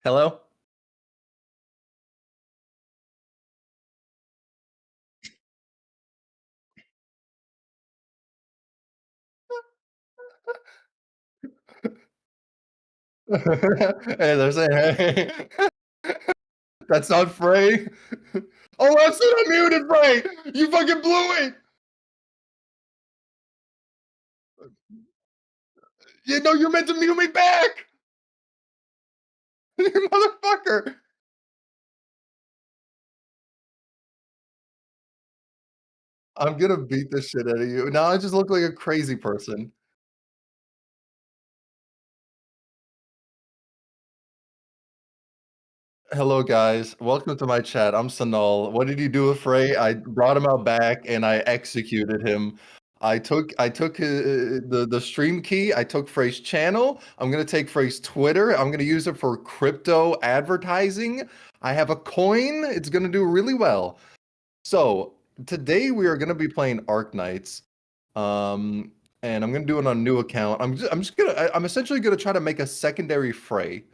Hello? Hey, they're saying, hey. That's not Frey. Oh, I said I muted Frey. You fucking blew it. You know you're meant to mute me back. You motherfucker. I'm gonna beat the shit out of you. Now I just look like a crazy person. Hello, guys. Welcome to my chat. I'm Tsunul. What did you do with Frey? I brought him out back and I executed him. I took the stream key. I took Frey's channel. I'm gonna take Frey's Twitter. I'm gonna use it for crypto advertising. I have a coin. It's gonna do really well. So today we are gonna be playing Arknights. And I'm gonna do it on a new account. I'm essentially gonna try to make a secondary Frey.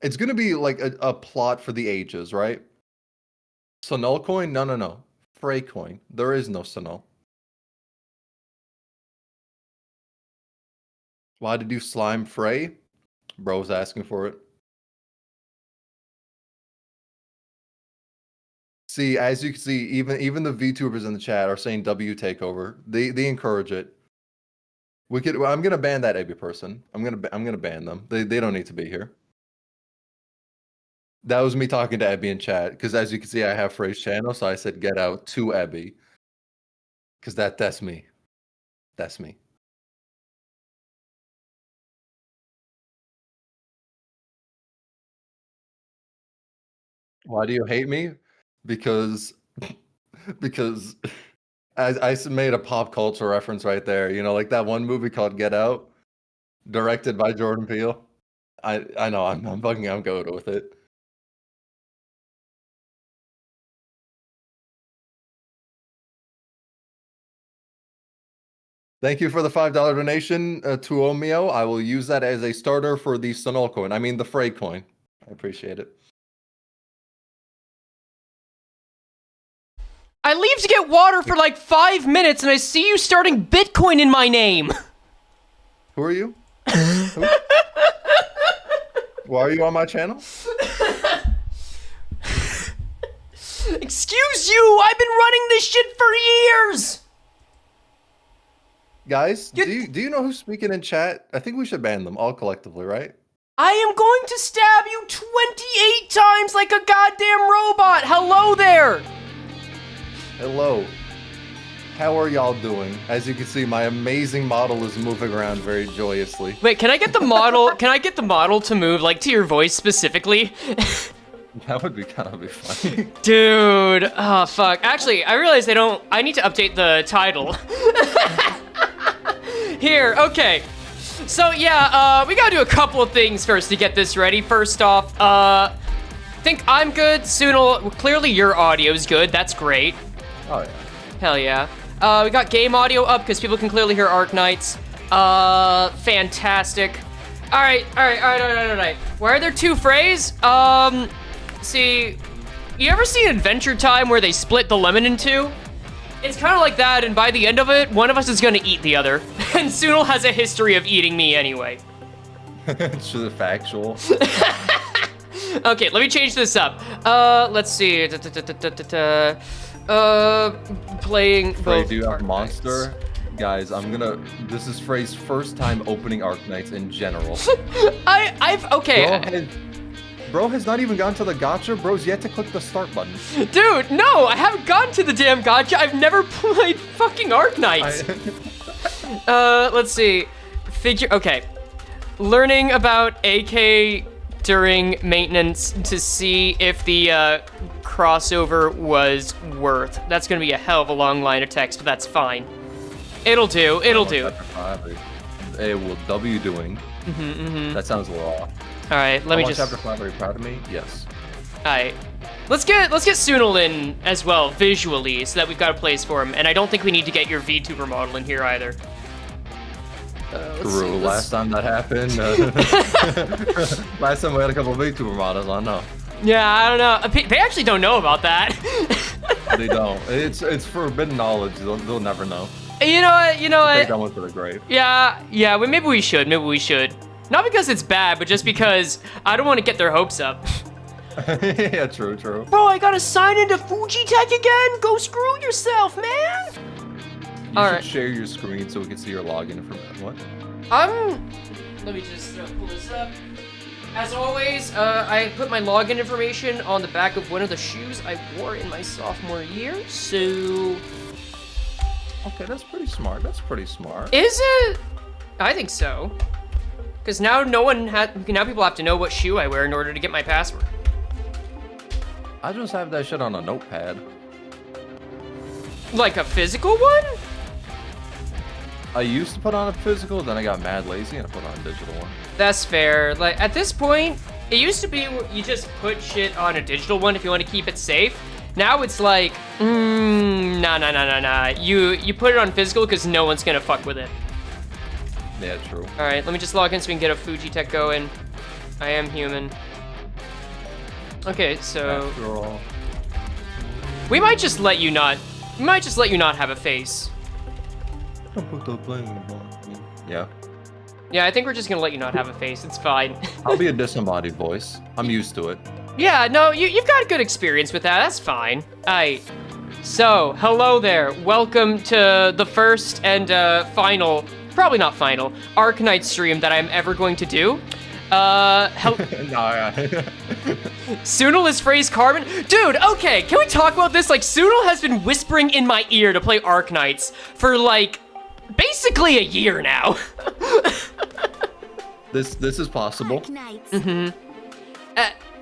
It's gonna be like a plot for the ages, right? Tsunul coin? No, no, no. Frey coin. There is no Tsunul. Why did you slime Frey? Bro's asking for it. See, as you can see, even the VTubers in the chat are saying W takeover. They encourage it. I'm gonna ban that AB person. I'm gonna ban them. They don't need to be here. That was me talking to Abby in chat, because as you can see, I have Frey's channel, so I said get out to Abby. Because that's me. That's me. Why do you hate me? Because because I made a pop culture reference right there. You know, like that one movie called Get Out, directed by Jordan Peele. I know I'm going with it. Thank you for the $5 donation to Omeo. I will use that as a starter for the Tsunul coin. I mean the Frey coin. I appreciate it. I leave to get water for like 5 minutes and I see you starting Bitcoin in my name. Who are you? Who? Why are you on my channel? Excuse you, I've been running this shit for years. Guys, do you know who's speaking in chat? I think we should ban them all collectively, right? I am going to stab you 28 times like a goddamn robot. Hello there. Hello. How are y'all doing? As you can see, my amazing model is moving around very joyously. Wait, can I get the model? Can I get the model to move like to your voice specifically? That would be kind of funny. Dude, oh fuck. Actually, I realized I need to update the title. Here, okay. So yeah, we gotta do a couple of things first to get this ready. First off, think I'm good. Tsunul, clearly your audio is good. That's great. Oh yeah. Hell yeah. We got game audio up because people can clearly hear Arknights. Fantastic. All right. Why are there two Freys? See, you ever seen Adventure Time where they split the lemon in two? It's kind of like that, and by the end of it, one of us is gonna eat the other. And Tsunul has a history of eating me anyway. It's just factual. Okay, let me change this up. Let's see. Playing Frey, both do you have Arknights. Monster? Guys, this is Frey's first time opening Arknights in general. Okay. Bro has not even gone to the gacha. Bro's yet to click the start button. Dude, no, I haven't gone to the damn gacha. I've never played fucking Arknights. Let's see. Okay. Learning about AK during maintenance to see if the crossover was worth. That's gonna be a hell of a long line of text, but that's fine. It'll do. Hey, well, W doing. That sounds a little off. All right, let me just. Chapter 5. Are you proud of me? Yes. All right, let's get Tsunul in as well visually, so that we've got a place for him. And I don't think we need to get your VTuber model in here either. Let's True. see, Last time that happened, last time we had a couple of VTuber models. I know. Yeah, I don't know. They actually don't know about that. They don't. It's forbidden knowledge. They'll never know. You know what? You know Take what? that one to the grave. Yeah. Well, maybe we should. Maybe we should. Not because it's bad, but just because I don't want to get their hopes up. Yeah, true. Bro, I gotta sign into Fujitech again? Go screw yourself, man! You Alright. should share your screen so we can see your login information. What? Let me just pull this up. As always, I put my login information on the back of one of the shoes I wore in my sophomore year, so... Okay, that's pretty smart. Is it? I think so. Because now now people have to know what shoe I wear in order to get my password. I just have that shit on a notepad. Like a physical one? I used to put on a physical, then I got mad lazy and I put on a digital one. That's fair. Like, at this point, it used to be you just put shit on a digital one if you want to keep it safe. Now it's like, nah. You put it on physical because no one's gonna fuck with it. Yeah, true. All right, let me just log in so we can get a Fujitech going. I am human. Okay, so After all. we might just let you not have a face. Don't put the blame on me. Yeah. Yeah, I think we're just gonna let you not have a face. It's fine. I'll be a disembodied voice. I'm used to it. Yeah, no, you've got good experience with that. That's fine. So, hello there. Welcome to the first and final, probably not final, Arknight stream that I'm ever going to do. Tsunul is Frey's Carbon. Dude, okay, can we talk about this? Like, Tsunul has been whispering in my ear to play Arknights for, like, basically a year now. This is possible.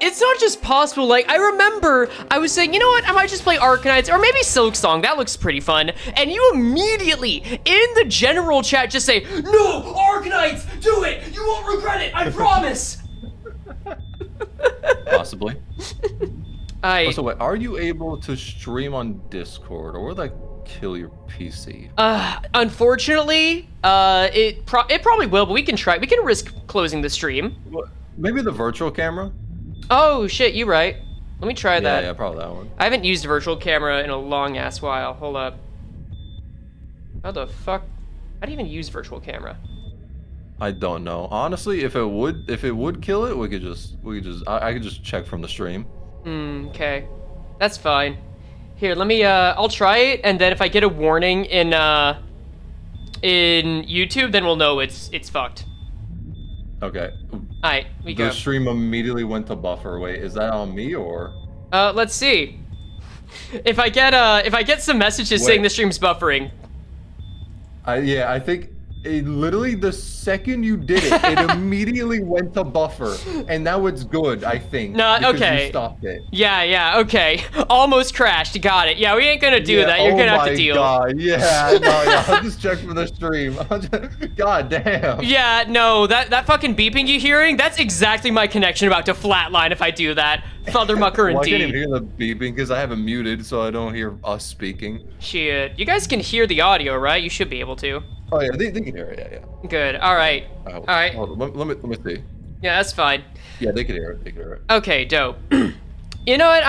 It's not just possible, like, I remember I was saying, you know what, I might just play Arknights, or maybe Silksong, that looks pretty fun, and you immediately, in the general chat, just say, no, Arknights, do it, you won't regret it, I promise! Possibly. So wait, are you able to stream on Discord, or would that kill your PC? Unfortunately, it probably will, but we can try, we can risk closing the stream. Maybe the virtual camera? Oh, shit, you right. Let me try that. Yeah, probably that one. I haven't used a virtual camera in a long-ass while. Hold up. How the fuck? How do you even use virtual camera? I don't know. Honestly, if it would kill it, I could just check from the stream. Okay. That's fine. Here, let me, I'll try it, and then if I get a warning in YouTube, then we'll know it's fucked. Okay. Alright, we go. The stream immediately went to buffer. Wait, is that on me or? Let's see. If I get some messages saying the stream's buffering. Yeah, I think literally the second you did it, it immediately went to buffer, and now it's good. I think. No, because okay. You stopped it. Yeah, okay. Almost crashed. Got it. Yeah, we ain't gonna do that. You're gonna have to deal. Oh my god. Yeah. No. Yeah. I'll just check for the stream. God damn. Yeah. No. That fucking beeping you hearing? That's exactly my connection about to flatline if I do that. Fathermucker Well, I indeed. can't even hear the beeping because I have it muted, so I don't hear us speaking. Shit. You guys can hear the audio, right? You should be able to. Oh yeah, they can hear it. Yeah. Good. All right. All right. Hold on, let me see. Yeah, that's fine. Yeah, they can hear it. They can hear it. Okay, dope. You know what?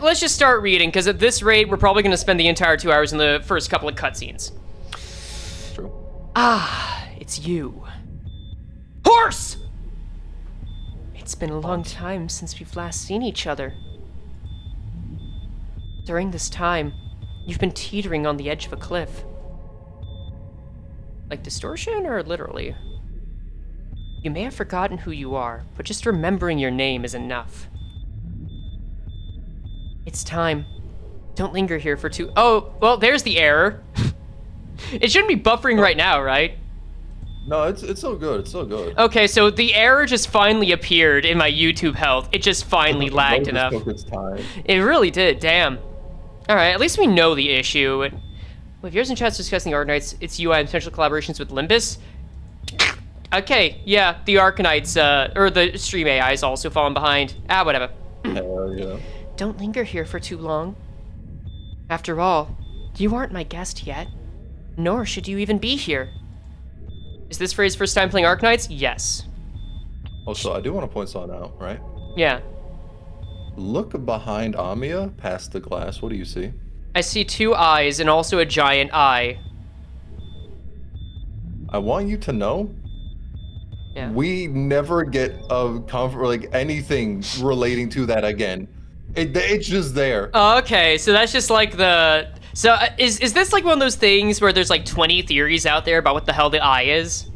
Let's just start reading, because at this rate, we're probably going to spend the entire 2 hours in the first couple of cutscenes. True. Ah, it's you. Horse! It's been a long time since we've last seen each other. During this time, you've been teetering on the edge of a cliff. Like distortion or literally? You may have forgotten who you are, but just remembering your name is enough. It's time. Don't linger here for too— Oh, well, there's the error. It shouldn't be buffering right now, right? No, it's so good. It's so good. Okay, so the error just finally appeared in my YouTube health. It just finally lagged enough. Took its time. It really did, damn. Alright, at least we know the issue. With yours in chat's discussing the Arknights, its UI and potential collaborations with Limbus. Okay, yeah, the Arknights, or the stream AI is also falling behind. Ah, whatever. Hell yeah. Don't linger here for too long. After all, you aren't my guest yet. Nor should you even be here. Is this Frey's first time playing Arknights? Yes. Also, I do want to point something out, right? Yeah. Look behind Amiya, past the glass. What do you see? I see 2 eyes and also a giant eye. I want you to know, Yeah. we never get anything relating to that again. It's just there. Oh, okay, so that's just like the... So is this like one of those things where there's like 20 theories out there about what the hell the eye is?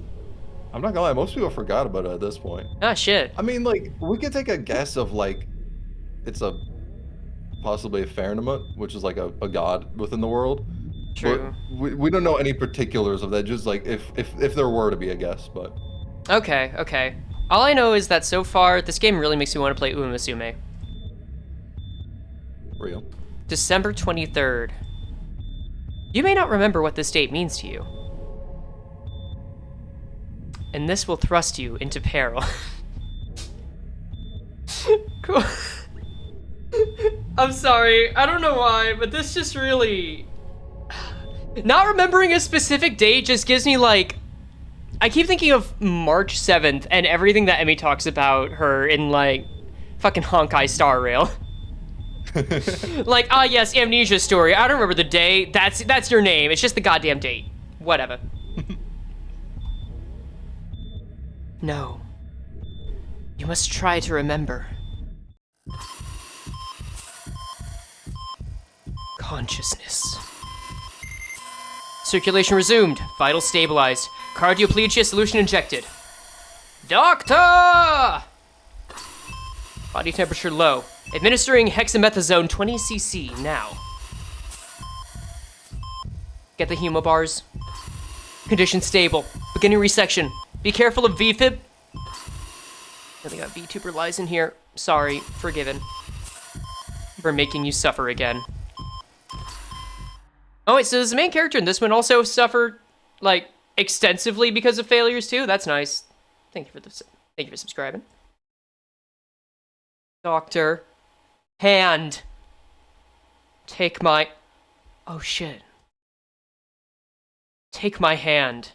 I'm not gonna lie, most people forgot about it at this point. Ah, shit. I mean, like, we could take a guess of, like, it's possibly a Fairnamut, which is like a god within the world. True. But we don't know any particulars of that, just like if there were to be a guess, but... Okay, okay. All I know is that so far, this game really makes me want to play Umasume. Real. December 23rd. You may not remember what this date means to you. And this will thrust you into peril. Cool. I'm sorry, I don't know why, but this just really... Not remembering a specific date just gives me like... I keep thinking of March 7th and everything that Emmy talks about her in like fucking Honkai Star Rail. Like, ah yes, Amnesia story. I don't remember the day. That's your name. It's just the goddamn date. Whatever. No. You must try to remember. Consciousness. Circulation resumed. Vital stabilized. Cardioplegia solution injected. Doctor! Body temperature low. Administering hexamethasone 20 cc now. Get the hemobars. Condition stable. Beginning resection. Be careful of VFib. They got VTuber lies in here. Sorry, forgiven. For making you suffer again. Oh wait, so does the main character in this one also suffer, like, extensively because of failures too? That's nice. Thank you for subscribing. Doctor. Hand. Take my... Oh shit. Take my hand.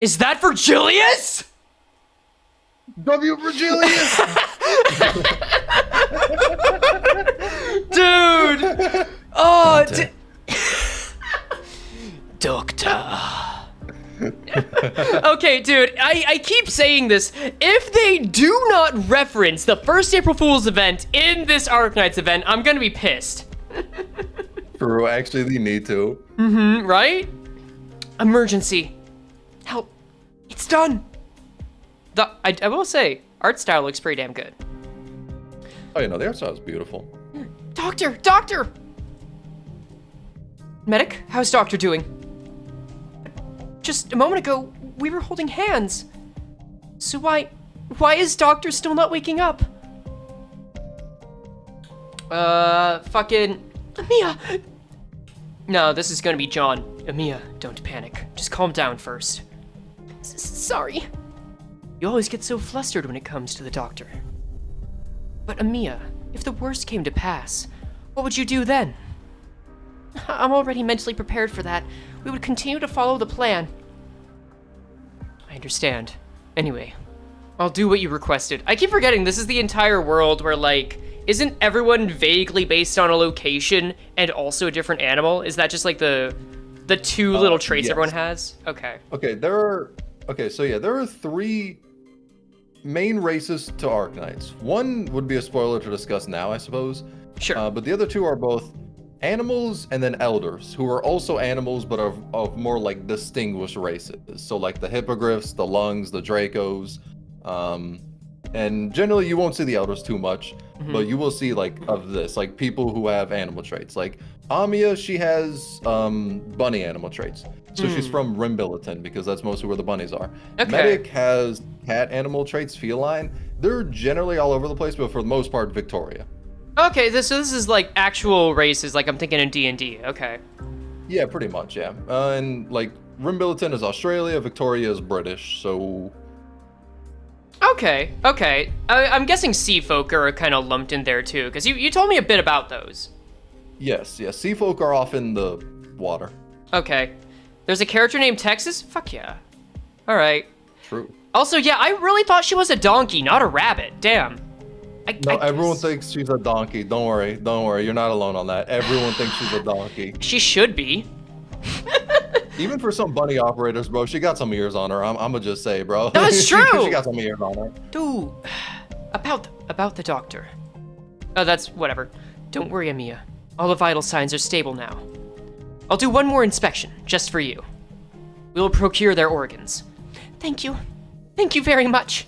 Is that for Julius? W for Julius! Dude! Oh, Doctor. Okay, dude, I keep saying this. If they do not reference the first April Fool's event in this Arknights event, I'm gonna be pissed. True, actually, they need to. Mm-hmm, right? Emergency. Help. It's done. I will say, art style looks pretty damn good. Oh, you know, the art style is beautiful. Doctor! Doctor! Medic, how's Doctor doing? Just a moment ago, we were holding hands. So why is Doctor still not waking up? Fucking... Amiya! No, this is gonna be John. Amiya, don't panic. Just calm down first. Sorry. You always get so flustered when it comes to the Doctor. But Amiya, if the worst came to pass, what would you do then? I'm already mentally prepared for that. We would continue to follow the plan. I understand. Anyway, I'll do what you requested. I keep forgetting this is the entire world where, like, isn't everyone vaguely based on a location and also a different animal? Is that just like the two little traits yes. everyone has? Okay. Okay, there are 3 main races to Arknights. One would be a spoiler to discuss now, I suppose. Sure. But the other 2 are both animals and then elders, who are also animals but of more like distinguished races. So like the hippogriffs, the lungs, the dracos, and generally you won't see the elders too much, but you will see like of this, like people who have animal traits. Like Amiya, she has bunny animal traits. So she's from Rimbiliton because that's mostly where the bunnies are. Okay. Medic has cat animal traits, feline. They're generally all over the place, but for the most part, Victoria. Okay, so this is like actual races, like I'm thinking in D&D. Okay. Yeah, pretty much, yeah. And like Rimbiliton is Australia, Victoria is British, so... Okay. I'm guessing sea folk are kind of lumped in there too, because you told me a bit about those. Yes, sea folk are off in the water. Okay. There's a character named Texas? Fuck yeah. All right. True. Also, yeah, I really thought she was a donkey, not a rabbit. Damn. No, everyone thinks she's a donkey. Don't worry. Don't worry. You're not alone on that. Everyone thinks she's a donkey. She should be. Even for some bunny operators, bro, she got some ears on her. I'm gonna just say, bro. That's true. She got some ears on her. Dude, about the doctor. Oh, that's whatever. Don't worry, Amiya. All the vital signs are stable now. I'll do one more inspection, just for you. We will procure their organs. Thank you. Thank you very much.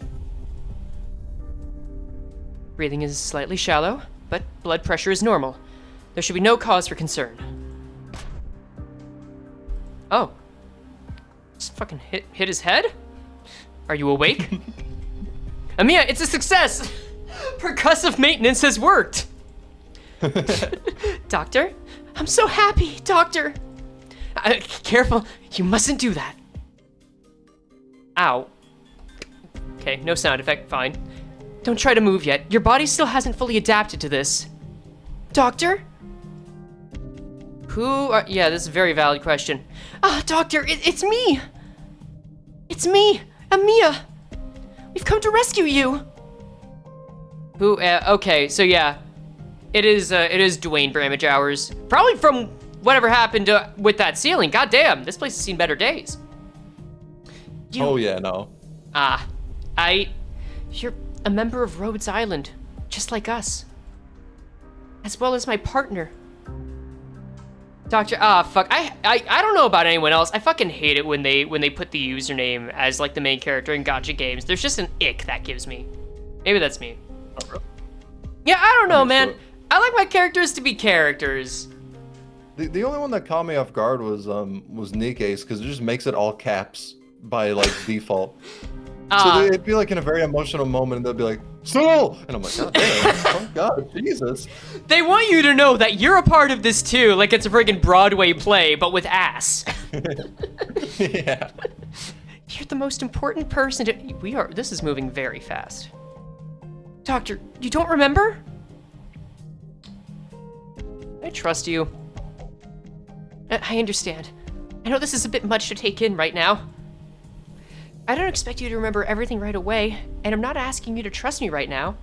Breathing is slightly shallow, but blood pressure is normal. There should be no cause for concern. Oh. Just fucking hit his head? Are you awake? Amiya, it's a success! Percussive maintenance has worked! Doctor? I'm so happy, Doctor! Careful, you mustn't do that. Ow. Okay, no sound effect, fine. Don't try to move yet. Your body still hasn't fully adapted to this. Doctor? Yeah, this is a very valid question. Doctor, it's me! It's me, Amiya! We've come to rescue you! Okay, so yeah. It is Dwayne Bramage hours. Probably from whatever happened with that ceiling. God damn, this place has seen better days. Oh yeah, no. You're a member of Rhodes Island, just like us. As well as my partner. Doctor, fuck, I don't know about anyone else. I fucking hate it when they put the username as like the main character in gacha games. There's just an ick that gives me. Maybe that's me. Oh, really? Yeah, I don't know, man. I like my characters to be characters. The only one that caught me off guard was Nike's, because it just makes it all caps by like default. So it'd be like in a very emotional moment, and they'll be like, Tsunul! And I'm like, God damn, oh God, Jesus. They want you to know that you're a part of this too, like it's a friggin' Broadway play, but with ass. Yeah. You're the most important person to, this is moving very fast. Doctor, you don't remember? I trust you. I understand. I know this is a bit much to take in right now. I don't expect you to remember everything right away, and I'm not asking you to trust me right now.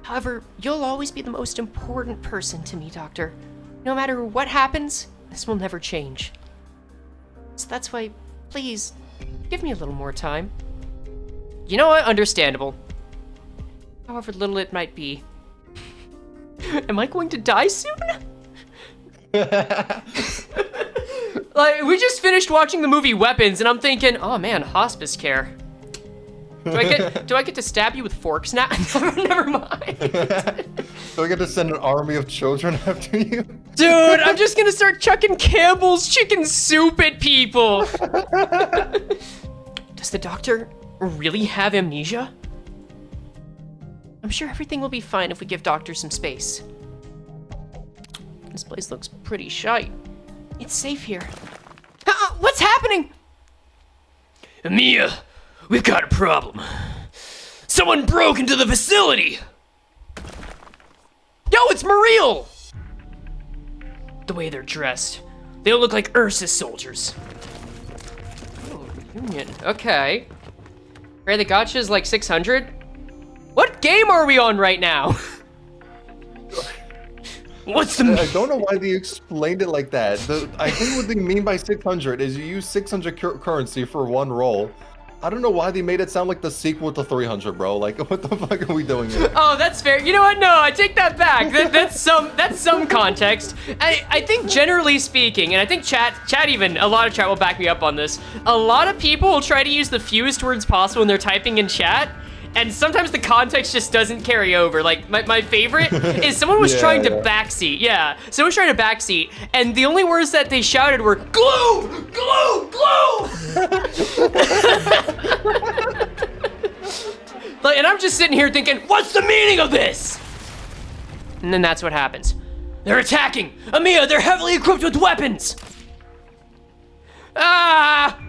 However, you'll always be the most important person to me, Doctor. No matter what happens, this will never change. So that's why, please, give me a little more time. You know what? Understandable. However little it might be. Am I going to die soon? Like, we just finished watching the movie Weapons, and I'm thinking, oh man, hospice care. Do I get to stab you with forks now? Never mind. Do I get to send an army of children after you? Dude, I'm just gonna start chucking Campbell's chicken soup at people. Does the doctor really have amnesia? I'm sure everything will be fine if we give Doctor some space. This place looks pretty shite. It's safe here. What's happening? Amiya, we've got a problem. Someone broke into the facility. Yo, it's Mariel! The way they're dressed, they look like Ursus soldiers. Oh, Union. Okay. Right, the gacha's like 600? What game are we on right now? What's the... I don't know why they explained it like that. I think what they mean by 600 is you use 600 currency for one roll. I don't know why they made it sound like the sequel to 300, bro. Like, what the fuck are we doing here? Oh, that's fair. You know what? No, I take that back. That's some context. I think generally speaking, and I think chat even, a lot of chat will back me up on this. A lot of people will try to use the fewest words possible when they're typing in chat. And sometimes the context just doesn't carry over. Like, my favorite is someone was trying to backseat. Yeah, someone was trying to backseat, and the only words that they shouted were, glue, glue, glue! Like, and I'm just sitting here thinking, what's the meaning of this? And then that's what happens. They're attacking! Amiya, they're heavily equipped with weapons! Ah!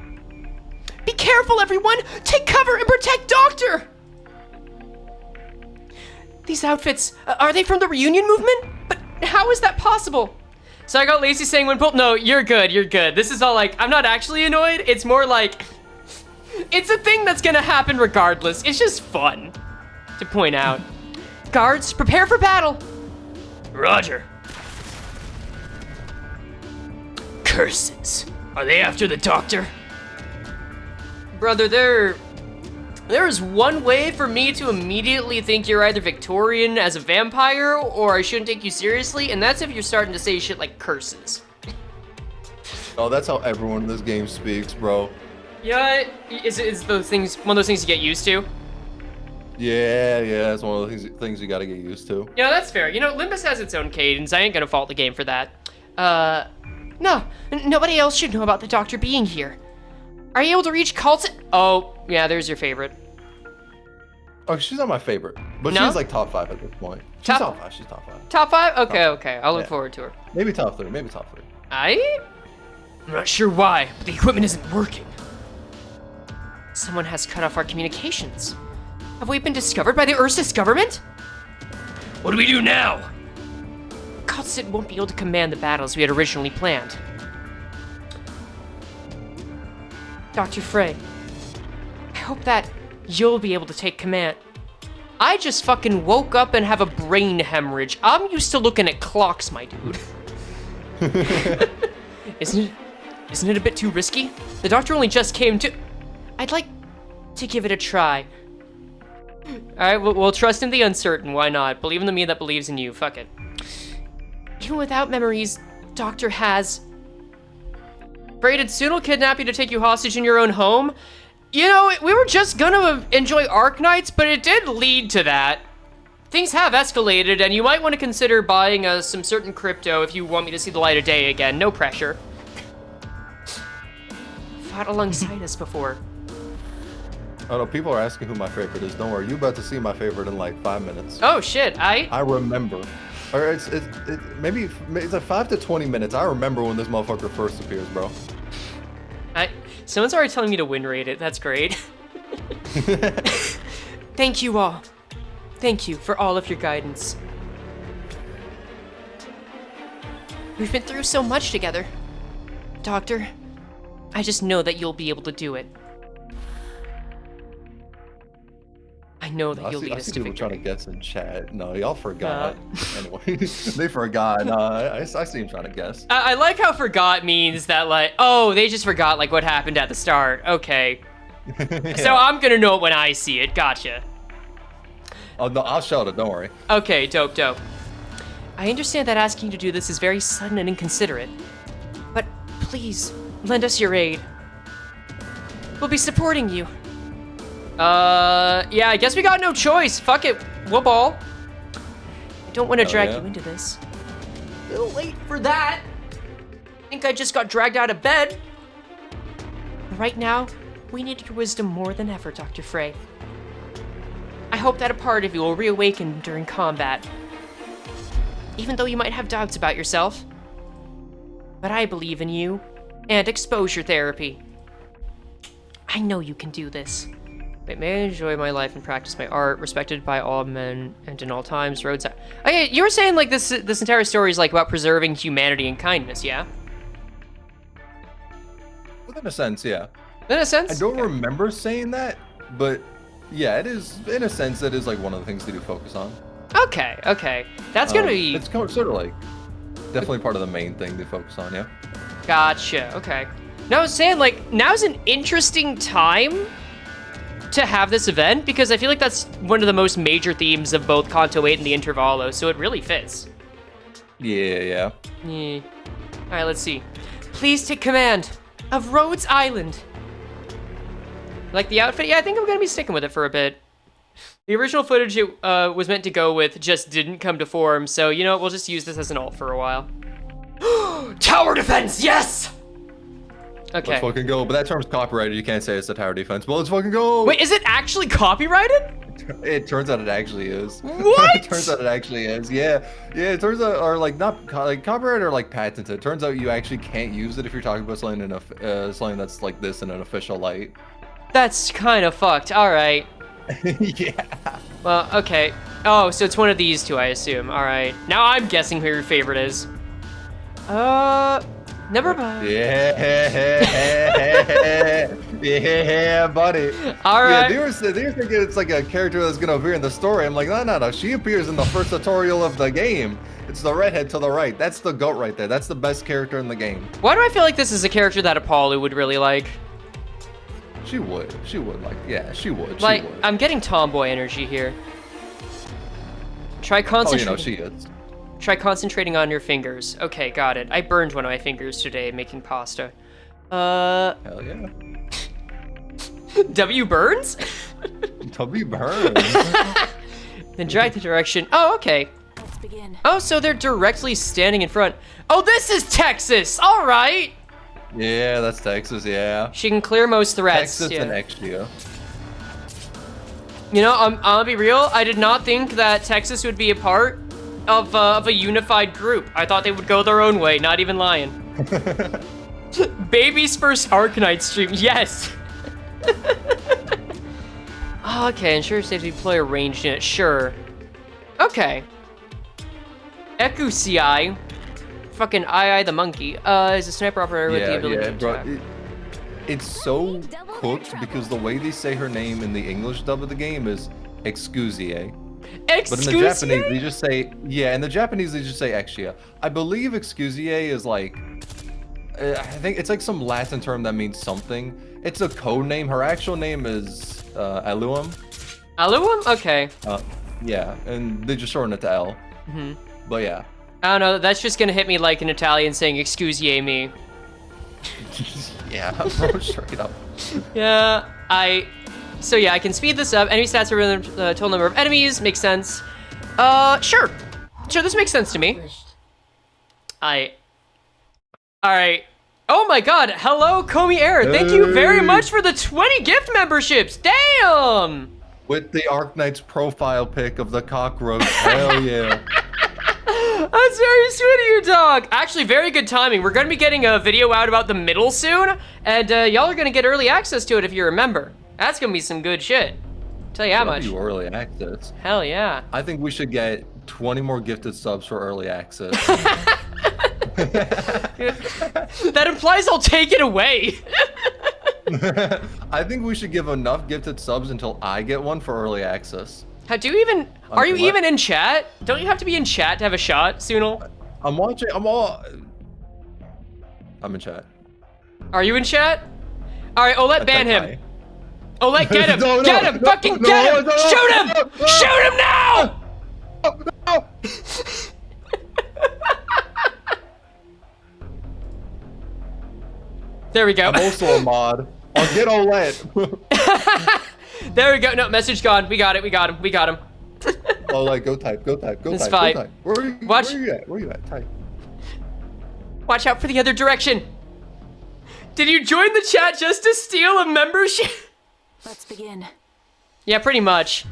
Be careful, everyone! Take cover and protect Doctor! These outfits, are they from the reunion movement? But how is that possible? So I got Lacey saying when pulled. No, you're good. You're good. This is all like, I'm not actually annoyed. It's more like, it's a thing that's gonna happen regardless. It's just fun to point out. Guards, prepare for battle. Roger. Curses. Are they after the doctor? Brother, there is one way for me to immediately think you're either Victorian as a vampire or I shouldn't take you seriously, and that's if you're starting to say shit like curses. Oh, that's how everyone in this game speaks, bro. Yeah, is those things one of those things you get used to? Yeah, it's one of the things you gotta get used to. Yeah, that's fair. You know, Limbus has its own cadence. I ain't gonna fault the game for that. No, nobody else should know about the doctor being here. Are you able to reach Colton? Oh, yeah, there's your favorite. Oh, she's not my favorite, but No? she's like top 5 at this point. She's top 5. She's top 5. Top 5? Okay. I'll look forward to her. Maybe top 3. Maybe top 3. I'm not sure why, but the equipment isn't working. Someone has cut off our communications. Have we been discovered by the Ursus government? What do we do now? Colton won't be able to command the battles we had originally planned. Dr. Frey, I hope that you'll be able to take command. I just fucking woke up and have a brain hemorrhage. I'm used to looking at clocks, my dude. Isn't it a bit too risky? The doctor only just came to... I'd like to give it a try. Alright, we'll trust in the uncertain, why not? Believe in the me that believes in you, fuck it. Even without memories, Doctor has... Frey, did Tsunul kidnap you to take you hostage in your own home? You know, we were just gonna enjoy Arknights, but it did lead to that. Things have escalated, and you might want to consider buying some certain crypto if you want me to see the light of day again. No pressure. Fought alongside us before. Oh no, people are asking who my favorite is. Don't worry, you're about to see my favorite in like 5 minutes. Oh shit, I remember. Or maybe it's like 5 to 20 minutes. I remember when this motherfucker first appears, bro. Someone's already telling me to win rate it. That's great. Thank you all. Thank you for all of your guidance. We've been through so much together. Doctor, I just know that you'll be able to do it. I know that you'll lead us to victory. People trying to guess in chat. No, y'all forgot. Anyway, they forgot. I see him trying to guess. I like how forgot means that, like, oh, they just forgot, like, what happened at the start. Okay. Yeah. So I'm gonna know it when I see it. Gotcha. Oh, no, I'll shout it. Don't worry. Okay, dope. I understand that asking you to do this is very sudden and inconsiderate. But please, lend us your aid. We'll be supporting you. Yeah, I guess we got no choice. Fuck it, we'll ball. I don't want to drag you into this. A little late for that. I think I just got dragged out of bed. Right now, we need your wisdom more than ever, Dr. Frey. I hope that a part of you will reawaken during combat. Even though you might have doubts about yourself. But I believe in you, and exposure therapy. I know you can do this. May I enjoy my life and practice my art, respected by all men and in all times, roadside. Okay, you were saying like this entire story is like about preserving humanity and kindness, yeah? Within a sense, yeah. In a sense? I don't remember saying that, but yeah, it is, in a sense, that is like one of the things they do focus on. Okay. That's gonna be... It's sort of like, definitely part of the main thing they focus on, yeah. Gotcha, okay. Now I was saying, like, now's an interesting time to have this event, because I feel like that's one of the most major themes of both Canto 8 and the Intervallo, so it really fits. Yeah. Alright, let's see. Please take command of Rhodes Island. Like the outfit? Yeah, I think I'm gonna be sticking with it for a bit. The original footage it was meant to go with just didn't come to form, so you know, we'll just use this as an alt for a while. Tower defense, yes! Okay. Let's fucking go. But that term's copyrighted. You can't say it's a tower defense. But let's fucking go. Wait, is it actually copyrighted? It turns out it actually is. What? It turns out it actually is. Yeah. It turns out, or like not like copyrighted or like patented. It turns out you actually can't use it if you're talking about something in something that's like this in an official light. That's kind of fucked. All right. Yeah. Well, okay. Oh, so it's one of these two, I assume. All right. Now I'm guessing who your favorite is. Never mind. Yeah, buddy. All right. Yeah, they were thinking it's like a character that's gonna appear in the story. I'm like, no. She appears in the first tutorial of the game. It's the redhead to the right. That's the goat right there. That's the best character in the game. Why do I feel like this is a character that Apollo would really like? She would. She would like. Yeah, she would. Like, she would. I'm getting tomboy energy here. Try Oh, concentrating. you know she is. Try concentrating on your fingers. Okay, got it. I burned one of my fingers today making pasta. Hell yeah. W burns? W burns. Then drag the direction. Oh, okay. Let's begin. Oh, so they're directly standing in front. Oh, this is Texas. All right. Yeah, that's Texas. Yeah. She can clear most threats. Texas yeah. and e.g.o. You know, I'll be real. I did not think that Texas would be a part of a unified group. I thought they would go their own way. Not even lying. Baby's first Arknight stream. Yes. Oh, okay, ensure safe to deploy a ranged unit. Sure. Okay. e.g.o. Fucking I the monkey. Is a sniper operator with the ability to bro. attack. It's so cooked because the way they say her name in the English dub of the game is excuse. But in the Japanese, they just say, in the Japanese, they just say e.g.o. I believe excuse is like, I think it's like some Latin term that means something. It's a code name. Her actual name is Aluum. Aluum? Okay. Yeah, and they just shorten it to L. But yeah. I don't know, that's just gonna hit me like an Italian saying, excuse me. Yeah, bro, straight up. Yeah, so yeah, I can speed this up. Enemy stats are the total number of enemies, makes sense. Sure, this makes sense to me. Alright. Oh my god, hello, Komi Air. Thank you very much for the 20 gift memberships, damn! With the Arknights profile pic of the cockroach, hell yeah. That's very sweet of you, dog. Actually, very good timing. We're gonna be getting a video out about the middle soon, and y'all are gonna get early access to it if you remember. That's gonna be some good shit. Tell you how much. You early access. Hell yeah. I think we should get 20 more gifted subs for early access. That implies I'll take it away. I think we should give enough gifted subs until I get one for early access. How do you even? Are you even in chat? Don't you have to be in chat to have a shot, Tsunul? I'm watching. I'm in chat. Are you in chat? All right, Olet, ban him. Olet, get him! No, get him! Fucking get him! Shoot him! Shoot him now! No. There we go. I'm also a mod. I'll get Olet. There we go. No, message gone. We got it. We got him. We got him. Oh, like, go type. It's fine. Go type. Where are you at? Where are you at? Type. Watch out for the other direction. Did you join the chat just to steal a membership? Let's begin. Yeah, pretty much.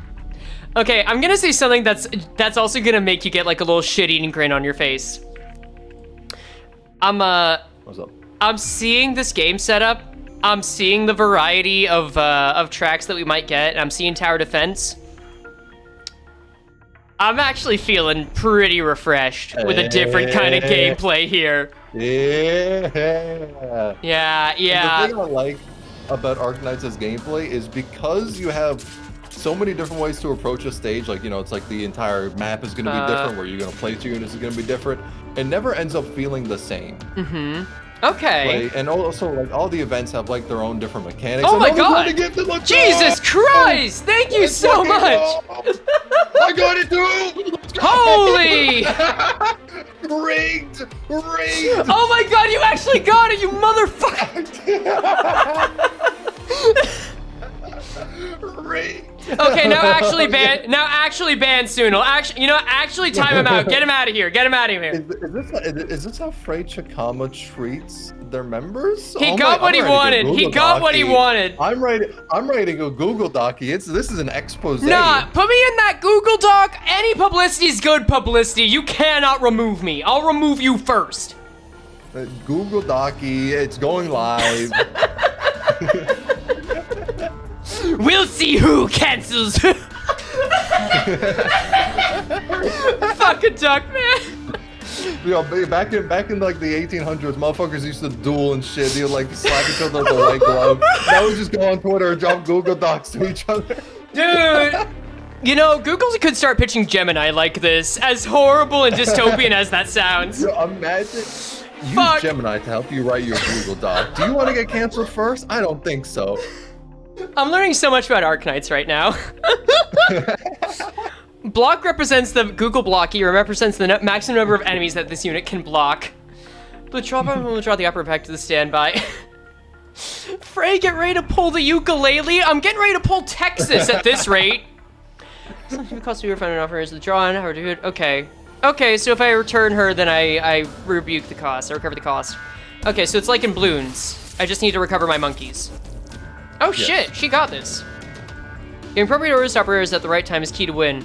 Okay, I'm gonna say something that's also gonna make you get like a little shit-eating grin on your face. What's up? I'm seeing this game setup. I'm seeing the variety of tracks that we might get. And I'm seeing tower defense. I'm actually feeling pretty refreshed with a different kind of gameplay here. Yeah. Yeah. And the thing I like about Arknights' gameplay is because you have so many different ways to approach a stage. Like, you know, it's like the entire map is going to be different, where you're going to place your units is going to be different. It never ends up feeling the same. Okay. Like, and also, like, all the events have like their own different mechanics. Oh my god! Jesus Christ! Thank you so much! I got it too! Holy! Rigged! Oh my god, you actually got it, you motherfucker! Rigged! Okay, now actually ban Tsunul. Actually time him out. Get him out of here. Get him out of here. Is this how Frey Cheqama treats their members? He got what he wanted. He got what he wanted. I'm ready to go Google Docky. This is an expose. Nah, put me in that Google Doc. Any publicity is good publicity. You cannot remove me. I'll remove you first. Google Docky. It's going live. We'll see who cancels who. Fuck a duck, man. You know, back in like the 1800s, motherfuckers used to duel and shit. They would like slap each other with a white glove. Now we just go on Twitter and drop Google Docs to each other. Dude, you know, Google could start pitching Gemini like this, as horrible and dystopian as that sounds. Yo, imagine use Gemini to help you write your Google Doc. Do you want to get canceled first? I don't think so. I'm learning so much about Arknights right now. Block represents the Google block key, or represents the maximum number of enemies that this unit can block. The drop will draw the upper pack to the standby. Frey, get ready to pull the ukulele. I'm getting ready to pull Texas at this rate. Something costs me refund offers. The draw on how to do it. Okay. Okay, so if I return her, then I rebuke the cost. I recover the cost. Okay, so it's like in balloons. I just need to recover my monkeys. Oh shit, she got this. Giving appropriate orders to operators at the right time is key to win.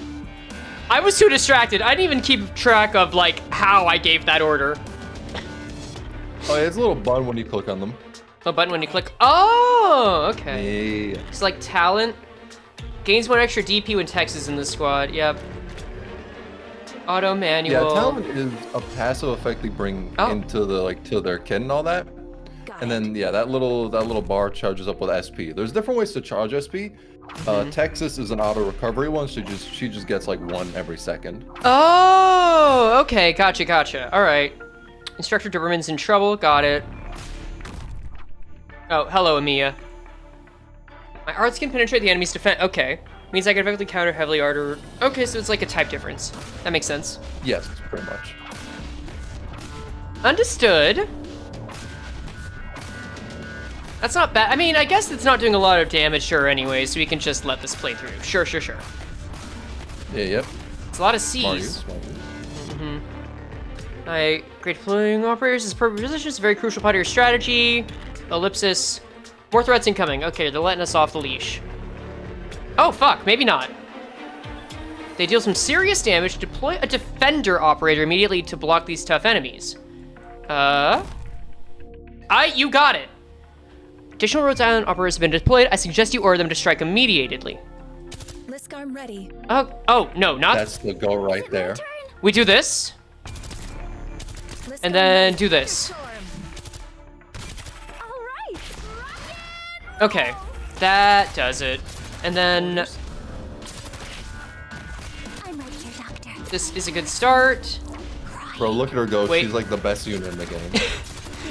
I was too distracted. I didn't even keep track of like how I gave that order. Oh, yeah, it's a little button when you click on them. A button when you click. Oh, okay. Yeah. It's like talent. Gains 1 extra DP when Tex is in the squad. Yep. Auto manual. Yeah, talent is a passive effect they bring into the to their kit and all that. And then yeah, that little bar charges up with SP. There's different ways to charge SP. Texas is an auto recovery one, so she just gets like 1 every second. Oh, okay, gotcha. All right. Instructor Doberman's in trouble. Got it. Oh, hello, Amiya. My arts can penetrate the enemy's defense. Okay. Means I can effectively counter heavily armor. Okay, so it's like a type difference. That makes sense. Yes, pretty much. Understood. That's not bad. I mean, I guess it's not doing a lot of damage to her anyway, so we can just let this play through. Sure. Yeah, yep. It's a lot of C's. Smart use. Great deploying operators is appropriate position. It's a very crucial part of your strategy. Ellipsis. More threats incoming. Okay, they're letting us off the leash. Oh, fuck. Maybe not. They deal some serious damage. Deploy a defender operator immediately to block these tough enemies. You got it. Additional Rhodes Island operators have been deployed. I suggest you order them to strike immediately. Liskarm ready. Oh, no, not... That's the go right there. We do this. And then do this. Okay, that does it. And then... This is a good start. Bro, look at her go. Wait. She's like the best unit in the game.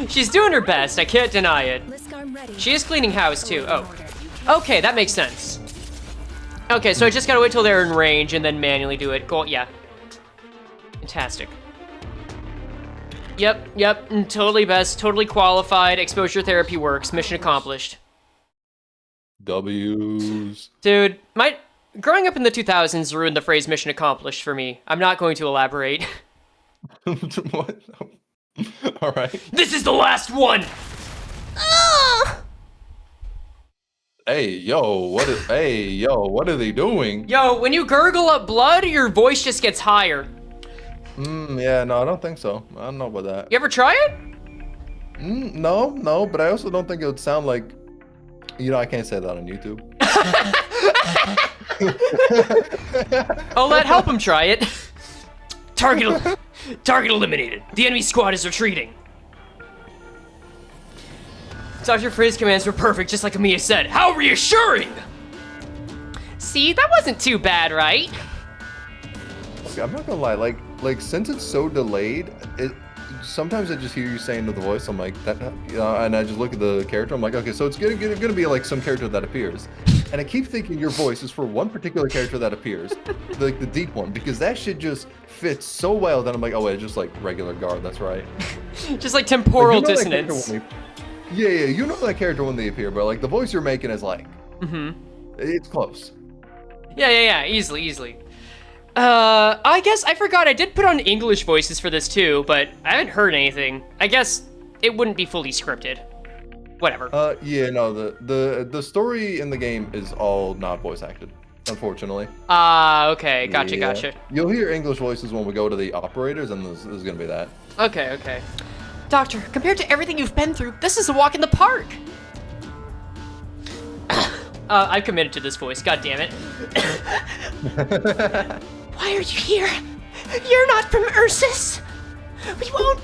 She's doing her best, I can't deny it. She is cleaning house too. Oh, okay, that makes sense. Okay, so I just gotta wait till they're in range and then manually do it. Cool, yeah. Fantastic. Yep, totally best, totally qualified. Exposure therapy works, mission accomplished. W's. Dude, growing up in the 2000s ruined the phrase mission accomplished for me. I'm not going to elaborate. What? All right. This is the last one! Hey, yo, what are they doing? Yo, when you gurgle up blood, your voice just gets higher. Yeah, no, I don't think so. I don't know about that. You ever try it? No, but I also don't think it would sound like, I can't say that on YouTube. I'll help him try it. Target eliminated. The enemy squad is retreating. Dr. Frey's commands were perfect, just like Amiya said. How reassuring! See, that wasn't too bad, right? Okay, I'm not gonna lie, like since it's so delayed, sometimes I just hear you saying to the voice, I'm like, that, and I just look at the character, I'm like, okay, so it's gonna be like some character that appears. And I keep thinking your voice is for one particular character that appears, like the deep one, because that shit just fits so well that I'm like, oh wait, it's just like regular guard, that's right. Just like temporal dissonance. Yeah, you know that character when they appear, but like the voice you're making is like, it's close. Yeah, easily. I guess I forgot I did put on English voices for this too, but I haven't heard anything. I guess it wouldn't be fully scripted. Whatever. Yeah, no, the story in the game is all not voice acted, unfortunately. Okay, gotcha. You'll hear English voices when we go to the operators, and this is gonna be that. Okay. Doctor, compared to everything you've been through, this is a walk in the park. I've committed to this voice, god damn it. Why are you here? You're not from Ursus. We won't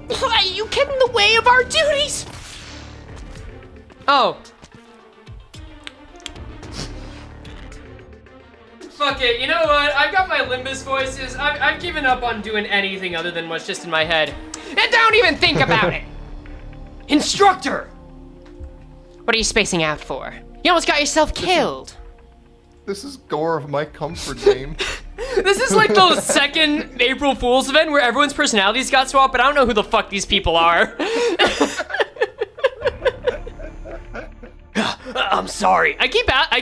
let you get in the way of our duties. Oh. Fuck it, you know what? I've got my Limbus voices. I've given up on doing anything other than what's just in my head. And don't even think about it. Instructor! What are you spacing out for? You almost got yourself killed. This is gore of my comfort name. This is like the second April Fool's event where everyone's personalities got swapped, but I don't know who the fuck these people are. I'm sorry. I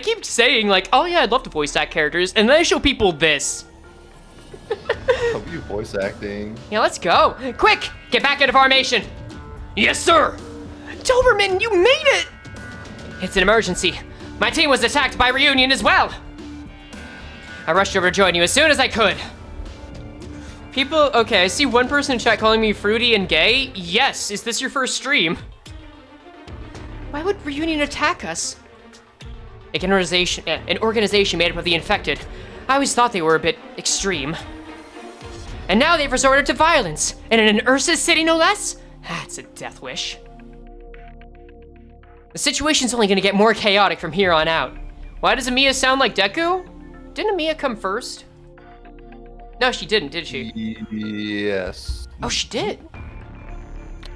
keep saying like, oh yeah, I'd love to voice act characters, and then I show people this. How are you voice acting? Yeah, let's go. Quick, get back into formation. Yes, sir. Doberman, you made it. It's an emergency. My team was attacked by Reunion as well. I rushed over to join you as soon as I could. People, okay, I see one person in chat calling me fruity and gay. Yes, is this your first stream? Why would Reunion attack us? An organization made up of the infected. I always thought they were a bit extreme. And now they've resorted to violence, and in an Ursa's city no less? That's a death wish. The situation's only gonna get more chaotic from here on out. Why does Amiya sound like Deku? Didn't Amiya come first? No, she didn't, did she? Yes. Oh, she did?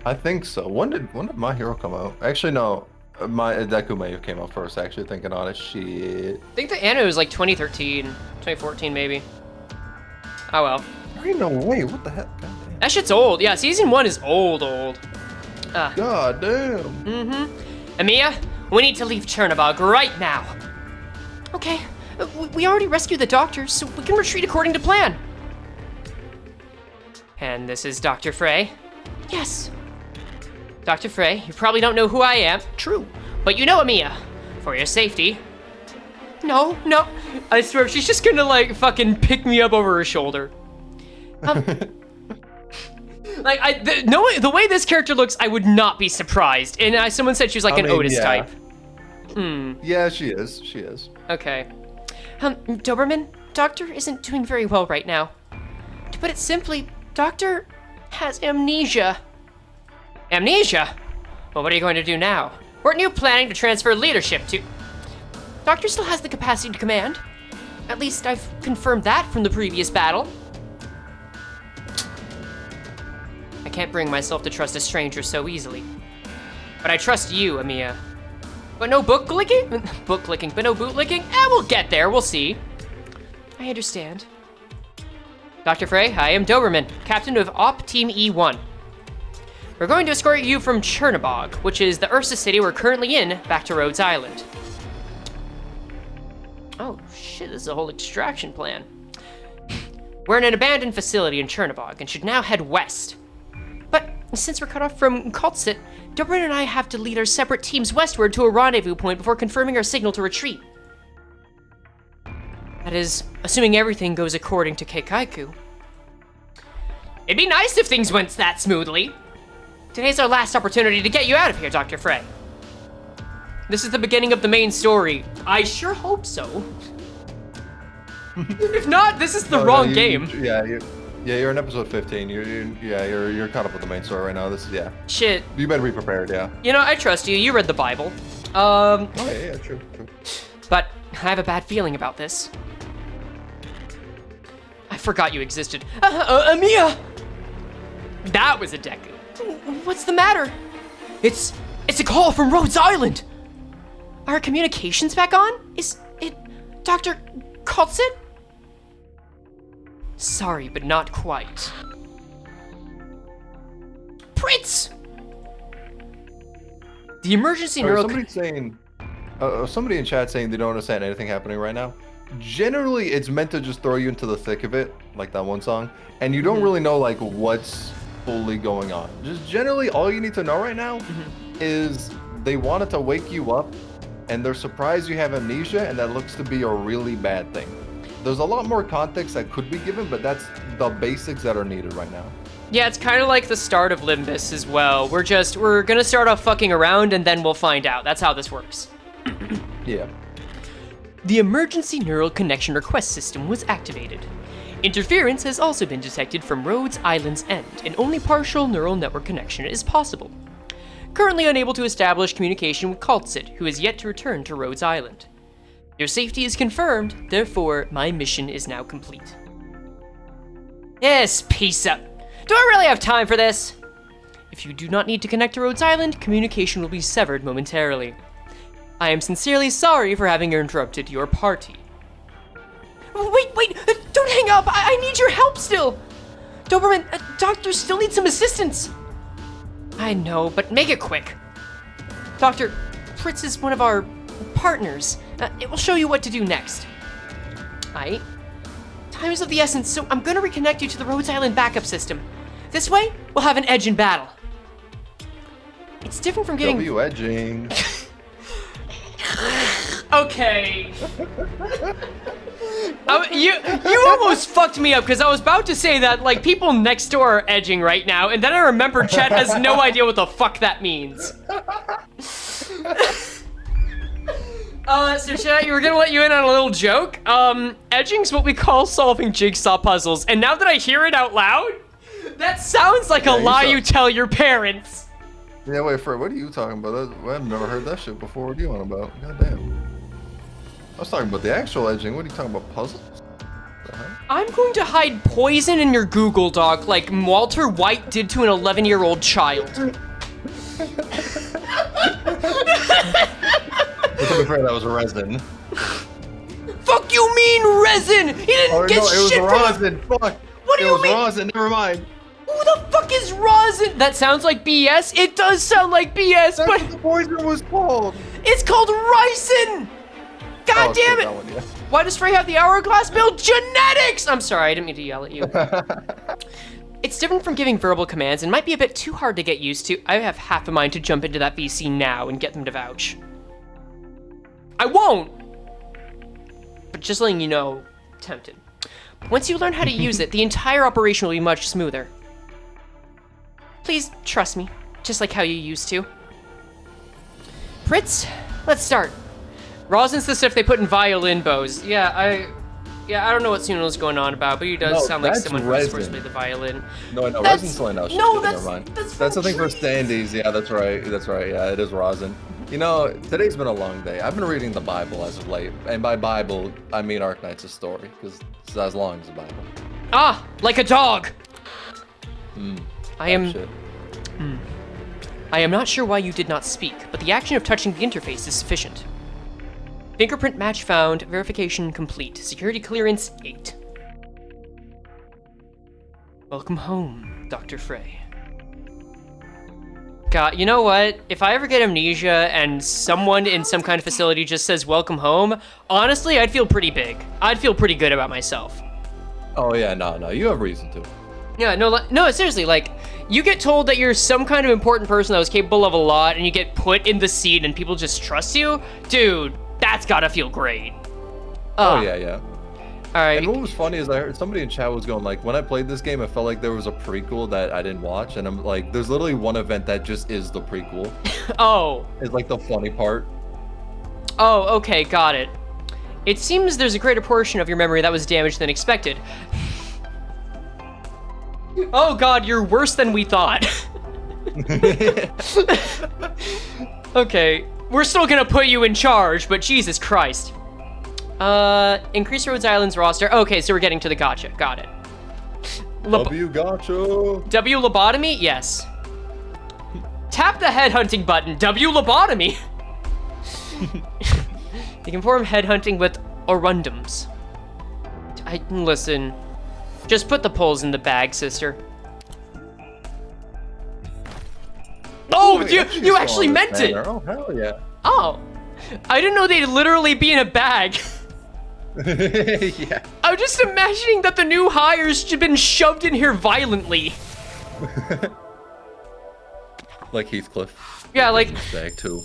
I think so. When did My Hero come out? Actually, no. My Deku may have came out first, actually, thinking on it. Shit. I think the anime was like 2013, 2014 maybe. Oh well. There ain't no way. What the heck? God damn. That shit's old. Yeah, season 1 is old. God damn. Mm-hmm. Amiya, we need to leave Chernobog right now. Okay. We already rescued the doctor, so we can retreat according to plan. And this is Dr. Frey. Yes. Dr. Frey, you probably don't know who I am. True. But you know Amiya. For your safety. No. I swear, she's just gonna like fucking pick me up over her shoulder. Like, the way this character looks, I would not be surprised. And someone said she was like an Otis type. Yeah, she is. Okay. Doberman, Doctor isn't doing very well right now. To put it simply, Doctor has amnesia. Amnesia? Well, what are you going to do now? Weren't you planning to transfer leadership to... Doctor still has the capacity to command. At least I've confirmed that from the previous battle. I can't bring myself to trust a stranger so easily. But I trust you, Amiya. But no book clicking? But no bootlicking? We'll get there, we'll see. I understand. Dr. Frey, I am Doberman, captain of Op Team E1. We're going to escort you from Chernobog, which is the Ursa city we're currently in, back to Rhodes Island. Oh shit, this is a whole extraction plan. We're in an abandoned facility in Chernobog and should now head west. But since we're cut off from Kaltsit, Doberman and I have to lead our separate teams westward to a rendezvous point before confirming our signal to retreat. That is, assuming everything goes according to Keikaiku. It'd be nice if things went that smoothly. Today's our last opportunity to get you out of here, Dr. Frey. This is the beginning of the main story. I sure hope so. If not, this is the wrong game. You're in episode 15. You're caught up with the main story right now. This is Shit. You better be prepared, yeah. You know, I trust you. You read the Bible. Oh yeah, true. But I have a bad feeling about this. I forgot you existed. Amiya! That was a Deku. What's the matter? It's a call from Rhodes Island. Are communications back on? Is it Dr. Kaltsit? Sorry, but not quite. Prince! The emergency neuro... Somebody in chat saying they don't understand anything happening right now. Generally, it's meant to just throw you into the thick of it, like that one song, and you don't really know like what's fully going on. Just generally, all you need to know right now is they wanted to wake you up, and they're surprised you have amnesia, and that looks to be a really bad thing. There's a lot more context that could be given, but that's the basics that are needed right now. Yeah, it's kind of like the start of Limbus as well. We're gonna start off fucking around, and then we'll find out. That's how this works. Yeah. The emergency neural connection request system was activated. Interference has also been detected from Rhodes Island's end, and only partial neural network connection is possible. Currently unable to establish communication with Kaltsit, who is yet to return to Rhodes Island. Your safety is confirmed, therefore my mission is now complete. Yes, peace out. Do I really have time for this? If you do not need to connect to Rhodes Island, communication will be severed momentarily. I am sincerely sorry for having interrupted your party. Wait, don't hang up. I need your help still. Doberman, Doctor still needs some assistance. I know, but make it quick. Doctor, Fritz is one of our partners. It will show you what to do next. Aight. Time is of the essence, so I'm gonna reconnect you to the Rhodes Island backup system. This way, we'll have an edge in battle. It's different from getting... edging. Okay. You almost fucked me up because I was about to say that like people next door are edging right now, and then I remembered Chet has no idea what the fuck that means. So Chet, you were gonna let you in on a little joke. Edging's what we call solving jigsaw puzzles, and now that I hear it out loud, that sounds like a lie you tell your parents. Yeah, wait, Frey, what are you talking about? I've never heard that shit before. What are you on about? Goddamn. I was talking about the actual edging. What are you talking about, puzzles? I'm going to hide poison in your Google Doc like Walter White did to an 11-year-old child. To be fair, that was resin. Fuck you mean resin? He didn't get shit it was rosin. Fuck. What do you mean? It was rosin. Never mind. Who the fuck is rosin? That sounds like BS. It does sound like BS, That's but what the poison was called. it's called ricin. God damn it! One, yeah. Why does Frey have the hourglass build? Genetics! I'm sorry, I didn't mean to yell at you. It's different from giving verbal commands and might be a bit too hard to get used to. I have half a mind to jump into that VC now and get them to vouch. I won't! But just letting you know, tempted. Once you learn how to use it, the entire operation will be much smoother. Please trust me, just like how you used to. Fritz, let's start. Rosin's the stuff they put in violin bows. Yeah, I don't know what Tsunul's going on about, but he does sound like someone who's supposed to play the violin. No, resin's something else. No, never mind. That's the thing for standees. Yeah, that's right. Yeah, it is rosin. You know, today's been a long day. I've been reading the Bible as of late, and by Bible I mean Arknights' story, because it's as long as the Bible. Ah, like a dog. I am not sure why you did not speak, but the action of touching the interface is sufficient. Fingerprint match found. Verification complete. Security clearance 8. Welcome home, Dr. Frey. God, you know what? If I ever get amnesia and someone in some kind of facility just says welcome home, honestly, I'd feel pretty big. I'd feel pretty good about myself. Oh yeah, no, you have reason to. Yeah, no, seriously, like, you get told that you're some kind of important person that was capable of a lot, and you get put in the seat and people just trust you? Dude, that's gotta feel great. Oh, yeah. All right. And what was funny is I heard somebody in chat was going like, when I played this game, I felt like there was a prequel that I didn't watch, and I'm like, there's literally one event that just is the prequel. Oh. It's like the funny part. Oh, okay, got it. It seems there's a greater portion of your memory that was damaged than expected. Oh god, you're worse than we thought. Okay, we're still gonna put you in charge, but Jesus Christ. Increase Rhodes Island's roster. Okay, so we're getting to the gotcha. Got it. W gotcha. W lobotomy? Yes. Tap the headhunting button. W lobotomy. You can perform headhunting with orundums. Listen. Just put the poles in the bag, sister. Oh, you actually meant it! Oh, hell yeah. Oh. I didn't know they'd literally be in a bag. Yeah. I'm just imagining that the new hires have been shoved in here violently. Like Heathcliff. Yeah, like... Bag too.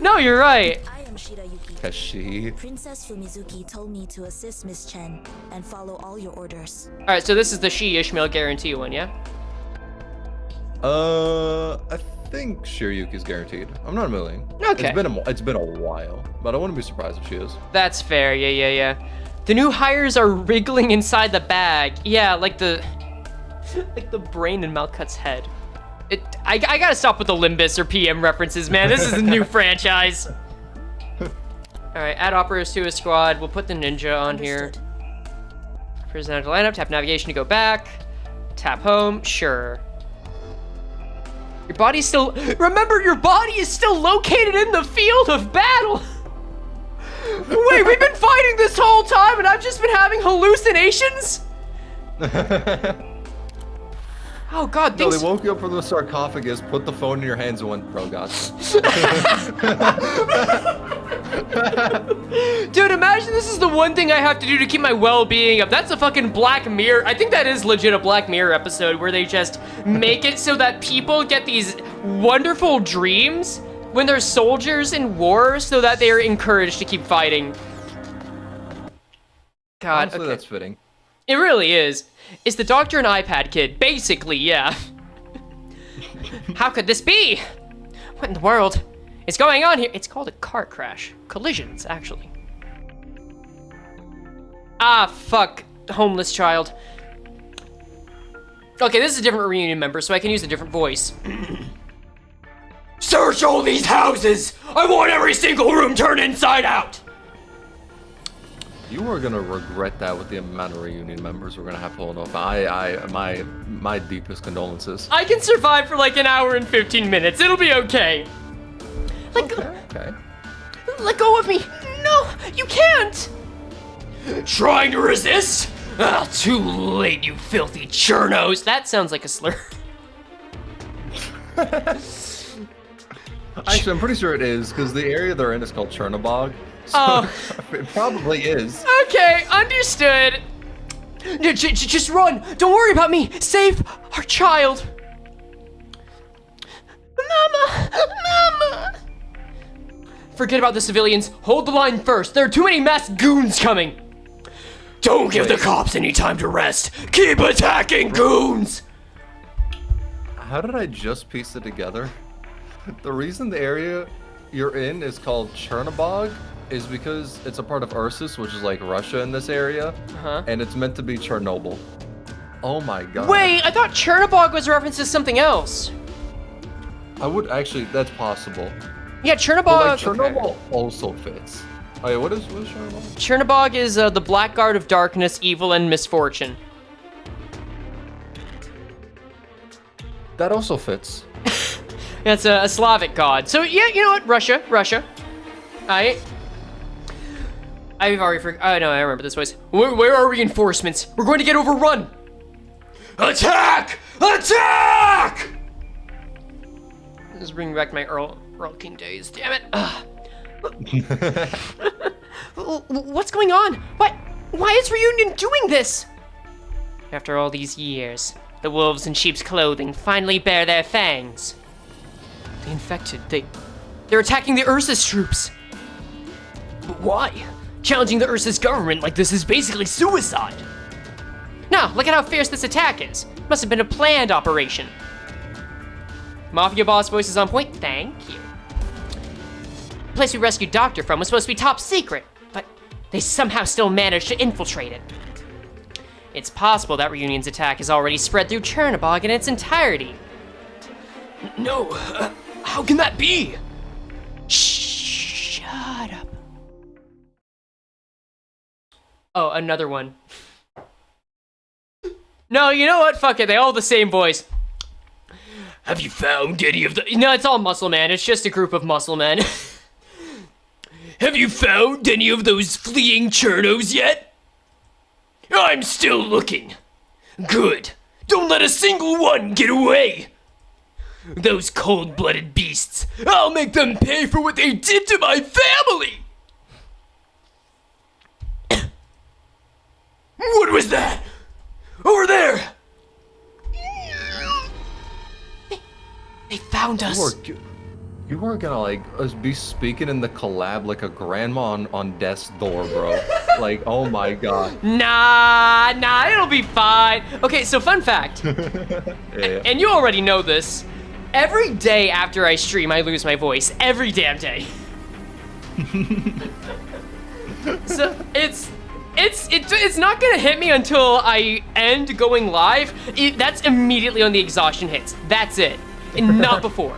No, you're right. I am Shirayuki. Kashi. Princess Fumizuki told me to assist Miss Chen and follow all your orders. Alright, so this is the She-Ishmael guarantee one, yeah? I think Shiryuki's guaranteed. I'm not a million. Okay. It's been a while, but I wouldn't be surprised if she is. That's fair, yeah. The new hires are wriggling inside the bag. Yeah, like the brain in Malcutt's head. I gotta stop with the Limbus or PM references, man. This is a new franchise. All right, add operators to a squad. We'll put the ninja on here. Present lineup, tap navigation to go back. Tap home, sure. Your body's still, remember your body is still located in the field of battle. Wait, we've been fighting this whole time and I've just been having hallucinations? Oh God, No, they woke you up from the sarcophagus, put the phone in your hands and went, bro, gosh. Dude, imagine this is the one thing I have to do to keep my well-being up. That's a fucking Black Mirror. I think that is legit a Black Mirror episode where they just make it so that people get these wonderful dreams when they're soldiers in war so that they are encouraged to keep fighting. God, Honestly, okay. that's fitting. It really is. Is the doctor an iPad kid? Basically, yeah. How could this be? What in the world is going on here? It's called a car crash. Collisions, actually. Ah, fuck. Homeless child. Okay, this is a different reunion member, so I can use a different voice. Search all these houses! I want every single room turned inside out! You are gonna regret that with the amount of reunion members we're gonna have pulling up. My deepest condolences. I can survive for like an hour and 15 minutes. It'll be okay. Okay. Let go of me! No, you can't! Trying to resist? Ah, too late, you filthy churnos. That sounds like a slur. Actually, I'm pretty sure it is, because the area they're in is called Chernobog. So Oh. it probably is. Okay, understood. Just run. Don't worry about me. Save our child. Mama. Forget about the civilians. Hold the line first. There are too many masked goons coming. Don't give the cops any time to rest. Keep attacking goons. How did I just piece it together? The reason the area you're in is called Chernobog is because it's a part of Ursus, which is like Russia in this area, and it's meant to be Chernobyl. Oh my god. Wait, I thought Chernobog was a reference to something else. I would actually, that's possible. Yeah, Chernobog. But like Chernobyl also fits. Oh yeah, what is Chernobog? Chernobog is the blackguard of darkness, evil, and misfortune. That also fits. That's a Slavic god. So yeah, you know what? Russia. I've already forgot. Oh no, I remember this voice. Where are reinforcements? We're going to get overrun. Attack! Attack! This is bringing back my Earl King days. Damn it. What's going on? Why is Reunion doing this? After all these years, the wolves in sheep's clothing finally bare their fangs. The infected, they're attacking the Ursus troops. But why? Challenging the Ursus government like this is basically suicide. Now, look at how fierce this attack is. Must have been a planned operation. Mafia boss voice is on point, thank you. The place we rescued Doctor from was supposed to be top secret, but they somehow still managed to infiltrate it. It's possible that Reunion's attack has already spread through Chernobog in its entirety. No, how can that be? Shut up. Oh, another one. No, you know what? Fuck it, they all have the same voice. Have you found any of the... No, it's all muscle men. It's just a group of muscle men. Have you found any of those fleeing Chernos yet? I'm still looking. Good. Don't let a single one get away. Those cold-blooded beasts. I'll make them pay for what they did to my family. What was that? Over there. They found us. You were gonna like us be speaking in the collab like a grandma on death's door, bro. Like, oh my god. Nah, it'll be fine. Okay, so fun fact. Yeah. And you already know this. Every day after I stream, I lose my voice. Every damn day. So It's not gonna hit me until I end going live. That's immediately on the exhaustion hits. That's it, and not before.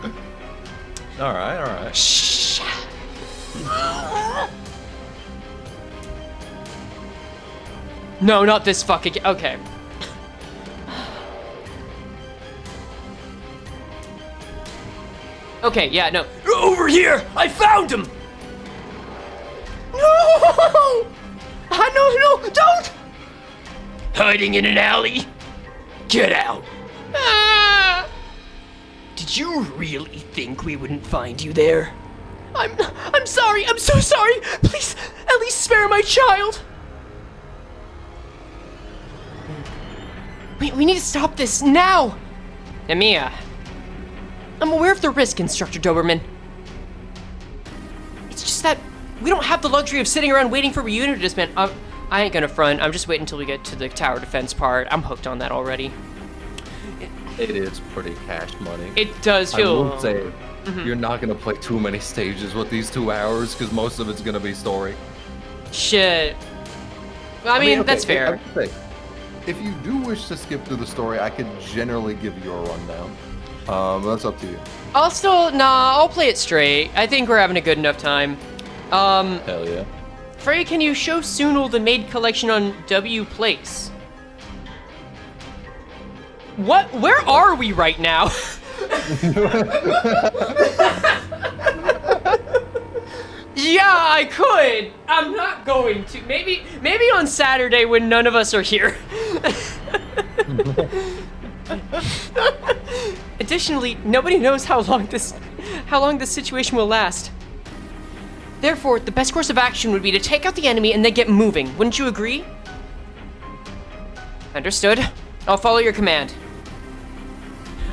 All right. Shh. No, not this fucking. Okay. Okay, yeah, no. Over here! I found him! No! No, don't! Hiding in an alley? Get out. Ah! Did you really think we wouldn't find you there? I'm sorry, I'm so sorry! Please, at least spare my child! We need to stop this now! Emiya, I'm aware of the risk, Instructor Doberman. It's just that we don't have the luxury of sitting around waiting for reunion to disband. I ain't gonna front. I'm just waiting until we get to the tower defense part. I'm hooked on that already. It is pretty cash money. It does feel. I will say, you're not gonna play too many stages with these 2 hours because most of it's gonna be story. Shit. I mean, okay, that's fair. If you do wish to skip through the story, I could generally give you a rundown. That's up to you. I'll play it straight. I think we're having a good enough time. Hell yeah. Frey, can you show Tsunul the maid collection on W Place? What? Where are we right now? Yeah, I could. I'm not going to. Maybe on Saturday when none of us are here. Additionally, nobody knows how long this situation will last. Therefore, the best course of action would be to take out the enemy and then get moving. Wouldn't you agree? Understood. I'll follow your command.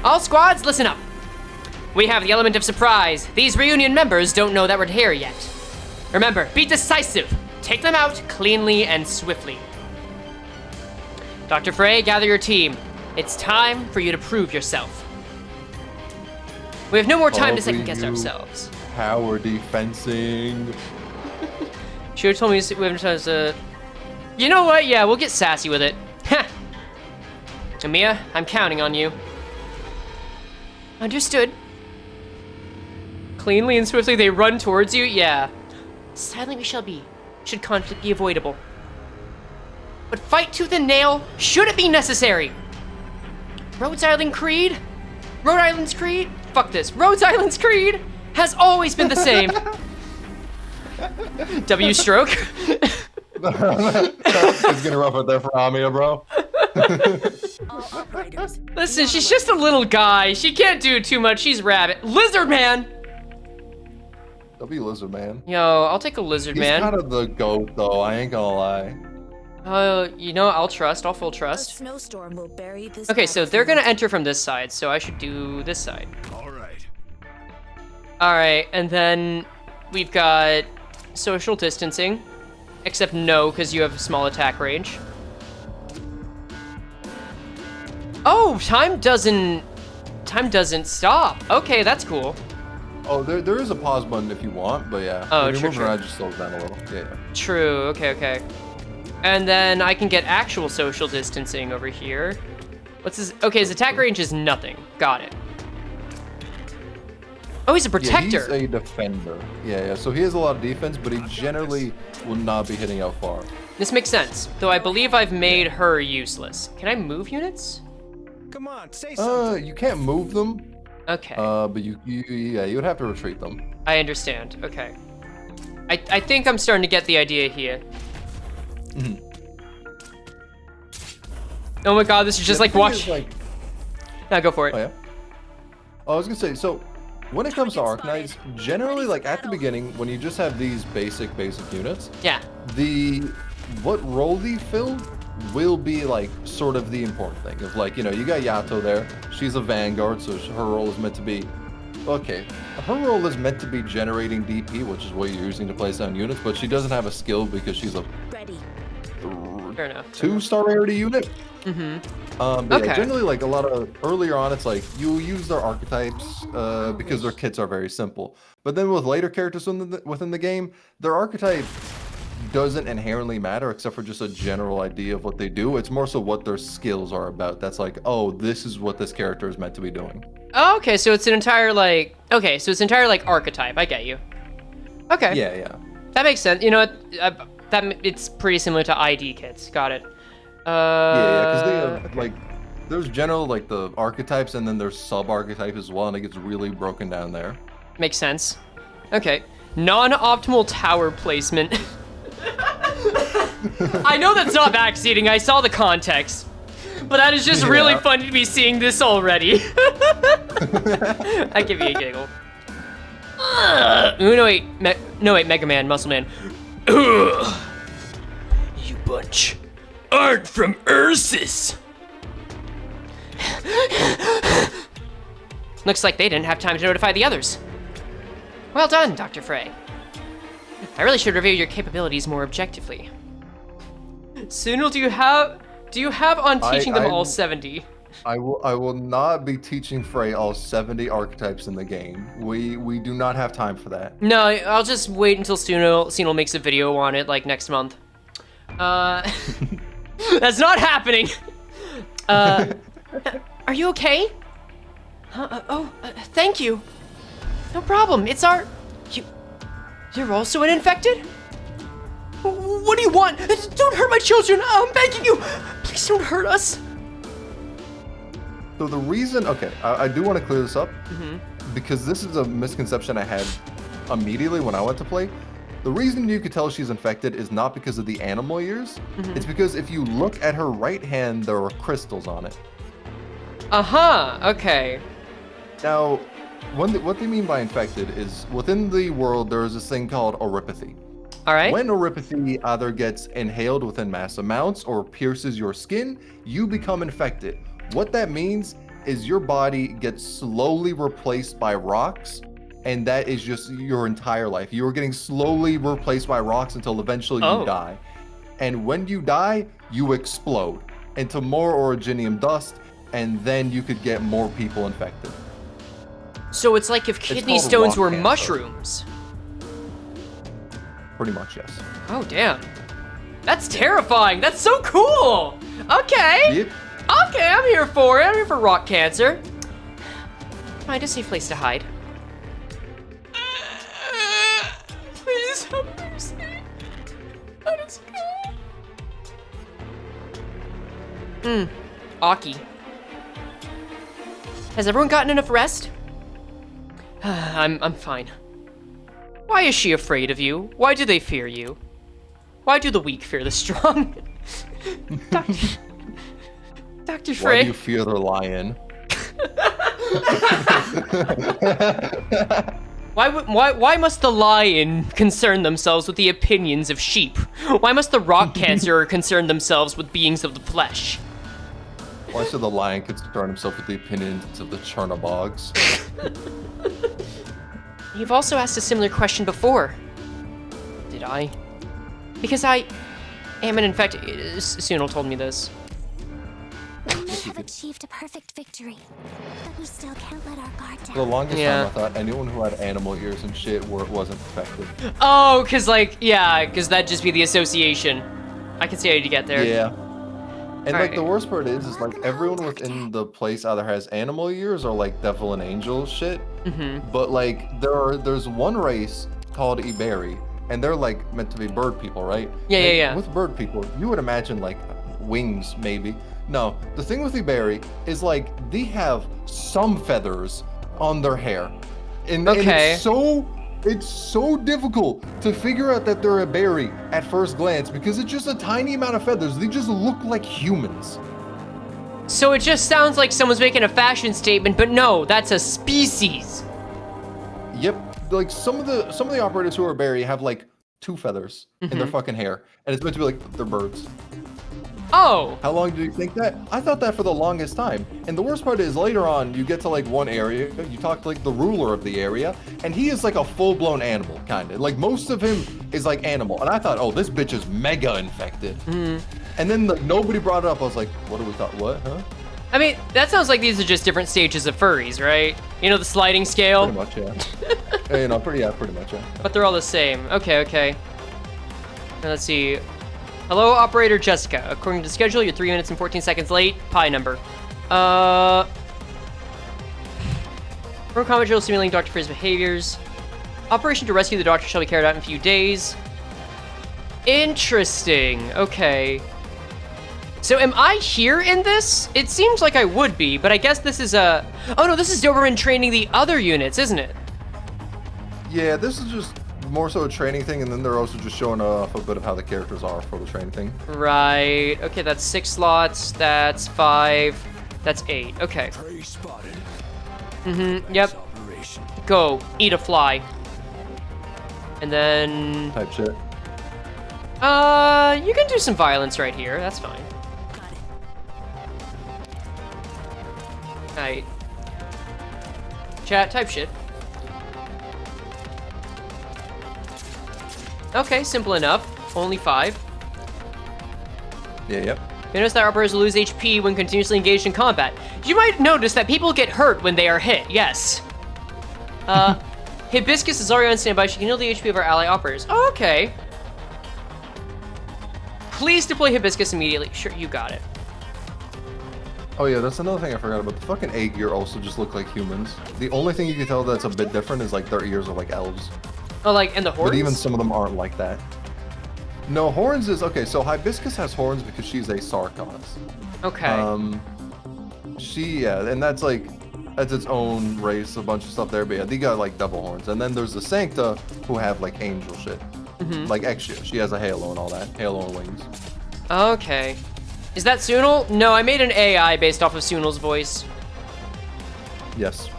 All squads, listen up. We have the element of surprise. These reunion members don't know that we're here yet. Remember, be decisive. Take them out cleanly and swiftly. Dr. Frey, gather your team. It's time for you to prove yourself. We have no more time to second guess ourselves. Power defensing. Should've told me we haven't tried to. You know what? Yeah, we'll get sassy with it. Ha! Emiya, I'm counting on you. Understood. Cleanly and swiftly they run towards you? Yeah. Silent we shall be. Should conflict be avoidable. But fight tooth and nail should it be necessary. Rhodes Island Creed? Rhode Island's Creed? Fuck this. Rhodes Island's Creed has always been the same. W stroke. It's getting rough out there for Amiya, bro. Listen, she's just a little guy. She can't do too much. She's rabbit. Lizard man. W Lizard Man. Yo, I'll take a lizard man. He's kind of the goat, though. I ain't gonna lie. You know, I'll full trust. A snowstorm will bury this. Okay, so they're gonna enter from this side, so I should do this side. All right, and then we've got social distancing, except no, because you have small attack range. Oh, time doesn't stop. Okay, that's cool. Oh, there is a pause button if you want, but yeah. Oh, when you're true, moving true. around, just slows down a little. Yeah. True. Okay. And then I can get actual social distancing over here. What's his? Okay, his attack range is nothing. Got it. Oh, he's a protector. Yeah, he's a defender. Yeah. So he has a lot of defense, but he generally will not be hitting out far. This makes sense, though I believe I've made her useless. Can I move units? Come on, say something. You can't move them. Okay. But you would have to retreat them. I understand. Okay. I think I'm starting to get the idea here. Oh my god, this is just like watch. Now go for it. Oh yeah. Oh, I was gonna say, so when it comes to Arknights, generally like at the beginning, when you just have these basic units, Yeah. What role they fill will be like sort of the important thing. Of like, you got Yato there. She's a vanguard, so her role is meant to be her role is meant to be generating DP, which is what you're using to place down units, but she doesn't have a skill because she's a Ready. Fair enough. 2-star rarity unit. But Okay. yeah, generally, like a lot of earlier on, it's like you use their archetypes because their kits are very simple. But then with later characters within the game, their archetype doesn't inherently matter except for just a general idea of what they do. It's more so what their skills are about. That's like, oh, this is what this character is meant to be doing. Oh, okay, so it's an entire like archetype. I get you. Okay. Yeah. That makes sense. You know what? It's pretty similar to ID kits. Got it. Because they have like, there's general like the archetypes, and then there's sub archetypes as well, and it gets really broken down there. Makes sense. Okay. Non-optimal tower placement. I know that's not backseating. I saw the context. But that is just really funny to be seeing this already. I give you a giggle. No, wait, Mega Man, Muscle Man. You bunch aren't from Ursus. Looks like they didn't have time to notify the others. Well done, Dr. Frey. I really should review your capabilities more objectively. Tsunul, do you have on teaching them all 70? I will not be teaching Frey all 70 archetypes in the game. We do not have time for that. No, I'll just wait until Tsunul makes a video on it, like, next month. That's not happening! Are you okay? Thank you. No problem, it's our... You're also an infected? What do you want? Don't hurt my children, I'm begging you! Please don't hurt us. So the reason, okay, I do want to clear this up, because this is a misconception I had immediately when I went to play. The reason you could tell she's infected is not because of the animal ears, it's because if you look at her right hand, there are crystals on it. Okay. Now, what they mean by infected is, within the world, there is this thing called oripathy. All right. When oripathy either gets inhaled within mass amounts or pierces your skin, you become infected. What that means is your body gets slowly replaced by rocks, and that is just your entire life. You are getting slowly replaced by rocks until eventually you die. And when you die, you explode into more originium dust, and then you could get more people infected. So it's like if kidney stones were mushrooms. Pretty much, yes. Oh, damn. That's terrifying. That's so cool. Okay. Yep. Okay, I'm here for it. I'm here for rock cancer. Find a safe place to hide. Please have mercy. Let us go. Aki. Has everyone gotten enough rest? I'm fine. Why is she afraid of you? Why do they fear you? Why do the weak fear the strong? Dr. Frey. Why do you fear the lion? Why must the lion concern themselves with the opinions of sheep? Why must the rock cancer concern themselves with beings of the flesh? Why should the lion concern himself with the opinions of the Chernobyls? You've also asked a similar question before. Did I? Because I am an infected. Tsunul told me this. We may have achieved a perfect victory, but we still can't let our guard down. For the longest time, I thought anyone who had animal ears and shit wasn't infected. Oh, because that'd just be the association. I can see how you get there. Yeah. And like the worst part is like everyone within the place either has animal ears or like devil and angel shit. But like there's one race called e.g.o, and they're like meant to be bird people, right? Yeah. With bird people, you would imagine like wings maybe. No, the thing with e.g.o is like they have some feathers on their hair, and it's so difficult to figure out that they're a berry at first glance because it's just a tiny amount of feathers. They just look like humans. So it just sounds like someone's making a fashion statement, but no, that's a species. Yep, like some of the operators who are berry have like 2 feathers in their fucking hair, and it's meant to be like they're birds. Oh. How long do you think that? I thought that for the longest time. And the worst part is later on, you get to like one area, you talk to like the ruler of the area, and he is like a full-blown animal, kind of. Like most of him is like animal. And I thought, oh, this bitch is mega infected. And then nobody brought it up. I was like, what do we thought? What, huh? I mean, that sounds like these are just different stages of furries, right? You know, the sliding scale? Pretty much, yeah. Pretty much, yeah. But they're all the same. Okay. Let's see. Hello, Operator Jessica. According to the schedule, you're 3 minutes and 14 seconds late. Pi number. From combat drill simulating Dr. Frey's behaviors. Operation to rescue the doctor shall be carried out in a few days. Interesting. Okay. So am I here in this? It seems like I would be, but I guess this is a... Oh no, this is Doberman training the other units, isn't it? Yeah, this is just more so a training thing, and then they're also just showing off a bit of how the characters are for the training thing. Right. Okay, that's 6 slots. That's 5. That's 8. Okay. Yep. Go. Eat a fly. And then... Type shit. You can do some violence right here. That's fine. Alright. Chat, type shit. Okay, simple enough. Only 5. Yeah, yep. You notice that operators will lose HP when continuously engaged in combat. You might notice that people get hurt when they are hit, yes. Hibiscus is already on standby. She can heal the HP of our ally operators. Oh, okay. Please deploy Hibiscus immediately. Sure, you got it. Oh yeah, that's another thing I forgot about. The fucking e.g.o also just look like humans. The only thing you can tell that's a bit different is like their ears are like elves. Oh, like, and the horns? But even some of them aren't like that. No, horns is... Okay, so Hibiscus has horns because she's a Sarkos. Okay. Yeah, and that's like... That's its own race, a bunch of stuff there, but yeah, they got like double horns. And then there's the Sancta, who have like angel shit. Like Exia, she has a halo and all that. Halo and wings. Okay. Is that Tsunul? No, I made an AI based off of Tsunul's voice. Yes.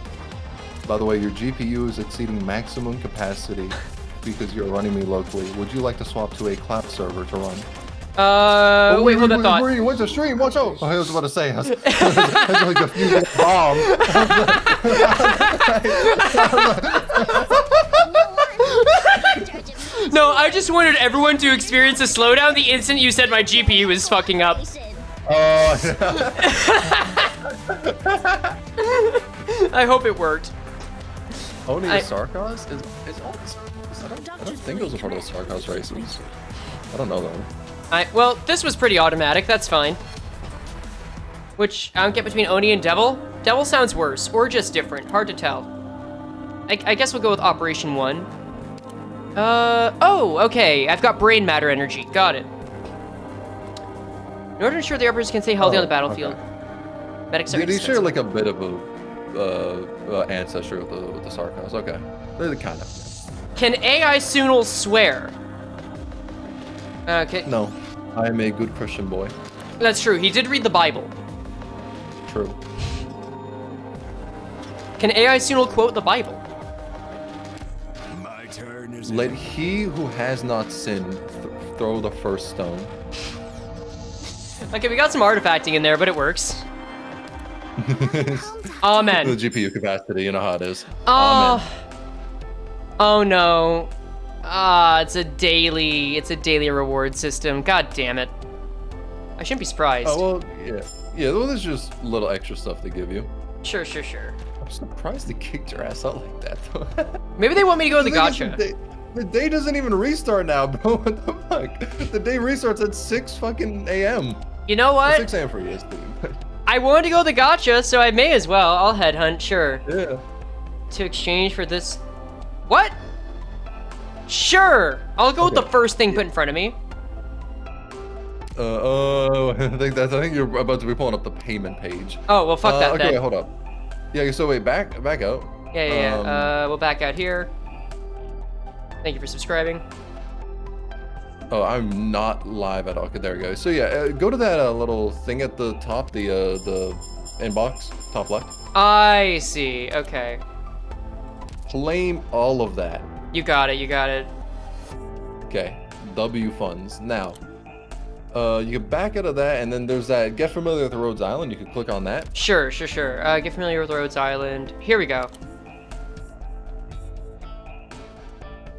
By the way, your GPU is exceeding maximum capacity because you're running me locally. Would you like to swap to a cloud server to run? Wait, hold that thought. Where you went to stream? Watch out! Oh, I was about to say, I was like a few bomb. No, I just wanted everyone to experience a slowdown the instant you said my GPU is fucking up. I hope it worked. Only the Sarkos? Is all this? I don't think it was a part of the Sarkos races. I don't know though. Well, this was pretty automatic, that's fine. Which, I don't get between Oni and Devil. Devil sounds worse, or just different, hard to tell. I guess we'll go with Operation 1. Oh, okay, I've got brain matter energy, got it. In order to ensure the operators can stay healthy on the battlefield. Okay. Medics are Did he share like a bit of a ancestry with the Sarkos? Okay, they're kind of. Can AI Tsunul swear? Okay. No, I am a good Christian boy. That's true. He did read the Bible. True. Can AI Tsunul quote the Bible? My turn is Let he who has not sinned throw the first stone. Okay, we got some artifacting in there, but it works. Amen. The GPU capacity, you know how it is. Oh. Amen. Oh no. It's a daily reward system. God damn it. I shouldn't be surprised. Oh, well, yeah. Yeah, well, there's just little extra stuff they give you. Sure. I'm surprised they kicked your ass out like that, though. Maybe they want me to go to the gacha. The day doesn't even restart now, bro. What the fuck? The day restarts at 6 fucking a.m. You know what? 6 a.m. for EST. I wanted to go to the gacha, so I may as well. I'll headhunt, sure. Yeah. To exchange for this... What? Sure! I'll go with the first thing put in front of me. I think you're about to be pulling up the payment page. Oh, well, fuck that okay, then. wait, hold up. Yeah, so wait, back out. Yeah. We'll back out here. Thank you for subscribing. Oh, I'm not live at all. Okay, there we go. So yeah, go to that little thing at the top, the inbox, top left. I see. Okay. Claim all of that. You got it. Okay, W funds. Now, you can back out of that, and then there's that get familiar with Rhodes Island. You can click on that. Sure. Get familiar with Rhodes Island. Here we go.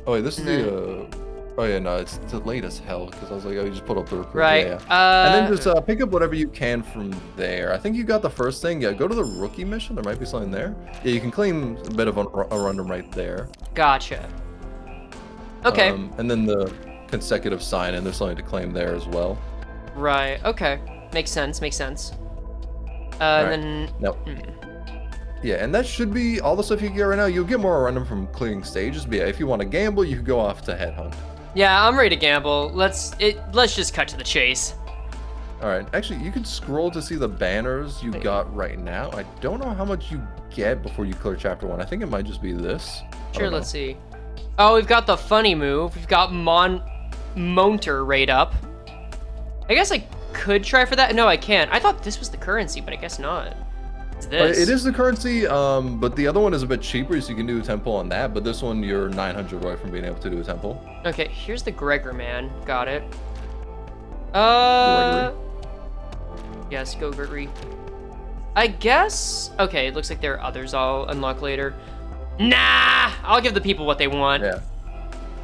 Oh wait, this is the. Oh yeah, no, it's late as hell because I was like, oh, you just put up the recruit. Right. Yeah. And then just pick up whatever you can from there. I think you got the first thing. Yeah, go to the rookie mission. There might be something there. Yeah, you can claim a bit of a random right there. Gotcha. Okay. And then the consecutive sign, and there's something to claim there as well. Right. Okay. Makes sense. Makes sense. Right. Then. No. Yeah, and that should be all the stuff you get right now. You'll get more random from clearing stages, but yeah, if you want to gamble, you can go off to Headhunt. Yeah, I'm ready to gamble. Let's just cut to the chase. All right, actually, you can scroll to see the banners you got right now. I don't know how much you get before you clear chapter 1. I think it might just be this. Sure, let's see. Oh, we've got the funny move. We've got Monter right up. I guess I could try for that. No, I can't. I thought this was the currency, but I guess not. It's this. It is the currency, but the other one is a bit cheaper, so you can do a temple on that. But this one, you're 900 away from being able to do a temple. Okay, here's the Gregor man. Got it. Gregory. Yes, go Gregory. I guess. Okay, it looks like there are others I'll unlock later. Nah, I'll give the people what they want. Yeah.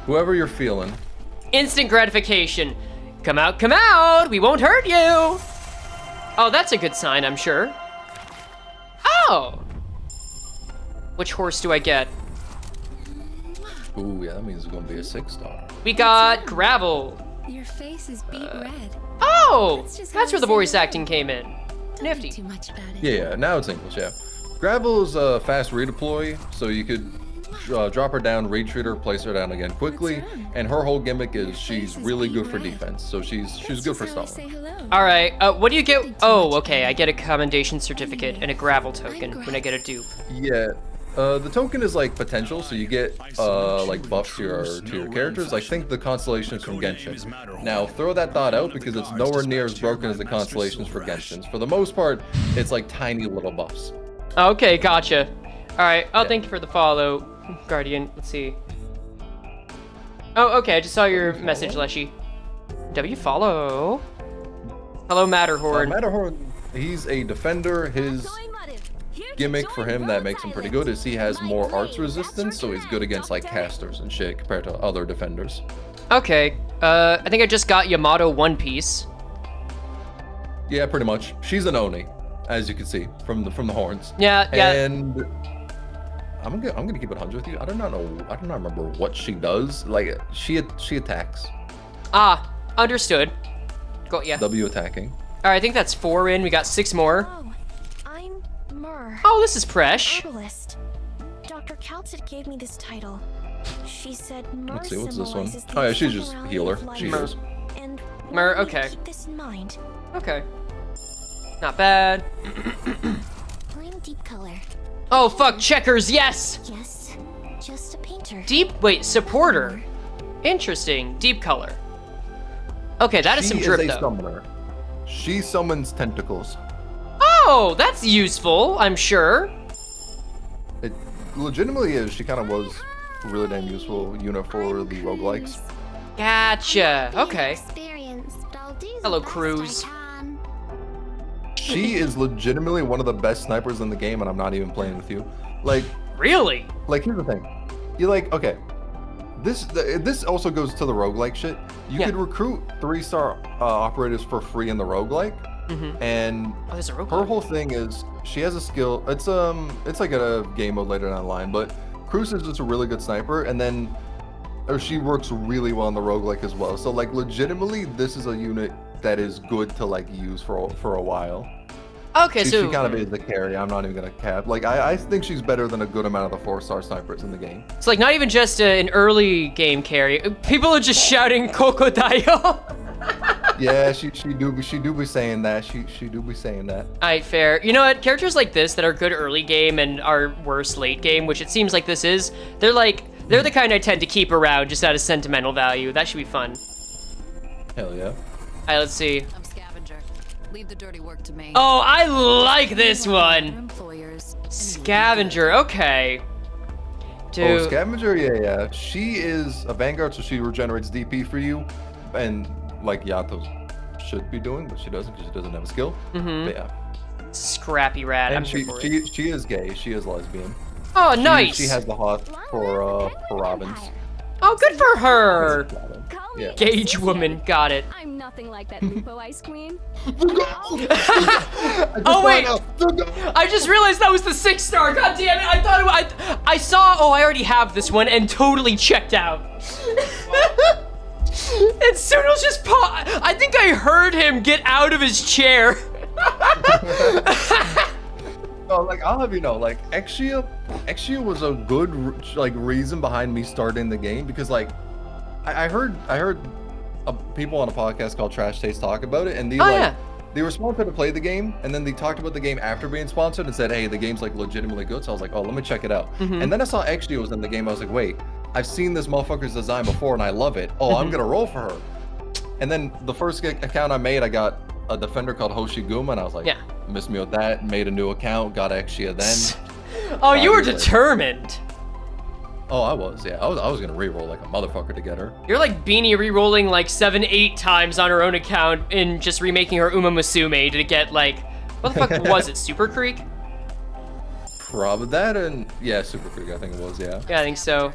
Whoever you're feeling. Instant gratification. Come out, come out. We won't hurt you. Oh, that's a good sign, I'm sure. Oh. Which horse do I get? Ooh, yeah, that means it's gonna be a 6-star. We got Gravel. Your face is beet red. Oh, That's just that's how where the I say voice it. acting came in. Don't Nifty. think too much about it. Yeah, now it's English, yeah. Gravel is a fast redeploy, so you could drop her down, retreat her, place her down again quickly, What's wrong? and her whole gimmick is Your she's face is really beet good for red. defense, so she's good for That's just how I stalling. say hello. All right, what do you get? Oh, okay, I get a commendation certificate and a Gravel token when I get a dupe. Yeah, the token is like potential, so you get like buffs to your characters. I think the constellations from Genshin. Now throw that thought out because it's nowhere near as broken as the constellations for Genshin. For the most part, it's like tiny little buffs. Okay, gotcha. All right, Yeah. thank you for the follow, Guardian. Let's see. Oh, okay, I just saw your message, Leshy. W follow. Hello, Matterhorn. Matterhorn, he's a defender. His gimmick for him that makes him pretty good is he has more arts resistance, so he's good against like casters and shit compared to other defenders. Okay, I think I just got Yamato One Piece. Yeah, pretty much. She's an Oni, as you can see from the horns. Yeah, yeah. And I'm gonna keep it 100 with you. I do not remember what she does. Like she attacks. Ah, understood. Got ya. W attacking. All right, I think that's 4 in. We got 6 more. Oh, I'm Myrrh. Oh, this is fresh. Herbalist. Dr. Calcit gave me this title. She said Myrrh Let's see, what's this one? symbolizes the Oh yeah, she's just ephemerality healer. of life. She heals. And Myrrh, wanted me to okay. Keep this in mind. Okay. Not bad. I'm deep color. Oh, fuck, checkers, yes! Yes, just a painter. Wait, supporter. Interesting, deep color. Okay, that is some drip, She is a though. summoner. She summons tentacles. Oh, that's useful, I'm sure. It legitimately is. She kind of was a really damn useful unit for the roguelikes. Gotcha, okay. Hello, Hello, Cruz. Cruz. She is legitimately one of the best snipers in the game, and I'm not even playing with you. Like, Really? here's the thing. You like, okay, this also goes to the roguelike shit. You Yeah. could recruit 3-star operators for free in the roguelike, and Oh, there's a rope. her whole thing is she has a skill. It's like a game mode later down the line, but Cruz is just a really good sniper, and then she works really well in the roguelike as well. So like legitimately, this is a unit that is good to like use for a while. Okay, She so kind of is the carry. I'm not even gonna cap. Like I think she's better than a good amount of the 4-star snipers in the game. it's like not even just an early game carry. People are just shouting Kokodayo. Yeah, she do be saying that. She do be saying that. Alright, fair. You know what? Characters like this that are good early game and are worse late game, which it seems like this is, they're the kind I tend to keep around just out of sentimental value. That should be fun. Hell yeah. Alright, let's see. I'm scavenger. Leave the dirty work to me. Oh, I like this Your one. employers. Scavenger, okay. Oh, Dude, Scavenger, yeah. She is a Vanguard, so she regenerates DP for you, and like Yato should be doing, but she doesn't because she doesn't have a skill. But yeah. scrappy rat. I'm And here for it. she is gay. She is lesbian. Oh, nice. She has the hot for Robins. Oh, good for her. Yeah. Gauge woman, got it. I'm nothing like that Lupo Ice Queen. Oh wait, I just realized that was the 6-star. God damn it! I thought I saw. Oh, I already have this one and totally checked out. And Tsunul's just I think I heard him get out of his chair. No, like I'll have you know, like e.g.o was a good like reason behind me starting the game because like I heard people on a podcast called Trash Taste talk about it, and they were sponsored to play the game, and then they talked about the game after being sponsored and said, hey, the game's like legitimately good. So I was like, oh, let me check it out. And then I saw e.g.o was in the game. I was like, wait, I've seen this motherfucker's design before and I love it. Oh, I'm gonna roll for her. And then the first account I made, I got a defender called Hoshiguma, and I was like, miss me with that. Made a new account, got e.g.o then. Oh, you were determined. Oh, I was, yeah. I was gonna reroll like a motherfucker to get her. You're like Beanie rerolling like 7-8 times on her own account and just remaking her Uma Musume to get like, what the fuck was it, Super Creek? Probably that, and yeah, Super Creek, I think it was, yeah. Yeah, I think so.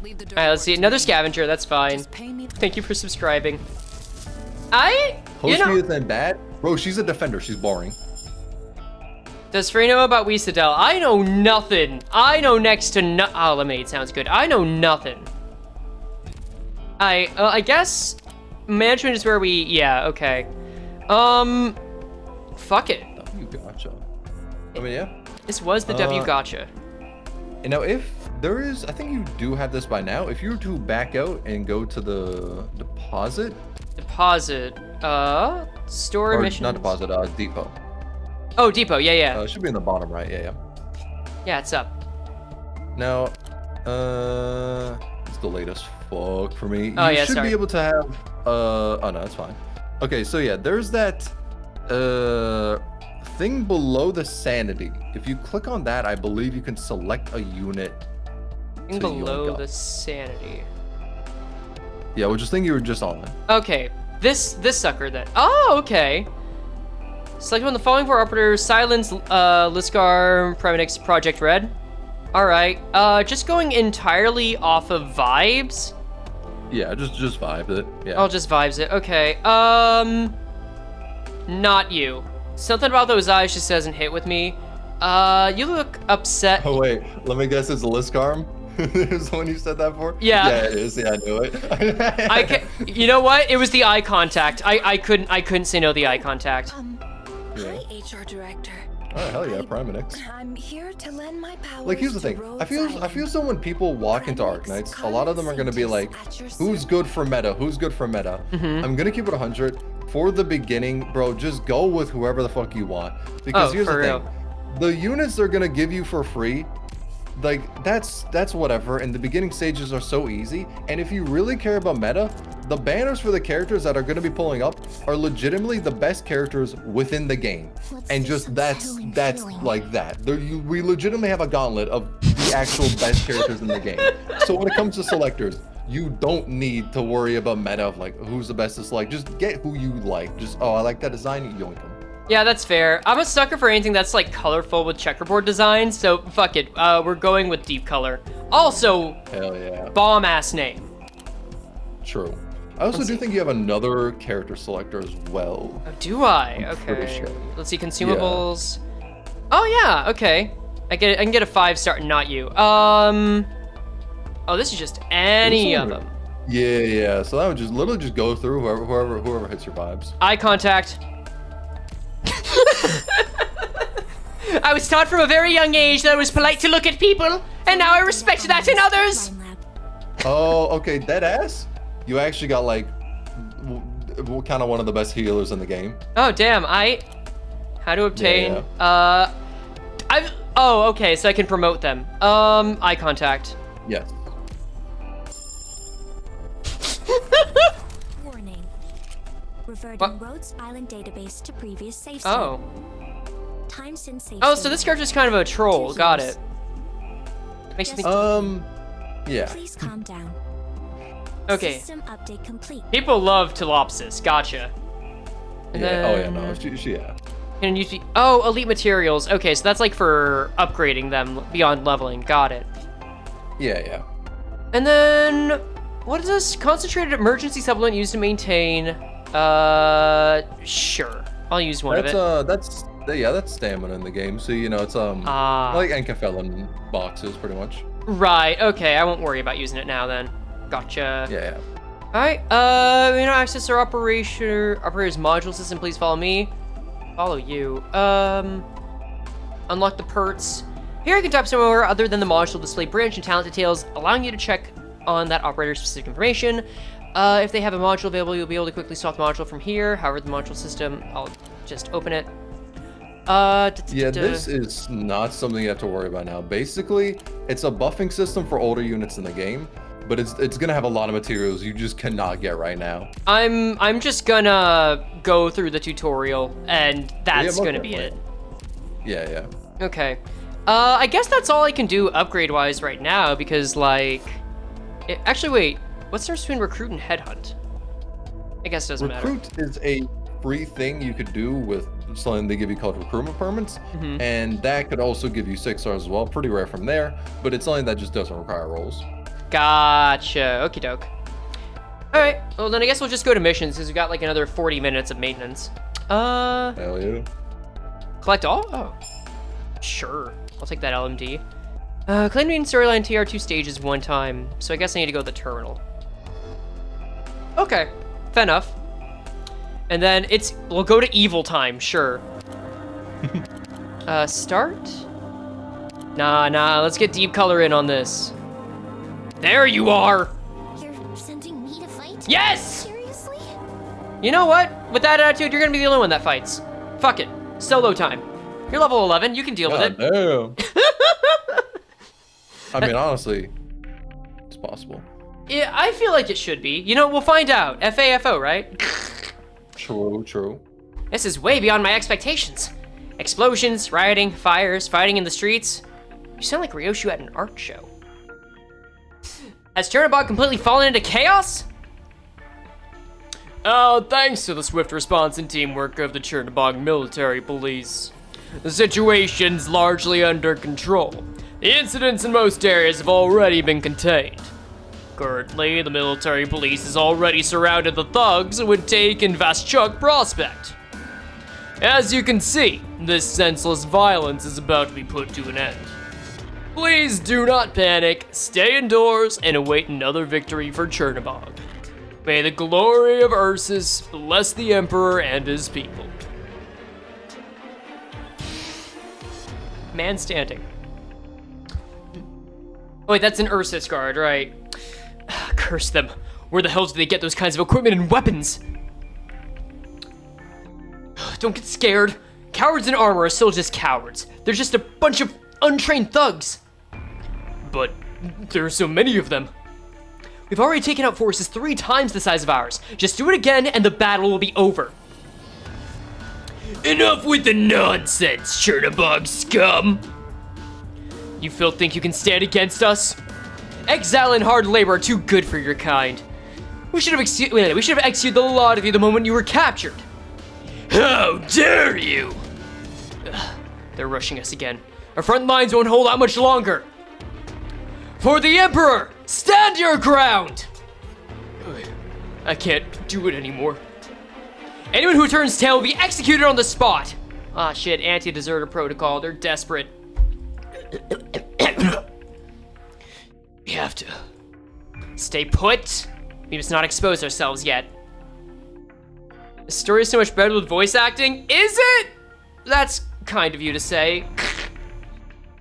All right, let's see, another scavenger, that's fine. Thank you for subscribing. Hoshi isn't bad. Bro, she's a defender, she's boring. Does Frey know about Weasadel? I know nothing. I know next to no— oh, lemonade sounds good. I know nothing. I guess management is where we— yeah, okay. Fuck it. W gotcha. I mean, yeah. This was the W gotcha. And now if there is, I think you do have this by now, if you were to back out and go to the deposit. Deposit, store or missions. Not deposit, depot. Oh, depot, yeah. It should be in the bottom right, yeah. Yeah, it's up. Now, it's the latest fuck for me. Oh, you yeah, should sorry. be able to have, oh no, that's fine. Okay, so yeah, there's that, thing below the sanity. If you click on that, I believe you can select a unit. Thing below the sanity. Yeah, which is thing you were just on then. Okay, this sucker then. Oh, okay. Select one of the following 4 operators: Silence, Liskar, Preminix, Project Red. All right. Just going entirely off of vibes. Yeah, just vibe it. Yeah. I'll just vibes it. Okay. Not you. Something about those eyes just doesn't hit with me. You look upset. Oh wait, let me guess. It's a Liskarm. Is the one you said that for? Yeah. Yeah, it is. Yeah, I knew it. You know what? It was the eye contact. I couldn't say no to the eye contact. Hi, HR Director. Oh hell yeah, Priminix. I'm here to lend my powers. Like here's the thing. I feel so when people walk into Arknights, a lot of them are gonna be like, who's good for meta? Who's good for meta? I'm gonna keep it 100. For the beginning, bro, just go with whoever the fuck you want. Because here's the thing. The units they're gonna give you for free, like that's whatever, and the beginning stages are so easy. And if you really care about meta, the banners for the characters that are going to be pulling up are legitimately the best characters within the game. And just that's like that. We legitimately have a gauntlet of the actual best characters in the game. So when it comes to selectors, you don't need to worry about meta of like who's the best to select. Just get who you like. Just, oh, I like that design, you yoink them. Yeah, that's fair. I'm a sucker for anything that's like colorful with checkerboard designs, so fuck it. We're going with deep color. Also, hell yeah, bomb ass name. True. I also do think you have another character selector as well. Oh, do I? Okay. Sure. Let's see, consumables. Yeah. Oh yeah, okay. I can get a 5-star, not you. Oh, this is just any of them. Yeah. So that would just literally just go through whoever hits your vibes. Eye contact. I was taught from a very young age that it was polite to look at people, and now I respect that in others. Oh, okay, dead ass. You actually got like kind of one of the best healers in the game. Oh damn! How to obtain? Yeah. Oh, okay, so I can promote them. Eye contact. Yes. Warning. Reverting Rhodes Island database to previous safe zone. Oh. Time sensation. Oh, so this character's kind of a troll. Got it. Makes me think. Yeah. Please calm down. Okay. System update complete. People love Telopsis. Gotcha. And yeah. then, Oh yeah. No. She yeah. Can use the elite materials. Okay, so that's like for upgrading them beyond leveling. Got it. Yeah. And then what is this? Concentrated emergency supplement used to maintain. Sure. I'll use one of it. That's stamina in the game. So you know it's like Encafelin boxes pretty much. Right. Okay. I won't worry about using it now then. Gotcha. Yeah. Alright, we know access our operator's module system, please follow me. Follow you. Unlock the perts. Here you can tap somewhere other than the module display branch and talent details, allowing you to check on that operator's specific information. If they have a module available, you'll be able to quickly swap the module from here. However, the module system, I'll just open it. Yeah, this is not something you have to worry about now. Basically, it's a buffing system for older units in the game, but it's gonna have a lot of materials you just cannot get right now. I'm just gonna go through the tutorial, and that's gonna be it. Yeah. Okay. I guess that's all I can do upgrade-wise right now, because, like... actually, wait. What's the difference between Recruit and Headhunt? I guess it doesn't matter. Recruit is a free thing you could do with something they give you called recruitment permits, and that could also give you 6 stars as well. Pretty rare from there, but it's something that just doesn't require rolls. Gotcha. Okie doke. Alright, well then I guess we'll just go to missions, because we've got like another 40 minutes of maintenance. Hell yeah. Collect all? Oh. Sure. I'll take that LMD. Claim main storyline TR2 stages 1 time, so I guess I need to go to the terminal. Okay, fair enough. And then we'll go to evil time, sure. Start? Nah, let's get deep color in on this. There you are! You're sending me to fight? Yes! Seriously? You know what? With that attitude, you're gonna be the only one that fights. Fuck it. Solo time. You're level 11, you can deal with it. Damn. I mean, honestly, it's possible. Yeah, I feel like it should be. You know, we'll find out. FAFO, right? True. This is way beyond my expectations. Explosions, rioting, fires, fighting in the streets. You sound like Ryoshu at an art show. Has Chernobog completely fallen into chaos? Oh, thanks to the swift response and teamwork of the Chernobog military police. The situation's largely under control. The incidents in most areas have already been contained. Currently, the military police has already surrounded the thugs and would take in Vaschuk Prospect. As you can see, this senseless violence is about to be put to an end. Please do not panic, stay indoors, and await another victory for Chernobog. May the glory of Ursus bless the Emperor and his people. Man standing. Oh wait, that's an Ursus guard, right? Curse them. Where the hell do they get those kinds of equipment and weapons? Don't get scared. Cowards in armor are still just cowards. They're just a bunch of untrained thugs. But there are so many of them. We've already taken out forces 3 times the size of ours. Just do it again and the battle will be over. Enough with the nonsense, Chernobog scum! You filth think you can stand against us? Exile and hard labor are too good for your kind. We should have executed the lot of you the moment you were captured. How dare you! Ugh, they're rushing us again. Our front lines won't hold out much longer. For the Emperor, stand your ground! I can't do it anymore. Anyone who turns tail will be executed on the spot. Ah shit, anti-deserter protocol, they're desperate. We have to stay put. We must not expose ourselves yet. The story is so much better with voice acting. Is it? That's kind of you to say.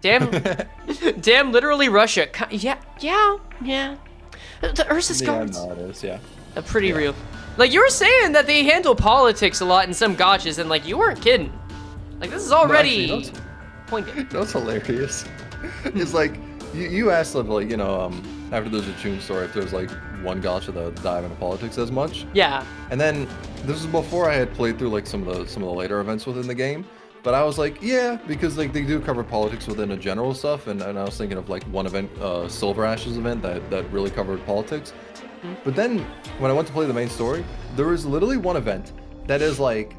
Damn, literally Russia. Yeah. The Ursus guards. Yeah, no, it is, yeah. Pretty real. Like, you were saying that they handle politics a lot in some gotchas, and like, you weren't kidding. Like, this is already pointed. That's hilarious. It's like, you asked them, like, you know, after there's a June story, if there's like one gotcha that would dive into politics as much. Yeah. And then this was before I had played through like some of the later events within the game. But I was like, yeah, because like they do cover politics within the general stuff, and I was thinking of like one event, Silver Ashes event that really covered politics. But then when I went to play the main story, there was literally one event that is like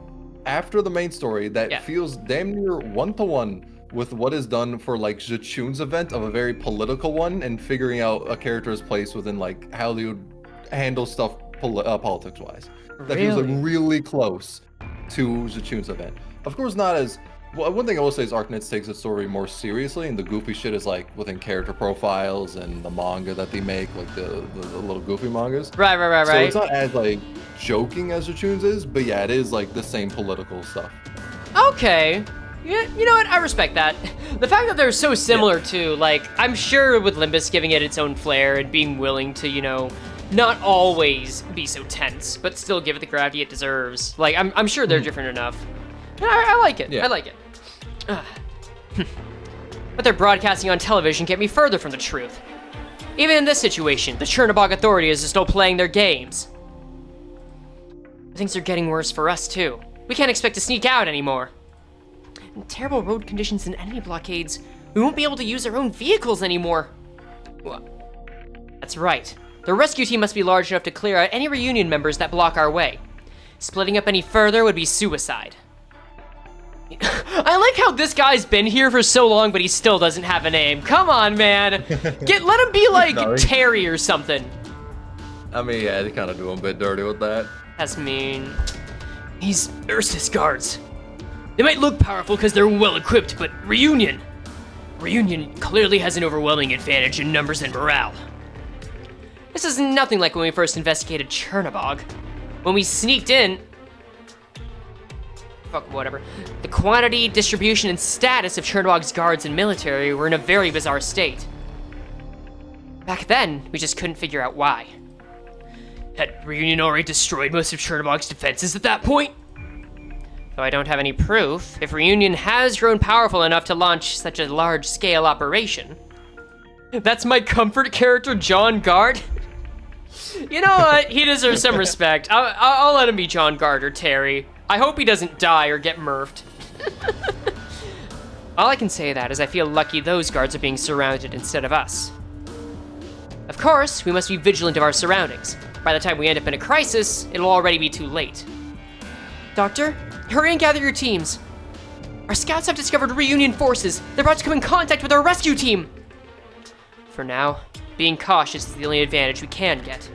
after the main story that feels damn near one-to-one with what is done for like Zhechun's event of a very political one, and figuring out a character's place within like how they would handle stuff politics wise. That feels like really close to Zhechun's event. Of course, not as Well, one thing I will say is Arknights takes its story more seriously, and the goofy shit is like within character profiles and the manga that they make, like the little goofy mangas. Right. So it's not as like joking as Junes is, but yeah, it is like the same political stuff. Okay. Yeah, you know what? I respect that. The fact that they're so similar too, like, I'm sure with Limbus giving it its own flair and being willing to, you know, not always be so tense, but still give it the gravity it deserves. Like, I'm sure they're different enough. I like it. Yeah. I like it. But their broadcasting on television get me further from the truth. Even in this situation, the Chernobog authorities are still playing their games. Things are getting worse for us too. We can't expect to sneak out anymore. In terrible road conditions and enemy blockades, we won't be able to use our own vehicles anymore. Well, that's right. The rescue team must be large enough to clear out any reunion members that block our way. Splitting up any further would be suicide. I like how this guy's been here for so long, but he still doesn't have a name. Come on, man. Let him be like Terry or something. I mean, yeah, they kind of do him a bit dirty with that. That's mean. He's Ursus guards. They might look powerful because they're well equipped, but Reunion clearly has an overwhelming advantage in numbers and morale. This is nothing like when we first investigated Chernobog. When we sneaked in, fuck, whatever. The quantity, distribution, and status of Chernobog's guards and military were in a very bizarre state. Back then, we just couldn't figure out why. Had Reunion already destroyed most of Chernobog's defenses at that point? Though I don't have any proof, if Reunion has grown powerful enough to launch such a large-scale operation. That's my comfort character, John Guard? You know what? He deserves some respect. I'll let him be John Guard or Terry. I hope he doesn't die or get murfed. All I can say that is I feel lucky those guards are being surrounded instead of us. Of course, we must be vigilant of our surroundings. By the time we end up in a crisis, it'll already be too late. Doctor, hurry and gather your teams. Our scouts have discovered Reunion forces. They're about to come in contact with our rescue team. For now, being cautious is the only advantage we can get.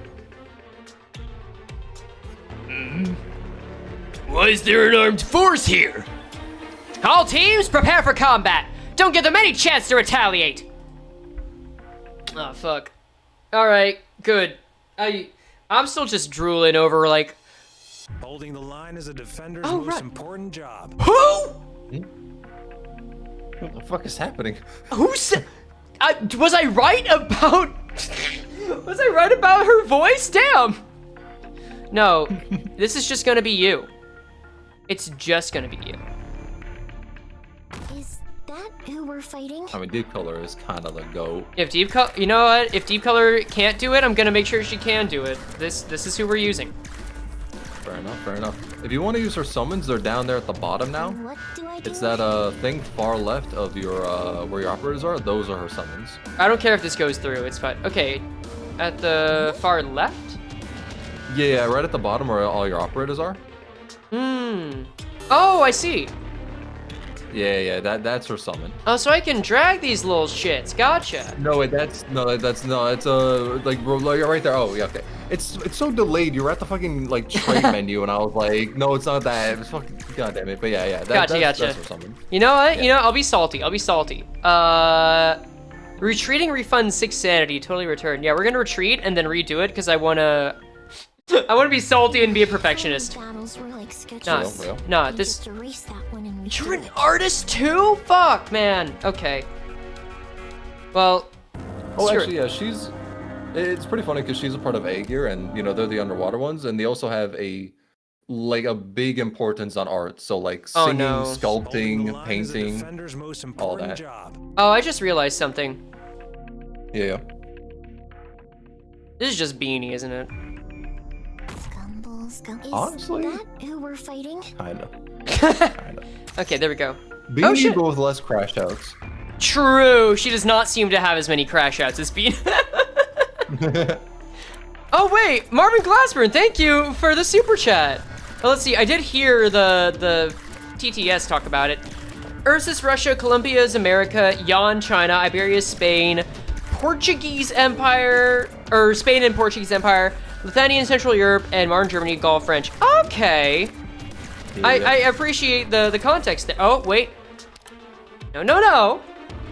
Why is there an armed force here? All teams, prepare for combat. Don't give them any chance to retaliate. Oh, fuck. All right, good. I'm still just drooling over, like... Holding the line is a defender's Oh, most right. important job. Who? What the fuck is happening? Who said... was I right about... was I right about her voice? Damn. No, this is just gonna be you. It's just gonna be you. Is that who we're fighting? I mean, Deep Color is kind of the GOAT. If Deep Color... You know what? If Deep Color can't do it, I'm gonna make sure she can do it. This is who we're using. Fair enough, fair enough. If you want to use her summons, they're down there at the bottom now. What do I do? It's that thing far left of your where your operators are. Those are her summons. I don't care if this goes through, it's fine. Okay, at the far left? Yeah, right at the bottom where all your operators are. Oh, I see. Yeah, that's her summon. Oh, so I can drag these little shits. Gotcha. No, that's like right there. Oh, yeah, okay. It's so delayed. You're at the fucking like trade menu, and I was like, no, it's not that. It's fucking goddamn it. But yeah, Gotcha. That's her summon. You know what? You know, I'll be salty. Retreating refunds 6 sanity. Totally return. Yeah, we're gonna retreat and then redo it because I wanna be salty and be a perfectionist. Battles were like sketches. Nah, You this... just erase that one and You're redo an it. artist too? Fuck, man. Okay. Well... Oh, sure. actually, yeah, it's pretty funny because she's a part of e.g.o, and you know they're the underwater ones, and they also have a big importance on art. So like Oh, singing, no. Holding the sculpting, line is a painting, defender's most all important that. job. Oh, I just realized something. Yeah. This is just Beanie, isn't it? Is Honestly? that who we're fighting? Kinda. Okay, there we go. Beanie Oh, shit. but with less crash outs. True, she does not seem to have as many crash outs as Beanie. Oh wait, Marvin Glassburn, thank you for the super chat. Well, let's see, I did hear the TTS talk about it. Ursus, Russia, Colombia's America, Yan, China, Iberia, Spain, Portuguese Empire, or Spain and Portuguese Empire, Lithuania and Central Europe, and modern Germany, Gaul, French. Okay. Yeah. I appreciate the context there. Oh, wait. No.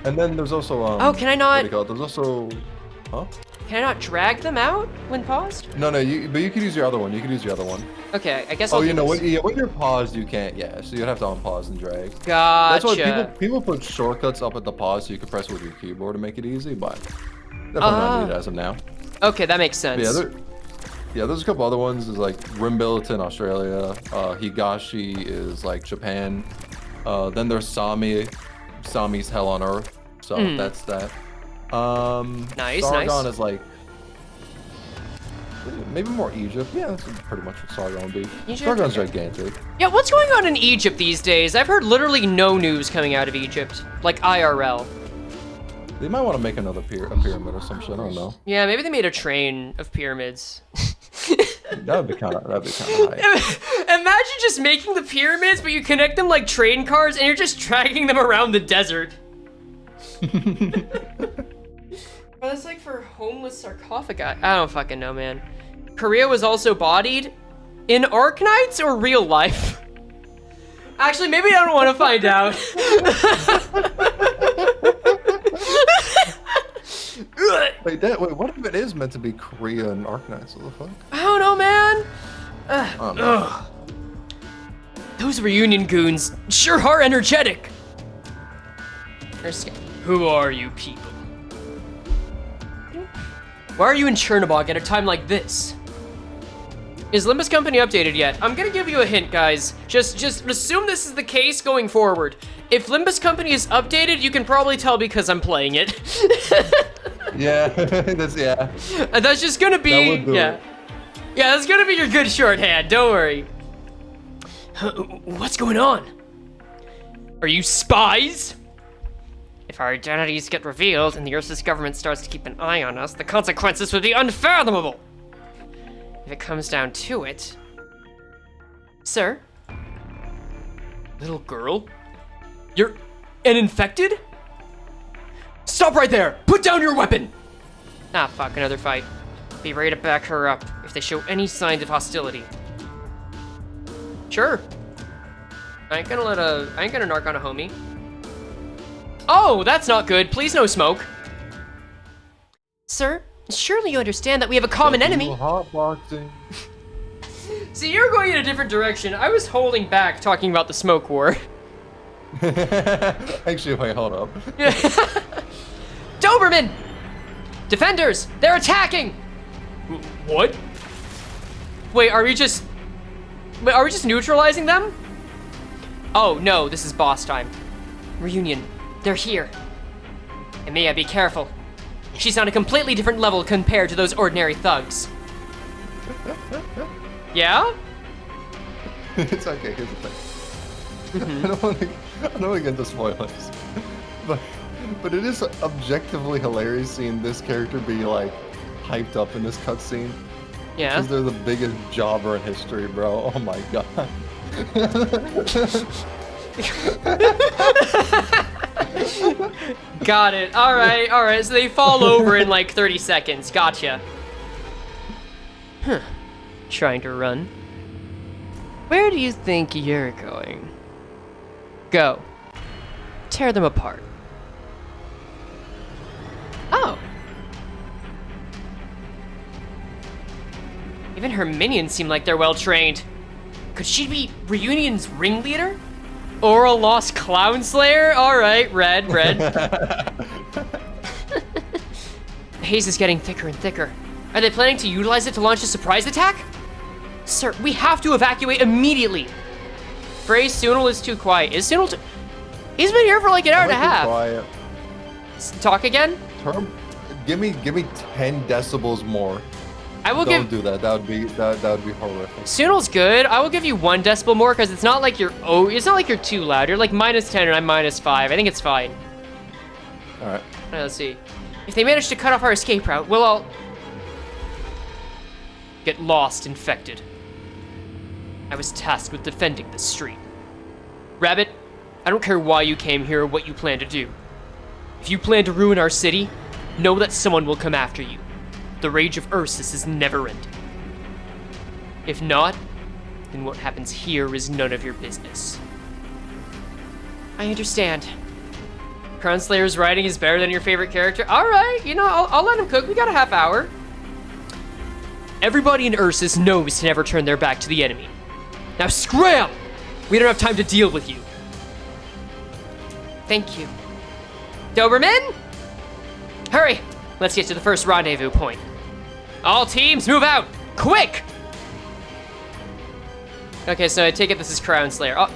And then there's also Oh, can I not? What do you call it? There's also, huh? Can I not drag them out when paused? No, but you could use your other one. You could use your other one. Okay, I guess Oh, I'll you know this. when you're paused, you can't. Yeah, so you'd have to unpause and drag. Gotcha. That's why people put shortcuts up at the pause so you can press with your keyboard to make it easy, but definitely not needed as of now. Okay, that makes sense. Yeah, there's a couple other ones. There's like Rimbilton, Australia. Higashi is like Japan. Then there's Sami. Sami's Hell on Earth. So that's that. Nice. Sargon is like maybe more Egypt. Yeah, that's pretty much what Sargon would be. Egypt? Sargon's gigantic. Yeah, what's going on in Egypt these days? I've heard literally no news coming out of Egypt, like IRL. They might want to make another pyramid or some shit. I don't know. Yeah, maybe they made a train of pyramids. That'd be kind of hype. Imagine just making the pyramids, but you connect them like train cars, and you're just dragging them around the desert. Well, that's like for homeless sarcophagi. I don't fucking know, man. Korea was also bodied in Arknights or real life? Actually, maybe I don't want to find out. Wait, what if it is meant to be Korea and Arknights? What the fuck? I don't know, man. Ugh. Those reunion goons sure are energetic. Who are you people? Why are you in Chernobog at a time like this? Is Limbus Company updated yet? I'm gonna give you a hint, guys. Just assume this is the case going forward. If Limbus Company is updated, you can probably tell because I'm playing it. Yeah, That's just gonna be, yeah. Yeah, that's gonna be your good shorthand, don't worry. What's going on? Are you spies? If our identities get revealed and the Ursus government starts to keep an eye on us, the consequences would be unfathomable. If it comes down to it... Sir? Little girl? You're an infected? Stop right there! Put down your weapon! Ah, fuck, another fight. Be ready to back her up if they show any signs of hostility. Sure. I ain't gonna narc on a homie. Oh, that's not good. Please no smoke. Sir, surely you understand that we have a common enemy. Hotboxing. See, you're going in a different direction. I was holding back talking about the smoke war. Actually, wait, hold up. Doberman! Defenders, they're attacking! What? Wait, are we just neutralizing them? Oh, no, this is boss time. Reunion, they're here. And may I be careful. She's on a completely different level compared to those ordinary thugs. Yeah? It's okay, here's the thing. I don't want to get into spoilers. But it is objectively hilarious seeing this character be like hyped up in this cutscene. Yeah. Because they're the biggest jobber in history, bro. Oh my god. Got it. All right. So they fall over in like 30 seconds. Gotcha. Huh. Trying to run. Where do you think you're going? Go. Tear them apart. Oh. Even her minions seem like they're well trained. Could she be Reunion's ringleader? Or a lost clown slayer? Alright, red. The haze is getting thicker and thicker. Are they planning to utilize it to launch a surprise attack? Sir, we have to evacuate immediately. Frey, Tsunul is too quiet. Is Tsunul He's been here for like an hour and a half. Quiet. Talk again? Give me 10 decibels more. Don't do that. That would be horrific. Tsunul's good. I will give you 1 decibel more because it's not like you're too loud. You're like -10 and I'm -5. I think it's fine. All right. Let's see. If they manage to cut off our escape route, we'll all get lost, infected. I was tasked with defending the street. Rabbit, I don't care why you came here or what you plan to do. If you plan to ruin our city, know that someone will come after you. The rage of Ursus is never ending. If not, then what happens here is none of your business. I understand. Crown Slayer's writing is better than your favorite character. All right, you know, I'll let him cook. We got a half hour. Everybody in Ursus knows to never turn their back to the enemy. Now scram! We don't have time to deal with you. Thank you. Doberman? Hurry! Let's get to the first rendezvous point. All teams, move out! Quick! Okay, so I take it this is Crown Slayer. Oh,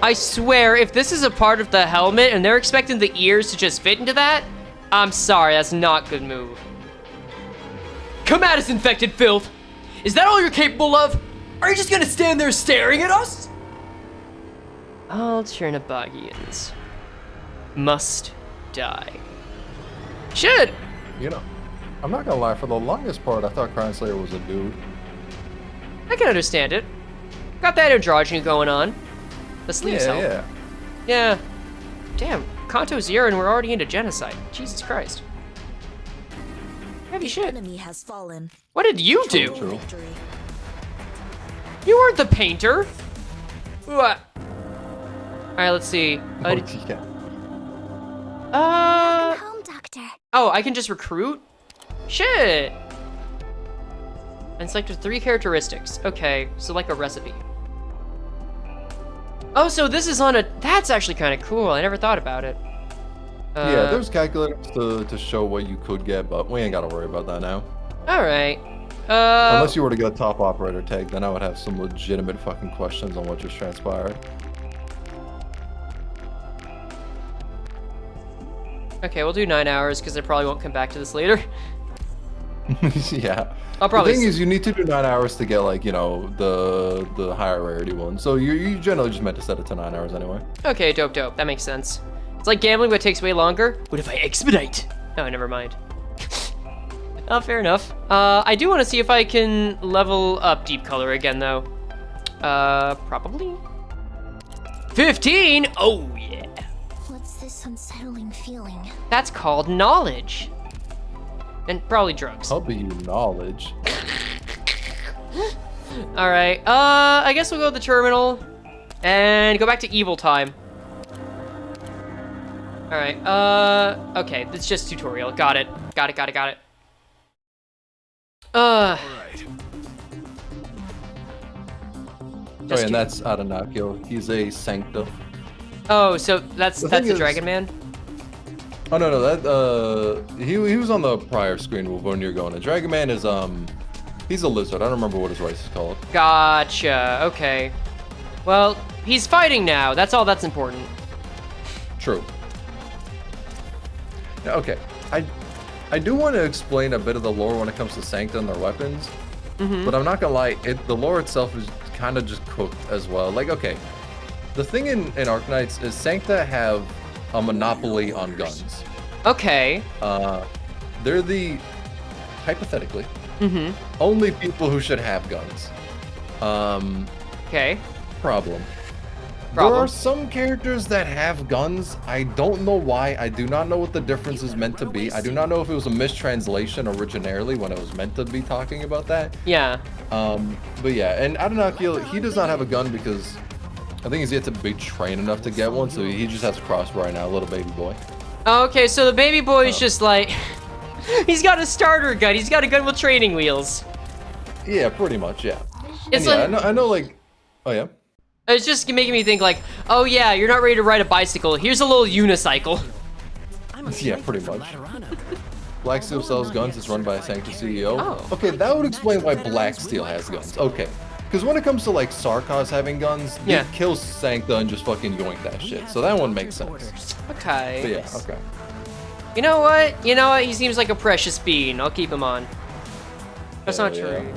I swear, if this is a part of the helmet and they're expecting the ears to just fit into that, I'm sorry, that's not a good move. Come at us, infected filth! Is that all you're capable of? Are you just gonna stand there staring at us? Alternabagians must die. Should! You know, I'm not gonna lie, for the longest part, I thought Crown Slayer was a dude. I can understand it. Got that androgyny going on. The sleeves help. Yeah. Yeah. Damn, Kanto Zero and we're already into genocide. Jesus Christ. Heavy shit. Enemy has fallen. What did you do? True. Victory. You weren't the painter. What? Alright, let's see. Yeah. Home, Doctor. Oh, I can just recruit? Shit. And select 3 characteristics. Okay, so like a recipe. Oh, so this is on a... That's actually kind of cool. I never thought about it. Yeah, there's calculators to show what you could get, but we ain't gotta worry about that now. Alright. Unless you were to get a top operator tag, then I would have some legitimate fucking questions on what just transpired. Okay, we'll do 9 hours because I probably won't come back to this later. Yeah. I'll probably... The thing is, you need to do 9 hours to get, like, you know, the higher rarity one. So you generally just meant to set it to 9 hours anyway. Okay, dope. That makes sense. It's like gambling, but it takes way longer. What if I expedite? Oh, never mind. Oh, fair enough. I do want to see if I can level up Deep Color again, though. Probably. 15? Oh, yeah. What's this unsettling feeling? That's called knowledge. And probably drugs. I'll be you knowledge. Alright, I guess we'll go to the terminal and go back to evil time. Alright, okay, it's just tutorial. Got it. Right. Oh, yeah, and that's Arknights. He's a Sancta. Oh, so that's the thing is- Dragon Man? Oh no, that he was on the prior screen when you're going. The Dragon Man is he's a lizard. I don't remember what his race is called. Gotcha, okay. Well, he's fighting now. That's all that's important. True. Now, okay, I do want to explain a bit of the lore when it comes to Sancta and their weapons, but I'm not gonna lie, the lore itself is kind of just cooked as well. Like, okay, the thing in Arknights is Sancta have a monopoly on guns. Okay. They're the, hypothetically, Mm-hmm. only people who should have guns. Okay. Problem. There are some characters that have guns. I don't know why. I do not know what the difference is meant to be. I do not know if it was a mistranslation originally when it was meant to be talking about that. Yeah. But yeah, and Arknights, he does not have a gun because I think he's yet to be trained enough to get one, so he just has a crossbow right now, a little baby boy. Okay, so the baby boy is just like... he's got a starter gun. He's got a gun with training wheels. Yeah, pretty much, yeah. It's and yeah, like... I know, like... Oh, yeah? It's just making me think like, oh yeah, you're not ready to ride a bicycle. Here's a little unicycle. Yeah, pretty much. Black Steel sells guns. It's run by a Sancta CEO. Oh. Okay, that would explain why Black Steel has guns. Okay. Because when it comes to, like, Sarkaz having guns, Yeah. they kill Sancta and just fucking yoink that shit. So that one makes sense. Okay. But yeah, okay. You know what? He seems like a precious bean. I'll keep him on. That's not Hell true. yeah.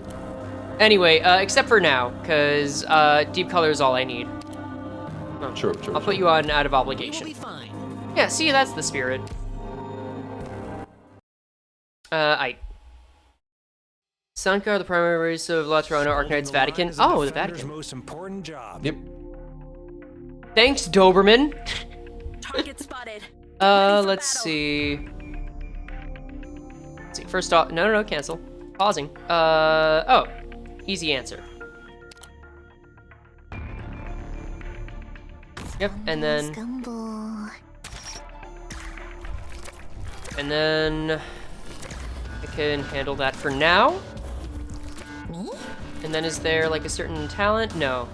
Anyway, except for now, because Deep Color is all I need. Oh, True. I'll put you on out of obligation. Yeah, see, that's the spirit. Sankar, the primary race of Laterano, Arknights, Vatican. Oh, the Vatican. Most important job. Yep. Thanks, Doberman. Target spotted. Let's see. Let's see. First off, no, cancel. Pausing. Oh, easy answer. Yep, and then. Scumble. And then I can handle that for now. Me? And then is there like a certain talent? No.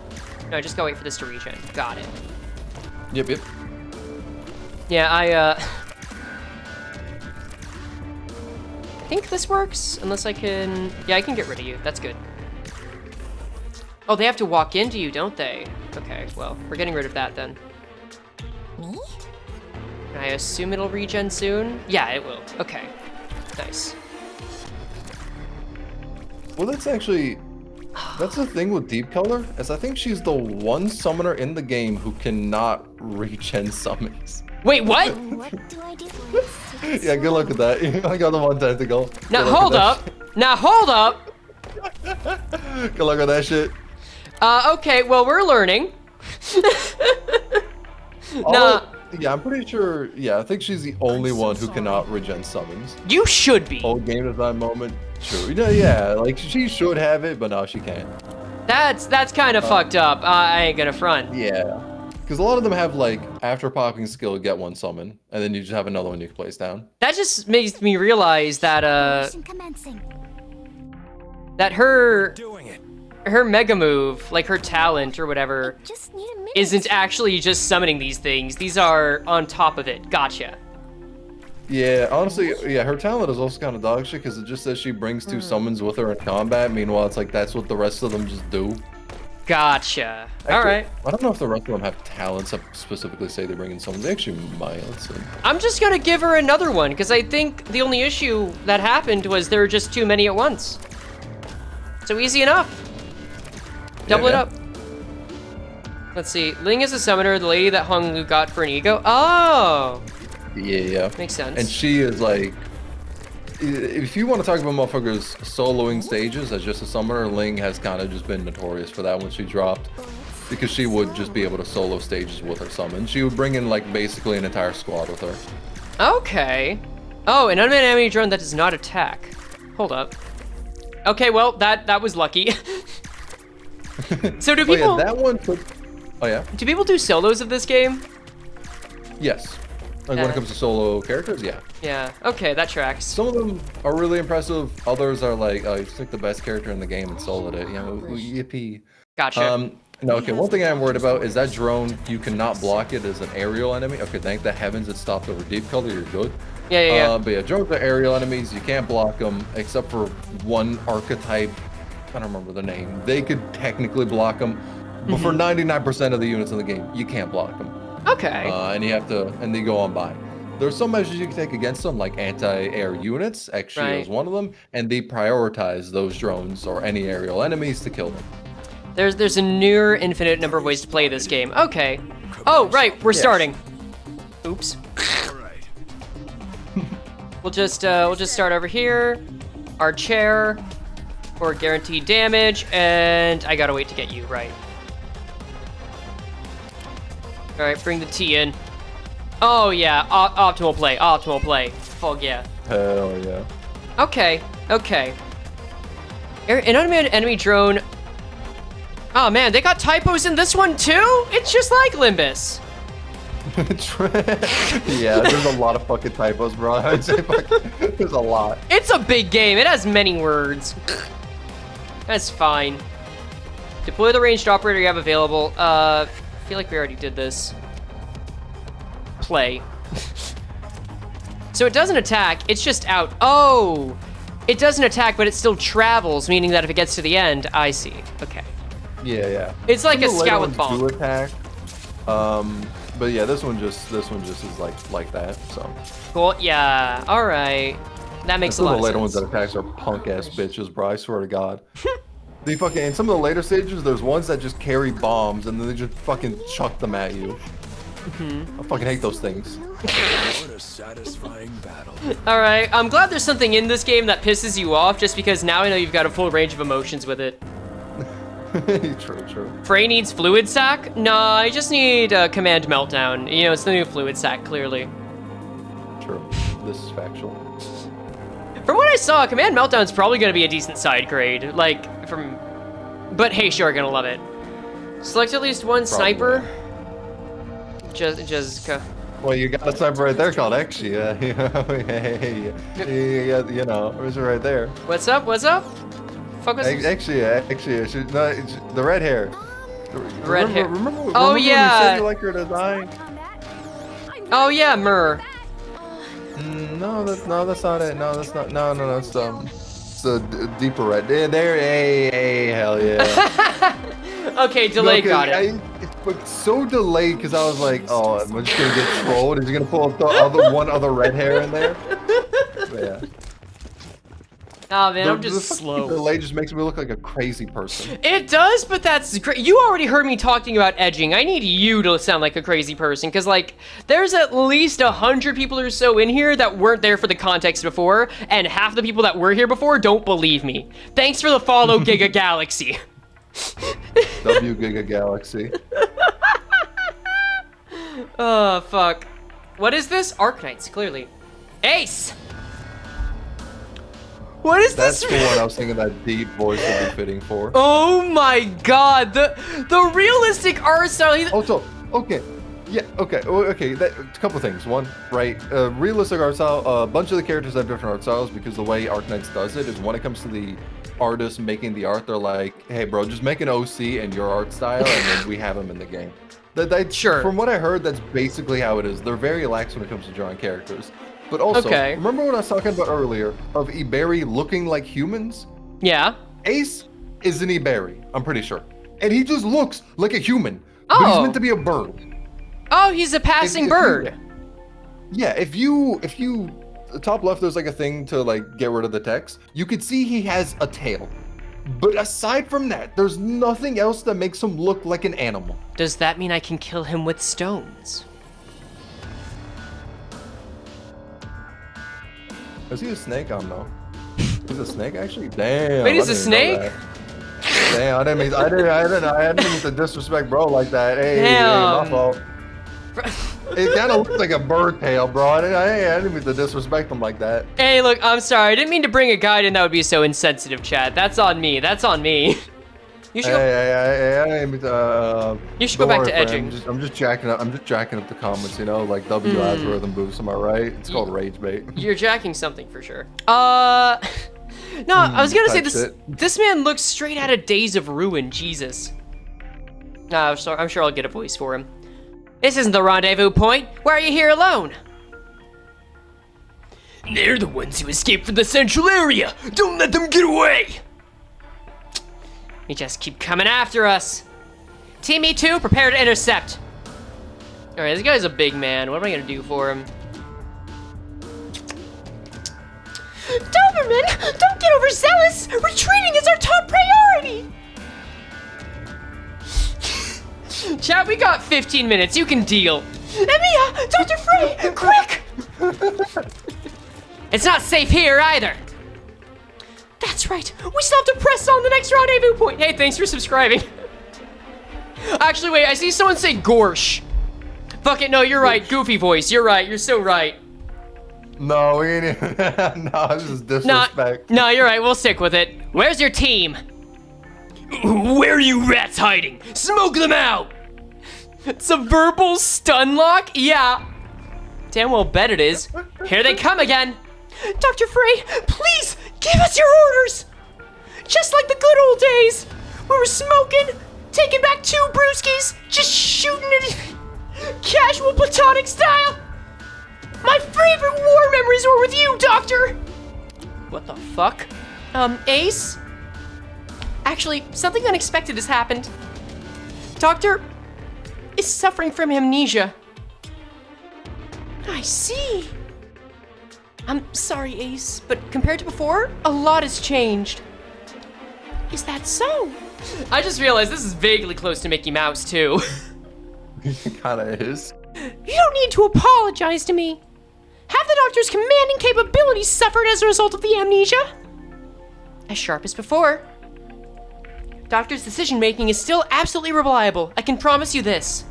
No, I just gotta wait for this to regen. Got it. Yep. Yeah, I think this works, unless I can... Yeah, I can get rid of you. That's good. Oh, they have to walk into you, don't they? Okay, well, we're getting rid of that then. Me? I assume it'll regen soon? Yeah, it will. Okay. Nice. Well, that's actually... That's the thing with Deep Color, is I think she's the one summoner in the game who cannot regen summons. Wait, what? What do I do? Yeah, good luck with that. I got the one tentacle. Now, Good luck hold with up. that Now, hold up. shit. Good luck with that shit. Okay, well, we're learning. Nah. Yeah, I'm pretty sure. Yeah, I think she's the only one who cannot regen summons. You should be. Old game design moment. True. Yeah, like she should have it, but no, she can't. That's kind of fucked up. I ain't gonna front. Yeah. Because a lot of them have like after popping skill, get one summon, and then you just have another one you can place down. That just makes me realize that Mission commencing. that her Doing it. mega move, like her talent or whatever, Just need a minute. isn't actually just summoning these things. These are on top of it. Gotcha. Yeah, honestly, yeah, her talent is also kind of dog shit because it just says she brings 2 summons with her in combat. Meanwhile, it's like that's what the rest of them just do. Gotcha. Actually, All right. I don't know if the rest of them have talents that specifically say they bring in summons. They actually might. Let's see. I'm just gonna give her another one because I think the only issue that happened was there were just too many at once. So easy enough. Double it yeah. up. Let's see. Ling is a summoner, the lady that Hong Lu got for an ego. Oh, Yeah. makes sense. And she is like, if you want to talk about motherfuckers soloing stages as just a summoner, Ling has kind of just been notorious for that when she dropped. Because she would just be able to solo stages with her summon. She would bring in like basically an entire squad with her. Okay. Oh, an unmanned enemy drone that does not attack. Hold up. Okay, well, that was lucky. So do people... Oh yeah, that one took... Oh yeah? Do people do solos of this game? Yes. Like when it comes to solo characters, yeah. Yeah, okay, that tracks. Some of them are really impressive. Others are like, oh, you just took the best character in the game and soloed it. You know, yippee. Gotcha. No, okay, one thing I'm worried about is that drone, you cannot block it as an aerial enemy. Okay, thank the heavens it stopped over Deep Color, you're good. Yeah. But yeah, drones are aerial enemies. You can't block them except for one archetype. I don't remember the name. They could technically block them, but for 99% of the units in the game, you can't block them. Okay. And you have to, and they go on by. There's some measures you can take against them, like anti-air units. X-Shield is one of them, and they prioritize those drones or any aerial enemies to kill them. There's a near infinite number of ways to play this game. Okay. Oh, right, we're starting. Oops. All right. We'll just start over here. Our chair for guaranteed damage, and I gotta wait to get you right. All right, bring the T in. Oh yeah, optimal play, optimal play. Fuck yeah. Hell yeah. Okay. An unmanned enemy drone. Oh man, they got typos in this one too? It's just like Limbus. Yeah, there's a lot of fucking typos, bro. I'd say there's a lot. It's a big game. It has many words. That's fine. Deploy the ranged operator you have available. I feel like we already did this. Play. So it doesn't attack, it's just out. Oh! It doesn't attack, but it still travels, meaning that if it gets to the end, I see. Okay. Yeah. It's like Some a of the later scout with ones bomb. do attack. But yeah, this one just is like that. So. Cool. Yeah. All right. That makes a Some lot of the later of ones sense. that attacks are punk ass bitches, bro. I swear to God. They fucking in some of the later stages, there's ones that just carry bombs and then they just fucking chuck them at you. I fucking hate those things. What a satisfying battle. All right. I'm glad there's something in this game that pisses you off, just because now I know you've got a full range of emotions with it. True. Frey needs fluid sac? Nah, I just need command meltdown. You know, it's the new fluid sac, clearly. True. This is factual. From what I saw, command meltdown's probably gonna be a decent side grade. But hey, sure, gonna love it. Select at least one sniper. Jessica. Well, you got a sniper right there called Exi. Yeah, you know, it was right there. What's up? What's up? Fuck was Exi, no, it's the red hair. Red hair. Remember Oh, when yeah. you said you like her design? Oh yeah, Myrrh. No, that's not it. No, that's not. No, it's a deeper red. Hey, hell yeah. Okay, delay got it. It's so delayed because I was like, oh, I'm just gonna get trolled. Is he gonna pull up the one other red hair in there? But yeah. Oh man, I'm The just fucking slow. delay just makes me look like a crazy person. It does, but that's great. You already heard me talking about edging. I need you to sound like a crazy person, because, like, there's at least 100 people or so in here that weren't there for the context before, and half the people that were here before don't believe me. Thanks for the follow, Giga Galaxy. W Giga Galaxy. Oh, fuck. What is this? Arknights, clearly. Ace! What is That's this? the one I was thinking that deep voice would be fitting for. Oh my god, the realistic art style. Also, okay. Yeah, okay, a couple things. One, right, realistic art style, a bunch of the characters have different art styles because the way Arknights does it is when it comes to the artists making the art, they're like, hey bro, just make an OC and your art style and then we have them in the game. Sure. From what I heard, that's basically how it is. They're very lax when it comes to drawing characters. But also, remember what I was talking about earlier of eBerry looking like humans? Yeah. Ace is an eBerry, I'm pretty sure. And he just looks like a human, but he's meant to be a bird. Oh, he's a passing bird. Yeah, if you top left, there's like a thing to like get rid of the text. You could see he has a tail. But aside from that, there's nothing else that makes him look like an animal. Does that mean I can kill him with stones? Is he a snake? I don't know. He's a snake actually? Damn. Wait, he's a snake? Damn, I didn't mean to disrespect bro like that. Hey, my fault. It kind of looks like a bird tail, bro. I didn't mean to disrespect him like that. Hey, look, I'm sorry. I didn't mean to bring a guide in that would be so insensitive, Chad. That's on me. That's on me. You should I didn't mean to, you should go back to edging. I'm just jacking up the comments, you know, like W algorithm boost, am I right? It's called rage bait. You're jacking something for sure. No, I was gonna say this man looks straight out of Days of Ruin, Jesus. I'm sure I'll get a voice for him. This isn't the rendezvous point. Why are you here alone? They're the ones who escaped from the central area. Don't let them get away. They just keep coming after us. Team E2, prepare to intercept. All right, this guy's a big man. What am I gonna do for him? Doberman, don't get overzealous. Retreating is our top priority. Chat, we got 15 minutes. You can deal. Emiya, Dr. Frey, quick! It's not safe here either. That's right. We still have to press on the next rendezvous point. Hey, thanks for subscribing. Actually, wait. I see someone say Gorsh. Fuck it. No, you're right. Goofy voice. You're right. You're so right. No, we ain't even. No, this is disrespect. No, you're right. We'll stick with it. Where's your team? Where are you rats hiding? Smoke them out! It's a verbal stun lock? Yeah. Damn well bet it is. Here they come again. Dr. Frey, please give us your orders. Just like the good old days. We were smoking, taking back 2 brewskis, just shooting it casual platonic style. My favorite war memories were with you, Doctor. What the fuck? Ace? Actually, something unexpected has happened. Doctor is suffering from amnesia. I see. I'm sorry, Ace, but compared to before, a lot has changed. Is that so? I just realized this is vaguely close to Mickey Mouse, too. It kinda is. You don't need to apologize to me. Half the Doctor's commanding capabilities suffered as a result of the amnesia. As sharp as before. Doctor's decision-making is still absolutely reliable. I can promise you this.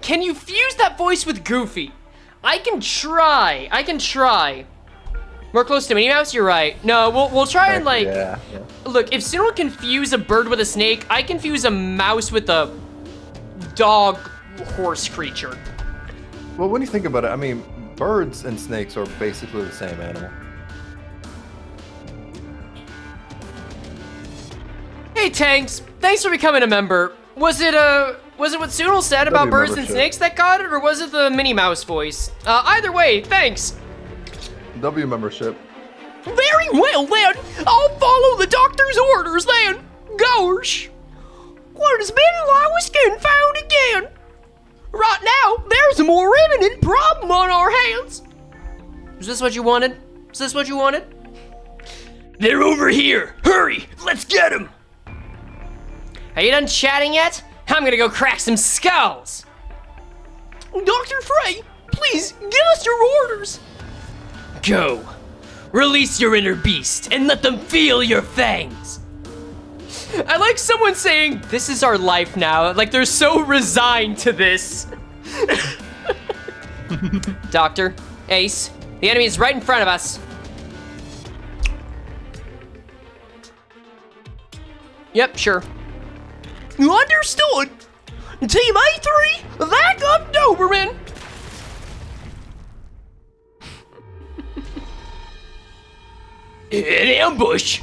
Can you fuse that voice with Goofy? I can try. More close to Minnie Mouse? You're right. No, we'll try and like... Yeah. Look, if Tsunul can fuse a bird with a snake, I can fuse a mouse with a dog horse creature. Well, when you think about it, I mean, birds and snakes are basically the same animal. Hey Tanks, thanks for becoming a member. Was it what Tsunul said about W birds and membership. snakes that got it, or was it the Minnie Mouse voice? Either way, thanks. W membership. Very well then, I'll follow the doctor's orders then. Gosh, what has been lost and found again. Right now, there's a more imminent problem on our hands. Is this what you wanted? Is this what you wanted? They're over here. Hurry, let's get them. Are you done chatting yet? I'm gonna go crack some skulls. Dr. Frey, please give us your orders. Go. Release your inner beast and let them feel your fangs. I like someone saying, this is our life now. Like they're so resigned to this. Doctor, Ace, the enemy is right in front of us. Yep, sure. Understood. Team A3, back up Doberman. An ambush.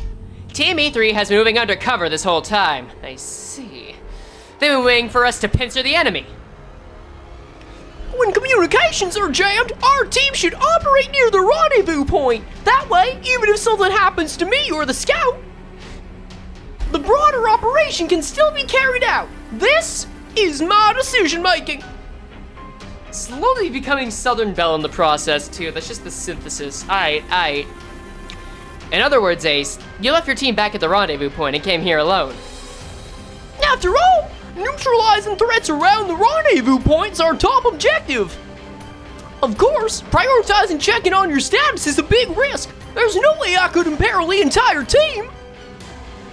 Team E3 has been moving undercover this whole time. I see. They've been waiting for us to pincer the enemy. When communications are jammed, our team should operate near the rendezvous point. That way, even if something happens to me or the scout, the broader operation can still be carried out. This is my decision making. Slowly becoming Southern Belle in the process too. That's just the synthesis. Aight. In other words, Ace, you left your team back at the rendezvous point and came here alone. After all, neutralizing threats around the rendezvous point is our top objective. Of course, prioritizing checking on your status is a big risk. There's no way I could imperil the entire team.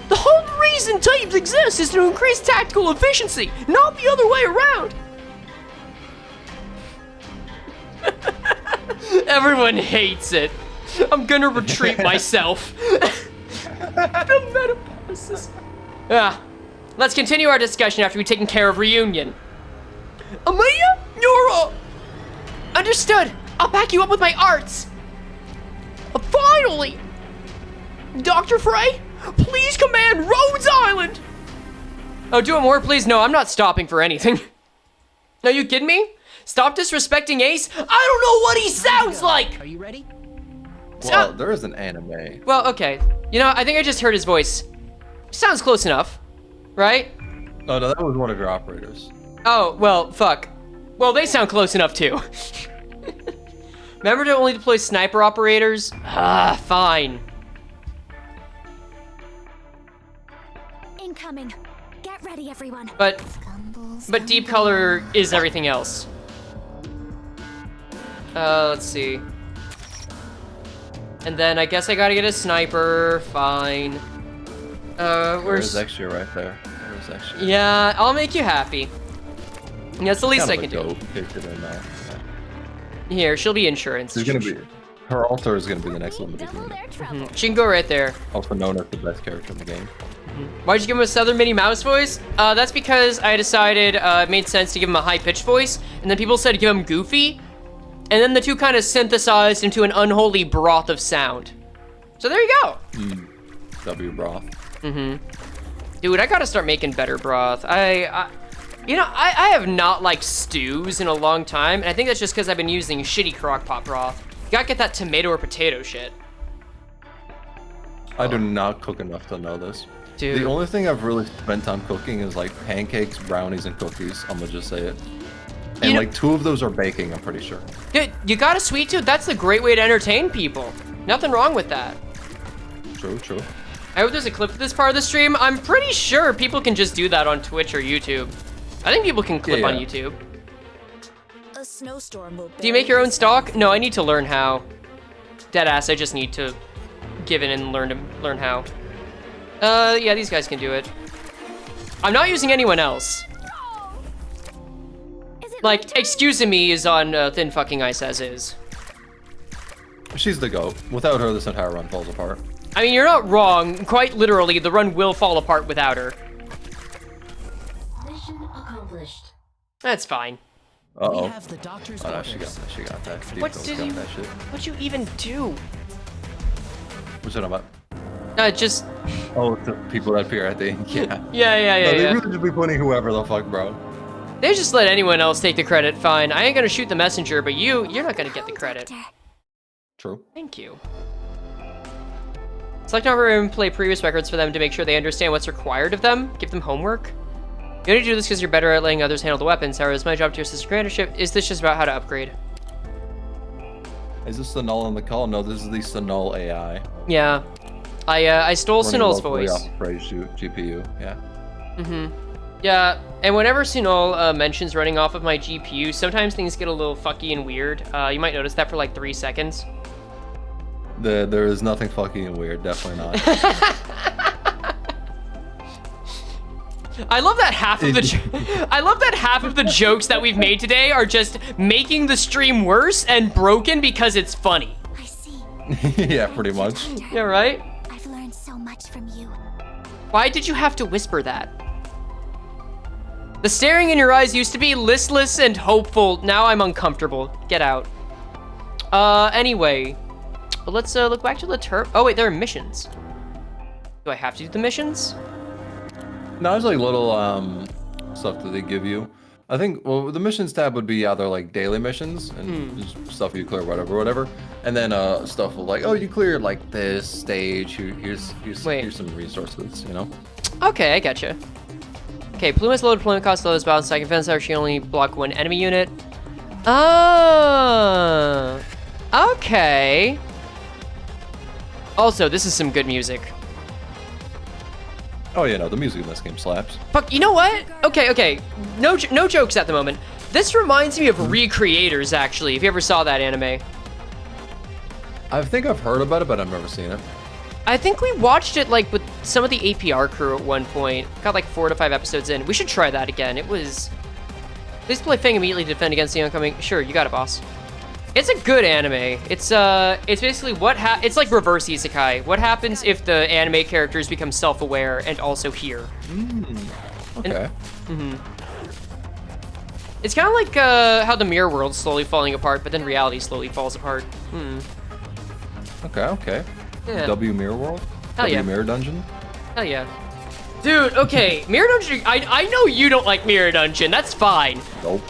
The whole reason teams exist is to increase tactical efficiency, not the other way around. Everyone hates it. I'm gonna retreat myself. The metabolicist. Let's continue our discussion after we've taken care of reunion. Amelia, you're up. Understood. I'll back you up with my arts. Finally! Dr. Frey, please command Rhodes Island! Oh, do it more, please? No, I'm not stopping for anything. Are you kidding me? Stop disrespecting Ace? I don't know what he sounds like! Are you ready? Well, there is an anime. Well, okay. You know, I think I just heard his voice. Sounds close enough, right? Oh, no, that was one of your operators. Oh, well, fuck. Well, they sound close enough, too. Remember to only deploy sniper operators? Fine. Incoming. Get ready, everyone. But deep color is everything else. Let's see. And then I guess I gotta get a sniper. Fine. There's extra right there. There's extra. Yeah, I'll make you happy. That's the least I can do. Here, she'll be insurance. She's gonna be. Her altar is gonna be the next one to be Double doing. their trouble. She can go right there. Also known as the best character in the game. Why'd you give him a Southern Minnie Mouse voice? That's because I decided it made sense to give him a high-pitched voice, and then people said give him Goofy, and then the two kind of synthesized into an unholy broth of sound. So there you go. W broth. Dude, I gotta start making better broth. You know, I have not liked stews in a long time, and I think that's just because I've been using shitty crockpot broth. You gotta get that tomato or potato shit. I do not cook enough to know this. Dude. The only thing I've really spent time cooking is like pancakes, brownies, and cookies. I'm gonna just say it. And You know- like 2 of those are baking, I'm pretty sure. Dude, you got a sweet tooth? That's a great way to entertain people. Nothing wrong with that. True. I hope there's a clip of this part of the stream. I'm pretty sure people can just do that on Twitch or YouTube. I think people can clip on Yeah. YouTube. A snowstorm will. Do you make your own stock? No, I need to learn how. Deadass, I just need to give in and learn how. Yeah, these guys can do it. I'm not using anyone else. Is it my Like, turn? excuse me is on thin fucking ice as is. She's the GOAT. Without her, this entire run falls apart. I mean, you're not wrong. Quite literally, the run will fall apart without her. Mission accomplished. That's fine. Uh-oh. have the doctor's Oh, no, she orders. got that. Deep What Throat did got you? that shit. What'd you even do? What's that about? Just. Oh, the people that appear at the end. Yeah. Yeah. No, they really just be putting whoever the fuck, bro. They just let anyone else take the credit. Fine. I ain't gonna shoot the messenger, but you're not gonna get the credit. True. Thank you. Select over and play previous records for them to make sure they understand what's required of them. Give them homework. You only do this because you're better at letting others handle the weapons. However, it's my job to assist commandership. Is this just about how to upgrade? Is this the null on the call? No, this is the Tsunul AI. Yeah. I stole Running Tsunul's locally voice. off of Frey's GPU. Yeah. Yeah, and whenever Tsunul mentions running off of my GPU, sometimes things get a little fucky and weird. You might notice that for like 3 seconds. There is nothing fucking weird. Definitely not. I love that half of the I love that half of the jokes that we've made today are just making the stream worse and broken because it's funny. I see. Yeah, pretty much. Yeah, right? I've learned so much from you. Why did you have to whisper that? The staring in your eyes used to be listless and hopeful. Now I'm uncomfortable. Get out. Anyway. Let's look back to the turf. Oh wait, there are missions. Do I have to do the missions? No, there's like little stuff that they give you. I think, well, the missions tab would be either like daily missions and just stuff you clear, whatever. And then stuff like, oh, you cleared like this stage. Here's some resources, you know? Okay, I getcha. Okay, Pluma's low deployment cost, low as balanced. Second fence actually only block 1 enemy unit. Oh, okay. Also, this is some good music. Oh yeah, no, the music in this game slaps. Fuck, you know what? Okay. No jokes at the moment. This reminds me of Recreators, actually, if you ever saw that anime. I think I've heard about it, but I've never seen it. I think we watched it, like, with some of the APR crew at one point. Got, like, 4 to 5 episodes in. We should try that again. It was... Please play Fang immediately to defend against the oncoming... Sure, you got it, boss. It's a good anime. It's basically it's like reverse isekai. What happens if the anime characters become self-aware and also hear? Okay. It's kind of like how the mirror world's slowly falling apart, but then reality slowly falls apart. Okay. Yeah. W Mirror World? Hell yeah. W Mirror Dungeon? Hell yeah. Dude, okay, Mirror Dungeon, I know you don't like Mirror Dungeon, that's fine. Nope.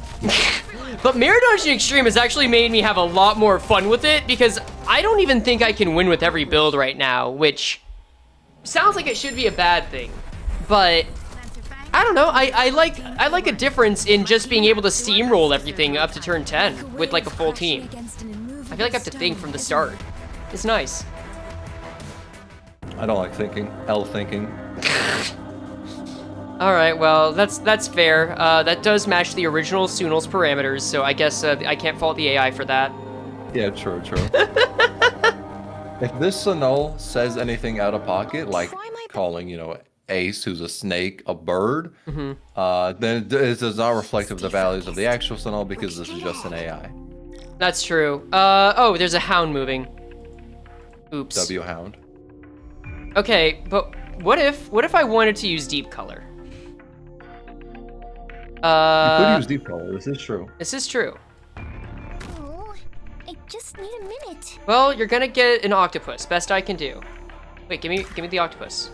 But Mirror Dungeon Extreme has actually made me have a lot more fun with it because I don't even think I can win with every build right now, which sounds like it should be a bad thing. But I don't know, I like a difference in just being able to steamroll everything up to turn 10 with like a full team. I feel like I have to think from the start. It's nice. I don't like thinking. L thinking. All right, well, that's fair. That does match the original Tsunul's parameters, so I guess I can't fault the AI for that. Yeah, true. If this Tsunul says anything out of pocket, like calling, Ace, who's a snake, a bird, then it is not reflective of the values of the actual Tsunul because this is just an AI. That's true. Oh, there's a hound moving. Oops. W hound. Okay, but what if I wanted to use deep color? You could use deep color. This is true. This is true. Oh, I just need a minute. Well, you're gonna get an octopus. Best I can do. Wait, give me the octopus.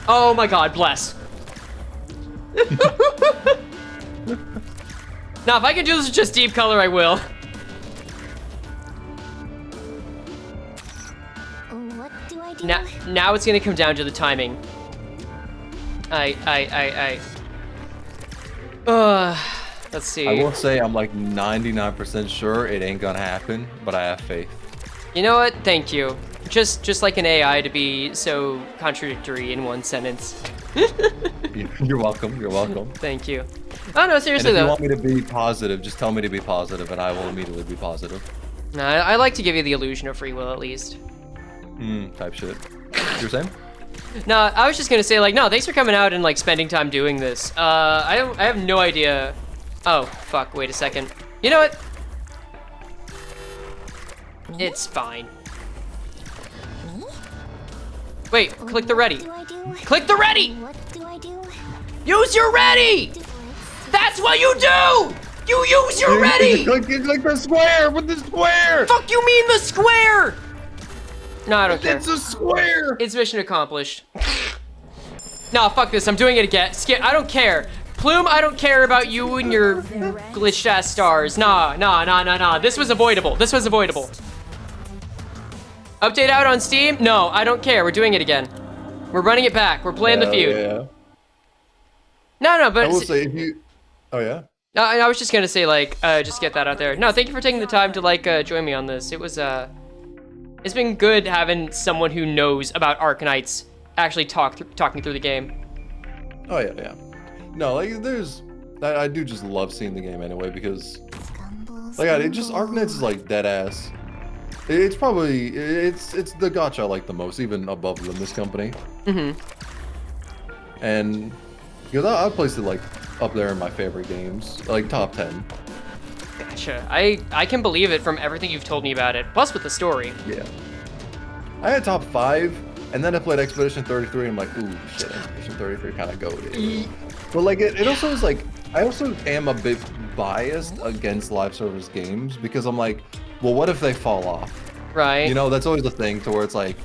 Oh my God, bless. Now, if I can do this with just deep color, I will. What do I do? Now it's gonna come down to the timing. Let's see. I will say I'm like 99% sure it ain't gonna happen, but I have faith. You know what? Thank you. Just like an AI to be so contradictory in one sentence. You're welcome. You're welcome. Thank you. Oh no, seriously And if though. you want me to be positive, just tell me to be positive, and I will immediately be positive. No, I like to give you the illusion of free will at least. Type shit. You're saying? No, I was just gonna say like, no, thanks for coming out and like spending time doing this. I have no idea. Oh fuck! Wait a second. You know what? It's fine. Wait, click the ready. What do I do? Click the ready. What do I do? Use your ready. That's what you do. You use your ready! You click the square with the square! Fuck you mean the square? No, I don't care. It's a square! It's mission accomplished. Nah, fuck this. I'm doing it again. I don't care. Plume, I don't care about you and your glitched ass stars. Nah. This was avoidable. Update out on Steam? No, I don't care. We're doing it again. We're running it back. We're playing the feud. Yeah. No, but I will say if you. Oh yeah. I was just gonna say like, just get that out there. No, thank you for taking the time to like join me on this. It was it's been good having someone who knows about Arknights actually talk me through the game. Oh yeah. No, like I do just love seeing the game anyway because like it just Arknights is like dead ass. It's probably it's the gacha I like the most, even above Limbus Company. And because I placed it like up there in my favorite games, like top 10. Gotcha. I can believe it from everything you've told me about it. Plus with the story. Yeah. I had top 5, and then I played Expedition 33, and I'm like, ooh, shit, Expedition 33 kind of goated. But like, it also is like, I also am a bit biased against live service games because I'm like, well, what if they fall off? Right. You know, that's always the thing to where it's like,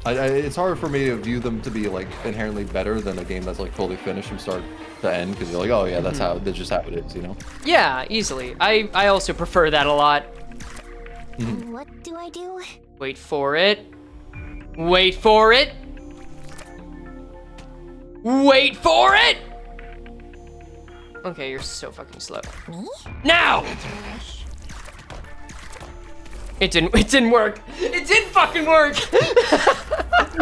it's hard for me to view them to be like inherently better than a game that's like fully finished from start to end because you're like, oh yeah, that's just how it is, you know? Yeah, easily. I also prefer that a lot. What do I do? Wait for it. Wait for it. Wait for it. Okay, you're so fucking slow. Me? Now! It didn't work. It didn't fucking work.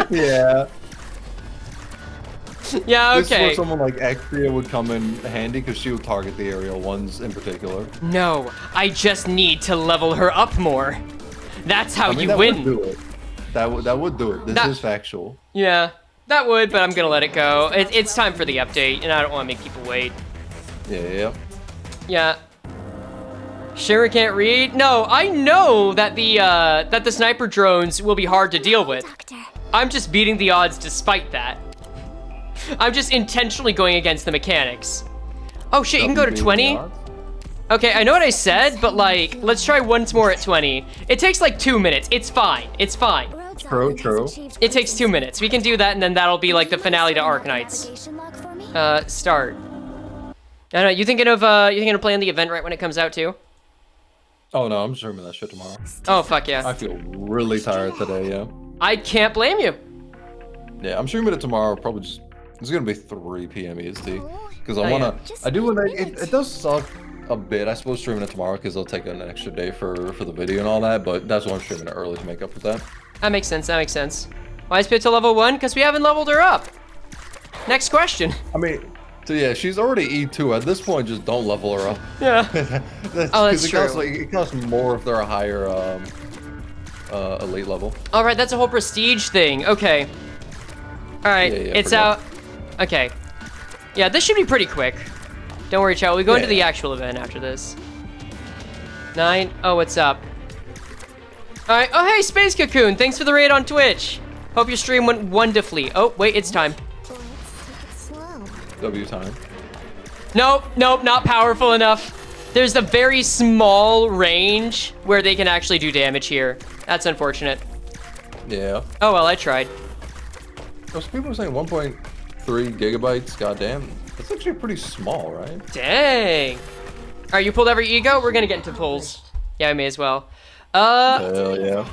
Yeah. Yeah, This is okay. where someone like Extria would come in handy because she would target the aerial ones in particular. No, I just need to level her up more. That's how I mean, you that win. would do it. That would do it. This is factual. Yeah, that would, but I'm gonna let it go. It's time for the update, and I don't want to make people wait. Yeah. Yeah. Sure, can't read. No, I know that the sniper drones will be hard to deal with. Doctor. I'm just beating the odds despite that. I'm just intentionally going against the mechanics. Oh shit, you can go to 20? Okay, I know what I said, but like, let's try once more at 20. It takes like 2 minutes. It's fine. It's fine. True. It takes 2 minutes. We can do that, and then that'll be like the finale to Arknights. Start. I know. You thinking of playing the event right when it comes out too? Oh no, I'm streaming that shit tomorrow. Oh fuck yeah. I feel really tired today, yeah. I can't blame you. Yeah, I'm streaming it tomorrow. Probably just it's gonna be 3 p.m. EST because I Oh, wanna. yeah. I do wanna. It does suck a bit. I suppose streaming it tomorrow because I'll take an extra day for the video and all that. But that's why I'm streaming it early to make up for that. That makes sense. That makes sense. Why is Pit to level 1? Because we haven't leveled her up. Next question. I mean, so yeah, she's already E2 at this point. Just don't level her up. Yeah. That's it true. costs, like, it costs more if they're a higher elite level. All right, that's a whole prestige thing. Okay. All right, Yeah, it's forgot. out. Okay. Yeah, this should be pretty quick. Don't worry, chat. We go into Yeah. the actual event after this. 9. Oh, what's up? All right. Oh, hey, Space Cocoon. Thanks for the raid on Twitch. Hope your stream went wonderfully. Oh, wait, it's time. Let's take it slow. W time. Nope, not powerful enough. There's a very small range where they can actually do damage here. That's unfortunate. Yeah. Oh, well, I tried. Those people are saying 1.3 gigabytes. Goddamn, that's actually pretty small, right? Dang. All right, you pulled every e.g.o? We're gonna get into pulls. Yeah, I may as well. Hell yeah.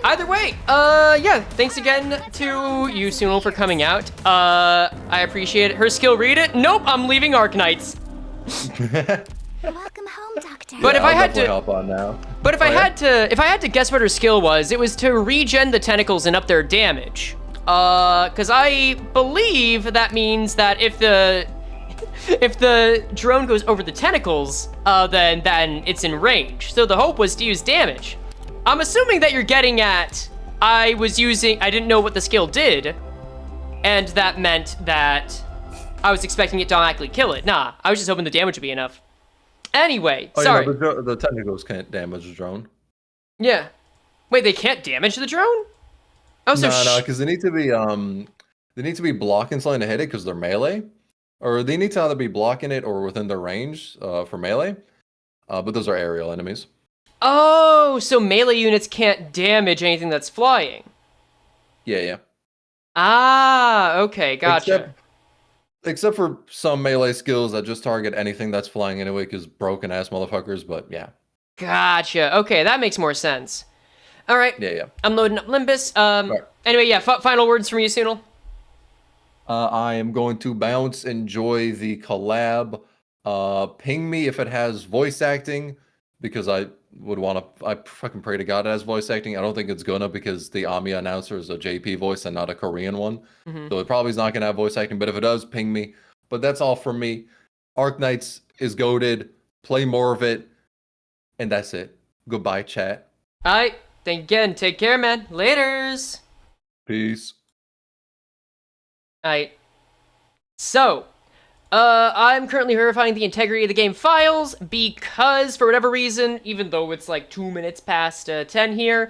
Either way, yeah, thanks again to you, Tsunul, for coming out. I appreciate it. Her skill, read it? Nope, I'm leaving Arknights. Welcome home, Doctor. But if I I'll had definitely to, hop on now. but if I had to guess what her skill was, it was to regen the tentacles and up their damage. Cause I believe that means that if the drone goes over the tentacles, then it's in range. So the hope was to use damage. I'm assuming that you're getting at, I didn't know what the skill did, and that meant that I was expecting it to automatically kill it. Nah, I was just hoping the damage would be enough. Anyway, Oh, sorry. Yeah, the tentacles can't damage the drone. Yeah. Wait, they can't damage the drone? Oh, so No, because they need to be blocking something to hit it because they're melee, or they need to either be blocking it or within their range for melee. but those are aerial enemies. Oh, so melee units can't damage anything that's flying. Yeah. Ah, okay, gotcha. Except for some melee skills that just target anything that's flying anyway, because broken ass motherfuckers. But yeah. Gotcha. Okay, that makes more sense. All right. Yeah. I'm loading up Limbus. Right. Anyway, yeah. Final words from you, Tsunul. I am going to bounce. Enjoy the collab. Ping me if it has voice acting, because I would want to. I fucking pray to God it has voice acting. I don't think it's gonna, because the Amiya announcer is a JP voice and not a Korean one, so it probably is not gonna have voice acting. But if it does, ping me. But that's all from me. Arknights is goated. Play more of it, and that's it. Goodbye, chat. All right. Thank you again. Take care, man. Laters. Peace. All right. So, I'm currently verifying the integrity of the game files because, for whatever reason, even though it's like 2 minutes past 10 here,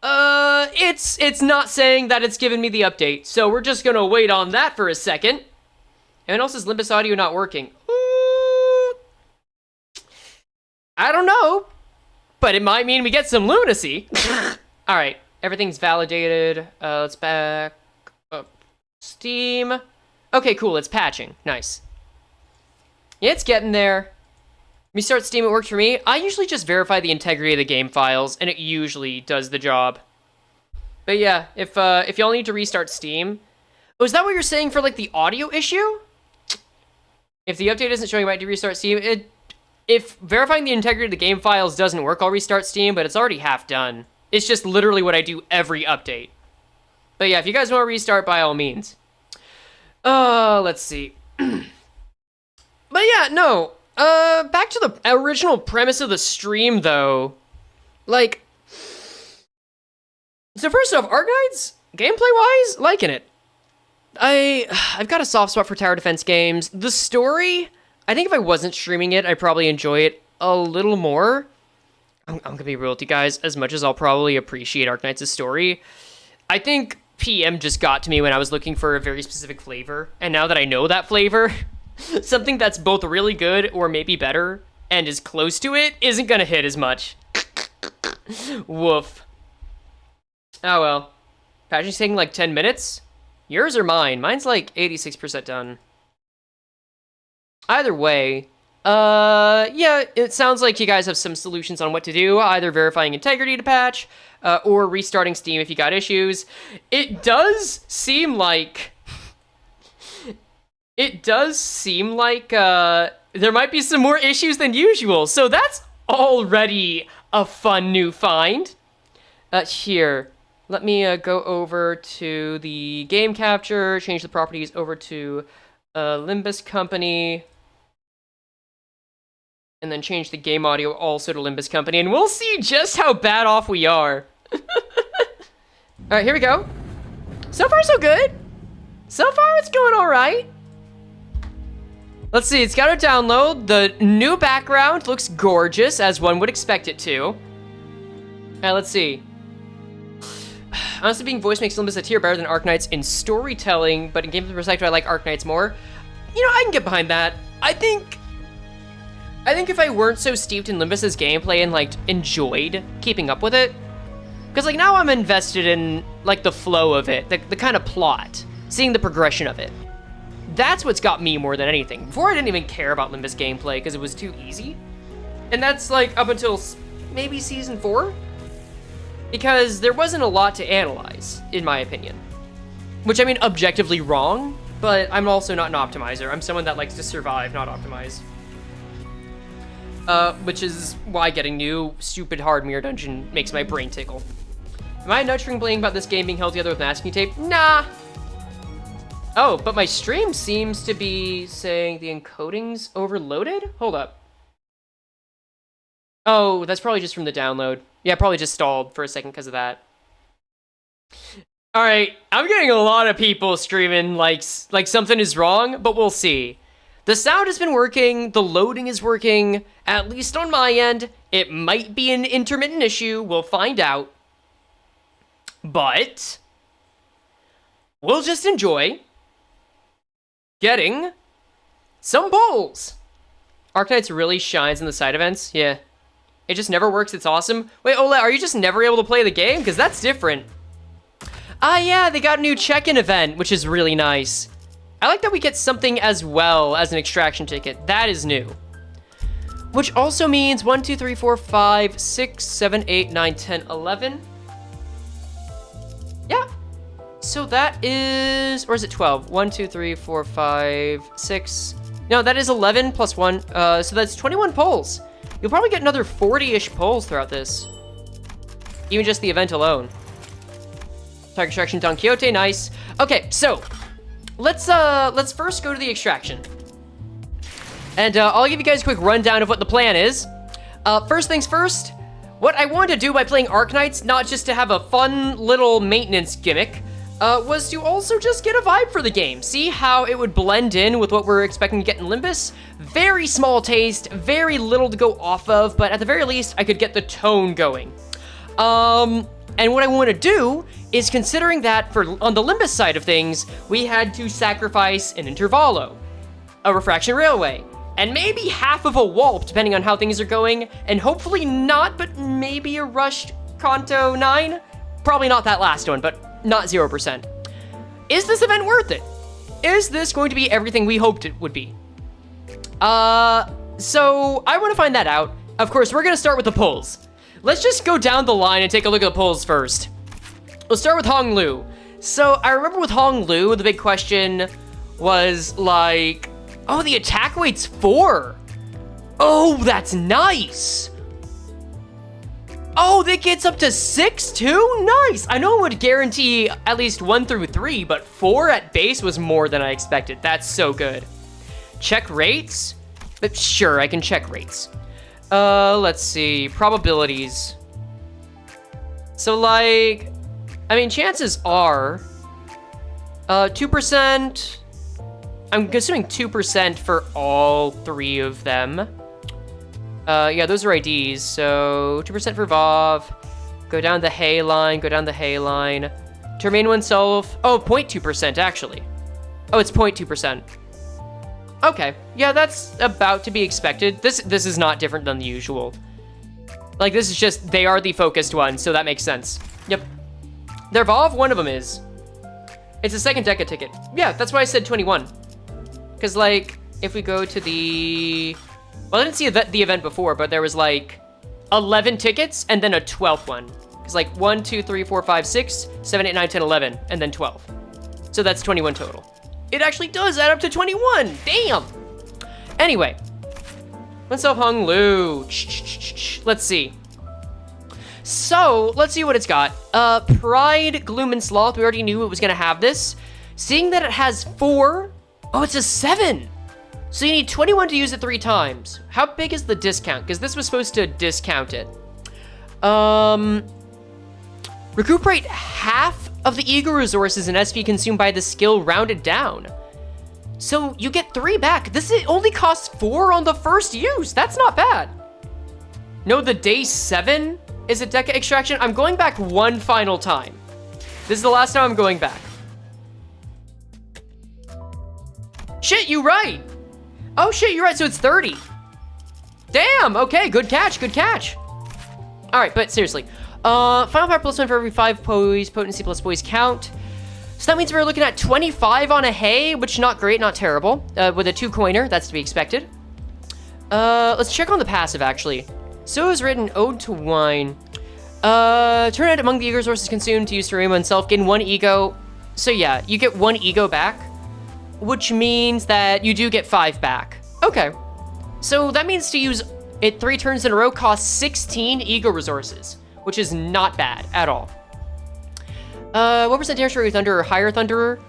it's not saying that it's given me the update. So we're just gonna wait on that for a second. And also, is Limbus audio not working? Ooh, I don't know, but it might mean we get some lunacy. All right, everything's validated. Let's back up Steam. Okay, cool. It's patching. Nice. Yeah, it's getting there. Let me start Steam. It worked for me. I usually just verify the integrity of the game files, and it usually does the job. But yeah, if y'all need to restart Steam, oh, is that what you're saying for like the audio issue? If the update isn't showing, you might need to restart Steam. If verifying the integrity of the game files doesn't work, I'll restart Steam, but it's already half done. It's just literally what I do every update. But yeah, if you guys want to restart, by all means. Let's see. But yeah, no. Back to the original premise of the stream, though. Like, so first off, Arknights, gameplay-wise, liking it. I've got a soft spot for tower defense games. The story, I think if I wasn't streaming it, I'd probably enjoy it a little more. I'm gonna be real with you guys, as much as I'll probably appreciate Arknights' story. I think PM just got to me when I was looking for a very specific flavor, and now that I know that flavor, something that's both really good or maybe better and is close to it isn't gonna hit as much. Woof. Oh well. Patching's taking like 10 minutes? Yours or mine? Mine's like 86% done. Either way, yeah, it sounds like you guys have some solutions on what to do, either verifying integrity to patch, or restarting Steam if you got issues. It does seem like there might be some more issues than usual, so that's already a fun new find. Here, let me go over to the game capture, change the properties over to Limbus Company, and then change the game audio also to Limbus Company, and we'll see just how bad off we are. Alright, here we go. So far, so good. So far, it's going alright. Let's see, it's got to download. The new background looks gorgeous, as one would expect it to. Alright, let's see. Honestly, being voice makes Limbus a tier better than Arknights in storytelling, but in gameplay perspective, I like Arknights more. You know, I can get behind that. I think if I weren't so steeped in Limbus's gameplay and, like, enjoyed keeping up with it, because, like, now I'm invested in, like, the flow of it, the kind of plot, seeing the progression of it. That's what's got me more than anything. Before, I didn't even care about Limbus gameplay because it was too easy. And that's, like, up until maybe Season 4? Because there wasn't a lot to analyze, in my opinion. Which, I mean, objectively wrong, but I'm also not an optimizer. I'm someone that likes to survive, not optimize. Which is why getting new, stupid hard mirror dungeon makes my brain tickle. Am I nurturing blaming about this game being held together with masking tape? Nah! Oh, but my stream seems to be saying the encoding's overloaded? Hold up. Oh, that's probably just from the download. Yeah, probably just stalled for a second because of that. Alright, I'm getting a lot of people streaming like something is wrong, but we'll see. The sound has been working, the loading is working, at least on my end. It might be an intermittent issue, we'll find out. But we'll just enjoy getting some polls. Arknights really shines in the side events. Yeah. It just never works. It's awesome. Wait, Ola, are you just never able to play the game? Because that's different. Ah, yeah, they got a new check-in event, which is really nice. I like that we get something as well as an extraction ticket. That is new. Which also means 1, 2, 3, 4, 5, 6, 7, 8, 9, 10, 11. Yeah. So that is, or is it 12? 1, 2, 3, 4, 5, 6. No, that is 11 plus 1. So that's 21 polls. You'll probably get another 40-ish polls throughout this. Even just the event alone. Target extraction Don Quixote, nice. Okay, so let's first go to the extraction. And I'll give you guys a quick rundown of what the plan is. First things first, what I wanted to do by playing Arknights, not just to have a fun little maintenance gimmick, was to also just get a vibe for the game. See how it would blend in with what we're expecting to get in Limbus. Very small taste, very little to go off of, but at the very least, I could get the tone going. And what I want to do is, considering that on the Limbus side of things, we had to sacrifice an Intervalo, a Refraction Railway, and maybe half of a Walp, depending on how things are going, and hopefully not, but maybe a rushed Kanto 9? Probably not that last one, but not 0%. Is this event worth it? Is this going to be everything we hoped it would be? So I want to find that out. Of course, we're going to start with the polls. Let's just go down the line and take a look at the polls first. We'll start with Hong Lu. So I remember with Hong Lu, the big question was like, oh, the attack weight's 4. Oh, that's nice. Oh, that gets up to 6 too? Nice. I know it would guarantee at least 1 through 3, but 4 at base was more than I expected. That's so good. Check rates? But sure, I can check rates. Let's see. Probabilities. So, like, I mean, chances are 2%. I'm assuming 2% for all 3 of them. Yeah, those are IDs. So 2% for Vov. Go down the hay line, go down the hay line. To remain oneself. Oh, 0.2% actually. Oh, it's 0.2%. Okay, yeah, that's about to be expected. This is not different than the usual. Like, this is just, they are the focused ones, so that makes sense. Yep. Their Vov, one of them is. It's a second Deca ticket. Yeah, that's why I said 21. Because, like, if we go to the... Well, I didn't see the event before, but there was, like, 11 tickets and then a 12th one. It's like 1, 2, 3, 4, 5, 6, 7, 8, 9, 10, 11, and then 12. So that's 21 total. It actually does add up to 21. Damn. Anyway. Oneself Hung Lu. Let's see. So, let's see what it's got. Pride, Gloom, and Sloth. We already knew it was going to have this. Seeing that it has 4. Oh, it's a 7. So you need 21 to use it 3 times. How big is the discount? Because this was supposed to discount it. Recuperate half of the e.g.o resources and SP consumed by the skill rounded down. So you get 3 back. This only costs 4 on the first use. That's not bad. No, the day 7 is a Deca extraction. I'm going back one final time. This is the last time I'm going back. Shit, you right. Oh shit, you're right, so it's 30. Damn, okay, good catch, good catch. All right, but seriously. Final power plus 1 for every 5 poise, potency plus poise count. So that means we're looking at 25 on a hay, which not great, not terrible. With a 2 coiner, that's to be expected. Let's check on the passive, actually. So is written Ode to Wine. Turn it among the e.g.o resources consumed to use to remove oneself, gain 1 e.g.o. So yeah, you get 1 e.g.o back, which means that you do get 5 back. Okay. So that means to use it 3 turns in a row costs 16 e.g.o resources, which is not bad at all. What percent damage for your Thunderer? Higher Thunderer?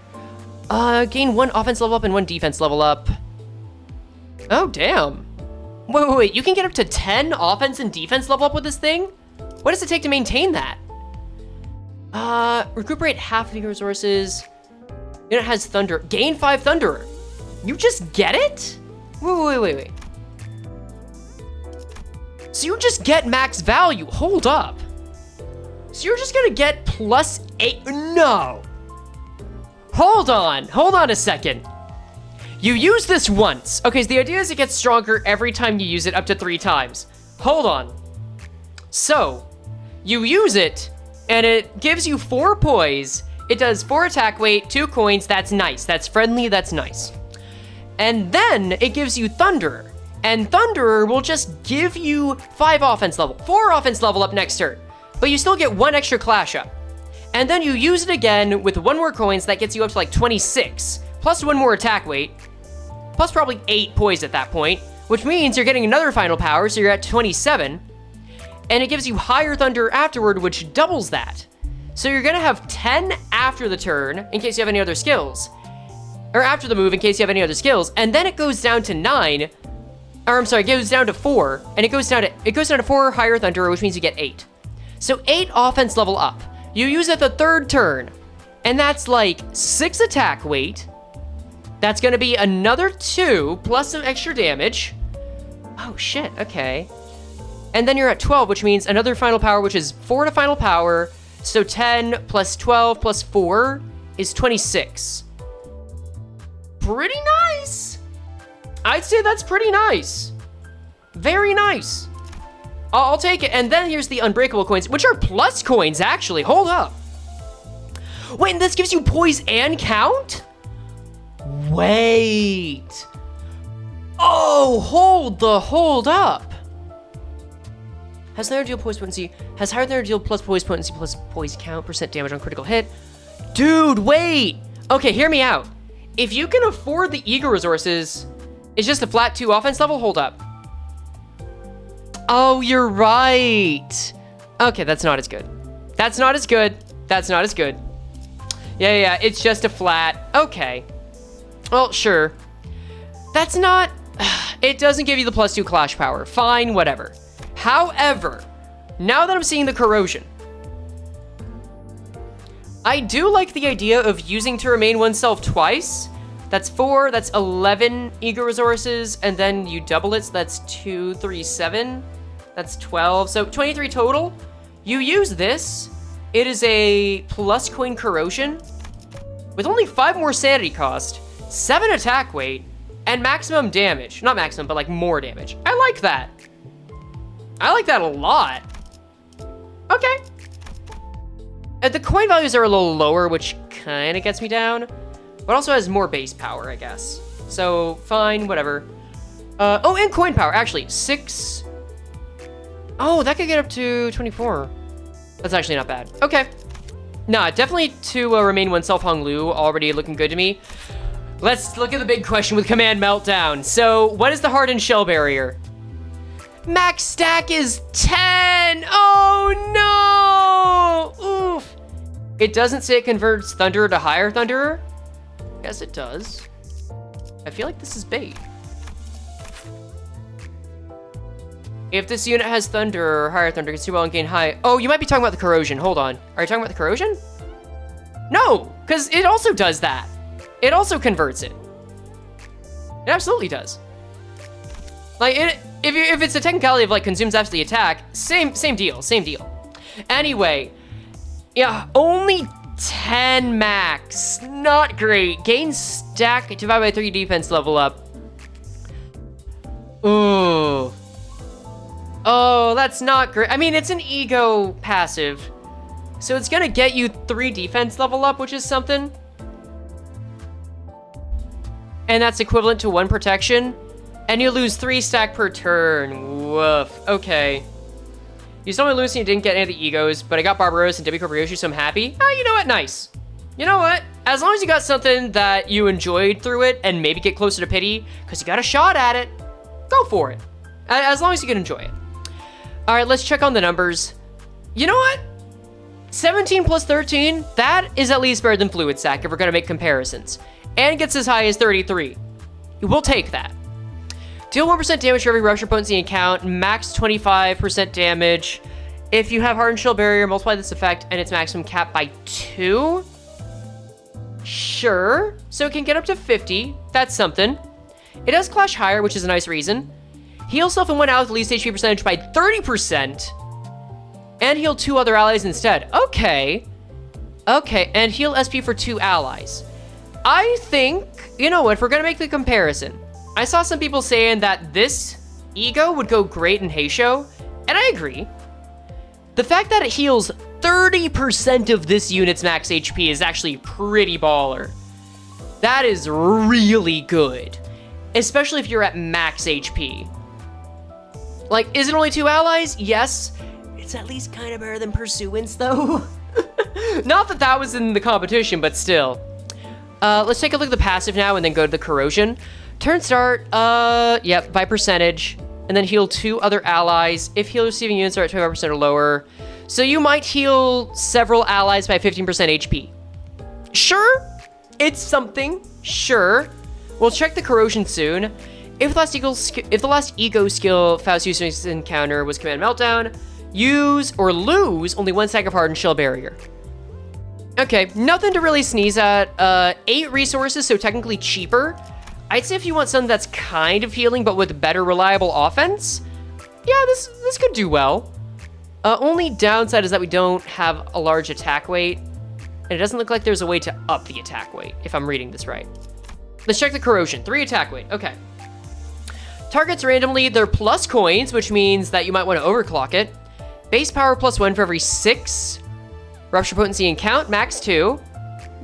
Gain 1 offense level up and 1 defense level up. Oh, damn. Wait. You can get up to 10 offense and defense level up with this thing? What does it take to maintain that? Recuperate half of your resources. Then it has Thunder. Gain 5 Thunderer. You just get it? Wait. So you just get max value. Hold up. So you're just gonna get +8. No. Hold on a second. You use this once. Okay, so the idea is it gets stronger every time you use it up to 3 times. Hold on. So, you use it, and it gives you 4 poise. It does 4 attack weight, 2 coins. That's nice. That's friendly. That's nice. And then it gives you Thunderer. And Thunderer will just give you 5 offense level, 4 offense level up next turn. But you still get 1 extra clash up. And then you use it again with 1 more coins, that gets you up to like 26, plus 1 more attack weight, plus probably 8 poise at that point, which means you're getting another final power, so you're at 27. And it gives you higher Thunder afterward, which doubles that. So you're gonna have 10 after the turn, in case you have any other skills. Or after the move, in case you have any other skills. And then it goes down to 9, or I'm sorry, it goes down to 4, and it goes down to 4 higher Thunder, which means you get 8. So 8 offense level up. You use it the 3rd turn, and that's like 6 attack weight. That's gonna be another 2, plus some extra damage. Oh shit, okay. And then you're at 12, which means another final power, which is 4 to final power. So 10 plus 12 plus 4 is 26. Pretty nice. I'd say that's pretty nice. Very nice. I'll take it. And then here's the unbreakable coins, which are plus coins, actually. Hold up. Wait, and this gives you poise and count? Wait. Oh, hold up. Has Thunder deal poise potency, has higher Thunder deal plus poise potency plus poise count, percent damage on critical hit. Dude, wait. Okay, hear me out. If you can afford the e.g.o resources, it's just a flat 2 offense level, hold up. Oh, you're right. Okay, that's not as good. That's not as good. That's not as good. Yeah, it's just a flat. Okay. Well, sure. That's not... It doesn't give you the plus 2 clash power. Fine, whatever. However, now that I'm seeing the corrosion, I do like the idea of using to remain oneself twice. That's 4, that's 11 e.g.o resources, and then you double it, so that's 2, 3, 7. That's 12, so 23 total. You use this. It is a plus coin corrosion with only 5 more sanity cost, 7 attack weight, and maximum damage. Not maximum, but like more damage. I like that. I like that a lot. Okay. The coin values are a little lower, which kind of gets me down, but also has more base power, I guess. So fine, whatever. Oh, and coin power, actually, 6. Oh, that could get up to 24. That's actually not bad. Okay. Nah, definitely to remain oneself Hong Lu, already looking good to me. Let's look at the big question with Command Meltdown. So, what is the hardened shell barrier? Max stack is 10! Oh no! Oof. It doesn't say it converts Thunderer to higher Thunderer. I guess it does. I feel like this is bait. If this unit has Thunder or higher Thunder, can well and gain high. Oh, you might be talking about the corrosion. Hold on. Are you talking about the corrosion? No, because it also does that. It also converts it. It absolutely does. Like, if it's a technicality of like consumes after the attack, same deal. Anyway, yeah, only 10 max. Not great. Gain stack divided by 3 defense level up. Ooh. Oh, that's not great. I mean, it's an e.g.o passive, so it's gonna get you 3 defense level up, which is something. And that's equivalent to 1 protection. And you lose 3 stack per turn. Woof. Okay. You saw me Lucy and didn't get any of the e.g.os, but I got Barbaros and Debbie Kobayashi, so I'm happy. Oh, you know what? Nice. You know what? As long as you got something that you enjoyed through it and maybe get closer to pity, because you got a shot at it, go for it. As long as you can enjoy it. All right, let's check on the numbers. You know what? 17 plus 13, that is at least better than Fluid Sack if we're gonna make comparisons. And gets as high as 33. We'll take that. Deal 1% damage for every rupture potency and count, max 25% damage. If you have Hardened Shell Barrier, multiply this effect and its maximum cap by 2. Sure, so it can get up to 50, that's something. It does clash higher, which is a nice reason. Heal self and one ally with least HP percentage by 30%. And heal 2 other allies instead. Okay, and heal SP for 2 allies. I think, you know what, if we're gonna make the comparison, I saw some people saying that this e.g.o would go great in Heisho, and I agree. The fact that it heals 30% of this unit's max HP is actually pretty baller. That is really good, especially if you're at max HP. Like, is it only 2 allies? Yes. It's at least kind of better than Pursuance, though. Not that that was in the competition, but still. Let's take a look at the passive now and then go to the Corrosion. Turn start, yep, by percentage, and then heal 2 other allies if heal receiving units are at 25% or lower. So you might heal several allies by 15% HP. Sure, it's something, sure. We'll check the Corrosion soon. If the last e.g.o skill Faust used in this encounter was Command Meltdown, use or lose only 1 stack of Hardened Shell Barrier. Okay, nothing to really sneeze at. 8 resources, so technically cheaper. I'd say if you want something that's kind of healing, but with better reliable offense, yeah, this could do well. Only downside is that we don't have a large attack weight, and it doesn't look like there's a way to up the attack weight, if I'm reading this right. Let's check the Corrosion. 3 attack weight, okay. Targets randomly, they're plus coins, which means that you might want to overclock it. Base power +1 for every 6. Rupture potency and count, max 2.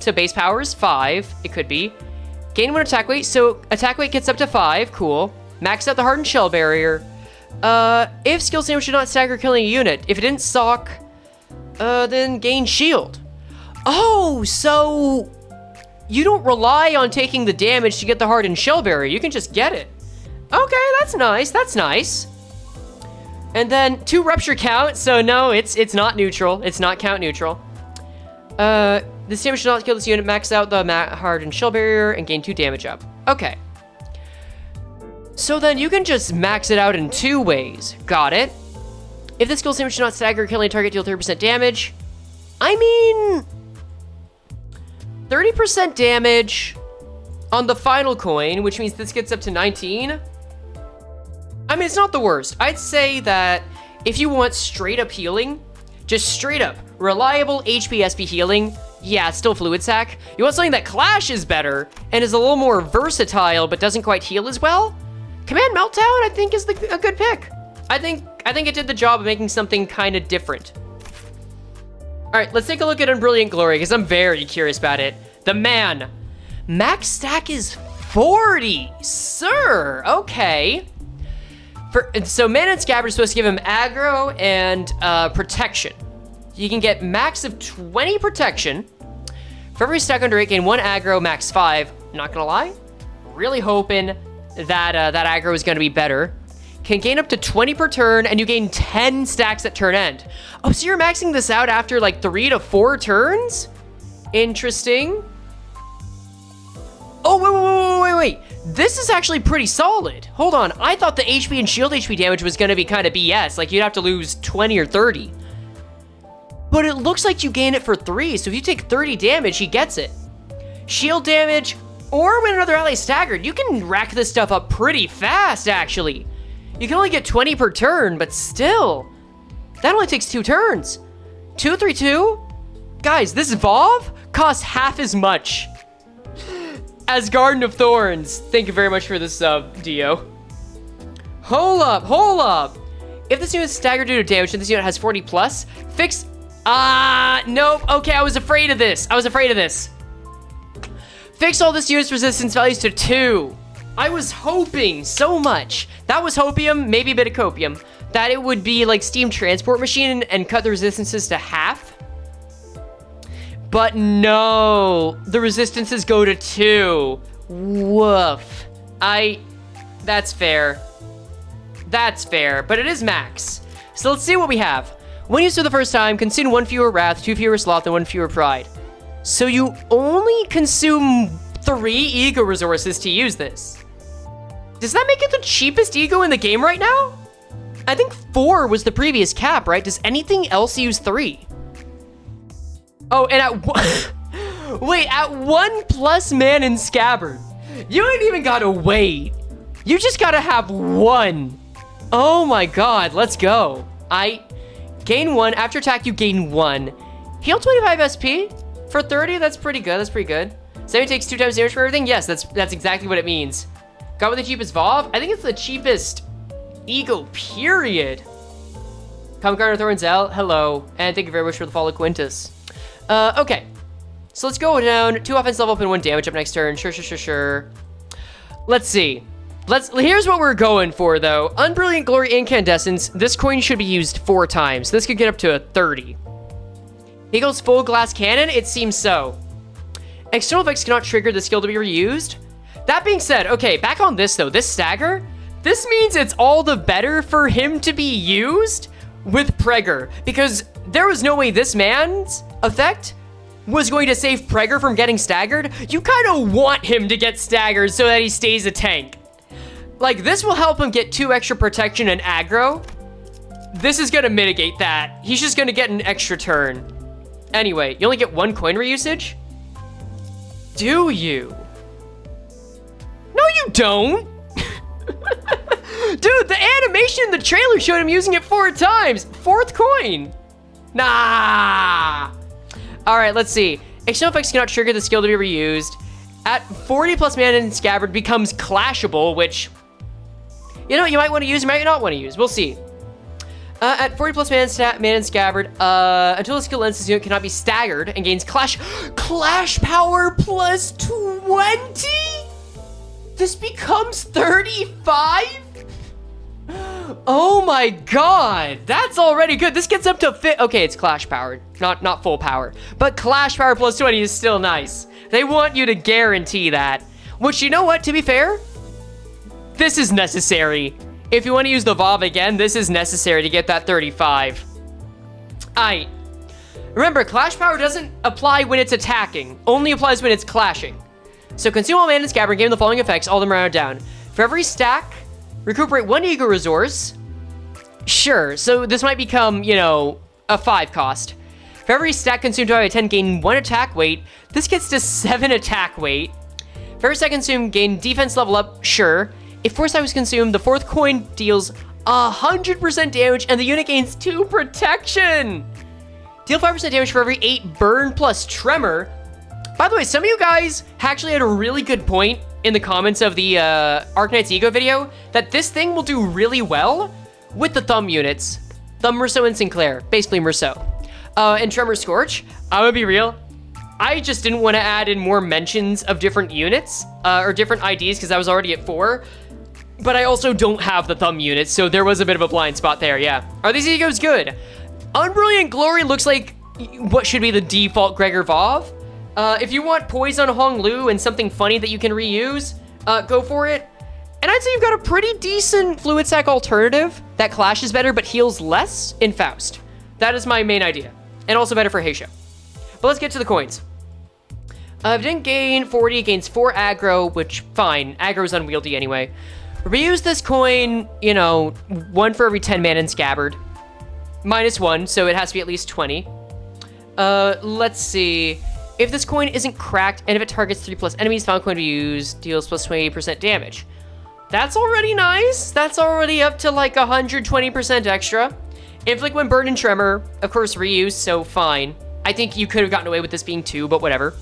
So base power is 5, it could be. Gain 1 attack weight, so attack weight gets up to 5, cool. Max out the Hardened Shell Barrier. If skill sandwich should not stagger killing a unit. If it didn't sock, then gain shield. Oh, so you don't rely on taking the damage to get the Hardened Shell Barrier. You can just get it. Okay, that's nice, that's nice. And then 2 rupture count, so no, it's not neutral. It's not count neutral. This damage should not kill this unit. Max out the Hardened Shell Barrier and gain 2 damage up. Okay. So then you can just max it out in 2 ways. Got it. If the skill damage should not stagger killing a target, deal 30% damage. I mean, 30% damage on the final coin, which means this gets up to 19. I mean, it's not the worst. I'd say that if you want straight up healing, just straight up reliable HP SP healing, yeah, it's still Fluid Sac. You want something that clashes better and is a little more versatile but doesn't quite heal as well? Command Meltdown, I think, is a good pick. I think it did the job of making something kind of different. All right, let's take a look at Unbrilliant Glory because I'm very curious about it. The man. Max stack is 40, sir. Okay. So Mana and Scabbard is supposed to give him aggro and protection. You can get max of 20 protection. For every stack under 8, gain 1 aggro, max 5. Not gonna lie, really hoping that that aggro is gonna be better. Can gain up to 20 per turn, and you gain 10 stacks at turn end. Oh, so you're maxing this out after like 3 to 4 turns? Interesting. Oh, wait. This is actually pretty solid. Hold on, I thought the HP and shield HP damage was gonna be kind of BS, like you'd have to lose 20 or 30. But it looks like you gain it for 3, so if you take 30 damage, he gets it. Shield damage, or when another ally is staggered, you can rack this stuff up pretty fast, actually. You can only get 20 per turn, but still, that only takes 2 turns. 232? Guys, this Vov costs half as much as Garden of Thorns. Thank you very much for this sub, Dio. Hold up. If this unit is staggered due to damage, and this unit has 40 plus, fix... nope. Okay, I was afraid of this. Fix all this unit's resistance values to 2. I was hoping so much. That was hopium, maybe a bit of copium, that it would be like Steam Transport Machine and cut the resistances to half. But no, the resistances go to 2. Woof. That's fair. But it is max. So let's see what we have. When used for the first time, consume 1 fewer Wrath, 2 fewer Sloth, and 1 fewer Pride. So you only consume 3 e.g.o resources to use this. Does that make it the cheapest e.g.o in the game right now? I think 4 was the previous cap, right? Does anything else use 3? Oh, and at 1... Wait, at 1 plus Man and Scabbard, you ain't even gotta wait. You just gotta have 1. Oh my god, let's go. Gain 1. After attack, you gain 1. Heal 25 SP? For 30, that's pretty good. Sammy takes 2 times damage for everything? Yes, that's exactly what it means. Got with the cheapest VOV? I think it's the cheapest e.g.o, period. Comic Garner Thorns L, hello. And thank you very much for the follow, Quintus. Okay. So let's go down. 2 offense level up and 1 damage up next turn. Sure. Let's see. Here's what we're going for, though. Unbrilliant Glory Incandescence. This coin should be used 4 times. This could get up to a 30. e.g.o's full glass cannon? It seems so. External effects cannot trigger the skill to be reused. That being said, okay, back on this, though. This stagger, this means it's all the better for him to be used with Pregger, because there was no way this man's effect was going to save Pregger from getting staggered. You kind of want him to get staggered so that he stays a tank. Like, this will help him get 2 extra protection and aggro. This is going to mitigate that. He's just going to get an extra turn. Anyway, you only get 1 coin reusage? Do you? No, you don't. Dude, the animation in the trailer showed him using it 4 times. 4th coin. Nah. All right, let's see. External effects cannot trigger the skill to be reused. At 40 plus mana in Scabbard becomes clashable, which, you know, you might want to use, you might not want to use. We'll see. At 40 plus mana in Scabbard, until the skill ends, this unit cannot be staggered and gains clash power plus 20? This becomes 35? Oh my god, that's already good. This gets up to okay, it's clash powered, not full power, but clash power plus 20 is still nice. They want you to guarantee that, which, you know what, to be fair, this is necessary. If you want to use the VOV again, this is necessary to get that 35. Aight. Remember, clash power doesn't apply when it's attacking, only applies when it's clashing. So consume all mana in Scabbard and gain the following effects, all of them rounded down. For every stack, recuperate 1 e.g.o resource. Sure, so this might become, you know, a 5 cost. For every stack consumed by 10, gain 1 attack weight. This gets to 7 attack weight. For every stack consumed, gain defense level up. Sure. If 4 stacks was consumed, the 4th coin deals 100% damage and the unit gains 2 protection. Deal 5% damage for every 8 burn plus tremor. By the way, some of you guys actually had a really good point in the comments of the Arknights e.g.o video that this thing will do really well with the thumb units. Thumb, Merceau, and Sinclair. Basically Merceau. And Tremor Scorch, I'm gonna be real, I just didn't want to add in more mentions of different units or different IDs because I was already at 4. But I also don't have the thumb units, so there was a bit of a blind spot there, yeah. Are these e.g.os good? Unbrilliant Glory looks like what should be the default Gregor VOV. If you want Poison Hong Lu and something funny that you can reuse, go for it. And I'd say you've got a pretty decent Fluid Sac alternative that clashes better but heals less in Faust. That is my main idea. And also better for Heisho. But let's get to the coins. If it didn't gain 40, it gains 4 aggro, which, fine. Aggro is unwieldy anyway. Reuse this coin, you know, 1 for every 10 mana in Scabbard. -1, so it has to be at least 20. Let's see. If this coin isn't cracked, and if it targets 3 plus enemies, final coin to use deals plus 28% damage. That's already nice. That's already up to like 120% extra. Inflict when burn and tremor, of course reuse, so fine. I think you could have gotten away with this being 2, but whatever.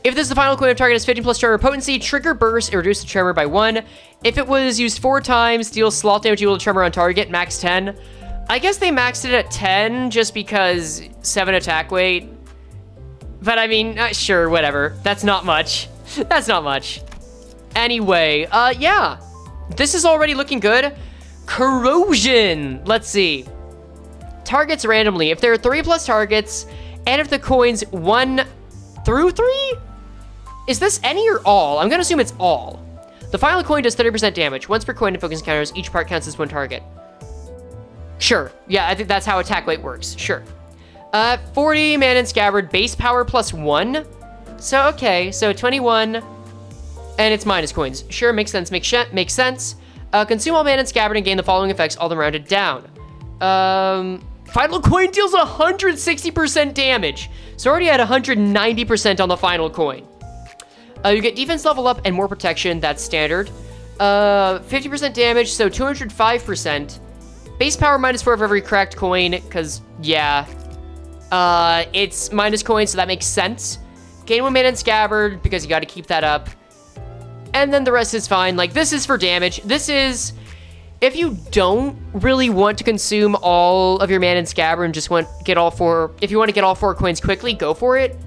If this is the final coin of target has 15 plus tremor potency, trigger burst and reduce the tremor by 1. If it was used 4 times, deals sloth damage equal to tremor on target, max 10. I guess they maxed it at 10 just because 7 attack weight. But I mean, sure, whatever. That's not much. That's not much. Anyway, yeah. This is already looking good. Corrosion. Let's see. Targets randomly. If there are 3 plus targets, and if the coin's 1 through 3? Is this any or all? I'm gonna assume it's all. The final coin does 30% damage. Once per coin in focus encounters, each part counts as 1 target. Sure. Yeah, I think that's how attack weight works. Sure. 40 mana in Scabbard, base power plus 1. So, okay, so 21, and it's minus coins. Sure, makes sense, makes sense. Consume all mana in Scabbard and gain the following effects, all them rounded down. Final coin deals 160% damage. So already at 190% on the final coin. You get defense level up and more protection, that's standard. 50% damage, so 205%. Base power -4 for every cracked coin, because, yeah. It's minus coin, so that makes sense. gain 1 mana in Scabbard because you got to keep that up. And then the rest is fine. Like, this is for damage. This is, if you don't really want to consume all of your mana in Scabbard and just want get all 4, if you want to get all 4 coins quickly, go for it.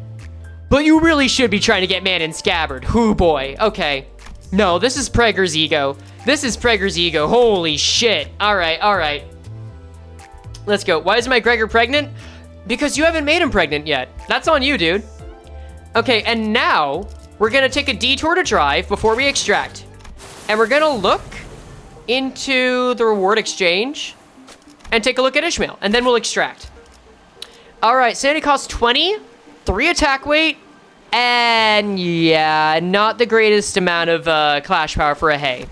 But you really should be trying to get mana in Scabbard. Hoo boy. Okay. No, this is Prager's ego. This is Prager's ego. Holy shit. All right, all right. Let's go. Why is my Gregor pregnant? Because you haven't made him pregnant yet. That's on you, dude. Okay, and now we're gonna take a detour to drive before we extract. And we're gonna look into the reward exchange and take a look at Ishmael, and then we'll extract. All right, sanity cost 20, 3 attack weight, and yeah, not the greatest amount of clash power for a Hay.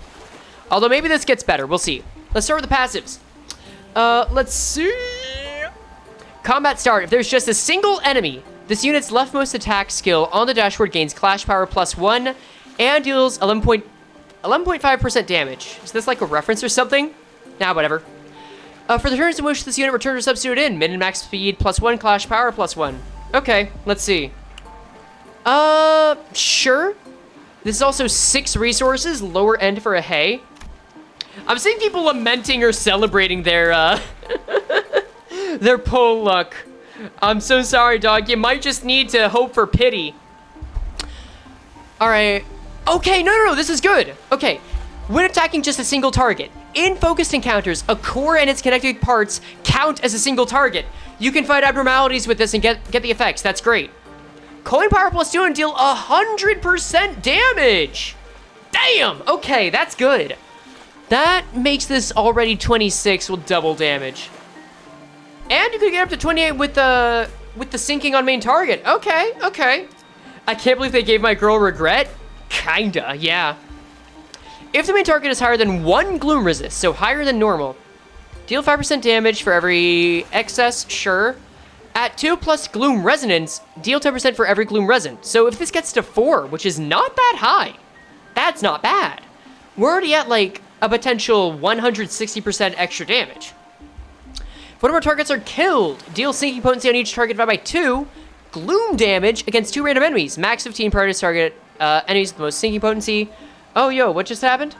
Although maybe this gets better, we'll see. Let's start with the passives. Let's see. Combat start. If there's just a single enemy, this unit's leftmost attack skill on the dashboard gains clash power +1 and deals 11.5% damage. Is this like a reference or something? Nah, whatever. For the turns in which this unit returns or substitute in, min and max speed +1, clash power +1. Okay, let's see. Sure. This is also 6 resources, lower end for a Hay. I'm seeing people lamenting or celebrating their, their pull luck. I'm so sorry, dog. You might just need to hope for pity. All right. Okay, no, this is good. Okay. When attacking just a single target, in focused encounters, a core and its connected parts count as a single target. You can fight abnormalities with this and get the effects. That's great. Coin power +2 and deal 100% damage. Damn. Okay, that's good. That makes this already 26 with double damage. And you could get up to 28 with the sinking on main target. Okay, okay. I can't believe they gave my girl regret. Kinda, yeah. If the main target is higher than 1 gloom resist, so higher than normal, deal 5% damage for every excess, sure. At 2 plus gloom resonance, deal 10% for every gloom resin. So if this gets to 4, which is not that high, that's not bad. We're already at like a potential 160% extra damage. If one of our targets are killed, deal sinking potency on each target divided by 2, gloom damage against 2 random enemies. Max 15 prior to target enemies with the most sinking potency. Oh, yo, what just happened?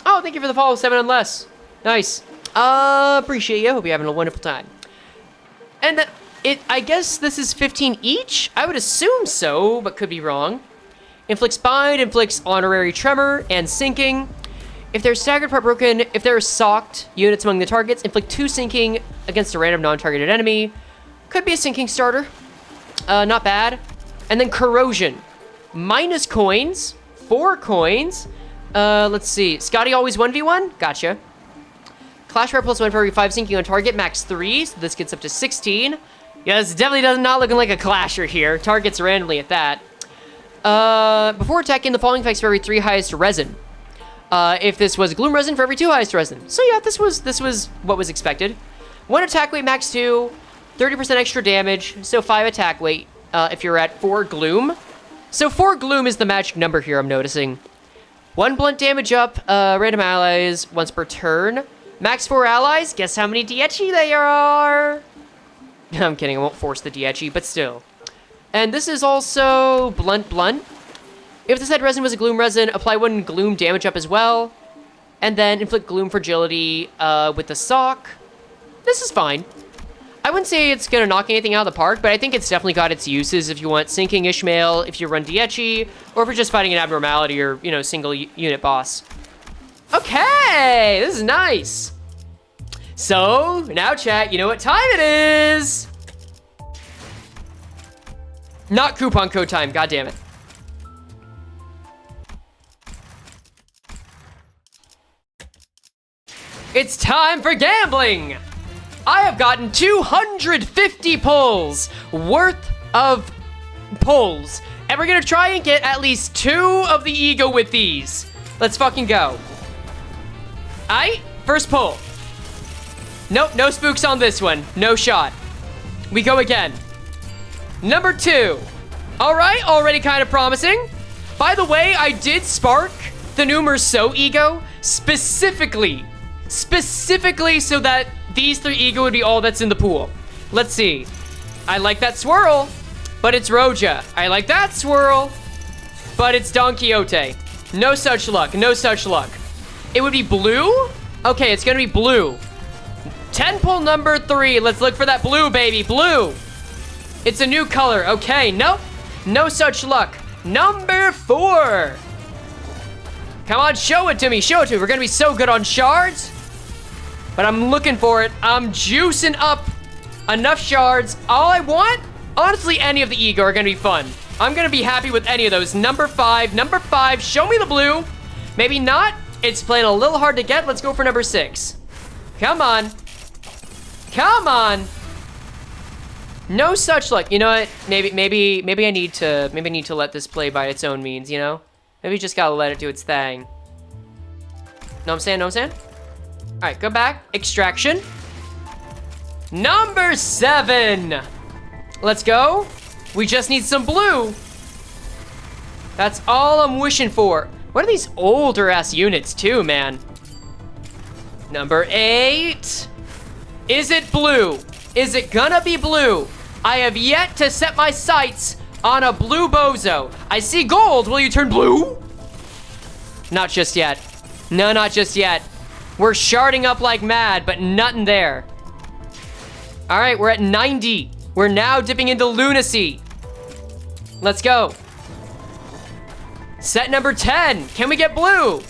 Oh, thank you for the follow, 7 and less. Nice. Appreciate you. Hope you're having a wonderful time. And I guess this is 15 each? I would assume so, but could be wrong. Inflicts bind, inflicts honorary tremor, and sinking. If they're staggered, part broken, if there are socked units among the targets, inflict 2 sinking against a random non-targeted enemy. Could be a sinking starter. Not bad. And then corrosion. Minus coins. 4 coins. Let's see. Scotty always 1v1? Gotcha. Clash power +1 for every 5 sinking on target. Max 3. So this gets up to 16. Yeah, this definitely does not looking like a clasher here. Targets randomly at that. Before attacking, the following effects for every 3 highest resin. If this was gloom resin, for every 2 highest resin. So yeah, this was what was expected. 1 attack weight, max 2, 30% extra damage, so 5 attack weight if you're at 4 gloom. So 4 gloom is the magic number here, I'm noticing. 1 blunt damage up, random allies once per turn. Max 4 allies, guess how many Dietchi there are? I'm kidding, I won't force the Dietchi, but still. And this is also blunt. If the said resin was a gloom resin, apply 1 gloom damage up as well. And then inflict gloom fragility with the sock. This is fine. I wouldn't say it's gonna knock anything out of the park, but I think it's definitely got its uses if you want sinking Ishmael, if you run Dietchi, or if you're just fighting an abnormality or, you know, single unit boss. Okay, this is nice. So, now chat, you know what time it is. Not coupon code time, god damn it. It's time for gambling! I have gotten 250 pulls worth of pulls, and we're gonna try and get at least 2 of the e.g.o with these. Let's fucking go. Aight, first pull. Nope, no spooks on this one. No shot. We go again. Number 2. All right, already kind of promising. By the way, I did spark the Numer So e.g.o specifically so that these 3 e.g.o would be all that's in the pool. Let's see. I like that swirl. but it's Roja. I like that swirl, but it's Don Quixote. No such luck, no such luck. It would be blue? Okay, it's gonna be blue. 10 pull number 3. Let's look for that blue, baby. Blue. It's a new color. Okay, nope. No such luck. Number 4. Come on, show it to me. Show it to me. We're gonna be so good on shards. But I'm looking for it. I'm juicing up enough shards. All I want, honestly, any of the e.g.o are gonna be fun. I'm gonna be happy with any of those. Number 5. Number 5. Show me the blue. Maybe not. It's playing a little hard to get. Let's go for number 6. Come on. Come on. No such luck. You know what? Maybe I need to let this play by its own means, you know? Maybe just gotta let it do its thing. Know what I'm saying? Know what I'm saying? All right, go back. Extraction. Number 7. Let's go. We just need some blue. That's all I'm wishing for. What are these older ass units too, man? Number 8. Is it blue? Is it gonna be blue? I have yet to set my sights on a blue bozo. I see gold. Will you turn blue? Not just yet. No, not just yet. We're sharding up like mad, but nothing there. All right, we're at 90. We're now dipping into lunacy. Let's go. Set number 10. Can we get blue?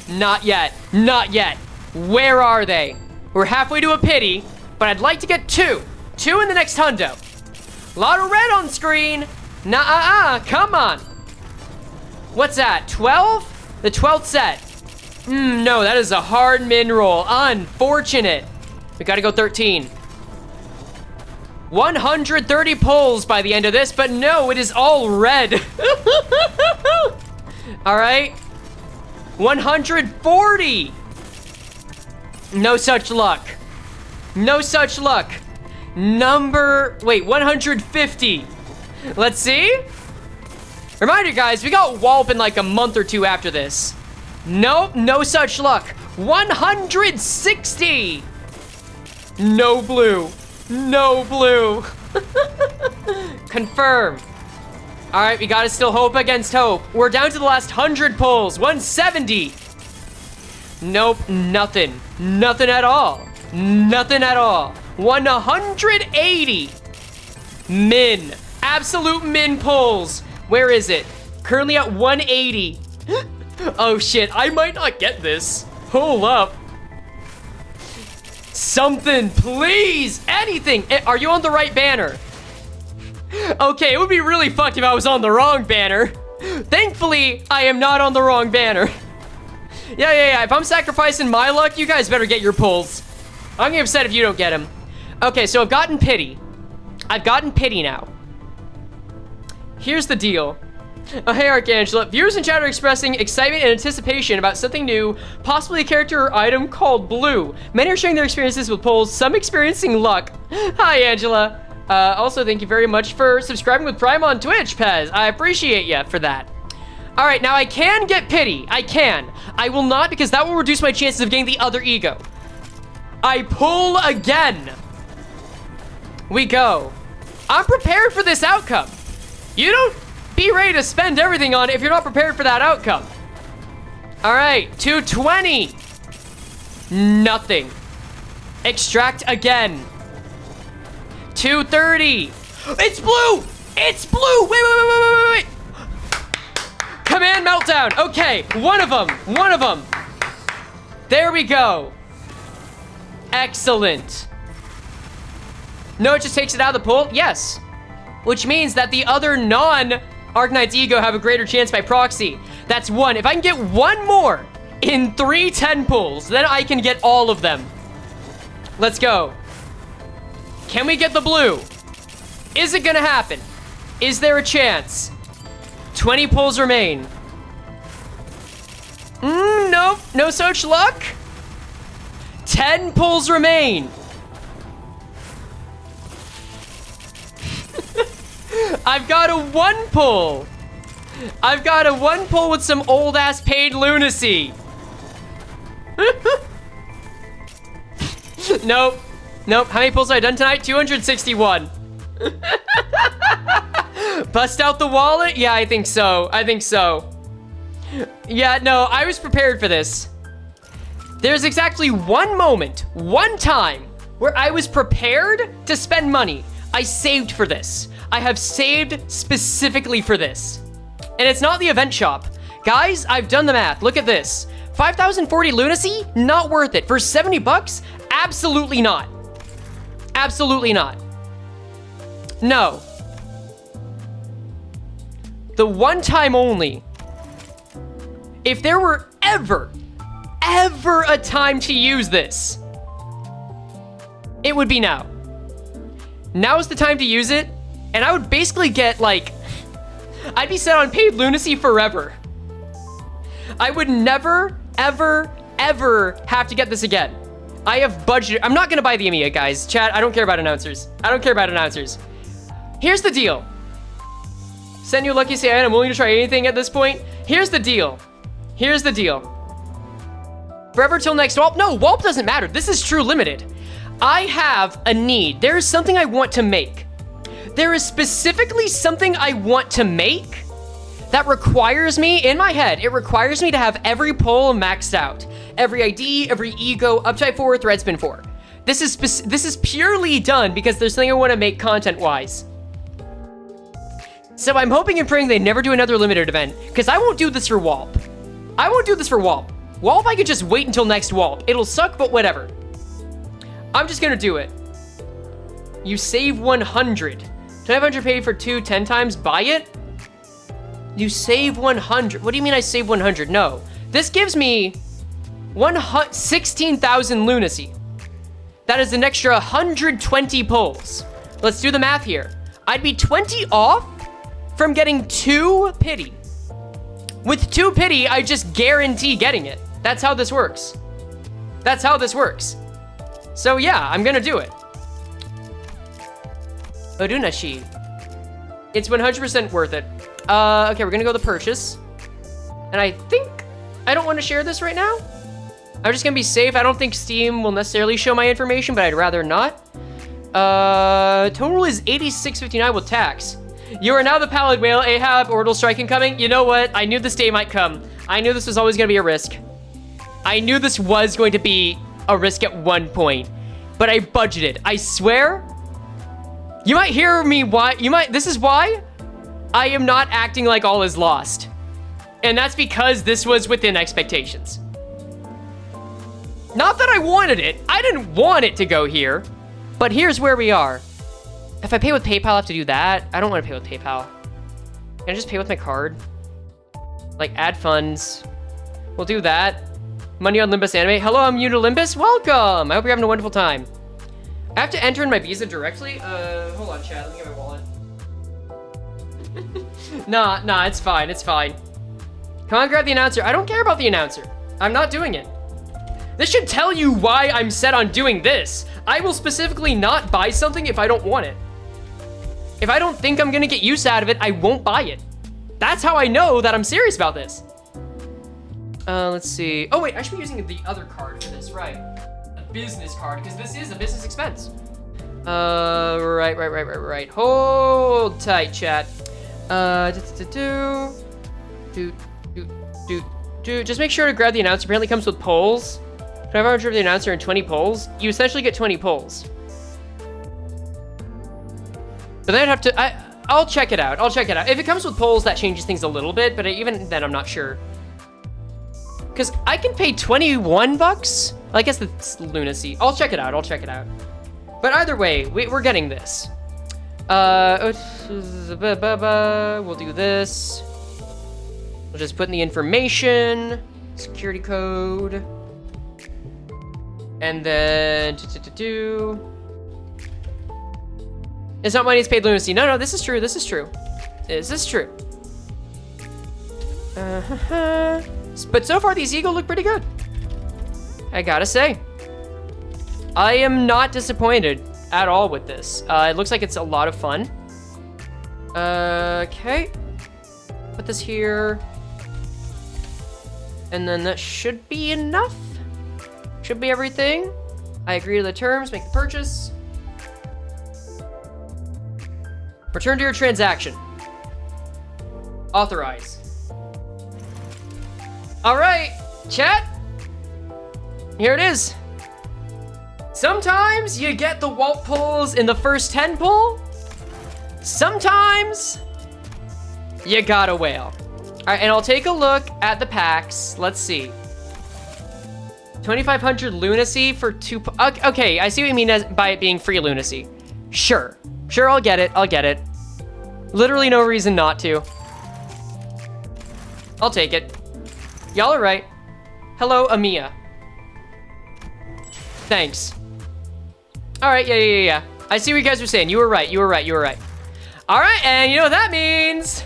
Not yet. Not yet. Where are they? We're halfway to a pity, but I'd like to get 2. 2 in the next hundo. Lot of red on screen. Nah, come on. What's that? 12? The 12th set. No, that is a hard min roll. Unfortunate. We gotta go 13. 130 pulls by the end of this, but no, it is all red. All right. 140. No such luck. No such luck. Wait, 150. Let's see. Reminder, guys, we got Wallop in like a month or 2 after this. Nope, no such luck. 160. No blue. No blue. Confirm. All right, we gotta still hope against hope. We're down to the last 100 pulls. 170. Nope, nothing. Nothing at all. Nothing at all. 180. Min. Absolute min pulls. Where is it? Currently at 180. Oh shit, I might not get this. Hold up. Something, please. Anything. Are you on the right banner? Okay, it would be really fucked if I was on the wrong banner. Thankfully, I am not on the wrong banner. Yeah. If I'm sacrificing my luck, you guys better get your pulls. I'm gonna be upset if you don't get them. Okay, so I've gotten pity. I've gotten pity now. Here's the deal. Oh, hey, Archangela. Viewers in chat are expressing excitement and anticipation about something new, possibly a character or item called Blue. Many are sharing their experiences with polls, some experiencing luck. Hi, Angela. Also, thank you very much for subscribing with Prime on Twitch, Pez. I appreciate you for that. All right, now I can get pity. I can. I will not, because that will reduce my chances of getting the other e.g.o. I pull again. We go. I'm prepared for this outcome. You don't be ready to spend everything on it if you're not prepared for that outcome. All right, 220. Nothing. Extract again. 230. It's blue. It's blue. Wait. Command meltdown. Okay, one of them. There we go. Excellent. No, it just takes it out of the pool? Yes. Which means that the other non-Arknights e.g.o have a greater chance by proxy. That's 1. If I can get 1 more in 3 10 pulls, then I can get all of them. Let's go. Can we get the blue? Is it gonna happen? Is there a chance? 20 pulls remain. Nope, no such luck. 10 pulls remain. I've got a 1 pull. I've got a 1 pull with some old ass paid lunacy. Nope. How many pulls have I done tonight? 261. Bust out the wallet? Yeah, I think so. I think so. Yeah, no, I was prepared for this. There's exactly one moment, one time, where I was prepared to spend money. I saved for this. I have saved specifically for this. And it's not the event shop. Guys, I've done the math. Look at this. 5,040 lunacy? Not worth it. For 70 bucks? Absolutely not. Absolutely not. No. The one time only. If there were ever a time to use this, it would be now. Now is the time to use it, and I would basically get, like, I'd be set on paid lunacy forever. I would never, ever have to get this again. I have budgeted. I'm not gonna buy the Amiya, guys. Chat, I don't care about announcers. I don't care about announcers. Here's the deal. Send you lucky say I'm willing to try anything at this point. Here's the deal. Here's the deal. Forever till next Walp? No, Walp doesn't matter. This is true limited. I have a need. There is something I want to make. There is specifically something I want to make that requires me, in my head, it requires me to have every poll maxed out. Every ID, every e.g.o, uptype 4, threadspin 4. This is purely done because there's something I want to make content-wise. So I'm hoping and praying they never do another limited event, because I won't do this for Walp. I won't do this for Walp. Walp, I could just wait until next Walp. It'll suck, but whatever. I'm just gonna do it. You save 100. 500 paid for 2 10 times, buy it? You save 100. What do you mean I save 100? No. This gives me 16,000 lunacy. That is an extra 120 pulls. Let's do the math here. I'd be 20 off from getting 2 pity. With 2 pity, I just guarantee getting it. That's how this works. That's how this works. So yeah, I'm gonna do it. Odunashi. It's 100% worth it. Okay, we're gonna go to purchase. And I think I don't want to share this right now. I'm just gonna be safe. I don't think Steam will necessarily show my information, but I'd rather not. Total is 86.59 with tax. You are now the Pallid Whale, Ahab, Orbital Strike incoming. You know what? I knew this day might come. I knew this was always gonna be a risk. I knew this was going to be a risk at one point, but I budgeted. I swear. You might hear me why. This is why I am not acting like all is lost. And that's because this was within expectations. Not that I wanted it. I didn't want it to go here. But here's where we are. If I pay with PayPal, I have to do that. I don't want to pay with PayPal. Can I just pay with my card? Like, add funds. We'll do that. Money on Limbus Anime. Hello, I'm new to Limbus. Welcome. I hope you're having a wonderful time. I have to enter in my Visa directly. Hold on, chat. Let me get my wallet. Nah, it's fine. It's fine. Come on, grab the announcer. I don't care about the announcer. I'm not doing it. This should tell you why I'm set on doing this. I will specifically not buy something if I don't want it. If I don't think I'm gonna get use out of it, I won't buy it. That's how I know that I'm serious about this. Let's see. Oh wait, I should be using the other card for this, right? A business card, because this is a business expense. Right. Hold tight, chat. Just make sure to grab the announcer. Apparently comes with polls. 500 of the announcer and 20 polls. You essentially get 20 polls. But then I'd have to, I'll check it out. If it comes with polls, that changes things a little bit, but even then I'm not sure. Because I can pay 21 bucks? I guess that's lunacy. I'll check it out. But either way, we're getting this. We'll do this. We'll just put in the information, security code, and then It's not money, it's paid lunacy. No, this is true. But so far, these e.g.o look pretty good. I gotta say. I am not disappointed at all with this. It looks like it's a lot of fun. Okay. Put this here. And then that should be enough. Should be everything. I agree to the terms, make the purchase. Return to your transaction. Authorize. All right, chat. Here it is. Sometimes you get the Walt pulls in the first 10 pull. Sometimes you got a whale. All right, and I'll take a look at the packs. Let's see. 2,500 lunacy for 2. Okay, I see what you mean by it being free lunacy. Sure, I'll get it. Literally no reason not to. I'll take it. Y'all are right. Hello, Amia. Thanks. All right, yeah. I see what you guys were saying. You were right. All right, and you know what that means?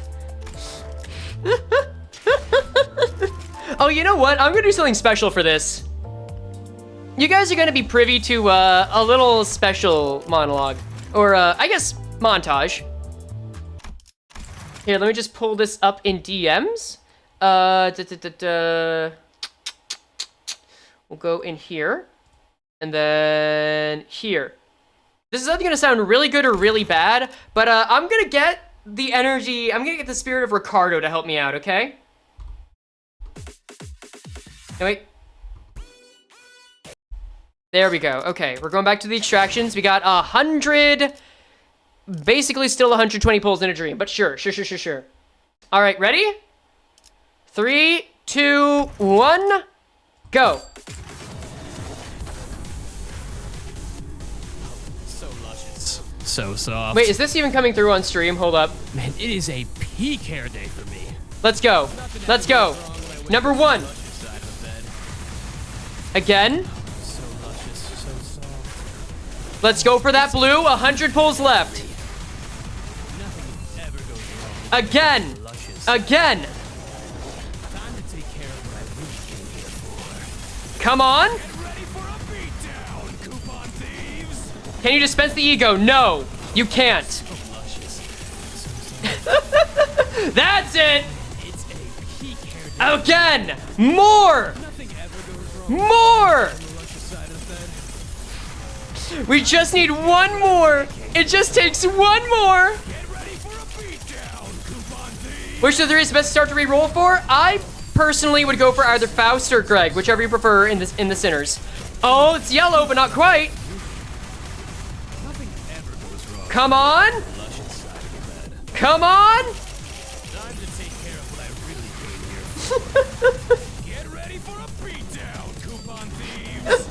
Oh, you know what? I'm gonna do something special for this. You guys are gonna be privy to a little special monologue, or I guess montage. Here, let me just pull this up in DMs. We'll go in here, and then here. This is either gonna sound really good or really bad, but I'm gonna get the energy, I'm gonna get the spirit of Ricardo to help me out, okay? No, wait. There we go. Okay, we're going back to the extractions. We got 100, basically still 120 pulls in a dream, but sure. All right, ready? 3, 2, 1, go. So luscious. So soft. Wait, is this even coming through on stream? Hold up. Man, it is a peak hair day for me. Let's go. Number 1. Again. So luscious, so soft. Let's go for that blue. 100 pulls left. Nothing ever goes wrong. Again. Luscious. Again. Time to take care of what I really came here for. Come on. Ready for a beatdown, coupon thieves! Can you dispense the ego? No, you can't. So luscious. So soft. That's it. It's a peak hair day. Again. More. Nothing ever goes wrong. More. On the luscious side of the bed. We just need one more. It just takes one more. Get ready for a beatdown, coupon thieves! Which of the 3 is best to start to re-roll for? I personally would go for either Faust or Greg, whichever you prefer in the Sinners. Oh, it's yellow, but not quite. Nothing ever goes wrong. Come on. On the luscious side of the bed. Come on. Time to take care of what I really came here for. Get ready for a beatdown, coupon thieves!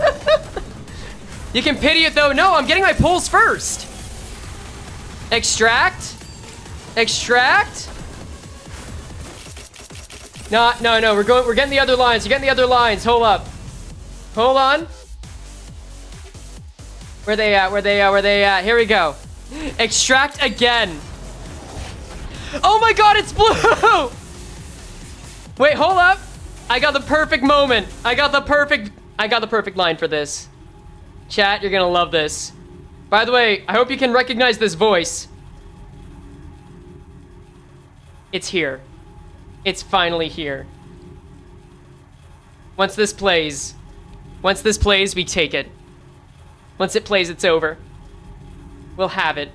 You can pity it though. No, I'm getting my pulls first. Extract. No. We're getting the other lines. You're getting the other lines. Hold up. Hold on. Where they at? Here we go. Extract again. Oh my god, it's blue! Wait, hold up. I got the perfect moment. I got the perfect line for this. Chat, you're gonna love this. By the way, I hope you can recognize this voice. It's here. It's finally here. Once this plays, we take it. Once it plays, it's over. We'll have it.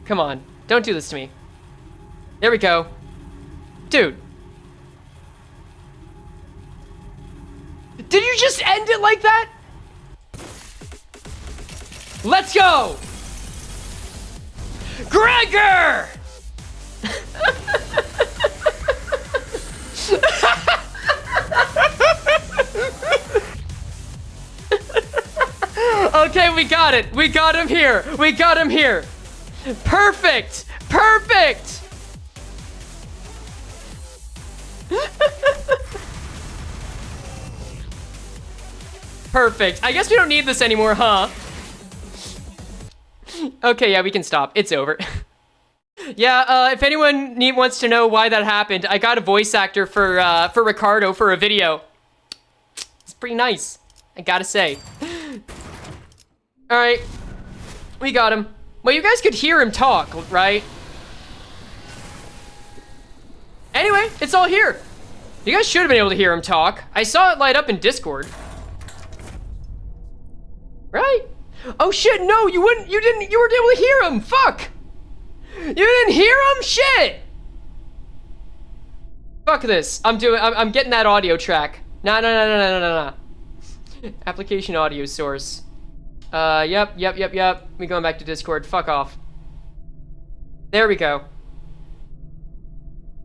Come on, don't do this to me. There we go. Dude. Did you just end it like that? Let's go! Gregor! Okay, we got it. We got him here. Perfect. Perfect. I guess we don't need this anymore, huh? Okay, yeah, we can stop. It's over. Yeah, if anyone wants to know why that happened, I got a voice actor for Ricardo for a video. It's pretty nice, I gotta say. All right, we got him. Well, you guys could hear him talk, right? Anyway, it's all here. You guys should have been able to hear him talk. I saw it light up in Discord. Right? Oh shit, no, you weren't able to hear him, fuck! You didn't hear him? Shit! Fuck this. I'm getting that audio track. No. Application audio source. Yep. We going back to Discord. Fuck off. There we go.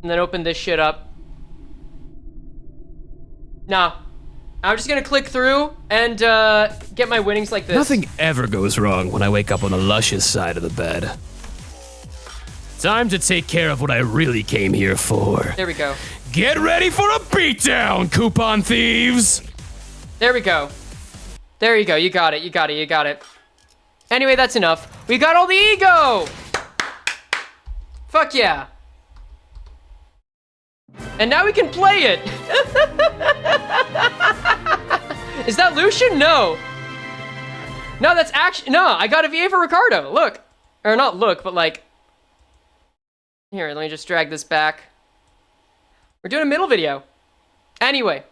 And then open this shit up. Nah. I'm just gonna click through and get my winnings like this. Nothing ever goes wrong when I wake up on the luscious side of the bed. Time to take care of what I really came here for. There we go. Get ready for a beatdown, coupon thieves! There we go. There you go. You got it. Anyway, that's enough. We got all the e.g.o! Fuck yeah. And now we can play it. Is that Lucian? No. No, that's actually, no, I got a VA for Ricardo. Look. Or not look, but like. Here, let me just drag this back. We're doing a middle video. Anyway.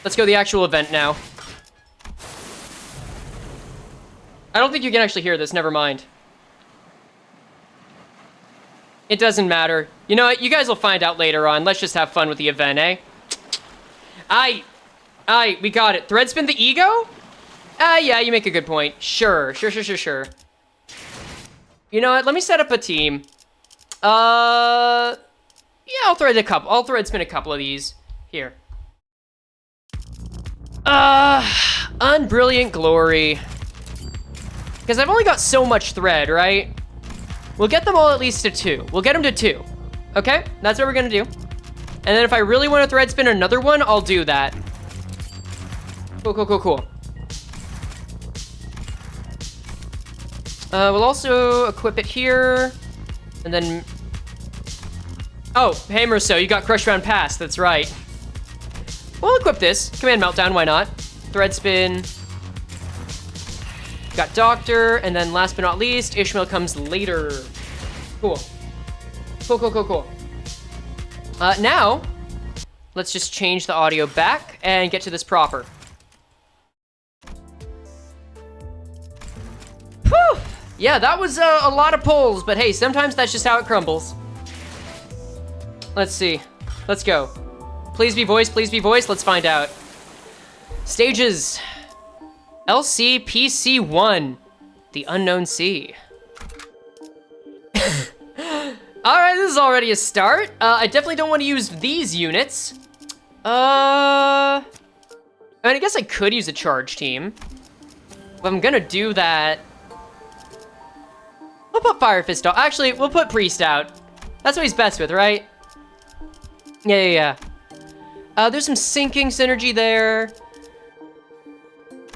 Let's go to the actual event now. I don't think you can actually hear this, never mind. It doesn't matter. You know what, you guys will find out later on. Let's just have fun with the event, eh? Aye, we got it. Threadspin the e.g.o? Yeah, you make a good point. Sure. You know what, let me set up a team. Yeah, I'll threadspin a couple of these. Here. Unbrilliant Glory. Because I've only got so much thread, right? We'll get them all at least to 2. We'll get them to 2. Okay? That's what we're gonna do. And then if I really want to thread spin another one, I'll do that. Cool. We'll also equip it here. And then... Oh, hey Merceau, you got Crush Round Pass. That's right. We'll equip this. Command Meltdown, why not? Thread spin. Got Doctor, and then last but not least, Ishmael comes later. Cool. Now, let's just change the audio back and get to this proper. Whew! Yeah, that was a lot of polls, but hey, sometimes that's just how it crumbles. Let's see. Let's go. Please be voice, let's find out. Stages. LCPC1, the Unknown Sea. Alright, this is already a start. I definitely don't want to use these units. I mean, I guess I could use a charge team. But I'm gonna do that. We'll put Fire Fist out. Actually, we'll put Priest out. That's what he's best with, right? Yeah. There's some sinking synergy there.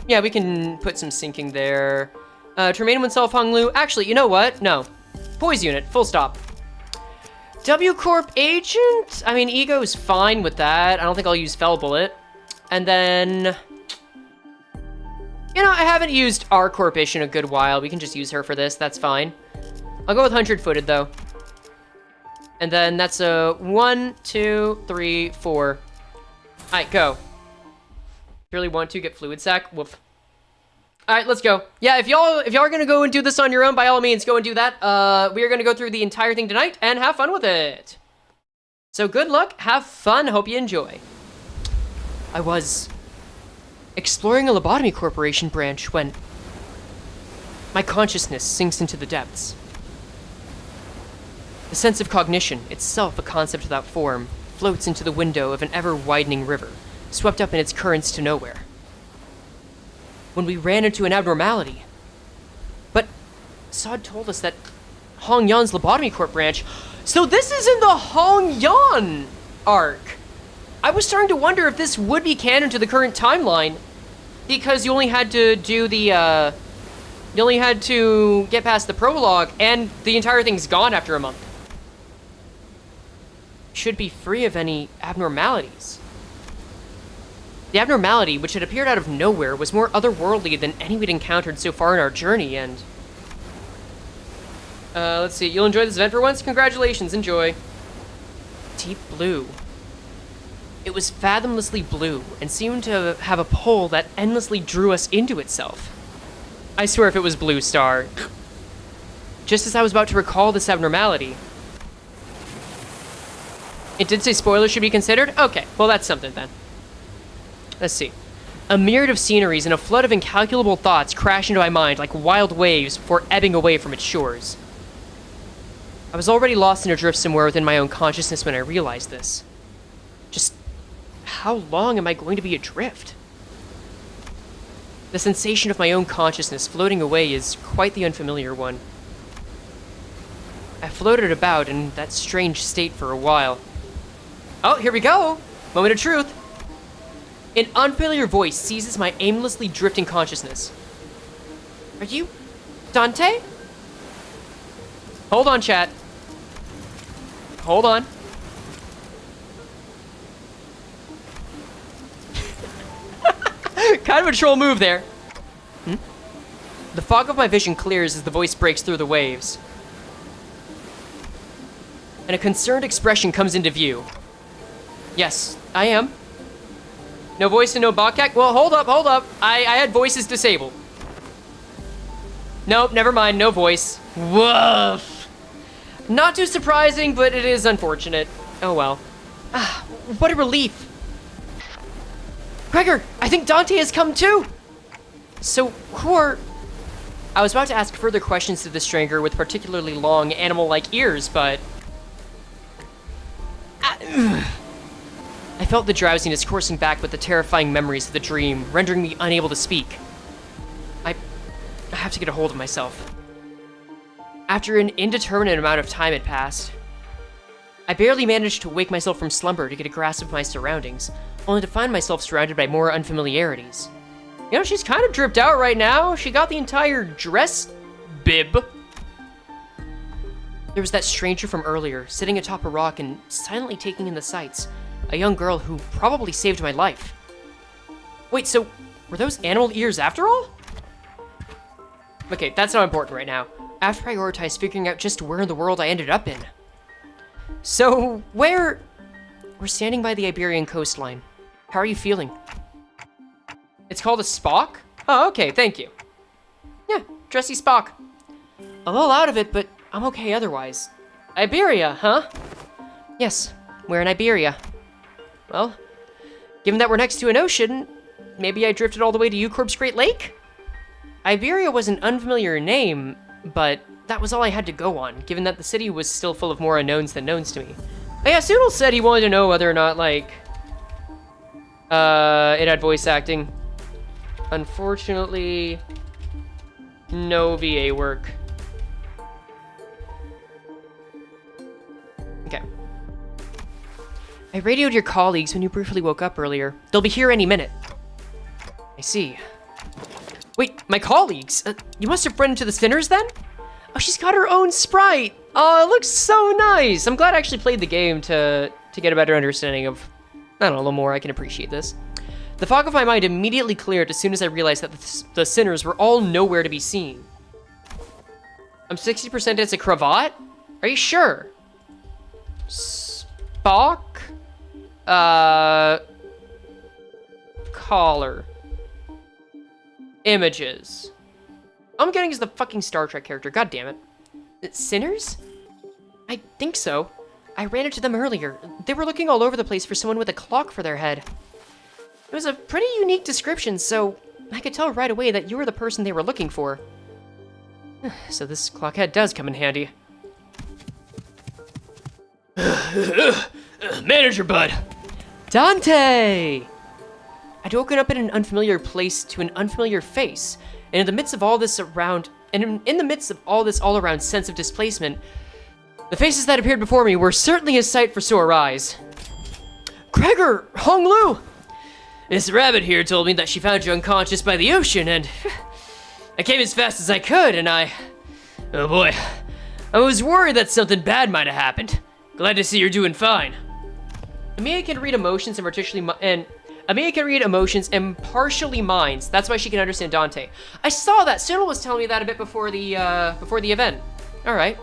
Yeah, we can put some sinking there. Tremaine oneself, Hong Lu. Actually, you know what? No. Poise unit, full stop. W Corp agent? I mean, e.g.o is fine with that. I don't think I'll use Fell Bullet. And then... You know, I haven't used R Corp-ish in a good while. We can just use her for this, that's fine. I'll go with 100-footed, though. And then that's a 1, 2, 3, 4. Alright, go. Really want to get fluid sac. Woof. All right, let's go. Yeah, if y'all are gonna go and do this on your own, by all means, go and do that. We are gonna go through the entire thing tonight and have fun with it. So good luck, have fun, hope you enjoy. I was exploring a lobotomy corporation branch when my consciousness sinks into the depths. The sense of cognition, itself a concept without form, floats into the window of an ever-widening river, swept up in its currents to nowhere. When we ran into an abnormality. But Sod told us that Hong Yan's Lobotomy Corp branch... So this is in the Hong Yan arc! I was starting to wonder if this would be canon to the current timeline, because you only had to do the, you only had to get past the prologue, and the entire thing's gone after a month. Should be free of any abnormalities. The abnormality, which had appeared out of nowhere, was more otherworldly than any we'd encountered so far in our journey, and... let's see, you'll enjoy this event for once? Congratulations, enjoy. Deep Blue. It was fathomlessly blue and seemed to have a pull that endlessly drew us into itself. I swear if it was Blue Star. Just as I was about to recall this abnormality. It did say spoilers should be considered? Okay, well that's something then. Let's see. A myriad of sceneries and a flood of incalculable thoughts crashed into my mind like wild waves before ebbing away from its shores. I was already lost in a drift somewhere within my own consciousness when I realized this. Just how long am I going to be adrift? The sensation of my own consciousness floating away is quite the unfamiliar one. I floated about in that strange state for a while. Oh, here we go! Moment of truth. An unfamiliar voice seizes my aimlessly drifting consciousness. Are you Dante? Hold on, chat. Hold on. Kind of a troll move there. The fog of my vision clears as the voice breaks through the waves. And a concerned expression comes into view. Yes, I am. No voice and no botcat? Well, hold up. I had voices disabled. Nope, never mind, no voice. Woof. Not too surprising, but it is unfortunate. Oh well. Ah, what a relief. Gregor, I think Dante has come too. So, who are... I was about to ask further questions to the stranger with particularly long animal-like ears, but... I felt the drowsiness coursing back with the terrifying memories of the dream, rendering me unable to speak. I have to get a hold of myself. After an indeterminate amount of time had passed, I barely managed to wake myself from slumber to get a grasp of my surroundings, only to find myself surrounded by more unfamiliarities. You know, she's kind of dripped out right now. She got the entire dress bib. There was that stranger from earlier, sitting atop a rock and silently taking in the sights. A young girl who probably saved my life. Wait, so were those animal ears after all? Okay, that's not important right now. I have to prioritize figuring out just where in the world I ended up in. So, we're standing by the Iberian coastline. How are you feeling? It's called a Spock? Oh, okay, thank you. Yeah, dressy Spock. A little out of it, but I'm okay otherwise. Iberia, huh? Yes, we're in Iberia. Well, given that we're next to an ocean, maybe I drifted all the way to e.g.o's Great Lake? Iberia was an unfamiliar name, but that was all I had to go on, given that the city was still full of more unknowns than knowns to me. Oh yeah, Tsunul said he wanted to know whether or not, like, it had voice acting. Unfortunately, no VA work. Okay. I radioed your colleagues when you briefly woke up earlier. They'll be here any minute. I see. Wait, my colleagues? You must have run into the Sinners then? Oh, she's got her own sprite. Oh, it looks so nice. I'm glad I actually played the game to get a better understanding of, I don't know, a little more. I can appreciate this. The fog of my mind immediately cleared as soon as I realized that the Sinners were all nowhere to be seen. I'm 60% it's a cravat? Are you sure? Spock? Collar. Images. All I'm getting is the fucking Star Trek character, god damn it. Sinners? I think so. I ran into them earlier. They were looking all over the place for someone with a clock for their head. It was a pretty unique description, so I could tell right away that you were the person they were looking for. So this clock head does come in handy. Manager bud. Dante! I'd woken up in an unfamiliar place to an unfamiliar face, and in the midst of all this all around sense of displacement, the faces that appeared before me were certainly a sight for sore eyes. Gregor! Hong Lu! This rabbit here told me that she found you unconscious by the ocean, and I came as fast as I could, and oh boy, I was worried that something bad might have happened. Glad to see you're doing fine. Amia can read emotions and partially minds. That's why she can understand Dante. I saw that. Tsunul was telling me that a bit before the event. All right.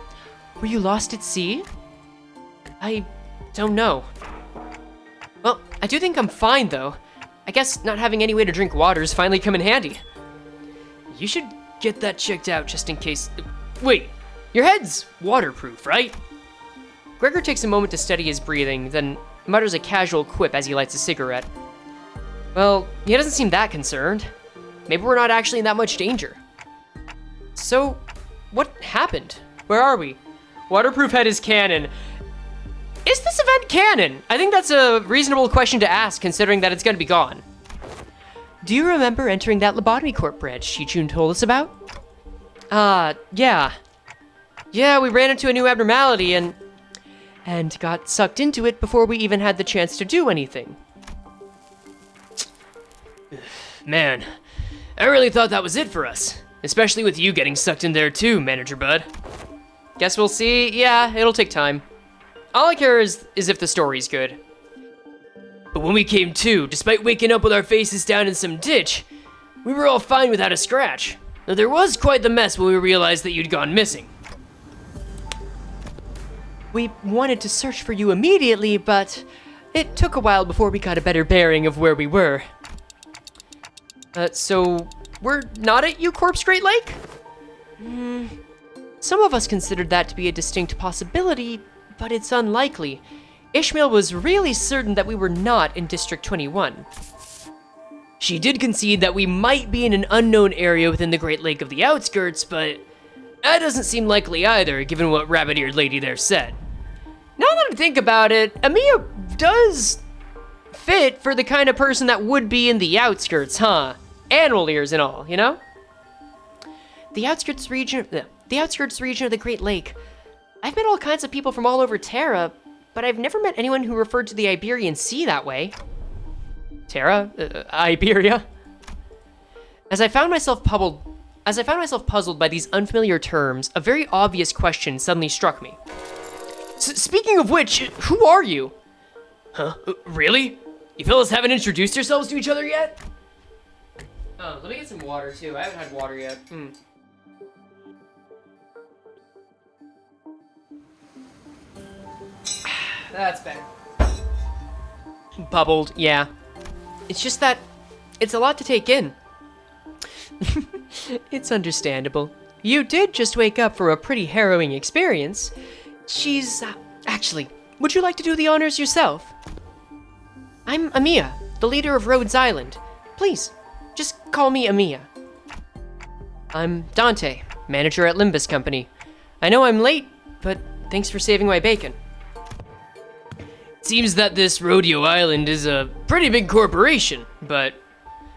Were you lost at sea? I don't know. Well, I do think I'm fine, though. I guess not having any way to drink water's finally come in handy. You should get that checked out just in case... Wait, your head's waterproof, right? Gregor takes a moment to steady his breathing, then mutters a casual quip as he lights a cigarette. Well, he doesn't seem that concerned. Maybe we're not actually in that much danger. So, what happened? Where are we? Waterproof head is canon. Is this event canon? I think that's a reasonable question to ask, considering that it's gonna be gone. Do you remember entering that lobotomy corp branch Shichun told us about? Yeah. Yeah, we ran into a new abnormality and got sucked into it before we even had the chance to do anything. Man, I really thought that was it for us. Especially with you getting sucked in there too, Manager Bud. Guess we'll see. Yeah, it'll take time. All I care is if the story's good. But when we came to, despite waking up with our faces down in some ditch, we were all fine without a scratch. Though there was quite the mess when we realized that you'd gone missing. We wanted to search for you immediately, but it took a while before we got a better bearing of where we were. So we're not at U-Corp Straight Lake? Some of us considered that to be a distinct possibility, but it's unlikely. Ishmael was really certain that we were not in District 21. She did concede that we might be in an unknown area within the Great Lake of the outskirts, but that doesn't seem likely either, given what rabbit-eared lady there said. Now that I think about it, Amiya does fit for the kind of person that would be in the outskirts, huh? Animal ears and all, you know? The outskirts region of the Great Lake. I've met all kinds of people from all over Terra, but I've never met anyone who referred to the Iberian Sea that way. Terra? Iberia? As I found myself puzzled by these unfamiliar terms, a very obvious question suddenly struck me. Speaking of which, who are you? Huh? Really? You fellas haven't introduced yourselves to each other yet? Oh, let me get some water too. I haven't had water yet. That's better. Bubbled, yeah. It's just that it's a lot to take in. It's understandable. You did just wake up from a pretty harrowing experience. Actually, would you like to do the honors yourself? I'm Amiya, the leader of Rhodes Island. Please, just call me Amiya. I'm Dante, manager at Limbus Company. I know I'm late, but thanks for saving my bacon. Seems that this Rodeo Island is a pretty big corporation, but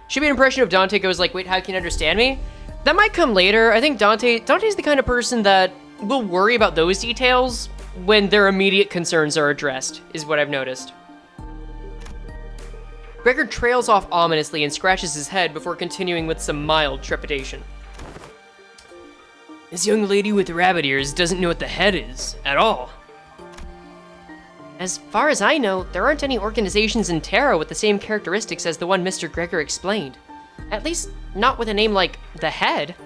should be an impression if Dante goes like, wait, how can you understand me? That might come later. I think Dante's the kind of person that will worry about those details when their immediate concerns are addressed, is what I've noticed. Gregor trails off ominously and scratches his head before continuing with some mild trepidation. This young lady with the rabbit ears doesn't know what the head is, at all. As far as I know, there aren't any organizations in Terra with the same characteristics as the one Mr. Gregor explained. At least, not with a name like the Head.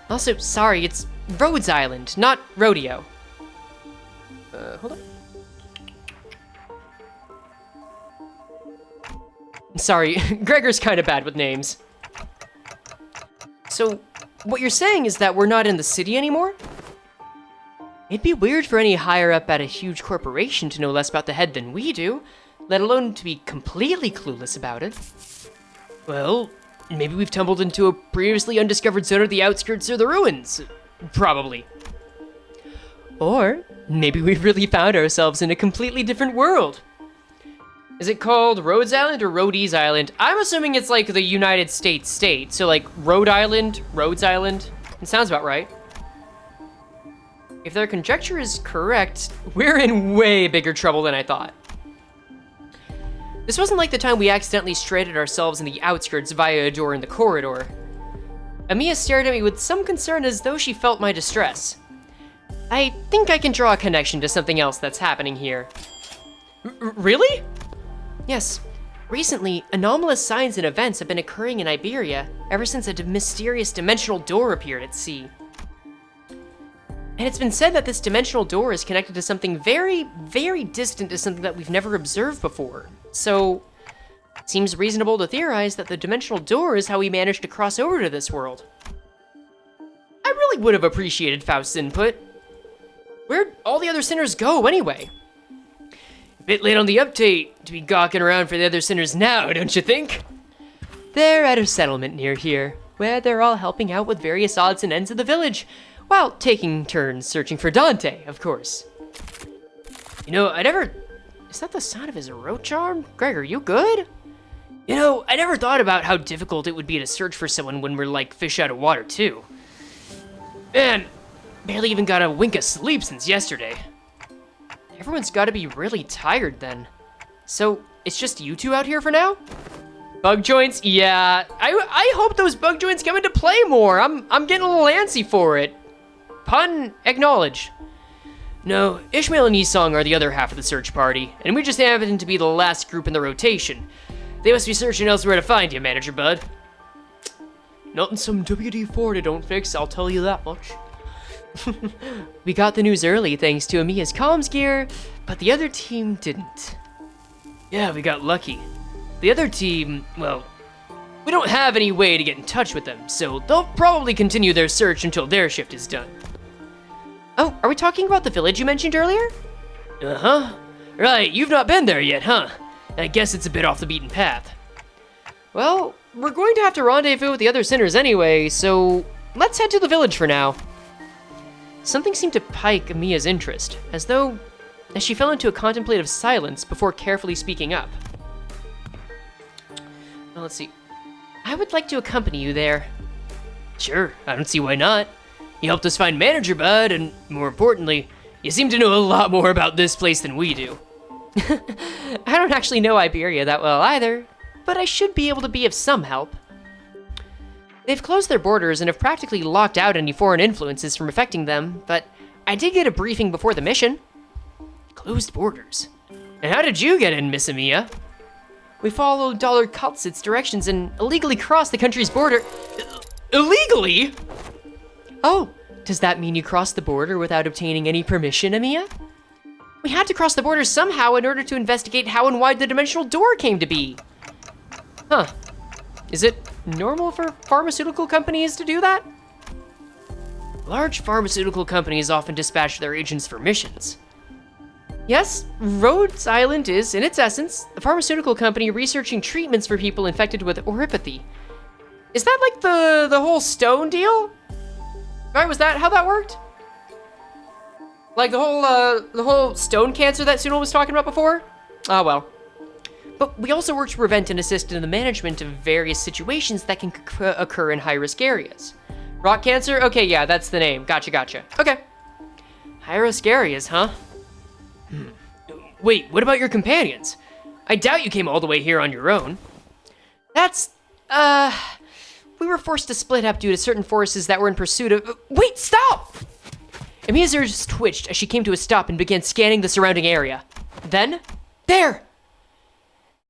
Also, sorry, it's Rhodes Island, not Rodeo. Hold on. Sorry, Gregor's kind of bad with names. So, what you're saying is that we're not in the city anymore? It'd be weird for any higher up at a huge corporation to know less about the Head than we do, let alone to be completely clueless about it. Well, maybe we've tumbled into a previously undiscovered zone of the outskirts or the ruins. Probably. Or maybe we've really found ourselves in a completely different world. Is it called Rhodes Island or Rhodes Island? I'm assuming it's like the United States state, so like Rhode Island, Rhodes Island. It sounds about right. If their conjecture is correct, we're in way bigger trouble than I thought. This wasn't like the time we accidentally stranded ourselves in the outskirts via a door in the corridor. Amiya stared at me with some concern as though she felt my distress. I think I can draw a connection to something else that's happening here. Really? Yes. Recently, anomalous signs and events have been occurring in Iberia ever since a mysterious dimensional door appeared at sea. And it's been said that this dimensional door is connected to something very, very distant to something that we've never observed before. So, it seems reasonable to theorize that the dimensional door is how we managed to cross over to this world. I really would have appreciated Faust's input. Where'd all the other sinners go, anyway? A bit late on the update to be gawking around for the other sinners now, don't you think? They're at a settlement near here, where they're all helping out with various odds and ends of the village, while taking turns searching for Dante, of course. You know, is that the sound of his roach arm? Greg, are you good? You know, I never thought about how difficult it would be to search for someone when we're like fish out of water, too. Man, barely even got a wink of sleep since yesterday. Everyone's gotta be really tired then. So, it's just you two out here for now? Bug joints? Yeah, I hope those bug joints come into play more. I'm getting a little antsy for it. Pun acknowledged. No, Ishmael and Esong are the other half of the search party, and we just happen to be the last group in the rotation. They must be searching elsewhere to find you, Manager Bud. Nothing some WD-40 don't fix, I'll tell you that much. We got the news early thanks to Amiya's comms gear, but the other team didn't. Yeah, we got lucky. The other team, well, we don't have any way to get in touch with them, so they'll probably continue their search until their shift is done. Oh, are we talking about the village you mentioned earlier? Uh-huh. Right, you've not been there yet, huh? I guess it's a bit off the beaten path. Well, we're going to have to rendezvous with the other sinners anyway, so let's head to the village for now. Something seemed to pique Amiya's interest, as she fell into a contemplative silence before carefully speaking up. Well, let's see. I would like to accompany you there. Sure, I don't see why not. You helped us find Manager Bud, and more importantly, you seem to know a lot more about this place than we do. I don't actually know Iberia that well either, but I should be able to be of some help. They've closed their borders and have practically locked out any foreign influences from affecting them, but I did get a briefing before the mission. Closed borders? And how did you get in, Miss Amiya? We followed Dollar Kaltzit's directions and illegally crossed the country's border. Illegally? Oh, does that mean you crossed the border without obtaining any permission, Amiya? We had to cross the border somehow in order to investigate how and why the dimensional door came to be. Huh. Is it normal for pharmaceutical companies to do that? Large pharmaceutical companies often dispatch their agents for missions. Yes, Rhodes Island is, in its essence, a pharmaceutical company researching treatments for people infected with oropathy. Is that like the whole stone deal? Right, was that how that worked? Like the whole stone cancer that Tsunul was talking about before? Ah, well. But we also work to prevent and assist in the management of various situations that can occur in high-risk areas. Rock cancer? Okay, yeah, that's the name. Gotcha. Okay. High-risk areas, huh? Wait, what about your companions? I doubt you came all the way here on your own. That's, we were forced to split up due to certain forces that were in pursuit of— Wait, stop! Amiya's ears twitched as she came to a stop and began scanning the surrounding area. Then, there!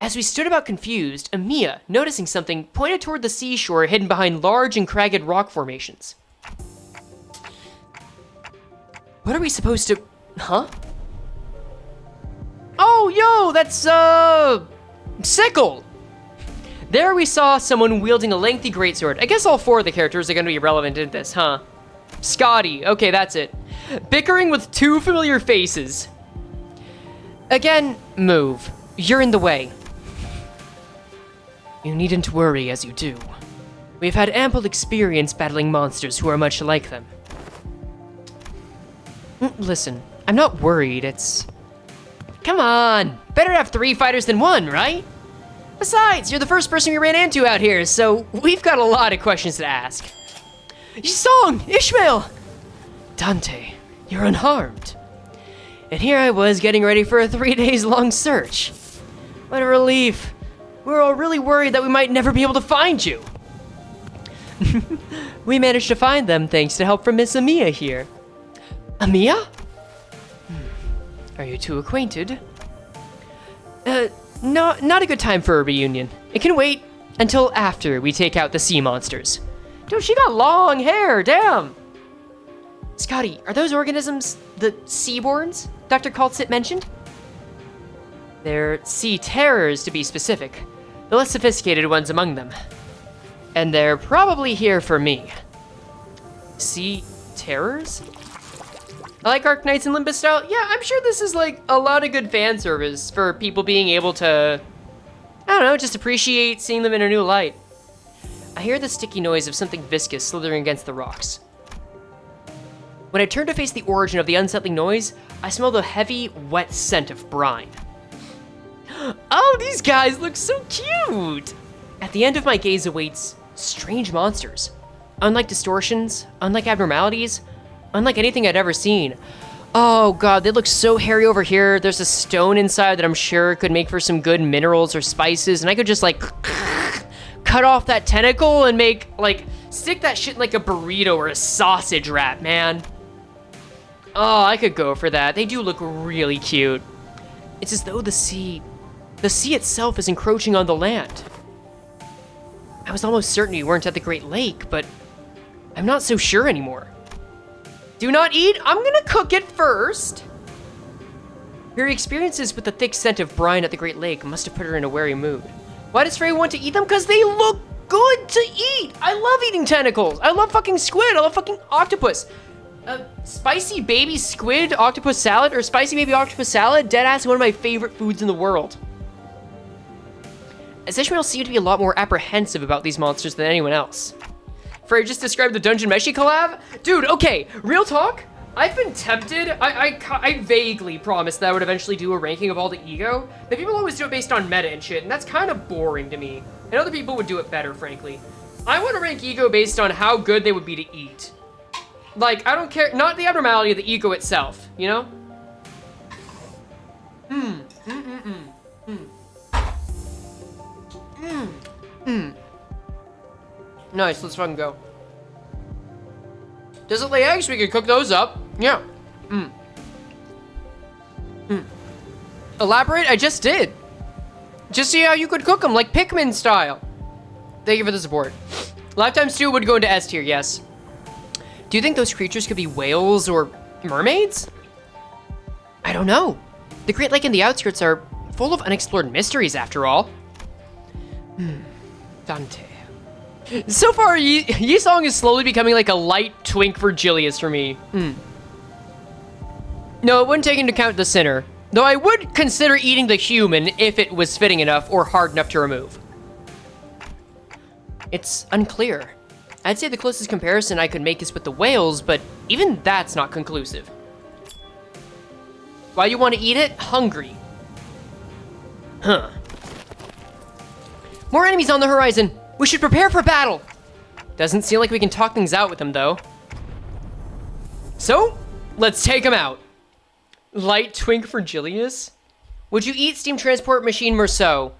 As we stood about confused, Amiya, noticing something, pointed toward the seashore hidden behind large and cragged rock formations. What are we supposed to— Huh? Oh, yo, that's, Sickle! There we saw someone wielding a lengthy greatsword. I guess all four of the characters are gonna be relevant in this, huh? Scotty, okay, that's it. Bickering with two familiar faces. Again, move. You're in the way. You needn't worry as you do. We've had ample experience battling monsters who are much like them. Listen, I'm not worried, it's— Come on! Better have 3 fighters than 1, right? Besides, you're the first person we ran into out here, so we've got a lot of questions to ask. Yisong! Ishmael! Dante, you're unharmed. And here I was getting ready for a 3 days long search. What a relief. We were all really worried that we might never be able to find you. We managed to find them thanks to help from Miss Amiya here. Amiya? Are you two acquainted? No, not a good time for a reunion. It can wait until after we take out the sea monsters. Dude, she got long hair, damn! Scotty, are those organisms the Seaborns Dr. Kaltsit mentioned? They're sea terrors, to be specific. The less sophisticated ones among them. And they're probably here for me. Sea terrors? I like Arknights and Limbus style. Yeah, I'm sure this is like a lot of good fan service for people being able to, I don't know, just appreciate seeing them in a new light. I hear the sticky noise of something viscous slithering against the rocks. When I turn to face the origin of the unsettling noise, I smell the heavy, wet scent of brine. Oh, these guys look so cute! At the end of my gaze awaits strange monsters. Unlike distortions, unlike abnormalities, unlike anything I'd ever seen. Oh god, they look so hairy over here. There's a stone inside that I'm sure could make for some good minerals or spices, and I could just like cut off that tentacle and make like stick that shit in like a burrito or a sausage wrap, man. Oh, I could go for that. They do look really cute. It's as though the sea itself is encroaching on the land. I was almost certain you weren't at the Great Lake, but I'm not so sure anymore. Do not eat. I'm gonna cook it first. Her experiences with the thick scent of brine at the Great Lake must have put her in a wary mood. Why does Frey want to eat them? Because they look good to eat. I love eating tentacles. I love fucking squid. I love fucking octopus. Spicy baby squid octopus salad or spicy baby octopus salad, deadass one of my favorite foods in the world. Ishmael seemed to be a lot more apprehensive about these monsters than anyone else. Frey just described the Dungeon Meshi collab? Dude, okay, real talk. I've been tempted. I vaguely promised that I would eventually do a ranking of all the e.g.o, but people always do it based on meta and shit, and that's kind of boring to me. And other people would do it better, frankly. I want to rank e.g.o based on how good they would be to eat. Like, I don't care, not the abnormality of the e.g.o itself, you know? Nice, let's fucking go. Does it lay eggs? We can cook those up. Yeah. Elaborate? I just did. Just see how you could cook them, like Pikmin style. Thank you for the support. Lifetime Stew would go into S tier, yes. Do you think those creatures could be whales or mermaids? I don't know. The Great Lake and the outskirts are full of unexplored mysteries, after all. Dante. So far, Yi-Song is slowly becoming like a light twink Virgilius for me. No, it wouldn't take into account the sinner. Though I would consider eating the human if it was fitting enough or hard enough to remove. It's unclear. I'd say the closest comparison I could make is with the whales, but even that's not conclusive. Why you want to eat it? Hungry. Huh. More enemies on the horizon. We should prepare for battle. Doesn't seem like we can talk things out with them, though. So, let's take them out. Light Twink Virgilius? Would you eat Steam Transport Machine Merceau?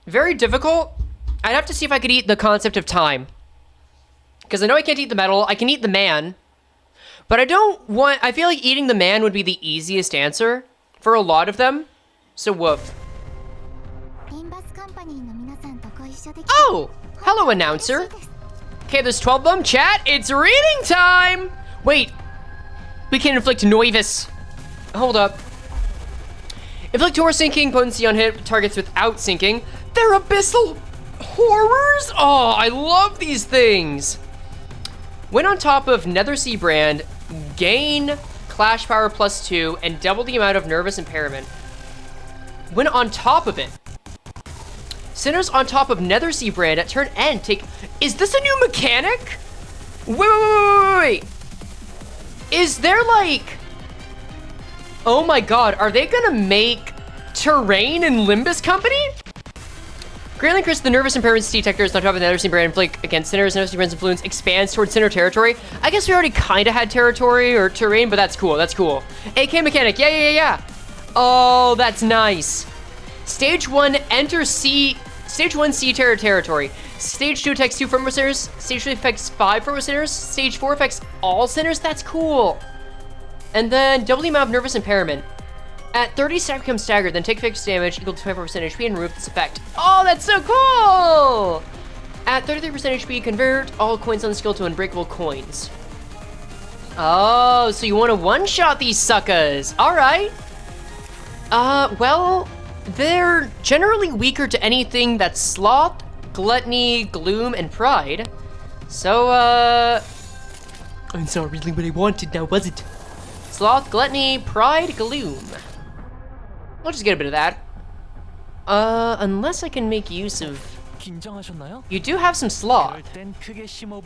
Very difficult. I'd have to see if I could eat the concept of time. Because I know I can't eat the metal. I can eat the man. But I feel like eating the man would be the easiest answer for a lot of them. So woof. Oh! Hello, announcer. Okay, there's 12 of them. Chat, it's reading time! Wait. We can inflict Noivus. Hold up. Inflict more sinking potency on hit targets without sinking. They're abyssal horrors? Oh, I love these things. When on top of Nether Sea Brand, gain Clash Power +2 and double the amount of nervous impairment. When on top of it, Sinners on top of Nether Sea Brand at turn end take... Is this a new mechanic? Wait. Is there like... Oh my god, are they gonna make terrain in Limbus Company? Greatly increase the nervous impairment detectors on top of the Nether Sea Brand inflict against Sinners. Nether Sea Brand's influence expands towards Sinner territory. I guess we already kind of had territory or terrain, but that's cool, that's cool. AK mechanic, yeah. Oh, that's nice. Stage 1, enter sea... Stage 1, Sea Terror territory. Stage 2 attacks 2 former sinners. Stage 3 affects 5 former sinners. Stage 4 affects all sinners. That's cool. And then double the amount of nervous impairment. At 30, stack becomes staggered, then take fixed damage equal to 24% HP and remove this effect. Oh, that's so cool! At 33% HP, convert all coins on the skill to unbreakable coins. Oh, so you want to one-shot these suckers. All right. Well, they're generally weaker to anything that's sloth, gluttony, gloom, and pride. So, it's not really what I wanted now, was it? Sloth, gluttony, pride, gloom. I'll just get a bit of that. Unless I can make use of... You do have some sloth.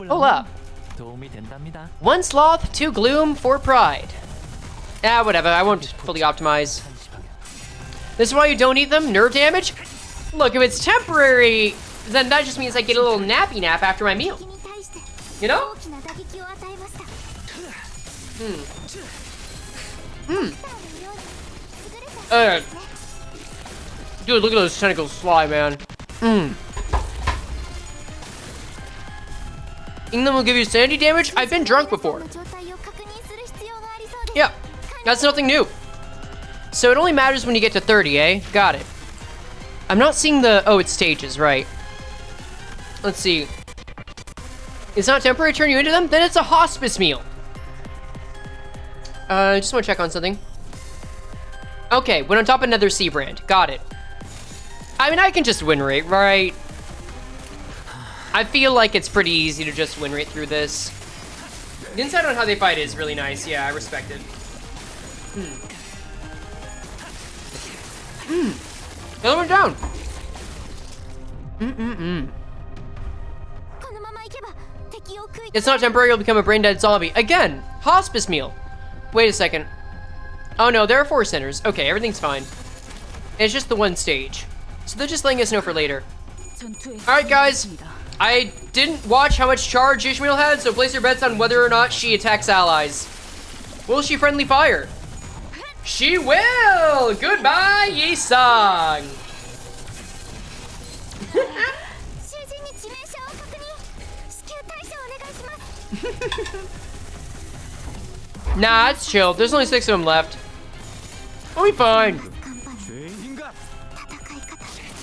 Hold up. 1 sloth, 2 gloom, 4 pride. Ah, whatever, I won't fully optimize. This is why you don't eat them? Nerve damage? Look, if it's temporary, then that just means I get a little nappy nap after my meal. You know? Dude, look at those tentacles fly, man. England will give you sanity damage? I've been drunk before. Yeah, that's nothing new. So it only matters when you get to 30, eh? Got it. I'm not seeing the... Oh, it's stages, right. Let's see. It's not temporary to turn you into them? Then it's a hospice meal. I just want to check on something. Okay, went on top of another C brand. Got it. I mean, I can just win rate, right? I feel like it's pretty easy to just win rate through this. The insight on how they fight is really nice. Yeah, I respect it. Another one down. It's not temporary, you'll become a brain-dead zombie. Again, hospice meal. Wait a second. Oh no, there are 4 centers. Okay, everything's fine. It's just the 1 stage. So they're just letting us know for later. Alright guys, I didn't watch how much charge Ishmael had, so place your bets on whether or not she attacks allies. Will she friendly fire? She will! Goodbye, Yi-sang! Nah, it's chill. There's only 6 of them left. We'll be fine.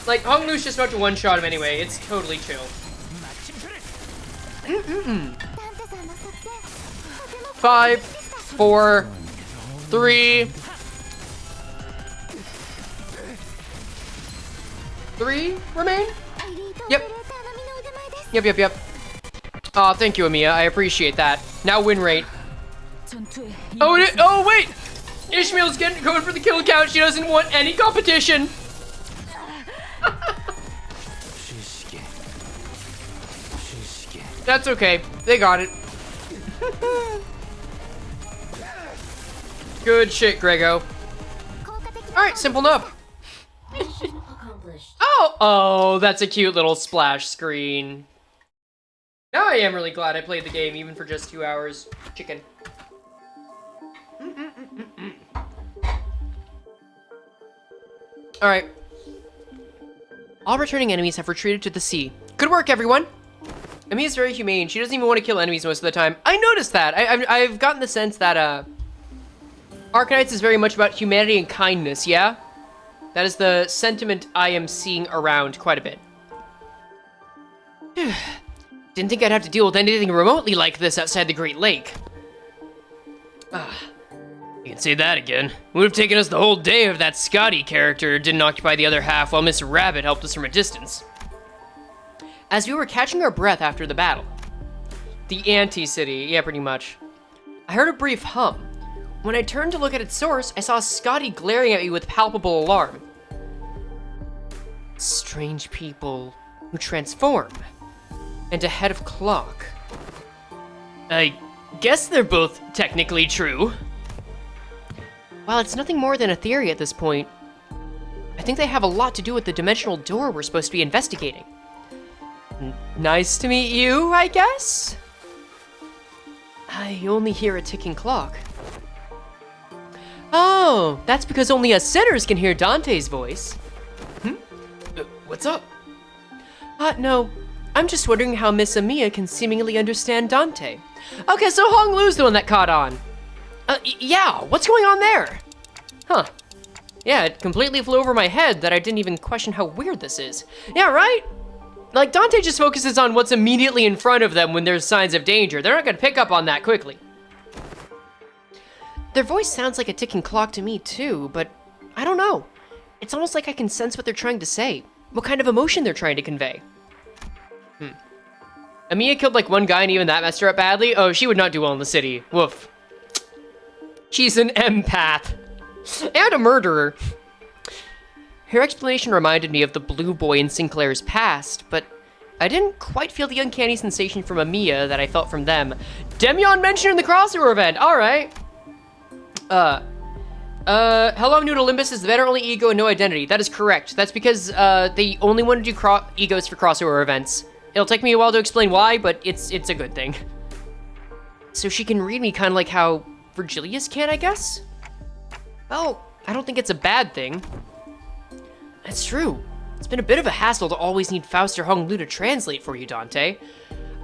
Like, Hong Lu's just about to one-shot him anyway. It's totally chill. 5, 4, 3. 3 remain? Yep. Yep. Aw, thank you, Amiya. I appreciate that. Now win rate. Oh, wait! Ishmael's going for the kill count. She doesn't want any competition. That's okay. They got it. Good shit, Grego. Alright, simple enough. Oh, that's a cute little splash screen. Now I am really glad I played the game, even for just 2 hours. Chicken. Alright. All returning enemies have retreated to the sea. Good work, everyone! Amiya's very humane. She doesn't even want to kill enemies most of the time. I noticed that. I've gotten the sense that, Arknights is very much about humanity and kindness, yeah? That is the sentiment I am seeing around quite a bit. Didn't think I'd have to deal with anything remotely like this outside the Great Lake. You can say that again. It would have taken us the whole day if that Scotty character didn't occupy the other half while Miss Rabbit helped us from a distance. As we were catching our breath after the battle. The anti-city, yeah, pretty much. I heard a brief hum. When I turned to look at its source, I saw Scotty glaring at me with palpable alarm. Strange people who transform. And a head of clock. I guess they're both technically true. While it's nothing more than a theory at this point, I think they have a lot to do with the dimensional door we're supposed to be investigating. Nice to meet you, I guess? I only hear a ticking clock. Oh, that's because only us sinners can hear Dante's voice. What's up? No. I'm just wondering how Miss Amiya can seemingly understand Dante. Okay, so Hong Lu's the one that caught on. Yeah, what's going on there? Huh. Yeah, it completely flew over my head that I didn't even question how weird this is. Yeah, right? Like, Dante just focuses on what's immediately in front of them when there's signs of danger. They're not gonna pick up on that quickly. Their voice sounds like a ticking clock to me too, but I don't know. It's almost like I can sense what they're trying to say, what kind of emotion they're trying to convey. Amiya killed like one guy and even that messed her up badly? Oh, she would not do well in the city. Woof. She's an empath. And a murderer. Her explanation reminded me of the blue boy in Sinclair's past, but I didn't quite feel the uncanny sensation from Amiya that I felt from them. Demyon mentioned in the crossover event, alright. How long new to Limbus is the veteran only ego and no identity? That is correct. That's because, they only want to do egos for crossover events. It'll take me a while to explain why, but it's a good thing. So she can read me kind of like how Virgilius can, I guess? Well, I don't think it's a bad thing. That's true. It's been a bit of a hassle to always need Faust or Hong Lu to translate for you, Dante.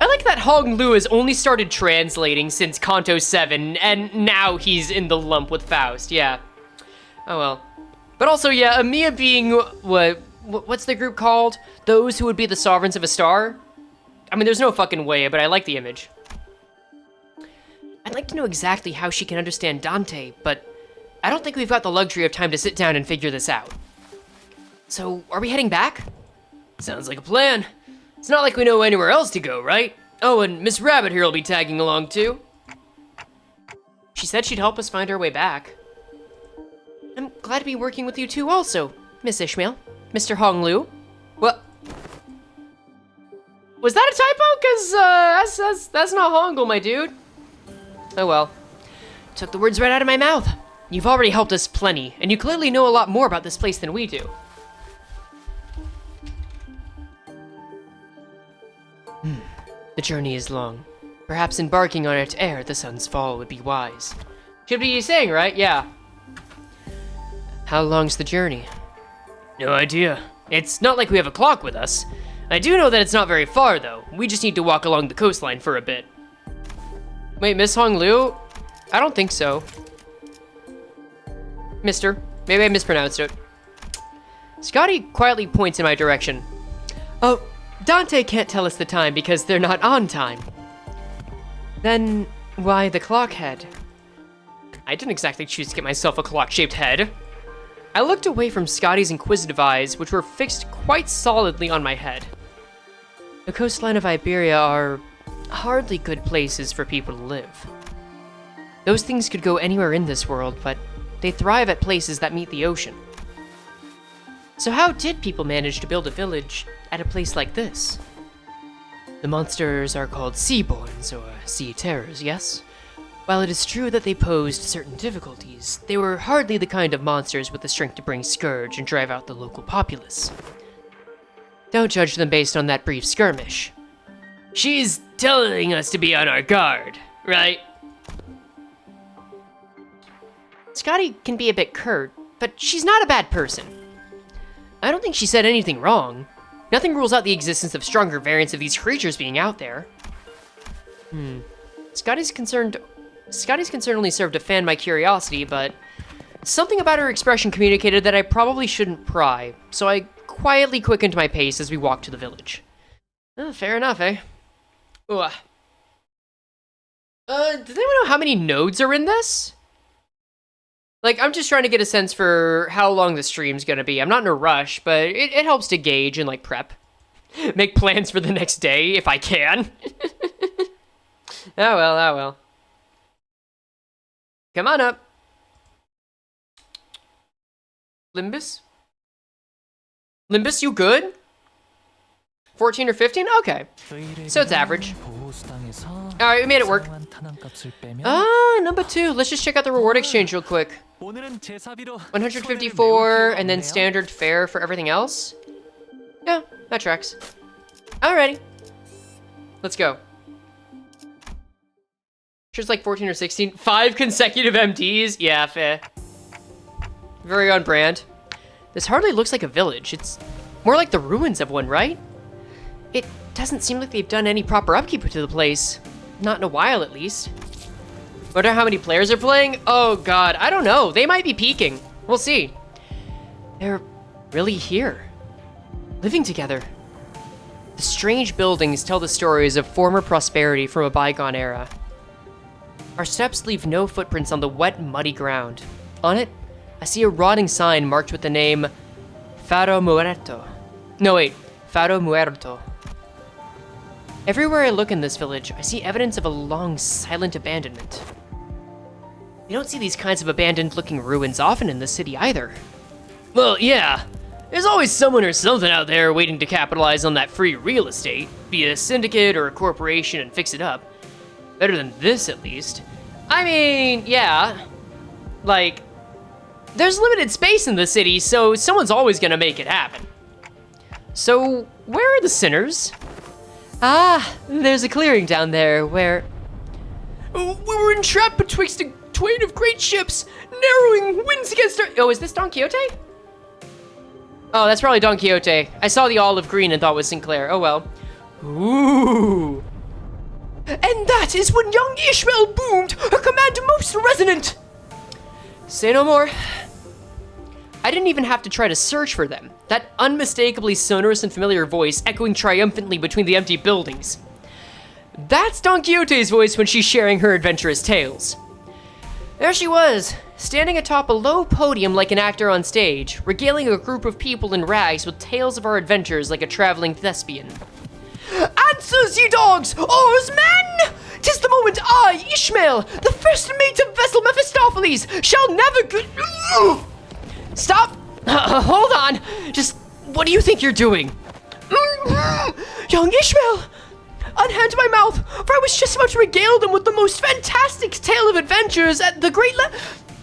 I like that Hong Lu has only started translating since Kanto 7, and now he's in the lump with Faust, yeah. Oh well. But also, yeah, Amiya being, what's the group called? Those who would be the sovereigns of a star? I mean, there's no fucking way, but I like the image. I'd like to know exactly how she can understand Dante, but I don't think we've got the luxury of time to sit down and figure this out. So, are we heading back? Sounds like a plan. It's not like we know anywhere else to go, right? Oh, and Miss Rabbit here will be tagging along too. She said she'd help us find our way back. I'm glad to be working with you two also, Miss Ishmael. Mr. Hong Lu. What? Was that a typo? Cause, that's not Hongul, my dude. Oh well. Took the words right out of my mouth. You've already helped us plenty, and you clearly know a lot more about this place than we do. The journey is long. Perhaps embarking on it ere the sun's fall would be wise. Should be saying, right? Yeah. How long's the journey? No idea. It's not like we have a clock with us. I do know that it's not very far, though. We just need to walk along the coastline for a bit. Wait, Miss Hong Lu? I don't think so. Mister. Maybe I mispronounced it. Scotty quietly points in my direction. Oh, Dante can't tell us the time because they're not on time. Then why the clock head? I didn't exactly choose to get myself a clock-shaped head. I looked away from Scotty's inquisitive eyes, which were fixed quite solidly on my head. The coastline of Iberia are hardly good places for people to live. Those things could go anywhere in this world, but they thrive at places that meet the ocean. So how did people manage to build a village at a place like this? The monsters are called seaborns, or sea terrors, yes? While it is true that they posed certain difficulties, they were hardly the kind of monsters with the strength to bring scourge and drive out the local populace. Don't judge them based on that brief skirmish. She's telling us to be on our guard, right? Scotty can be a bit curt, but she's not a bad person. I don't think she said anything wrong. Nothing rules out the existence of stronger variants of these creatures being out there. Scotty's concern only served to fan my curiosity, but something about her expression communicated that I probably shouldn't pry, so I quietly quickened my pace as we walked to the village. Fair enough, eh? Ooh. Does anyone know how many nodes are in this? Like, I'm just trying to get a sense for how long the stream's gonna be. I'm not in a rush, but it helps to gauge and, like, prep. Make plans for the next day, if I can. Oh well, oh well. Come on up. Limbus? Limbus, you good? 14 or 15? Okay. So it's average. Alright, we made it work. Number 2. Let's just check out the reward exchange real quick. 154, and then standard fare for everything else? Yeah, that tracks. Alrighty. Let's go. Just like 14 or 16. 5 consecutive MDs? Yeah, fair. Very on brand. This hardly looks like a village. It's more like the ruins of one, right? It doesn't seem like they've done any proper upkeep to the place. Not in a while, at least. Wonder how many players are playing? Oh god, I don't know. They might be peaking. We'll see. They're really here. Living together. The strange buildings tell the stories of former prosperity from a bygone era. Our steps leave no footprints on the wet, muddy ground. On it, I see a rotting sign marked with the name Faro Muerto. No, wait, Faro Muerto. Everywhere I look in this village, I see evidence of a long, silent abandonment. You don't see these kinds of abandoned-looking ruins often in the city either. Well, yeah. There's always someone or something out there waiting to capitalize on that free real estate, be it a syndicate or a corporation, and fix it up. Better than this, at least. I mean, yeah. Like, there's limited space in the city, so someone's always gonna make it happen. So, where are the sinners? Ah, there's a clearing down there where... We were entrapped betwixt a twain of great ships, narrowing winds against our... Oh, is this Don Quixote? Oh, that's probably Don Quixote. I saw the olive green and thought it was Sinclair. Oh well. Ooh. And that is when young Ishmael boomed, her command most resonant. Say no more. I didn't even have to try to search for them. That unmistakably sonorous and familiar voice echoing triumphantly between the empty buildings. That's Don Quixote's voice when she's sharing her adventurous tales. There she was, standing atop a low podium like an actor on stage, regaling a group of people in rags with tales of our adventures like a traveling thespian. Answers, ye dogs! Oars, men! 'Tis the moment I, Ishmael, the first mate of vessel Mephistopheles, shall navigate... Stop! Hold on! Just, what do you think you're doing? Young Ishmael! Unhand my mouth, for I was just about to regale them with the most fantastic tale of adventures at the great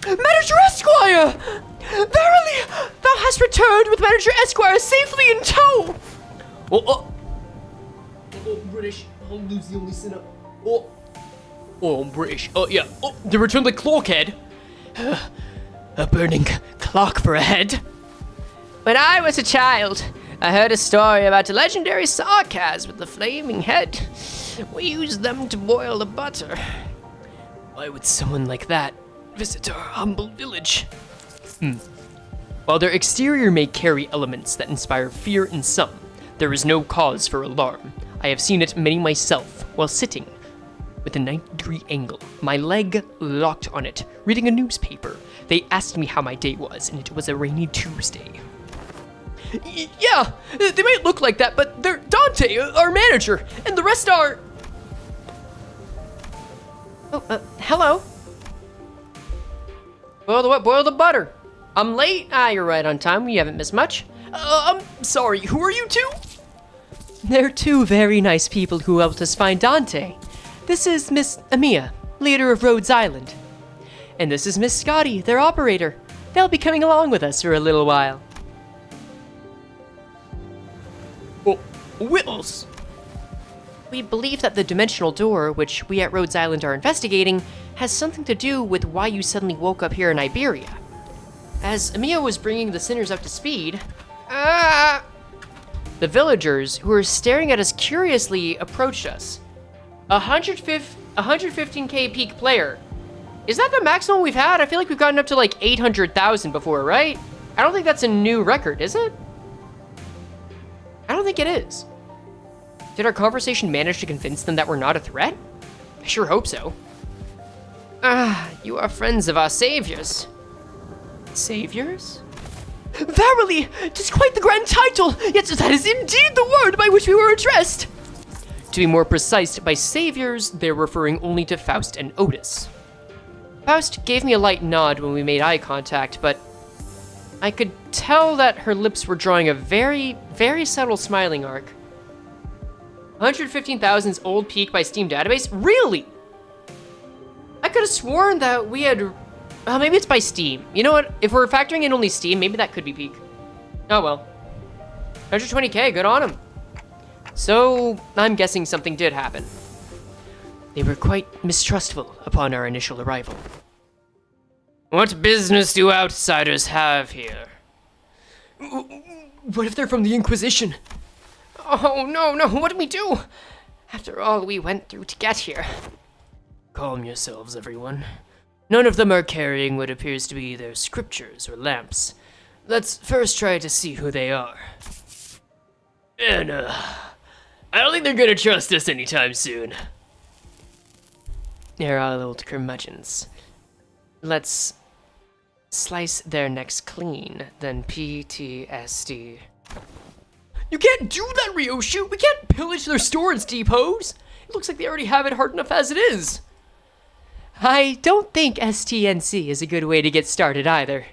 Manager Esquire! Verily, thou hast returned with Manager Esquire safely in tow! Oh, British. Oh, lose the only sinner. Oh, British. Oh, yeah. Oh, the return of the clockhead. A burning clock for a head. When I was a child, I heard a story about a legendary sarcas with the flaming head. We used them to boil the butter. Why would someone like that visit our humble village? While their exterior may carry elements that inspire fear in some, there is no cause for alarm. I have seen it many myself while sitting with a 90-degree angle, my leg locked on it, reading a newspaper. They asked me how my day was, and it was a rainy Tuesday. Yeah, they might look like that, but they're Dante, our manager, and the rest are... Oh, hello. Boil the what? Boil the butter. I'm late. Ah, you're right on time. You haven't missed much. I'm sorry, who are you two? They're two very nice people who helped us find Dante. This is Miss Amia, leader of Rhodes Island. And this is Miss Scotty, their operator. They'll be coming along with us for a little while. Oh, Whittles! We believe that the dimensional door, which we at Rhodes Island are investigating, has something to do with why you suddenly woke up here in Iberia. As Amia was bringing the sinners up to speed, the villagers, who were staring at us curiously, approached us. 115k peak player. Is that the maximum we've had? I feel like we've gotten up to like 800,000 before, right? I don't think that's a new record, is it? I don't think it is. Did our conversation manage to convince them that we're not a threat? I sure hope so. You are friends of our saviors. Saviors? Verily, 'tis quite the grand title, yet that is indeed the word by which we were addressed. To be more precise, by saviors, they're referring only to Faust and Otis. Faust gave me a light nod when we made eye contact, but I could tell that her lips were drawing a very, very subtle smiling arc. 115,000's old peak by Steam database? Really? I could have sworn that we had... Well, maybe it's by Steam. You know what? If we're factoring in only Steam, maybe that could be peak. Oh well. 120k, good on him. So, I'm guessing something did happen. They were quite mistrustful upon our initial arrival. What business do outsiders have here? What if they're from the Inquisition? Oh, no, what do we do? After all we went through to get here. Calm yourselves, everyone. None of them are carrying what appears to be their scriptures or lamps. Let's first try to see who they are. And, I don't think they're gonna trust us anytime soon. They're all old curmudgeons. Let's slice their necks clean, then PTSD. You can't do that, Ryoshu! We can't pillage their storage depots! It looks like they already have it hard enough as it is. I don't think STNC is a good way to get started either.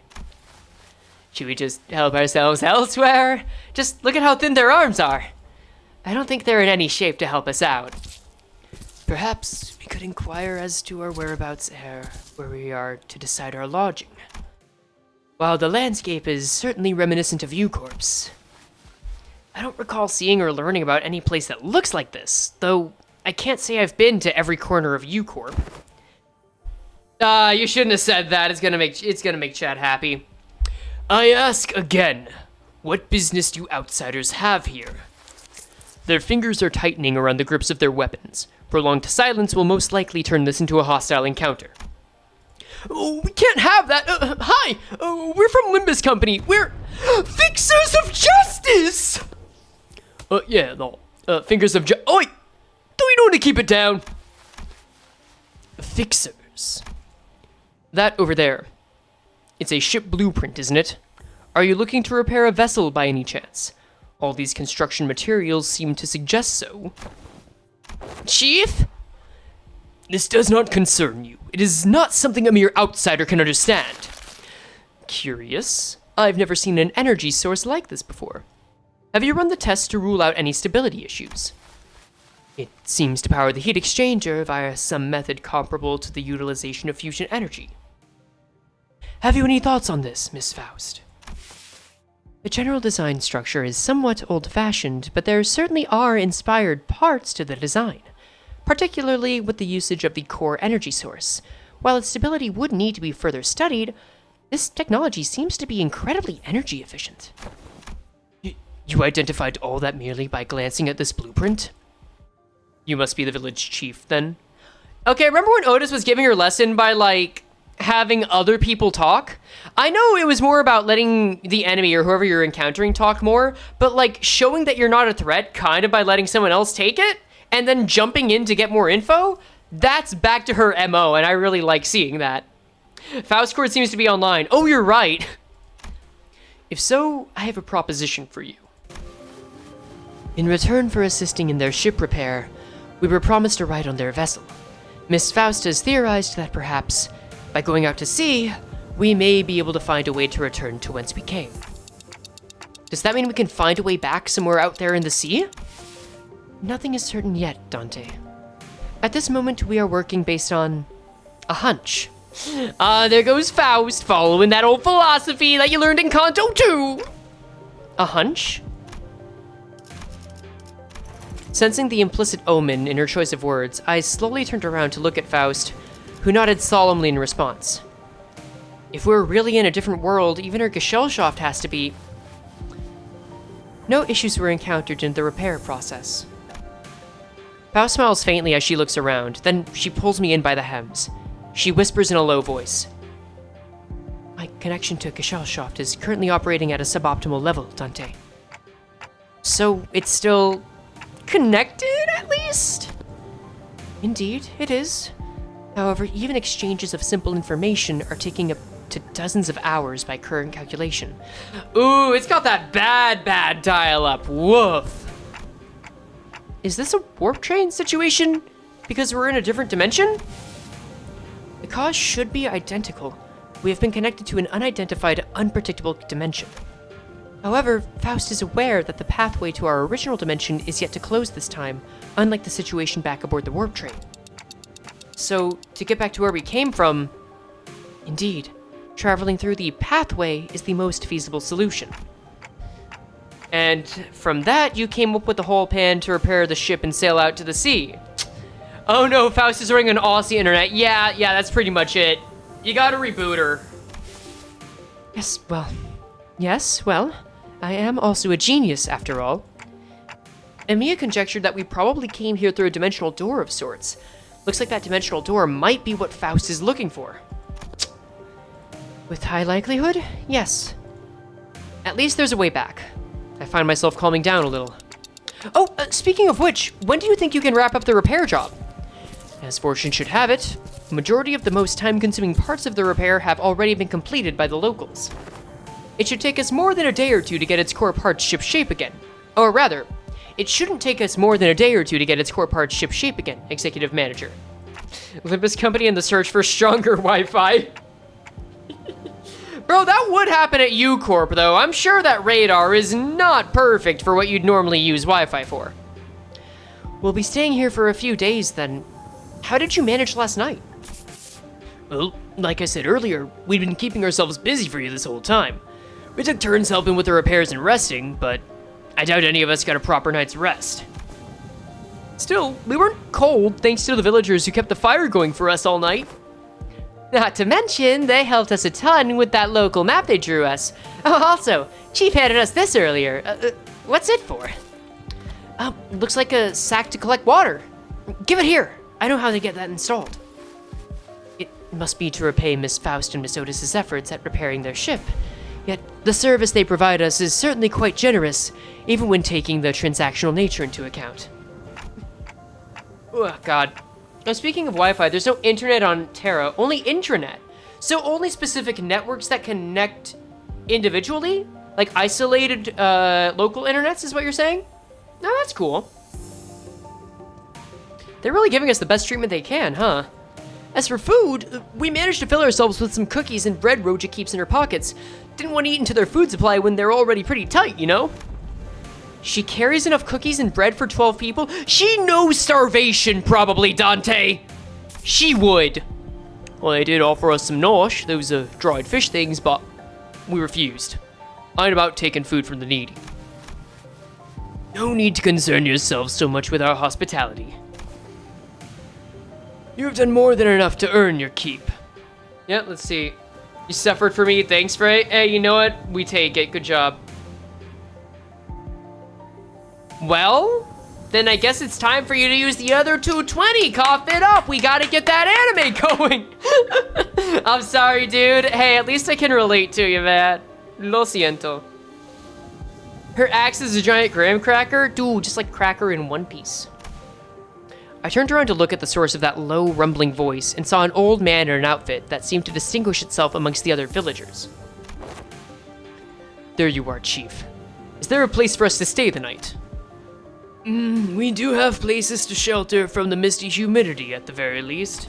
Should we just help ourselves elsewhere? Just look at how thin their arms are. I don't think they're in any shape to help us out. Perhaps we could inquire as to our whereabouts where we are to decide our lodging. While the landscape is certainly reminiscent of E.g.o. I don't recall seeing or learning about any place that looks like this, though I can't say I've been to every corner of E.g.o. You shouldn't have said that. It's gonna make Chad happy. I ask again, what business do outsiders have here? Their fingers are tightening around the grips of their weapons. Prolonged silence will most likely turn this into a hostile encounter. Oh, we can't have that. Hi, we're from Limbus Company. We're fixers of justice. Yeah, no. Fingers of Oi! Do we know to keep it down? Fixers. That over there. It's a ship blueprint, isn't it? Are you looking to repair a vessel by any chance? All these construction materials seem to suggest so. Chief? This does not concern you. It is not something a mere outsider can understand. Curious. I've never seen an energy source like this before. Have you run the test to rule out any stability issues? It seems to power the heat exchanger via some method comparable to the utilization of fusion energy. Have you any thoughts on this, Miss Faust? The general design structure is somewhat old-fashioned, but there certainly are inspired parts to the design, particularly with the usage of the core energy source. While its stability would need to be further studied, this technology seems to be incredibly energy efficient. You identified all that merely by glancing at this blueprint? You must be the village chief, then. Okay, remember when Otis was giving her lesson by, like, having other people talk? I know it was more about letting the enemy or whoever you're encountering talk more, but, like, showing that you're not a threat kind of by letting someone else take it, and then jumping in to get more info, that's back to her MO, and I really like seeing that. Faust Court seems to be online. Oh, you're right. If so, I have a proposition for you. In return for assisting in their ship repair, we were promised a ride on their vessel. Miss Faust has theorized that perhaps, by going out to sea, we may be able to find a way to return to whence we came. Does that mean we can find a way back somewhere out there in the sea? Nothing is certain yet, Dante. At this moment, we are working based on a hunch. There goes Faust, following that old philosophy that you learned in Kanto 2. A hunch? Sensing the implicit omen in her choice of words, I slowly turned around to look at Faust, who nodded solemnly in response. If we're really in a different world, even our Gesellschaft has to be... No issues were encountered in the repair process. Faust smiles faintly as she looks around, then she pulls me in by the hems. She whispers in a low voice. My connection to Gesellschaft is currently operating at a suboptimal level, Dante. So it's still connected, at least? Indeed, it is. However, even exchanges of simple information are taking up to dozens of hours by current calculation. Ooh, it's got that bad dial-up. Woof. Is this a warp train situation? Because we're in a different dimension? The cause should be identical. We have been connected to an unidentified, unpredictable dimension. However, Faust is aware that the pathway to our original dimension is yet to close this time, unlike the situation back aboard the warp train. So, to get back to where we came from, indeed, traveling through the pathway is the most feasible solution. And from that, you came up with the whole plan to repair the ship and sail out to the sea. Oh no, Faust is running on Aussie internet. Yeah, that's pretty much it. You gotta reboot her. Yes, well, I am also a genius, after all. Emiya conjectured that we probably came here through a dimensional door of sorts. Looks like that dimensional door might be what Faust is looking for. With high likelihood, yes. At least there's a way back. I find myself calming down a little. Oh, speaking of which, when do you think you can wrap up the repair job? As fortune should have it, the majority of the most time-consuming parts of the repair have already been completed by the locals. It should take us more than a day or two to get its core parts ship-shape again. Or rather, it shouldn't take us more than a day or two to get its core parts ship-shape again, Executive Manager. Limbus Company in the search for stronger Wi-Fi. Bro, that would happen at U-Corp, though. I'm sure that radar is not perfect for what you'd normally use Wi-Fi for. We'll be staying here for a few days, then. How did you manage last night? Well, like I said earlier, we'd been keeping ourselves busy for you this whole time. We took turns helping with the repairs and resting, but I doubt any of us got a proper night's rest. Still, we weren't cold thanks to the villagers who kept the fire going for us all night. Not to mention, they helped us a ton with that local map they drew us. Oh, also, Chief handed us this earlier. What's it for? Looks like a sack to collect water. Give it here. I know how to get that installed. It must be to repay Miss Faust and Miss Otis's efforts at repairing their ship. Yet, the service they provide us is certainly quite generous, even when taking the transactional nature into account. Oh, God. Now, speaking of Wi-Fi, there's no internet on Terra, only intranet. So only specific networks that connect individually? Like isolated local internets is what you're saying? No, that's cool. They're really giving us the best treatment they can, huh? As for food, we managed to fill ourselves with some cookies and bread Roja keeps in her pockets. Didn't want to eat into their food supply when they're already pretty tight, you know? She carries enough cookies and bread for 12 people? She knows starvation, probably, Dante! She would. Well, they did offer us some nosh, those dried fish things, but we refused. I ain't about taking food from the needy. No need to concern yourself so much with our hospitality. You've done more than enough to earn your keep. Yeah, let's see. You suffered for me, thanks, Frey. Hey, you know what? We take it, good job. Well, then I guess it's time for you to use the other 220. Cough it up. We gotta get that anime going. I'm sorry, dude. Hey, at least I can relate to you, man. Lo siento. Her axe is a giant graham cracker? Dude, just like cracker in one piece. I turned around to look at the source of that low, rumbling voice and saw an old man in an outfit that seemed to distinguish itself amongst the other villagers. There you are, Chief. Is there a place for us to stay the night? We do have places to shelter from the misty humidity at the very least.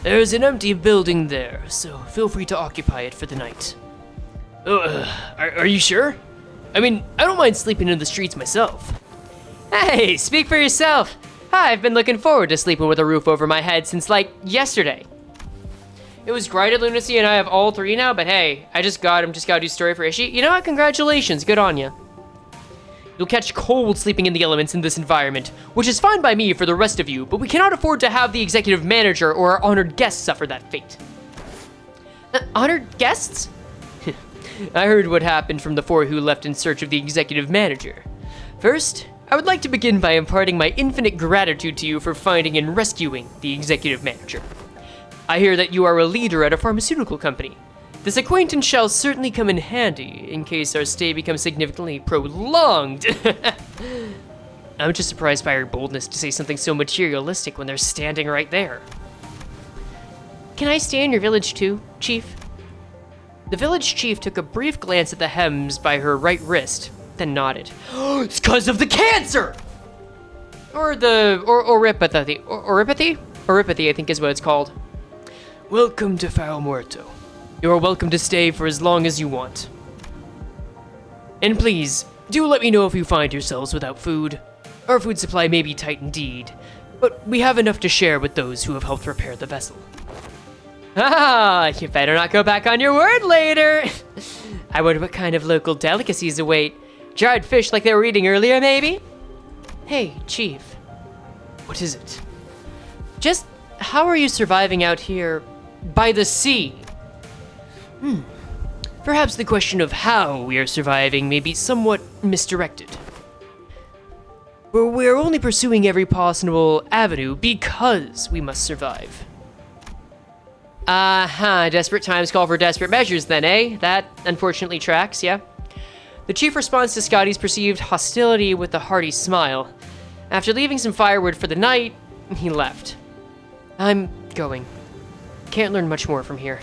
There's an empty building there, so feel free to occupy it for the night. Are you sure? I mean, I don't mind sleeping in the streets myself. Hey, speak for yourself. I've been looking forward to sleeping with a roof over my head since, like, yesterday. It was Graded Lunacy and I have all three now, but hey, I just got him, just gotta do story for Ishi. You know what, congratulations, good on ya. You'll catch cold sleeping in the elements in this environment, which is fine by me for the rest of you, but we cannot afford to have the executive manager or our honored guests suffer that fate. Honored guests? I heard what happened from the four who left in search of the executive manager. First, I would like to begin by imparting my infinite gratitude to you for finding and rescuing the executive manager. I hear that you are a leader at a pharmaceutical company. This acquaintance shall certainly come in handy in case our stay becomes significantly prolonged. I'm just surprised by her boldness to say something so materialistic when they're standing right there. Can I stay in your village too, Chief? The village chief took a brief glance at the hems by her right wrist, then nodded. It's because of the cancer! Or the oripathy. Oripathy, I think is what it's called. Welcome to Faro Muerto. You are welcome to stay for as long as you want. And please, do let me know if you find yourselves without food. Our food supply may be tight indeed, but we have enough to share with those who have helped repair the vessel. Ah, you better not go back on your word later. I wonder what kind of local delicacies await. Jarred fish like they were eating earlier, maybe? Hey, Chief. What is it? Just how are you surviving out here by the sea? Perhaps the question of how we are surviving may be somewhat misdirected. We're only pursuing every possible avenue because we must survive. Desperate times call for desperate measures then, eh? That unfortunately tracks, yeah? The chief responds to Scotty's perceived hostility with a hearty smile. After leaving some firewood for the night, He left. I'm going. Can't learn much more from here.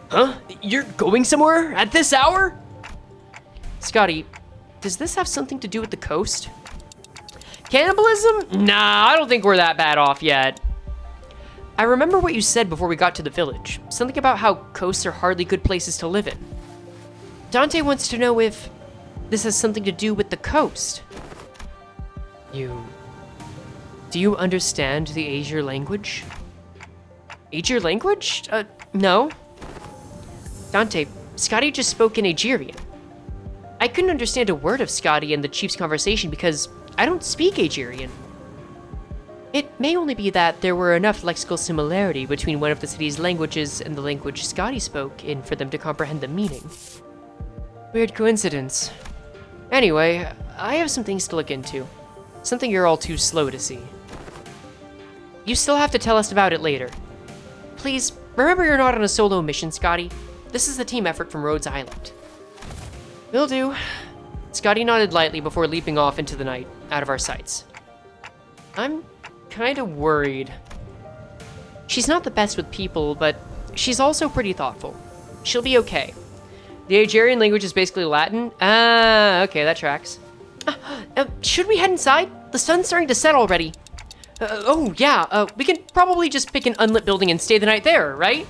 Huh? You're going somewhere at this hour? Scotty, does this have something to do with the coast? Cannibalism? Nah, I don't think we're that bad off yet. I remember what you said before we got to the village. Something about how coasts are hardly good places to live in. Dante wants to know if this has something to do with the coast. Do you understand the Aegir language? Aegir language? No. Dante, Scotty just spoke in Aegirian. I couldn't understand a word of Scotty and the chief's conversation because I don't speak Aegirian. It may only be that there were enough lexical similarity between one of the city's languages and the language Scotty spoke in for them to comprehend the meaning. Weird coincidence. Anyway, I have some things to look into. Something you're all too slow to see. You still have to tell us about it later. Please, remember you're not on a solo mission, Scotty. This is a team effort from Rhodes Island. Will do. Scotty nodded lightly before leaping off into the night, out of our sights. I'm kinda worried. She's not the best with people, but she's also pretty thoughtful. She'll be okay. The Aegirian language is basically Latin. Ah, okay, that tracks. Should we head inside? The sun's starting to set already. Oh, yeah, we can probably just pick an unlit building and stay the night there, right?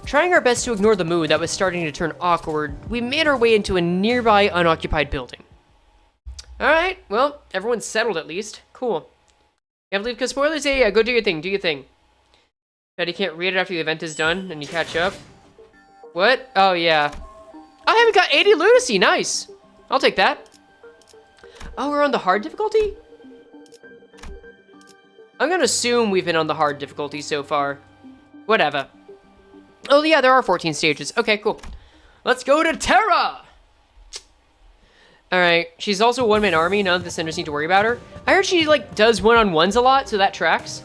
Trying our best to ignore the mood that was starting to turn awkward, we made our way into a nearby unoccupied building. Alright, well, everyone's settled at least. Cool. You have to leave because spoilers? Yeah, go do your thing, do your thing. Bet you can't read it after the event is done and you catch up. What? Oh, yeah. I haven't got 80 lunacy, nice. I'll take that. Oh, we're on the hard difficulty? I'm gonna assume we've been on the hard difficulty so far. Whatever. Oh yeah, there are 14 stages. Okay, cool. Let's go to Terra! Alright, she's also a one-man army, none of the Cinders need to worry about her. I heard she, like, does one-on-ones a lot, so that tracks.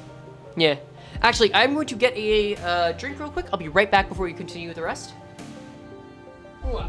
Yeah. Actually, I'm going to get a drink real quick. I'll be right back before you continue with the rest. Ooh.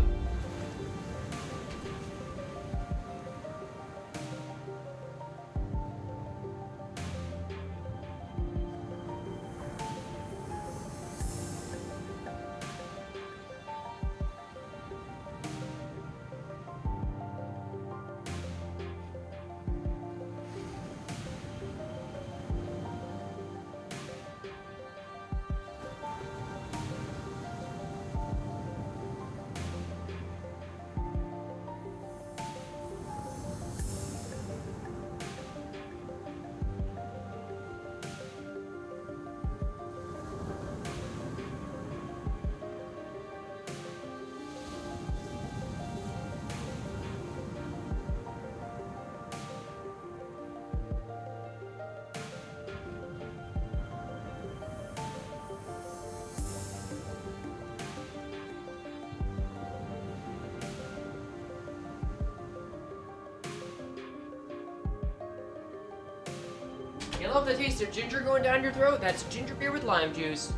You love the taste of ginger going down your throat? That's ginger beer with lime juice.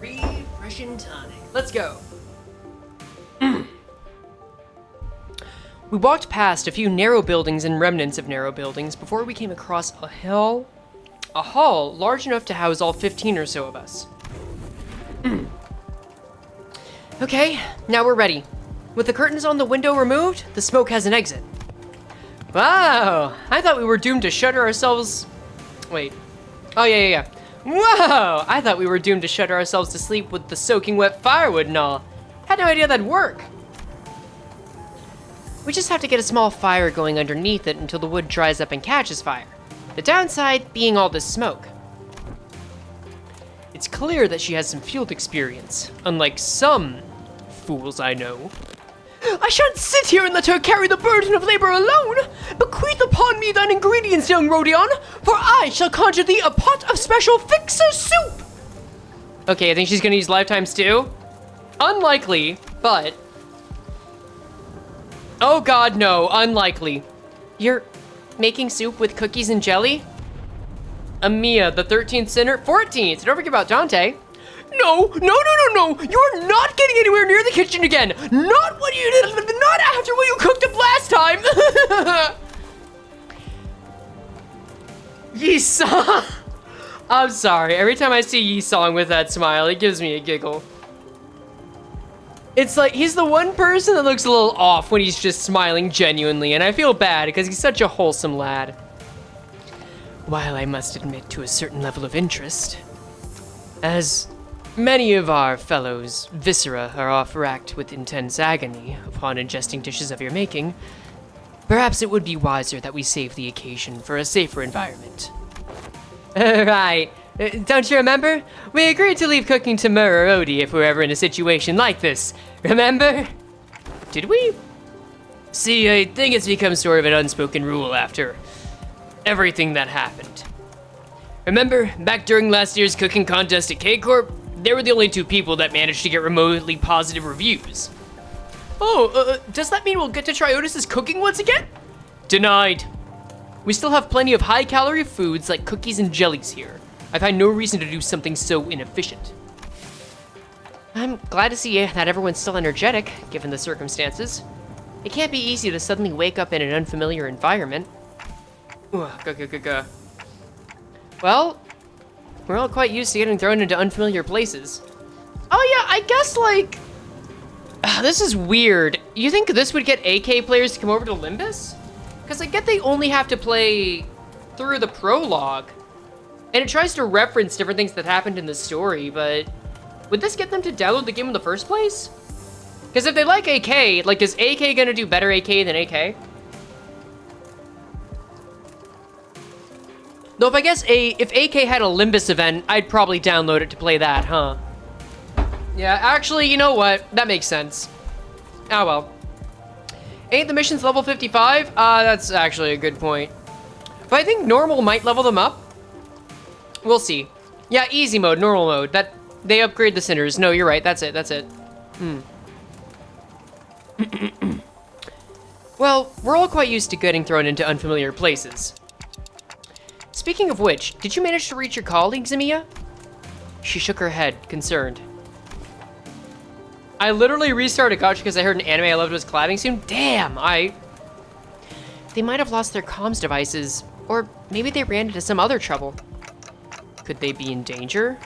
Refreshing tonic. Let's go. We walked past a few narrow buildings and remnants of narrow buildings before we came across a hall large enough to house all 15 or so of us. Okay, now we're ready. With the curtains on the window removed, the smoke has an exit. Wow, I thought we were doomed to shutter ourselves... Wait. Oh, yeah. Whoa, I thought we were doomed to shutter ourselves to sleep with the soaking wet firewood and all. Had no idea that'd work. We just have to get a small fire going underneath it until the wood dries up and catches fire. The downside being all this smoke. It's clear that she has some field experience, unlike some fools I know. I shan't sit here and let her carry the burden of labor alone. Bequeath upon me thine ingredients, young Rodion, for I shall conjure thee a pot of special fixer soup. Okay, I think she's gonna use lifetime stew. Unlikely, but... Oh god, no, unlikely. You're making soup with cookies and jelly? Amiya, the 13th sinner, 14th, don't forget about Dante. No, no, no, no, no. You're not getting anywhere near the kitchen again. Not what you did, not after what you cooked up last time. Yi-song. I'm sorry. Every time I see Yi-song with that smile, it gives me a giggle. It's like he's the one person that looks a little off when he's just smiling genuinely, and I feel bad because he's such a wholesome lad. While I must admit to a certain level of interest, as many of our fellows' viscera are oft racked with intense agony upon ingesting dishes of your making, perhaps it would be wiser that we save the occasion for a safer environment. Right. Don't you remember? We agreed to leave cooking to Mur or Odie if we're ever in a situation like this. Remember? Did we? See, I think it's become sort of an unspoken rule after everything that happened. Remember, back during last year's cooking contest at K-Corp, there were the only 2 people that managed to get remotely positive reviews. Oh, does that mean we'll get to try Otis's cooking once again? Denied. We still have plenty of high-calorie foods like cookies and jellies here. I find no reason to do something so inefficient. I'm glad to see that everyone's still energetic, given the circumstances. It can't be easy to suddenly wake up in an unfamiliar environment. Well, we're all quite used to getting thrown into unfamiliar places. Oh yeah, I guess like... this is weird. You think this would get AK players to come over to Limbus? Because I get they only have to play through the prologue. And it tries to reference different things that happened in the story, but would this get them to download the game in the first place? Because if they like AK, like, is AK gonna do better AK than AK? Though if I guess if AK had a Limbus event, I'd probably download it to play that, huh? Yeah, actually, you know what? That makes sense. Oh well. Ain't the missions level 55? That's actually a good point. But I think normal might level them up. We'll see. Yeah, easy mode, normal mode. That they upgrade the sinners. No, you're right. That's it. That's it. Well, we're all quite used to getting thrown into unfamiliar places. Speaking of which, did you manage to reach your colleagues, Emiya? She shook her head, concerned. I literally restarted Gotcha because I heard an anime I loved was collabing soon. Damn, They might have lost their comms devices, or maybe they ran into some other trouble. Could they be in danger?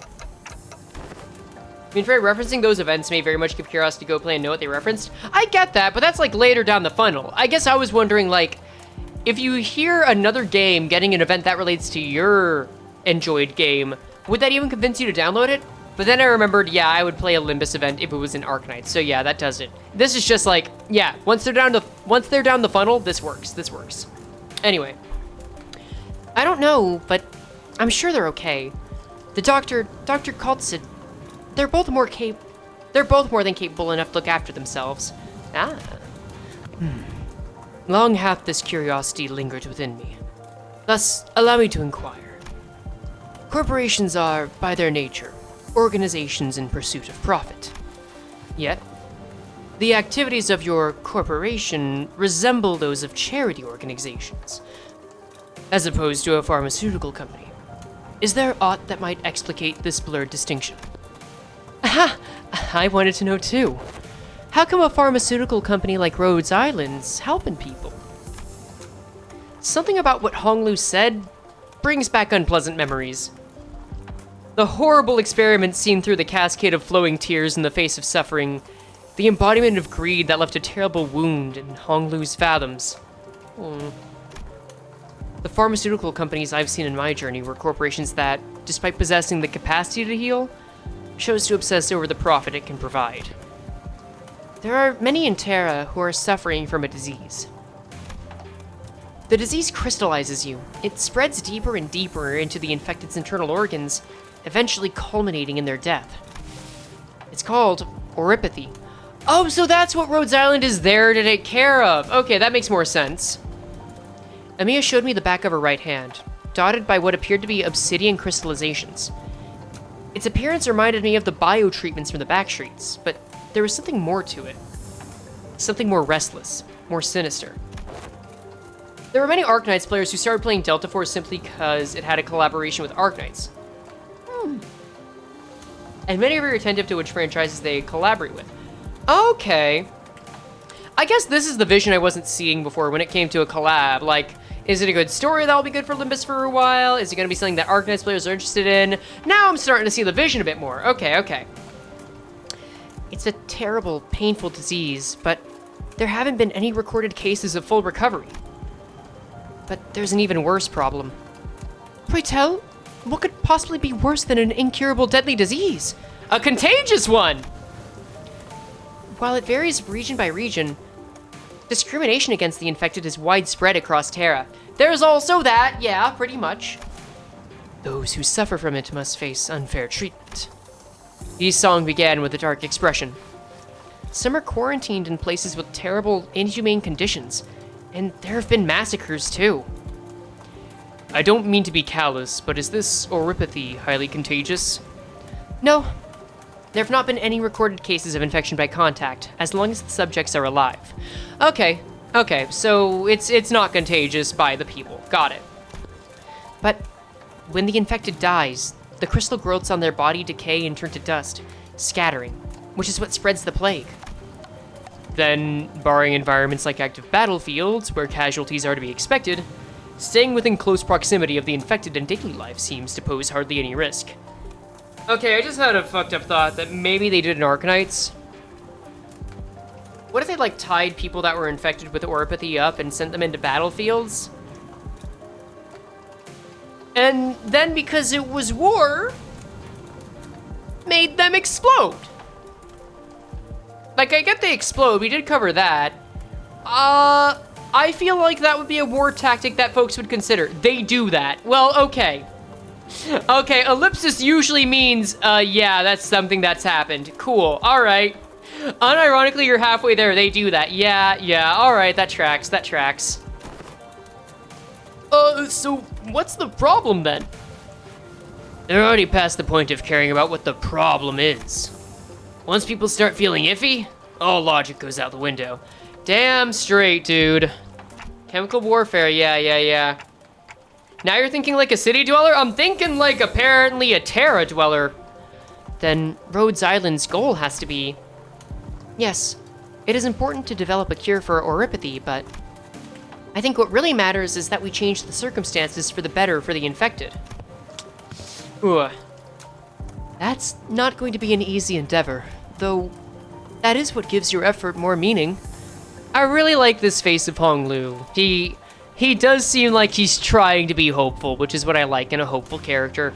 I mean, Frey, referencing those events may very much give curiosity to go play and know what they referenced. I get that, but that's like later down the funnel. I guess I was wondering, like, if you hear another game getting an event that relates to your enjoyed game, would that even convince you to download it? But then I remembered, yeah, I would play a Limbus event if it was in Arknights. So yeah, that does it. This is just like, yeah, once they're down the funnel, this works. This works. Anyway, I don't know, but I'm sure they're okay. The Dr. Kalt said they're both more than capable enough to look after themselves. Long hath this curiosity lingered within me. Thus, allow me to inquire. Corporations are, by their nature, organizations in pursuit of profit. Yet, the activities of your corporation resemble those of charity organizations, as opposed to a pharmaceutical company. Is there aught that might explicate this blurred distinction? Aha! I wanted to know too. How come a pharmaceutical company like Rhodes Island's helping people? Something about what Honglu said brings back unpleasant memories. The horrible experiment seen through the cascade of flowing tears in the face of suffering, the embodiment of greed that left a terrible wound in Honglu's fathoms. The pharmaceutical companies I've seen in my journey were corporations that, despite possessing the capacity to heal, chose to obsess over the profit it can provide. There are many in Terra who are suffering from a disease. The disease crystallizes you. It spreads deeper and deeper into the infected's internal organs, eventually culminating in their death. It's called oropathy. Oh, so that's what Rhodes Island is there to take care of. Okay, that makes more sense. Emiya showed me the back of her right hand, dotted by what appeared to be obsidian crystallizations. Its appearance reminded me of the bio-treatments from the backstreets, but there was something more to it. Something more restless, more sinister. There were many Arknights players who started playing Delta Force simply because it had a collaboration with Arknights. and many are very attentive to which franchises they collaborate with. Okay. I guess this is the vision I wasn't seeing before when it came to a collab. Like, is it a good story that'll be good for Limbus for a while? Is it going to be something that Arknights players are interested in? Now I'm starting to see the vision a bit more. Okay. It's a terrible, painful disease, but there haven't been any recorded cases of full recovery. But there's an even worse problem. Pray tell, what could possibly be worse than an incurable deadly disease? A contagious one! While it varies region by region, discrimination against the infected is widespread across Terra. There's also that, yeah, pretty much. Those who suffer from it must face unfair treatment. Each song began with a dark expression. Some are quarantined in places with terrible, inhumane conditions, and there have been massacres too. I don't mean to be callous, but is this oropathy highly contagious? No. There have not been any recorded cases of infection by contact, as long as the subjects are alive. Okay, so it's not contagious by the people. Got it. But when the infected dies, the crystal growths on their body decay and turn to dust, scattering, which is what spreads the plague. Then, barring environments like active battlefields, where casualties are to be expected, staying within close proximity of the infected in daily life seems to pose hardly any risk. Okay, I just had a fucked up thought that maybe they did in Arknights. What if they, like, tied people that were infected with oropathy up and sent them into battlefields? And then, because it was war, made them explode. Like, I get they explode, we did cover that. I feel like that would be a war tactic that folks would consider. They do that. Well, okay. Okay, ellipsis usually means, yeah, that's something that's happened. Cool, alright. Unironically, you're halfway there, they do that. Yeah, alright, that tracks. So what's the problem then? They're already past the point of caring about what the problem is. Once people start feeling iffy, all logic goes out the window. Damn straight, dude. Chemical warfare, yeah. Now you're thinking like a city dweller? I'm thinking like apparently a Terra dweller. Then Rhodes Island's goal has to be... Yes, it is important to develop a cure for oropathy, but I think what really matters is that we change the circumstances for the better for the infected. Ooh. That's not going to be an easy endeavor, though that is what gives your effort more meaning. I really like this face of Honglu. He does seem like he's trying to be hopeful, which is what I like in a hopeful character.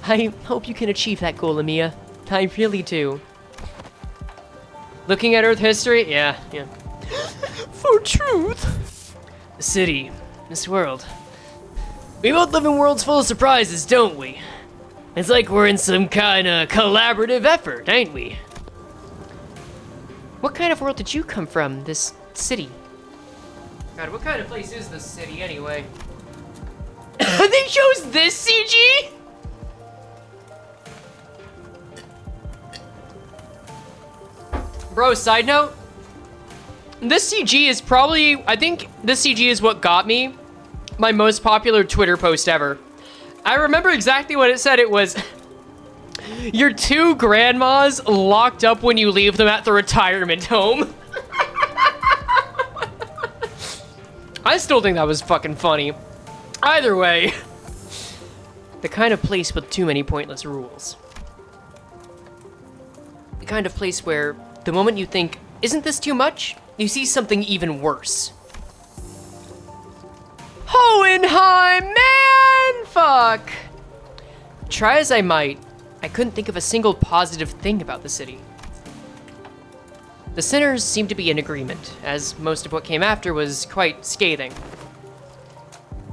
I hope you can achieve that goal, Amiya. I really do. Looking at Earth history? Yeah. For truth. The city, this world. We both live in worlds full of surprises, don't we? It's like we're in some kind of collaborative effort, ain't we? What kind of world did you come from, this city? God, what kind of place is this city, anyway? They chose this CG? Bro, side note. This CG is probably, I think this CG is what got me my most popular Twitter post ever. I remember exactly what it said. It was, your two grandmas locked up when you leave them at the retirement home. I still think that was fucking funny. Either way, the kind of place with too many pointless rules. The kind of place where the moment you think, isn't this too much? You see something even worse. Hohenheim, man! Fuck. Try as I might, I couldn't think of a single positive thing about the city. The sinners seemed to be in agreement, as most of what came after was quite scathing.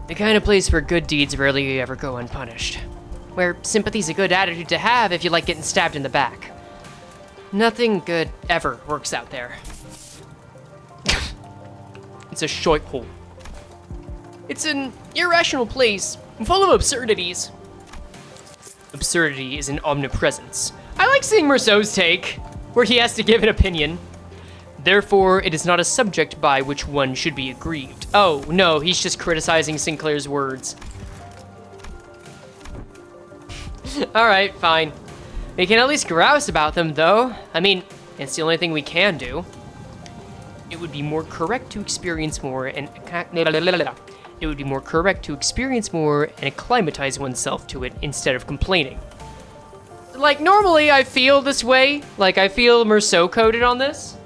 The kind of place where good deeds rarely ever go unpunished. Where sympathy's a good attitude to have if you like getting stabbed in the back. Nothing good ever works out there. It's a shithole. It's an irrational place, full of absurdities. Absurdity is an omnipresence. I like seeing Merceau's take, where he has to give an opinion. Therefore, it is not a subject by which one should be aggrieved. Oh, no, he's just criticizing Sinclair's words. Alright, fine. We can at least grouse about them, though. I mean, it's the only thing we can do. It would be more correct to experience more and it would be more correct to experience more and acclimatize oneself to it instead of complaining. Like, normally I feel this way. Like, I feel Merceau coded on this.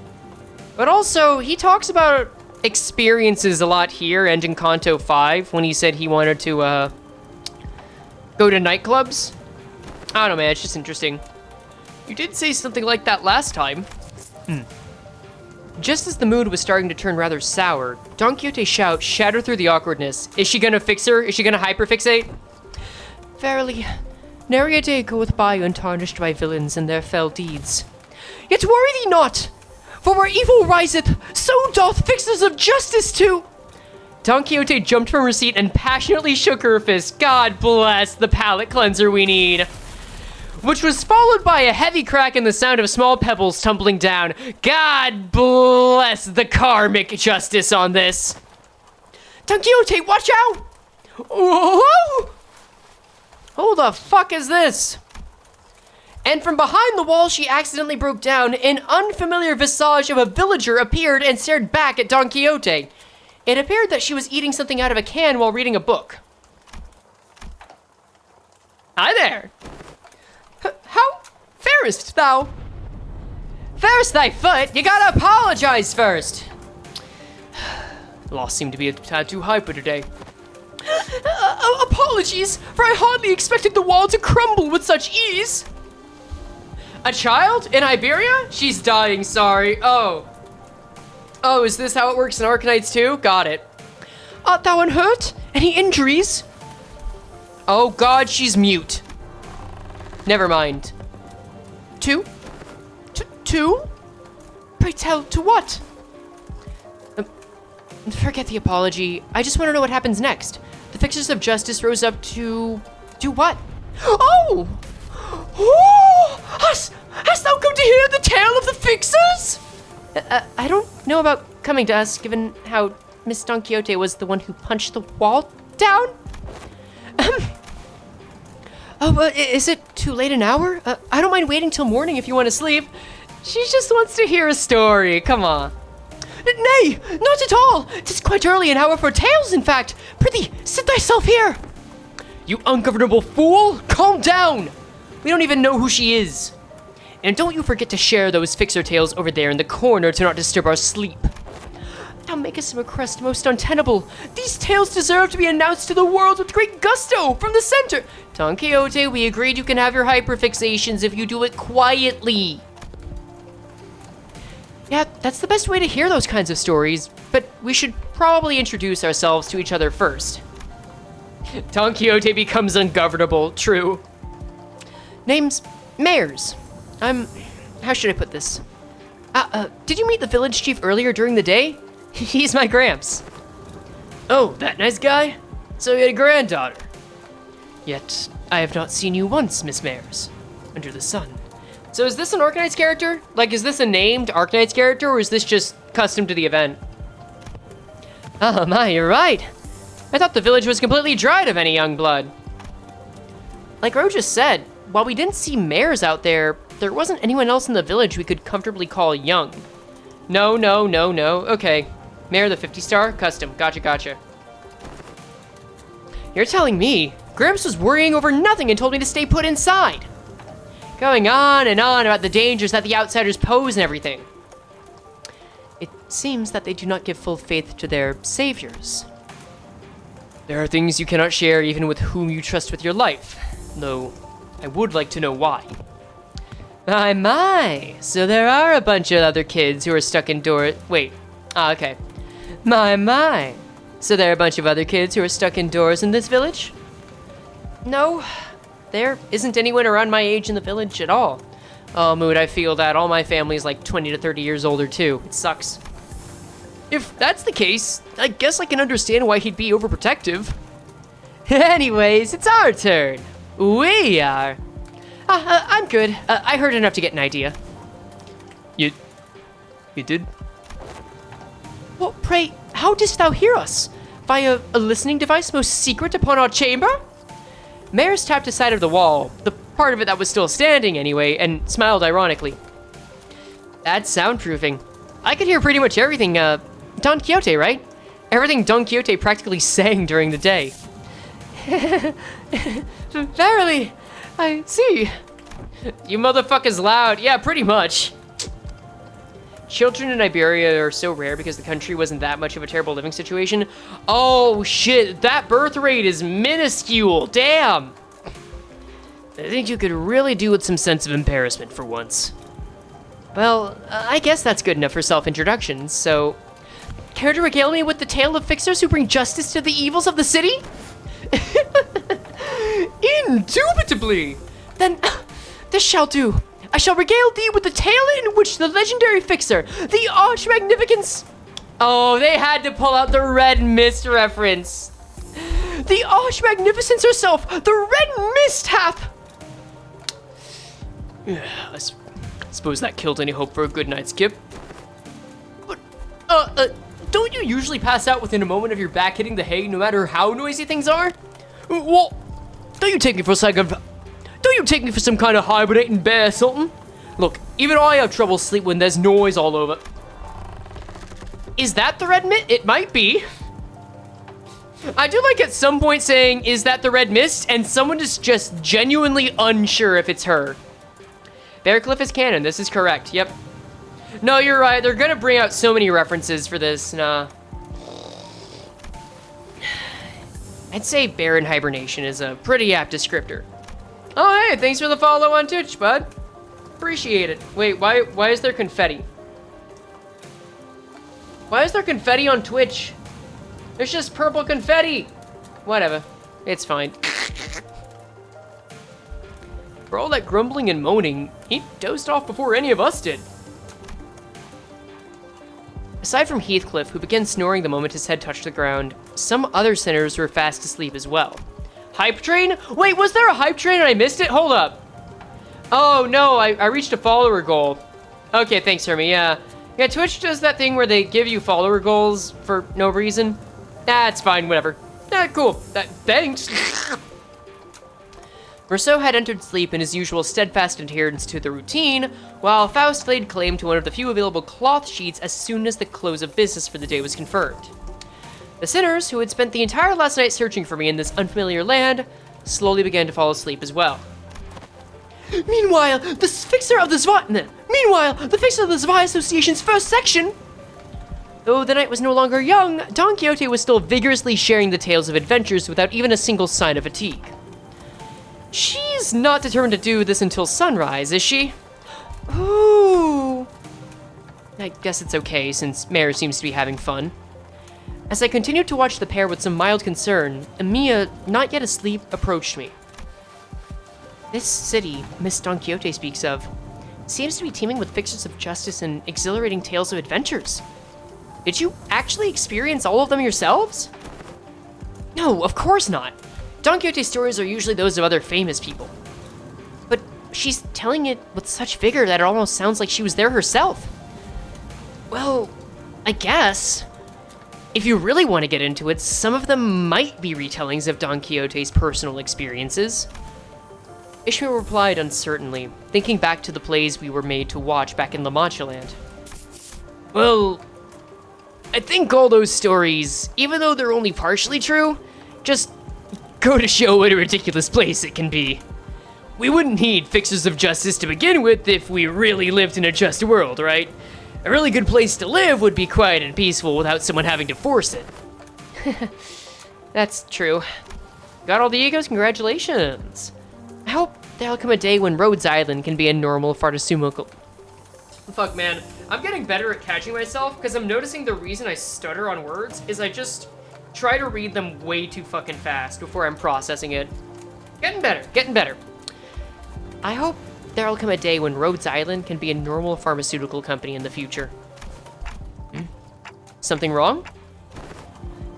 But also, he talks about experiences a lot here and in Kanto 5 when he said he wanted to, go to nightclubs. I don't know, man, it's just interesting. You did say something like that last time. Just as the mood was starting to turn rather sour, Don Quixote's shout shattered through the awkwardness. Is she gonna fix her? Is she gonna hyperfixate? Verily, nary a day goeth by untarnished by villains and their fell deeds. Yet worry thee not, for where evil riseth, so doth fixers of justice too. Don Quixote jumped from her seat and passionately shook her fist. God bless the palate cleanser we need. Which was followed by a heavy crack and the sound of small pebbles tumbling down. God bless the karmic justice on this. Don Quixote, watch out! Whoa! Who the fuck is this? And from behind the wall, she accidentally broke down. An unfamiliar visage of a villager appeared and stared back at Don Quixote. It appeared that she was eating something out of a can while reading a book. Hi there. How farest thou? Farest thy foot? You gotta apologize first. Loss seemed to be a tad too hyper today. Apologies, for I hardly expected the wall to crumble with such ease. A child? In Iberia? She's dying, sorry. Oh, is this how it works in Arknights too? Got it. Art thou unhurt? Any injuries? Oh god, she's mute. Never mind. Two? Two? Pray tell, to what? Forget the apology. I just want to know what happens next. The fixers of justice rose up to... do what? Oh! Hast thou come to hear the tale of the fixers? I don't know about coming to us, given how Miss Don Quixote was the one who punched the wall down. Oh, but is it too late an hour? I don't mind waiting till morning if you want to sleep. She just wants to hear a story, come on. Nay, not at all. 'Tis quite early an hour for tales, in fact. Prithee, sit thyself here. You ungovernable fool, calm down. We don't even know who she is. And don't you forget to share those fixer tales over there in the corner to not disturb our sleep. Thou makest a request most untenable. These tales deserve to be announced to the world with great gusto from the center. Don Quixote, we agreed you can have your hyperfixations if you do it quietly. Yeah, that's the best way to hear those kinds of stories, but we should probably introduce ourselves to each other first. Don Quixote becomes ungovernable, true. Name's Mares. How should I put this? Did you meet the village chief earlier during the day? He's my Gramps. Oh, that nice guy? So you had a granddaughter. Yet, I have not seen you once, Miss Mares. Under the sun. So is this an Arknights character? Like, is this a named Arknights character, or is this just custom to the event? Oh my, you're right. I thought the village was completely dried of any young blood. Like Ro just said, while we didn't see Mares out there, there wasn't anyone else in the village we could comfortably call young. No. Okay. Mare the 50-star? Custom. Gotcha. You're telling me Gramps was worrying over nothing and told me to stay put inside. Going on and on about the dangers that the outsiders pose and everything. It seems that they do not give full faith to their saviors. There are things you cannot share even with whom you trust with your life, though I would like to know why. My, so there are a bunch of other kids who are stuck indoors. Wait, okay. My, so there are a bunch of other kids who are stuck indoors in this village? No, there isn't anyone around my age in the village at all. Oh, Mood, I feel that. All my family's like 20 to 30 years older too. It sucks. If that's the case, I guess I can understand why he'd be overprotective. Anyways, it's our turn. We are. I'm good. I heard enough to get an idea. You did? Well, pray, how didst thou hear us? Via a listening device most secret upon our chamber? Mares tapped the side of the wall. The part of it that was still standing anyway, and smiled ironically. That's soundproofing. I could hear pretty much everything, Don Quixote, right? Everything Don Quixote practically sang during the day. Verily, I see. You motherfuckers loud. Yeah, pretty much. Children in Iberia are so rare because the country wasn't that much of a terrible living situation. Oh shit, that birth rate is minuscule. Damn. I think you could really do with some sense of embarrassment for once. Well, I guess that's good enough for self-introductions, so... Care to regale me with the tale of fixers who bring justice to the evils of the city? Indubitably! Then, this shall do. I shall regale thee with the tale in which the legendary fixer, the Arch-Magnificence... Oh, they had to pull out the Red Mist reference. The Arch-Magnificence herself, the Red Mist hath... I suppose that killed any hope for a good night's skip. But, don't you usually pass out within a moment of your back hitting the hay, no matter how noisy things are? Well, don't you take me for a second... Don't you take me for some kind of hibernating bear or something? Look, even I have trouble sleep when there's noise all over. Is that the Red Mist? It might be. I do like at some point saying, is that the Red Mist? And someone is just genuinely unsure if it's her. Bearcliff is canon, this is correct, yep. No, you're right, they're gonna bring out so many references for this, nah. I'd say bear in hibernation is a pretty apt descriptor. Oh, hey, thanks for the follow on Twitch, bud. Appreciate it. Wait, why is there confetti? Why is there confetti on Twitch? There's just purple confetti. Whatever, it's fine. For all that grumbling and moaning, he dozed off before any of us did. Aside from Heathcliff, who began snoring the moment his head touched the ground, some other sinners were fast asleep as well. Hype train? Wait, was there a hype train and I missed it? Hold up. Oh no, I reached a follower goal. Okay, thanks, Hermie, yeah. Yeah, Twitch does that thing where they give you follower goals for no reason. It's fine, whatever. Cool, thanks. Rousseau had entered sleep in his usual steadfast adherence to the routine, while Faust laid claim to one of the few available cloth sheets as soon as the close of business for the day was confirmed. The sinners, who had spent the entire last night searching for me in this unfamiliar land, slowly began to fall asleep as well. Meanwhile, the fixer of the Zvi Association's first section... Though the night was no longer young, Don Quixote was still vigorously sharing the tales of adventures without even a single sign of fatigue. She's not determined to do this until sunrise, is she? Ooh. I guess it's okay, since Mare seems to be having fun. As I continued to watch the pair with some mild concern, Emilia, not yet asleep, approached me. This city Miss Don Quixote speaks of seems to be teeming with fixers of justice and exhilarating tales of adventures. Did you actually experience all of them yourselves? No, of course not. Don Quixote's stories are usually those of other famous people. But she's telling it with such vigor that it almost sounds like she was there herself. Well, I guess. If you really want to get into it, some of them might be retellings of Don Quixote's personal experiences. Ishmael replied uncertainly, thinking back to the plays we were made to watch back in La Mancha Land. Well, I think all those stories, even though they're only partially true, just go to show what a ridiculous place it can be. We wouldn't need fixers of justice to begin with if we really lived in a just world, right? A really good place to live would be quiet and peaceful without someone having to force it. That's true. Got all the egos? Congratulations. I hope there'll come a day when Rhodes Island can be a normal pharmaceutical... Fuck, man. I'm getting better at catching myself because I'm noticing the reason I stutter on words is I just try to read them way too fucking fast before I'm processing it. Getting better, getting better. I hope there'll come a day when Rhodes Island can be a normal pharmaceutical company in the future. Something wrong?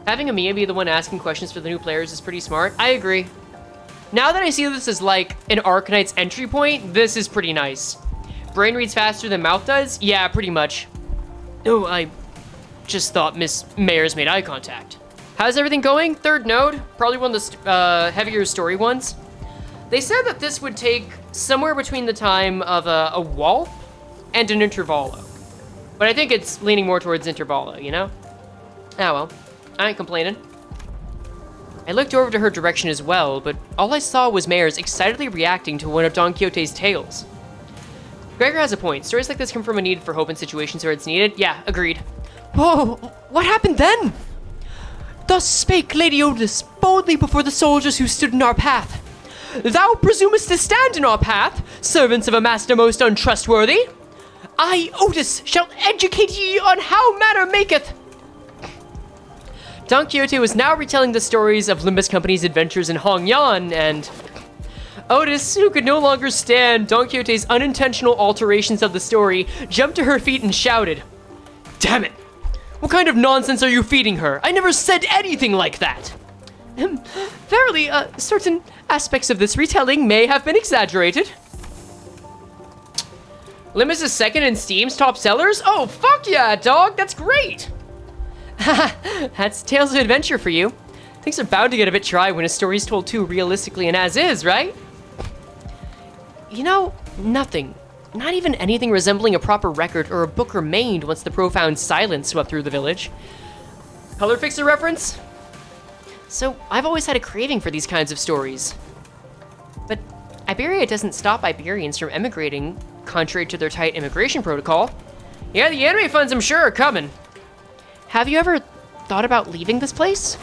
Having Amiya be the one asking questions for the new players is pretty smart. I agree. Now that I see this as like an Arknights entry point, this is pretty nice. Brain reads faster than mouth does? Yeah, pretty much. Oh, I just thought Miss Mayers made eye contact. How's everything going? Third node? Probably one of the heavier story ones. They said that this would take somewhere between the time of a wall and an intervalo. But I think it's leaning more towards intervalo, you know? Ah well, I ain't complaining. I looked over to her direction as well, but all I saw was Mares excitedly reacting to one of Don Quixote's tales. Gregor has a point. Stories like this come from a need for hope in situations where it's needed. Yeah, agreed. Whoa, what happened then? Thus spake Lady Otis boldly before the soldiers who stood in our path. Thou presumest to stand in our path, servants of a master most untrustworthy? I, Otis, shall educate ye on how manner maketh. Don Quixote was now retelling the stories of Limbus Company's adventures in Hongyan, and Otis, who could no longer stand Don Quixote's unintentional alterations of the story, jumped to her feet and shouted, "Damn it! What kind of nonsense are you feeding her? I never said anything like that!" Verily, certain aspects of this retelling may have been exaggerated. Limbus is second in Steam's top sellers? Oh, fuck yeah, dog! That's great! That's Tales of Adventure for you. Things are bound to get a bit dry when a story's told too realistically and as is, right? You know, nothing. Not even anything resembling a proper record or a book remained once the profound silence swept through the village. Color fixer reference? So, I've always had a craving for these kinds of stories. But Iberia doesn't stop Iberians from emigrating, contrary to their tight immigration protocol. Yeah, the anime funds, I'm sure, are coming. Have you ever thought about leaving this place?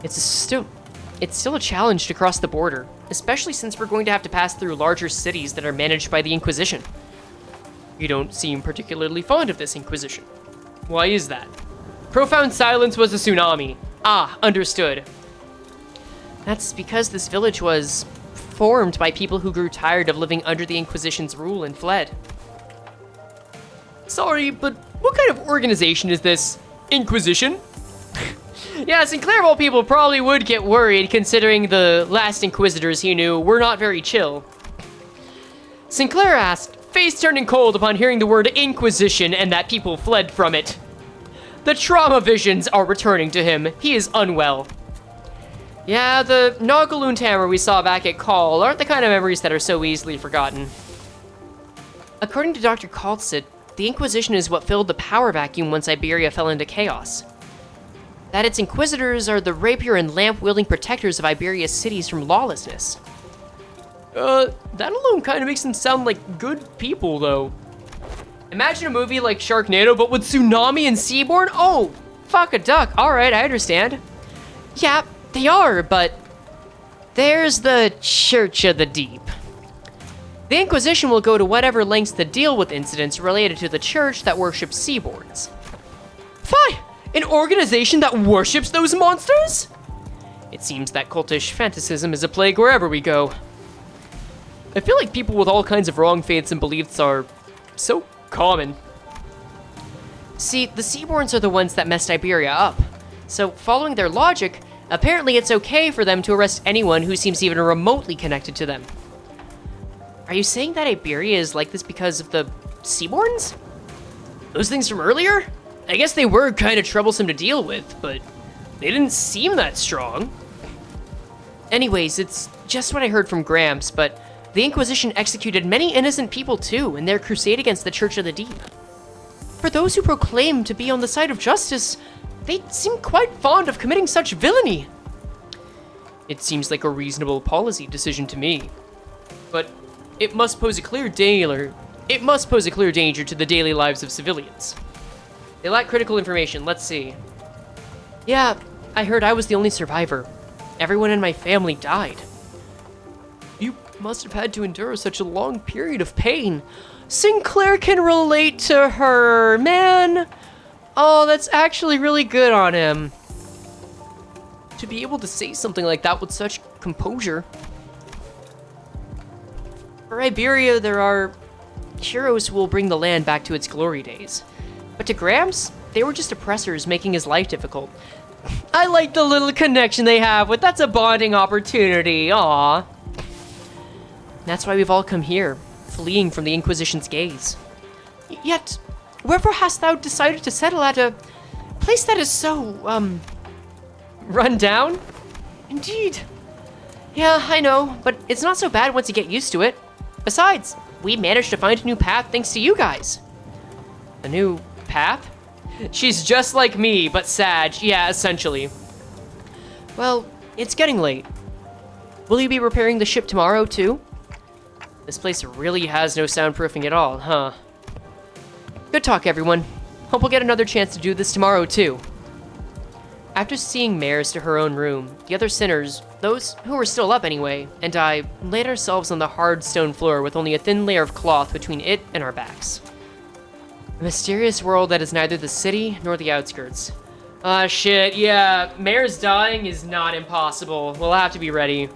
It's still a challenge to cross the border, especially since we're going to have to pass through larger cities that are managed by the Inquisition. You don't seem particularly fond of this Inquisition. Why is that? Profound silence was a tsunami. Ah, understood. That's because this village was formed by people who grew tired of living under the Inquisition's rule and fled. Sorry, but what kind of organization is this? Inquisition? Yeah, Sinclair of all people probably would get worried considering the last Inquisitors he knew were not very chill. Sinclair asked, face turning cold upon hearing the word Inquisition and that people fled from it. The trauma visions are returning to him. He is unwell. Yeah, the Nogaloon Tammer we saw back at Call aren't the kind of memories that are so easily forgotten. According to Dr. Kaltsit, the Inquisition is what filled the power vacuum once Iberia fell into chaos. That its Inquisitors are the rapier and lamp-wielding protectors of Iberia's cities from lawlessness. That alone kind of makes them sound like good people, though. Imagine a movie like Sharknado, but with tsunami and seaborn? Oh, fuck a duck. Alright, I understand. Yeah, they are, but there's the Church of the Deep. The Inquisition will go to whatever lengths to deal with incidents related to the church that worships seaborns. Fine! An organization that worships those monsters? It seems that cultish fanaticism is a plague wherever we go. I feel like people with all kinds of wrong faiths and beliefs are so common. See, the Seaborns are the ones that messed Iberia up. So, following their logic, apparently it's okay for them to arrest anyone who seems even remotely connected to them. Are you saying that Iberia is like this because of the Seaborns? Those things from earlier? I guess they were kind of troublesome to deal with, but they didn't seem that strong. Anyways, it's just what I heard from Gramps, but the Inquisition executed many innocent people too in their crusade against the Church of the Deep. For those who proclaim to be on the side of justice, they seem quite fond of committing such villainy. It seems like a reasonable policy decision to me. But it must pose a clear danger to the daily lives of civilians. They lack critical information. Let's see. Yeah, I heard I was the only survivor. Everyone in my family died. You must have had to endure such a long period of pain. Sinclair can relate to her, man. Oh, that's actually really good on him. To be able to say something like that with such composure. For Iberia, there are heroes who will bring the land back to its glory days. But to Gramps, they were just oppressors making his life difficult. I like the little connection they have with that's a bonding opportunity, aww. That's why we've all come here, fleeing from the Inquisition's gaze. Yet, wherefore hast thou decided to settle at a place that is so, run down? Indeed. Yeah, I know, but it's not so bad once you get used to it. Besides, we managed to find a new path thanks to you guys. A new path? She's just like me, but Sag. Yeah, essentially. Well, it's getting late. Will you be repairing the ship tomorrow, too? This place really has no soundproofing at all, huh? Good talk, everyone. Hope we'll get another chance to do this tomorrow, too. After seeing Mares to her own room, the other sinners, those who were still up anyway, and I laid ourselves on the hard stone floor with only a thin layer of cloth between it and our backs. A mysterious world that is neither the city nor the outskirts. Ah, shit, yeah, Mare's dying is not impossible. We'll have to be ready.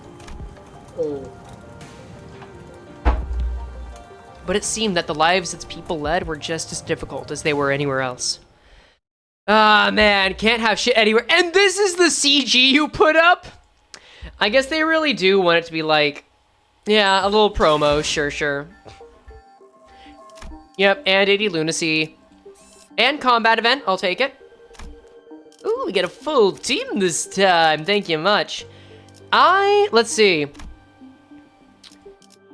But it seemed that the lives its people led were just as difficult as they were anywhere else. Ah, man, can't have shit anywhere. And this is the CG you put up? I guess they really do want it to be like, yeah, a little promo, sure. Yep, and 80 lunacy. And combat event, I'll take it. Ooh, we get a full team this time, thank you much. Let's see.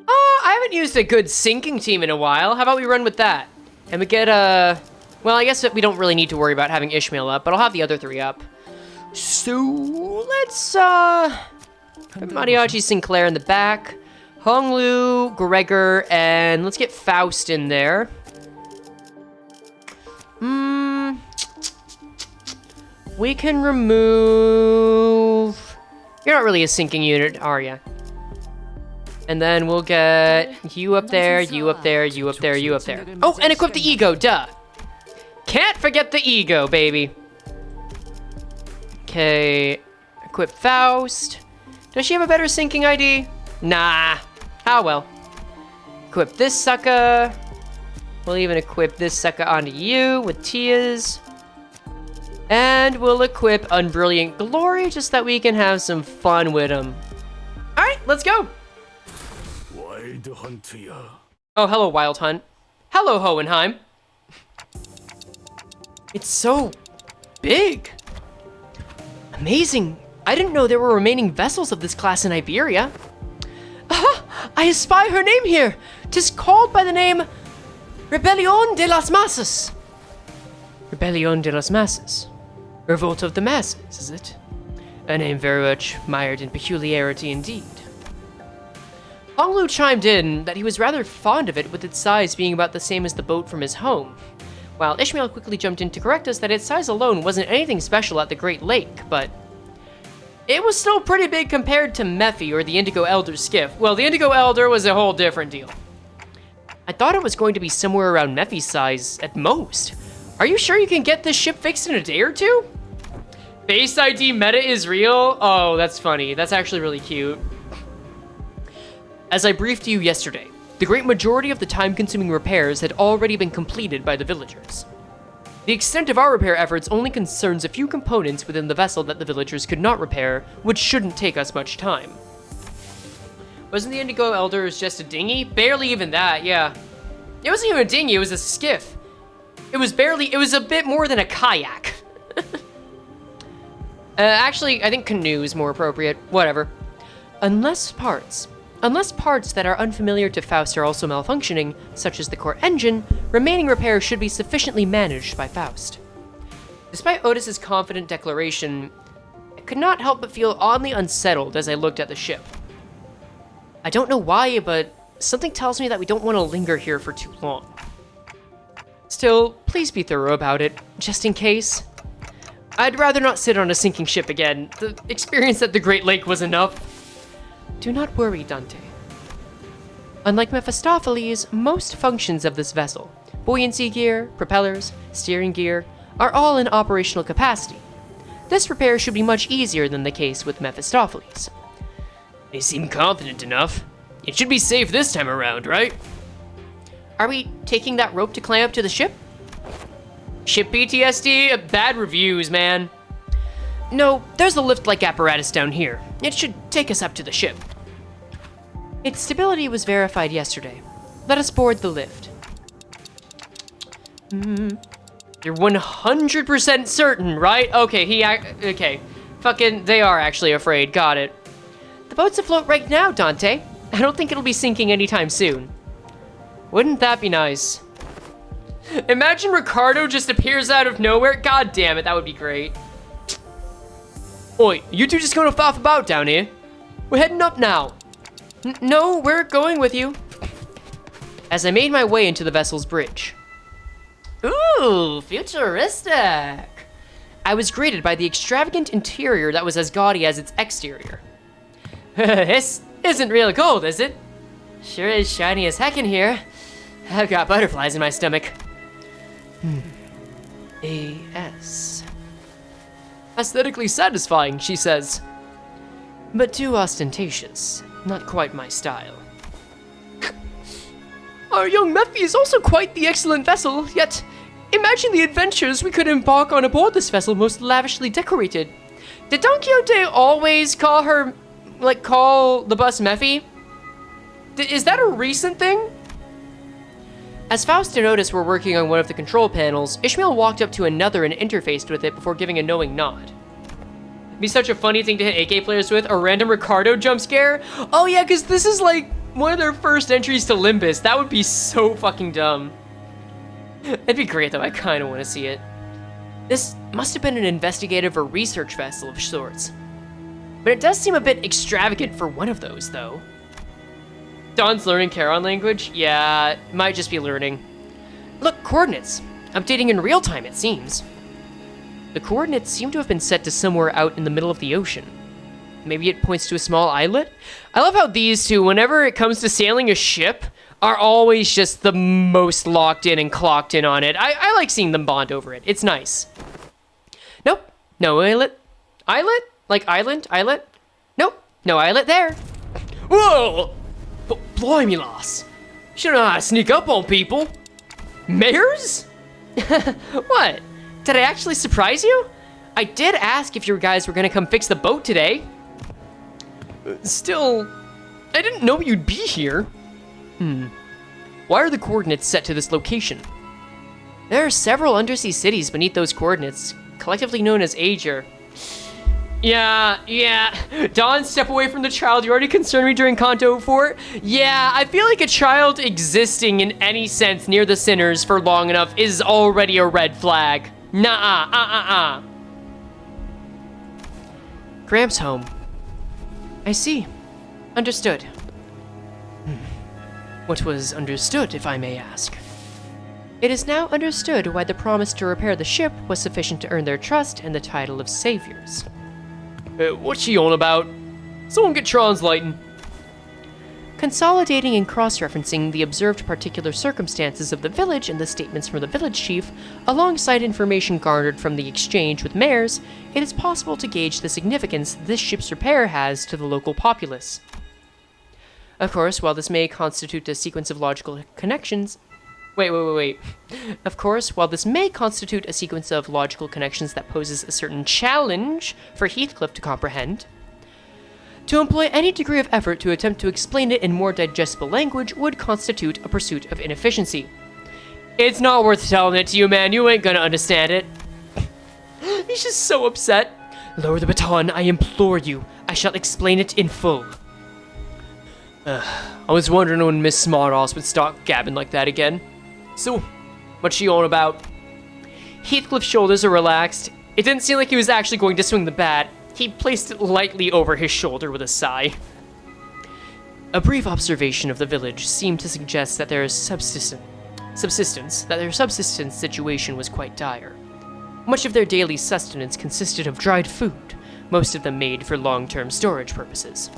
I haven't used a good sinking team in a while. How about we run with that? And we get well, I guess that we don't really need to worry about having Ishmael up, but I'll have the other three up. So, let's, put Mariachi Sinclair in the back, Honglu, Gregor, and let's get Faust in there. We can remove... You're not really a sinking unit, are ya? And then we'll get you up there, you up there, you up there, you up there. Oh, and equip the e.g.o, duh! Can't forget the e.g.o, baby. Okay, equip Faust. Does she have a better sinking ID? Nah. Ah, well. Equip this sucker. We'll even equip this sucker onto you with Tia's. And we'll equip Unbrilliant Glory just that we can have some fun with him. Alright, let's go. Oh, hello, Wild Hunt. Hello, Hohenheim. It's so big. Amazing. I didn't know there were remaining vessels of this class in Iberia. Aha! I espy her name here. 'Tis called by the name Rebellion de las Masas. Rebellion de las Masas. Revolt of the Masses, is it? A name very much mired in peculiarity indeed. Honglu chimed in that he was rather fond of it, with its size being about the same as the boat from his home, while Ishmael quickly jumped in to correct us that its size alone wasn't anything special at the Great Lake, but it was still pretty big compared to Mephi or the Indigo Elder's skiff. Well, the Indigo Elder was a whole different deal. I thought it was going to be somewhere around Mephi's size at most. Are you sure you can get this ship fixed in a day or two? Base ID meta is real? Oh, that's funny. That's actually really cute. As I briefed you yesterday, the great majority of the time-consuming repairs had already been completed by the villagers. The extent of our repair efforts only concerns a few components within the vessel that the villagers could not repair, which shouldn't take us much time. Wasn't the Indigo Elders just a dinghy? Barely even that, yeah. It wasn't even a dinghy, it was a skiff. It was a bit more than a kayak. Actually, I think canoe is more appropriate. Whatever. Unless parts that are unfamiliar to Faust are also malfunctioning, such as the core engine, remaining repairs should be sufficiently managed by Faust. Despite Otis's confident declaration, I could not help but feel oddly unsettled as I looked at the ship. I don't know why, but something tells me that we don't want to linger here for too long. Still, please be thorough about it, just in case. I'd rather not sit on a sinking ship again. The experience at the Great Lake was enough. Do not worry, Dante. Unlike Mephistopheles, most functions of this vessel, buoyancy gear, propellers, steering gear, are all in operational capacity. This repair should be much easier than the case with Mephistopheles. They seem confident enough. It should be safe this time around, right? Are we taking that rope to climb up to the ship? Ship PTSD? Bad reviews, man. No, there's a lift-like apparatus down here. It should take us up to the ship. Its stability was verified yesterday. Let us board the lift. You're 100% certain, right? Okay, okay. Fucking, they are actually afraid. Got it. The boat's afloat right now, Dante. I don't think it'll be sinking anytime soon. Wouldn't that be nice? Imagine Ricardo just appears out of nowhere. God damn it, that would be great. Oi, you two just gonna faff about down here? We're heading up now. No, we're going with you. As I made my way into the vessel's bridge. Ooh, futuristic. I was greeted by the extravagant interior that was as gaudy as its exterior. This isn't real gold, is it? Sure is shiny as heck in here. I've got butterflies in my stomach. A.S. Aesthetically satisfying, she says. But too ostentatious. Not quite my style. Our young Mephi is also quite the excellent vessel, yet imagine the adventures we could embark on aboard this vessel most lavishly decorated. Did Don Quixote always call the bus Mephi? Is that a recent thing? As Faust and Otis were working on one of the control panels, Ishmael walked up to another and interfaced with it before giving a knowing nod. It'd be such a funny thing to hit AK players with, a random Ricardo jump scare. Oh yeah, because this is like one of their first entries to Limbus. That would be so fucking dumb. It'd be great though, I kind of want to see it. This must have been an investigative or research vessel of sorts. But it does seem a bit extravagant for one of those though. Don's learning Charon language? Yeah, it might just be learning. Look, coordinates. Updating in real time, it seems. The coordinates seem to have been set to somewhere out in the middle of the ocean. Maybe it points to a small islet? I love how these two, whenever it comes to sailing a ship, are always just the most locked in and clocked in on it. I like seeing them bond over it. It's nice. Nope, no islet. Islet? Like island? Islet? Nope, no islet there. Whoa! Blimey, lass. You know how to sneak up on people. Mares? What? Did I actually surprise you? I did ask if you guys were gonna come fix the boat today. Still, I didn't know you'd be here. Why are the coordinates set to this location? There are several undersea cities beneath those coordinates, collectively known as e.g.o. Yeah. Don, step away from the child. You already concerned me during Kanto 4. Yeah, I feel like a child existing in any sense near the sinners for long enough is already a red flag. Nuh-uh, Gramps home. I see. Understood. What was understood, if I may ask? It is now understood why the promise to repair the ship was sufficient to earn their trust and the title of saviors. What's she on about? Someone get translating. Consolidating and cross-referencing the observed particular circumstances of the village and the statements from the village chief, alongside information garnered from the exchange with mayors, it is possible to gauge the significance this ship's repair has to the local populace. Of course, while this may constitute a sequence of logical connections... Wait. Of course, while this may constitute a sequence of logical connections that poses a certain challenge for Heathcliff to comprehend, to employ any degree of effort to attempt to explain it in more digestible language would constitute a pursuit of inefficiency. It's not worth telling it to you, man. You ain't gonna understand it. He's just so upset. Lower the baton, I implore you. I shall explain it in full. I was wondering when Miss Smartass would start gabbing like that again. So, what's she on about? Heathcliff's shoulders are relaxed. It didn't seem like he was actually going to swing the bat. He placed it lightly over his shoulder with a sigh. A brief observation of the village seemed to suggest that their subsistence situation was quite dire. Much of their daily sustenance consisted of dried food, most of them made for long-term storage purposes.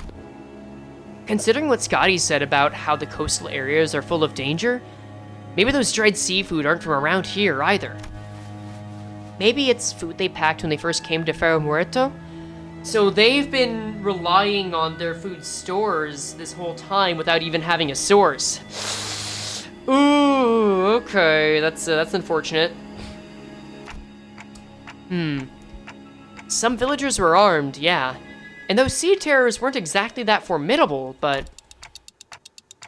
Considering what Scotty said about how the coastal areas are full of danger, maybe those dried seafood aren't from around here either. Maybe it's food they packed when they first came to Ferro Muerto? So they've been relying on their food stores this whole time without even having a source. Ooh, okay, that's unfortunate. Some villagers were armed, yeah. And those sea terrors weren't exactly that formidable, but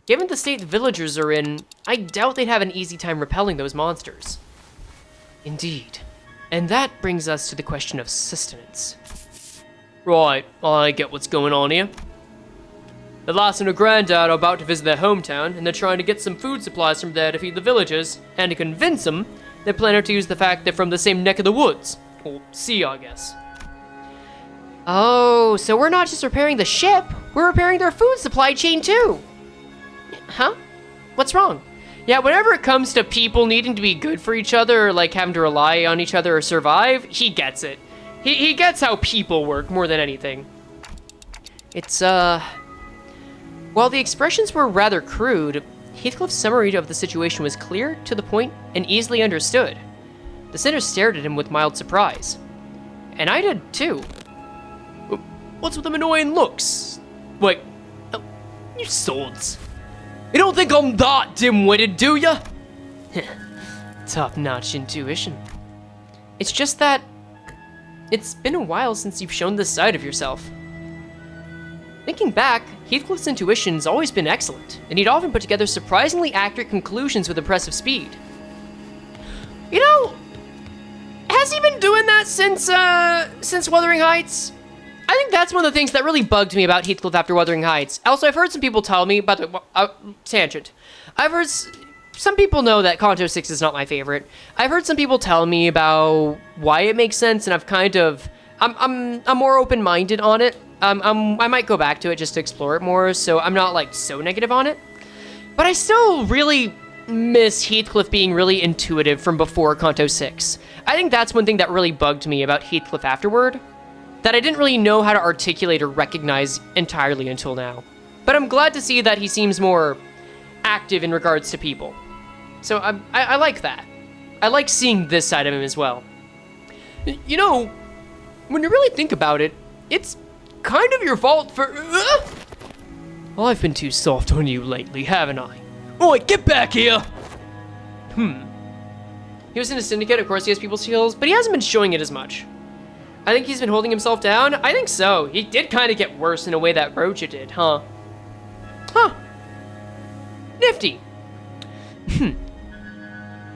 given the state the villagers are in, I doubt they'd have an easy time repelling those monsters. Indeed. And that brings us to the question of sustenance. Right, I get what's going on here. The lass and her granddad are about to visit their hometown, and they're trying to get some food supplies from there to feed the villagers, and to convince them, they're planning to use the fact they're from the same neck of the woods. Or sea, I guess. Oh, so we're not just repairing the ship, we're repairing their food supply chain too. Huh? What's wrong? Yeah, whenever it comes to people needing to be good for each other, or like having to rely on each other or survive, he gets it. He gets how people work more than anything. It's, while the expressions were rather crude, Heathcliff's summary of the situation was clear, to the point, and easily understood. The sinner stared at him with mild surprise. And I did too. What's with them annoying looks? Wait, you swords. You don't think I'm that dim-witted, do ya? Top-notch intuition. It's just that it's been a while since you've shown this side of yourself. Thinking back, Heathcliff's intuition's always been excellent, and he'd often put together surprisingly accurate conclusions with impressive speed. You know, has he been doing that since Wuthering Heights? I think that's one of the things that really bugged me about Heathcliff after Wuthering Heights. Also, I've heard some people tell me, by the way, tangent. I've heard, some people know that Kanto 6 is not my favorite. I've heard some people tell me about why it makes sense, and I've kind of, I'm more open-minded on it. I might go back to it just to explore it more, so I'm not, like, so negative on it. But I still really miss Heathcliff being really intuitive from before Kanto 6. I think that's one thing that really bugged me about Heathcliff afterward, that I didn't really know how to articulate or recognize entirely until now. But I'm glad to see that he seems more active in regards to people. So I like that. I like seeing this side of him as well. You know, when you really think about it, it's kind of your fault for... Well, I've been too soft on you lately, haven't I? Oi, get back here! He was in a syndicate, of course he has people skills, but he hasn't been showing it as much. I think he's been holding himself down? I think so. He did kind of get worse in a way that Roja did, huh? Huh. Nifty.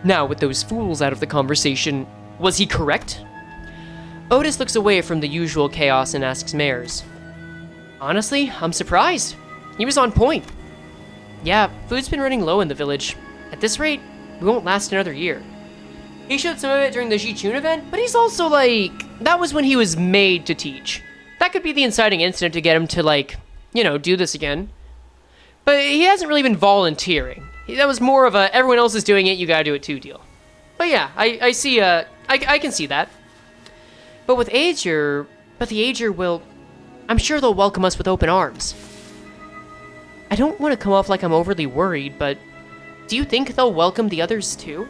Now, with those fools out of the conversation, was he correct? Otis looks away from the usual chaos and asks Mares. Honestly, I'm surprised. He was on point. Yeah, food's been running low in the village. At this rate, we won't last another year. He showed some of it during the Ji-Chun event, but he's also like, that was when he was made to teach. That could be the inciting incident to get him to, like, you know, do this again. But he hasn't really been volunteering. That was more of a, everyone else is doing it, you gotta do it too deal. But yeah, I see, I can see that. But with the e.g.o will, I'm sure they'll welcome us with open arms. I don't want to come off like I'm overly worried, but do you think they'll welcome the others too?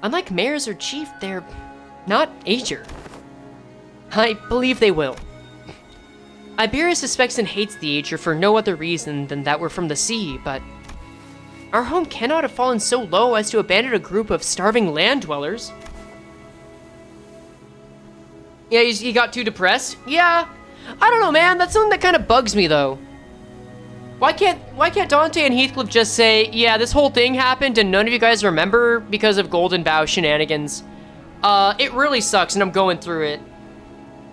Unlike Mares or Chief, they're not e.g.o. I believe they will. Iberia suspects and hates the e.g.o for no other reason than that we're from the sea, but our home cannot have fallen so low as to abandon a group of starving land dwellers. Yeah, he got too depressed? Yeah. I don't know, man. That's something that kind of bugs me, though. Why can't Dante and Heathcliff just say, yeah, this whole thing happened and none of you guys remember because of Golden Bough shenanigans? It really sucks and I'm going through it.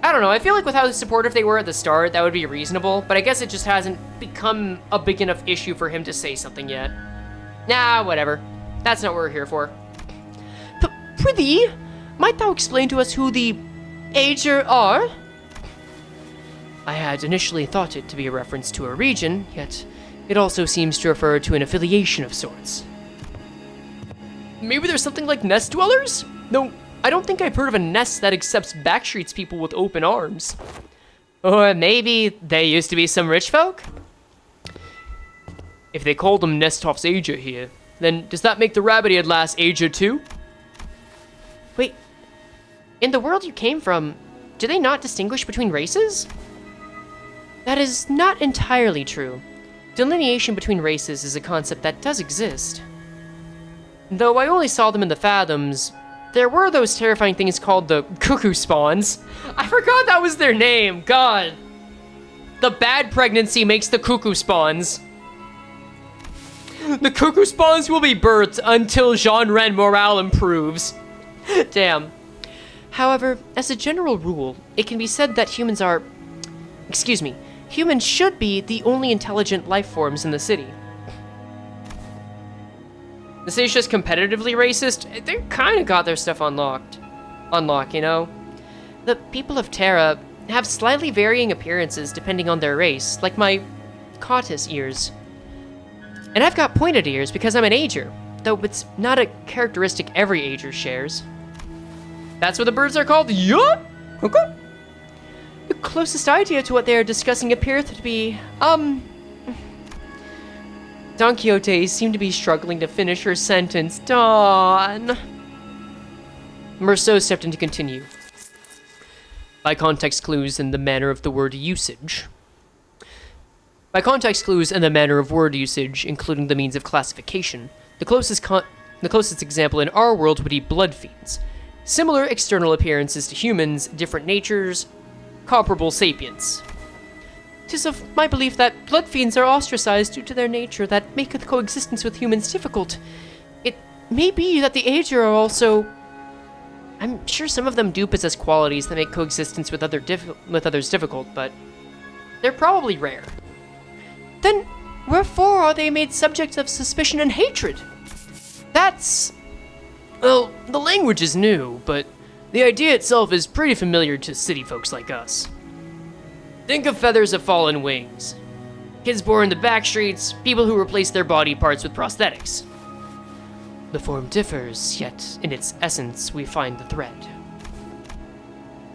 I don't know, I feel like with how supportive they were at the start, that would be reasonable, but I guess it just hasn't become a big enough issue for him to say something yet. Nah, whatever. That's not what we're here for. Prithee, might thou explain to us who the e.g.o are? I had initially thought it to be a reference to a region, yet it also seems to refer to an affiliation of sorts. Maybe there's something like nest dwellers? No, I don't think I've heard of a nest that accepts Backstreet's people with open arms. Or maybe they used to be some rich folk? If they called them Nestoff's e.g.o here, then does that make the rabbit-eared lass e.g.o too? Wait, in the world you came from, do they not distinguish between races? That is not entirely true. Delineation between races is a concept that does exist. Though I only saw them in the Fathoms, there were those terrifying things called the cuckoo spawns. I forgot that was their name, God. The bad pregnancy makes the cuckoo spawns. The cuckoo spawns will be birthed until Jean-Ren morale improves. Damn. However, as a general rule, it can be said that humans are... Excuse me. humans should be the only intelligent life forms in the city. The city's just competitively racist. They kind of got their stuff on lock, you know? The people of Terra have slightly varying appearances depending on their race, like my cautus ears. And I've got pointed ears because I'm an ager, though it's not a characteristic every ager shares. That's what the birds are called? Yup! Okay. The closest idea to what they are discussing appears to be, Don Quixote seemed to be struggling to finish her sentence. Don. Merceau stepped in to continue. By context clues and the manner of the word usage. By context clues and the manner of word usage, including the means of classification, the closest example in our world would be blood fiends. Similar external appearances to humans, different natures, comparable sapience. 'Tis of my belief that blood fiends are ostracized due to their nature that maketh coexistence with humans difficult. It may be that the ager are also... I'm sure some of them do possess qualities that make coexistence with others difficult, but they're probably rare. Then, wherefore are they made subjects of suspicion and hatred? That's... well, the language is new, but the idea itself is pretty familiar to city folks like us. Think of feathers of fallen wings. Kids born in the back streets, people who replace their body parts with prosthetics. The form differs, yet in its essence we find the thread.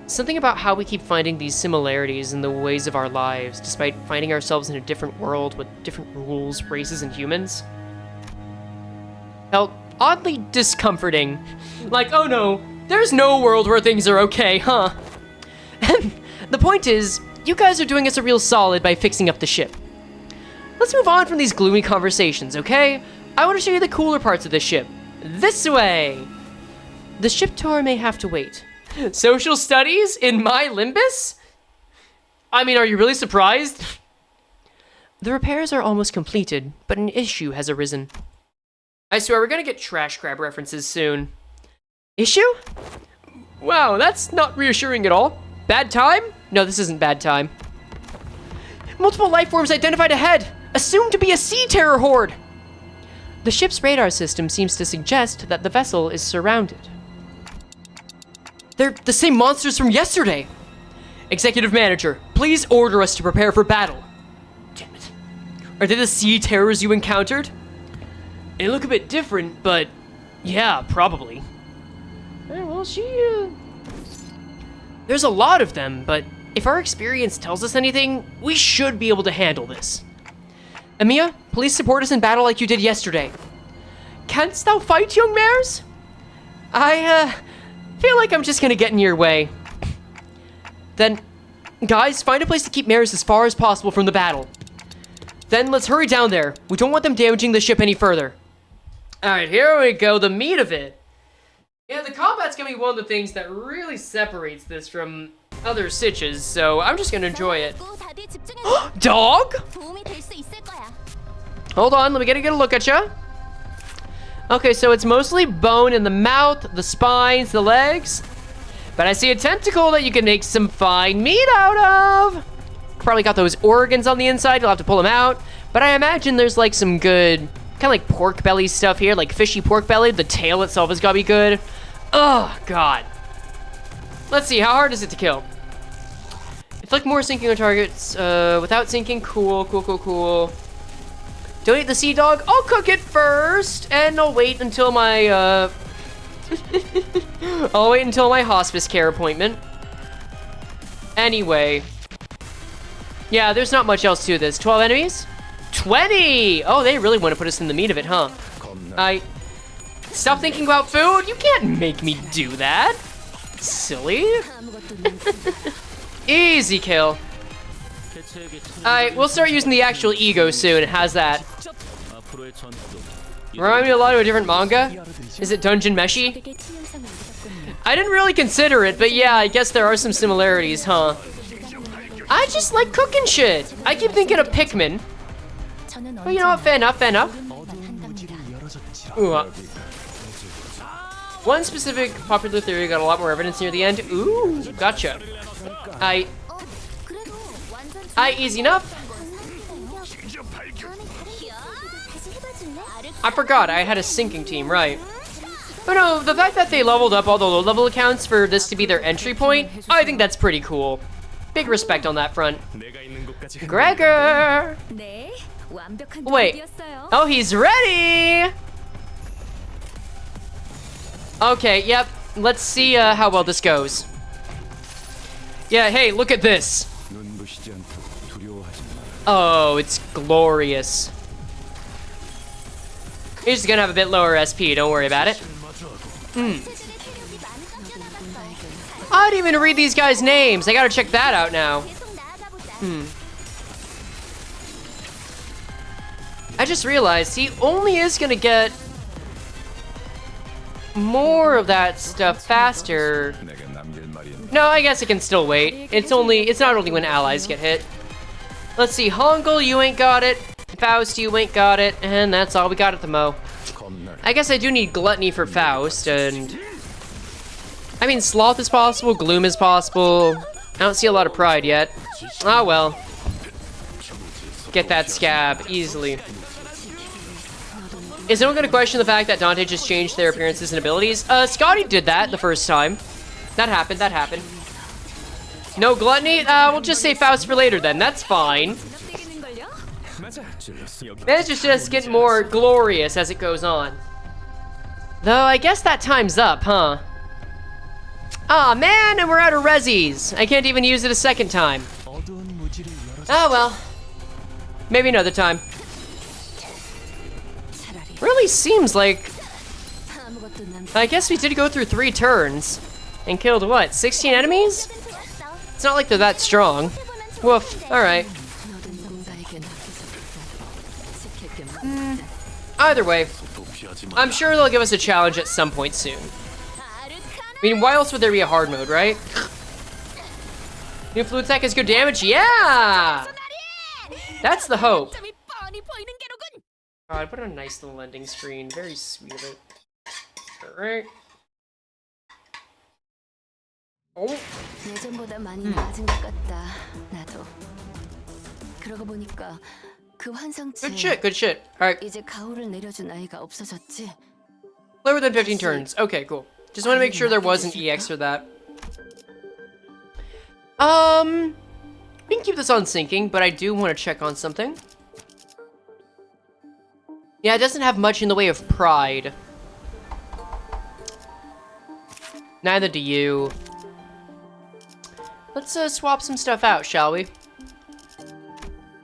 Something about how we keep finding these similarities in the ways of our lives, despite finding ourselves in a different world with different rules, races, and humans. Felt oddly discomforting. Like, oh no, there's no world where things are okay, huh? And the point is, you guys are doing us a real solid by fixing up the ship. Let's move on from these gloomy conversations, okay? I want to show you the cooler parts of the ship. This way! The ship tour may have to wait. Social studies in my Limbus? I mean, are you really surprised? The repairs are almost completed, but an issue has arisen. I swear, we're gonna get trash crab references soon. Issue? Wow, that's not reassuring at all. Bad time? No, this isn't bad time. Multiple life forms identified ahead, assumed to be a sea terror horde. The ship's radar system seems to suggest that the vessel is surrounded. They're the same monsters from yesterday. Executive Manager, please order us to prepare for battle. Damn it. Are they the sea terrors you encountered? They look a bit different, but yeah, probably. Well, there's a lot of them, but if our experience tells us anything, we should be able to handle this. Emiya, please support us in battle like you did yesterday. Canst thou fight, young mares? I feel like I'm just gonna get in your way. Then, guys, find a place to keep mares as far as possible from the battle. Then let's hurry down there. We don't want them damaging the ship any further. Alright, here we go, the meat of it. Yeah, the combat's gonna be one of the things that really separates this from other sitches, so I'm just gonna enjoy it. Dog? Hold on, let me get a good look at ya. Okay, so it's mostly bone in the mouth, the spines, the legs. But I see a tentacle that you can make some fine meat out of. Probably got those organs on the inside, you'll have to pull them out. But I imagine there's like some good, kind of like pork belly stuff here, like fishy pork belly. The tail itself has gotta be good. Oh, God. Let's see, how hard is it to kill? Inflict more sinking on targets, without sinking, cool. Don't eat the sea dog, I'll cook it first, and I'll wait until my, I'll wait until my hospice care appointment. Anyway. Yeah, there's not much else to this. 12 enemies? 20! Oh, they really want to put us in the meat of it, huh? Stop thinking about food? You can't make me do that. Silly. Easy kill. Alright, we'll start using the actual e.g.o soon. How's that? Remind me a lot of a different manga? Is it Dungeon Meshi? I didn't really consider it, but yeah, I guess there are some similarities, huh? I just like cooking shit. I keep thinking of Pikmin. Well, you know what? Fair enough. Ooh, one specific popular theory got a lot more evidence near the end. Ooh, gotcha. Easy enough. I forgot I had a sinking team, right? But no, the fact that they leveled up all the low-level accounts for this to be their entry point, I think that's pretty cool. Big respect on that front. Gregor! 네, 완벽한 Wait. 드랍이었어요. Oh, he's ready! Okay, yep. Let's see how well this goes. Yeah, hey, look at this. Oh, it's glorious. He's just gonna have a bit lower SP, don't worry about it. I didn't even read these guys' names. I gotta check that out now. I just realized he only is gonna get more of that stuff faster. No, I guess it can still wait. It's not only when allies get hit. Let's see, Hongul, you ain't got it. Faust, you ain't got it. And that's all we got at the Mo. I guess I do need Gluttony for Faust, and... I mean, Sloth is possible, Gloom is possible. I don't see a lot of Pride yet. Ah, well. Get that scab, easily. Is anyone gonna question the fact that Dante just changed their appearances and abilities? Scotty did that the first time. That happened. No Gluttony? We'll just say Faust for later then, that's fine. It's just getting more glorious as it goes on. Though, I guess that time's up, huh? Aw, man, and we're out of resis. I can't even use it a second time. Oh, well. Maybe another time. Really seems like... I guess we did go through 3 turns. And killed, what, 16 enemies? It's not like they're that strong. Woof, alright. Either way, I'm sure they'll give us a challenge at some point soon. I mean, why else would there be a hard mode, right? New fluid attack has good damage? Yeah! That's the hope. God, what a nice little ending screen. Very sweet of it. Alright. Oh. 예전보다 많이 나아진 것 같다. 나도. 그러고 보니까 그 환상체. Good shit. Alright. 이제 가오를 내려준 아이가 없어졌지. Play within 15 turns. Okay, cool. Just want to make sure there was an EX for that. We can keep this on syncing, but I do want to check on something. Yeah, it doesn't have much in the way of pride. Neither do you. Let's swap some stuff out, shall we?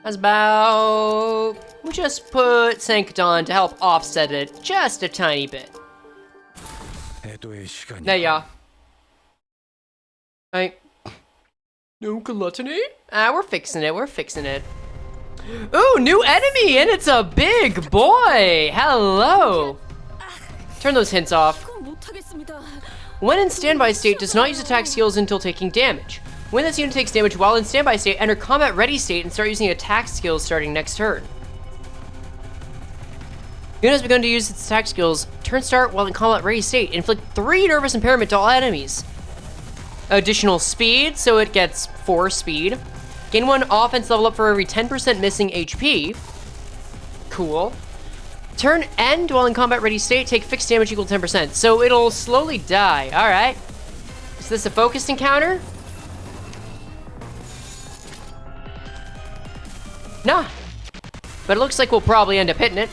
How's about... we just put Sancton to help offset it just a tiny bit. There ya. Right. No gluttony? We're fixing it. Ooh, new enemy, and it's a big boy! Hello! Turn those hints off. When in standby state, does not use attack skills until taking damage. When this unit takes damage while in standby state, enter combat ready state and start using attack skills starting next turn. Unit has begun to use its attack skills. Turn start while in combat ready state. Inflict 3 nervous impairment to all enemies. Additional speed, so it gets 4 speed. Gain 1 offense level up for every 10% missing HP. Cool. Turn end while in combat ready state, take fixed damage equal to 10%. So it'll slowly die. Alright. Is this a focused encounter? Nah. But it looks like we'll probably end up hitting it.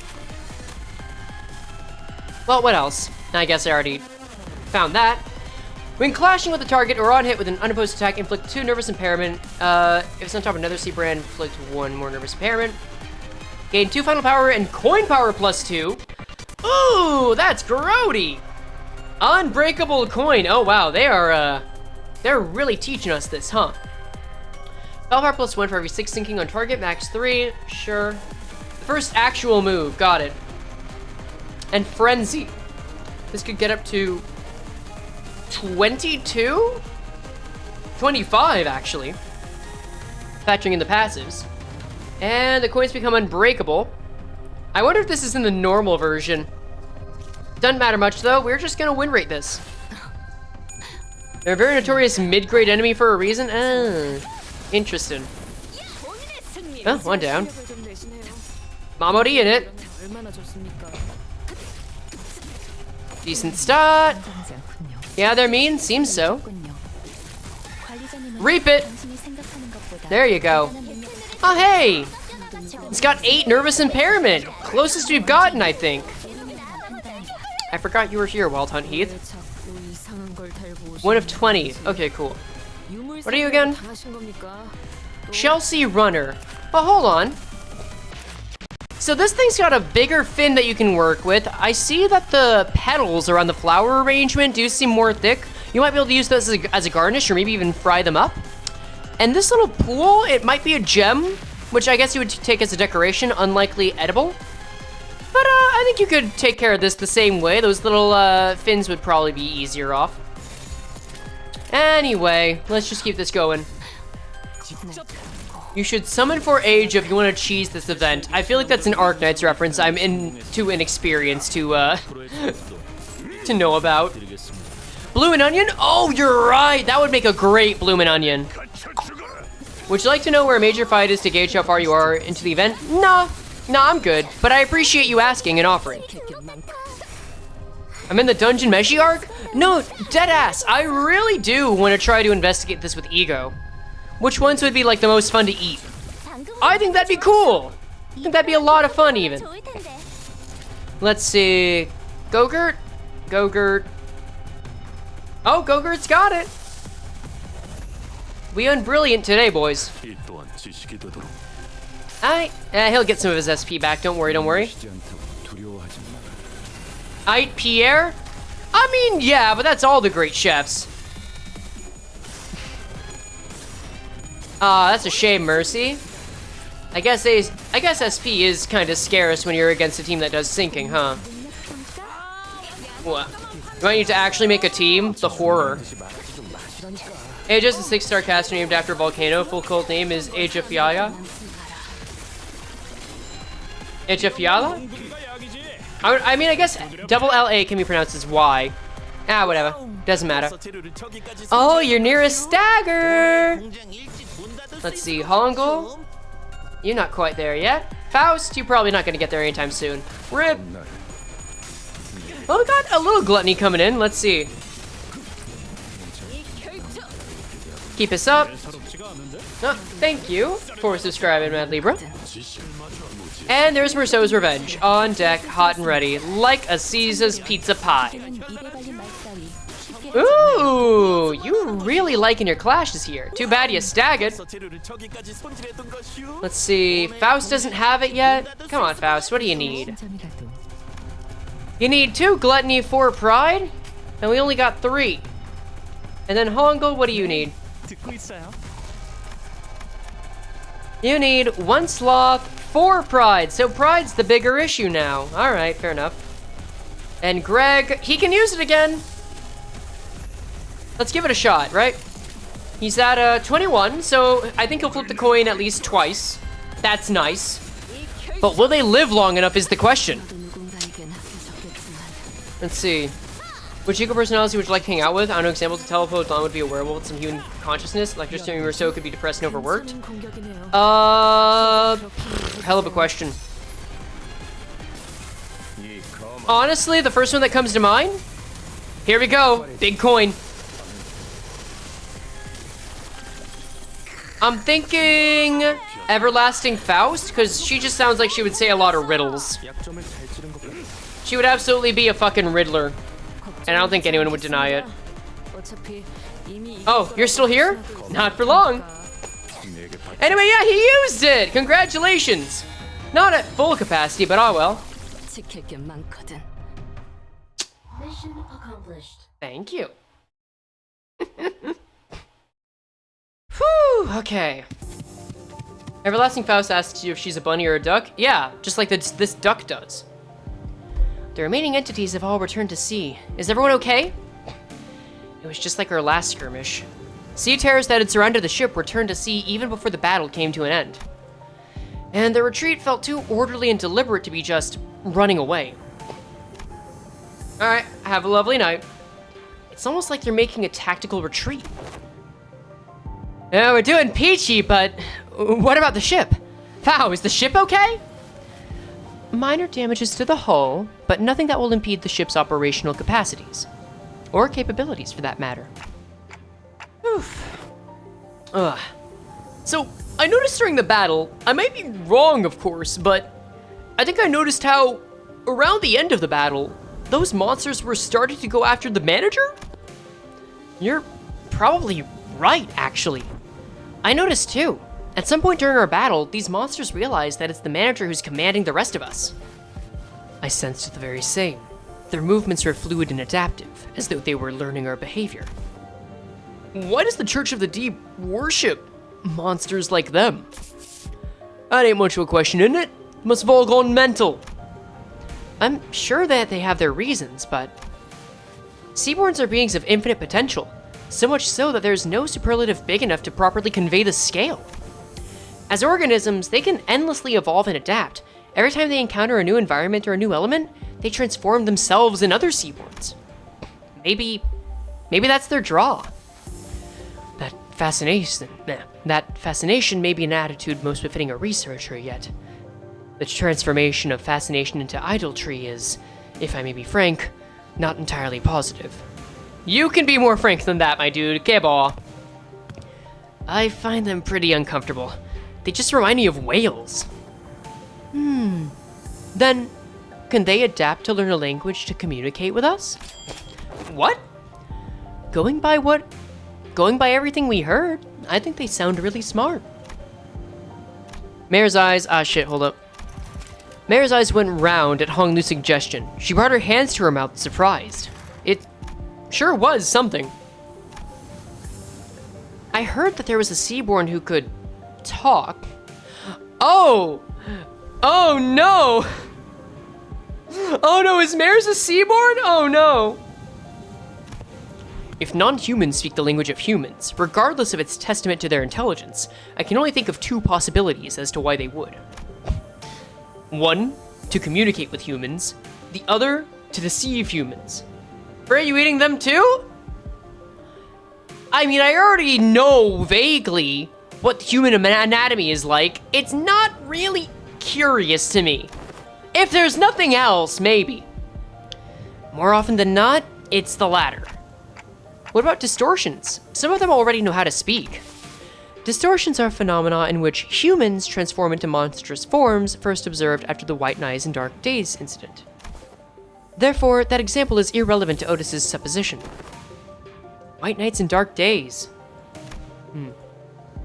Well, what else? I guess I already found that. When clashing with a target or on hit with an unopposed attack, inflict 2 nervous impairment. If it's on top of another C brand, inflict 1 more nervous impairment. Gain 2 final power and coin power +2. Ooh, that's grody. Unbreakable coin. Oh wow, they're really teaching us this, huh? Final power +1 for every 6 sinking on target, max 3. Sure. First actual move, got it. And frenzy. This could get up to 22? 25, actually. Factoring in the passives. And the coins become unbreakable. I wonder if this is in the normal version. Doesn't matter much, though. We're just gonna win rate this. They're a very notorious mid-grade enemy for a reason. Interesting. Oh, one down. Mamori in it. Decent start. Yeah, they're mean. Seems so. Reap it. There you go. Oh, hey. It's got 8 nervous impairment. Closest we've gotten, I think. I forgot you were here, Wild Hunt Heath. 1 of 20. Okay, cool. What are you again? Chelsea Runner. But hold on. So this thing's got a bigger fin that you can work with. I see that the petals around the flower arrangement do seem more thick. You might be able to use those as a garnish or maybe even fry them up. And this little pool, it might be a gem, which I guess you would take as a decoration, unlikely edible. But I think you could take care of this the same way. Those little fins would probably be easier off. Anyway, let's just keep this going. You should summon for age if you want to cheese this event. I feel like that's an Arknights reference. I'm too inexperienced to to know about. Bloomin' Onion? Oh, you're right. That would make a great Bloomin' Onion. Would you like to know where a major fight is to gauge how far you are into the event? Nah, I'm good. But I appreciate you asking and offering. I'm in the Dungeon Meshi arc? No, deadass. I really do want to try to investigate this with e.g.o. Which ones would be like the most fun to eat? I think that'd be cool. I think that'd be a lot of fun even. Let's see. Gogurt? Gogurt. Oh, Gogurt's got it. We unbrilliant today, boys. Alright. He'll get some of his SP back. Don't worry, don't worry. Aight Pierre? I mean, yeah, but that's all the great chefs. That's a shame, Mercy. I guess SP is kind of scarce when you're against a team that does sinking, huh? What? You want you to actually make a team? The horror. Aegis, a 6-star caster named after a volcano. Full cult name is e.g.o. e.g.o? I mean, I guess double LA can be pronounced as Y. Ah, whatever. Doesn't matter. Oh, you're near a stagger! Let's see, Hongul. You're not quite there yet. Faust, you're probably not gonna get there anytime soon. RIP. Well, we got a little gluttony coming in. Let's see. Keep us up. Oh, thank you for subscribing, Mad Libra. And there's Merceau's Revenge. On deck, hot and ready, like a Caesar's pizza pie. Ooh, you really liking your clashes here. Too bad you staggered. Let's see, Faust doesn't have it yet. Come on, Faust, what do you need? You need 2 Gluttony, 4 Pride, and we only got 3. And then Hongul, what do you need? You need 1 Sloth, 4 Pride, so Pride's the bigger issue now. Alright, fair enough. And Greg, he can use it again. Let's give it a shot, right? He's at 21, so I think he'll flip the coin at least twice. That's nice. But will they live long enough is the question. Let's see. Which e.g.o personality would you like to hang out with? I don't know, example to teleport on would be a werewolf with some human consciousness. Like just doing Rousseau could be depressed and overworked. Hell of a question. Honestly, the first one that comes to mind. Here we go. Big coin. I'm thinking Everlasting Faust, because she just sounds like she would say a lot of riddles. She would absolutely be a fucking Riddler. And I don't think anyone would deny it. Oh, you're still here? Not for long. Anyway, yeah, he used it! Congratulations! Not at full capacity, but oh well. Mission accomplished. Thank you. Whew, okay. Everlasting Faust asks you if she's a bunny or a duck. Yeah, just like this duck does. The remaining entities have all returned to sea. Is everyone okay? It was just like our last skirmish. Sea terrors that had surrounded the ship returned to sea even before the battle came to an end. And the retreat felt too orderly and deliberate to be just running away. Alright, have a lovely night. It's almost like they're making a tactical retreat. Yeah, we're doing peachy, but what about the ship? How, is the ship okay? Minor damages to the hull, but nothing that will impede the ship's operational capacities. Or capabilities, for that matter. Oof. Ugh. So, I noticed during the battle, I might be wrong, of course, but I think I noticed how, around the end of the battle, those monsters were starting to go after the manager? You're probably right, actually. I noticed too. At some point during our battle, these monsters realized that it's the manager who's commanding the rest of us. I sensed the very same. Their movements were fluid and adaptive, as though they were learning our behavior. Why does the Church of the Deep worship monsters like them? That ain't much of a question, isn't it? Must have all gone mental. I'm sure that they have their reasons, but Seaborns are beings of infinite potential, so much so that there's no superlative big enough to properly convey the scale. As organisms, they can endlessly evolve and adapt. Every time they encounter a new environment or a new element, they transform themselves in other Seaborns. Maybe that's their draw. That fascination may be an attitude most befitting a researcher, yet the transformation of fascination into idolatry is, if I may be frank, not entirely positive. You can be more frank than that, my dude. Kebo. I find them pretty uncomfortable. They just remind me of whales. Then, can they adapt to learn a language to communicate with us? What? Going by everything we heard, I think they sound really smart. Mare's eyes, hold up. Mare's eyes went round at Hong Lu's suggestion. She brought her hands to her mouth, surprised. It sure was something. I heard that there was a Seaborn who could talk. Oh no! Oh no, is Mare's a Seaborn? Oh no! If non-humans speak the language of humans, regardless of its testament to their intelligence, I can only think of two possibilities as to why they would. One, to communicate with humans. The other, to deceive humans. Are you eating them too? I mean, I already know vaguely what human anatomy is like. It's not really curious to me. If there's nothing else, maybe. More often than not, it's the latter. What about distortions? Some of them already know how to speak. Distortions are phenomena in which humans transform into monstrous forms first observed after the White Knights and Dark Days incident. Therefore, that example is irrelevant to Otis's supposition. White Knights and Dark Days.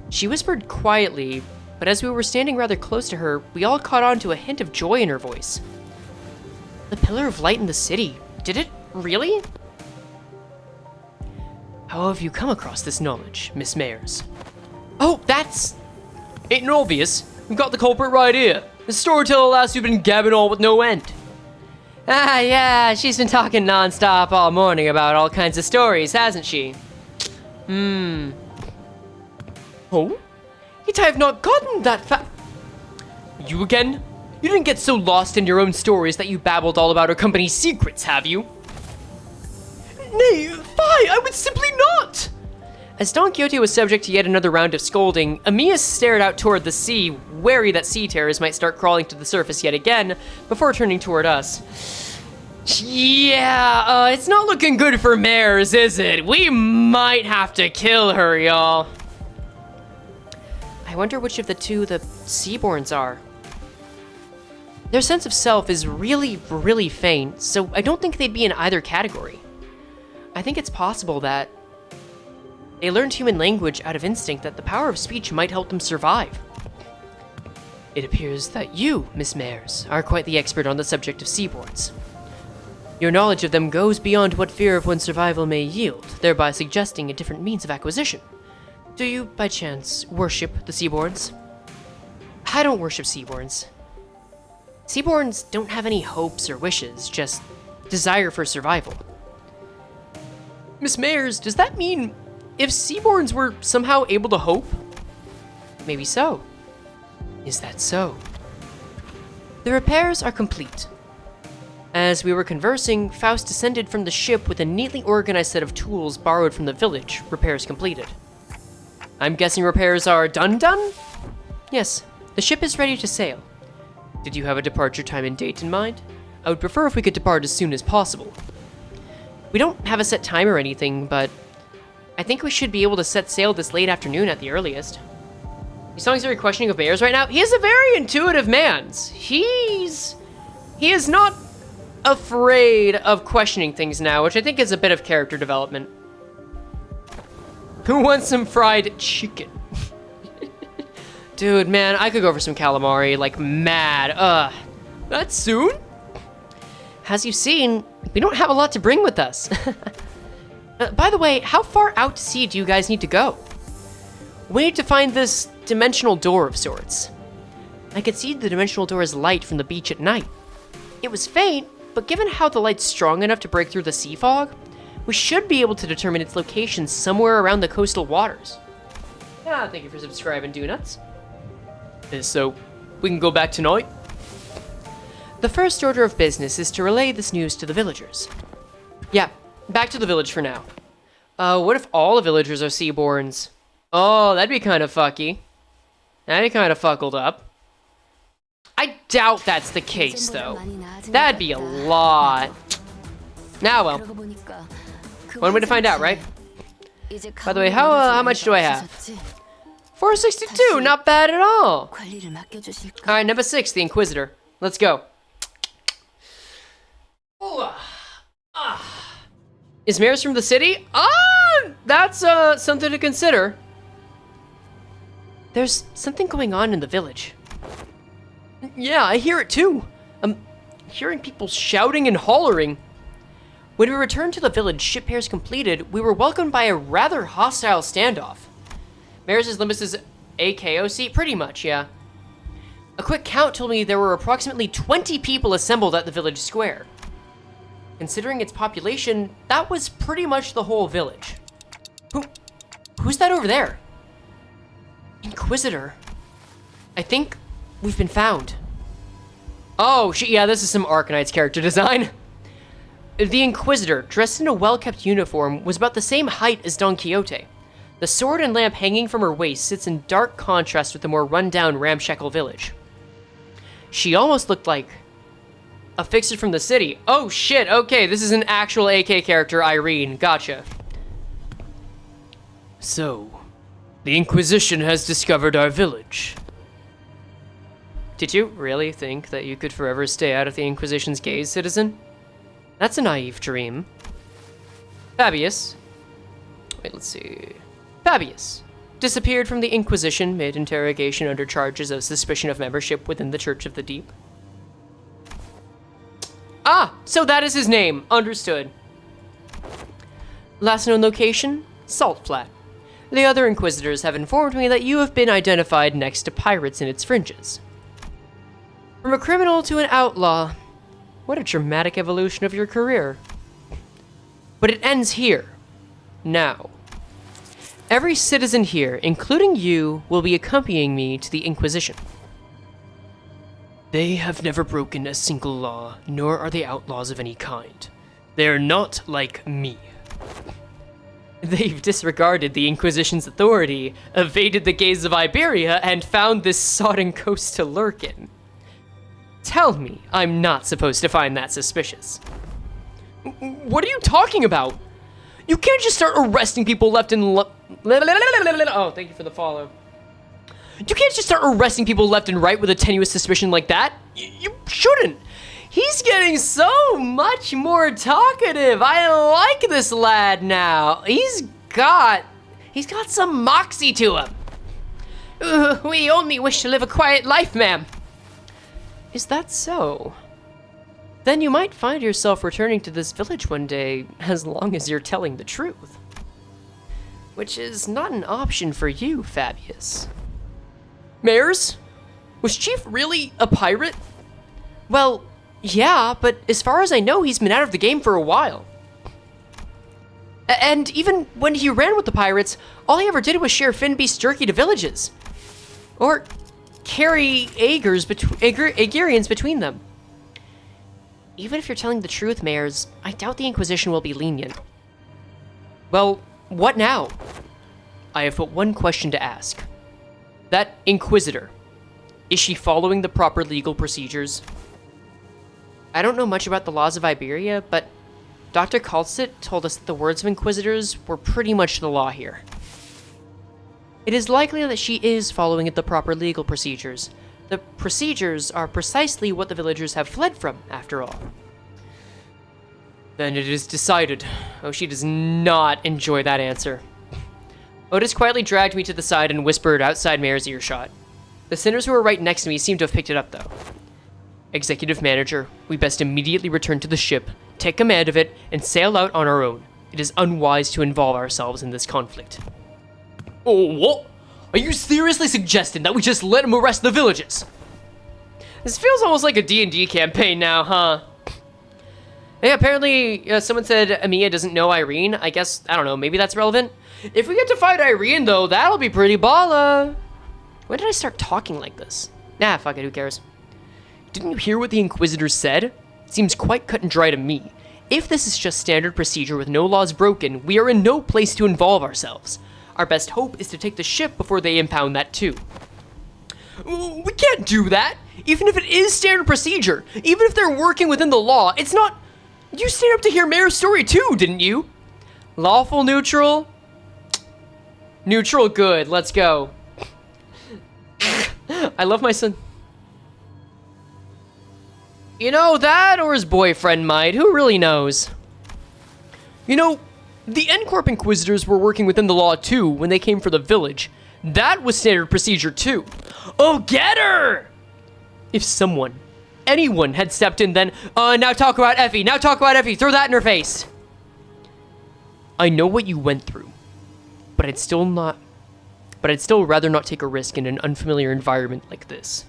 She whispered quietly, but as we were standing rather close to her, we all caught on to a hint of joy in her voice. The Pillar of Light in the city. Did it really? How have you come across this knowledge, Miss Mayers? Oh, that's... Ain't obvious. We've got the culprit right here. The storyteller lass you've been gabbing on with no end. Ah, yeah, she's been talking non-stop all morning about all kinds of stories, hasn't she? Oh? Yet I have not gotten that You again? You didn't get so lost in your own stories that you babbled all about our company's secrets, have you? Nay, fie, I would simply not! As Don Quixote was subject to yet another round of scolding, Amiya stared out toward the sea, wary that sea terrors might start crawling to the surface yet again, before turning toward us. Yeah, it's not looking good for Mares, is it? We might have to kill her, y'all. I wonder which of the two the Seaborns are. Their sense of self is really, really faint, so I don't think they'd be in either category. I think it's possible that they learned human language out of instinct, that the power of speech might help them survive. It appears that you, Miss Mares, are quite the expert on the subject of Seaborns. Your knowledge of them goes beyond what fear of one's survival may yield, thereby suggesting a different means of acquisition. Do you, by chance, worship the Seaborns? I don't worship Seaborns. Seaborns don't have any hopes or wishes, just desire for survival. Miss Mayers, does that mean if Seaborns were somehow able to hope? Maybe so. Is that so? The repairs are complete. As we were conversing, Faust descended from the ship with a neatly organized set of tools borrowed from the village, repairs completed. I'm guessing repairs are done? Yes, The ship is ready to sail. Did you have a departure time and date in mind? I would prefer if we could depart as soon as possible. We don't have a set time or anything, but I think we should be able to set sail this late afternoon at the earliest. Yusong's very questioning of Bears right now. He is a very intuitive man. He is not afraid of questioning things now, which I think is a bit of character development. Who wants some fried chicken? Dude, man, I could go for some calamari, like, mad. That soon? As you've seen, we don't have a lot to bring with us. By the way, how far out to sea do you guys need to go? We need to find this dimensional door of sorts. I could see the dimensional door's light from the beach at night. It was faint, but given how the light's strong enough to break through the sea fog, we should be able to determine its location somewhere around the coastal waters. Ah, thank you for subscribing, Donuts. So, we can go back tonight? The first order of business is to relay this news to the villagers. Yeah, back to the village for now. What if all the villagers are seaborns? Oh, that'd be kind of fucky. That'd be kind of fuckled up. I doubt that's the case, though. That'd be a lot. Now, well. One way to find out, right? By the way, how much do I have? 462, not bad at all. Alright, number 6, the Inquisitor. Let's go. Is Maris from the city? That's something to consider. There's something going on in the village. Yeah, I hear it too. I'm hearing people shouting and hollering. When we returned to the village, ship pairs completed, we were welcomed by a rather hostile standoff. Maris' Limbus' e.g.o seat? Pretty much, yeah. A quick count told me there were approximately 20 people assembled at the village square. Considering its population, that was pretty much the whole village. Who's that over there? Inquisitor. I think we've been found. Oh, yeah, this is some Arknights character design. The Inquisitor, dressed in a well-kept uniform, was about the same height as Don Quixote. The sword and lamp hanging from her waist sits in dark contrast with the more run-down, ramshackle village. She almost looked like a fixer from the city. Oh shit, okay, this is an actual AK character, Irene. Gotcha. So, the Inquisition has discovered our village. Did you really think that you could forever stay out of the Inquisition's gaze, citizen? That's a naive dream. Fabius. Wait, let's see. Fabius. Disappeared from the Inquisition mid-interrogation under charges of suspicion of membership within the Church of the Deep. Ah, so that is his name. Understood. Last known location, Salt Flat. The other Inquisitors have informed me that you have been identified next to pirates in its fringes. From a criminal to an outlaw, what a dramatic evolution of your career. But it ends here. Now. Every citizen here, including you, will be accompanying me to the Inquisition. They have never broken a single law, nor are they outlaws of any kind. They are not like me. They've disregarded the Inquisition's authority, evaded the gaze of Iberia, and found this sodden coast to lurk in. Tell me I'm not supposed to find that suspicious. What are you talking about? You can't just start arresting people left and oh, thank you for the follow. You can't just start arresting people left and right with a tenuous suspicion like that. You shouldn't. He's getting so much more talkative. I like this lad now. He's got some moxie to him. We only wish to live a quiet life, ma'am. Is that so? Then you might find yourself returning to this village one day, as long as you're telling the truth. Which is not an option for you, Fabius. Mares? Was Chief really a pirate? Well, yeah, but as far as I know, he's been out of the game for a while. And even when he ran with the pirates, all he ever did was share Finbeast jerky to villages. Or carry Aegirians between them. Even if you're telling the truth, Mares, I doubt the Inquisition will be lenient. Well, what now? I have but one question to ask. That Inquisitor, Is she following the proper legal procedures? I don't know much about the laws of Iberia, but Dr. Kalsit told us that the words of Inquisitors were pretty much the law here. It is likely that she is following the proper legal procedures. The procedures are precisely what the villagers have fled from, after all. Then it is decided. Oh, she does not enjoy that answer. Otis quietly dragged me to the side and whispered outside Mayor's earshot. The sinners who were right next to me seemed to have picked it up, though. Executive Manager, we best immediately return to the ship, take command of it, and sail out on our own. It is unwise to involve ourselves in this conflict. Oh, what? Are you seriously suggesting that we just let him arrest the villages? This feels almost like a D&D campaign now, huh? Hey, apparently someone said Amiya doesn't know Irene. I guess, I don't know, maybe that's relevant. If we get to fight Irene, though, that'll be pretty balla. When did I start talking like this? Nah, fuck it, who cares? Didn't you hear what the Inquisitors said? It seems quite cut and dry to me. If this is just standard procedure with no laws broken, we are in no place to involve ourselves. Our best hope is to take the ship before they impound that too. We can't do that! Even if it is standard procedure, even if they're working within the law, it's not... You stayed up to hear Mayor's story too, didn't you? Lawful neutral? Neutral good, let's go. I love my son. You know, that or his boyfriend might, who really knows? You know, the N-Corp Inquisitors were working within the law too when they came for the village. That was standard procedure too. Oh, get her! If someone, anyone had stepped in then, now talk about Effie, now talk about Effie, throw that in her face. I know what you went through, but I'd still rather not take a risk in an unfamiliar environment like this.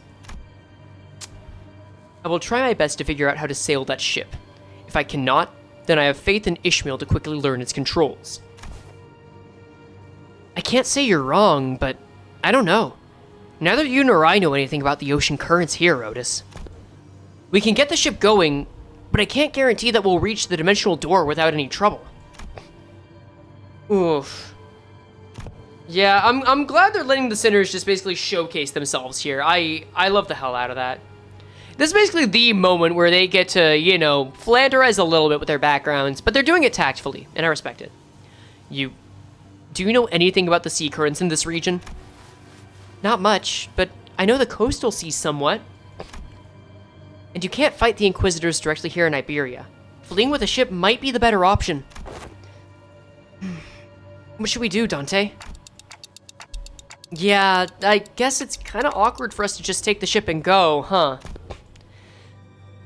I will try my best to figure out how to sail that ship. If I cannot, then I have faith in Ishmael to quickly learn its controls. I can't say you're wrong, but I don't know. Neither you nor I know anything about the ocean currents here, Otis. We can get the ship going, but I can't guarantee that we'll reach the dimensional door without any trouble. Oof. Yeah, I'm glad they're letting the sinners just basically showcase themselves here. I love the hell out of that. This is basically the moment where they get to, you know, flanderize a little bit with their backgrounds, but they're doing it tactfully, and I respect it. Do you know anything about the sea currents in this region? Not much, but I know the coastal seas somewhat. And you can't fight the Inquisitors directly here in Iberia. Fleeing with a ship might be the better option. What should we do, Dante? Yeah, I guess it's kind of awkward for us to just take the ship and go, huh?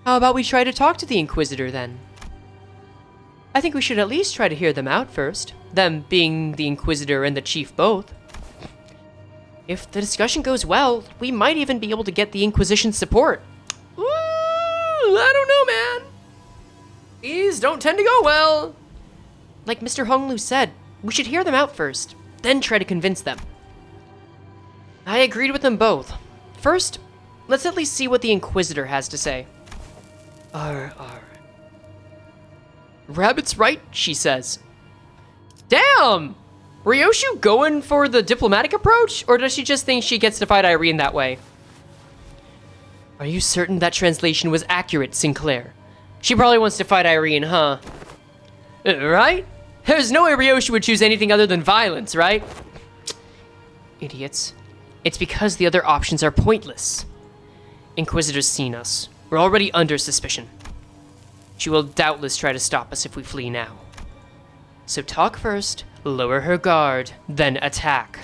How about we try to talk to the Inquisitor, then? I think we should at least try to hear them out first, them being the Inquisitor and the Chief both. If the discussion goes well, we might even be able to get the Inquisition's support. Ooh, I don't know, man. These don't tend to go well. Like Mr. Honglu said, we should hear them out first, then try to convince them. I agreed with them both. First, let's at least see what the Inquisitor has to say. Rabbit's right, she says. Damn! Ryoshu going for the diplomatic approach, or does she just think she gets to fight Irene that way? Are you certain that translation was accurate, Sinclair? She probably wants to fight Irene, huh? Right? There's no way Ryoshu would choose anything other than violence, right? Idiots. It's because the other options are pointless. Inquisitor's seen us. We're already under suspicion. She will doubtless try to stop us if we flee now. So talk first, lower her guard, then attack.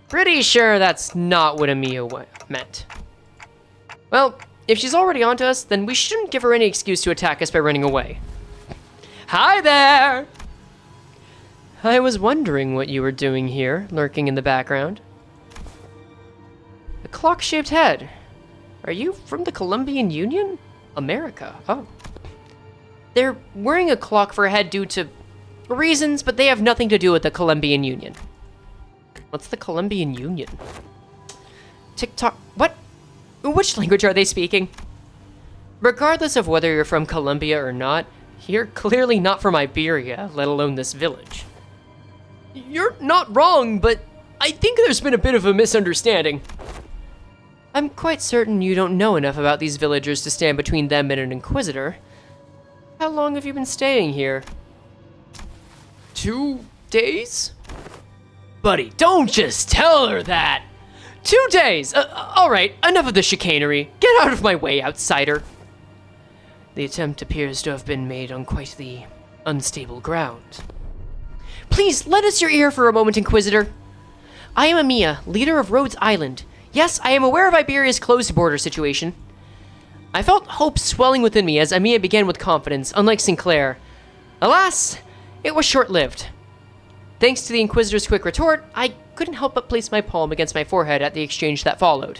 Pretty sure that's not what Amiya meant. Well, if she's already onto us, then we shouldn't give her any excuse to attack us by running away. Hi there! I was wondering what you were doing here, lurking in the background. A clock-shaped head. Are you from the Colombian Union? America, oh. They're wearing a clock for a head due to reasons, but they have nothing to do with the Colombian Union. What's the Colombian Union? TikTok, what? Which language are they speaking? Regardless of whether you're from Colombia or not, you're clearly not from Iberia, let alone this village. You're not wrong, but I think there's been a bit of a misunderstanding. I'm quite certain you don't know enough about these villagers to stand between them and an Inquisitor. How long have you been staying here? 2 days? Buddy, don't just tell her that! 2 days! Alright, enough of the chicanery. Get out of my way, outsider. The attempt appears to have been made on quite the unstable ground. Please, lend us your ear for a moment, Inquisitor. I am Amiya, leader of Rhodes Island. Yes, I am aware of Iberia's closed border situation. I felt hope swelling within me as Amiya began with confidence, unlike Sinclair. Alas, it was short-lived. Thanks to the Inquisitor's quick retort, I couldn't help but place my palm against my forehead at the exchange that followed.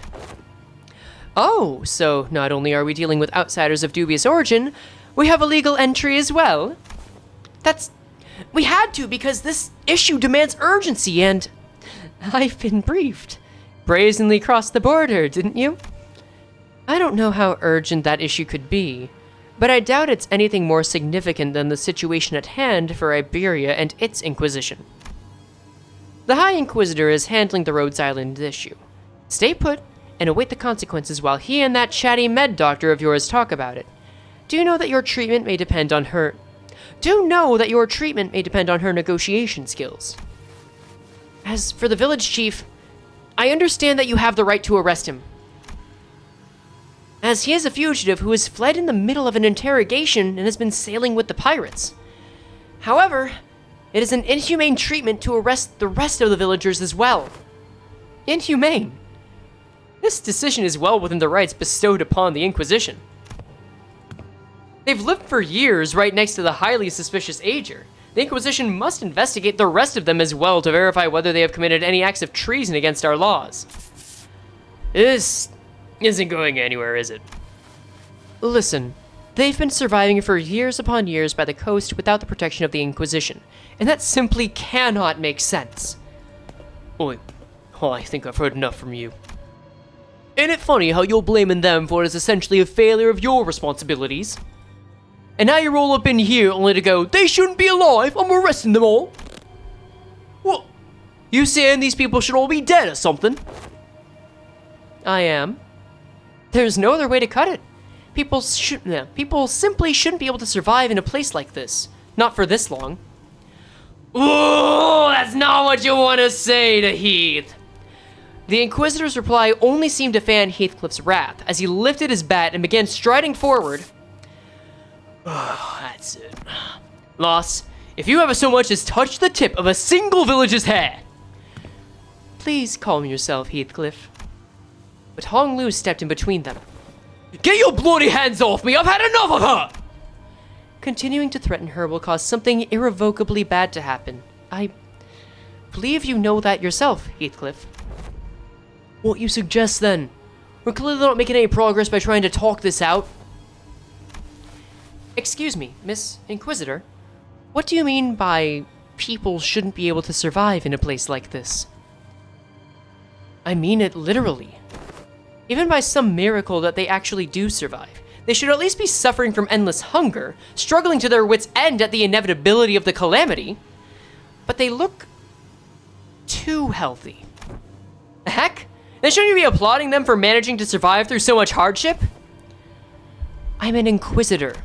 Oh, so not only are we dealing with outsiders of dubious origin, we have a legal entry as well? We had to because this issue demands urgency and... I've been briefed. Brazenly crossed the border, didn't you? I don't know how urgent that issue could be, but I doubt it's anything more significant than the situation at hand for Iberia and its Inquisition. The High Inquisitor is handling the Rhodes Island issue. Stay put and await the consequences while he and that chatty med doctor of yours talk about it. Do know that your treatment may depend on her negotiation skills. As for the village chief, I understand that you have the right to arrest him, as he is a fugitive who has fled in the middle of an interrogation and has been sailing with the pirates. However, it is an inhumane treatment to arrest the rest of the villagers as well. Inhumane? This decision is well within the rights bestowed upon the Inquisition. They've lived for years right next to the highly suspicious Ager. The Inquisition must investigate the rest of them as well to verify whether they have committed any acts of treason against our laws. This isn't going anywhere, is it? Listen, they've been surviving for years upon years by the coast without the protection of the Inquisition, and that simply cannot make sense. Oi, I think I've heard enough from you. Ain't it funny how you're blaming them for what is essentially a failure of your responsibilities? And now you roll up in here only to go, they shouldn't be alive, I'm arresting them all. What? You saying these people should all be dead or something? I am. There's no other way to cut it. People simply shouldn't be able to survive in a place like this. Not for this long. Ooh, that's not what you want to say to Heath. The Inquisitor's reply only seemed to fan Heathcliff's wrath as he lifted his bat and began striding forward. Oh, that's it. Loss, if you ever so much as touch the tip of a single village's hair. Please calm yourself, Heathcliff. But Hong Lu stepped in between them. Get your bloody hands off me! I've had enough of her! Continuing to threaten her will cause something irrevocably bad to happen. I believe you know that yourself, Heathcliff. What you suggest then? We're clearly not making any progress by trying to talk this out. Excuse me, Miss Inquisitor. What do you mean by people shouldn't be able to survive in a place like this? I mean it literally. Even by some miracle that they actually do survive, they should at least be suffering from endless hunger, struggling to their wits' end at the inevitability of the calamity. But they look too healthy. The heck? Then shouldn't you be applauding them for managing to survive through so much hardship? I'm an Inquisitor.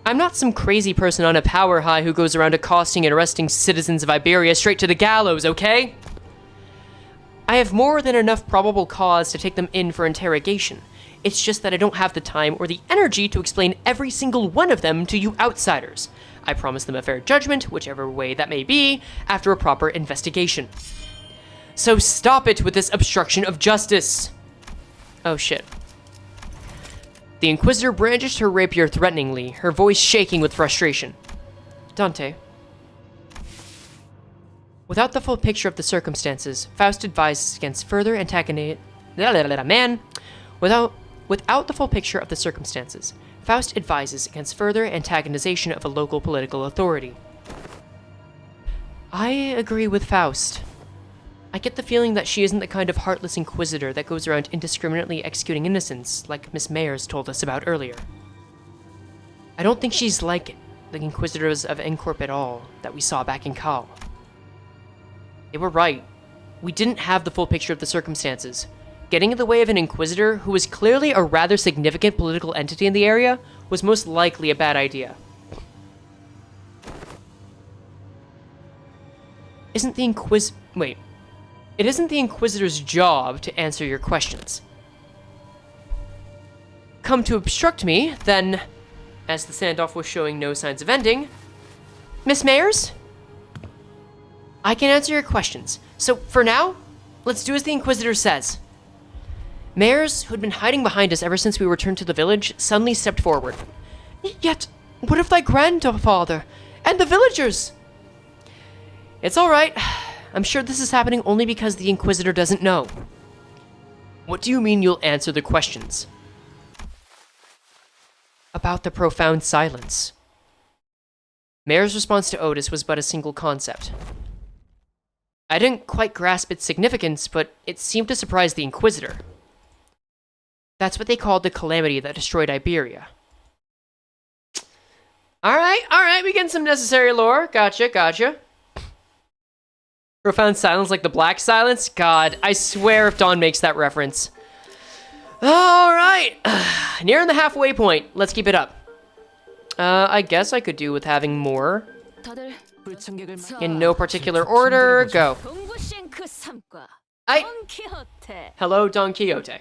I'm not some crazy person on a power high who goes around accosting and arresting citizens of Iberia straight to the gallows, okay? I have more than enough probable cause to take them in for interrogation. It's just that I don't have the time or the energy to explain every single one of them to you outsiders. I promise them a fair judgment, whichever way that may be, after a proper investigation. So stop it with this obstruction of justice. Oh shit. The Inquisitor brandished her rapier threateningly, her voice shaking with frustration. Dante. Without the full picture of the circumstances, Faust advises against further antagonization. Without the full picture of the circumstances, Faust advises against further antagonization of a local political authority. I agree with Faust. I get the feeling that she isn't the kind of heartless Inquisitor that goes around indiscriminately executing innocents, like Miss Mayers told us about earlier. I don't think she's like the Inquisitors of Encorp at all that we saw back in Cal. They were right. We didn't have the full picture of the circumstances. getting in the way of an Inquisitor who was clearly a rather significant political entity in the area was most likely a bad idea. It isn't the Inquisitor's job to answer your questions. Come to obstruct me, then, as the standoff was showing no signs of ending, Miss Mayers? I can answer your questions. So, for now, let's do as the Inquisitor says. Mayers, who'd been hiding behind us ever since we returned to the village, suddenly stepped forward. Yet, what of thy grandfather and the villagers? It's all right. I'm sure this is happening only because the Inquisitor doesn't know. What do you mean you'll answer the questions? About the profound silence. Mayer's response to Otis was but a single concept. I didn't quite grasp its significance, but it seemed to surprise the Inquisitor. That's what they called the calamity that destroyed Iberia. Alright, we getting some necessary lore. Gotcha. Profound silence like the black silence? God, I swear if Dawn makes that reference. Alright, nearing the halfway point. Let's keep it up. I guess I could do with having more. In no particular order, go. Hello, Don Quixote.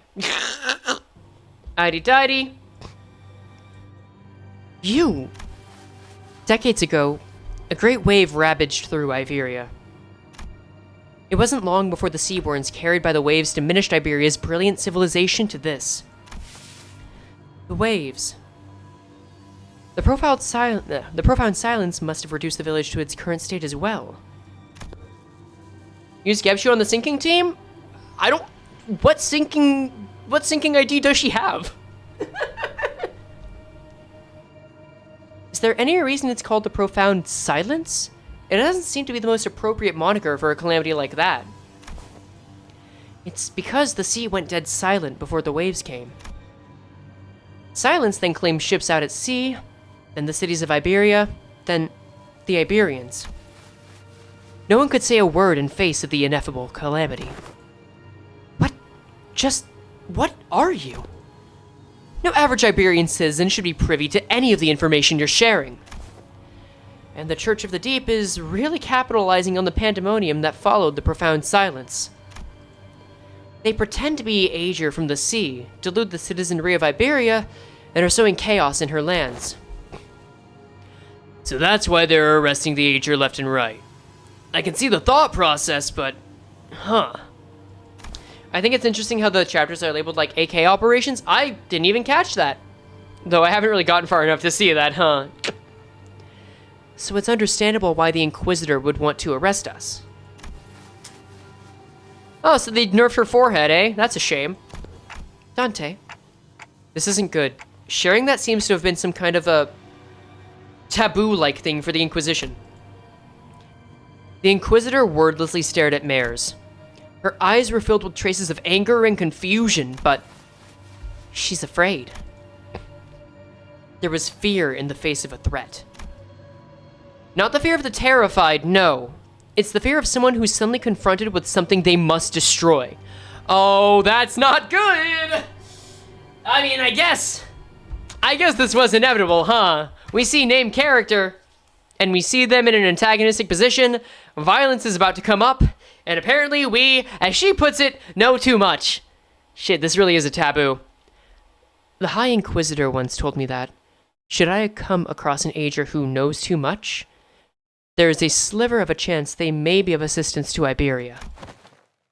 Idy-didy. Decades ago, a great wave ravaged through Iberia. It wasn't long before the Seaborns, carried by the waves, diminished Iberia's brilliant civilization to this. The waves. The profound silence must have reduced the village to its current state as well. Use Gebshu on the sinking team? What sinking ID does she have? Is there any reason it's called the Profound Silence? It doesn't seem to be the most appropriate moniker for a calamity like that. It's because the sea went dead silent before the waves came. Silence then claimed ships out at sea, then the cities of Iberia, then the Iberians. No one could say a word in face of the ineffable calamity. What are you? No average Iberian citizen should be privy to any of the information you're sharing. And the Church of the Deep is really capitalizing on the pandemonium that followed the profound silence. They pretend to be Aegir from the sea, delude the citizenry of Iberia, and are sowing chaos in her lands. So that's why they're arresting the Aegir left and right. I can see the thought process, but... I think it's interesting how the chapters are labeled like AK operations. I didn't even catch that. Though I haven't really gotten far enough to see that, So it's understandable why the Inquisitor would want to arrest us. Oh, so they nerfed her forehead, eh? That's a shame. Dante. This isn't good. Sharing that seems to have been some kind of a taboo-like thing for the Inquisition. The Inquisitor wordlessly stared at Mayers. Her eyes were filled with traces of anger and confusion, but she's afraid. There was fear in the face of a threat. Not the fear of the terrified, no. It's the fear of someone who's suddenly confronted with something they must destroy. Oh, that's not good! I mean, I guess this was inevitable, huh? We see named character, and we see them in an antagonistic position. Violence is about to come up, and apparently we, as she puts it, know too much. Shit, this really is a taboo. The High Inquisitor once told me that, should I come across an Aegir who knows too much, there is a sliver of a chance they may be of assistance to Iberia.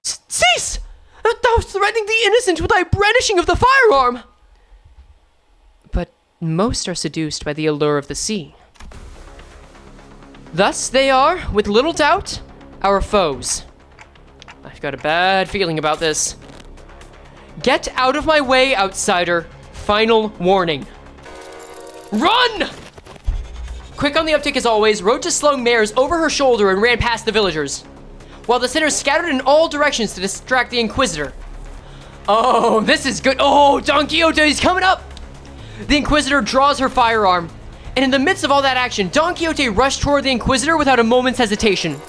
Cease! Thou threatening the innocent with thy brandishing of the firearm! But most are seduced by the allure of the sea. Thus they are, with little doubt, our foes. I've got a bad feeling about this. Get out of my way, outsider. Final warning. Run! Quick on the uptick as always, rode to slung mares over her shoulder and ran past the villagers, while the sinners scattered in all directions to distract the Inquisitor. Oh, this is good. Oh, Don Quixote is coming up! The Inquisitor draws her firearm, and in the midst of all that action, Don Quixote rushed toward the Inquisitor without a moment's hesitation.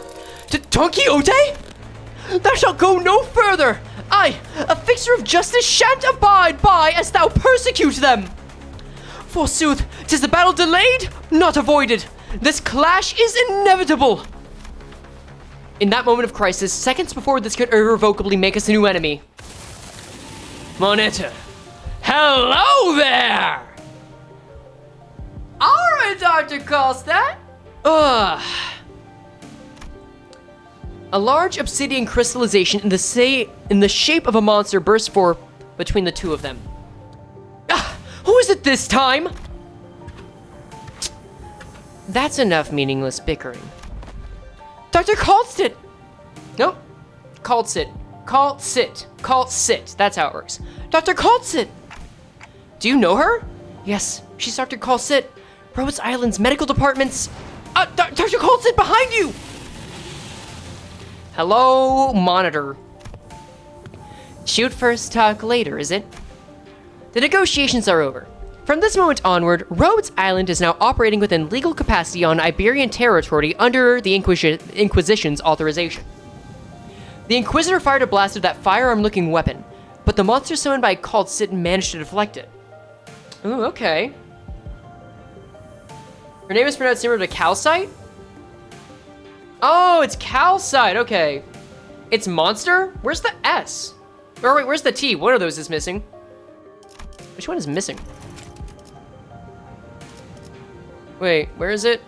Don Quixote? Thou shalt go no further! I, a fixer of justice, shan't abide by as thou persecute them. Forsooth, 'tis the battle delayed, not avoided. This clash is inevitable. In that moment of crisis, seconds before this could irrevocably make us a new enemy. Moneta. Hello there! Alright, Dr. Kolstad. Ugh. A large obsidian crystallization in the shape of a monster bursts forth between the two of them. Ah, who is it this time? That's enough meaningless bickering. Dr. Kolstad! Nope. Kolstad. Kolstad. That's how it works. Dr. Kolstad! Do you know her? Yes, she's Dr. Kolstad. Rhodes Island's medical department's... Dr. Kolstad, behind you! Hello, monitor. Shoot first, talk later, is it? The negotiations are over. From this moment onward, Rhodes Island is now operating within legal capacity on Iberian territory under the Inquisition's authorization. The Inquisitor fired a blast of that firearm-looking weapon, but the monster summoned by Kolstad managed to deflect it. Ooh, okay. Her name is pronounced similar to calcite? Oh, it's calcite, okay. It's monster? Where's the S? Or wait, where's the T? One of those is missing. Which one is missing? Wait, where is it?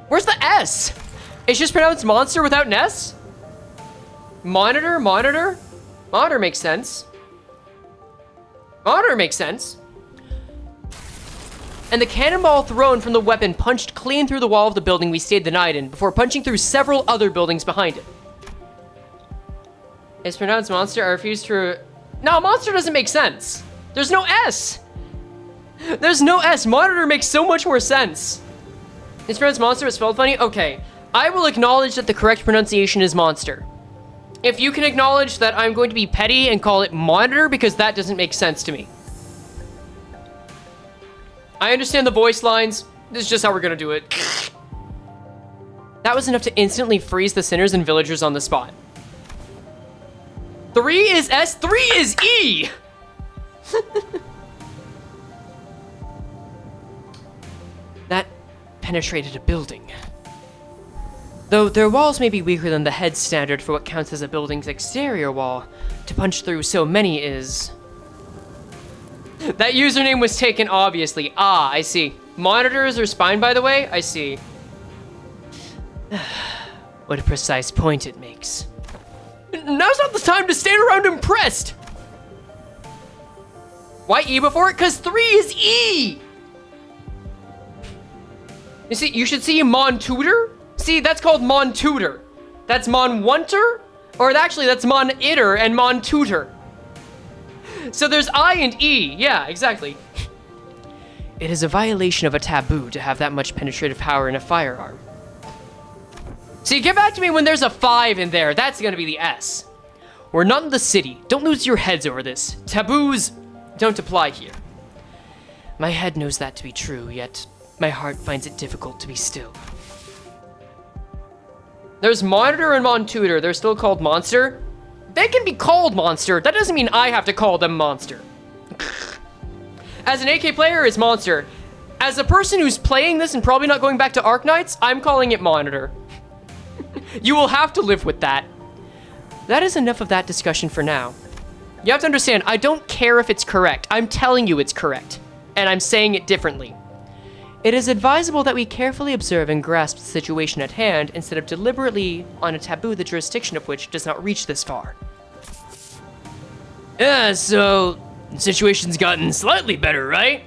Where's the S? It's just pronounced monster without an S? Monitor? Monitor makes sense. Monitor makes sense. And the cannonball thrown from the weapon punched clean through the wall of the building we stayed the night in before punching through several other buildings behind it. It's pronounced monster. I refuse to... No, monster doesn't make sense. There's no S. There's no S. Monitor makes so much more sense. It's pronounced monster but spelled funny? Okay. I will acknowledge that the correct pronunciation is monster. If you can acknowledge that I'm going to be petty and call it monitor because that doesn't make sense to me. I understand the voice lines. This is just how we're gonna do it. That was enough to instantly freeze the sinners and villagers on the spot. 3 is S, 3 is E! That penetrated a building. Though their walls may be weaker than the head standard for what counts as a building's exterior wall, to punch through so many is... That username was taken, obviously. Ah, I see. Monitors or spine, by the way? I see. What a precise point it makes. Now's not the time to stand around impressed! Why E before it? Because 3 is E! You see, you should see Mon Tutor. See, that's called Mon Tutor. That's Mon Wunter, or actually that's Mon Itter and Mon Tutor. So there's I and E, yeah, exactly. It is a violation of a taboo to have that much penetrative power in a firearm. See, get back to me when there's a 5 in there, that's gonna be the S. We're not in the city, don't lose your heads over this. Taboos don't apply here. My head knows that to be true, yet my heart finds it difficult to be still. There's Monitor and Mon Tutor, they're still called Monster. They can be called Monster, that doesn't mean I have to call them Monster. As an AK player, it's Monster. As a person who's playing this and probably not going back to Arknights, I'm calling it Monitor. You will have to live with that. That is enough of that discussion for now. You have to understand, I don't care if it's correct. I'm telling you it's correct, and I'm saying it differently. It is advisable that we carefully observe and grasp the situation at hand instead of deliberately on a taboo the jurisdiction of which does not reach this far. Yeah, so the situation's gotten slightly better, right?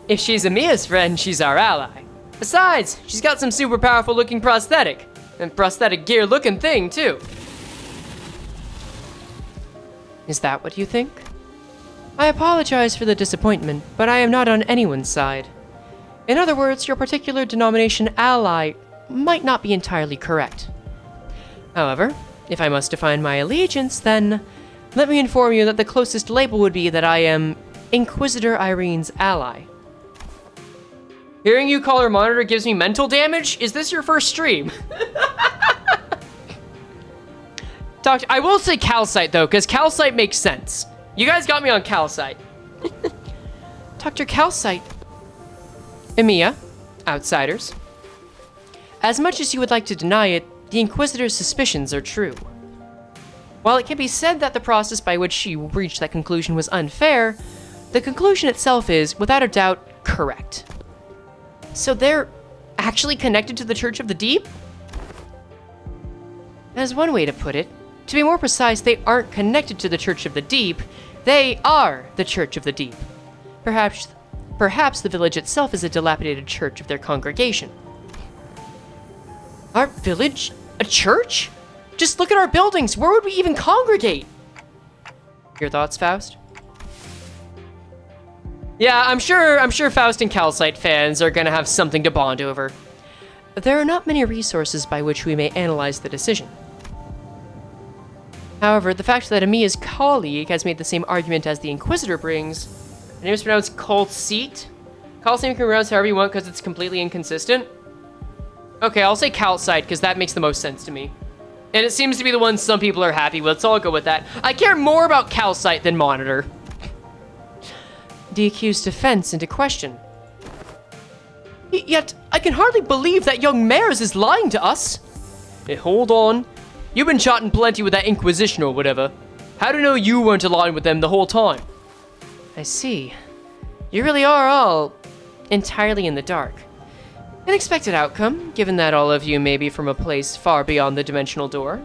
If she's Amiya's friend, she's our ally. Besides, she's got some super powerful looking prosthetic. And prosthetic gear looking thing, too. Is that what you think? I apologize for the disappointment, but I am not on anyone's side. In other words, your particular denomination ally might not be entirely correct. However, if I must define my allegiance, then let me inform you that the closest label would be that I am Inquisitor Irene's ally. Hearing you call her Monitor gives me mental damage? Is this your first stream? Doctor, I will say calcite though, because calcite makes sense. You guys got me on calcite. Dr. Calcite. Emiya, outsiders. As much as you would like to deny it, the Inquisitor's suspicions are true. While it can be said that the process by which she reached that conclusion was unfair, the conclusion itself is, without a doubt, correct. So they're actually connected to the Church of the Deep? As one way to put it, to be more precise, they aren't connected to the Church of the Deep, they are the Church of the Deep. Perhaps the village itself is a dilapidated church of their congregation. Our village? A church? Just look at our buildings. Where would we even congregate? Your thoughts, Faust? Yeah, I'm sure Faust and Calcite fans are gonna have something to bond over. There are not many resources by which we may analyze the decision. However, the fact that Emiya's colleague has made the same argument as the Inquisitor brings, the name is pronounced Colseat. Colseat can be pronounced however you want because it's completely inconsistent. Okay, I'll say Calcite because that makes the most sense to me. And it seems to be the one some people are happy with, so I'll go with that. I care more about Calcite than Monitor. The accused's defense into question. Yet, I can hardly believe that young Mares is lying to us. Hey, hold on. You've been chatting plenty with that Inquisition or whatever. How do you know you weren't aligned with them the whole time? I see. You really are all entirely in the dark. An expected outcome, given that all of you may be from a place far beyond the dimensional door.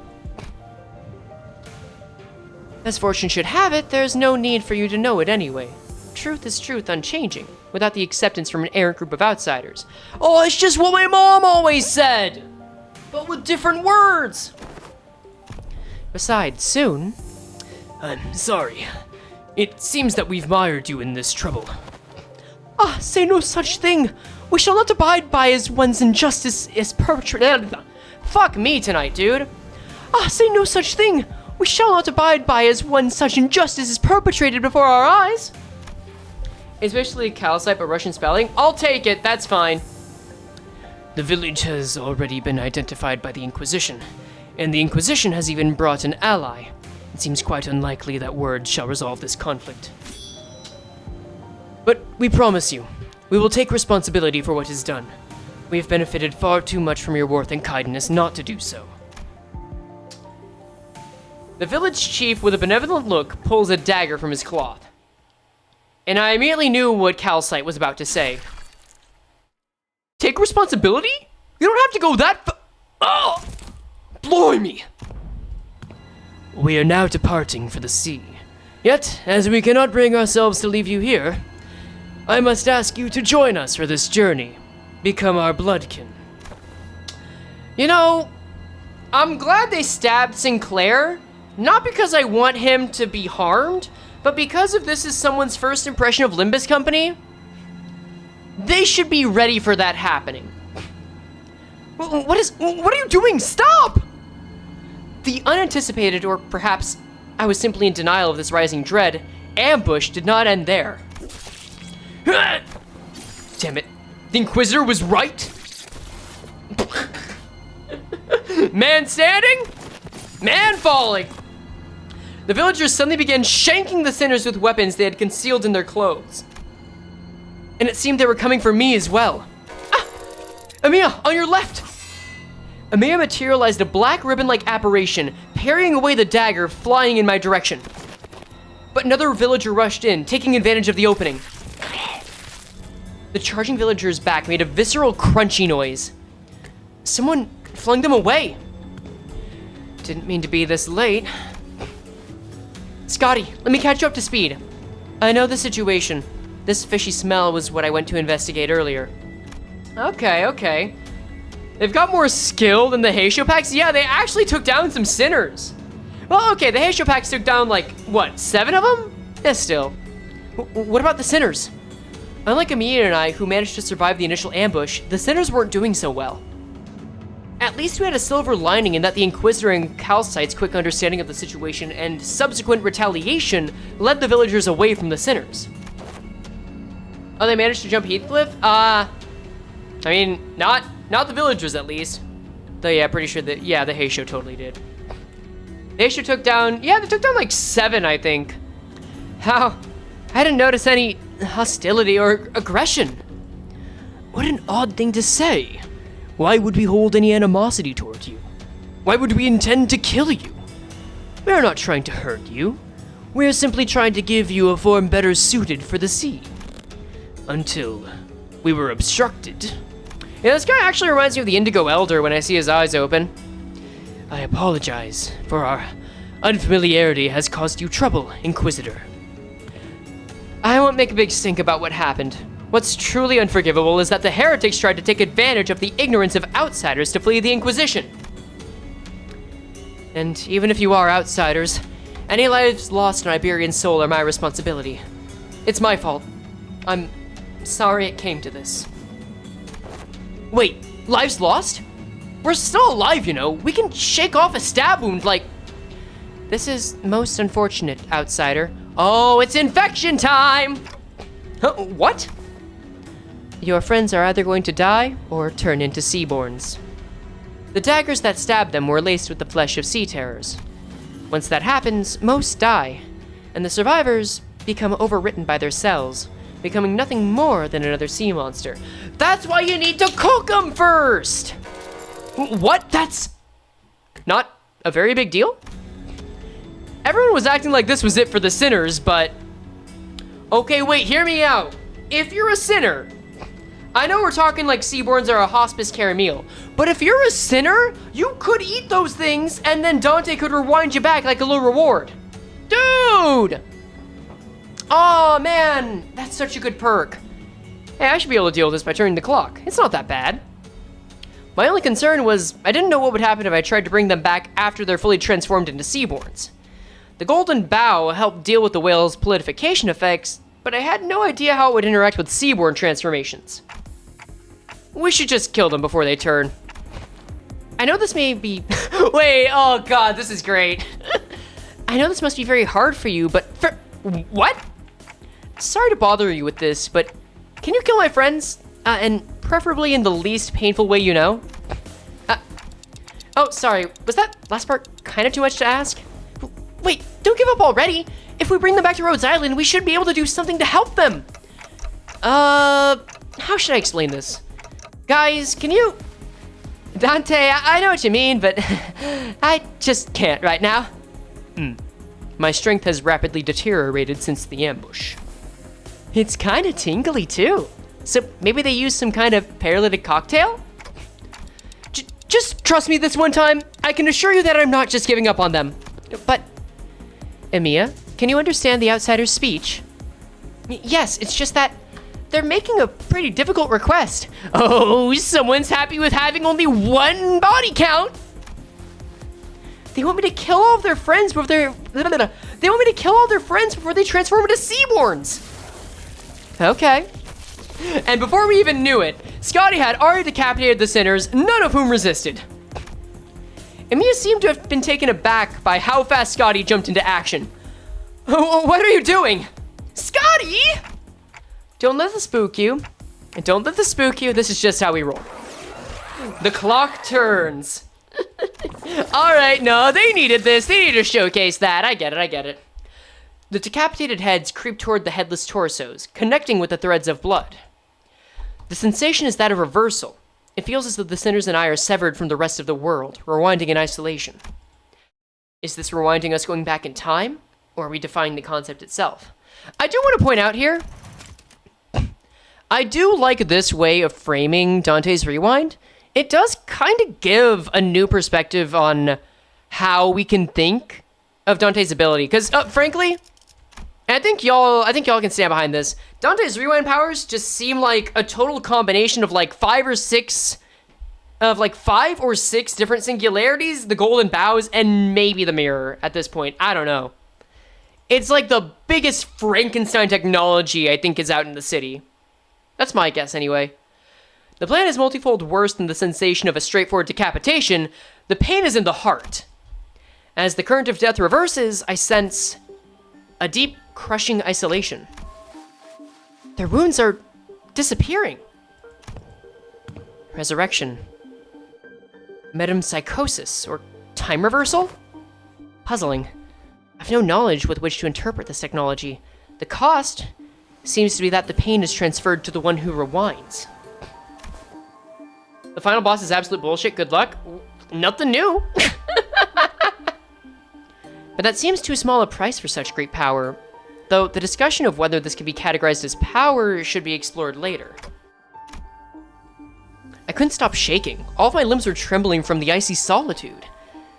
As fortune should have it, there's no need for you to know it anyway. Truth is truth unchanging, without the acceptance from an errant group of outsiders. Oh, it's just what my mom always said! But with different words! Besides, soon... I'm sorry. It seems that we've mired you in this trouble. Ah, say no such thing! We shall not abide by as one's injustice is perpetrated. Fuck me tonight, dude. Ah, say no such thing! We shall not abide by as one such injustice is perpetrated before our eyes! It's basically Calcite but Russian spelling. I'll take it, that's fine. The village has already been identified by the Inquisition, and the Inquisition has even brought an ally. It seems quite unlikely that words shall resolve this conflict. But we promise you, we will take responsibility for what is done. We have benefited far too much from your worth and kindness not to do so. The village chief, with a benevolent look, pulls a dagger from his cloth. And I immediately knew what Calcite was about to say. Take responsibility? You don't have to go that Oh! Blimey! We are now departing for the sea. Yet, as we cannot bring ourselves to leave you here, I must ask you to join us for this journey. Become our bloodkin. You know, I'm glad they stabbed Sinclair, not because I want him to be harmed, but because if this is someone's first impression of Limbus Company, they should be ready for that happening. What are you doing? Stop! The unanticipated, or perhaps I was simply in denial of this rising dread, ambush did not end there. Damn it. The Inquisitor was right? Man standing, man falling. The villagers suddenly began shanking the sinners with weapons they had concealed in their clothes. And it seemed they were coming for me as well. Ah! Emiya, on your left! Emiya materialized a black ribbon-like apparition, parrying away the dagger flying in my direction. But another villager rushed in, taking advantage of the opening. The charging villager's back made a visceral crunchy noise. Someone flung them away. Didn't mean to be this late. Scotty, let me catch you up to speed. I know the situation. This fishy smell was what I went to investigate earlier. Okay. They've got more skill than the Heisho packs? Yeah, they actually took down some sinners. Well, okay, the Heisho packs took down, like, what, 7 of them? Yeah, still. What about the sinners? Unlike Emiya and I, who managed to survive the initial ambush, the sinners weren't doing so well. At least we had a silver lining in that the Inquisitor and Calcite's quick understanding of the situation and subsequent retaliation led the villagers away from the sinners. Oh, they managed to jump Heathcliff? I mean, not the villagers at least. Though yeah, pretty sure that, yeah, the Heisho totally did. They sure took down, yeah, they took down like 7, I think. How? I didn't notice any hostility or aggression. What an odd thing to say. Why would we hold any animosity toward you? Why would we intend to kill you? We are not trying to hurt you. We are simply trying to give you a form better suited for the sea. Until we were obstructed. Yeah, this guy actually reminds me of the Indigo Elder when I see his eyes open. I apologize for our unfamiliarity has caused you trouble, Inquisitor. I won't make a big stink about what happened. What's truly unforgivable is that the heretics tried to take advantage of the ignorance of outsiders to flee the Inquisition. And even if you are outsiders, any lives lost in Iberian soul are my responsibility. It's my fault. I'm sorry it came to this. Wait, lives lost? We're still alive, you know. We can shake off a stab wound like... This is most unfortunate, outsider. Oh, it's infection time! Huh, what? Your friends are either going to die or turn into seaborns. The daggers that stabbed them were laced with the flesh of sea terrors. Once that happens, most die, and the survivors become overwritten by their cells, becoming nothing more than another sea monster. That's why you need to cook them first! What? That's not a very big deal? Everyone was acting like this was it for the sinners, but... Okay, wait, hear me out. If you're a sinner, I know we're talking like seaborns are a hospice care meal, but if you're a sinner, you could eat those things and then Dante could rewind you back like a little reward. Dude! Oh man, that's such a good perk. Hey, I should be able to deal with this by turning the clock. It's not that bad. My only concern was I didn't know what would happen if I tried to bring them back after they're fully transformed into seaborns. The golden bow helped deal with the whale's polidification effects, but I had no idea how it would interact with seaborn transformations. We should just kill them before they turn. I know this may be... Wait, oh god, this is great. I know this must be very hard for you, but for... What? Sorry to bother you with this, but can you kill my friends? And preferably in the least painful way you know? Oh, sorry, was that last part kind of too much to ask? Wait, don't give up already. If we bring them back to Rhodes Island, we should be able to do something to help them. How should I explain this? Guys, can you... Dante, I know what you mean, but I just can't right now. My strength has rapidly deteriorated since the ambush. It's kind of tingly too. So maybe they used some kind of paralytic cocktail? Just trust me this one time. I can assure you that I'm not just giving up on them. But, Emiya, can you understand the outsider's speech? Yes, it's just that they're making a pretty difficult request. Oh, someone's happy with having only 1 body count. They want me to kill all of their friends before they want me to kill all their friends before they transform into seaborns. Okay. And before we even knew it, Scotty had already decapitated the sinners, none of whom resisted. Emiya seemed to have been taken aback by how fast Scotty jumped into action. What are you doing? Scotty! Don't let this spook you. And don't let this spook you. This is just how we roll. The clock turns. All right, no, they needed this. They needed to showcase that. I get it. The decapitated heads creep toward the headless torsos, connecting with the threads of blood. The sensation is that of reversal. It feels as though the sinners and I are severed from the rest of the world, rewinding in isolation. Is this rewinding us going back in time, or are we defying the concept itself? I do want to point out here, I do like this way of framing Dante's Rewind. It does kind of give a new perspective on how we can think of Dante's ability. Because, frankly, I think y'all can stand behind this. Dante's Rewind powers just seem like a total combination of like 5 or 6 different singularities, the golden bows, and maybe the mirror at this point. I don't know. It's like the biggest Frankenstein technology I think is out in the city. That's my guess anyway. The plan is multifold worse than the sensation of a straightforward decapitation. The pain is in the heart. As the current of death reverses, I sense a deep, crushing isolation. Their wounds are disappearing. Resurrection. Metempsychosis, or time reversal? Puzzling. I have no knowledge with which to interpret this technology. The cost seems to be that the pain is transferred to the one who rewinds. The final boss is absolute bullshit. Good luck. Nothing new. But that seems too small a price for such great power. Though the discussion of whether this can be categorized as power should be explored later. I couldn't stop shaking. All of my limbs were trembling from the icy solitude.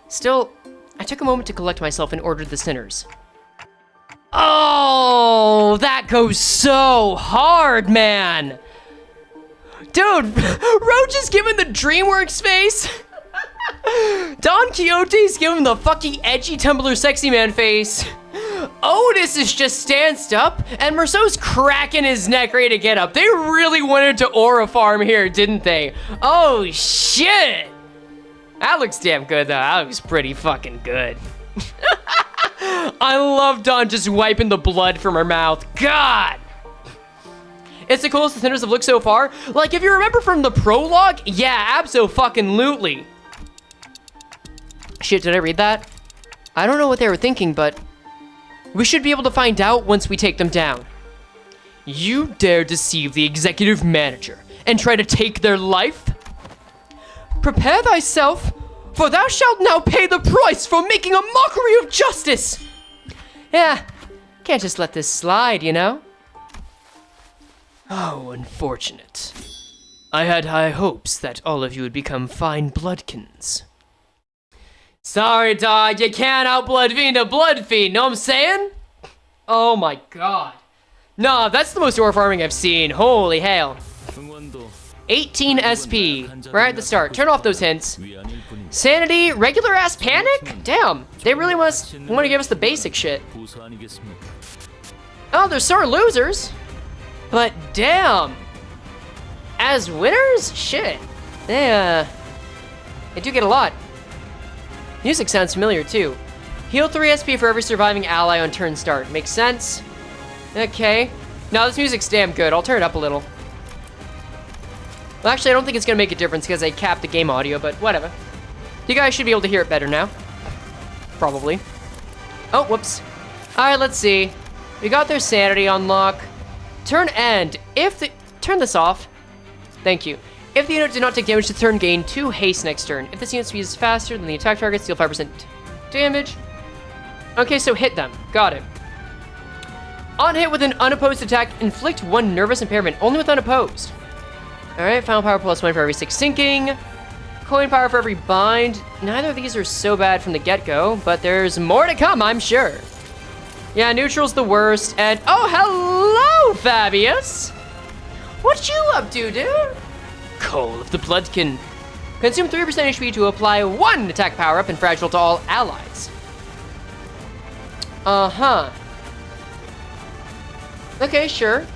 Still, I took a moment to collect myself and ordered the sinners. Oh, that goes so hard, man! Dude, Roach is giving the DreamWorks face! Don Quixote's giving the fucking edgy Tumblr sexy man face. Otis is just stanced up, and Merceau's cracking his neck ready to get up. They really wanted to aura farm here, didn't they? Oh, shit! That looks damn good, though. That looks pretty fucking good. I love Dawn just wiping the blood from her mouth. God! It's the coolest the Thinners have looked so far. Like, if you remember from the prologue, yeah, abso-fucking-lutely. Shit, did I read that? I don't know what they were thinking, but we should be able to find out once we take them down. You dare deceive the executive manager and try to take their life? Prepare thyself, for thou shalt now pay the price for making a mockery of justice. Yeah, can't just let this slide, you know? Oh, unfortunate. I had high hopes that all of you would become fine bloodkins. Sorry, dog, you can't outblood fiend a blood fiend, know what I'm saying? Oh my god. Nah, that's the most ore farming I've seen. Holy hell. 18 SP, right at the start. Turn off those hints. Sanity, regular ass panic? Damn, they really want to give us the basic shit. Oh, they're sore losers. But damn. As winners? Shit. They do get a lot. Music sounds familiar too. Heal 3 SP for every surviving ally on turn start. Makes sense. Okay. No, this music's damn good. I'll turn it up a little. Well, actually, I don't think it's gonna make a difference because I capped the game audio, but whatever. You guys should be able to hear it better now. Probably. Oh, whoops. Alright, let's see. We got their sanity on lock. Turn end. Turn this off. Thank you. If the unit did not take damage to turn, gain 2 haste next turn. If this unit speed is faster than the attack target, deal 5% damage. Okay, so hit them. Got it. On hit with an unopposed attack, inflict 1 nervous impairment, only with unopposed. Alright, final power +1 for every 6 sinking. Coin power for every bind. Neither of these are so bad from the get-go, but there's more to come, I'm sure. Yeah, neutral's the worst, and oh, hello, Fabius! What you up to, dude? Coal of the Bloodkin. Consume 3% HP to apply 1 attack power-up and fragile to all allies. Uh-huh. Okay, sure.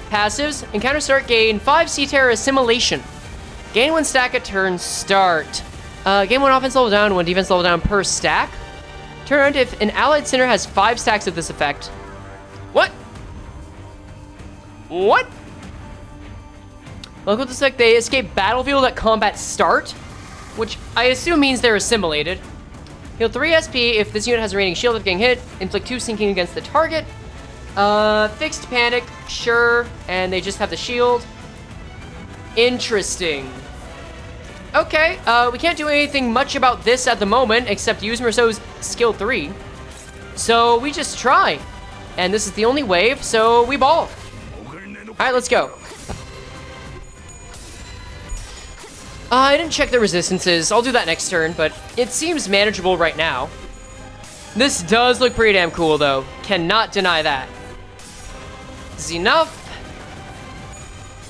Passives. Encounter start, gain 5 C-Terror Assimilation. Gain 1 stack at turn start. Gain 1 offense level down, 1 defense level down per stack. Turn if an allied sinner has 5 stacks of this effect. What? What? Local detect, they escape battlefield at combat start, which I assume means they're assimilated. Heal 3 SP if this unit has a remaining shield if getting hit. Inflict 2 sinking against the target. Fixed panic, sure, and they just have the shield. Interesting. Okay, we can't do anything much about this at the moment except use Merceau's skill 3. So we just try. And this is the only wave, so we ball. Alright, let's go. I didn't check the resistances. I'll do that next turn, but it seems manageable right now. This does look pretty damn cool, though. Cannot deny that. This is enough.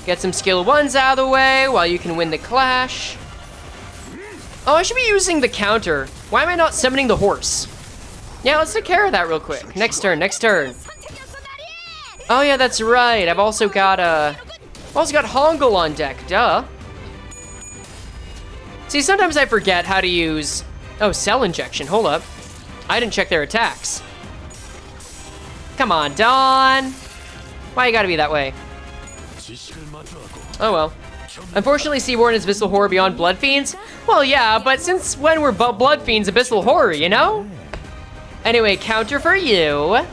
Get some skill 1s out of the way while you can win the clash. Oh, I should be using the counter. Why am I not summoning the horse? Yeah, let's take care of that real quick. Next turn, next turn. Oh yeah, that's right. I've also got Hongul on deck, duh. See, sometimes I forget how to use... Oh, cell injection, hold up. I didn't check their attacks. Come on, Dawn. Why you gotta be that way? Oh well. Unfortunately, Seaborn is Abyssal Horror beyond Blood Fiends? Well, yeah, but since when were Blood Fiends Abyssal Horror, you know? Anyway, counter for you.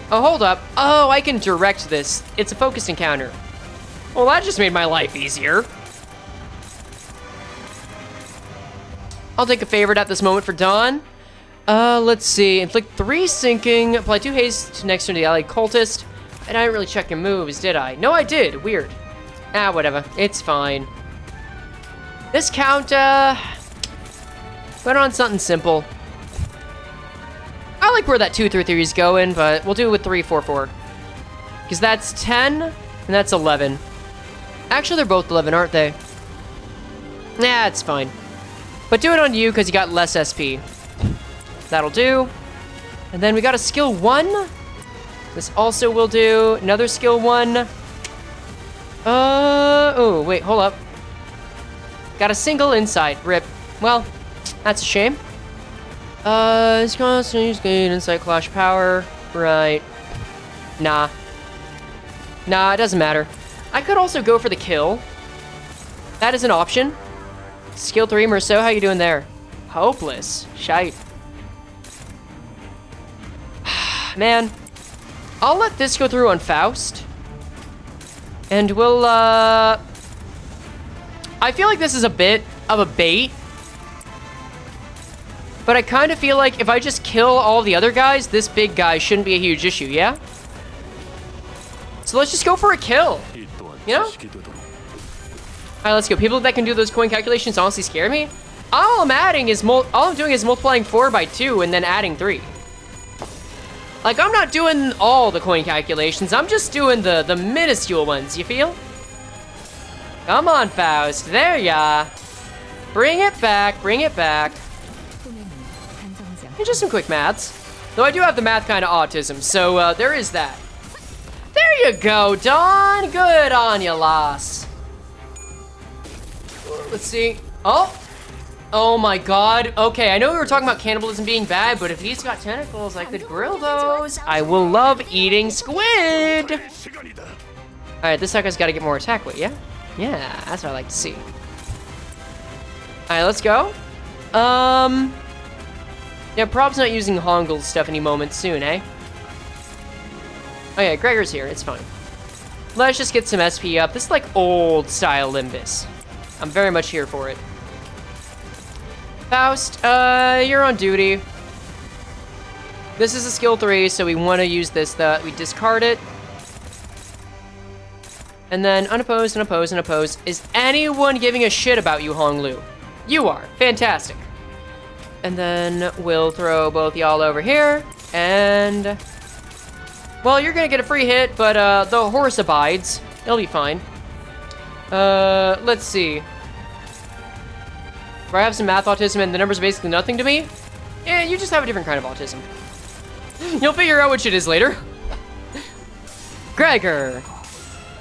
Oh, hold up. Oh, I can direct this. It's a focused encounter. Well, that just made my life easier. I'll take a favorite at this moment for Dawn. Let's see. Inflict 3 sinking. Apply 2 haste next to the allied cultist. And I didn't really check your moves, did I? No, I did. Weird. Ah, whatever. It's fine. This count, put on something simple. I like where that 2-3-3 is going, but we'll do it with 3-4-4. Because that's 10, and that's 11. Actually, they're both 11, aren't they? Nah, it's fine. But do it on you, because you got less SP. That'll do. And then we got a skill 1. This also will do. Another skill 1. Oh, wait, hold up. Got a single insight. Rip. Well, that's a shame. It's constantly gain insight clash power. Right. Nah. Nah, it doesn't matter. I could also go for the kill. That is an option. Skill 3, Merceau, how you doing there? Hopeless. Shite. Man. I'll let this go through on Faust. And we'll, I feel like this is a bit of a bait. But I kind of feel like if I just kill all the other guys, this big guy shouldn't be a huge issue, yeah? So let's just go for a kill. You know? Alright, let's go. People that can do those coin calculations honestly scare me. All I'm adding is all I'm doing is multiplying 4 by 2 and then adding 3. Like, I'm not doing all the coin calculations. I'm just doing the minuscule ones, you feel? Come on, Faust. There ya. Bring it back. Bring it back. And just some quick maths. Though I do have the math kind of autism, so there is that. There you go, Dawn. Good on you, Loss. Let's see. Oh my god. Okay, I know we were talking about cannibalism being bad, but if he's got tentacles, I could grill those. I will love eating squid. Alright, this sucker's got to get more attack weight, yeah? Yeah, that's what I like to see. Alright, let's go. Yeah, Prob's not using Hongle's stuff any moment soon, eh? Oh yeah, Gregor's here, it's fine. Let's just get some SP up. This is like old style Limbus. I'm very much here for it. Faust, you're on duty. This is a skill 3, so we want to use this, we discard it. And then unopposed, unopposed, unopposed. Is anyone giving a shit about you, Honglu? You are. Fantastic. And then we'll throw both y'all over here. And... well, you're gonna get a free hit, but the horse abides. It'll be fine. Let's see. If I have some math autism and the numbers are basically nothing to me, yeah, you just have a different kind of autism. You'll figure out which it is later. Gregor.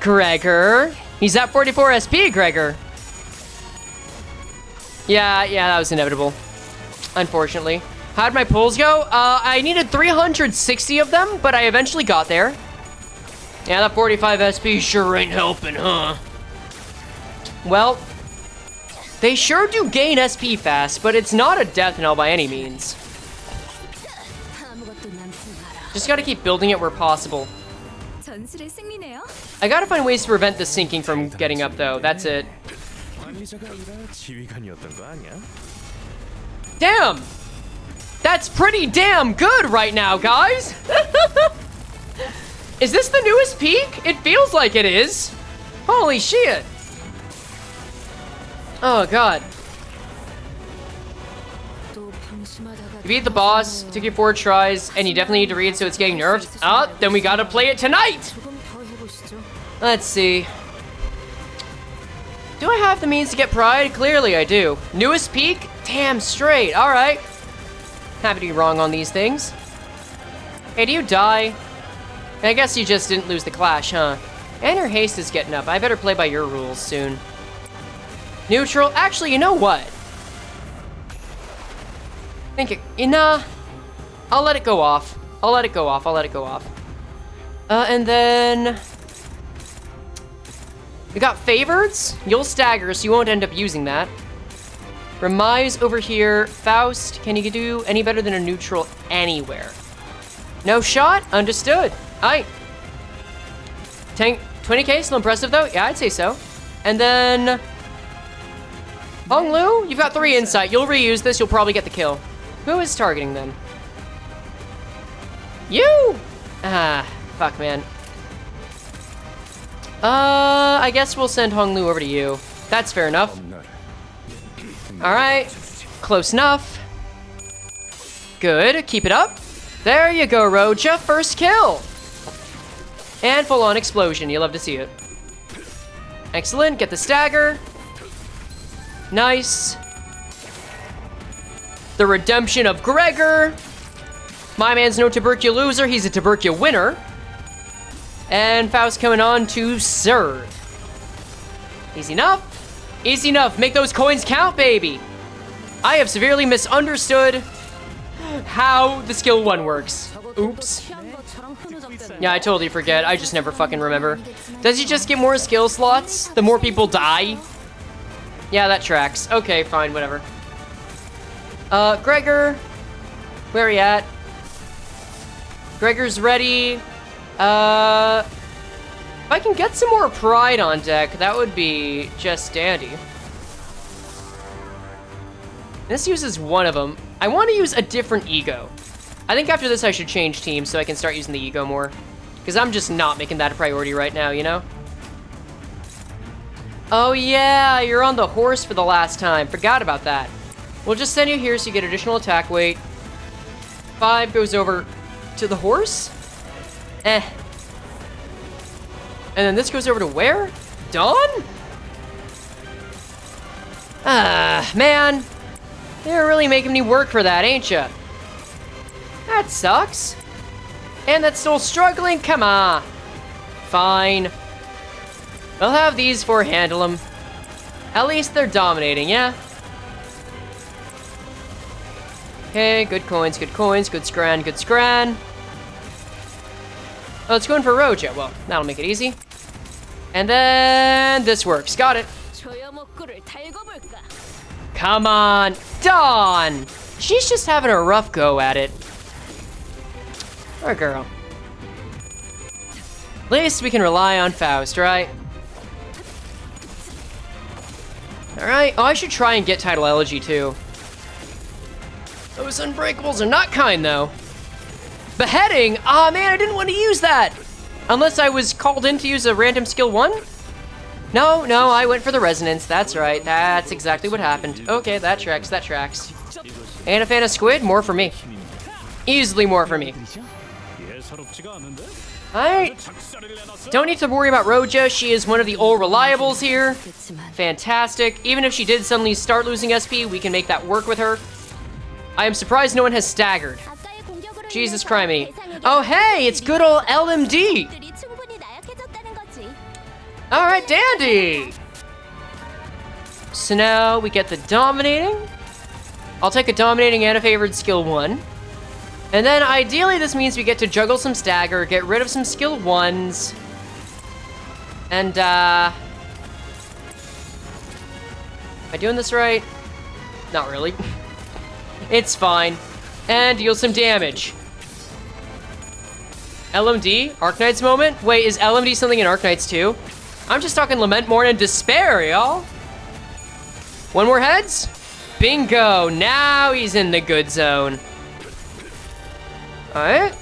Gregor. He's at 44 SP, Gregor. Yeah, that was inevitable. Unfortunately. How'd my pulls go? I needed 360 of them, but I eventually got there. Yeah, that 45 SP sure ain't helping, huh? Well, they sure do gain SP fast, but it's not a death knell by any means. Just gotta keep building it where possible. I gotta find ways to prevent the sinking from getting up, though. That's it. Damn! That's pretty damn good right now, guys! Is this the newest peak? It feels like it is. Holy shit! Oh, God. You beat the boss, took you 4 tries, and you definitely need to read so it's getting nerfed. Oh, then we gotta play it tonight! Let's see. Do I have the means to get pride? Clearly I do. Newest peak? Damn straight, alright. Happy to be wrong on these things. Hey, do you die? I guess you just didn't lose the clash, huh? And your haste is getting up. I better play by your rules soon. Neutral? Actually, you know what? Nah. I'll let it go off. I'll let it go off. And then... we got favorites. You'll stagger, so you won't end up using that. Remise over here. Faust, can you do any better than a neutral anywhere? No shot? Understood. Aight. Tank 20k, still impressive though? Yeah, I'd say so. And then Hong Lu, you've got 3 insight. You'll reuse this, you'll probably get the kill. Who is targeting them? You! Ah, fuck, man. I guess we'll send Hong Lu over to you. That's fair enough. Alright, close enough. Good, keep it up. There you go, Roja, first kill. And full-on explosion, you love to see it. Excellent, get the stagger. Nice. The redemption of Gregor. My man's no tubercu loser, he's a tubercu winner. And Faust coming on to serve. Easy enough. Easy enough, make those coins count, baby. I have severely misunderstood how the skill 1 works. Oops. Yeah, I totally forget. I just never fucking remember. Does he just get more skill slots the more people die? Yeah, that tracks. Okay, fine, whatever. Gregor. Where are you at? Gregor's ready. If I can get some more pride on deck, that would be just dandy. This uses one of them. I want to use a different e.g.o. I think after this I should change teams so I can start using the e.g.o more. Because I'm just not making that a priority right now, you know? Oh yeah, you're on the horse for the last time. Forgot about that. We'll just send you here so you get additional attack weight. 5 goes over to the horse. And then this goes over to where? Dawn? Ah, man. You're really making me work for that, ain't ya? That sucks. And that's still struggling? Come on. Fine. We'll have these 4 handle them. At least they're dominating, yeah? Okay, good coins, good scran, good scran. Oh, it's going for Roja. Well, that'll make it easy. And then this works. Got it. Come on. Dawn! She's just having a rough go at it. Poor girl. At least we can rely on Faust, right? Alright. Oh, I should try and get Tidal Elegy, too. Those Unbreakables are not kind, though. Beheading? Aw, man, I didn't want to use that! Unless I was called in to use a random skill 1? No, I went for the Resonance. That's right. That's exactly what happened. Okay, that tracks, that tracks. And a fan of Squid? More for me. Easily more for me. Alright. Don't need to worry about Roja. She is one of the old reliables here. Fantastic. Even if she did suddenly start losing SP, we can make that work with her. I am surprised no one has staggered. Jesus criminy. Oh, hey, it's good old LMD. All right, dandy. So now we get the dominating. I'll take a dominating and a favored skill 1. And then ideally this means we get to juggle some stagger, get rid of some skill 1s. And am I doing this right? Not really. It's fine. And deal some damage. LMD? Arknights moment? Wait, is LMD something in Arknights too? I'm just talking Lament, Mourn, and Despair, y'all. 1 more heads? Bingo! Now he's in the good zone. Alright.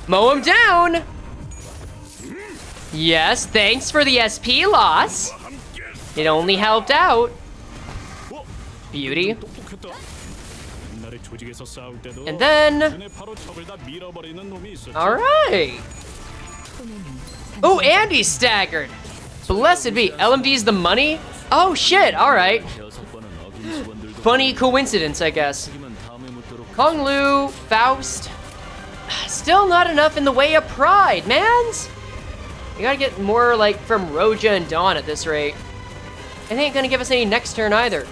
Mow him down! Yes, thanks for the SP loss. It only helped out. Beauty. And then... Alright. Oh, Andy's staggered. Blessed be. LMD's the money? Oh, shit. Alright. Funny coincidence, I guess. Hong Lu, Faust. Still not enough in the way of pride, mans. You gotta get more, like, from Roja and Dawn at this rate. It ain't gonna give us any next turn either.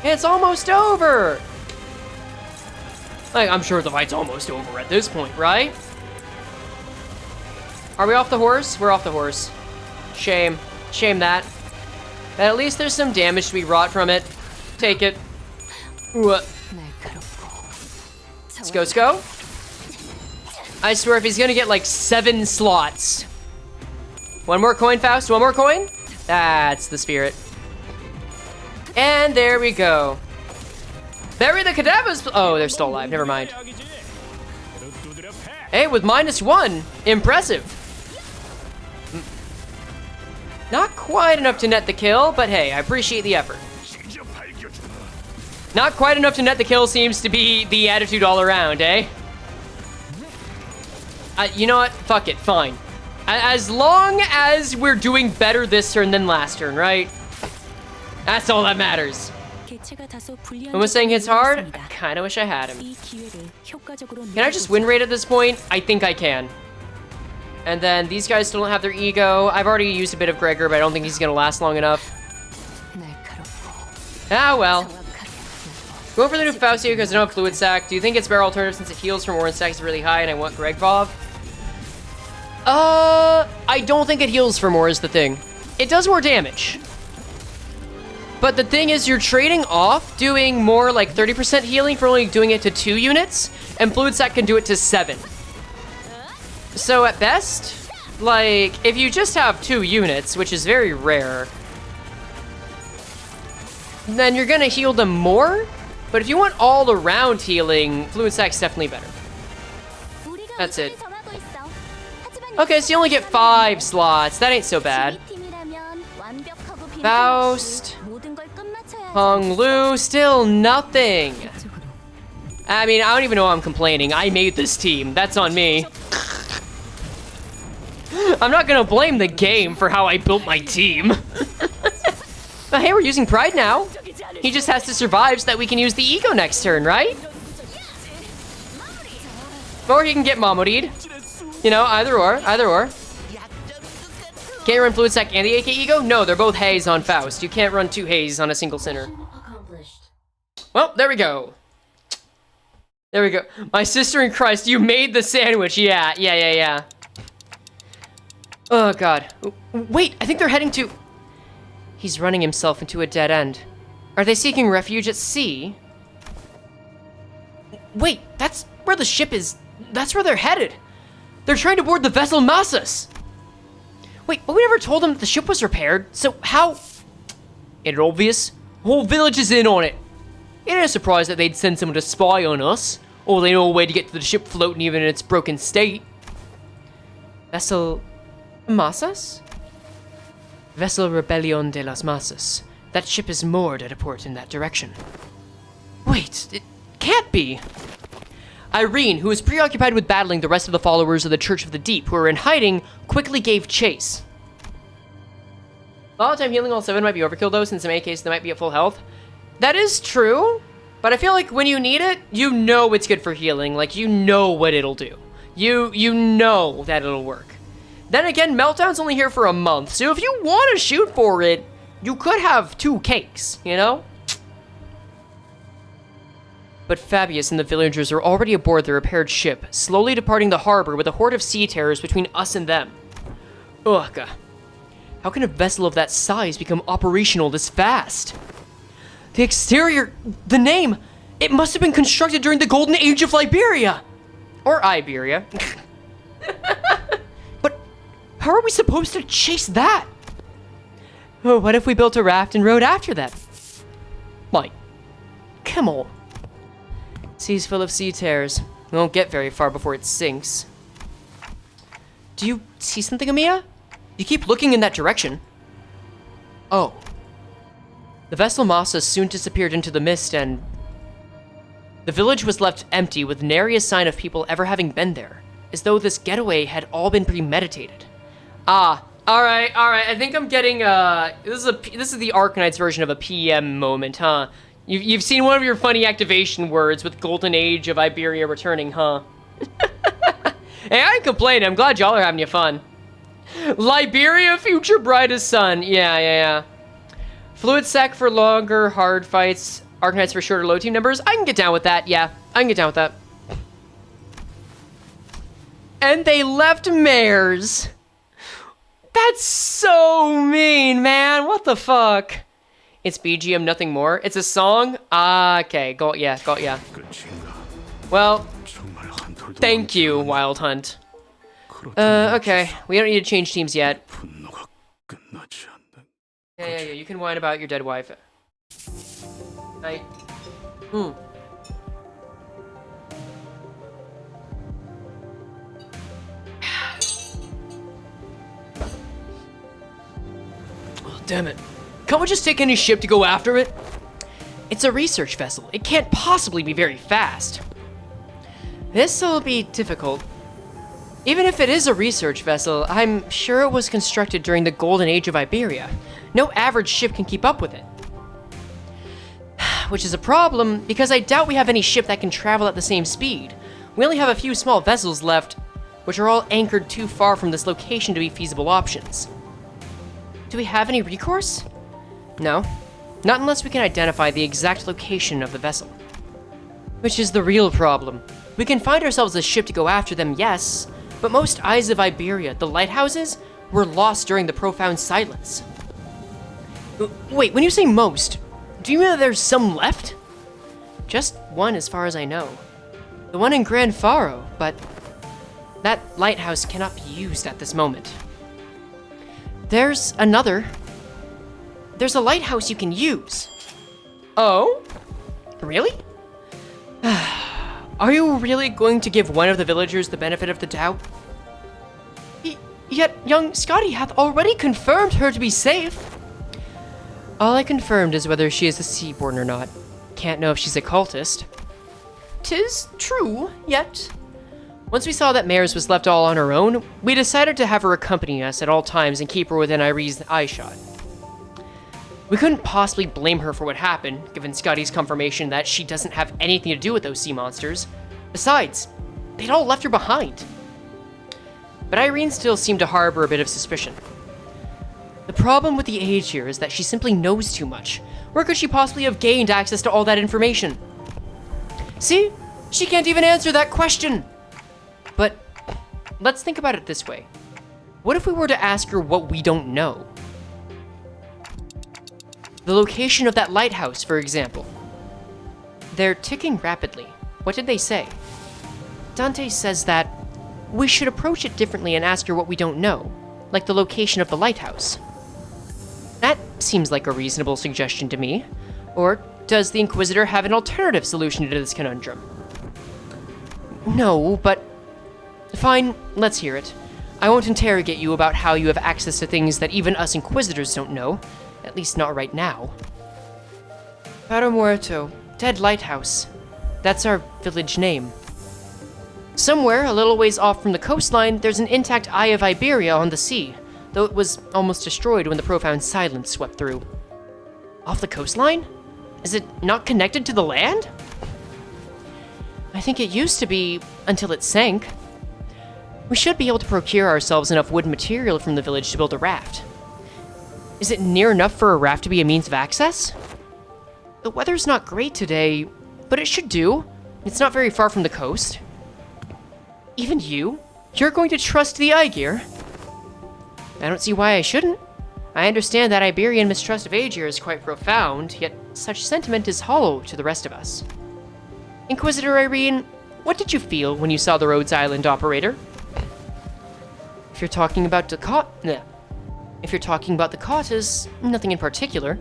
It's almost over. Like, I'm sure the fight's almost over at this point, right? Are we off the horse? We're off the horse. Shame. Shame that. But at least there's some damage to be wrought from it. Take it. Ooh. Let's go. I swear if he's gonna get like 7 slots. One more coin, Faust, one more coin. That's the spirit. And there we go. Bury the cadavers. Oh, they're still alive, never mind. Hey, with -1, impressive. Not quite enough to net the kill, but hey, I appreciate the effort. Not quite enough to net the kill seems to be the attitude all around, eh? You know what? Fuck it, fine. As long as we're doing better this turn than last turn, right? That's all that matters. I was saying hits hard? I kinda wish I had him. Can I just win rate at this point? I think I can. And then these guys still don't have their ego. I've already used a bit of Gregor, but I don't think he's gonna last long enough. Ah, well. Going for the new Faust here because I don't have Fluid Sac. Do you think it's better alternative since it heals from more and stacks really high and I want Greg Vov? I don't think it heals for more is the thing. It does more damage. But the thing is, you're trading off doing more like 30% healing for only doing it to 2 units, and Fluid Sac can do it to 7. So at best, like, if you just have 2 units, which is very rare, then you're gonna heal them more. But if you want all around healing, Fluid Sac's definitely better. That's it. Okay, so you only get 5 slots. That ain't so bad. Faust. Hung Lu, still nothing. I mean, I don't even know why I'm complaining. I made this team. That's on me. I'm not gonna blame the game for how I built my team. But hey, we're using Pride now. He just has to survive so that we can use the e.g.o next turn, right? Or he can get Mamoried. You know, either or, either or. Can't you run Fluid Sac and the AK e.g.o? No, they're both Haze on Faust. You can't run 2 Haze on a single Sinner. Well, there we go. There we go. My sister in Christ, you made the sandwich. Yeah. Oh, God. Wait, I think they're heading to... He's running himself into a dead end. Are they seeking refuge at sea? Wait, that's where the ship is. That's where they're headed. They're trying to board the vessel Massas. Wait, but we never told them that the ship was repaired, so how... Ain't it obvious? The whole village is in on it. It ain't a surprise that they'd send someone to spy on us. Or they know a way to get to the ship floating even in its broken state. Vessel... Massas? Vessel Rebellion de las Massas. That ship is moored at a port in that direction. Wait, it can't be. Irene, who was preoccupied with battling the rest of the followers of the Church of the Deep, who were in hiding, quickly gave chase. Volatile healing all 7 might be overkill though, since in many cases they might be at full health. That is true, but I feel like when you need it, you know it's good for healing. Like, you know what it'll do. You know that it'll work. Then again, Meltdown's only here for a month, so if you want to shoot for it, you could have 2 cakes, you know? But Fabius and the villagers are already aboard the repaired ship, slowly departing the harbor with a horde of sea terrors between us and them. Ugh. How can a vessel of that size become operational this fast? The exterior, the name, it must have been constructed during the golden age of Liberia. Or Iberia. But how are we supposed to chase that? Oh, what if we built a raft and rode after them? Like, come on. Sea's full of sea terrors. We won't get very far before it sinks. Do you see something, Amiya? You keep looking in that direction. Oh. The vessel Masa soon disappeared into the mist and... The village was left empty with nary a sign of people ever having been there, as though this getaway had all been premeditated. Ah, alright, I think I'm getting, this is the Arknights version of a PM moment, huh? You've seen one of your funny activation words with Golden Age of Iberia returning, huh? Hey, I ain't complaining. I'm glad y'all are having you fun. Liberia, future brightest sun. Yeah. Fluid Sac for longer, hard fights. Arknights for shorter, low team numbers. I can get down with that. Yeah, I can get down with that. And they left mares. That's so mean, man. What the fuck? It's BGM, nothing more. It's a song? Ah, okay. Got ya. Well, thank you, Wild Hunt. Okay. We don't need to change teams yet. Yeah. You can whine about your dead wife. Night. Oh, damn it. Can't we just take any ship to go after it? It's a research vessel. It can't possibly be very fast. This'll be difficult. Even if it is a research vessel, I'm sure it was constructed during the golden age of Iberia. No average ship can keep up with it. Which is a problem, because I doubt we have any ship that can travel at the same speed. We only have a few small vessels left, which are all anchored too far from this location to be feasible options. Do we have any recourse? No. Not unless we can identify the exact location of the vessel. Which is the real problem. We can find ourselves a ship to go after them, yes, but most Eyes of Iberia, the lighthouses, were lost during the profound silence. Wait, when you say most, do you know there's some left? Just one as far as I know. The one in Grand Faro, but that lighthouse cannot be used at this moment. There's another. There's a lighthouse you can use. Oh? Really? Are you really going to give one of the villagers the benefit of the doubt? Yet young Scotty hath already confirmed her to be safe. All I confirmed is whether she is a seaborn or not. Can't know if she's a cultist. 'Tis true, yet. Once we saw that Mares was left all on her own, we decided to have her accompany us at all times and keep her within Iree's eyeshot. We couldn't possibly blame her for what happened, given Scotty's confirmation that she doesn't have anything to do with those sea monsters. Besides, they'd all left her behind. But Irene still seemed to harbor a bit of suspicion. The problem with the Aegir is that she simply knows too much. Where could she possibly have gained access to all that information? See? She can't even answer that question! But let's think about it this way. What if we were to ask her what we don't know? The location of that lighthouse, for example. They're ticking rapidly. What did they say? Dante says that we should approach it differently and ask her what we don't know, like the location of the lighthouse. That seems like a reasonable suggestion to me. Or does the Inquisitor have an alternative solution to this conundrum? No, but fine, let's hear it. I won't interrogate you about how you have access to things that even us Inquisitors don't know. At least not right now. Paro Muerto, Dead Lighthouse. That's our village name. Somewhere, a little ways off from the coastline, there's an intact Eye of Iberia on the sea, though it was almost destroyed when the profound silence swept through. Off the coastline? Is it not connected to the land? I think it used to be, until it sank. We should be able to procure ourselves enough wood material from the village to build a raft. Is it near enough for a raft to be a means of access? The weather's not great today, but it should do. It's not very far from the coast. Even you? You're going to trust the Aegir? I don't see why I shouldn't. I understand that Iberian mistrust of Aegir is quite profound, yet such sentiment is hollow to the rest of us. Inquisitor Irene, what did you feel when you saw the Rhodes Island operator? If you're talking about the Katas, nothing in particular,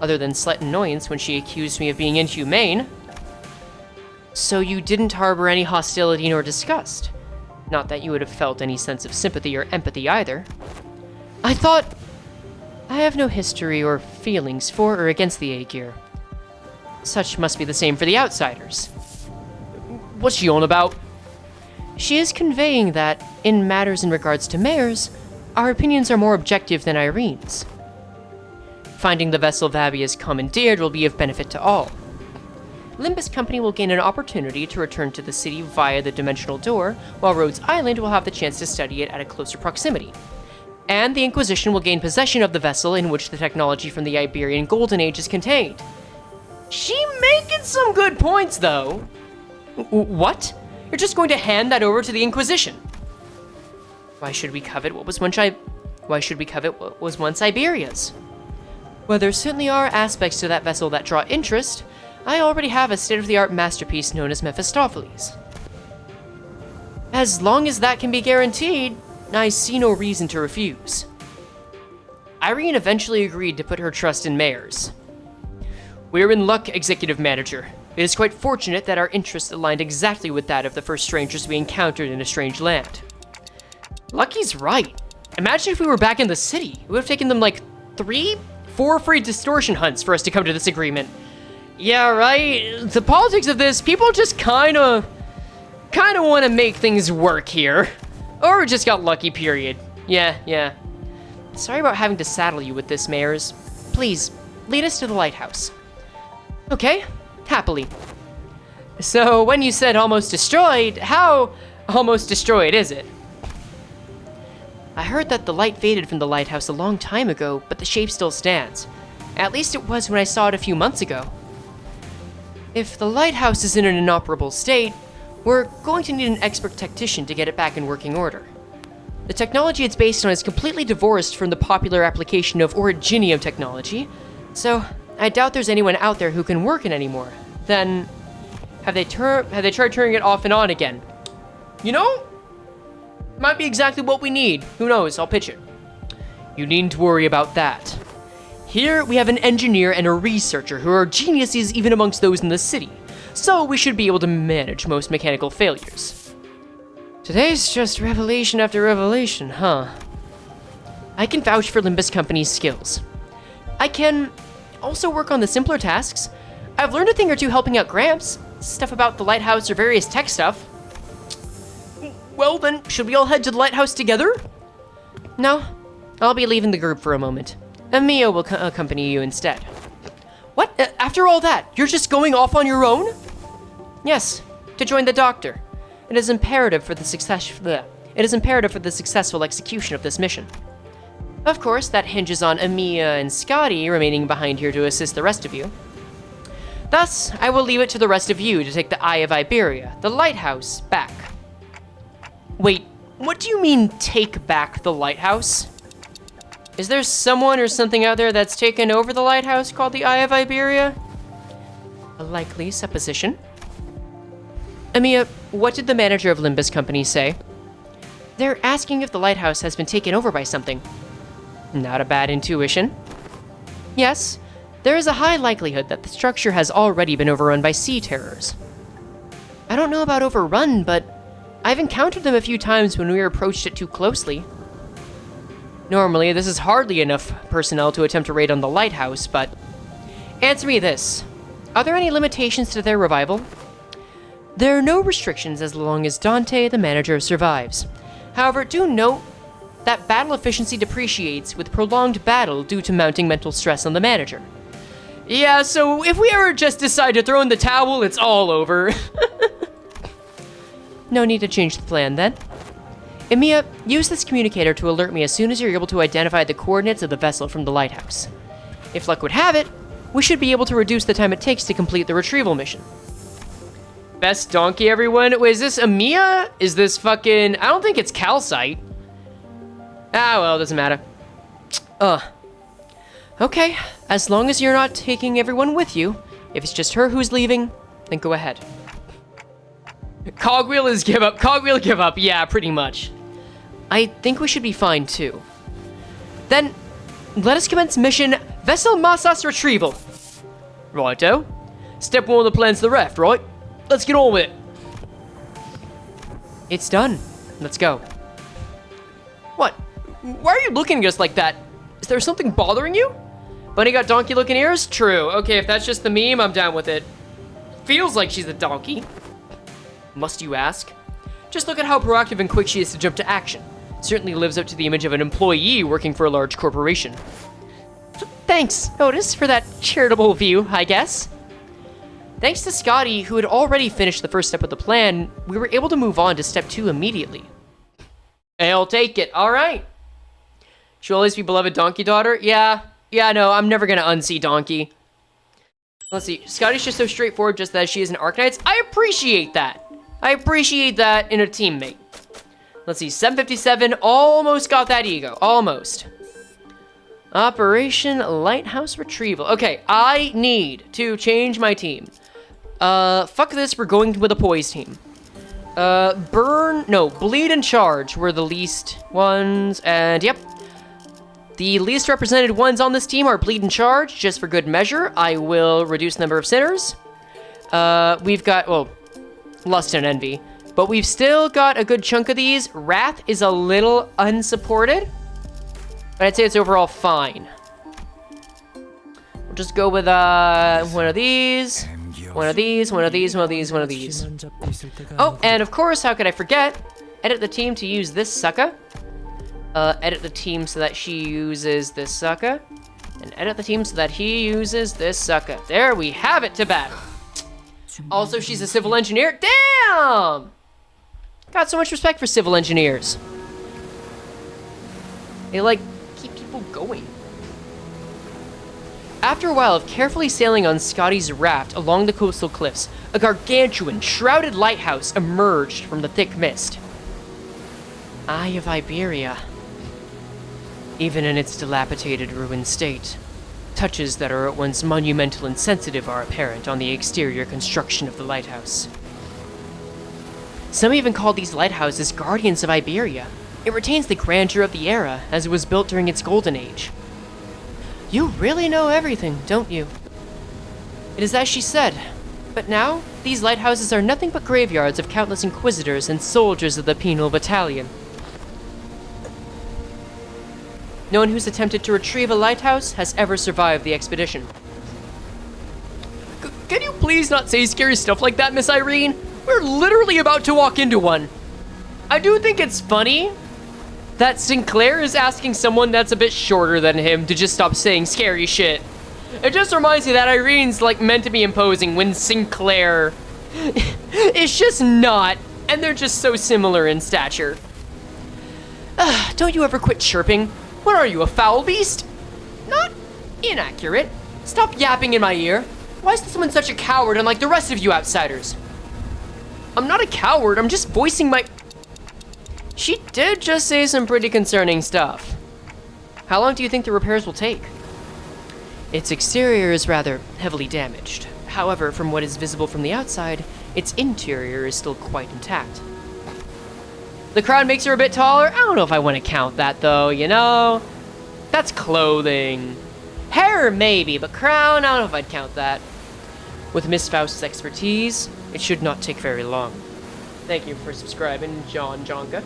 other than slight annoyance when she accused me of being inhumane. So you didn't harbor any hostility nor disgust. Not that you would have felt any sense of sympathy or empathy either. I thought... I have no history or feelings for or against the Aegir. Such must be the same for the outsiders. What's she on about? She is conveying that, in matters in regards to Mares, our opinions are more objective than Irene's. Finding the vessel Vabi has commandeered will be of benefit to all. Limbus Company will gain an opportunity to return to the city via the Dimensional Door, while Rhodes Island will have the chance to study it at a closer proximity. And the Inquisition will gain possession of the vessel in which the technology from the Iberian Golden Age is contained. She making some good points, though. What? You're just going to hand that over to the Inquisition? Why should we covet what was Why should we covet what was once Iberia's? While there certainly are aspects to that vessel that draw interest, I already have a state-of-the-art masterpiece known as Mephistopheles. As long as that can be guaranteed, I see no reason to refuse. Irene eventually agreed to put her trust in Mayers. We're in luck, Executive Manager. It is quite fortunate that our interests aligned exactly with that of the first strangers we encountered in a strange land. Lucky's right. Imagine if we were back in the city. It would have taken them like 4 free distortion hunts for us to come to this agreement. Yeah, right? The politics of this, people just kinda want to make things work here. Or just got lucky, period. Yeah. Sorry about having to saddle you with this, Mayers. Please, lead us to the lighthouse. Okay, happily. So, when you said almost destroyed, how almost destroyed is it? I heard that the light faded from the lighthouse a long time ago, but the shape still stands. At least it was when I saw it a few months ago. If the lighthouse is in an inoperable state, we're going to need an expert technician to get it back in working order. The technology it's based on is completely divorced from the popular application of originium technology, so I doubt there's anyone out there who can work it anymore. Then, have they tried turning it off and on again? You know? Might be exactly what we need. Who knows? I'll pitch it. You needn't worry about that. Here we have an engineer and a researcher who are geniuses even amongst those in the city, so we should be able to manage most mechanical failures. Today's just revelation after revelation, huh? I can vouch for Limbus Company's skills. I can also work on the simpler tasks. I've learned a thing or two helping out Gramps, stuff about the lighthouse or various tech stuff. Well then, should we all head to the lighthouse together? No, I'll be leaving the group for a moment. E.g.o will accompany you instead. What? After all that, you're just going off on your own? Yes, to join the doctor. It is imperative for the successful execution of this mission. Of course, that hinges on Emilia and Scotty remaining behind here to assist the rest of you. Thus, I will leave it to the rest of you to take the Eye of Iberia, the lighthouse, back. Wait, what do you mean, take back the lighthouse? Is there someone or something out there that's taken over the lighthouse called the Eye of Iberia? A likely supposition. Emilia, what did the manager of Limbus Company say? They're asking if the lighthouse has been taken over by something. Not a bad intuition. Yes, there is a high likelihood that the structure has already been overrun by sea terrors. I don't know about overrun, but I've encountered them a few times when we approached it too closely. Normally, this is hardly enough personnel to attempt a raid on the lighthouse, but answer me this. Are there any limitations to their revival? There are no restrictions as long as Dante, the manager, survives. However, do note that battle efficiency depreciates with prolonged battle due to mounting mental stress on the manager. Yeah, so if we ever just decide to throw in the towel, it's all over. No need to change the plan, then. Emilia, use this communicator to alert me as soon as you're able to identify the coordinates of the vessel from the lighthouse. If luck would have it, we should be able to reduce the time it takes to complete the retrieval mission. Best donkey, everyone. Wait, is this Emilia? Is this fucking... I don't think it's calcite. Ah, well, it doesn't matter. Okay, as long as you're not taking everyone with you, if it's just her who's leaving, then go ahead. Cogwheel is give up. Cogwheel give up. Yeah, pretty much. I think we should be fine, too. Then, let us commence mission Vessel Massas Retrieval. Righto. Step 1 of the plan's the raft, right? Let's get on with it. It's done. Let's go. What? Why are you looking at us like that? Is there something bothering you? Bunny got donkey-looking ears? True. Okay, if that's just the meme, I'm down with it. Feels like she's a donkey. Must you ask? Just look at how proactive and quick she is to jump to action. Certainly lives up to the image of an employee working for a large corporation. Thanks, Otis, for that charitable view, I guess. Thanks to Scotty, who had already finished the first step of the plan, we were able to move on to step 2 immediately. I'll take it, alright. She'll always be beloved donkey daughter? Yeah, no, I'm never gonna unsee donkey. Let's see, Scotty's just so straightforward just as she is an Arknights. I appreciate that. I appreciate that in a teammate. Let's see, 757, almost got that e.g.o, almost. Operation Lighthouse Retrieval. Okay, I need to change my team. Fuck this, we're going with a poise team. Bleed and Charge were the least ones, and yep. The least represented ones on this team are Bleed and Charge, just for good measure. I will reduce the number of sinners. We've got, well, Lust and Envy. But we've still got a good chunk of these. Wrath is a little unsupported, but I'd say it's overall fine. We'll just go with one of these, one of these, one of these, one of these, one of these. Oh, and of course, how could I forget? Edit the team to use this sucker. Edit the team so that she uses this sucker. And edit the team so that he uses this sucker. There we have it to battle. Also, she's a civil engineer. Damn! Got so much respect for civil engineers. They, like, keep people going. After a while of carefully sailing on Scotty's raft along the coastal cliffs, a gargantuan, shrouded lighthouse emerged from the thick mist. Eye of Iberia. Even in its dilapidated, ruined state, touches that are at once monumental and sensitive are apparent on the exterior construction of the lighthouse. Some even call these lighthouses guardians of Iberia. It retains the grandeur of the era, as it was built during its golden age. You really know everything, don't you? It is as she said. But now, these lighthouses are nothing but graveyards of countless inquisitors and soldiers of the penal battalion. No one who's attempted to retrieve a lighthouse has ever survived the expedition. Can you please not say scary stuff like that, Miss Irene? We're literally about to walk into one. I do think it's funny that Sinclair is asking someone that's a bit shorter than him to just stop saying scary shit. It just reminds me that Irene's like meant to be imposing when Sinclair is just not, and they're just so similar in stature. Don't you ever quit chirping? What are you, a foul beast? Not inaccurate. Stop yapping in my ear. Why is someone such a coward unlike the rest of you outsiders? I'm not a coward, I'm just voicing my... She did just say some pretty concerning stuff. How long do you think the repairs will take? Its exterior is rather heavily damaged. However, from what is visible from the outside, its interior is still quite intact. The crown makes her a bit taller. I don't know if I want to count that, though, you know? That's clothing. Hair, maybe, but crown, I don't know if I'd count that. With Miss Faust's expertise, it should not take very long. Thank you for subscribing, John Jonka.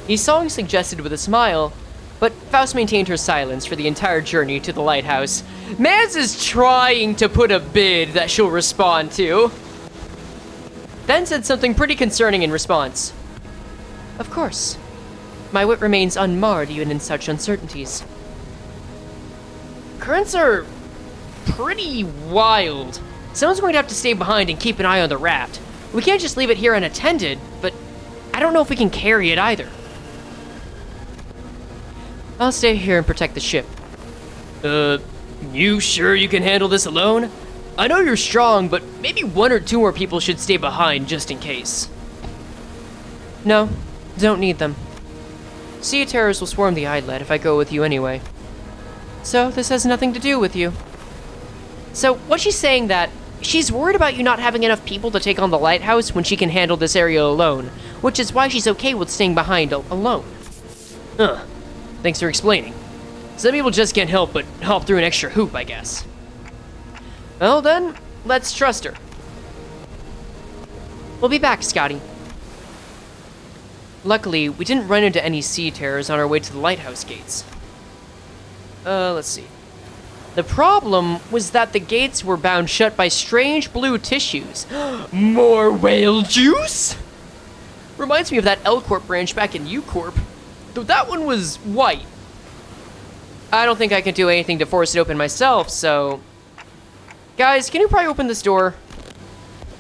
His song suggested with a smile, but Faust maintained her silence for the entire journey to the lighthouse. Mans is trying to put a bid that she'll respond to. Then said something pretty concerning in response. Of course. My wit remains unmarred even in such uncertainties. Currents are pretty wild. Someone's going to have to stay behind and keep an eye on the raft. We can't just leave it here unattended, but I don't know if we can carry it either. I'll stay here and protect the ship. You sure you can handle this alone? I know you're strong, but maybe one or two more people should stay behind just in case. No, don't need them. Sea terrors will swarm the islet if I go with you anyway. So this has nothing to do with you. So what's she saying that she's worried about you not having enough people to take on the lighthouse when she can handle this area alone, which is why she's okay with staying behind alone. Thanks for explaining. Some people just can't help but hop through an extra hoop, I guess. Well then, let's trust her. We'll be back, Scotty. Luckily, we didn't run into any sea terrors on our way to the lighthouse gates. Let's see. The problem was that the gates were bound shut by strange blue tissues. More whale juice? Reminds me of that L-Corp branch back in U-Corp. Though that one was white. I don't think I can do anything to force it open myself, so... Guys, can you probably open this door?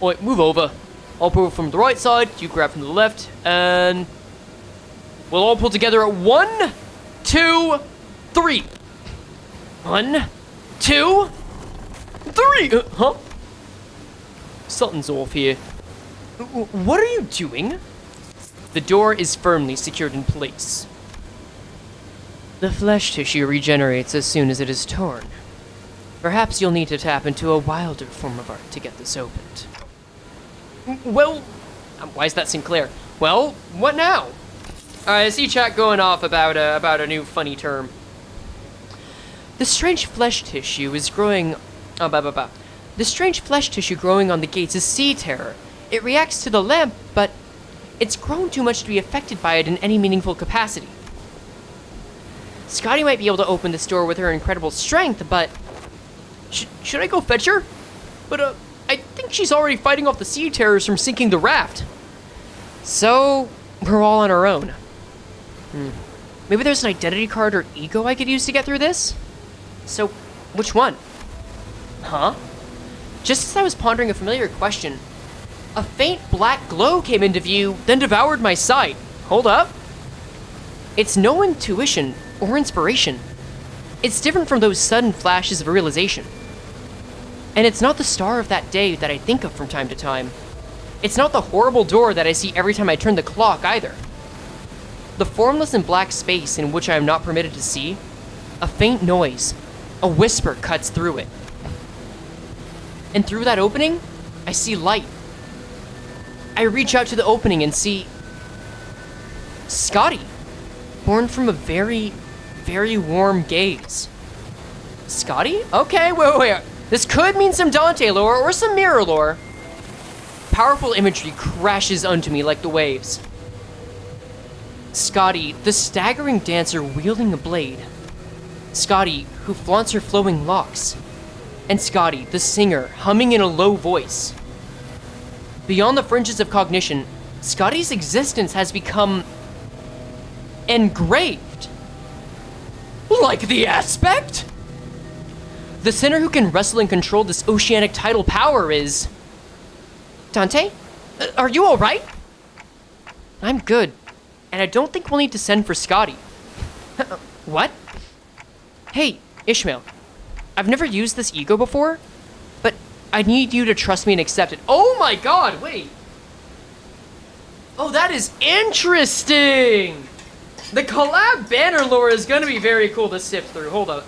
Oh, wait, move over. I'll pull from the right side, you grab from the left, and... we'll all pull together at 1, 2, 3. 1, 2, 3! Huh? Something's off here. What are you doing? The door is firmly secured in place. The flesh tissue regenerates as soon as it is torn. Perhaps you'll need to tap into a wilder form of art to get this opened. Well, why is that Sinclair? Well, what now? I see chat going off about a new funny term. The strange flesh tissue is growing. The strange flesh tissue growing on the gates is sea terror. It reacts to the lamp, but it's grown too much to be affected by it in any meaningful capacity. Scotty might be able to open this door with her incredible strength, but should I go fetch her? But I think she's already fighting off the sea terrors from sinking the raft. So we're all on our own. Maybe there's an identity card or e.g.o I could use to get through this? So, which one? Huh? Just as I was pondering a familiar question, a faint black glow came into view, then devoured my sight. Hold up. It's no intuition or inspiration. It's different from those sudden flashes of realization. And it's not the star of that day that I think of from time to time. It's not the horrible door that I see every time I turn the clock either. The formless and black space in which I am not permitted to see, a faint noise, a whisper cuts through it. And through that opening, I see light. I reach out to the opening and see Scotty, born from a very, very warm gaze. Scotty? Okay, wait. This could mean some Dante lore or some mirror lore. Powerful imagery crashes onto me like the waves. Scotty, the staggering dancer wielding a blade. Scotty, who flaunts her flowing locks. And Scotty, the singer, humming in a low voice. Beyond the fringes of cognition, Scotty's existence has become engraved. Like the aspect? The sinner who can wrestle and control this oceanic tidal power is... Dante? Are you alright? I'm good, and I don't think we'll need to send for Scotty. What? Hey, Ishmael. I've never used this e.g.o before, but I need you to trust me and accept it. Oh my god, wait. Oh, that is interesting. The collab banner lore is gonna be very cool to sift through. Hold up.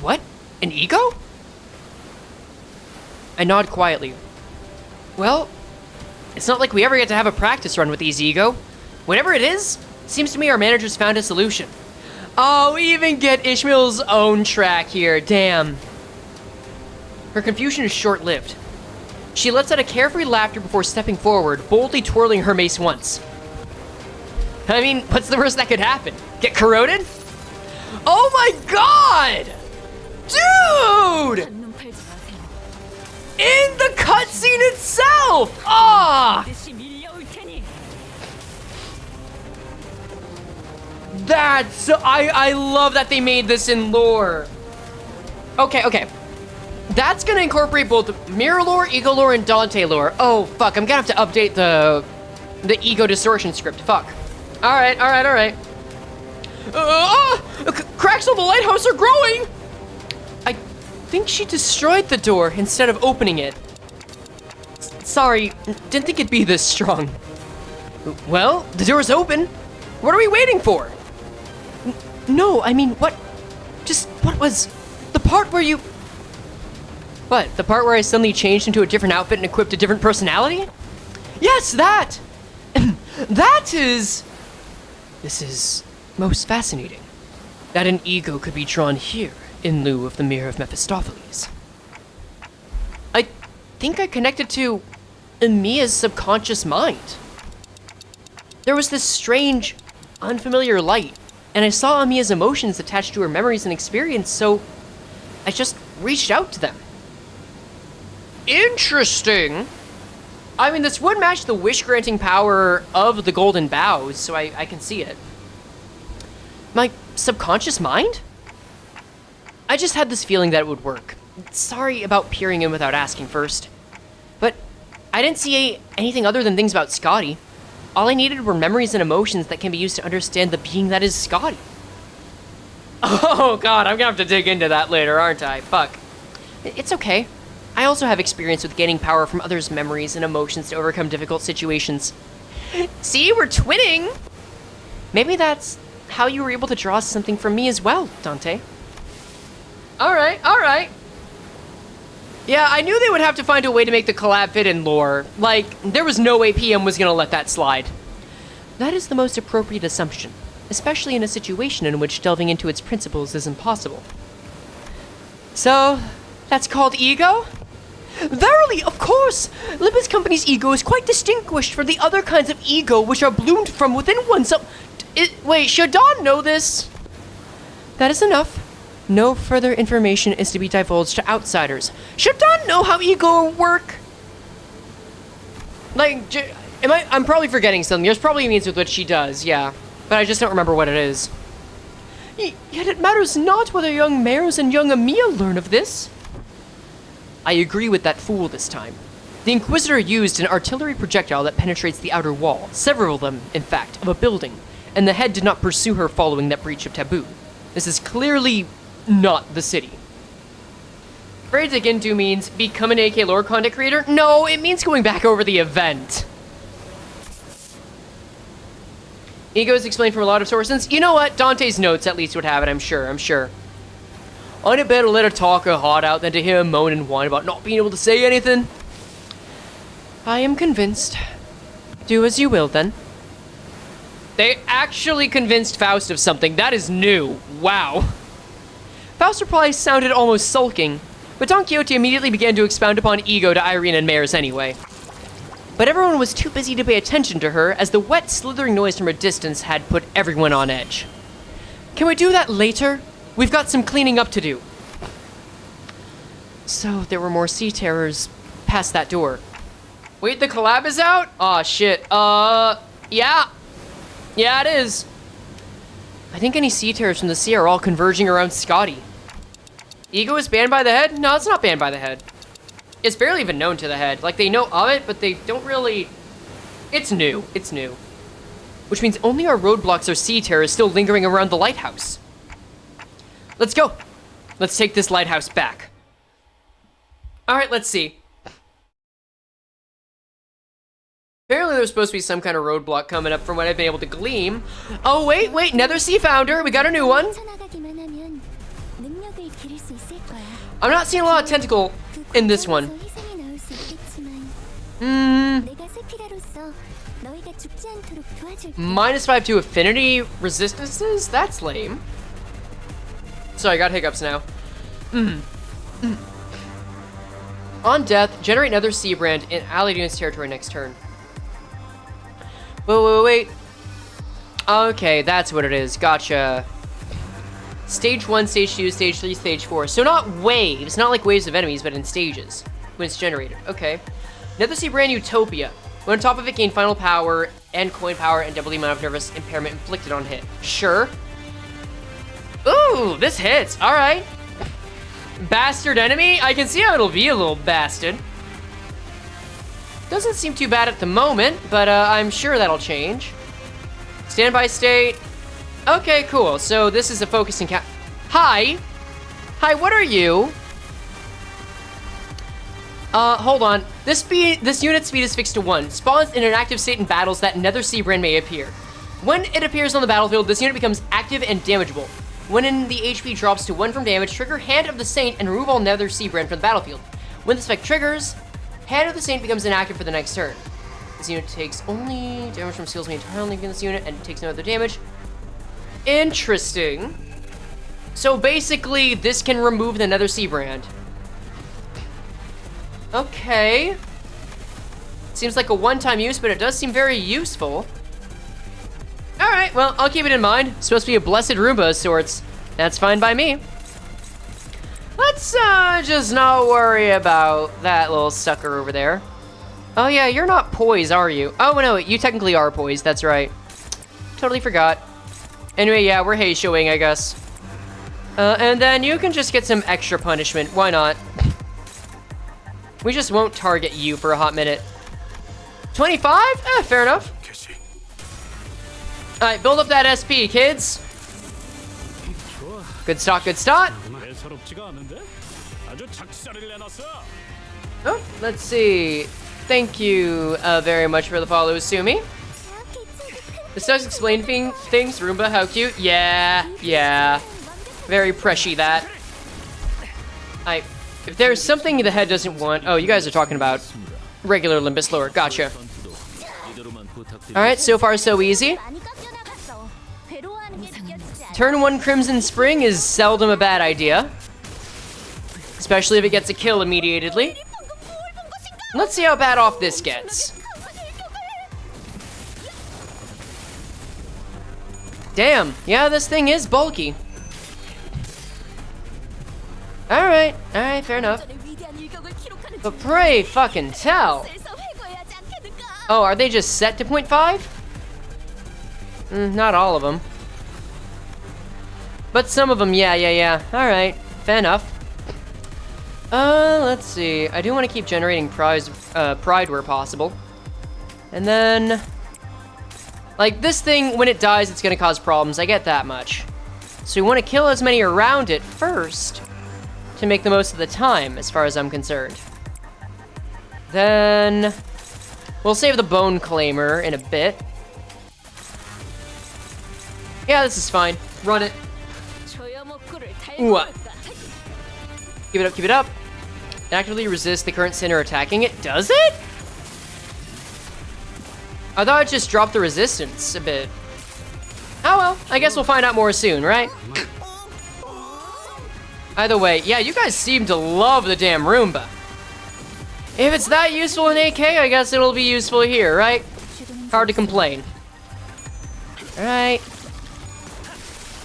What? An e.g.o? I nod quietly. Well, it's not like we ever get to have a practice run with these e.g.o. Whatever it is, seems to me our manager's found a solution. Oh, we even get Ishmael's own track here, damn. Her confusion is short-lived. She lets out a carefree laughter before stepping forward, boldly twirling her mace once. I mean, what's the worst that could happen? Get corroded? Oh my god! Dude! In the cutscene itself! Ah! That's... I love that they made this in lore. Okay. That's gonna incorporate both mirror lore, e.g.o lore, and Dante lore. Oh, fuck, I'm gonna have to update the e.g.o distortion script. Fuck. Alright. Cracks on the lighthouse are growing! I think she destroyed the door instead of opening it. Sorry, didn't think it'd be this strong. Well, the door's open. What are we waiting for? No, I mean, what was the part where you... What, the part where I suddenly changed into a different outfit and equipped a different personality? Yes, that! This is most fascinating. That an e.g.o could be drawn here in lieu of the Mirror of Mephistopheles. I think I connected to Emiya's subconscious mind. There was this strange, unfamiliar light, and I saw Emiya's emotions attached to her memories and experience, so I just reached out to them. Interesting. I mean, this would match the wish-granting power of the golden bows, so I can see it. My subconscious mind? I just had this feeling that it would work. Sorry about peering in without asking first. But I didn't see anything other than things about Scotty. All I needed were memories and emotions that can be used to understand the being that is Scotty. Oh god, I'm gonna have to dig into that later, aren't I? Fuck. It's okay. I also have experience with gaining power from others' memories and emotions to overcome difficult situations. See, we're twinning! Maybe that's how you were able to draw something from me as well, Dante. Alright, alright. Yeah, I knew they would have to find a way to make the collab fit in lore. Like, there was no way PM was gonna let that slide. That is the most appropriate assumption, especially in a situation in which delving into its principles is impossible. So, that's called e.g.o? Verily, of course! Limbus Company's e.g.o is quite distinguished from the other kinds of e.g.o which are bloomed from within oneself. Wait, should Dawn know this? That is enough. No further information is to be divulged to outsiders. Should Dawn know how e.g.o work? Like, I'm probably forgetting something. There's probably means with what she does, yeah. But I just don't remember what it is. Yet it matters not whether young Mares and young Emilia learn of this. I agree with that fool this time. The Inquisitor used an artillery projectile that penetrates the outer wall, several of them, in fact, of a building, and the head did not pursue her following that breach of taboo. This is clearly not the city. Frey dig into means become an AK lore content creator? No, it means going back over the event. e.g.o is explained from a lot of sources. You know what? Dante's notes at least would have it, I'm sure. I'd better let her talk her heart out than to hear her moan and whine about not being able to say anything. I am convinced. Do as you will, then. They actually convinced Faust of something. That is new. Wow. Faust's reply sounded almost sulking, but Don Quixote immediately began to expound upon e.g.o to Irene and Mares anyway. But everyone was too busy to pay attention to her, as the wet, slithering noise from a distance had put everyone on edge. Can we do that later? We've got some cleaning up to do. So, there were more sea terrors past that door. Wait, the collab is out? Aw, shit. Yeah. Yeah, it is. I think any sea terrors from the sea are all converging around Scotty. e.g.o is banned by the head? No, it's not banned by the head. It's barely even known to the head. Like, they know of it, but they don't really... It's new. It's new. Which means only our roadblocks are sea terrors still lingering around the lighthouse. Let's go. Let's take this lighthouse back. Alright, let's see. Apparently there's supposed to be some kind of roadblock coming up from what I've been able to glean. Oh, wait, Nether Sea Founder. We got a new one. I'm not seeing a lot of tentacle in this one. -5 to affinity resistances? That's lame. Sorry, I got hiccups now. On death, generate another sea brand in allied unit's territory next turn. Wait. Okay, that's what it is. Gotcha. Stage 1, Stage 2, Stage 3, Stage 4. So not waves, not like waves of enemies, but in stages when it's generated. Okay. Another sea brand Utopia. When on top of it, gain final power and coin power and double the amount of nervous impairment inflicted on hit. Sure. Ooh, this hits. All right. Bastard enemy? I can see how it'll be a little bastard. Doesn't seem too bad at the moment, but I'm sure that'll change. Standby state. Okay, cool. So this is a focusing cap. Hi, what are you? Hold on. This unit speed is fixed to 1. Spawns in an active state in battles that Nether Sea Brand may appear. When it appears on the battlefield, this unit becomes active and damageable. When the HP drops to 1 from damage, trigger Hand of the Saint and remove all Nether Sea Brand from the battlefield. When this effect triggers, Hand of the Saint becomes inactive for the next turn. This unit takes only damage from skills made entirely against this unit and takes no other damage. Interesting. So basically, this can remove the Nether Sea Brand. Okay. Seems like a one-time use, but it does seem very useful. Alright, well, I'll keep it in mind. It's supposed to be a blessed Roomba of sorts. That's fine by me. Let's just not worry about that little sucker over there. Oh yeah, you're not poised, are you? Oh no, you technically are poised, that's right. Totally forgot. Anyway, yeah, we're Heishoing, I guess. And then you can just get some extra punishment. Why not? We just won't target you for a hot minute. 25? Fair enough. Alright, build up that SP, kids. Good stock, good start. Oh, let's see. Thank you very much for the follow, Sumi. This does explain things. Roomba, how cute. Yeah. Very preshy, that. If there's something the head doesn't want... Oh, you guys are talking about regular Limbus lore. Gotcha. Alright, so far so easy. Turn 1 Crimson Spring is seldom a bad idea. Especially if it gets a kill immediately. Let's see how bad off this gets. Damn, yeah, this thing is bulky. Alright, fair enough. But pray fucking tell. Oh, are they just set to 0.5? Not all of them. But some of them, yeah. Alright, fair enough. Let's see. I do want to keep generating pride where possible. And then... Like, this thing, when it dies, it's gonna cause problems. I get that much. So we want to kill as many around it first to make the most of the time, as far as I'm concerned. Then... We'll save the Bone Claimer in a bit. Yeah, this is fine. Run it. Ooh. Keep it up. Actively resist the current sinner attacking it. Does it? I thought it just dropped the resistance a bit. Oh well, I guess we'll find out more soon, right? Either way, yeah, you guys seem to love the damn Roomba. If it's that useful in AK, I guess it'll be useful here, right? Hard to complain. Alright.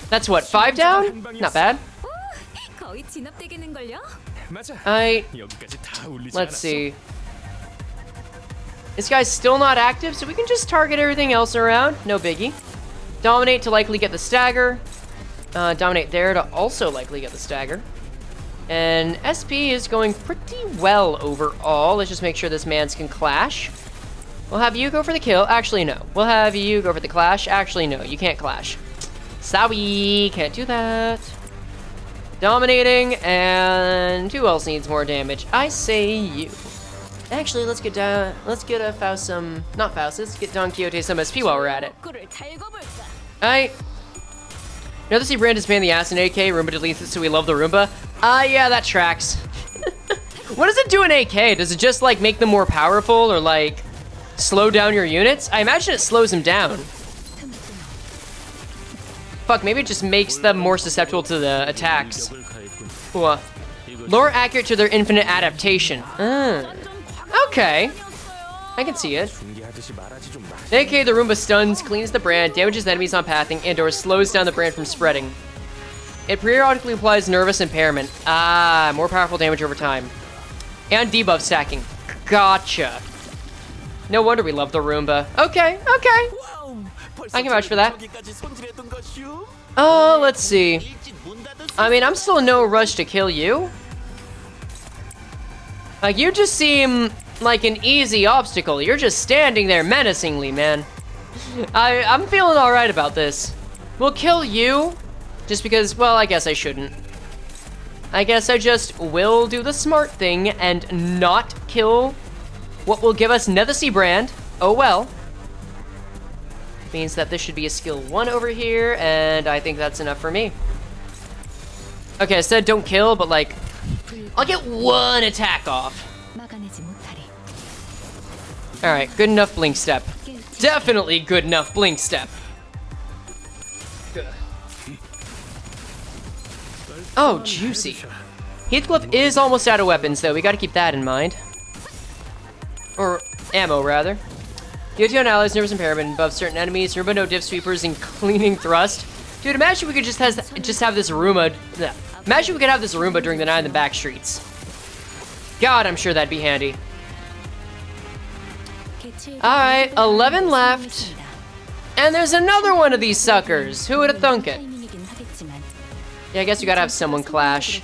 That's what, 5 down? Not bad. Let's see. This guy's still not active, so we can just target everything else around. No biggie. Dominate to likely get the stagger. Dominate there to also likely get the stagger. And SP is going pretty well overall. Let's just make sure this man's can clash. We'll have you go for the kill. Actually, no. We'll have you go for the clash. Actually, no. You can't clash. Sorry, can't do that. Dominating, and who else needs more damage? I say you. Actually, let's get let's get Don Quixote some SP while we're at it. Alright. Now the brand is paying the ass in AK, Roomba deletes it, so we love the Roomba. Yeah, that tracks. What does it do in AK? Does it just, like, make them more powerful, or, like, slow down your units? I imagine it slows them down. Fuck, maybe it just makes them more susceptible to the attacks. Ooh. More accurate to their infinite adaptation. Okay. I can see it. AK, the Roomba stuns, cleans the brand, damages enemies on pathing, and/or slows down the brand from spreading. It periodically applies nervous impairment. More powerful damage over time. And debuff stacking. Gotcha. No wonder we love the Roomba. Okay. I can vouch for that. Let's see. I mean, I'm still in no rush to kill you. Like, you just seem like an easy obstacle. You're just standing there menacingly, man. I'm feeling alright about this. We'll kill you, just because, well, I guess I shouldn't. I guess I just will do the smart thing and not kill what will give us Nethercy brand. Oh well. Means that this should be a skill 1 over here, and I think that's enough for me. Okay, I said don't kill, but like, I'll get 1 attack off. Alright, good enough blink step. Definitely good enough blink step. Oh, juicy. Heathcliff is almost out of weapons, though. We gotta keep that in mind. Or ammo, rather. DOT on allies, nervous impairment above certain enemies. Roomba no div sweepers and cleaning thrust. Dude, imagine we could just have this Roomba. Imagine we could have this Roomba during the night in the back streets. God, I'm sure that'd be handy. Alright, 11 left. And there's another one of these suckers. Who would have thunk it? Yeah, I guess you gotta have someone clash.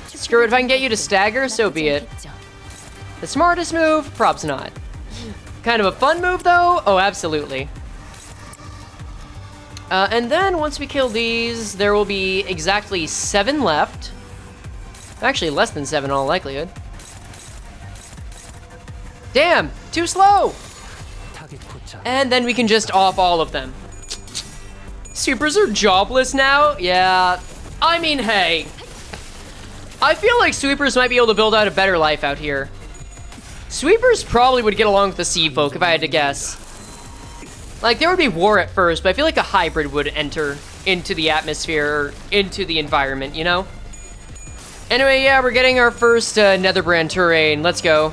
Screw it, if I can get you to stagger, so be it. The smartest move? Props not. Kind of a fun move, though? Oh, absolutely. And then, once we kill these, there will be exactly 7 left. Actually, less than 7 in all likelihood. Damn, too slow. And then we can just off all of them. Supers are jobless now? Yeah, I mean, hey. I feel like sweepers might be able to build out a better life out here. Sweepers probably would get along with the sea folk if I had to guess. Like, there would be war at first, but I feel like a hybrid would enter into the atmosphere, into the environment, you know? Anyway, yeah, we're getting our first Netherbrand terrain. Let's go.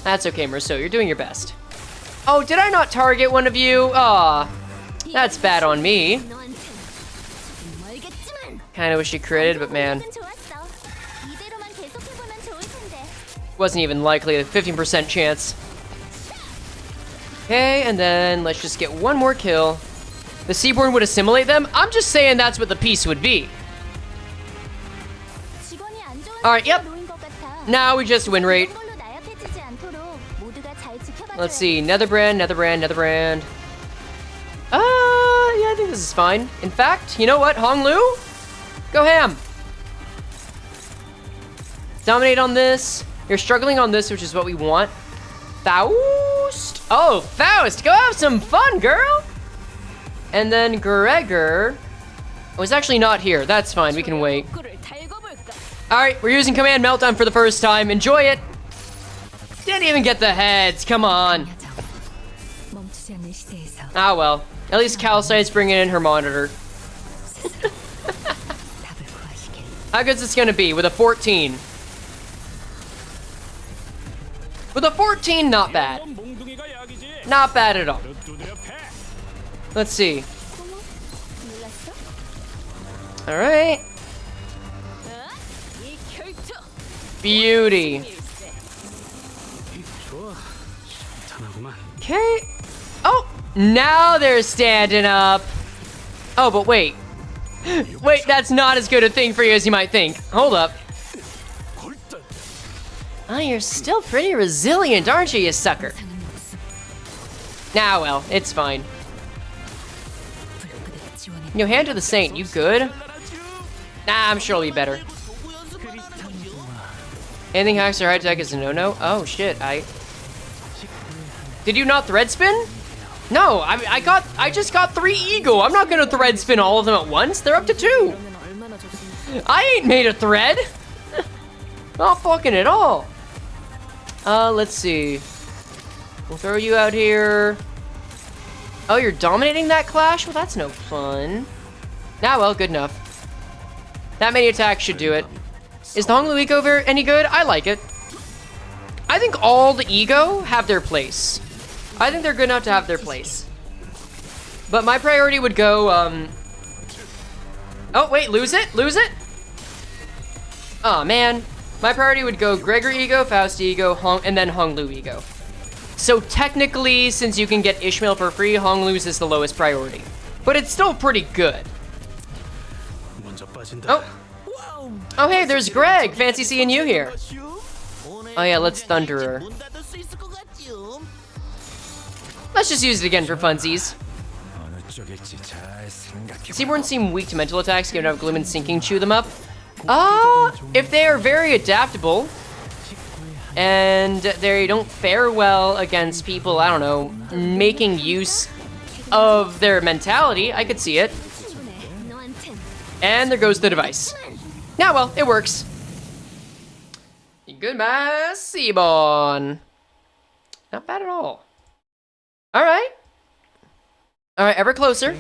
That's okay, Merceau. You're doing your best. Oh, did I not target one of you? Aw, that's bad on me. Kinda wish you critted, but man. Wasn't even likely, a 15% chance. Okay, and then let's just get one more kill. The Seaborn would assimilate them? I'm just saying that's what the piece would be. Alright, yep. Now we just win rate. Let's see, Netherbrand. Yeah, I think this is fine. In fact, you know what, Honglu? Go ham. Dominate on this. You're struggling on this, which is what we want. Faust. Oh, Faust, go have some fun, girl. And then Gregor was actually not here. That's fine, we can wait. All right, we're using Command Meltdown for the first time. Enjoy it. Didn't even get the heads, come on. Ah, well. At least Calcite's bringing in her monitor. How good's this gonna be with a 14? With a 14, not bad. Not bad at all. Let's see. All right. Beauty. Okay. Oh, now they're standing up. Oh, but wait. Wait, that's not as good a thing for you as you might think. Hold up. Oh, you're still pretty resilient, aren't you, you sucker? Nah, well, it's fine. Yo, Hand to the Saint, you good? Nah, I'm sure it'll be better. Anything hacks or high tech is a no-no? Oh, shit, Did you not thread spin? No, I just got 3 e.g.o. I'm not gonna thread spin all of them at once. They're up to 2. I ain't made a thread. Not fucking at all. Let's see. We'll throw you out here. Oh, you're dominating that clash? Well, that's no fun. Nah, well, good enough. That many attacks should do it. Is the Honglu e.g.o. any good? I like it. I think all the e.g.o. have their place. I think they're good enough to have their place. But my priority would go, Oh, wait, lose it? Lose it? Aw, man. My priority would go Gregor e.g.o., Faust e.g.o., and then Honglu e.g.o. So technically, since you can get Ishmael for free, Honglu's is the lowest priority. But it's still pretty good. Oh. Oh, hey, there's Greg. Fancy seeing you here. Oh, yeah, let's Thunderer. Let's just use it again for funsies. Seaborn seem weak to mental attacks, given how Gloom and Sinking chew them up. If they are very adaptable, and they don't fare well against people, I don't know, making use of their mentality, I could see it. And there goes the device. Now, well, it works. Goodbye, Seaborn. Not bad at all. Alright. Alright, ever closer.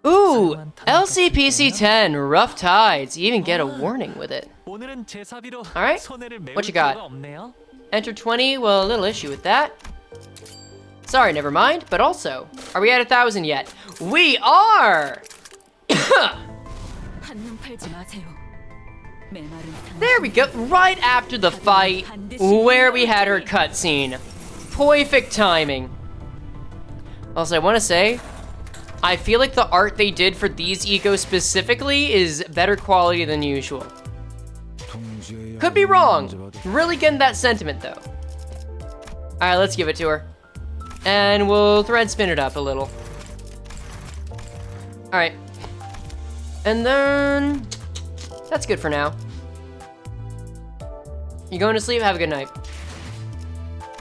Ooh, LCPC 10, Rough Tides. You even get a warning with it. Alright, what you got? Enter 20, well, a little issue with that. Sorry, never mind, but also, are we at 1,000 yet? We are! There we go, right after the fight, where we had her cutscene. Perfect timing. Also, I want to say, I feel like the art they did for these e.g.o. specifically is better quality than usual. Could be wrong. Really getting that sentiment, though. Alright, let's give it to her. And we'll thread spin it up a little. Alright. And then... That's good for now. You going to sleep? Have a good night.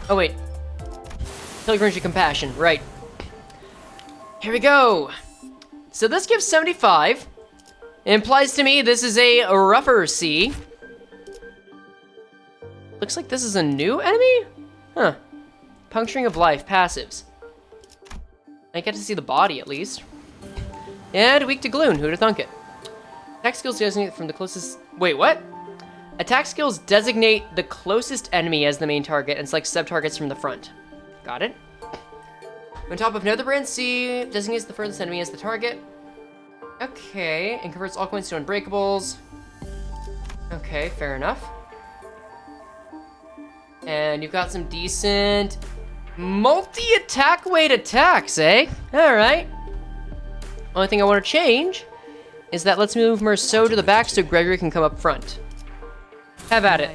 Oh, wait. Pilgrimage of Compassion. Right. Here we go. So this gives 75. It implies to me this is a rougher sea. Looks like this is a new enemy? Huh. Puncturing of life. Passives. I get to see the body, at least. And weak to gloom. Who'd have thunk it? Attack skills designate from the closest... Wait, what? Attack skills designate the closest enemy as the main target and select sub-targets from the front. Got it. On top of Netherbrand, C designates the furthest enemy as the target. Okay, and converts all coins to unbreakables. Okay, fair enough. And you've got some decent multi-attack weight attacks, eh? Alright. Only thing I want to change is that let's move Merceau to the back so Gregory can come up front. Have at it.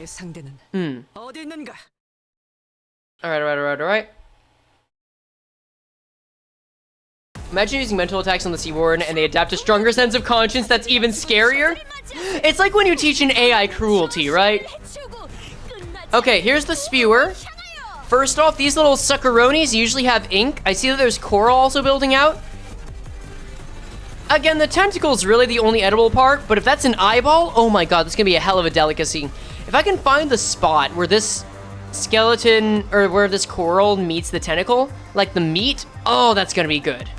Alright. Imagine using mental attacks on the Seaborn and they adapt a stronger sense of conscience that's even scarier. It's like when you teach an AI cruelty, right? Okay, here's the spewer. First off, these little suckeronis usually have ink. I see that there's coral also building out. Again, the tentacle is really the only edible part, but if that's an eyeball, oh my god, that's gonna be a hell of a delicacy. If I can find the spot where this skeleton, or where this coral meets the tentacle, like the meat, oh, that's gonna be good.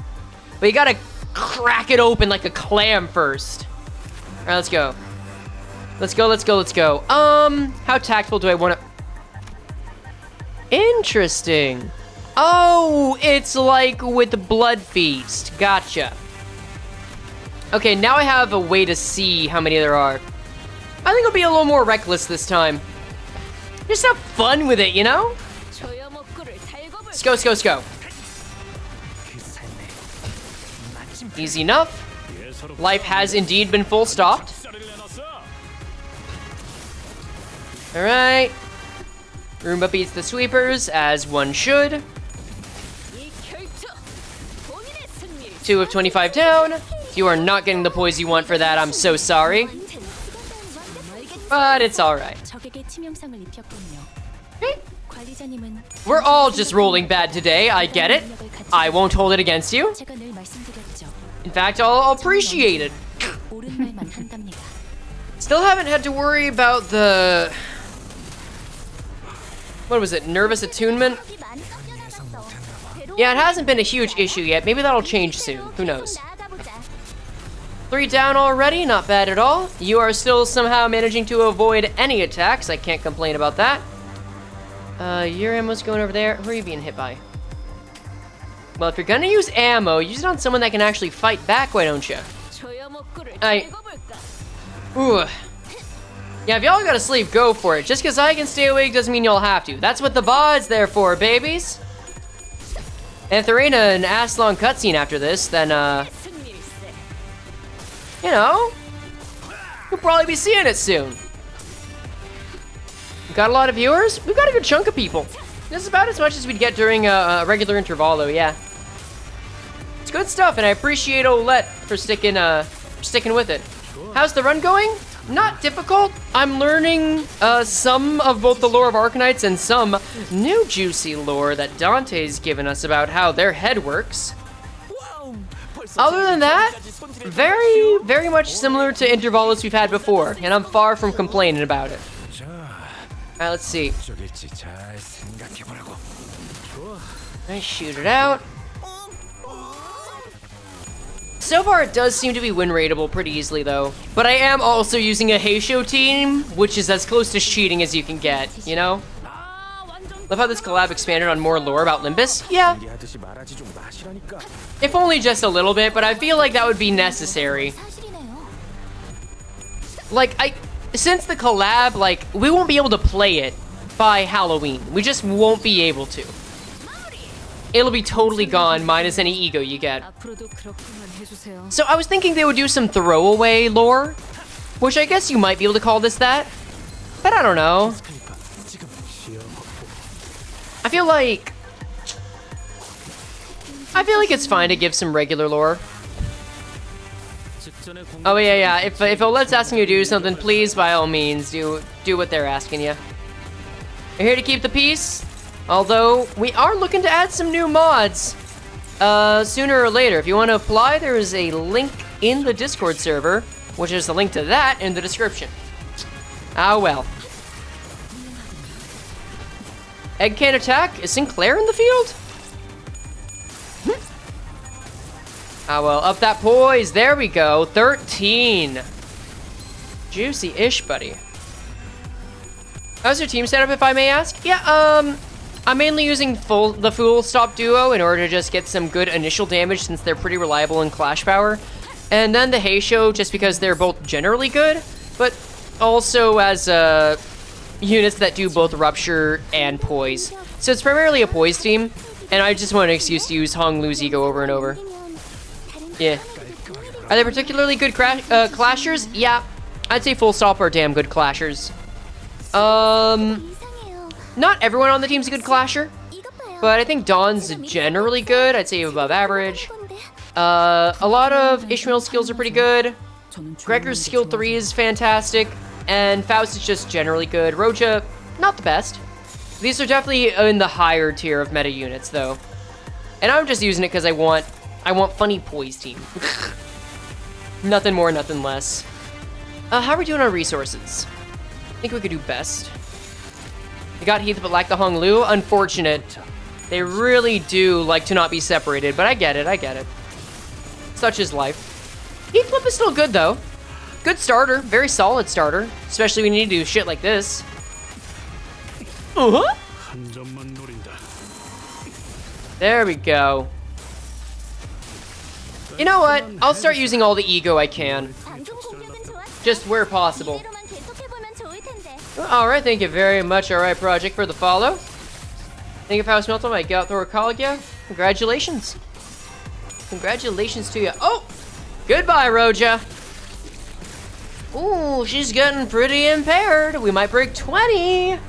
But you gotta crack it open like a clam first. All right, let's go. Let's go. How tactful do I want to... Interesting. Oh, it's like with the Blood Feast. Gotcha. Okay, now I have a way to see how many there are. I think I'll be a little more reckless this time. Just have fun with it, you know? Let's go. Easy enough. Life has indeed been full stopped. Alright. Roomba beats the sweepers, as one should. 2 of 25 down. You are not getting the poise you want for that, I'm so sorry. But it's alright. We're all just rolling bad today, I get it. I won't hold it against you. In fact, I'll appreciate it. Still haven't had to worry about the... What was it? Nervous attunement? Yeah, it hasn't been a huge issue yet. Maybe that'll change soon. Who knows? 3 down already. Not bad at all. You are still somehow managing to avoid any attacks. I can't complain about that. Your ammo's going over there. Who are you being hit by? Well, if you're gonna use ammo, use it on someone that can actually fight back, why don't you? Ooh. Yeah, if y'all gotta sleep, go for it. Just because I can stay awake doesn't mean y'all have to. That's what the VOD's there for, babies. And if there ain't an ass-long cutscene after this, then, you know, you'll probably be seeing it soon. Got a lot of viewers? We've got a good chunk of people. This is about as much as we'd get during a regular interval, though, yeah. It's good stuff, and I appreciate Olette for sticking with it. How's the run going? Not difficult. I'm learning some of both the lore of Arknights and some new juicy lore that Dante's given us about how their head works. Other than that, very, very much similar to Intervalos we've had before, and I'm far from complaining about it. Alright, let's see. I shoot it out. So far, it does seem to be win rateable pretty easily, though. But I am also using a Heisho team, which is as close to cheating as you can get, you know? Love how this collab expanded on more lore about Limbus. Yeah. If only just a little bit, but I feel like that would be necessary. Like, since the collab, like, we won't be able to play it by Halloween. We just won't be able to. It'll be totally gone, minus any ego you get. So I was thinking they would do some throwaway lore, which I guess you might be able to call this that, but I don't know. I feel like it's fine to give some regular lore. Oh yeah. If Olet's asking you to do something, please by all means do what they're asking you. You're here to keep the peace, although we are looking to add some new mods sooner or later. If you want to apply, there is a link in the Discord server, which is a link to that in the description. Ah well. Egg can attack. Is Sinclair in the field? Ah well, up that poise. There we go. 13. Juicy-ish, buddy. How's your team setup, if I may ask? Yeah, I'm mainly using the Full Stop Duo in order to just get some good initial damage since they're pretty reliable in Clash Power. And then the Heisho just because they're both generally good, but also as units that do both Rupture and Poise. So it's primarily a Poise team, and I just want an excuse to use Hong Lu's ego over and over. Yeah. Are they particularly good clashers? Yeah, I'd say Full Stop are damn good clashers. Not everyone on the team's a good clasher, but I think Dawn's generally good. I'd say above average. A lot of Ishmael's skills are pretty good. Gregor's skill 3 is fantastic, and Faust is just generally good. Roja, not the best. These are definitely in the higher tier of meta units, though. And I'm just using it because I want funny Poise team. Nothing more, nothing less. How are we doing on resources? I think we could do best. We got Heath but lack the Hong Lu. Unfortunate. They really do like to not be separated, but I get it. Such is life. Heath Flip is still good though. Good starter, very solid starter. Especially when you need to do shit like this. There we go. You know what? I'll start using all the e.g.o I can. Just where possible. Alright, thank you very much. Alright, Project, for the follow. Thank you, Faust Melton, my Gout Thrower Collab. Congratulations. Congratulations to you. Oh! Goodbye, Roja. Ooh, she's getting pretty impaired. We might break 20.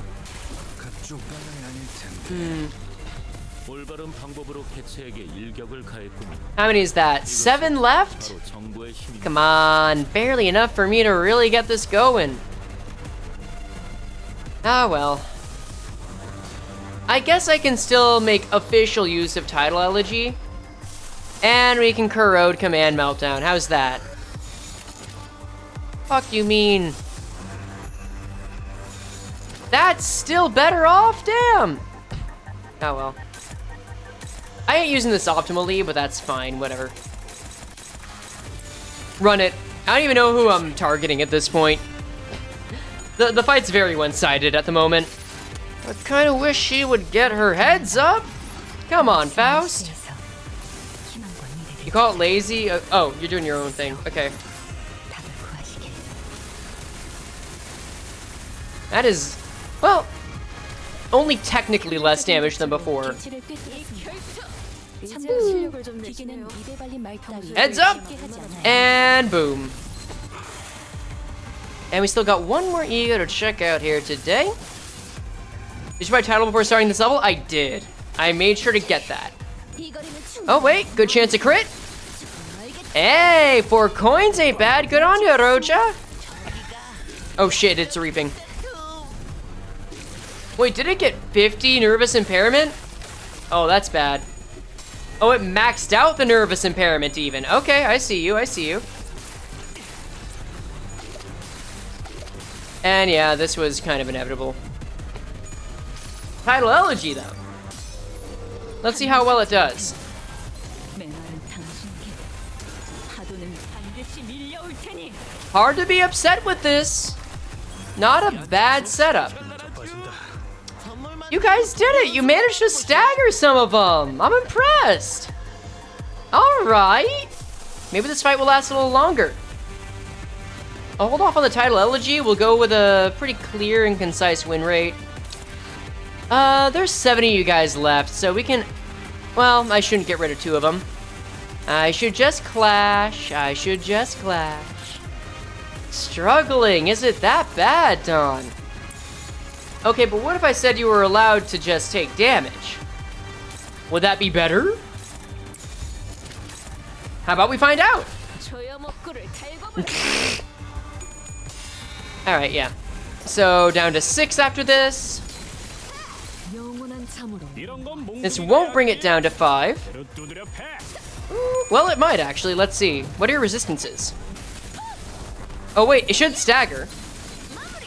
How many is that? 7 left? Come on, barely enough for me to really get this going. Ah, well. I guess I can still make official use of Title Elegy. And we can corrode Command Meltdown. How's that? Fuck you mean? That's still better off? Damn! Oh well. I ain't using this optimally, but that's fine, whatever. Run it. I don't even know who I'm targeting at this point. The fight's very one-sided at the moment. I kind of wish she would get her heads up. Come on, Faust. You call it lazy? Oh, you're doing your own thing. Okay. That is, well, only technically less damage than before. Heads up! And boom. And we still got one more e.g.o to check out here today. Did you buy Title before starting this level? I did. I made sure to get that. Oh wait, good chance to crit. Hey, 4 coins ain't bad. Good on you, Roja. Oh shit, it's reaping. Wait, did it get 50 nervous impairment? Oh, that's bad. Oh, it maxed out the nervous impairment even. Okay, I see you, I see you. And yeah, this was kind of inevitable. Title Elegy, though. Let's see how well it does. Hard to be upset with this. Not a bad setup. You guys did it! You managed to stagger some of them! I'm impressed! Alright! Maybe this fight will last a little longer. I'll hold off on the Title Elegy. We'll go with a pretty clear and concise win rate. There's 70 of you guys left, so we can... Well, I shouldn't get rid of 2 of them. I should just clash. I should just clash. Struggling. Is it that bad, Dawn? Okay, but what if I said you were allowed to just take damage? Would that be better? How about we find out? Alright, yeah. So down to 6 after this. This won't bring it down to 5. Well, it might actually. Let's see. What are your resistances? Oh wait, it should stagger.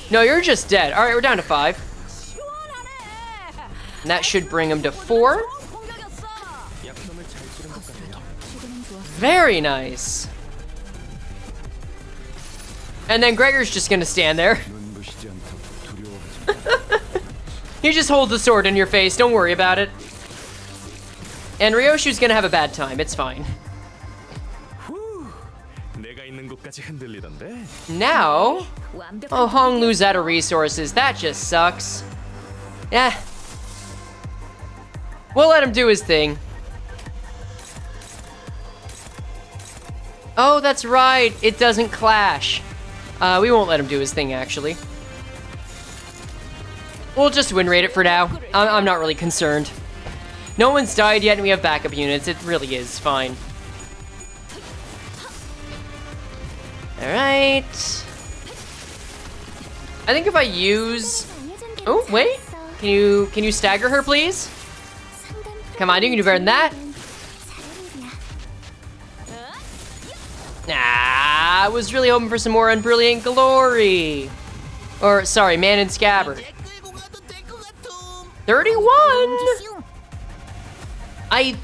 No, you're just dead. Alright, we're down to 5. And that should bring him to 4. Very nice. And then Gregor's just gonna stand there. He just holds the sword in your face, don't worry about it. And Ryoshu's gonna have a bad time, it's fine. Now, oh, Honglu's out of resources, that just sucks. Yeah. We'll let him do his thing. Oh, that's right, it doesn't clash. We won't let him do his thing, actually. We'll just win rate it for now. I'm not really concerned. No one's died yet and we have backup units. It really is fine. Alright. I think if I use... Oh, wait. Can you stagger her, please? Come on, you can do better than that. Nah, I was really hoping for some more Unbrilliant Glory. Or, sorry, Man in Scabbard. 31! I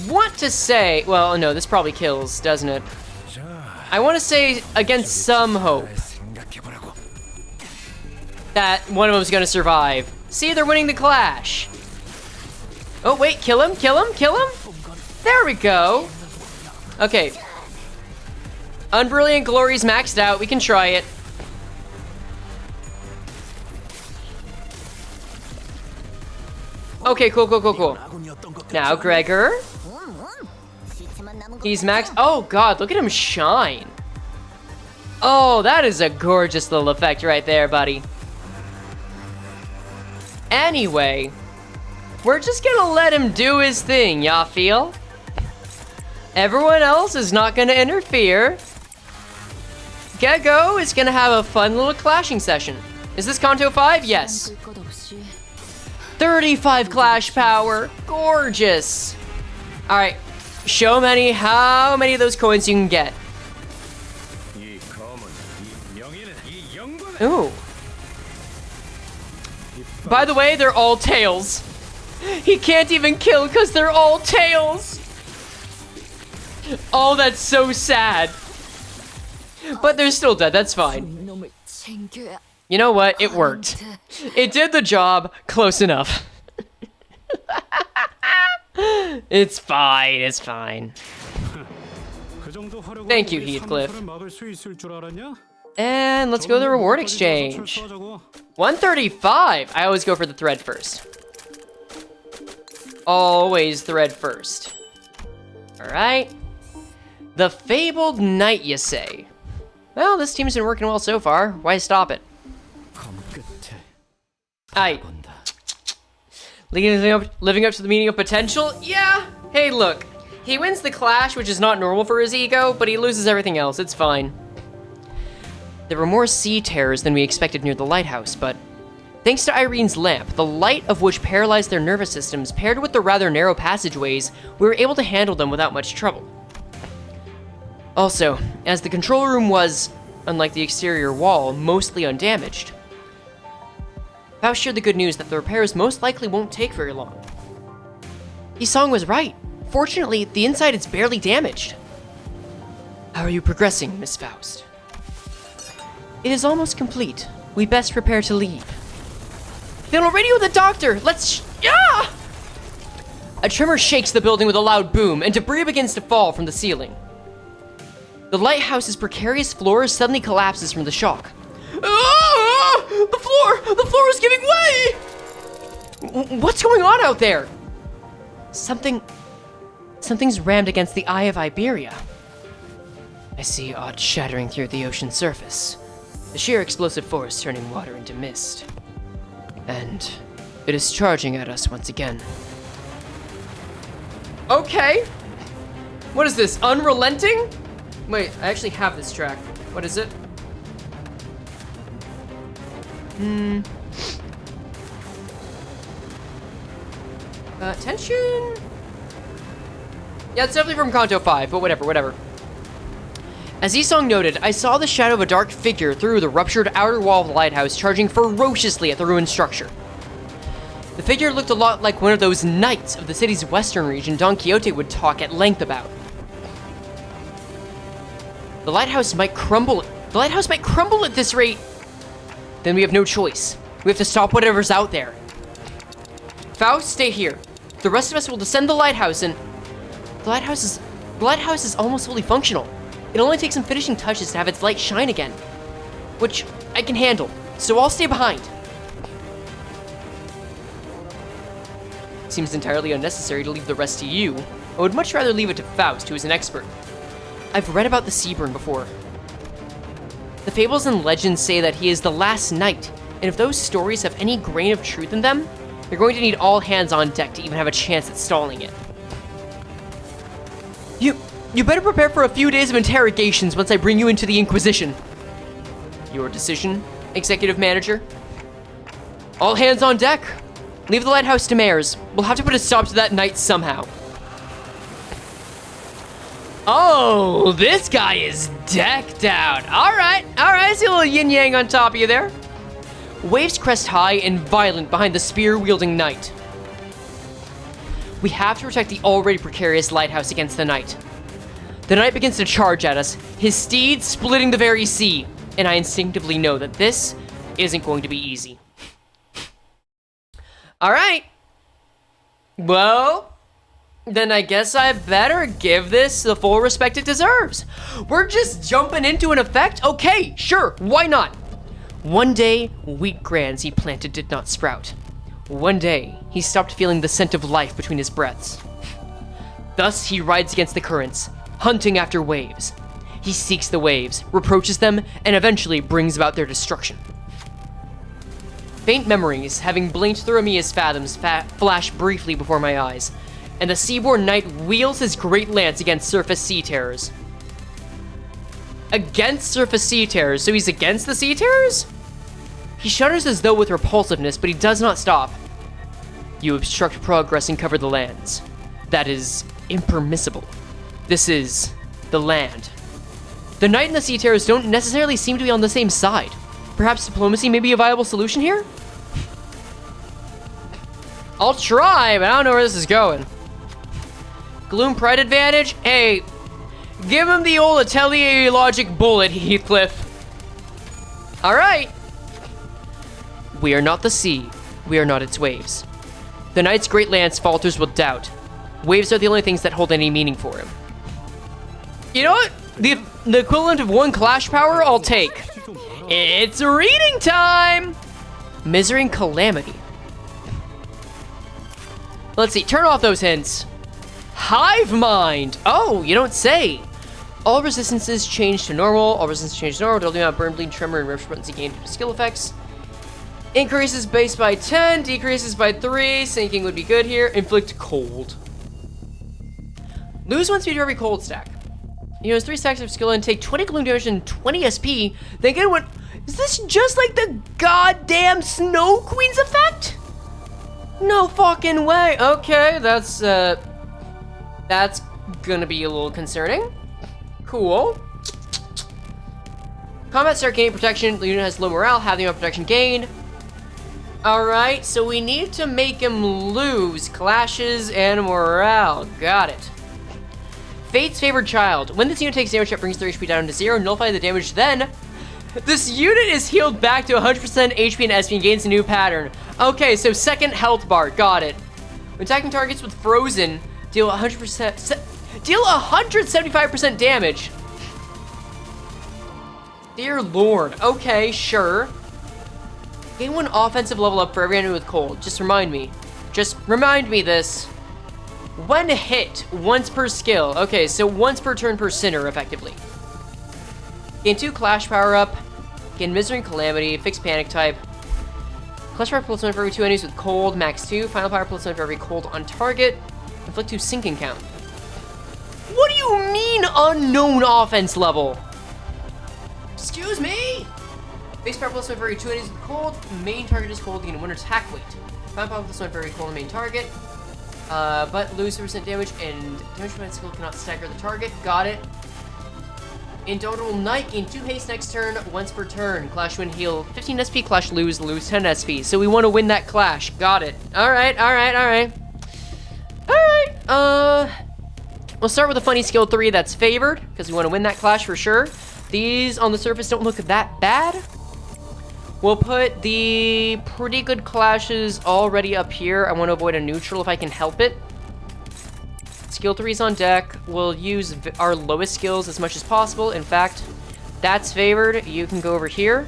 want to say, well, no, this probably kills, doesn't it? I want to say, against some hope, that one of them's gonna survive. See, they're winning the clash. Oh, wait, kill him, kill him, kill him? There we go. Okay. Unbrilliant Glory's maxed out, we can try it. Okay, cool. Now, Gregor. He's maxed. Oh, God, look at him shine. Oh, that is a gorgeous little effect right there, buddy. Anyway, we're just gonna let him do his thing, y'all feel? Everyone else is not gonna interfere. e.g.o is gonna have a fun little clashing session. Is this Kanto 5? Yes. 35 clash power. Gorgeous. All right. Show many how many of those coins you can get. Ooh. By the way, they're all tails. He can't even kill because they're all tails. Oh, that's so sad. But they're still dead. That's fine. You know what? It worked. It did the job close enough. It's fine, it's fine. Thank you, Heathcliff. And let's go to the reward exchange. 135. I always go for the thread first. Always thread first. Alright. The Fabled Knight, you say? Well, this team's been working well so far. Why stop it? Aight. Living up to the meaning of potential? Yeah. Hey, look. He wins the clash, which is not normal for his ego, but he loses everything else. It's fine. There were more sea terrors than we expected near the lighthouse, but thanks to Irene's lamp, the light of which paralyzed their nervous systems, paired with the rather narrow passageways, we were able to handle them without much trouble. Also, as the control room was, unlike the exterior wall, mostly undamaged, Faust shared the good news that the repairs most likely won't take very long. Yisong was right. Fortunately, the inside is barely damaged. How are you progressing, Miss Faust? It is almost complete. We best prepare to leave. Then we'll radio the doctor! Let's A tremor shakes the building with a loud boom, and debris begins to fall from the ceiling. The lighthouse's precarious floor suddenly collapses from the shock. The floor is giving way! What's going on out there? Something's rammed against the Eye of Iberia. I see odd shattering through the ocean's surface. The sheer explosive force turning water into mist. And it is charging at us once again. Okay. What is this, unrelenting? Wait, I actually have this track. What is it? Tension? Yeah, it's definitely from Kanto 5, but whatever. As Isong noted, I saw the shadow of a dark figure through the ruptured outer wall of the lighthouse, charging ferociously at the ruined structure. The figure looked a lot like one of those knights of the city's western region Don Quixote would talk at length about. The lighthouse might crumble. The lighthouse might crumble at this rate. Then we have no choice. We have to stop whatever's out there. Faust, stay here. The rest of us will descend the lighthouse and... The lighthouse is almost fully functional. It only takes some finishing touches to have its light shine again. Which I can handle, so I'll stay behind. Seems entirely unnecessary to leave the rest to you. I would much rather leave it to Faust, who is an expert. I've read about the Seaburn before. The fables and legends say that he is the last knight, and if those stories have any grain of truth in them, you're going to need all hands on deck to even have a chance at stalling it. You better prepare for a few days of interrogations once I bring you into the Inquisition. Your decision, Executive Manager. All hands on deck. Leave the lighthouse to Mares. We'll have to put a stop to that knight somehow. Oh, this guy is decked out. All right, I see a little yin-yang on top of you there. Waves crest high and violent behind the spear-wielding knight. We have to protect the already precarious lighthouse against the knight. The knight begins to charge at us, his steed splitting the very sea, and I instinctively know that this isn't going to be easy. All right. Well, then I guess I better give this the full respect it deserves. We're just jumping into an effect? Okay, sure, why not? One day, wheat grains he planted did not sprout. One day, he stopped feeling the scent of life between his breaths. Thus, he rides against the currents, hunting after waves. He seeks the waves, reproaches them, and eventually brings about their destruction. Faint memories, having blinked through Amiya's fathoms, flash briefly before my eyes, and the Seaborn Knight wields his great lance against surface sea terrors. Against surface sea terrors? So he's against the sea terrors? He shudders as though with repulsiveness, but he does not stop. You obstruct progress and cover the lands. That is impermissible. This is the land. The Knight and the Sea Terrors don't necessarily seem to be on the same side. Perhaps diplomacy may be a viable solution here? I'll try, but I don't know where this is going. Gloom Pride advantage? Hey, give him the old Atelier logic bullet, Heathcliff. All right. We are not the sea. We are not its waves. The Knight's great lance falters with doubt. Waves are the only things that hold any meaning for him. You know what? The equivalent of one clash power, I'll take. It's reading time! Misery and Calamity. Let's see, turn off those hints. Hive Mind! Oh, you don't say. All resistances change to normal. All resistances change to normal. Don't do not burn, bleed, tremor, and rift potency gain due to skill effects. Increases base by 10, decreases by 3. Sinking would be good here. Inflict cold. Lose 1 speed for every cold stack. You know, 3 stacks of skill and take 20 gloom damage and 20 SP. Then get what? Is this just like the goddamn Snow Queen's effect? No fucking way. Okay, that's gonna be a little concerning. Cool. Combat start gain protection. The unit has low morale. Have the amount of protection gained. Alright, so we need to make him lose clashes and morale. Got it. Fate's Favored Child. When this unit takes damage that brings their HP down to 0, nullify the damage, then this unit is healed back to 100% HP and SP and gains a new pattern. Okay, so second health bar. Got it. When attacking targets with Frozen, deal 175% damage. Dear Lord. Okay, sure. Gain 1 offensive level up for every enemy with cold. Just remind me this. When hit, once per skill. Okay, so once per turn per sinner, effectively. Gain 2 clash power up. Gain Misery and Calamity. Fixed panic type. Clash power +1 for every 2 enemies with cold. Max 2. Final power +1 for every cold on target. Inflict 2 sinking count. What do you mean unknown offense level? Excuse me? Base power plus 1 very 2 is cold. Main target is cold. You get 1 attack weight. Combine power plus 1 very cold on main target. But lose 3% damage and damage from skill cannot stagger the target. Got it. Indomitable Knight gain 2 haste next turn, once per turn. Clash win heal 15 SP, clash lose 10 SP. So we want to win that clash. Got it. Alright. We'll start with a funny skill 3 that's favored, because we want to win that clash for sure. These on the surface don't look that bad. We'll put the pretty good clashes already up here. I want to avoid a neutral if I can help it. Skill 3's on deck. We'll use our lowest skills as much as possible. In fact, that's favored. You can go over here.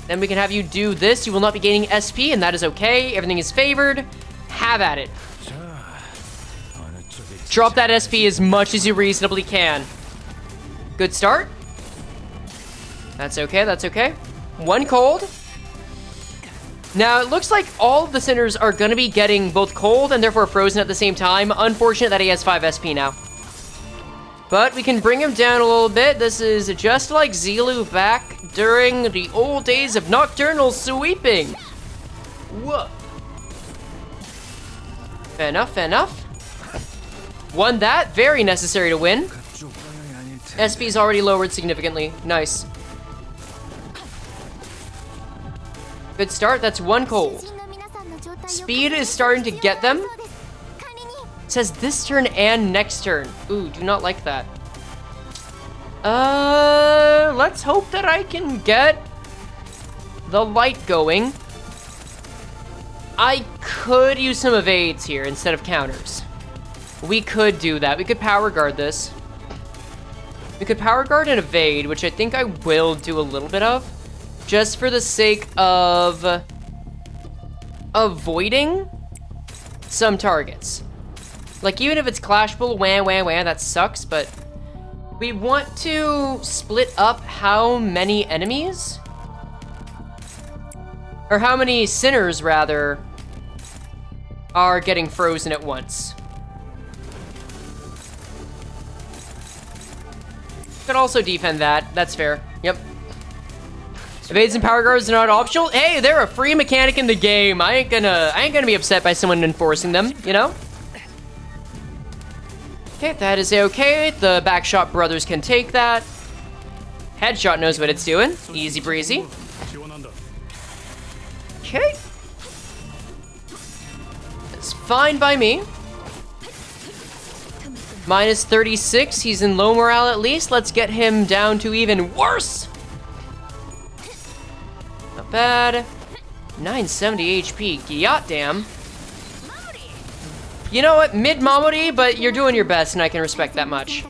Then we can have you do this. You will not be gaining SP, and that is okay. Everything is favored. Have at it. Drop that SP as much as you reasonably can. Good start. That's okay. 1 cold. Now, it looks like all of the sinners are going to be getting both cold and therefore frozen at the same time. Unfortunate that he has 5 SP now. But we can bring him down a little bit. This is just like Zilu back during the old days of nocturnal sweeping. Whoa. Fair enough. Won that. Very necessary to win. SP's already lowered significantly. Nice. Good start. That's 1 cold. Speed is starting to get them. It says this turn and next turn. Ooh, do not like that. Let's hope that I can get the light going. I could use some evades here instead of counters. We could do that. We could power guard this. We could power guard and evade, which I think I will do a little bit of. Just for the sake of avoiding some targets. Like, even if it's clashable, wah, that sucks, but we want to split up how many enemies, or how many sinners, rather, are getting frozen at once. Could also defend that. That's fair. Yep. Evades and power guards are not optional. Hey, they're a free mechanic in the game. I ain't gonna be upset by someone enforcing them, you know? Okay, that is okay. The backshot brothers can take that. Headshot knows what it's doing. Easy breezy. Okay. It's fine by me. Minus 36. He's in low morale at least. Let's get him down to even worse. Not bad. 970 HP. Goddamn. You know what? Mid Mamori, but you're doing your best, and I can respect that much.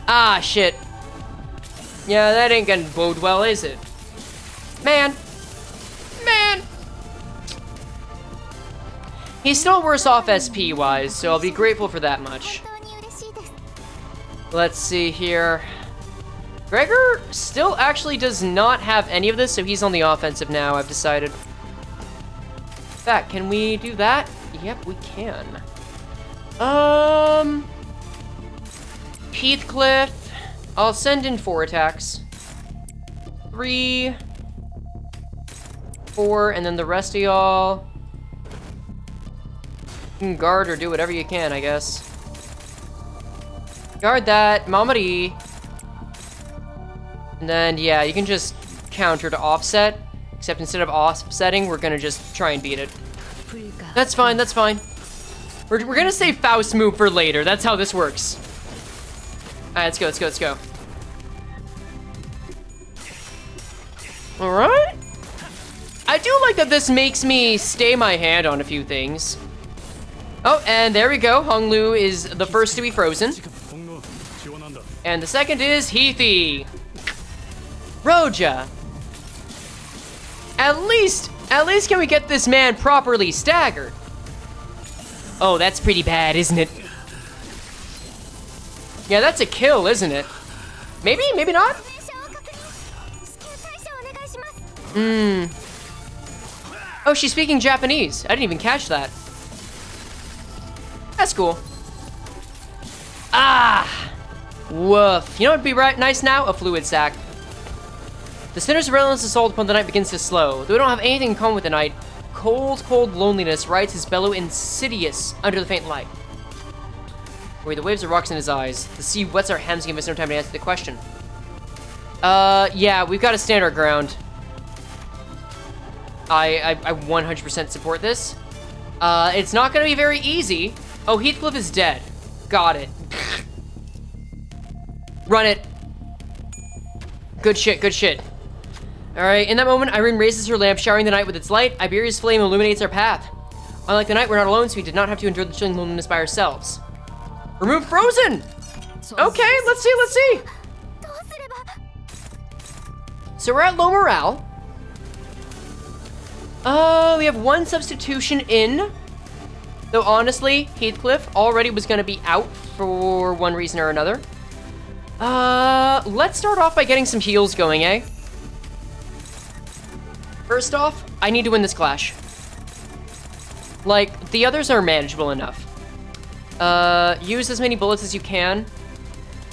Ah, shit. Yeah, that ain't gonna bode well, is it? Man. He's still worse off SP-wise, so I'll be grateful for that much. Let's see here. Gregor still actually does not have any of this, so he's on the offensive now, I've decided. In fact, can we do that? Yep, we can. Heathcliff. I'll send in 4 attacks. 3, 4, and then the rest of y'all. You can guard or do whatever you can, I guess. Guard that, Mamari. And then, yeah, you can just counter to offset. Except instead of offsetting, we're gonna just try and beat it. That's fine. We're gonna save Faust's move for later. That's how this works. Alright, let's go. Alright. I do like that this makes me stay my hand on a few things. Oh, and there we go. Honglu is the first to be frozen. And the second is Heathy. Roja. At least can we get this man properly staggered? Oh, that's pretty bad, isn't it? Yeah, that's a kill, isn't it? Maybe not? Oh, she's speaking Japanese. I didn't even catch that. That's cool. Ah! Woof. You know what would be right nice now? A fluid sac. The sinner's relentless assault upon the night begins to slow. Though we don't have anything in common with the night, cold, cold loneliness rides his bellow insidious under the faint light. Where the waves are rocks in his eyes. The sea wets our hems and gives us no time to answer the question. Yeah, we've got to stand our ground. I 100% support this. It's not going to be very easy. Oh, Heathcliff is dead. Got it. Run it. Good shit, good shit. Alright, in that moment, Irene raises her lamp, showering the night with its light. Iberia's flame illuminates our path. Unlike the night, we're not alone, so we did not have to endure the chilling loneliness by ourselves. Remove Frozen! Okay, let's see. So we're at low morale. We have one substitution in. Though honestly, Heathcliff already was gonna be out for one reason or another. Let's start off by getting some heals going, eh? First off, I need to win this clash. Like, the others are manageable enough. Use as many bullets as you can.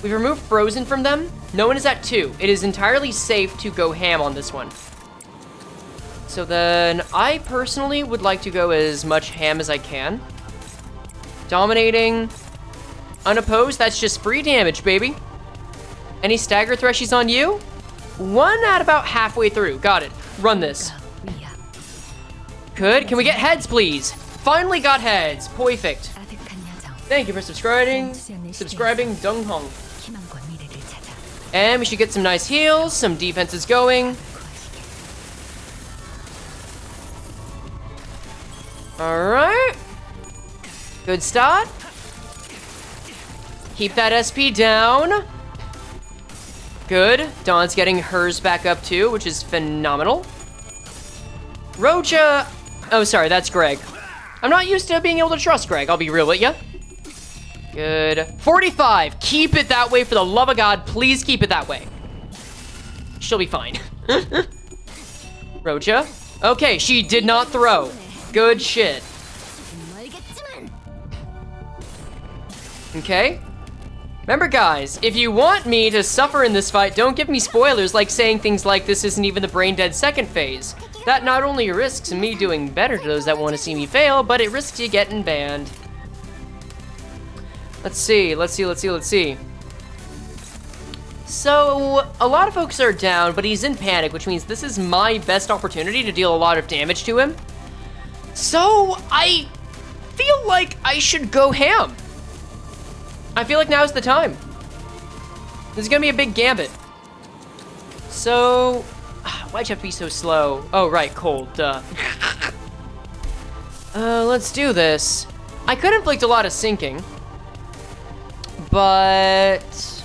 We've removed Frozen from them. No one is at 2. It is entirely safe to go ham on this one. So then, I personally would like to go as much ham as I can. Dominating. Unopposed, that's just free damage, baby. Any stagger threshies on you? One at about halfway through. Got it. Run this. Good. Can we get heads, please? Finally got heads. Perfect. Thank you for subscribing, Dung Hong. And we should get some nice heals, some defenses going. Alright. Good start. Keep that SP down. Good. Dawn's getting hers back up too, which is phenomenal. Roja. Oh, sorry, that's Greg. I'm not used to being able to trust Greg, I'll be real with ya. Good. 45. Keep it that way for the love of God. Please keep it that way. She'll be fine. Roja. Okay, she did not throw. Good shit. Okay. Remember, guys, if you want me to suffer in this fight, don't give me spoilers like saying things like this isn't even the brain dead second phase. That not only risks me doing better to those that want to see me fail, but it risks you getting banned. Let's see. So, a lot of folks are down, but he's in panic, which means this is my best opportunity to deal a lot of damage to him. So, I feel like I should go ham. I feel like now's the time. This is gonna be a big gambit. So, why'd you have to be so slow? Oh, right, cold, duh. Let's do this. I could inflict a lot of sinking, but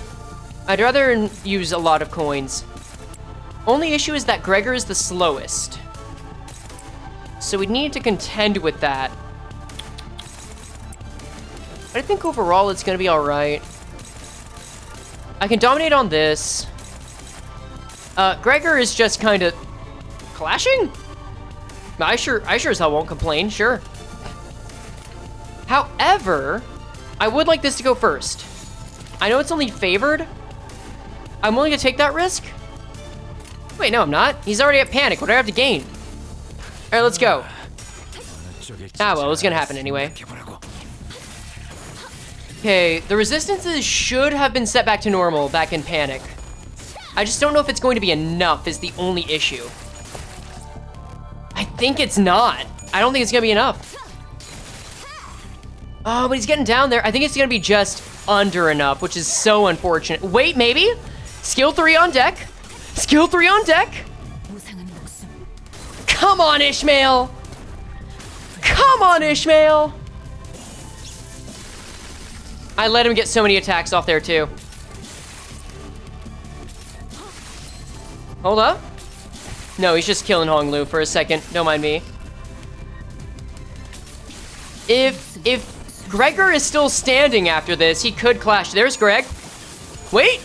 I'd rather use a lot of coins. Only issue is that Gregor is the slowest. So we need to contend with that. But I think overall it's gonna be alright. I can dominate on this. Gregor is just kind of clashing? I sure as hell won't complain, sure. However, I would like this to go first. I know it's only favored. I'm willing to take that risk. Wait, no, I'm not. He's already at panic. What do I have to gain? All right, let's go. Ah, well, it's gonna happen anyway. Okay, the resistances should have been set back to normal back in panic. I just don't know if it's going to be enough is the only issue. I think it's not. I don't think it's gonna be enough. Oh, but he's getting down there. I think it's gonna be just under enough, which is so unfortunate. Wait, maybe? Skill 3 on deck. Skill 3 on deck. Come on, Ishmael. Come on, Ishmael. I let him get so many attacks off there, too. Hold up. No, he's just killing Honglu for a second. Don't mind me. If Gregor is still standing after this, he could clash. There's Greg. Wait.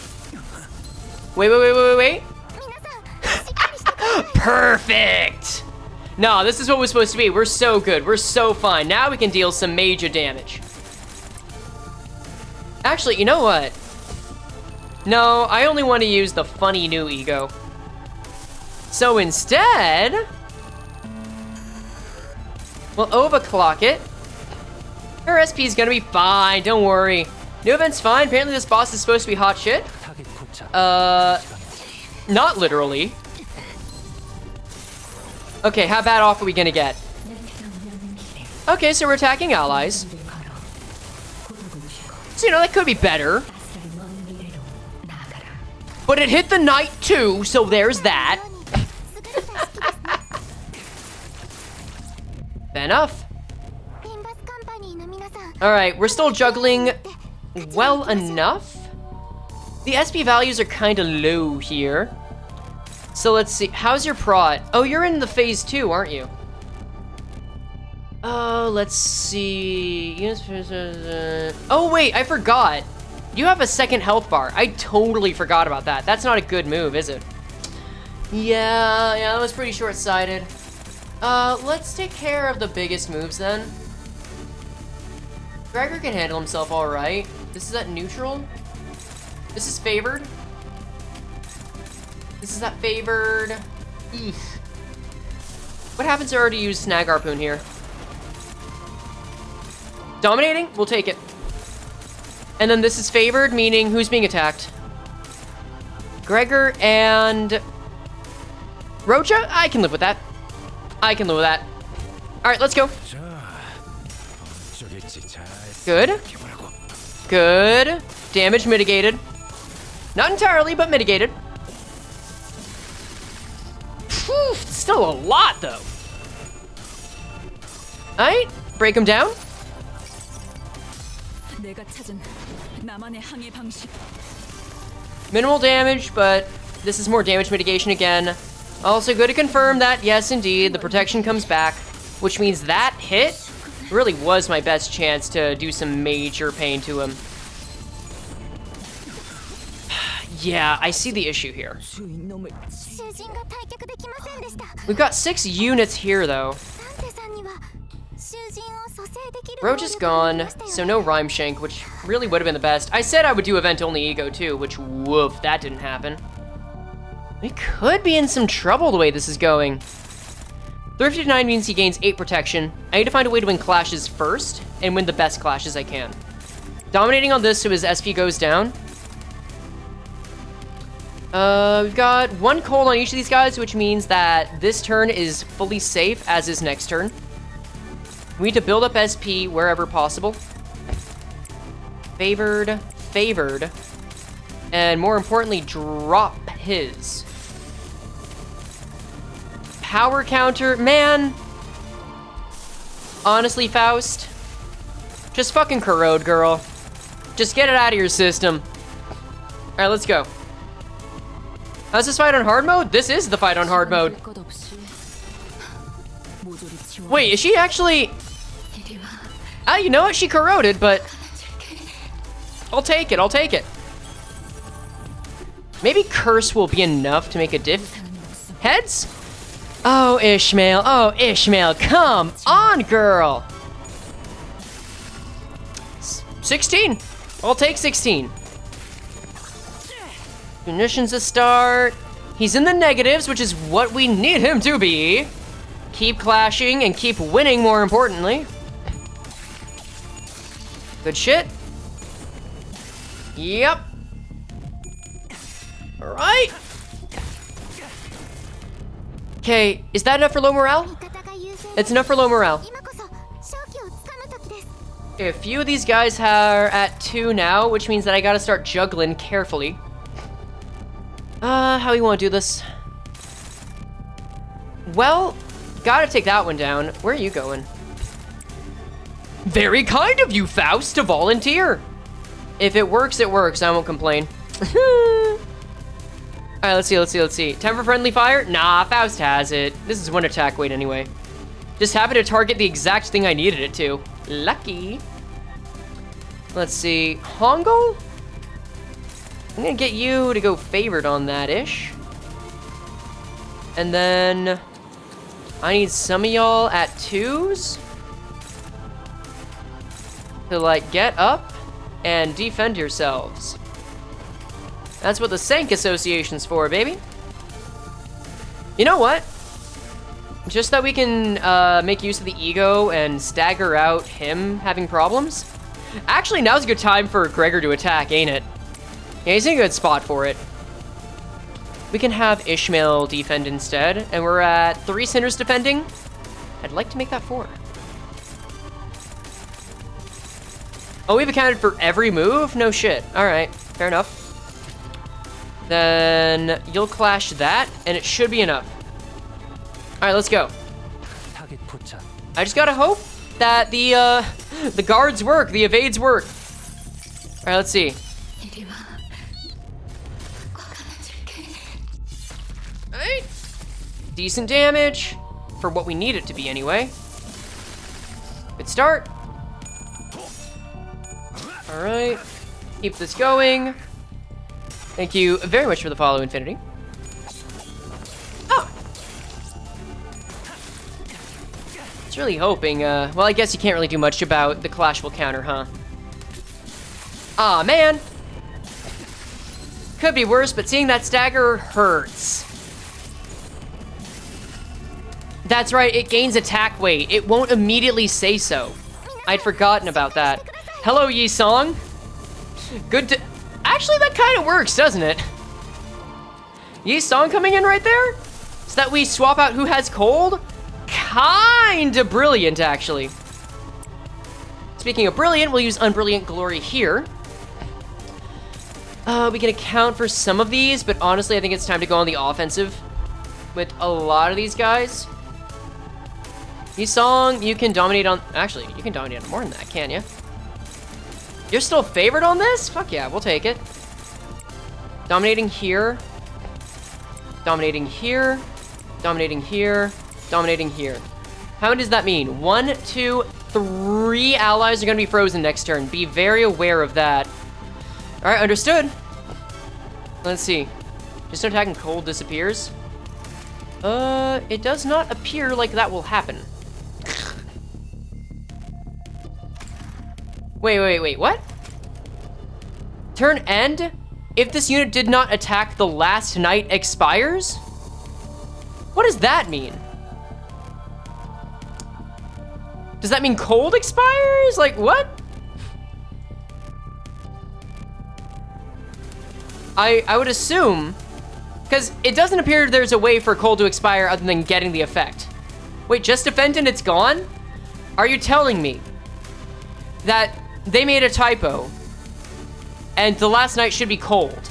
Wait. Perfect. No, this is what we're supposed to be. We're so good. We're so fine. Now we can deal some major damage. Actually, you know what? No, I only want to use the funny new e.g.o. So instead, we'll overclock it. Her SP is gonna be fine, don't worry. New event's fine. Apparently this boss is supposed to be hot shit. Not literally. Okay, how bad off are we gonna get? Okay, so we're attacking allies. So, you know, that could be better. But it hit the knight too, so there's that. Fair enough. Alright, we're still juggling well enough. The SP values are kind of low here. So let's see. How's your prot? Oh, you're in the phase 2, aren't you? Oh, let's see. Oh, wait, I forgot. You have a second health bar. I totally forgot about that. That's not a good move, is it? Yeah, that was pretty short-sighted. Let's take care of the biggest moves then. Gregor can handle himself all right. This is at neutral. This is favored. This is at favored. Eesh. What happens if I already use Snag Harpoon here? Dominating? We'll take it. And then this is favored, meaning who's being attacked? Gregor and Rocha? I can live with that. I can live with that. All right, let's go. Good. Good. Damage mitigated. Not entirely, but mitigated. Phew, still a lot, though. All right, break him down. Minimal damage, but this is more damage mitigation again. Also good to confirm that, yes, indeed, the protection comes back, which means that hit really was my best chance to do some major pain to him. Yeah, I see the issue here. We've got 6 units here, though. Roach is gone, so no Rhyme Shank, which really would have been the best. I said I would do event-only e.g.o. too, which, woof, that didn't happen. We could be in some trouble the way this is going. 359 means he gains 8 protection. I need to find a way to win clashes first, and win the best clashes I can. Dominating on this so his SP goes down. We've got 1 cold on each of these guys, which means that this turn is fully safe, as is next turn. We need to build up SP wherever possible. Favored, favored. And more importantly, drop his. Power counter, man. Honestly, Faust, just fucking corrode, girl. Just get it out of your system. All right, let's go. How's this fight on hard mode? This is the fight on hard mode. Wait, is she actually... you know what? She corroded, but... I'll take it, I'll take it. Maybe Curse will be enough to make a diff. Heads? Oh, Ishmael, come on, girl. 16. I'll take 16. Munitions to start. He's in the negatives, which is what we need him to be. Keep clashing and keep winning, more importantly. Good shit. Yep. All right. Okay, is that enough for low morale? It's enough for low morale. Okay, a few of these guys are at 2 now, which means that I gotta start juggling carefully. How you wanna do this? Well, gotta take that one down. Where are you going? Very kind of you, Faust, to volunteer. If it works, it works. I won't complain. All right, let's see. Time for friendly fire? Nah, Faust has it. This is 1 attack weight anyway. Just happened to target the exact thing I needed it to. Lucky. Let's see. Hongo? I'm gonna get you to go favored on that ish. And then I need some of y'all at 2s to like get up and defend yourselves. That's what the Sank Association's for, baby. You know what? Just that we can make use of the e.g.o and stagger out him having problems. Actually, now's a good time for Gregor to attack, ain't it? Yeah, he's in a good spot for it. We can have Ishmael defend instead, and we're at 3 Sinners defending. I'd like to make that 4. Oh, we've accounted for every move? No shit. All right, fair enough. Then you'll clash that, and it should be enough. All right, let's go. I just gotta hope that the guards work, the evades work. All right, let's see. All right, decent damage for what we need it to be anyway. Good start. All right, keep this going. Thank you very much for the follow, Infinity. Oh. It's really hoping, well, I guess you can't really do much about the clashable counter, huh? Aw, man. Could be worse, but seeing that stagger hurts. That's right, it gains attack weight. It won't immediately say so. I'd forgotten about that. Hello, Yi Song. Good to... Actually, that kind of works, doesn't it? Yi Song coming in right there? So that we swap out who has cold? Kinda brilliant, actually. Speaking of brilliant, we'll use Unbrilliant Glory here. We can account for some of these, but honestly, I think it's time to go on the offensive with a lot of these guys. Yi Song, you can dominate on... Actually, you can dominate on more than that, can't you? You're still favored on this? Fuck yeah, we'll take it. Dominating here. Dominating here. Dominating here. Dominating here. How many does that mean? 1, 2, 3 allies are gonna be frozen next turn. Be very aware of that. All right, understood. Let's see. Just attacking cold disappears. It does not appear like that will happen. Wait, what? Turn end? If this unit did not attack the last night expires? What does that mean? Does that mean cold expires? Like, what? I would assume, because it doesn't appear there's a way for cold to expire other than getting the effect. Wait, just defend and it's gone? Are you telling me that they made a typo and the last night should be cold?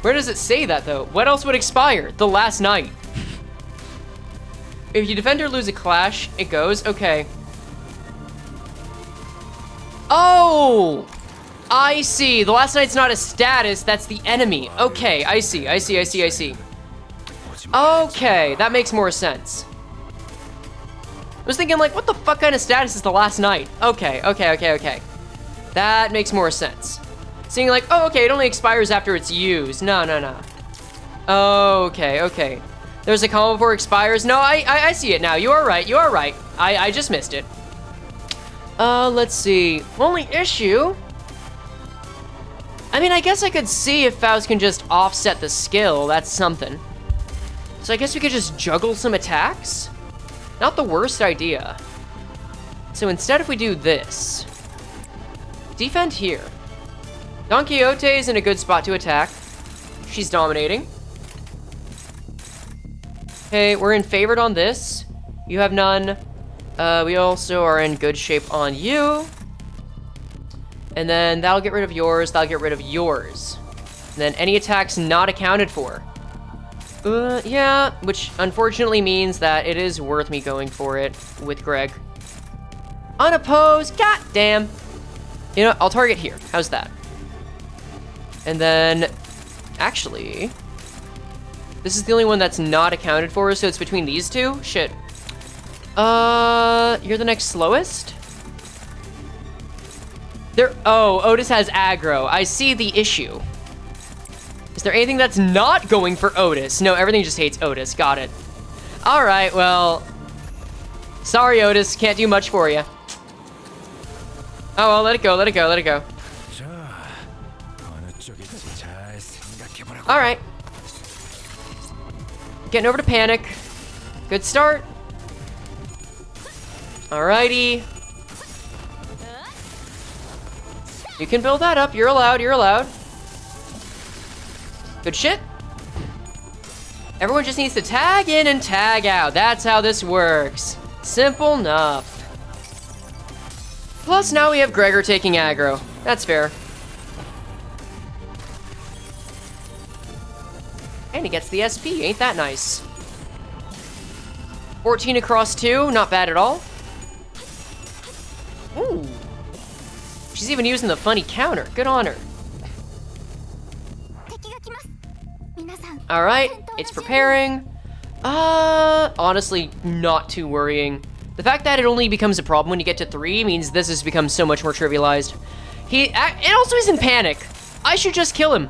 Where does it say that though? What else would expire? The last night. If you defend or lose a clash, it goes, okay. Oh, I see. The last night's not a status, that's the enemy. Okay, I see. Okay, that makes more sense. I was thinking like, what the fuck kind of status is the last night? Okay. That makes more sense. Seeing like, oh, okay, it only expires after it's used. No. Okay. There's a combo before expires. No, I see it now. You are right. I just missed it. Let's see. Only issue. I mean, I guess I could see if Faust can just offset the skill. That's something. So I guess we could just juggle some attacks? Not the worst idea. So instead, if we do this, defend here. Don Quixote is in a good spot to attack. She's dominating. Okay, we're in favored on this. You have none. We also are in good shape on you. And then that'll get rid of yours. That'll get rid of yours. And then any attacks not accounted for. Yeah, which unfortunately means that it is worth me going for it with Greg. Unopposed, goddamn. You know, I'll target here. How's that? And then, actually, this is the only one that's not accounted for, so it's between these two? Shit. You're the next slowest? Oh, Otis has aggro. I see the issue. Is there anything that's not going for Otis? No, everything just hates Otis. Got it. All right, well, sorry, Otis. Can't do much for you. Oh, well, let it go, let it go, let it go. 자, 어느 쪽일지 잘 생각해보라고. All right. Getting over to panic. Good start. Alrighty. You can build that up. You're allowed. You're allowed. Good shit. Everyone just needs to tag in and tag out. That's how this works. Simple enough. Plus, now we have Gregor taking aggro. That's fair. And he gets the SP. Ain't that nice? 14 across 2. Not bad at all. Ooh. She's even using the funny counter. Good on her. Alright, it's preparing. Honestly, not too worrying. The fact that it only becomes a problem when you get to 3 means this has become so much more trivialized. And also he's in panic. I should just kill him.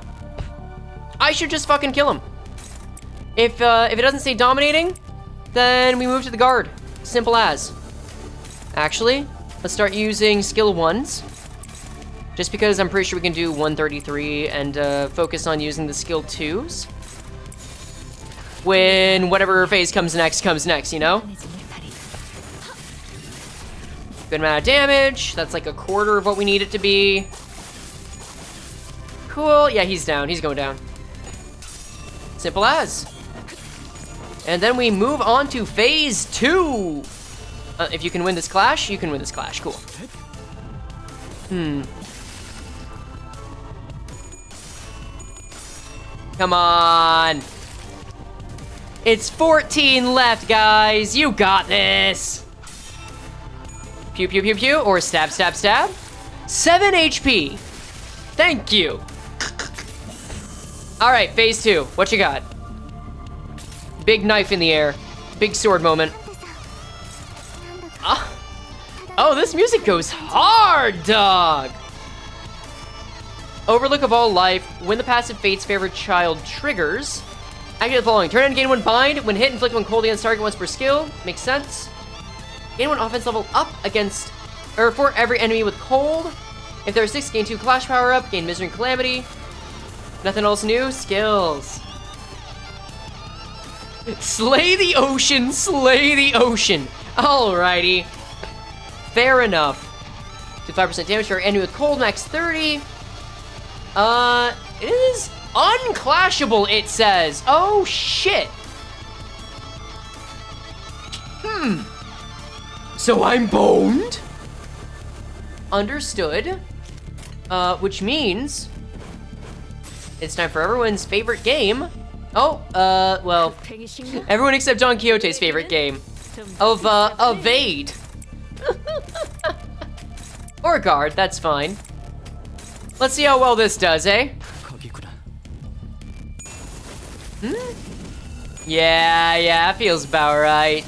I should just fucking kill him. If it doesn't say dominating, then we move to the guard. Simple as. Actually, let's start using skill 1s. Just because I'm pretty sure we can do 133 and focus on using the skill 2s. When whatever phase comes next, you know? Good amount of damage. That's like a quarter of what we need it to be. Cool. Yeah, he's down. He's going down. Simple as. And then we move on to phase 2. If you can win this clash, you can win this clash. Cool. Come on. It's 14 left, guys. You got this. Pew, pew, pew, pew. Or stab, stab, stab. 7 HP. Thank you. All right, phase 2. What you got? Big knife in the air. Big sword moment. Oh, this music goes hard, dog. Overlook of all life. When the passive Fate's favorite child triggers. Activate the following. Turn on gain 1 bind. When hit, inflict 1 cold against target once per skill. Makes sense. Gain 1 offense level up against, or for every enemy with cold. If there are 6, gain 2 clash power up. Gain misery and calamity. Nothing else new. Skills. Slay the ocean. Slay the ocean. Alrighty. Fair enough. Do 5% damage for enemy with cold. Max 30. It is unclashable, it says. Oh, shit. So I'm boned? Understood. Which means it's time for everyone's favorite game. Oh, well, everyone except Don Quixote's favorite game of, evade. Or guard, that's fine. Let's see how well this does, eh? Yeah, that feels about right.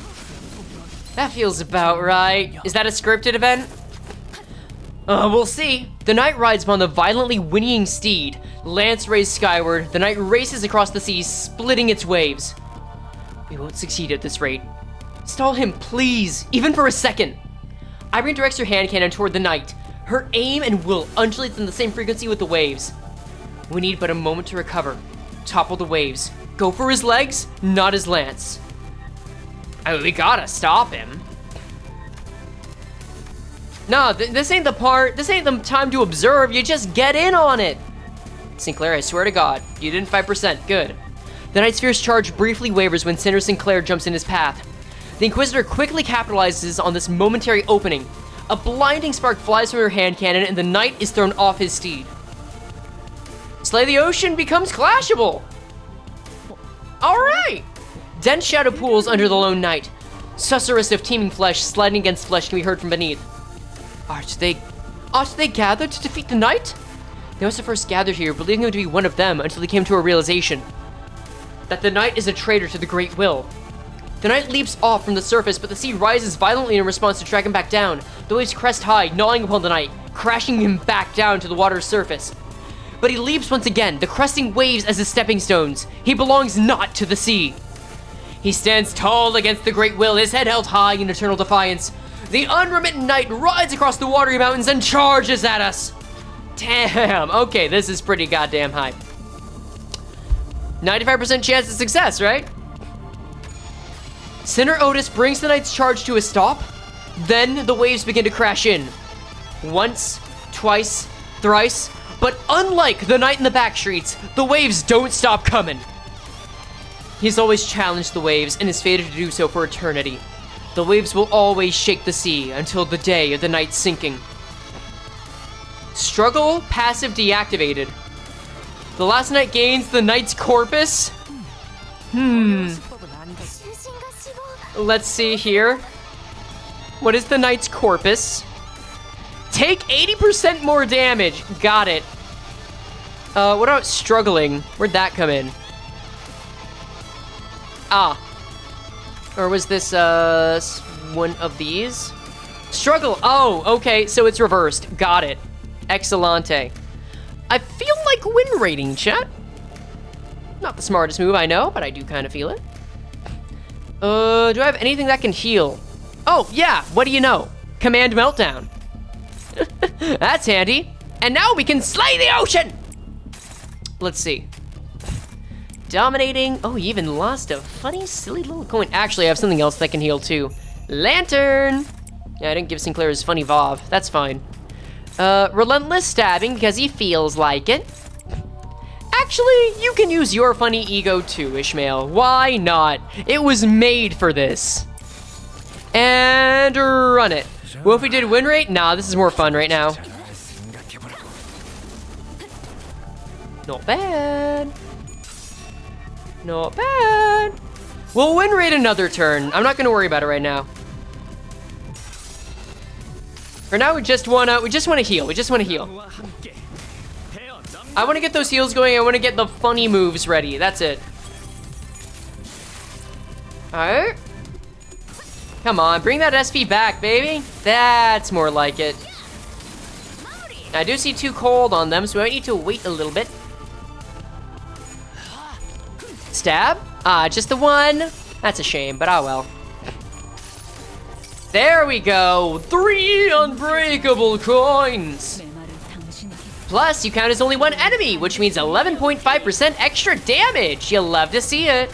That feels about right. Is that a scripted event? We'll see. The knight rides upon the violently whinnying steed. Lance raised skyward. The knight races across the sea, splitting its waves. We won't succeed at this rate. Stall him, please, even for a second. Irene directs her hand cannon toward the knight. Her aim and will undulates in the same frequency with the waves. We need but a moment to recover. Topple the waves. Go for his legs, not his lance. I mean, we gotta stop him. No, this ain't the part. This ain't the time to observe. You just get in on it. Sinclair, I swear to God, you didn't 5%. Good. The knight's fierce charge briefly wavers when Senator Sinclair jumps in his path. The Inquisitor quickly capitalizes on this momentary opening. A blinding spark flies from her hand cannon, and the knight is thrown off his steed. Slay the Ocean becomes clashable. All right. Dense shadow pools under the lone knight. Susurrus of teeming flesh sliding against flesh can be heard from beneath. Ought they gathered to defeat the knight? They must have first gathered here, believing him to be one of them, until they came to a realization that the knight is a traitor to the Great Will. The knight leaps off from the surface, but the sea rises violently in response to drag him back down. The waves crest high, gnawing upon the knight, crashing him back down to the water's surface. But he leaps once again, the cresting waves as his stepping stones. He belongs not to the sea. He stands tall against the Great Will, his head held high in eternal defiance. The unremittent knight rides across the watery mountains and charges at us. Damn, okay, this is pretty goddamn hype. 95% chance of success, right? Sinner Otis brings the knight's charge to a stop. Then the waves begin to crash in. Once, twice, thrice. But unlike the knight in the back streets, the waves don't stop coming. He's always challenged the waves and is fated to do so for eternity. The waves will always shake the sea until the day of the knight's sinking. Struggle passive deactivated. The last knight gains the knight's corpus. Let's see here. What is the knight's corpus? Take 80% more damage. Got it. What about struggling? Where'd that come in? Ah. Or was this, one of these? Struggle. Oh, okay, so it's reversed. Got it. Excellente. I feel like win rating, chat. Not the smartest move, I know, but I do kind of feel it. Do I have anything that can heal? Oh, yeah, what do you know? Command Meltdown. That's handy. And now we can slay the ocean! Let's see. Dominating. Oh, you even lost a funny, silly little coin. Actually, I have something else that can heal too. Lantern. Yeah, I didn't give Sinclair his funny Vov. That's fine. Relentless stabbing because he feels like it. Actually, you can use your funny ego too, Ishmael. Why not? It was made for this. And run it. What if we did win rate? Nah, this is more fun right now. Not bad. Not bad. We'll win rate another turn. I'm not gonna worry about it right now. For now, we just wanna heal. We just wanna heal. I wanna get those heals going. I wanna get the funny moves ready. That's it. Alright. Come on, bring that SP back, baby. That's more like it. I do see 2 cold on them, so I need to wait a little bit. Stab? Ah, just the 1. That's a shame, but oh well. There we go. 3 unbreakable coins. Plus, you count as only 1 enemy, which means 11.5% extra damage. You'll love to see it.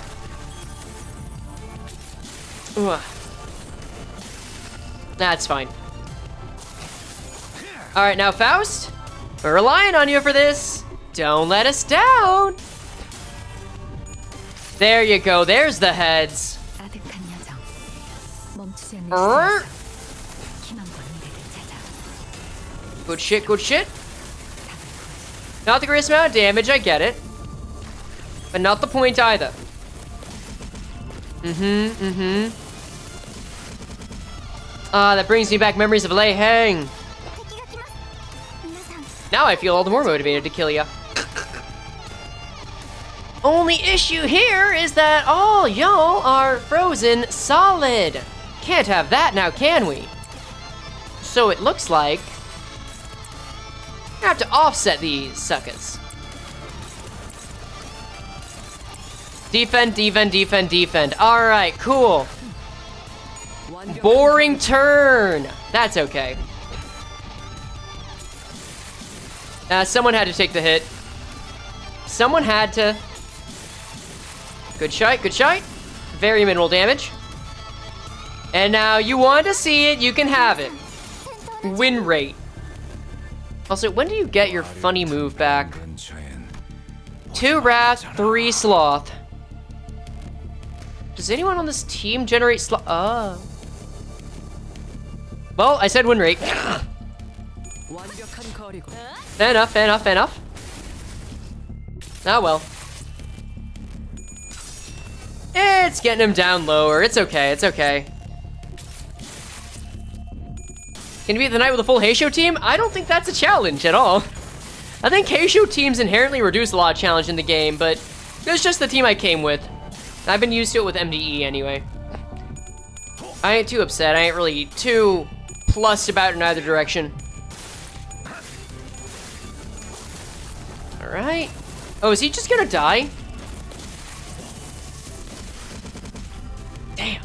Ugh. That's fine. All right, now Faust, we're relying on you for this. Don't let us down. There you go. There's the heads. Good shit, good shit. Not the greatest amount of damage, I get it. But not the point either. Ah, that brings me back memories of Lei Hang. Now I feel all the more motivated to kill ya. Only issue here is that all y'all are frozen solid. Can't have that now, can we? So it looks like I have to offset these suckers. Defend, defend, defend, defend. All right, cool. Boring turn. That's okay. Someone had to take the hit. Someone had to. Good shot, good shot. Very minimal damage. And now you want to see it, you can have it. Win rate. Also, when do you get your funny move back? 2 Wrath, 3 Sloth. Does anyone on this team generate Sloth? Oh. Well, I said win rate. Fair enough, fair enough, fair enough. Ah, well. It's getting him down lower. It's okay, it's okay. Can you beat the knight with a full Heisho team? I don't think that's a challenge at all. I think Heisho teams inherently reduce a lot of challenge in the game, but it's just the team I came with. I've been used to it with MDE anyway. I ain't too upset. I ain't really too plussed about it in either direction. All right. Oh, is he just gonna die? Damn.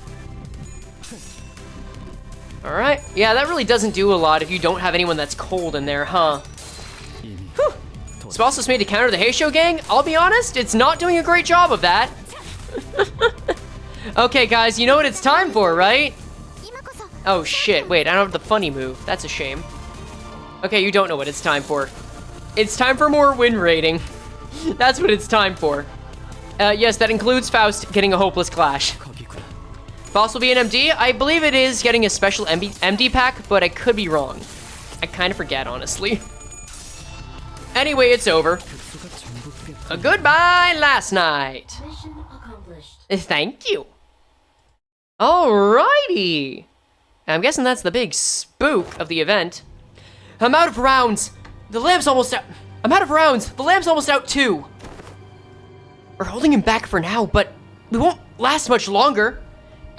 Alright. Yeah, that really doesn't do a lot if you don't have anyone that's cold in there, huh? Whew. Spassos made to counter the Heisho gang. I'll be honest, it's not doing a great job of that. Okay, guys, you know what it's time for, right? Oh, shit. Wait, I don't have the funny move. That's a shame. Okay, you don't know what it's time for. It's time for more win rating. That's what it's time for. Yes, that includes Faust getting a hopeless clash. Boss will be an MD. I believe it is getting a special MD pack, but I could be wrong. I kind of forget, honestly. Anyway, it's over. Goodbye, last night. Mission accomplished. Thank you. Alrighty. I'm guessing that's the big spook of the event. I'm out of rounds. The lamp's almost out. I'm out of rounds. The lamp's almost out too. We're holding him back for now, but we won't last much longer.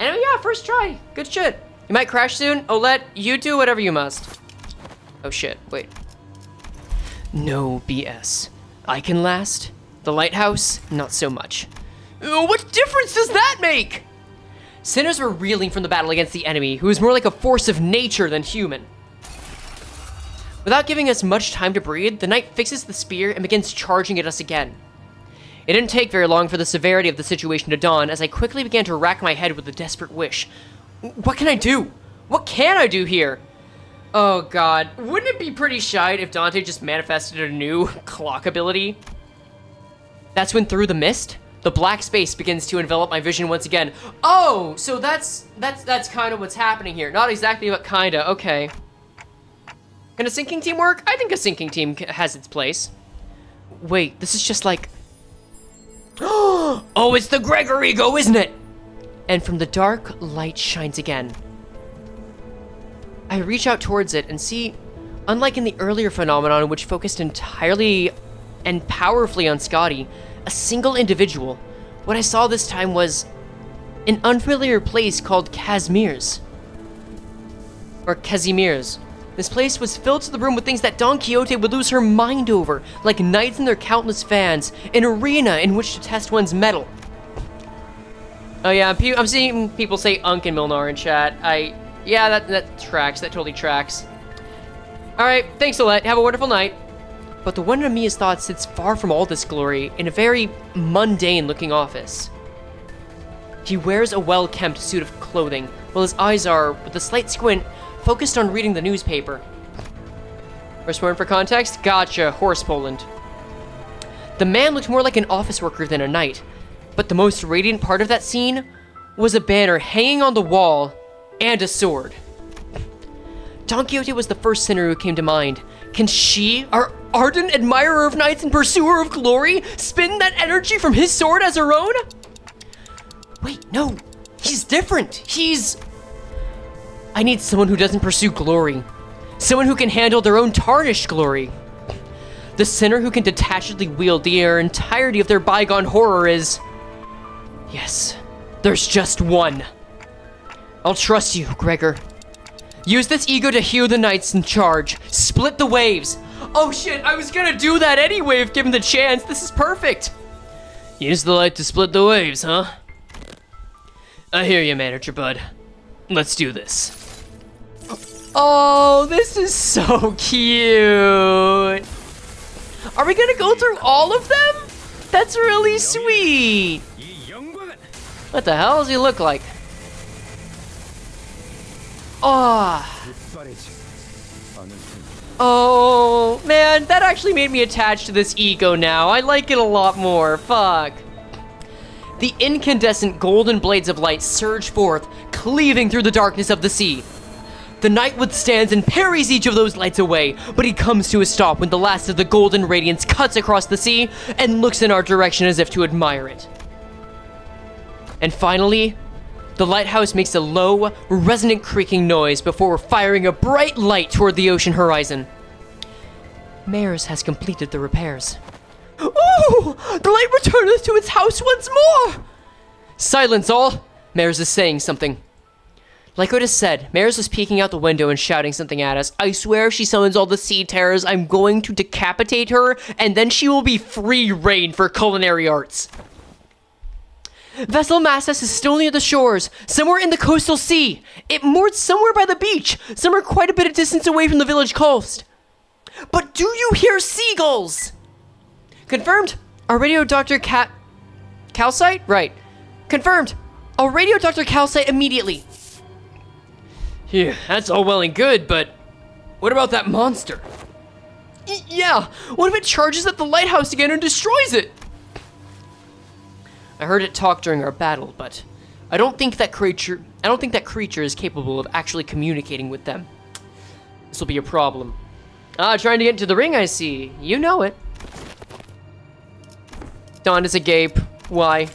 And yeah, first try. Good shit. You might crash soon. Olette, you do whatever you must. Oh shit, wait. No BS. I can last. The lighthouse, not so much. What difference does that make? Sinners were reeling from the battle against the enemy, who is more like a force of nature than human. Without giving us much time to breathe, the knight fixes the spear and begins charging at us again. It didn't take very long for the severity of the situation to dawn, as I quickly began to rack my head with a desperate wish. What can I do? What can I do here? Oh god, wouldn't it be pretty shite if Dante just manifested a new clock ability? That's when through the mist, the black space begins to envelop my vision once again. Oh, so that's kind of what's happening here. Not exactly, but kinda, okay. Can a sinking team work? I think a sinking team has its place. Wait, this is just like... Oh, it's the Gregor e.g.o, isn't it? And from the dark, light shines again. I reach out towards it and see, unlike in the earlier phenomenon which focused entirely and powerfully on Scotty, a single individual, what I saw this time was an unfamiliar place called Kazmir's. Or Casimir's. This place was filled to the brim with things that Don Quixote would lose her mind over, like knights and their countless fans, an arena in which to test one's mettle. Oh yeah, I'm seeing people say Unk and Milnar in chat. Yeah, that tracks, that totally tracks. Alright, thanks Olette, have a wonderful night. But the one in Mia's thought sits far from all this glory in a very mundane looking office. He wears a well-kempt suit of clothing, while his eyes are, with a slight squint, focused on reading the newspaper. First word for context? Gotcha, Horse Poland. The man looked more like an office worker than a knight, but the most radiant part of that scene was a banner hanging on the wall and a sword. Don Quixote was the first sinner who came to mind. Can she, our ardent admirer of knights and pursuer of glory, spin that energy from his sword as her own? Wait, no, he's different. I need someone who doesn't pursue glory. Someone who can handle their own tarnished glory. The sinner who can detachedly wield the entirety of their bygone horror is... Yes, there's just one. I'll trust you, Gregor. Use this ego to heal the knights in charge. Split the waves. Oh shit, I was gonna do that anyway if given the chance. This is perfect. Use the light to split the waves, huh? I hear you, manager bud. Let's do this. Oh, this is so cute. Are we gonna go through all of them? That's really sweet. What the hell does he look like? Oh, man, that actually made me attached to this e.g.o now. I like it a lot more. Fuck. The incandescent golden blades of light surge forth, cleaving through the darkness of the sea. The knight withstands and parries each of those lights away, but he comes to a stop when the last of the golden radiance cuts across the sea and looks in our direction as if to admire it. And finally, the lighthouse makes a low, resonant creaking noise before firing a bright light toward the ocean horizon. Mares has completed the repairs. Oh! The light returneth to its house once more! Silence all! Mares is saying something. Like what is said, Maris was peeking out the window and shouting something at us. I swear if she summons all the sea terrors, I'm going to decapitate her, and then she will be free reign for culinary arts. Vessel Massus is still near the shores, somewhere in the coastal sea. It moored somewhere by the beach, somewhere quite a bit of distance away from the village coast. But do you hear seagulls? Confirmed. Our radio Dr. Calcite? Right. Confirmed. I'll radio Dr. Calcite immediately. Yeah, that's all well and good, but what about that monster? Yeah, what if it charges at the lighthouse again and destroys it? I heard it talk during our battle, but I don't think that creature is capable of actually communicating with them. This will be a problem. Trying to get into the ring, I see. You know it. Don is agape. Why?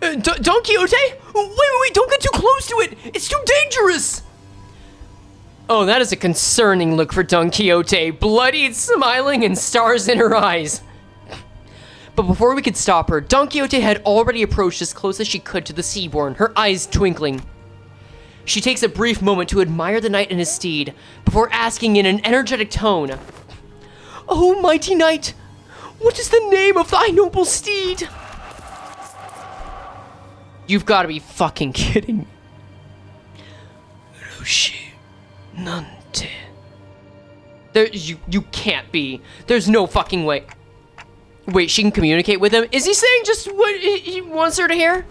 Don Quixote? Wait, don't get too close to it! It's too dangerous! Oh, that is a concerning look for Don Quixote. Bloodied, smiling, and stars in her eyes. But before we could stop her, Don Quixote had already approached as close as she could to the Seaborn, her eyes twinkling. She takes a brief moment to admire the knight and his steed, before asking in an energetic tone, "Oh, mighty knight, what is the name of thy noble steed?" You've got to be fucking kidding me. Rocinante. You can't be. There's no fucking way. Wait, she can communicate with him? Is he saying just what he wants her to hear?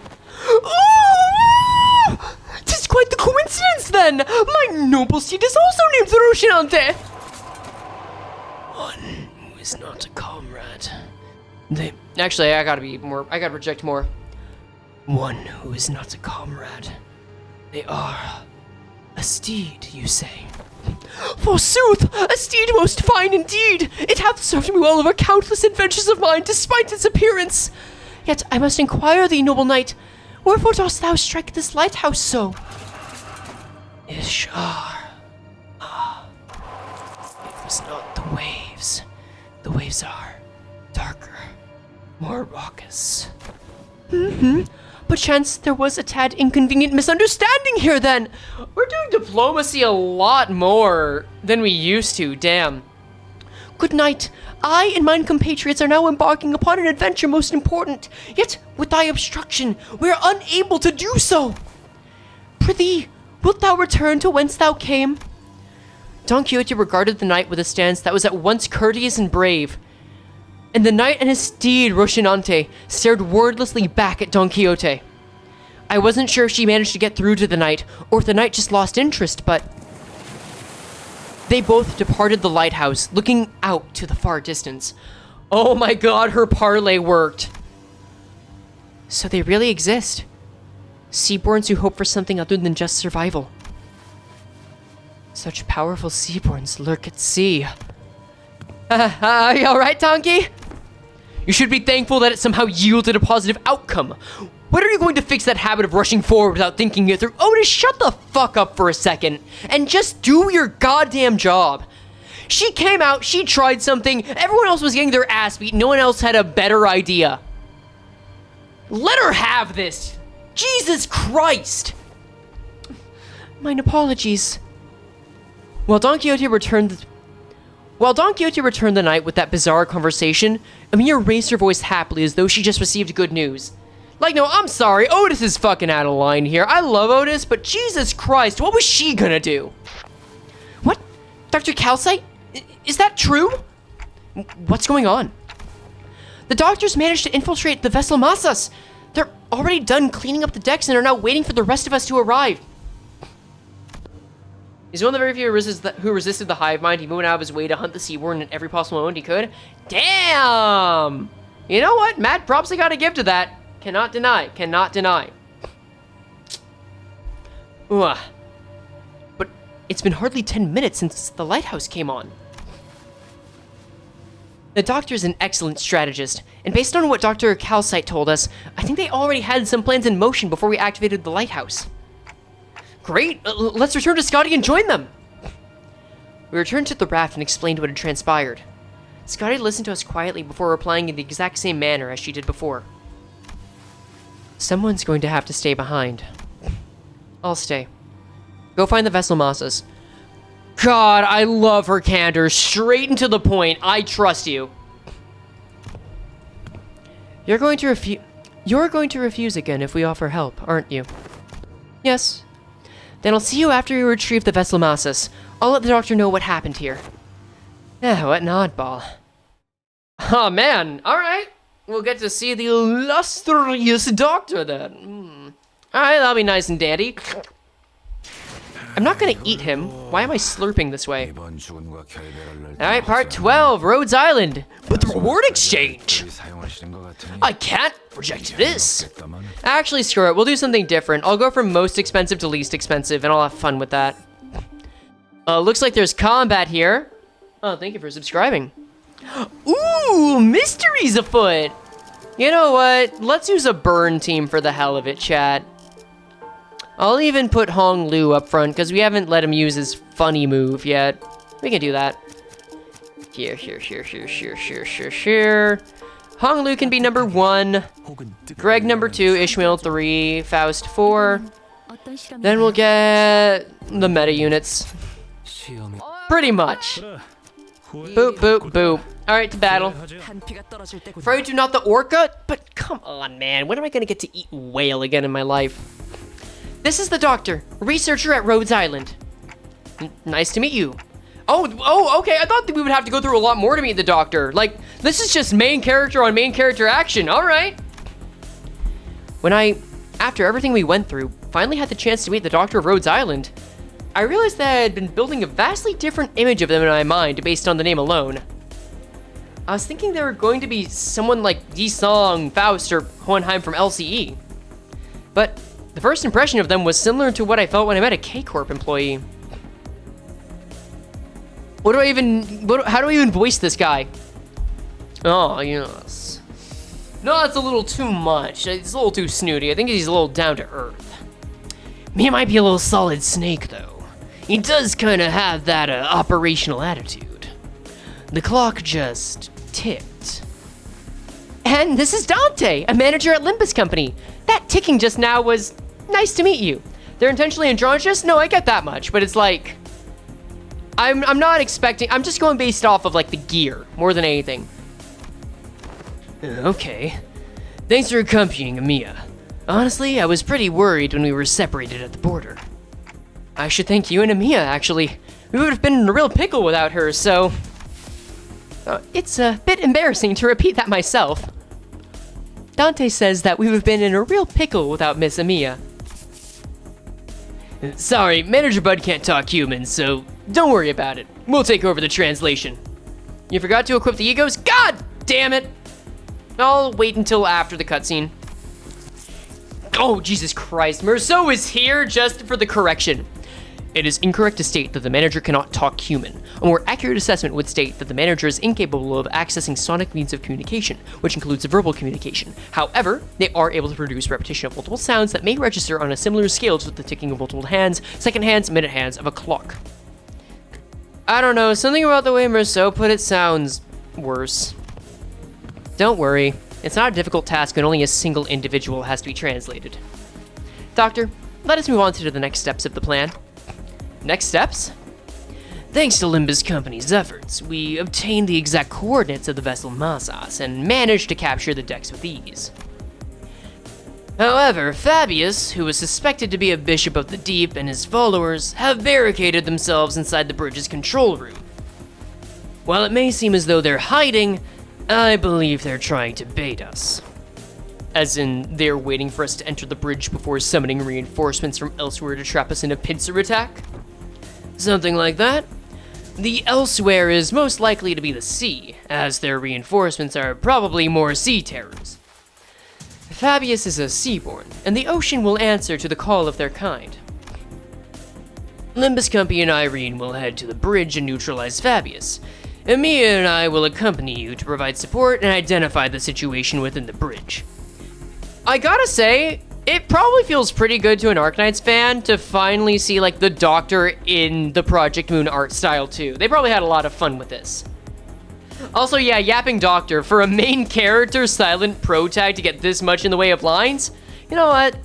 Oh! Tis quite the coincidence then! My noble steed is also named Rocinante! One who is not a comrade. Actually, I gotta reject more. One who is not a comrade. They are a steed, you say? Forsooth, a steed most fine indeed. It hath served me well over countless adventures of mine, despite its appearance. Yet I must inquire thee, noble knight, wherefore dost thou strike this lighthouse so? Ishar. It was not the waves. The waves are darker, more raucous. Perchance there was a tad inconvenient misunderstanding here then. We're doing diplomacy a lot more than we used to, damn. Good night. I and mine compatriots are now embarking upon an adventure most important, yet with thy obstruction, we are unable to do so. Prithee, wilt thou return to whence thou came? Don Quixote regarded the knight with a stance that was at once courteous and brave, and the knight and his steed, Rocinante, stared wordlessly back at Don Quixote. I wasn't sure if she managed to get through to the knight, or if the knight just lost interest, but they both departed the lighthouse, looking out to the far distance. Oh my god, her parlay worked. So they really exist. Seaborns who hope for something other than just survival. Such powerful seaborns lurk at sea. Are you alright, Donkey? You should be thankful that it somehow yielded a positive outcome. When are you going to fix that habit of rushing forward without thinking it through? Otis, shut the fuck up for a second and just do your goddamn job. She came out, she tried something, everyone else was getting their ass beat, no one else had a better idea. Let her have this. Jesus Christ. Mine apologies. While Don Quixote returned the knight with that bizarre conversation, Amir raised her voice happily as though she just received good news. Like, no, I'm sorry, Otis is fucking out of line here. I love Otis, but Jesus Christ, what was she gonna do? What? Dr. Calcite? Is that true? What's going on? The doctors managed to infiltrate the vessel Massus. They're already done cleaning up the decks and are now waiting for the rest of us to arrive. He's one of the very few who resisted the hive mind. He moved out of his way to hunt the Seaborn in every possible moment he could. Damn! You know what? Mad props I gotta give to that. Cannot deny. Cannot deny. But it's been hardly 10 minutes since the lighthouse came on. The doctor is an excellent strategist, and based on what Dr. Calcite told us, I think they already had some plans in motion before we activated the lighthouse. Great, let's return to Scotty and join them. We returned to the raft and explained what had transpired. Scotty listened to us quietly before replying in the exact same manner as she did before. Someone's going to have to stay behind. I'll stay. Go find the vessel Massus. God, I love her candor. Straight and to the point. I trust you. You're going to You're going to refuse again if we offer help, aren't you? Yes. Then I'll see you after you retrieve the vessel Masas. I'll let the doctor know what happened here. What an oddball. Oh man, alright. We'll get to see the illustrious doctor then. Alright, that'll be nice and dandy. I'm not gonna eat him. Why am I slurping this way? Alright, part 12, Rhodes Island. But the reward exchange! I can't reject this. Actually, screw it. We'll do something different. I'll go from most expensive to least expensive, and I'll have fun with that. Looks like there's combat here. Oh, thank you for subscribing. Ooh, mysteries afoot! You know what? Let's use a burn team for the hell of it, chat. I'll even put Hong Lu up front, because we haven't let him use his funny move yet. We can do that. Here. Hong Lu can be number 1. Greg number 2, Ishmael 3, Faust 4. Then we'll get the meta units. Pretty much. Boop, boop, boop. Alright, to battle. Frey, do not the orca? But come on, man. When am I going to get to eat whale again in my life? This is the doctor, researcher at Rhodes Island. Nice to meet you. Oh, okay. I thought that we would have to go through a lot more to meet the doctor. Like, this is just main character on main character action. Alright. When I, after everything we went through, finally had the chance to meet the doctor of Rhodes Island, I realized that I had been building a vastly different image of them in my mind based on the name alone. I was thinking they were going to be someone like Ji-sung, Faust, or Hohenheim from LCE. But the first impression of them was similar to what I felt when I met a K-Corp employee. How do I even voice this guy? Oh, yes. No, that's a little too much. It's a little too snooty. I think he's a little down to earth. He might be a little solid snake, though. He does kind of have that operational attitude. The clock just ticked. And this is Dante, a manager at Limbus Company. That ticking just now was nice to meet you. They're intentionally androgynous? No, I get that much, but it's like, I'm not expecting, I'm just going based off of like the gear more than anything. Okay. Thanks for accompanying Amiya. Honestly, I was pretty worried when we were separated at the border. I should thank you and Amiya, actually. We would have been in a real pickle without her, so... it's a bit embarrassing to repeat that myself. Dante says that we would have been in a real pickle without Miss Amiya. Sorry, Manager Bud can't talk human, so don't worry about it. We'll take over the translation. You forgot to equip the e.g.os? God damn it! I'll wait until after the cutscene. Oh, Jesus Christ. Merceau is here just for the correction. It is incorrect to state that the manager cannot talk human. A more accurate assessment would state that the manager is incapable of accessing sonic means of communication, which includes verbal communication. However, they are able to produce repetition of multiple sounds that may register on a similar scale to the ticking of multiple hands, second hands, minute hands of a clock. I don't know, something about the way Merceau put it sounds worse. Don't worry, it's not a difficult task and only a single individual has to be translated. Doctor, let us move on to the next steps of the plan. Next steps? Thanks to Limbus Company's efforts, we obtained the exact coordinates of the vessel Masas and managed to capture the decks with ease. However, Fabius, who was suspected to be a bishop of the deep, and his followers have barricaded themselves inside the bridge's control room. While it may seem as though they're hiding, I believe they're trying to bait us. As in, they're waiting for us to enter the bridge before summoning reinforcements from elsewhere to trap us in a pincer attack? Something like that. The elsewhere is most likely to be the sea, as their reinforcements are probably more sea terrors. Fabius is a seaborn, and the ocean will answer to the call of their kind. Limbus Company and Irene will head to the bridge and neutralize Fabius. Amiya and I will accompany you to provide support and identify the situation within the bridge. I gotta say, it probably feels pretty good to an Arknights fan to finally see like the Doctor in the Project Moon art style too. They probably had a lot of fun with this. Also, yeah, Yapping Doctor, for a main character silent pro tag to get this much in the way of lines, you know what?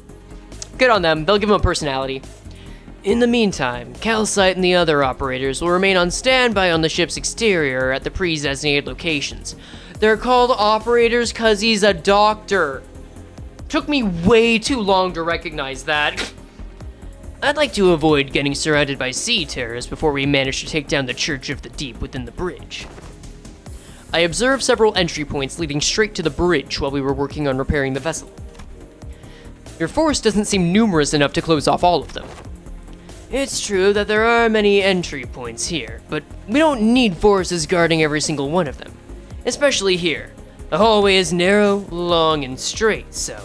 Good on them, they'll give him a personality. In the meantime, Calcite and the other operators will remain on standby on the ship's exterior at the pre-designated locations. They're called operators cause he's a doctor. Took me way too long to recognize that. I'd like to avoid getting surrounded by sea terrors before we manage to take down the Church of the Deep within the bridge. I observed several entry points leading straight to the bridge while we were working on repairing the vessel. Your force doesn't seem numerous enough to close off all of them. It's true that there are many entry points here, but we don't need forces guarding every single one of them. Especially here. The hallway is narrow, long, and straight, so...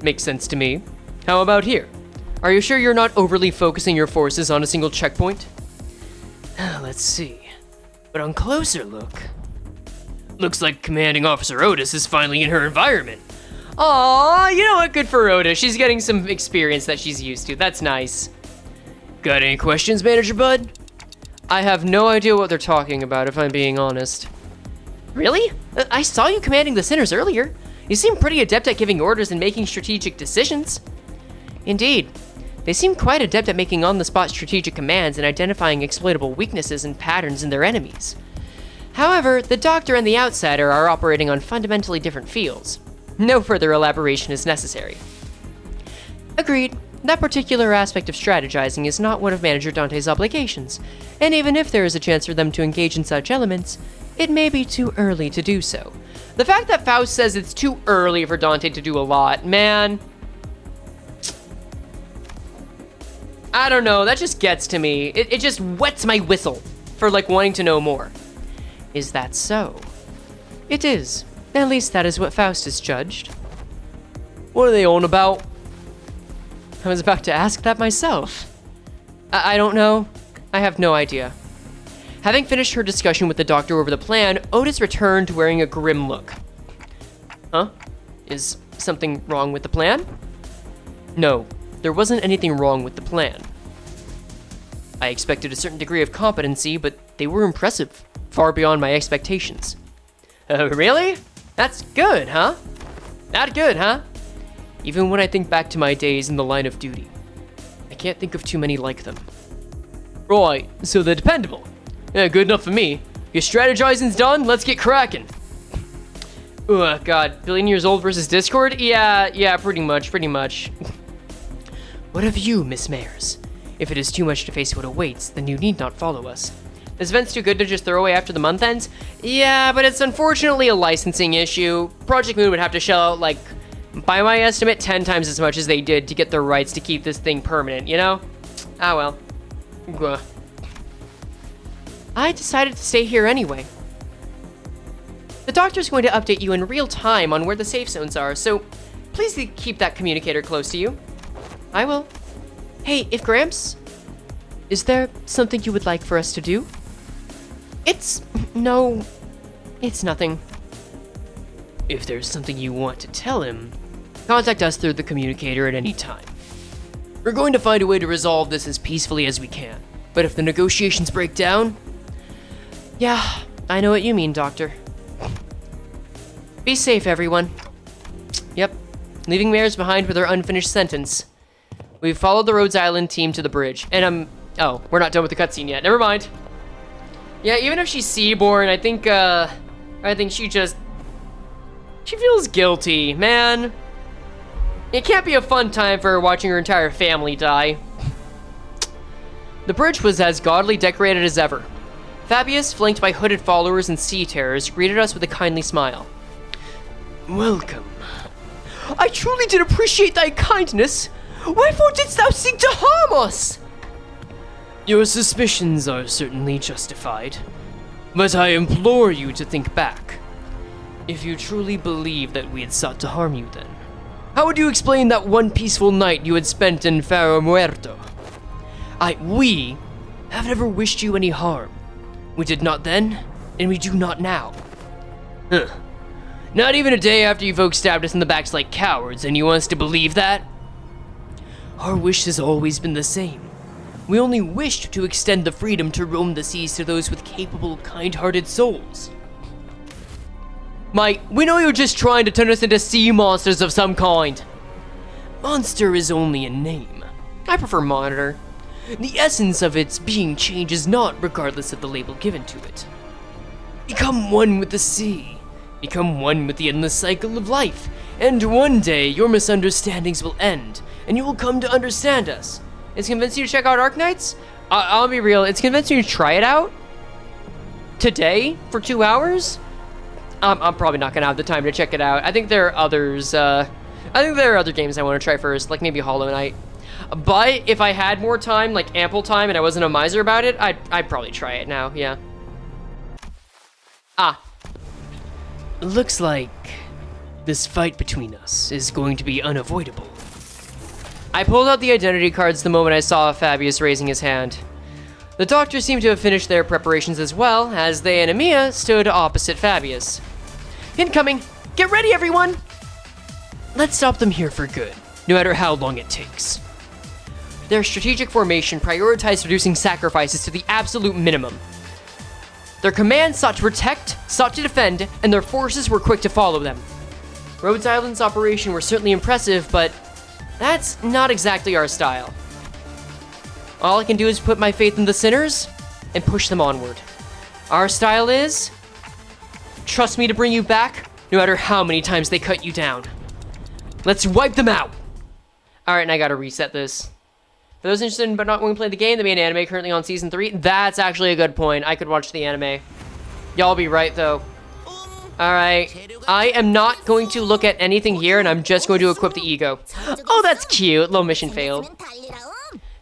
Makes sense to me. How about here? Are you sure you're not overly focusing your forces on a single checkpoint? Let's see. But on closer look... Looks like Commanding Officer Otis is finally in her environment. Aww, you know what? Good for Otis. She's getting some experience that she's used to. That's nice. Got any questions, Manager Bud? I have no idea what they're talking about, if I'm being honest. Really? I saw you commanding the Sinners earlier. You seem pretty adept at giving orders and making strategic decisions. Indeed. They seem quite adept at making on-the-spot strategic commands and identifying exploitable weaknesses and patterns in their enemies. However, the Doctor and the Outsider are operating on fundamentally different fields. No further elaboration is necessary. Agreed. That particular aspect of strategizing is not one of Manager Dante's obligations, and even if there is a chance for them to engage in such elements, it may be too early to do so. The fact that Faust says it's too early for Dante to do a lot, man. I don't know, that just gets to me. It just wets my whistle for like wanting to know more. Is that so? It is. At least that is what Faust has judged. What are they on about? I was about to ask that myself. I don't know. I have no idea. Having finished her discussion with the Doctor over the plan, Otis returned wearing a grim look. Huh? Is something wrong with the plan? No, there wasn't anything wrong with the plan. I expected a certain degree of competency, but they were impressive, far beyond my expectations. Really? That's good, huh? Not good, huh? Even when I think back to my days in the line of duty, I can't think of too many like them. Right, so they're dependable. Yeah, good enough for me. Your strategizing's done, let's get cracking. Oh god, billion years old versus Discord? Yeah, pretty much. What of you, Miss Mayers? If it is too much to face what awaits, then you need not follow us. This event's too good to just throw away after the month ends? Yeah, but it's unfortunately a licensing issue. Project Moon would have to shell out, like, by my estimate, 10 times as much as they did to get the rights to keep this thing permanent, you know? Ah, well. Ugh. I decided to stay here anyway. The Doctor's going to update you in real time on where the safe zones are, so please keep that communicator close to you. I will. Hey, if Gramps, is there something you would like for us to do? No, it's nothing. If there's something you want to tell him, contact us through the communicator at any time. We're going to find a way to resolve this as peacefully as we can, but if the negotiations break down... Yeah, I know what you mean, Doctor. Be safe, everyone. Yep, leaving Mayers behind with her unfinished sentence. We've followed the Rhodes Island team to the bridge, and oh, we're not done with the cutscene yet. Never mind. Yeah, even if she's Seaborn, I think she feels guilty, man. It can't be a fun time for her watching her entire family die. The bridge was as gaudily decorated as ever. Fabius, flanked by hooded followers and sea terrors, greeted us with a kindly smile. Welcome. I truly did appreciate thy kindness. Wherefore didst thou seek to harm us? Your suspicions are certainly justified, but I implore you to think back. If you truly believe that we had sought to harm you then, how would you explain that one peaceful night you had spent in Faro Muerto? We have never wished you any harm. We did not then, and we do not now. Huh. Not even a day after you folks stabbed us in the backs like cowards, and you want us to believe that? Our wish has always been the same. We only wished to extend the freedom to roam the seas to those with capable, kind-hearted souls. We know you're just trying to turn us into sea monsters of some kind. Monster is only a name. I prefer monitor. The essence of its being changes not regardless of the label given to it. Become one with the sea. Become one with the endless cycle of life, And one day, your misunderstandings will end, and you will come to understand us. It's convincing you to check out Arknights? I'll be real, it's convincing you to try it out? Today? For 2 hours? I'm probably not gonna have the time to check it out. I think there are others, I think there are other games I want to try first, like maybe Hollow Knight. But if I had more time, like ample time, and I wasn't a miser about it, I'd probably try it now, yeah. Looks like this fight between us is going to be unavoidable. I pulled out the identity cards the moment I saw Fabius raising his hand. The doctors seemed to have finished their preparations as well, as they and Amiya stood opposite Fabius. Incoming! Get ready, everyone! Let's stop them here for good, no matter how long it takes. Their strategic formation prioritized reducing sacrifices to the absolute minimum. Their command sought to protect, sought to defend, and their forces were quick to follow them. Rhodes Island's operation were certainly impressive, but that's not exactly our style. All I can do is put my faith in the sinners and push them onward. Our style is trust me to bring you back, no matter how many times they cut you down. Let's wipe them out! Alright, and I gotta reset this. For those interested in but not wanting to play the game, the main anime currently on season 3. That's actually a good point. I could watch the anime. Y'all be right, though. Alright. I am not going to look at anything here, and I'm just going to equip the e.g.o. Oh, that's cute. Little mission failed.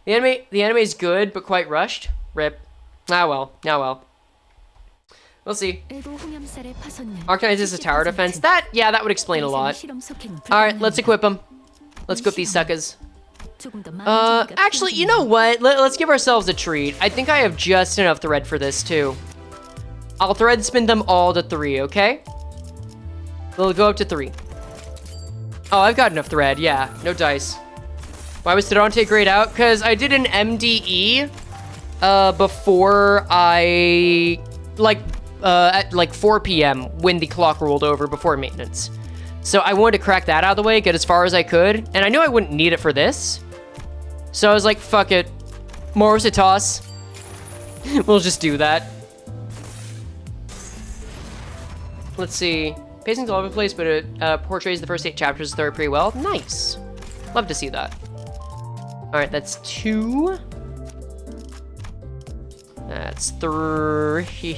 The anime is good, but quite rushed. Rip. Ah well. Ah well. We'll see. Arknights is a tower defense. Yeah, that would explain a lot. Alright, let's equip them. Let's equip these suckers. Actually, you know what? Let's give ourselves a treat. I think I have just enough thread for this, too. I'll thread spin them all to 3, okay? They'll go up to 3. Oh, I've got enough thread, yeah. No dice. Why was Tadante grayed out? Because I did an MDE, before I... at like 4 p.m. when the clock rolled over before maintenance. So I wanted to crack that out of the way, get as far as I could, and I knew I wouldn't need it for this. So I was like, fuck it. Morositas. We'll just do that. Let's see. Pacing's all over the place, but it portrays the first 8 chapters of the story pretty well. Nice. Love to see that. Alright, that's 2. That's 3.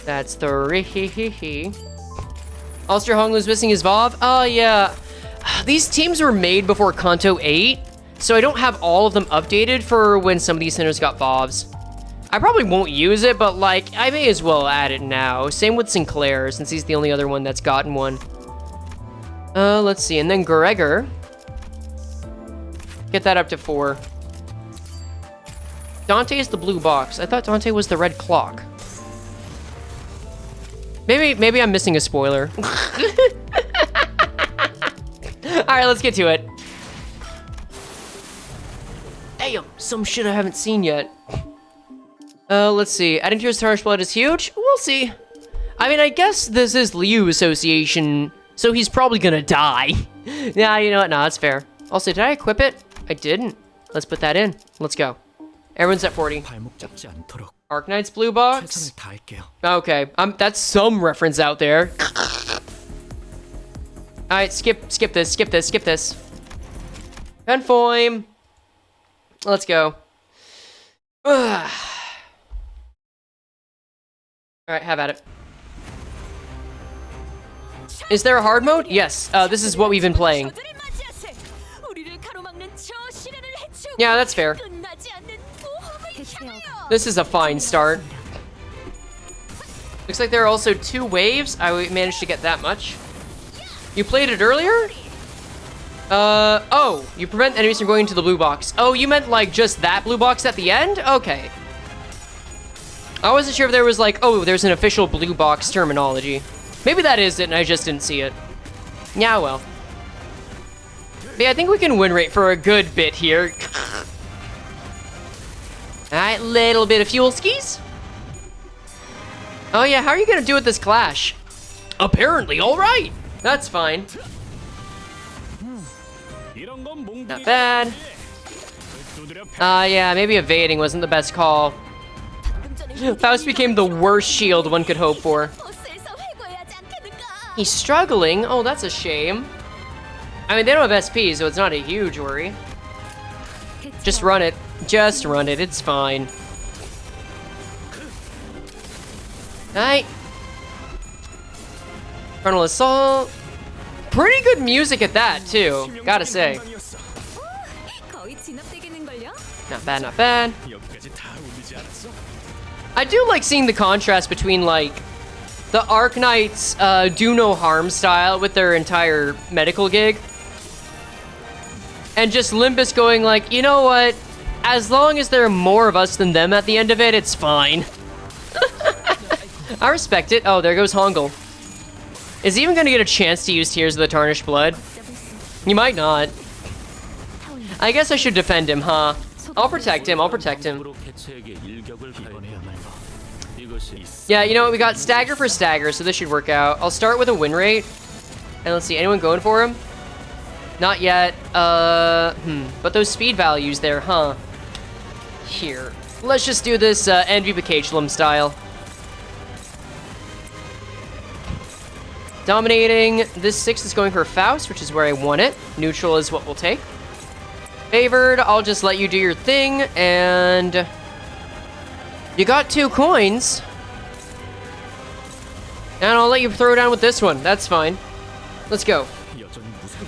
That's 3. Ulster Honglu's missing his VOV? Oh, yeah. These teams were made before Kanto 8, so I don't have all of them updated for when some of these centers got VOVs. I probably won't use it, but, like, I may as well add it now. Same with Sinclair, since he's the only other one that's gotten one. Let's see. And then Gregor. Get that up to 4. Dante is the blue box. I thought Dante was the red clock. Maybe I'm missing a spoiler. Alright, let's get to it. Damn, some shit I haven't seen yet. Let's see. Adding to his harsh blood is huge? We'll see. I mean, I guess this is Liu Association, so he's probably gonna die. Yeah, you know what? No, that's fair. Also, did I equip it? I didn't. Let's put that in. Let's go. Everyone's at 40. Arknights blue box? Okay, that's some reference out there. Alright, skip this. Conform. Let's go. Alright, have at it. Is there a hard mode? Yes, this is what we've been playing. Yeah, that's fair. This is a fine start. Looks like there are also 2 waves. I managed to get that much. You played it earlier? Oh, you prevent enemies from going into the blue box. Oh, you meant like just that blue box at the end? Okay. I wasn't sure if there was like, oh, there's an official blue box terminology. Maybe that is it and I just didn't see it. Yeah, well. But yeah, I think we can win rate for a good bit here. Alright, little bit of fuel skis. Oh yeah, how are you gonna do with this clash? Apparently, alright. That's fine. Not bad. Yeah, maybe evading wasn't the best call. Faust became the worst shield one could hope for. He's struggling. Oh, that's a shame. I mean, they don't have SP, so it's not a huge worry. Just run it. Just run it. It's fine. Alright. Frontal Assault. Pretty good music at that, too. Gotta say. 거의 진압되겠는걸요? Not bad, not bad. I do like seeing the contrast between, like, the Arknights do no harm style with their entire medical gig. And just Limbus going like, you know what? As long as there are more of us than them at the end of it, it's fine. I respect it. Oh, there goes Hongul. Is he even gonna get a chance to use Tears of the Tarnished Blood? He might not. I guess I should defend him, huh? I'll protect him, I'll protect him. Yeah, you know what? We got stagger for stagger, so this should work out. I'll start with a win rate. And let's see, anyone going for him? Not yet. But those speed values there, huh? Here. Let's just do this Envy Bacachelum style. Dominating. This 6 is going for Faust, which is where I want it. Neutral is what we'll take. Favored, I'll just let you do your thing, and... You got 2 coins. And I'll let you throw down with this one. That's fine. Let's go.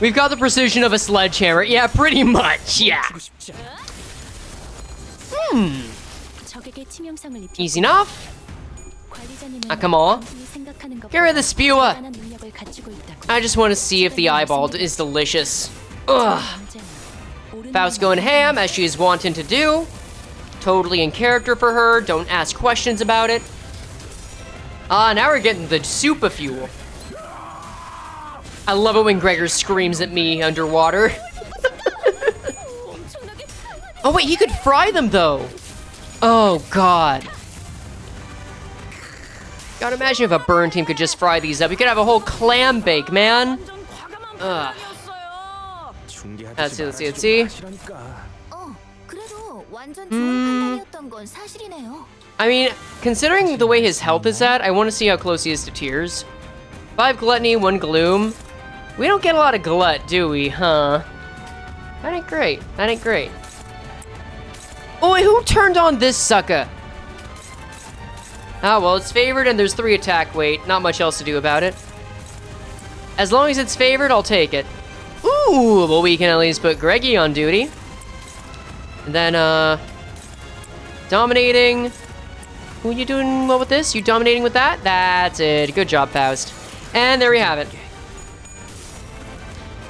We've got the precision of a sledgehammer. Yeah, pretty much. Yeah. 적에게 치명상을 입혀 Easy enough. 관리자님은 Ah, come on. 당신이 생각하는 것보다 Get rid of the spewer. 대단한 능력을 가지고 있다고. I just want to see if the eyeball is delicious. Ugh. 문제는 Faust going ham, as she is wanting to do. Totally in character for her. Don't ask questions about it. Ah, now we're getting the super fuel. I love it when Gregor screams at me underwater. Oh wait, he could fry them though. Oh god. Gotta imagine if a burn team could just fry these up. We could have a whole clam bake, man. Ugh. Let's see, let's see, let's see. 그래도 완전 좋은 판단이었던 건 사실이네요. I mean, considering the way his health is at, I want to see how close he is to tears. 5 gluttony, 1 gloom. We don't get a lot of glut, do we, huh? That ain't great. That ain't great. Oh, wait, who turned on this sucker? Ah, well, it's favored and there's 3 attack weight. Not much else to do about it. As long as it's favored, I'll take it. Ooh, well, we can at least put Greggy on duty. And then, dominating. Who are you doing well with this? You dominating with that? That's it. Good job, Faust. And there we have it.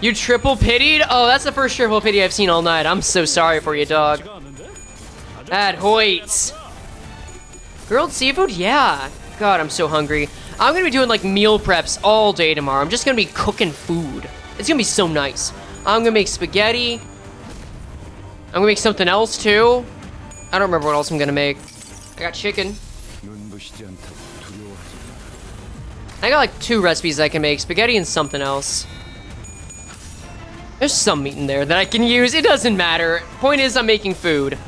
You triple pitied? Oh, that's the first triple pity I've seen all night. I'm so sorry for you, dog. That hoits. Grilled seafood? Yeah. God, I'm so hungry. I'm gonna be doing like meal preps all day tomorrow. I'm just gonna be cooking food. It's gonna be so nice. I'm gonna make spaghetti. I'm gonna make something else too. I don't remember what else I'm gonna make. I got chicken. I got like 2 recipes I can make. Spaghetti and something else. There's some meat in there that I can use. It doesn't matter. Point is, I'm making food.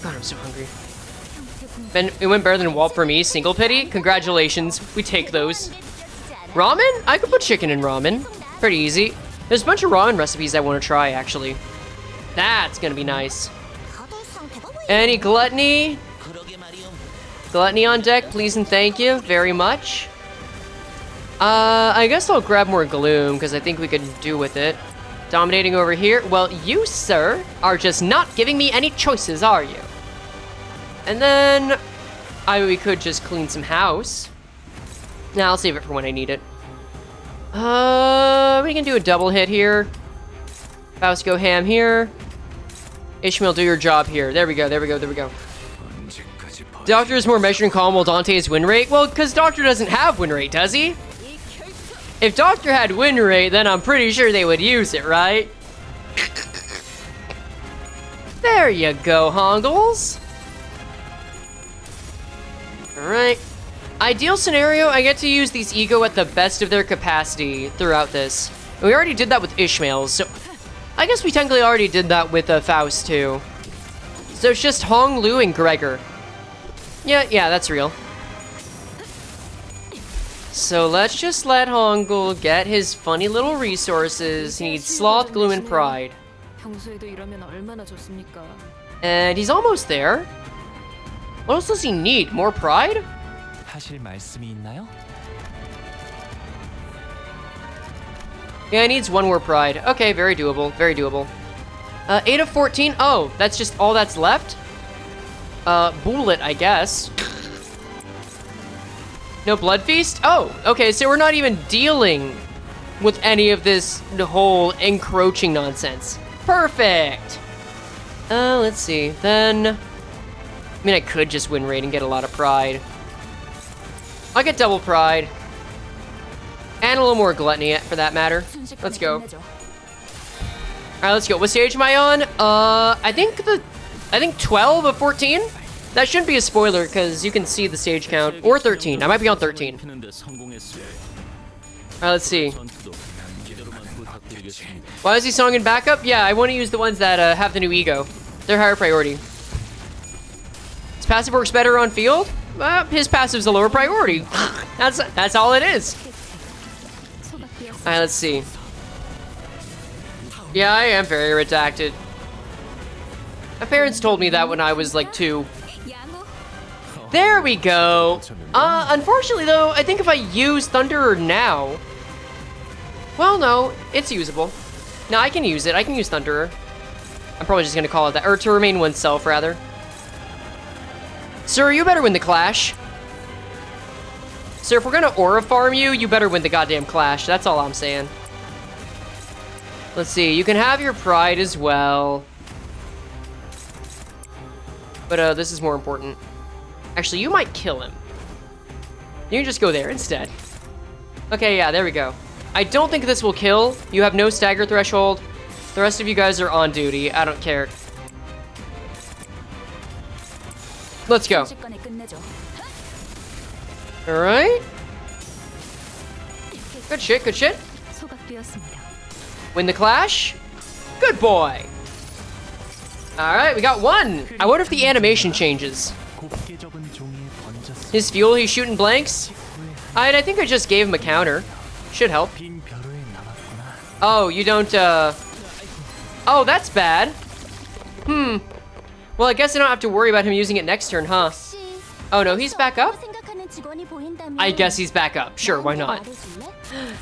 God, I'm so hungry. It went better than Walt for me. Single pity? Congratulations. We take those. Ramen? I could put chicken in ramen. Pretty easy. There's a bunch of ramen recipes I want to try, actually. That's gonna be nice. Any gluttony? Gluttony on deck, please and thank you very much. I guess I'll grab more gloom, because I think we could do with it. Dominating over here. Well, you, sir, are just not giving me any choices, are you? And then, we could just clean some house. Nah, I'll save it for when I need it. We can do a double hit here. Faust go ham here. Ishmael, do your job here. There we go, there we go, there we go. Doctor is more measuring calm while Dante is win rate? Well, because Doctor doesn't have win rate, does he? If Doctor had win rate, then I'm pretty sure they would use it, right? There you go, Hongles. Alright. Ideal scenario, I get to use these e.g.o at the best of their capacity throughout this. And we already did that with Ishmael, so... I guess we technically already did that with Faust, too. So it's just Hong, Lu, and Gregor. Yeah, that's real. So let's just let Hongul get his funny little resources. He needs Sloth, Gloom, and Pride. 평소에도 이러면 얼마나 좋습니까? And he's almost there. What else does he need? More Pride? 하실 말씀이 있나요? Yeah, he needs one more Pride. Okay, very doable, very doable. 8 of 14. Oh, that's just all that's left? Bullet, I guess. No Blood Feast? Oh, okay, so we're not even dealing with any of this whole encroaching nonsense. Perfect! Let's see, then... I mean, I could just win raid and get a lot of Pride. I'll get double Pride. And a little more Gluttony, for that matter. Let's go. Alright, let's go. What stage am I on? I think 12 of 14? That shouldn't be a spoiler, because you can see the stage count. Or 13. I might be on 13. Alright, let's see. Why is he song in backup? Yeah, I want to use the ones that have the new e.g.o. They're higher priority. His passive works better on field? His passive's a lower priority. That's all it is. Alright, let's see. Yeah, I am very redacted. My parents told me that when I was like 2. There we go. Unfortunately though, I think if I use Thunderer now... Well, no, it's usable. No, I can use it. I can use Thunderer. I'm probably just gonna call it that. Or to remain oneself, rather. Sir, you better win the Clash. Sir, if we're gonna Aura farm you, you better win the goddamn Clash. That's all I'm saying. Let's see, you can have your Pride as well. But this is more important. Actually, you might kill him. You can just go there instead. Okay, yeah, there we go. I don't think this will kill. You have no stagger threshold. The rest of you guys are on duty. I don't care. Let's go. Alright. Good shit, good shit. Win the Clash. Good boy. Alright, we got one. I wonder if the animation changes. His fuel, he's shooting blanks. I think I just gave him a counter. Should help. Oh, you don't, Oh, that's bad. Well, I guess I don't have to worry about him using it next turn, huh? Oh, no, he's back up? I guess he's back up. Sure, why not?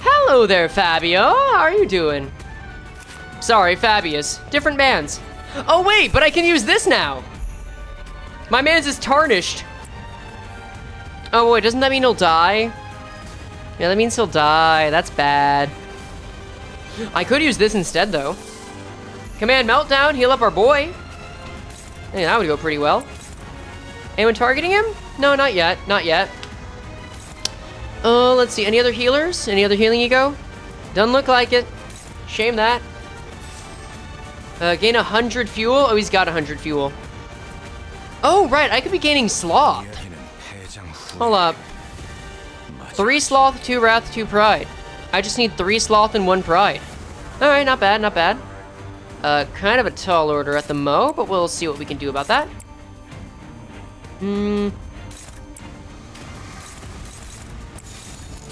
Hello there, Fabio. How are you doing? Sorry, Fabius. Different man's. Oh, wait, but I can use this now. My man's is tarnished. Oh, wait, doesn't that mean he'll die? Yeah, that means he'll die. That's bad. I could use this instead, though. Command Meltdown, heal up our boy. Hey, that would go pretty well. Anyone targeting him? No, not yet. Not yet. Oh, let's see. Any other healers? Any other healing e.g.o? Doesn't look like it. Shame that. Gain 100 fuel. Oh, he's got 100 fuel. Oh, right. I could be gaining Sloth. Hold up. 3 Sloth, 2 Wrath, 2 Pride. I just need 3 Sloth and 1 Pride. Alright, not bad, not bad. Kind of a tall order at the mo, but we'll see what we can do about that.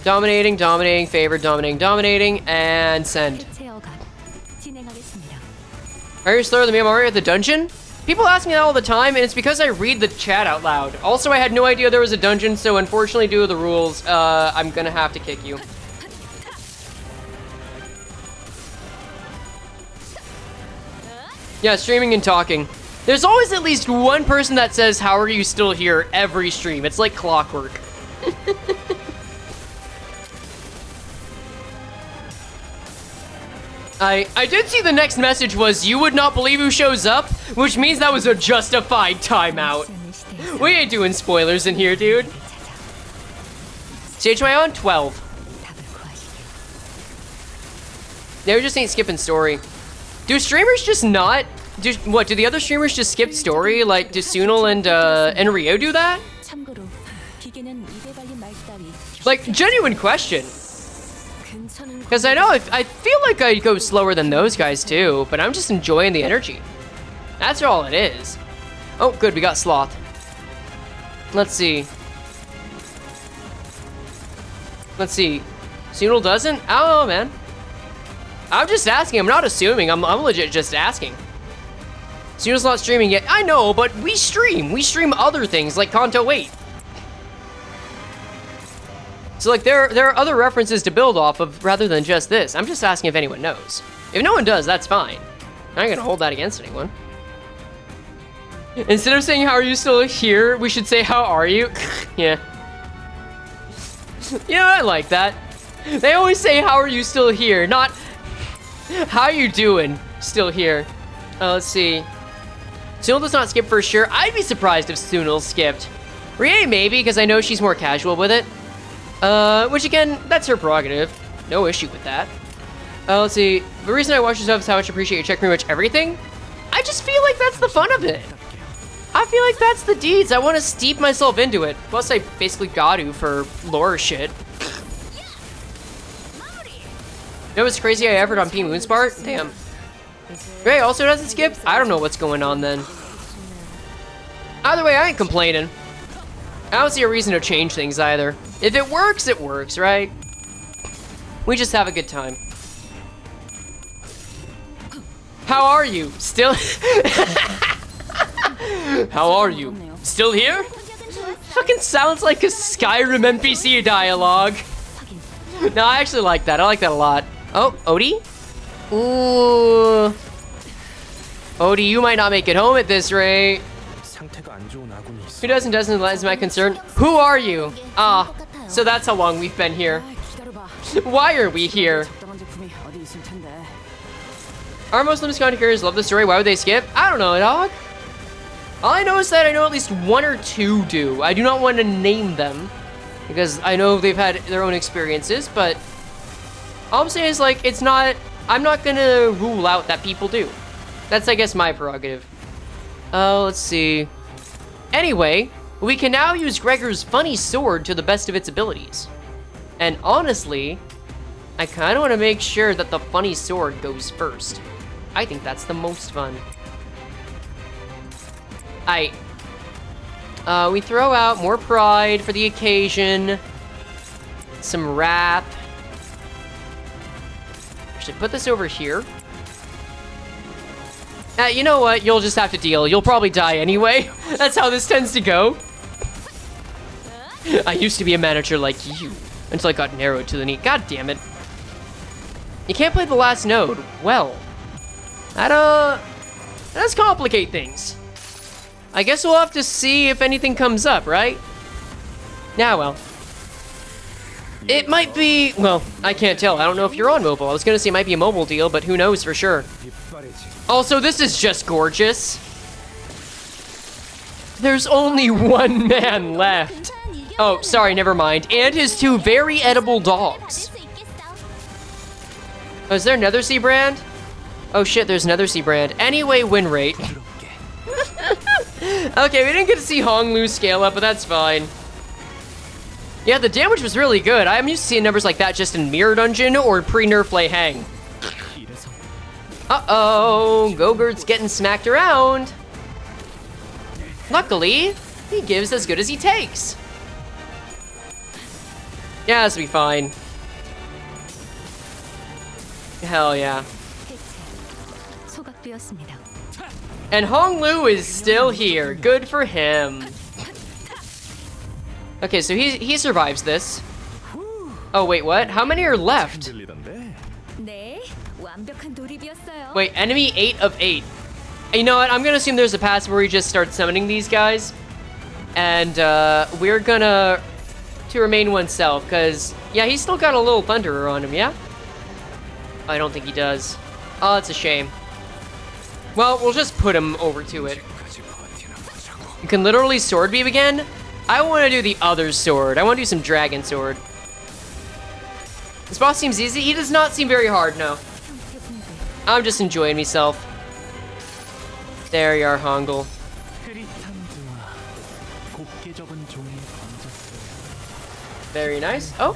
Dominating, dominating, favored, dominating, and send. Are you slower than me? I'm already at the dungeon? People ask me that all the time, and it's because I read the chat out loud. Also, I had no idea there was a dungeon, so unfortunately, due to the rules, I'm gonna have to kick you. Yeah, streaming and talking. There's always at least one person that says, "How are you still here?" every stream. It's like clockwork. I did see the next message was, "You would not believe who shows up," which means that was a justified timeout. We ain't doing spoilers in here, dude. Stage am I on? 12. They just ain't skipping story. Do streamers just not? Do the other streamers just skip story? Like, do Tsunul and Rio do that? Like, genuine question. Because I know, I feel like I go slower than those guys too, but I'm just enjoying the energy. That's all it is. Oh, good, we got Sloth. Let's see. Let's see. Tsunul doesn't? I don't know, man. I'm just asking. I'm not assuming. I'm legit just asking. Tsunul's not streaming yet. I know, but we stream. We stream other things like Kanto 8. So like there are other references to build off of rather than just this. I'm just asking if anyone knows. If no one does, that's fine. I ain't gonna hold that against anyone. Instead of saying, how are you still here? We should say, how are you? Yeah. Yeah, I like that. They always say, how are you still here? Not, how you doing still here? Let's see. Tsunul does not skip for sure. I'd be surprised if Tsunul skipped. Rie maybe, because I know she's more casual with it. Which again, that's her prerogative. No issue with that. Let's see. The reason I watch your stuff is how much I appreciate you check pretty much everything. I just feel like that's the fun of it. I feel like that's the deeds. I want to steep myself into it. Plus, I basically got to for lore shit. You know what's crazy I effort on P Moonspart? Damn. Frey also doesn't skip? I don't know what's going on then. Either way, I ain't complaining. I don't see a reason to change things either. If it works, right? We just have a good time. How are you? Still? How are you? Still here? Fucking sounds like a Skyrim NPC dialogue. No, I actually like that. I like that a lot. Oh, Odie? Ooh. Odie, you might not make it home at this rate. Who doesn't is my concern. Who are you? Ah, so that's how long we've been here. Why are we here? Our most Limbus content creators love the story. Why would they skip? I don't know, dog. All I know is that I know at least one or two do. I do not want to name them because I know they've had their own experiences, but all I'm saying is like, it's not, I'm not gonna rule out that people do. That's, I guess, my prerogative. Let's see. Anyway, we can now use Gregor's funny sword to the best of its abilities. And honestly, I kind of want to make sure that the funny sword goes first. I think that's the most fun. We throw out more pride for the occasion. Some rap. I should put this over here. You know what? You'll just have to deal. You'll probably die anyway. That's how this tends to go. I used to be a manager like you until I got narrowed to the knee. God damn it. You can't play the last node. Well, that does complicate things. I guess we'll have to see if anything comes up, right? Yeah, well. It might be, well, I can't tell. I don't know if you're on mobile. I was gonna say it might be a mobile deal, but who knows for sure. Also, this is just gorgeous. There's only one man left. Oh, sorry, never mind. And his two very edible dogs. Oh, is there another sea brand? Oh shit, there's another sea brand. Anyway, win rate. Okay, we didn't get to see Honglu scale up, but that's fine. Yeah, the damage was really good. I'm used to seeing numbers like that just in Mirror Dungeon or pre-nerf Lay Hang. Uh-oh, Gogurt's getting smacked around. Luckily, he gives as good as he takes. Yeah, this will be fine. Hell yeah. And Honglu is still here. Good for him. Okay, so he survives this. Oh, wait, what? How many are left? Wait, enemy 8 of 8. You know what? I'm gonna assume there's a pass where we just start summoning these guys. And we're gonna to remain oneself, because, yeah, he's still got a little Thunderer on him, yeah? I don't think he does. Oh, that's a shame. Well, we'll just put him over to it. You can literally sword beam again? I want to do the other sword. I want to do some dragon sword. This boss seems easy. He does not seem very hard, no. I'm just enjoying myself. There you are, Hongul. Very nice. Oh,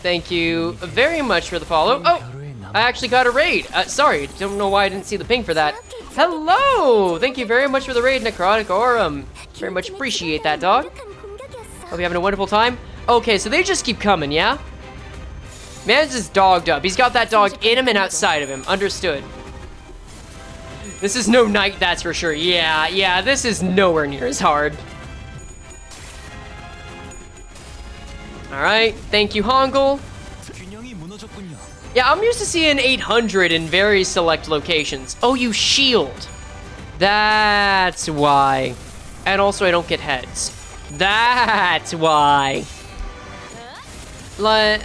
thank you very much for the follow. Oh, I actually got a raid. Sorry, don't know why I didn't see the ping for that. Hello! Thank you very much for the raid, Necrotic Aurum. Very much appreciate that, dog. Hope you're having a wonderful time. Okay, so they just keep coming, yeah? Man's just dogged up. He's got that dog in him and outside of him. Understood. This is no knight, that's for sure. Yeah, this is nowhere near as hard. Alright, thank you, Hongul. 균형이 무너졌군요. Yeah, I'm used to seeing 800 in very select locations. Oh, you shield. That's why. And also, I don't get heads. That's why. Like,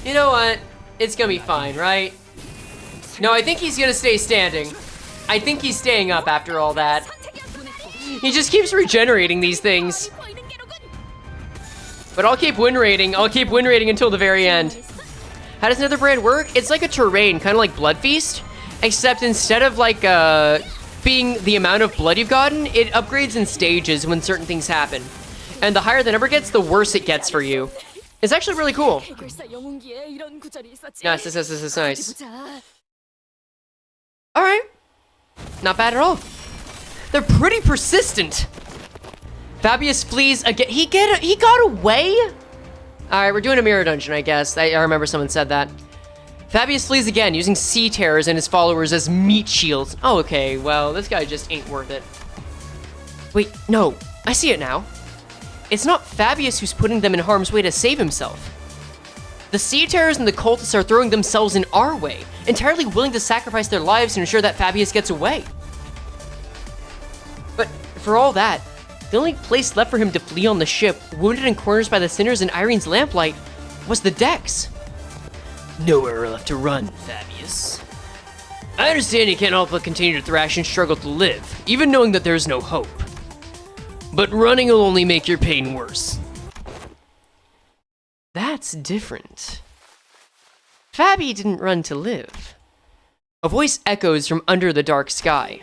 you know what? It's gonna be fine, right? No, I think he's gonna stay standing. I think he's staying up after all that. He just keeps regenerating these things. But I'll keep win rating. I'll keep win rating until the very end. How does Nether Brand work? It's like a terrain, kind of like Blood Feast, except instead of like being the amount of blood you've gotten, it upgrades in stages when certain things happen. And the higher the number gets, the worse it gets for you. It's actually really cool. Nice. All right. Not bad at all. They're pretty persistent. Fabius flees again. He got away? All right, we're doing a mirror dungeon, I guess. I remember someone said that. Fabius flees again, using Sea Terrors and his followers as meat shields. Oh, okay, well, this guy just ain't worth it. Wait, no, I see it now. It's not Fabius who's putting them in harm's way to save himself. The Sea Terrors and the cultists are throwing themselves in our way, entirely willing to sacrifice their lives to ensure that Fabius gets away. But for all that, the only place left for him to flee on the ship, wounded and cornered by the sinners in Irene's lamplight, was the decks. Nowhere left to run, Fabius. I understand you can't help but continue to thrash and struggle to live, even knowing that there's no hope. But running will only make your pain worse. That's different. Fabi didn't run to live. A voice echoes from under the dark sky.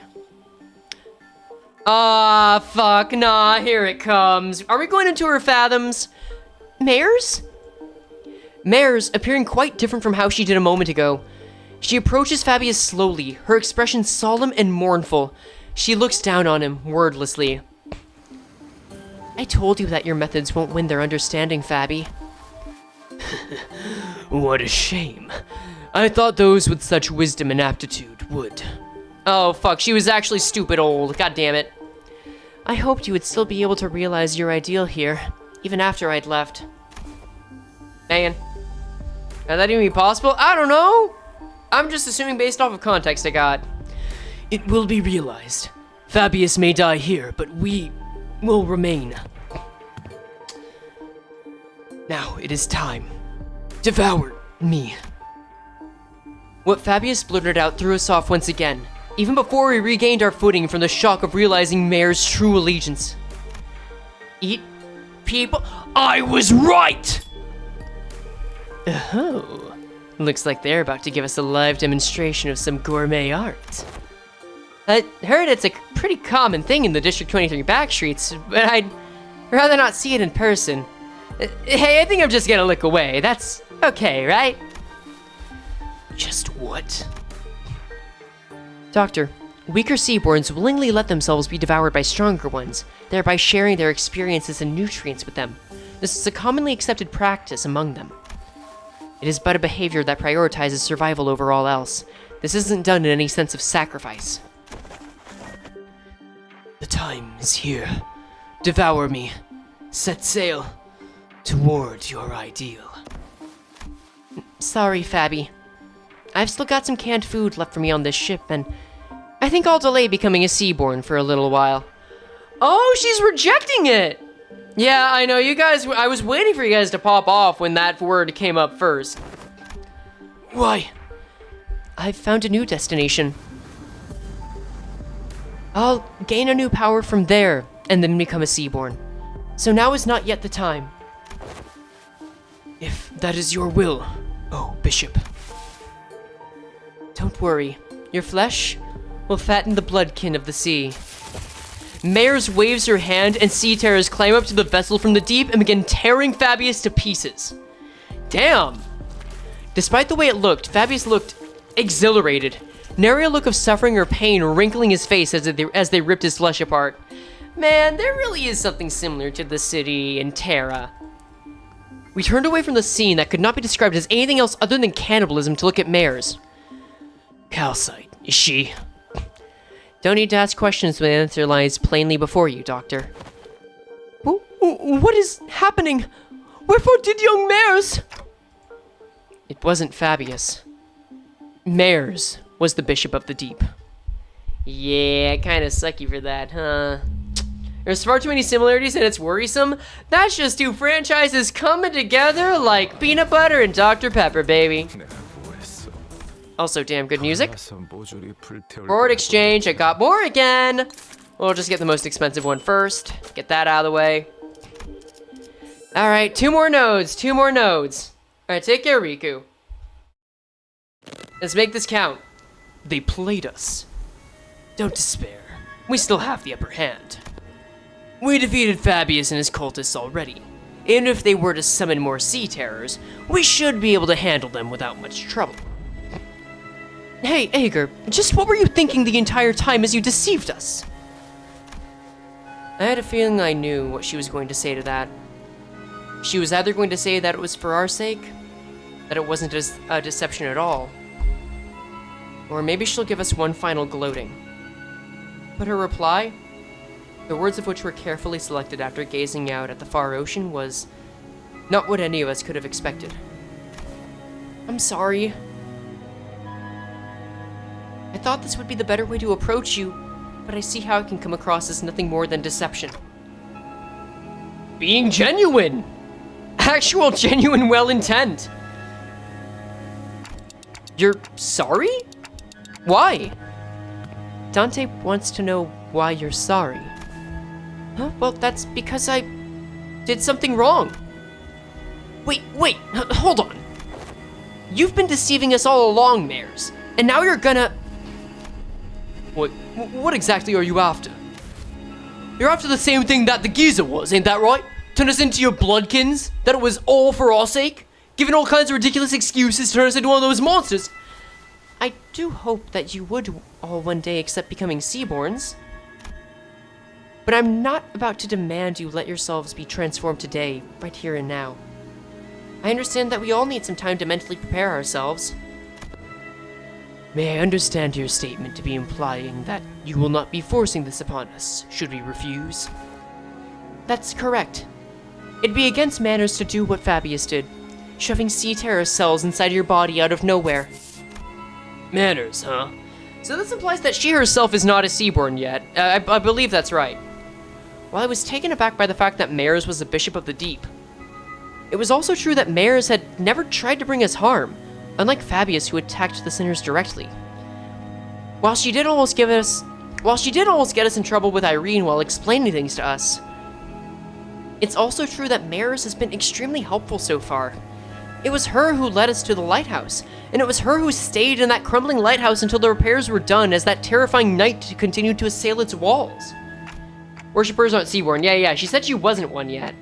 Ah, fuck, nah, here it comes. Are we going into her fathoms? Mares? Mares, appearing quite different from how she did a moment ago. She approaches Fabius slowly, her expression solemn and mournful. She looks down on him, wordlessly. I told you that your methods won't win their understanding, Fabi. What a shame. I thought those with such wisdom and aptitude would. Oh, fuck, she was actually stupid old. God damn it. I hoped you would still be able to realize your ideal here, even after I'd left. Man. Can that even be possible? I don't know. I'm just assuming based off of context I got. It will be realized. Fabius may die here, but we will remain. Now it is time. Devour me. What Fabius blurted out threw us off once again, even before we regained our footing from the shock of realizing Mare's true allegiance. Eat people? I was right! Oh, looks like they're about to give us a live demonstration of some gourmet art. I heard it's a pretty common thing in the District 23 backstreets, but I'd rather not see it in person. Hey, I think I'm just gonna look away. That's okay, right? Just what? Doctor, weaker seaborns willingly let themselves be devoured by stronger ones, thereby sharing their experiences and nutrients with them. This is a commonly accepted practice among them. It is but a behavior that prioritizes survival over all else. This isn't done in any sense of sacrifice. The time is here. Devour me. Set sail toward your ideal. Sorry, Fabi. I've still got some canned food left for me on this ship, and I think I'll delay becoming a seaborn for a little while. Oh, she's rejecting it! Yeah, I know, you guys, I was waiting for you guys to pop off when that word came up first. Why? I've found a new destination. I'll gain a new power from there, and then become a seaborn. So now is not yet the time. If that is your will, oh Bishop. Don't worry, your flesh will fatten the bloodkin of the sea. Mares waves her hand, and sea terrors climb up to the vessel from the deep and begin tearing Fabius to pieces. Damn! Despite the way it looked, Fabius looked exhilarated, nary a look of suffering or pain wrinkling his face as they ripped his flesh apart. Man, there really is something similar to the city in Terra. We turned away from the scene that could not be described as anything else other than cannibalism to look at mares. Calcite, is she? Don't need to ask questions when the answer lies plainly before you, Doctor. What is happening? Wherefore did young mares? It wasn't Fabius. Mares was the Bishop of the Deep. Yeah, kinda sucky for that, huh? There's far too many similarities and it's worrisome. That's just two franchises coming together like peanut butter and Dr. Pepper, baby. Also, damn good music. Forward exchange, I got more again. We'll just get the most expensive one first. Get that out of the way. All right, two more nodes. All right, take care, Riku. Let's make this count. They played us. Don't despair. We still have the upper hand. We defeated Fabius and his cultists already. And if they were to summon more sea terrors, we should be able to handle them without much trouble. Hey, Ager, just what were you thinking the entire time as you deceived us? I had a feeling I knew what she was going to say to that. She was either going to say that it was for our sake, that it wasn't a deception at all, or maybe she'll give us one final gloating. But her reply, the words of which were carefully selected after gazing out at the far ocean, was not what any of us could have expected. I'm sorry. I thought this would be the better way to approach you, but I see how it can come across as nothing more than deception. Being genuine! Actual genuine well intent! You're sorry? Why? Dante wants to know why you're sorry. Huh? Well, that's because I did something wrong. Wait, hold on. You've been deceiving us all along, Mares, and now you're gonna... What exactly are you after? You're after the same thing that the geezer was, ain't that right? Turn us into your bloodkins? That it was all for our sake? Giving all kinds of ridiculous excuses to turn us into one of those monsters? I do hope that you would all one day accept becoming Seaborns. But I'm not about to demand you let yourselves be transformed today, right here and now. I understand that we all need some time to mentally prepare ourselves. May I understand your statement to be implying that you will not be forcing this upon us, should we refuse? That's correct. It'd be against manners to do what Fabius did, shoving sea terror cells inside your body out of nowhere. Manners, huh? So this implies that she herself is not a Seaborn yet. I believe that's right. Well, I was taken aback by the fact that Mares was the Bishop of the Deep. It was also true that Mares had never tried to bring us harm, unlike Fabius, who attacked the sinners directly. While she did almost get us in trouble with Irene while explaining things to us, it's also true that Mares has been extremely helpful so far. It was her who led us to the lighthouse, and it was her who stayed in that crumbling lighthouse until the repairs were done as that terrifying night continued to assail its walls. Worshippers aren't Seaborn. Yeah, she said she wasn't one yet.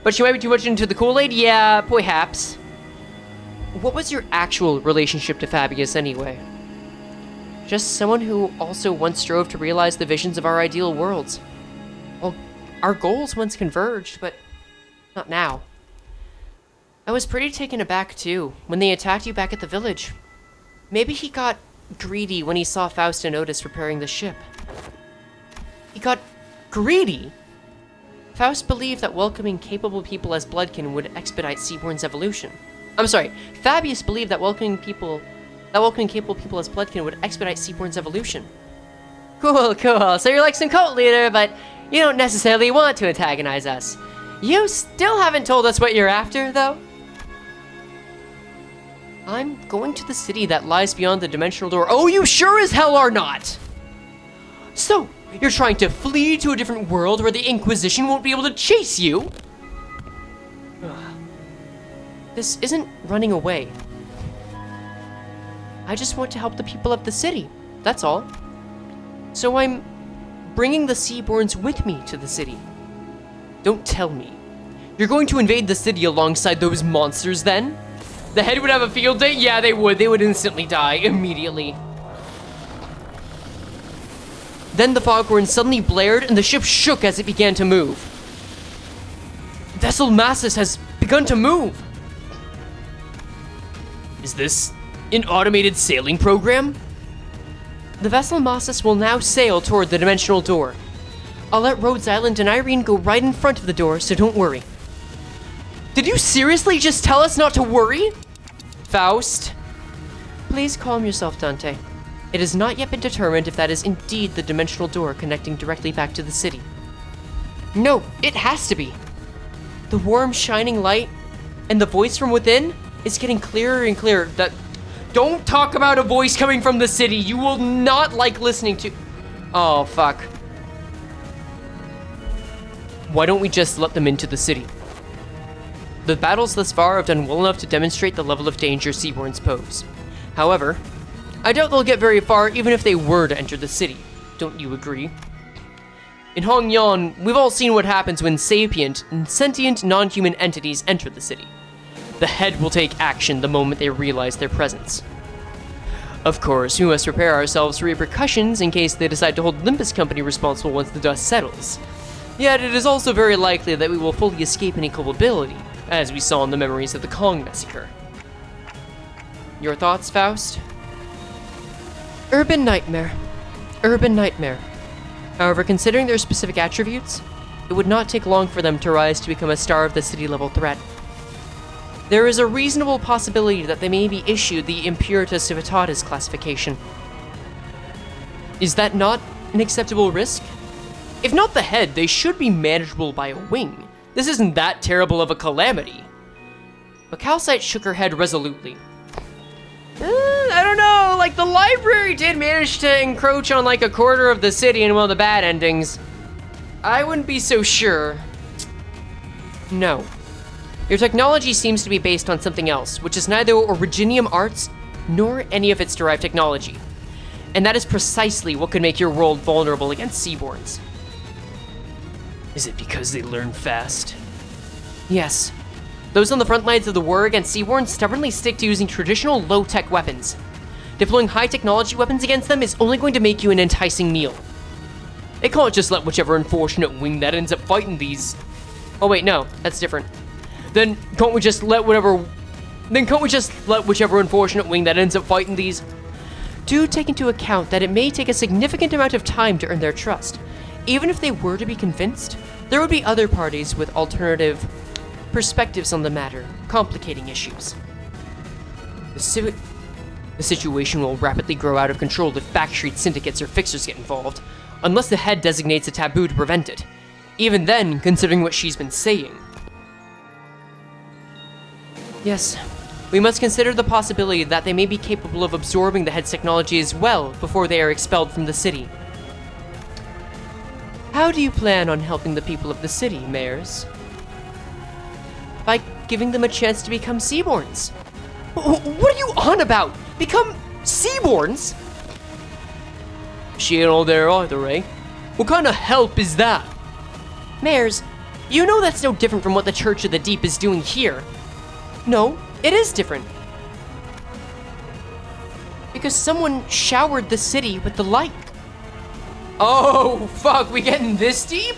But she might be too much into the Kool-Aid? Yeah, perhaps. What was your actual relationship to Fabius anyway? Just someone who also once strove to realize the visions of our ideal worlds. Well, our goals once converged, but not now. I was pretty taken aback too, when they attacked you back at the village. Maybe he got greedy when he saw Faust and Otis repairing the ship. He got greedy? Faust believed that welcoming capable people as Bloodkin would expedite Seaborn's evolution. I'm sorry, Fabius believed that welcoming capable people as Bloodkin would expedite Seaborn's evolution. Cool. So you're like some cult leader, but you don't necessarily want to antagonize us. You still haven't told us what you're after, though. I'm going to the city that lies beyond the dimensional door. Oh, you sure as hell are not! So, you're trying to flee to a different world where the Inquisition won't be able to chase you? This isn't running away. I just want to help the people of the city, that's all. So I'm bringing the Seaborns with me to the city. Don't tell me. You're going to invade the city alongside those monsters then? The head would have a field day? Yeah, they would. They would instantly die immediately. Then the foghorn suddenly blared and the ship shook as it began to move. Vessel Massus has begun to move. Is this an automated sailing program? The vessel Mossus will now sail toward the dimensional door. I'll let Rhodes Island and Irene go right in front of the door, so don't worry. Did you seriously just tell us not to worry? Faust? Please calm yourself, Dante. It has not yet been determined if that is indeed the dimensional door connecting directly back to the city. No, it has to be. The warm, shining light and the voice from within is getting clearer and clearer. Don't talk about a voice coming from the city. You will not like listening to... Oh, fuck. Why don't we just let them into the city? The battles thus far have done well enough to demonstrate the level of danger Seaborns pose. However, I doubt they'll get very far even if they were to enter the city. Don't you agree? In Hongyan, we've all seen what happens when sapient and sentient non-human entities enter the city. The head will take action the moment they realize their presence. Of course, we must prepare ourselves for repercussions in case they decide to hold Limbus Company responsible once the dust settles. Yet it is also very likely that we will fully escape any culpability, as we saw in the memories of the Kong massacre. Your thoughts, Faust? Urban nightmare. Urban nightmare. However, considering their specific attributes, it would not take long for them to rise to become a star of the city-level threat. There is a reasonable possibility that they may be issued the Impuritas Civitatis classification. Is that not an acceptable risk? If not the head, they should be manageable by a wing. This isn't that terrible of a calamity. But Calcite shook her head resolutely. I don't know, like the library did manage to encroach on like a quarter of the city in one of the bad endings. I wouldn't be so sure. No. Your technology seems to be based on something else, which is neither Originium arts nor any of its derived technology. And that is precisely what could make your world vulnerable against Seaborns. Is it because they learn fast? Yes. Those on the front lines of the war against Seaborns stubbornly stick to using traditional low-tech weapons. Deploying high-technology weapons against them is only going to make you an enticing meal. They can't just let whichever unfortunate wing that ends up fighting these... Oh wait, no, that's different. Then can't we just let whichever unfortunate wing that ends up fighting these... Do take into account that it may take a significant amount of time to earn their trust. Even if they were to be convinced, there would be other parties with alternative perspectives on the matter, complicating issues. The situation will rapidly grow out of control if backstreet syndicates or fixers get involved, unless the head designates a taboo to prevent it. Even then, considering what she's been saying. Yes, we must consider the possibility that they may be capable of absorbing the head's technology as well before they are expelled from the city. How do you plan on helping the people of the city, Mayors? By giving them a chance to become Seaborns. What are you on about? Become Seaborns? She ain't all there either, eh? What kind of help is that? Mayors, you know that's no different from what the Church of the Deep is doing here. No, it is different. Because someone showered the city with the light. Oh, fuck, we getting this deep?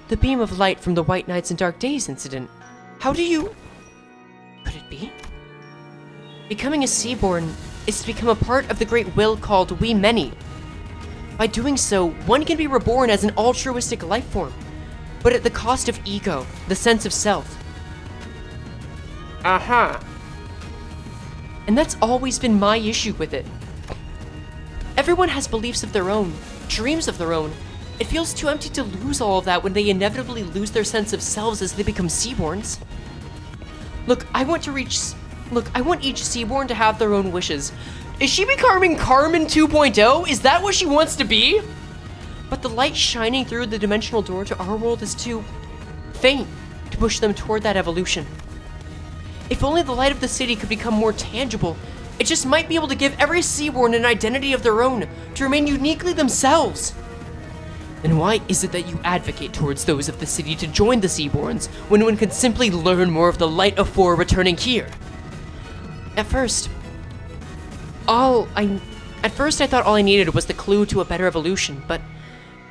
The beam of light from the White Nights and Dark Days incident. How do you... Could it be? Becoming a Seaborn is to become a part of the great will called We Many. By doing so, one can be reborn as an altruistic life form, but at the cost of ego, the sense of self. Uh-huh. And that's always been my issue with it. Everyone has beliefs of their own, dreams of their own. It feels too empty to lose all of that when they inevitably lose their sense of selves as they become Seaborns. Look, I want each Seaborn to have their own wishes. Is she becoming Carmen 2.0? Is that what she wants to be? But the light shining through the dimensional door to our world is too faint to push them toward that evolution. If only the light of the city could become more tangible, it just might be able to give every Seaborn an identity of their own, to remain uniquely themselves. Then why is it that you advocate towards those of the city to join the Seaborns, when one could simply learn more of the light of 4 returning here? At first I thought all I needed was the clue to a better evolution, but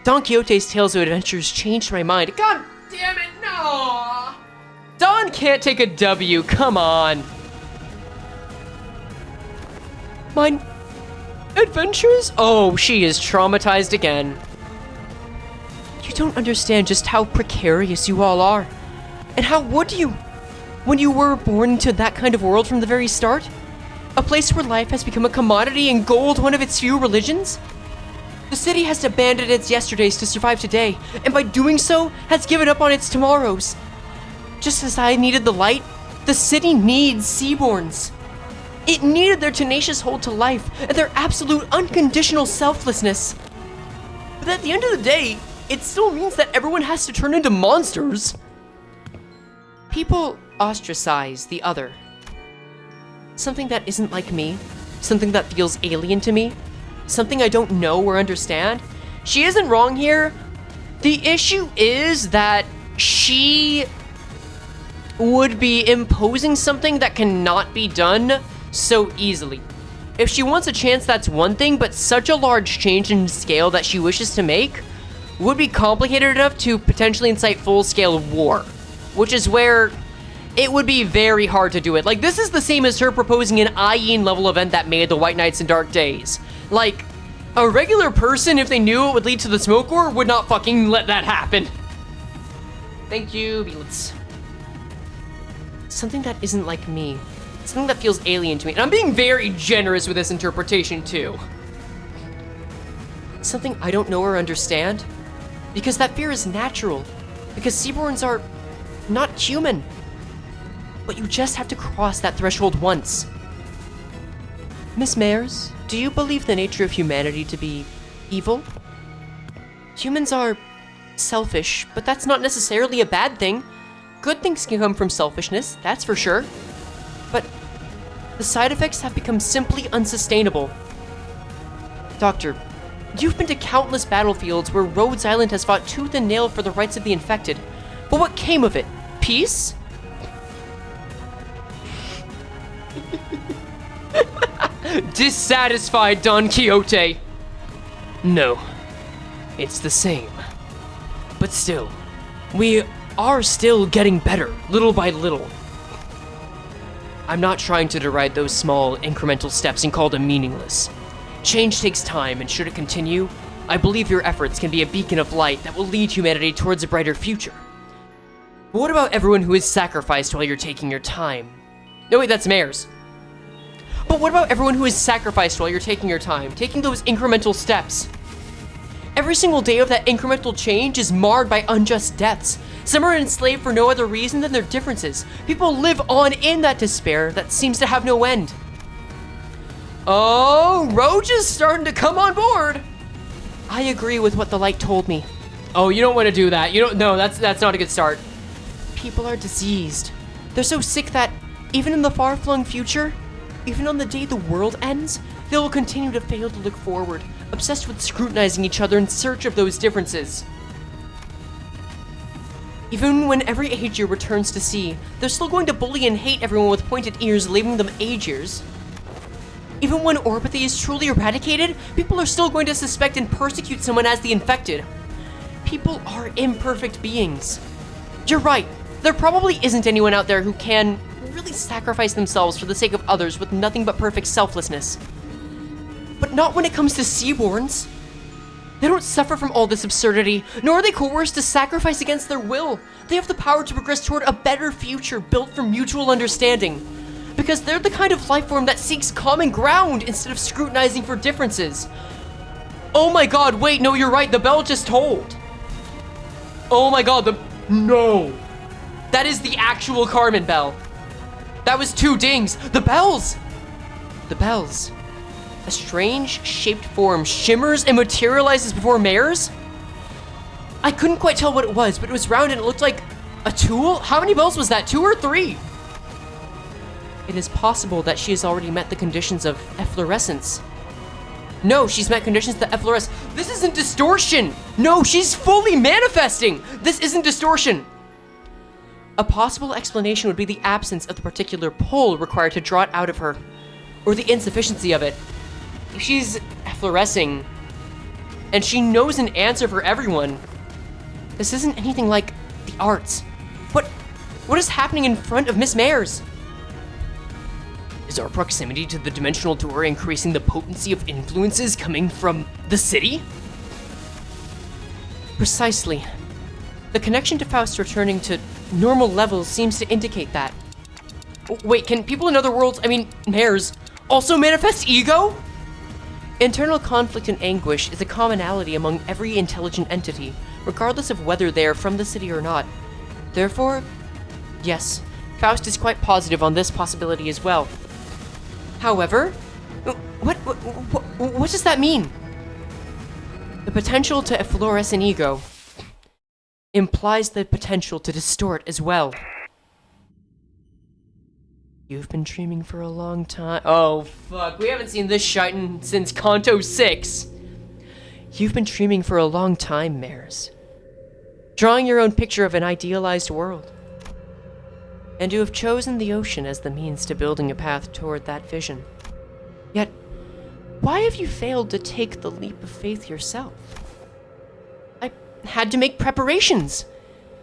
Don Quixote's Tales of Adventures changed my mind. God damn it, no! Don can't take a W, come on. Mine adventures? Oh, she is traumatized again. You don't understand just how precarious you all are. And how would you, when you were born into that kind of world from the very start? A place where life has become a commodity and gold one of its few religions? The city has abandoned its yesterdays to survive today, and by doing so, has given up on its tomorrows. Just as I needed the light, the city needs Seaborns. It needed their tenacious hold to life and their absolute unconditional selflessness. But at the end of the day, it still means that everyone has to turn into monsters. People ostracize the other. Something that isn't like me, something that feels alien to me, something I don't know or understand. She isn't wrong here. The issue is that she would be imposing something that cannot be done so easily. If she wants a chance, that's one thing, but such a large change in scale that she wishes to make would be complicated enough to potentially incite full-scale war, which is where it would be very hard to do it. Like, this is the same as her proposing an IEN level event that made the White Knights in Dark Days. Like, a regular person, if they knew it would lead to the smoke war, would not fucking let that happen. Thank you, Beelitz. Something that isn't like me. Something that feels alien to me. And I'm being very generous with this interpretation, too. Something I don't know or understand. Because that fear is natural. Because Seaborns are not human. But you just have to cross that threshold once. Miss Mayers, do you believe the nature of humanity to be evil? Humans are selfish, but that's not necessarily a bad thing. Good things can come from selfishness, that's for sure. But the side effects have become simply unsustainable. Doctor, you've been to countless battlefields where Rhodes Island has fought tooth and nail for the rights of the infected. But what came of it? Peace? Dissatisfied Don Quixote. No, it's the same. But still, we are still getting better, little by little. I'm not trying to deride those small, incremental steps and call them meaningless. Change takes time, and should it continue, I believe your efforts can be a beacon of light that will lead humanity towards a brighter future. But what about everyone who is sacrificed while you're taking your time? No, wait, that's Mayers. But what about everyone who is sacrificed while you're taking your time, taking those incremental steps? Every single day of that incremental change is marred by unjust deaths. Some are enslaved for no other reason than their differences. People live on in that despair that seems to have no end. Oh, Roach is starting to come on board. I agree with what the light told me. Oh, you don't want to do that. You don't. No, that's not a good start. People are diseased. They're so sick that even in the far-flung future, even on the day the world ends, they will continue to fail to look forward, obsessed with scrutinizing each other in search of those differences. Even when every age year returns to sea, they're still going to bully and hate everyone with pointed ears, labeling them age years. Even when orpathy is truly eradicated, people are still going to suspect and persecute someone as the infected. People are imperfect beings. You're right, there probably isn't anyone out there who can really sacrifice themselves for the sake of others with nothing but perfect selflessness. But not when it comes to Seaborns. They don't suffer from all this absurdity, nor are they coerced to sacrifice against their will. They have the power to progress toward a better future built from mutual understanding. Because they're the kind of life form that seeks common ground instead of scrutinizing for differences. Oh my god, wait, no, you're right, the bell just tolled. Oh my god, no. That is the actual Carmen bell. That was 2 dings. The bells! The bells. A strange shaped form shimmers and materializes before Mayers? I couldn't quite tell what it was, but it was round and it looked like a tool? How many bells was that? 2 or 3? It is possible that she has already met the conditions of efflorescence. No, she's met conditions to effloresce. This isn't distortion! No, she's fully manifesting! This isn't distortion! A possible explanation would be the absence of the particular pull required to draw it out of her, or the insufficiency of it. If she's efflorescing, and she knows an answer for everyone, this isn't anything like the arts. What is happening in front of Miss Mares? Is our proximity to the dimensional door increasing the potency of influences coming from the city? Precisely. The connection to Faust returning to normal levels seems to indicate that. Wait, can people in other worlds, Mares, also manifest e.g.o? Internal conflict and anguish is a commonality among every intelligent entity, regardless of whether they are from the city or not. Therefore, yes, Faust is quite positive on this possibility as well. However, what does that mean? The potential to effloresce an e.g.o implies the potential to distort as well. You've been dreaming for a long time. Oh, fuck. We haven't seen this shitin' since Kanto 6. You've been dreaming for a long time, Mares. Drawing your own picture of an idealized world. And you have chosen the ocean as the means to building a path toward that vision. Yet, why have you failed to take the leap of faith yourself? I had to make preparations.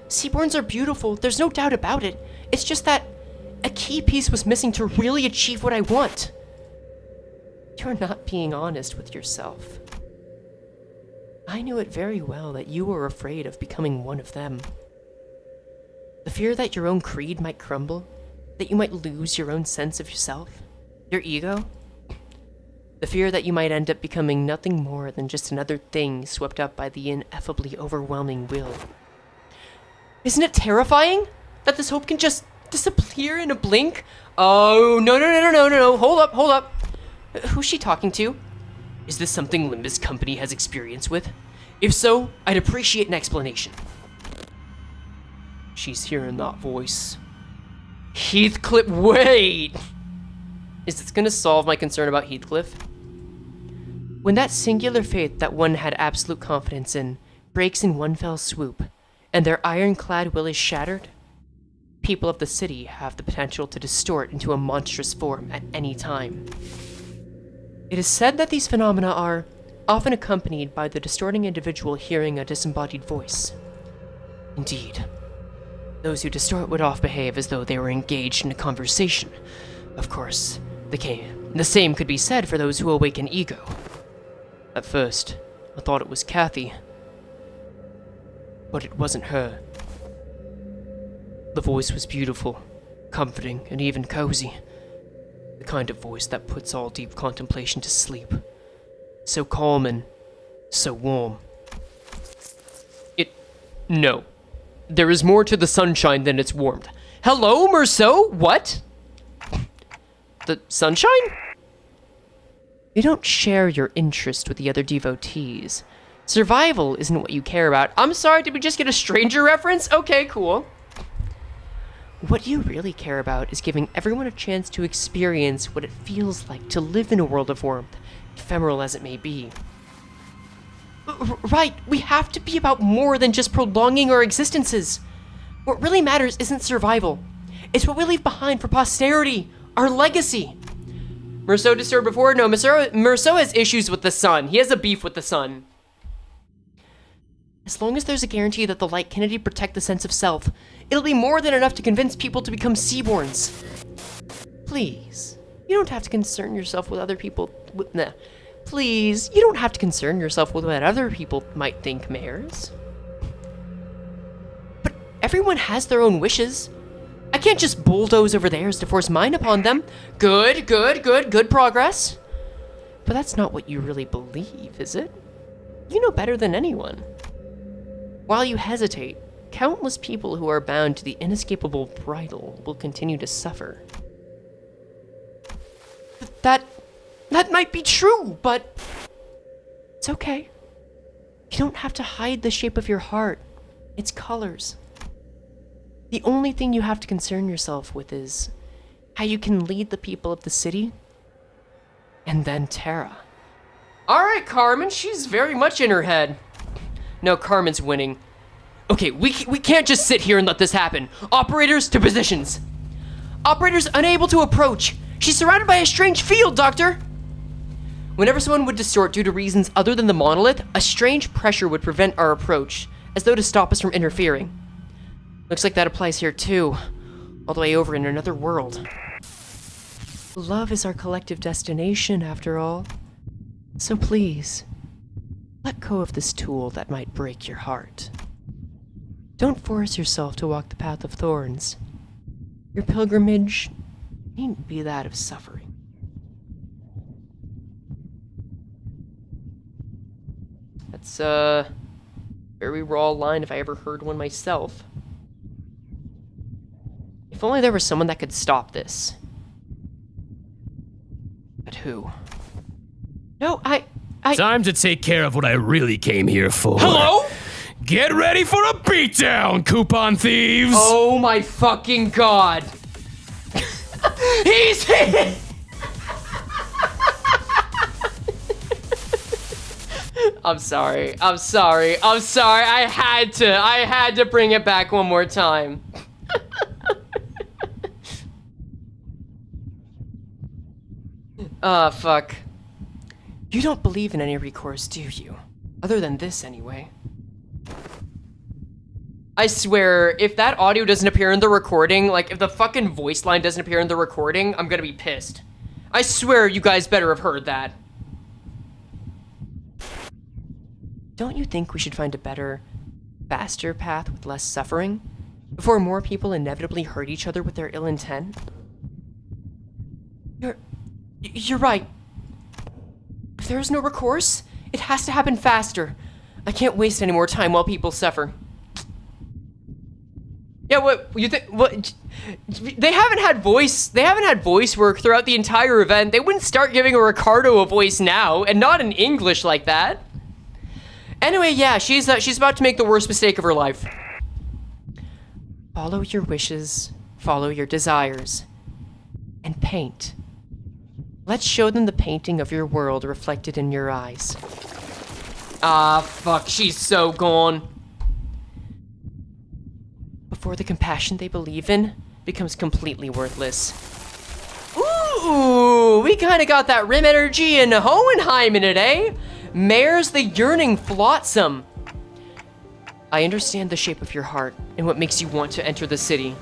Seaborns are beautiful, there's no doubt about it. It's just that a key piece was missing to really achieve what I want. You're not being honest with yourself. I knew it very well that you were afraid of becoming one of them. The fear that your own creed might crumble, that you might lose your own sense of yourself, your ego. The fear that you might end up becoming nothing more than just another thing swept up by the ineffably overwhelming will. Isn't it terrifying that this hope can just disappear in a blink? Oh, no. Hold up. Who's she talking to? Is this something Limbus Company has experience with? If so, I'd appreciate an explanation. She's hearing that voice. Heathcliff, wait! Is this gonna solve my concern about Heathcliff? When that singular faith that one had absolute confidence in breaks in one fell swoop, and their ironclad will is shattered, people of the city have the potential to distort into a monstrous form at any time. It is said that these phenomena are often accompanied by the distorting individual hearing a disembodied voice. Indeed, those who distort would often behave as though they were engaged in a conversation. Of course, the same could be said for those who awaken e.g.o. At first, I thought it was Kathy, but it wasn't her. The voice was beautiful, comforting, and even cozy. The kind of voice that puts all deep contemplation to sleep. So calm and so warm. No. There is more to the sunshine than its warmth. Hello, Merceau? What? The sunshine? You don't share your interest with the other devotees. Survival isn't what you care about. I'm sorry, did we just get a stranger reference? Okay, cool. What you really care about is giving everyone a chance to experience what it feels like to live in a world of warmth, ephemeral as it may be. Right, we have to be about more than just prolonging our existences. What really matters isn't survival. It's what we leave behind for posterity, our legacy. Merceau disturbed before? No, Merceau has issues with the sun. He has a beef with the sun. As long as there's a guarantee that the light can indeed protect the sense of self, it'll be more than enough to convince people to become seaborns. Please, you don't have to concern yourself with other people. Please, you don't have to concern yourself with what other people might think, Mares. But everyone has their own wishes. I can't just bulldoze over theirs to force mine upon them. Good progress. But that's not what you really believe, is it? You know better than anyone. While you hesitate, countless people who are bound to the inescapable bridle will continue to suffer. That might be true, but it's okay. You don't have to hide the shape of your heart, its colors. The only thing you have to concern yourself with is how you can lead the people of the city, and then Terra. All right, Carmen, she's very much in her head. No, Carmen's winning. Okay, we can't just sit here and let this happen. Operators to positions. Operators unable to approach. She's surrounded by a strange field, Doctor. Whenever someone would distort due to reasons other than the monolith, a strange pressure would prevent our approach, as though to stop us from interfering. Looks like that applies here too. All the way over in another world. Love is our collective destination, after all. So please, let go of this tool that might break your heart. Don't force yourself to walk the path of thorns. Your pilgrimage needn't be that of suffering. That's a very raw line if I ever heard one myself. If only there was someone that could stop this. But who? No, I... Time to take care of what I really came here for. Hello? Get ready for a beatdown, coupon thieves! Oh my fucking god. He's hit! I'm sorry. I had to bring it back one more time. Fuck. You don't believe in any recourse, do you? Other than this, anyway. I swear, if that audio doesn't appear in the recording, like, if the fucking voice line doesn't appear in the recording, I'm gonna be pissed. I swear you guys better have heard that. Don't you think we should find a better, faster path with less suffering? Before more people inevitably hurt each other with their ill intent? You're right. If there is no recourse, it has to happen faster. I can't waste any more time while people suffer. Yeah, what you think? What? They haven't had voice work throughout the entire event. They wouldn't start giving a Ricardo a voice now, and not in English like that. Anyway, yeah, she's about to make the worst mistake of her life. Follow your wishes, follow your desires, and paint. Let's show them the painting of your world reflected in your eyes. Ah, fuck, she's so gone. Before the compassion they believe in becomes completely worthless. Ooh, we kinda got that Rim energy and Hohenheim in it, eh? Mare's the yearning flotsam. I understand the shape of your heart and what makes you want to enter the city.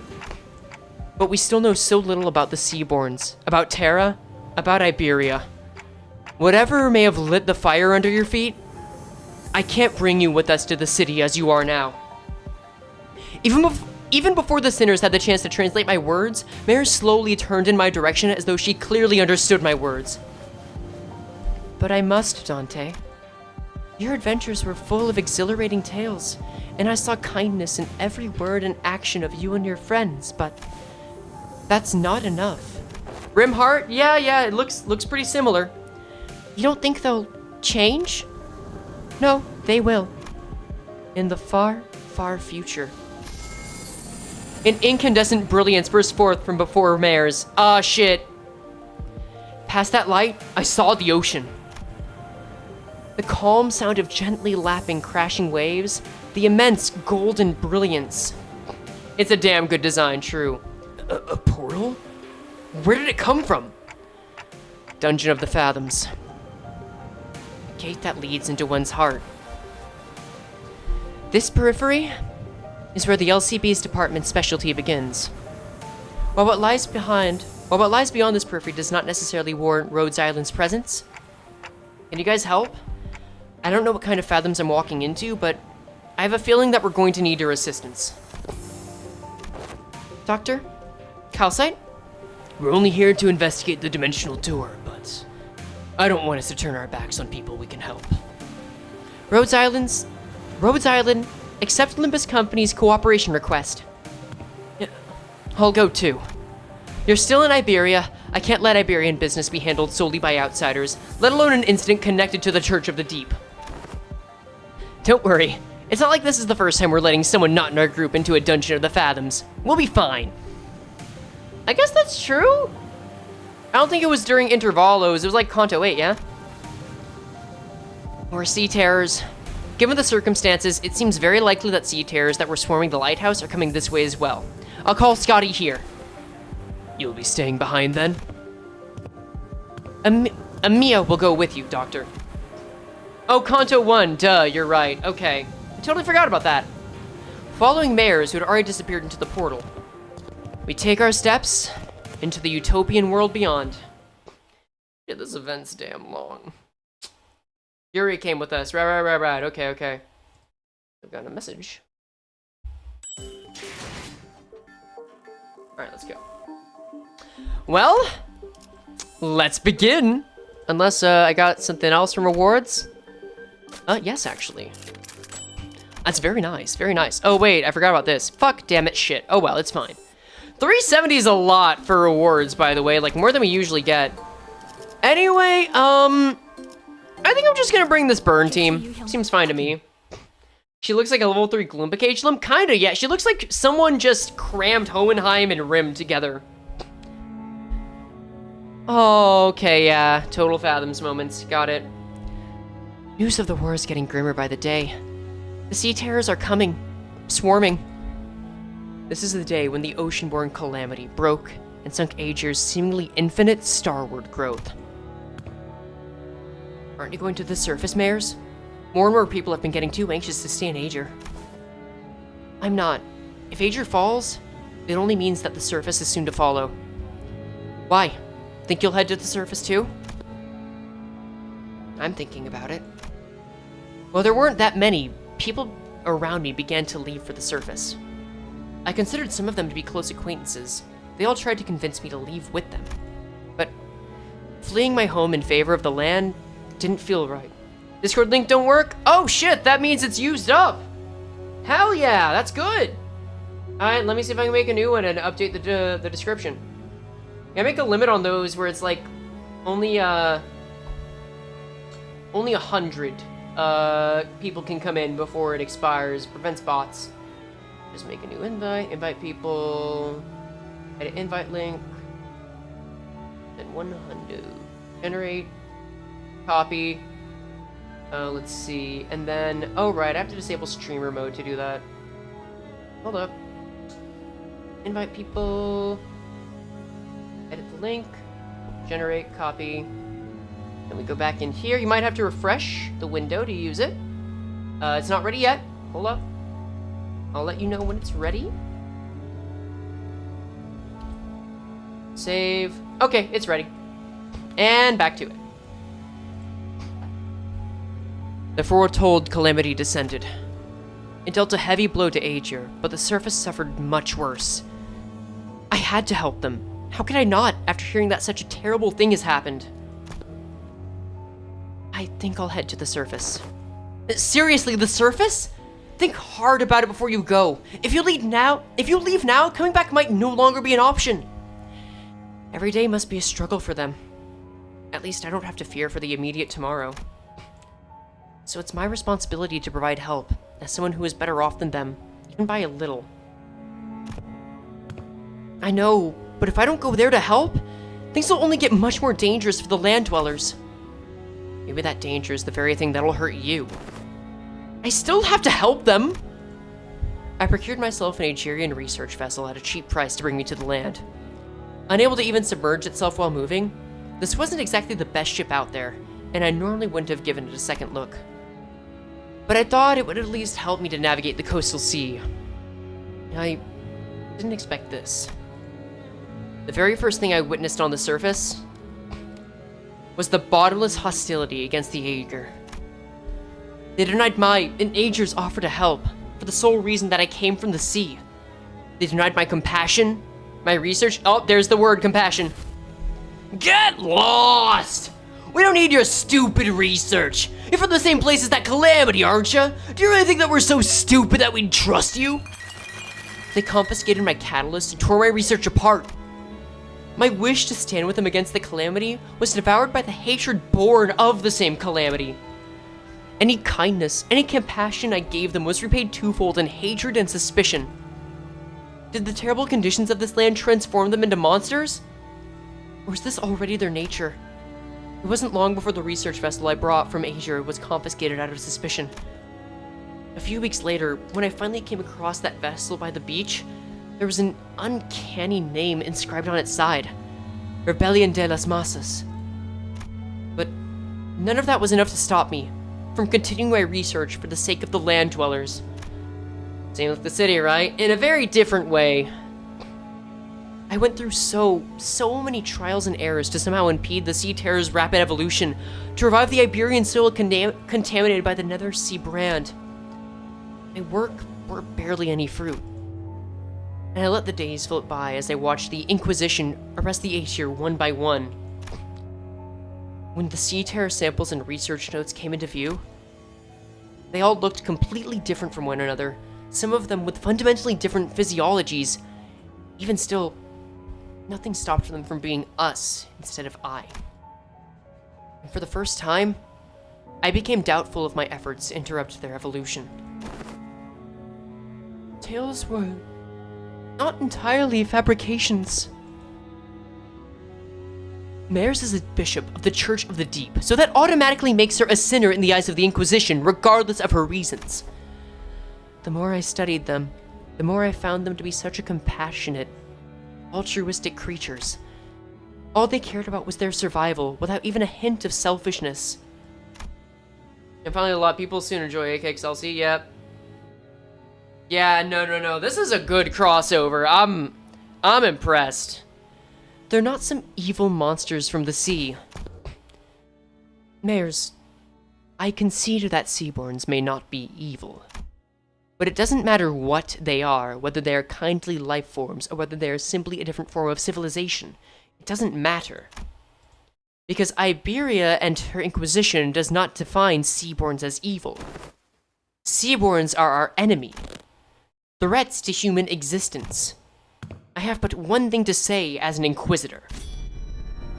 But we still know so little about the Seaborns, about Terra, about Iberia. Whatever may have lit the fire under your feet, I can't bring you with us to the city as you are now. Even before the sinners had the chance to translate my words, Mare slowly turned in my direction as though she clearly understood my words. But I must, Dante. Your adventures were full of exhilarating tales, and I saw kindness in every word and action of you and your friends, but that's not enough. Rimheart? Yeah, it looks pretty similar. You don't think they'll change? No, they will. In the far, far future. An incandescent brilliance burst forth from before Mare's. Ah, shit. Past that light, I saw the ocean. The calm sound of gently lapping, crashing waves, the immense golden brilliance. It's a damn good design, true. A portal? Where did it come from? Dungeon of the Fathoms. A gate that leads into one's heart. This periphery is where the LCB's department specialty begins. While what lies beyond this periphery does not necessarily warrant Rhodes Island's presence. Can you guys help? I don't know what kind of fathoms I'm walking into, but I have a feeling that we're going to need your assistance. Doctor? Calcite? We're only here to investigate the dimensional door, but I don't want us to turn our backs on people we can help. Rhodes Island, accept Limbus Company's cooperation request. I'll go too. You're still in Iberia. I can't let Iberian business be handled solely by outsiders, let alone an incident connected to the Church of the Deep. Don't worry. It's not like this is the first time we're letting someone not in our group into a Dungeon of the Fathoms. We'll be fine. I guess that's true? I don't think it was during Intervalos. It was like Kanto 8, yeah? More sea terrors. Given the circumstances, it seems very likely that sea terrors that were swarming the lighthouse are coming this way as well. I'll call Scotty here. You'll be staying behind then? Amia will go with you, Doctor. Oh, Kanto 1, duh, you're right. Okay. I totally forgot about that. following mayors who had already disappeared into the portal. We take our steps into the utopian world beyond. Yeah, this event's damn long. Yuri came with us. Right. Okay. I've got a message. Alright, let's go. Well, let's begin. Unless I got something else from rewards. Yes, actually. That's very nice, very nice. Oh, wait, I forgot about this. Fuck, damn it, shit. Oh, well, it's fine. 370 is a lot for rewards, by the way. Like, more than we usually get. Anyway, I think I'm just gonna bring this burn team. Seems fine to me. She looks like a level 3 Gloomba Cage Limb. Kinda, yeah. She looks like someone just crammed Hohenheim and Rim together. Oh, okay, yeah. Total Fathoms moments. Got it. News of the war is getting grimmer by the day. The sea terrors are coming. Swarming. This is the day when the ocean-born calamity broke and sunk Aegir's seemingly infinite starward growth. Aren't you going to the surface, mayors? More and more people have been getting too anxious to stay in Aegir. I'm not. If Aegir falls, it only means that the surface is soon to follow. Why? Think you'll head to the surface too? I'm thinking about it. Well, there weren't that many. People around me began to leave for the surface. I considered some of them to be close acquaintances. They all tried to convince me to leave with them. But fleeing my home in favor of the land didn't feel right. Discord link don't work? Oh shit, that means it's used up! Hell yeah, that's good! Alright, let me see if I can make a new one and update the description. Yeah, make a limit on those where it's like only 100 people can come in before it expires. Prevents bots. Just make a new invite people, edit invite link, then 100. Generate, copy. Let's see, and then, oh right, I have to disable streamer mode to do that. Hold up. Invite people, edit the link, generate, copy. Then we go back in here. You might have to refresh the window to use it. It's not ready yet. Hold up. I'll let you know when it's ready. Save. Okay, it's ready. And back to it. The foretold calamity descended. It dealt a heavy blow to Aegir, but the surface suffered much worse. I had to help them. How could I not, after hearing that such a terrible thing has happened? I think I'll head to the surface. Seriously, the surface? Think hard about it before you go. If you leave now, coming back might no longer be an option. Every day must be a struggle for them. At least I don't have to fear for the immediate tomorrow. So it's my responsibility to provide help, as someone who is better off than them, even by a little. I know, but if I don't go there to help, things will only get much more dangerous for the land dwellers. Maybe that danger is the very thing that'll hurt you. I still have to help them! I procured myself an Aegirian research vessel at a cheap price to bring me to the land. Unable to even submerge itself while moving, this wasn't exactly the best ship out there, and I normally wouldn't have given it a second look. But I thought it would at least help me to navigate the coastal sea. I didn't expect this. The very first thing I witnessed on the surface was the bottomless hostility against the Aegir. They denied my and Aegir's offer to help for the sole reason that I came from the sea. They denied my compassion, my research. Oh, there's the word compassion. Get lost! We don't need your stupid research. You're from the same place as that calamity, aren't you? Do you really think that we're so stupid that we'd trust you? They confiscated my catalyst and tore my research apart. My wish to stand with them against the calamity was devoured by the hatred born of the same calamity. Any kindness, any compassion I gave them was repaid twofold in hatred and suspicion. Did the terrible conditions of this land transform them into monsters? Or is this already their nature? It wasn't long before the research vessel I brought from Asia was confiscated out of suspicion. A few weeks later, when I finally came across that vessel by the beach, there was an uncanny name inscribed on its side. Rebellion de las Masas. But none of that was enough to stop me from continuing my research for the sake of the land dwellers. Same with the city, right? In a very different way. I went through so many trials and errors to somehow impede the Sea Terror's rapid evolution, to revive the Iberian soil contaminated by the Nether Sea brand. My work bore barely any fruit. And I let the days float by as I watched the Inquisition arrest the A-tier one by one. When the Sea Terror samples and research notes came into view, they all looked completely different from one another, some of them with fundamentally different physiologies. Even still, nothing stopped them from being us instead of I. And for the first time, I became doubtful of my efforts to interrupt their evolution. Tales were not entirely fabrications. Mares is a bishop of the Church of the Deep, so that automatically makes her a sinner in the eyes of the Inquisition, regardless of her reasons. The more I studied them, the more I found them to be such a compassionate, altruistic creatures. All they cared about was their survival, without even a hint of selfishness. And finally, a lot of people soon enjoy AKXLC, yep. Yeah, no, this is a good crossover. I'm impressed. They're not some evil monsters from the sea. Mares, I concede that Seaborns may not be evil. But it doesn't matter what they are, whether they are kindly life forms or whether they are simply a different form of civilization. It doesn't matter. Because Iberia and her Inquisition does not define Seaborns as evil. Seaborns are our enemy. Threats to human existence. I have but one thing to say as an Inquisitor.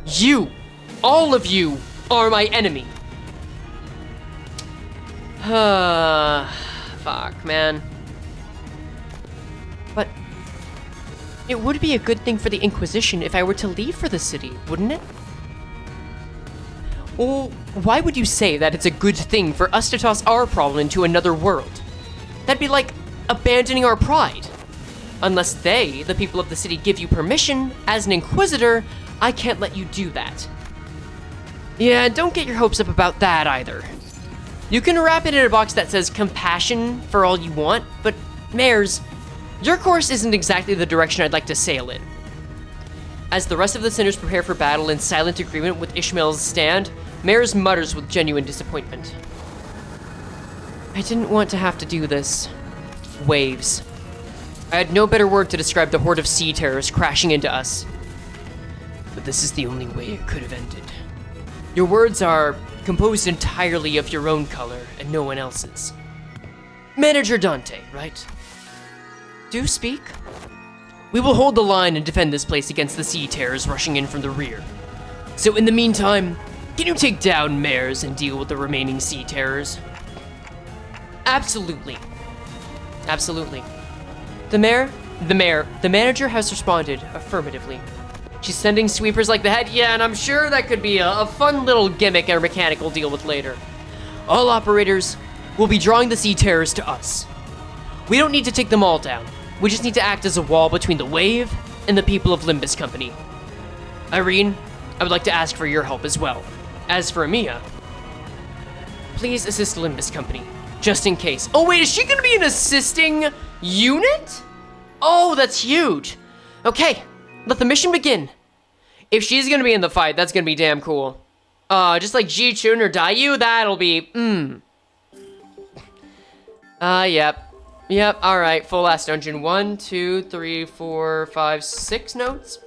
You, all of you, are my enemy. Fuck, man. But it would be a good thing for the Inquisition if I were to leave for the city, wouldn't it? Well, why would you say that it's a good thing for us to toss our problem into another world? That'd be like abandoning our pride. Unless they, the people of the city, give you permission, as an Inquisitor, I can't let you do that. Yeah, don't get your hopes up about that either. You can wrap it in a box that says compassion for all you want, but Mares, your course isn't exactly the direction I'd like to sail in. As the rest of the sinners prepare for battle in silent agreement with Ishmael's stand, Mares mutters with genuine disappointment. I didn't want to have to do this. Waves. I had no better word to describe the horde of sea terrors crashing into us. But this is the only way it could have ended. Your words are composed entirely of your own color and no one else's. Manager Dante, right? Do speak. We will hold the line and defend this place against the sea terrors rushing in from the rear. So in the meantime, can you take down Mares and deal with the remaining sea terrors? Absolutely. Absolutely. The manager has responded affirmatively. She's sending sweepers like the head, yeah, and I'm sure that could be a fun little gimmick or mechanic we'll deal with later. All operators will be drawing the sea terrors to us. We don't need to take them all down. We just need to act as a wall between the wave and the people of Limbus Company. Irene, I would like to ask for your help as well. As for Mia, please assist Limbus Company, just in case. Oh wait, is she gonna be an assisting unit? Oh, that's huge. Okay, let the mission begin. If she's gonna be in the fight, that's gonna be damn cool. Just like Ji-chun or Dayu, that'll be, Yep, alright, full last dungeon. 1, 2, 3, 4, 5, 6 notes.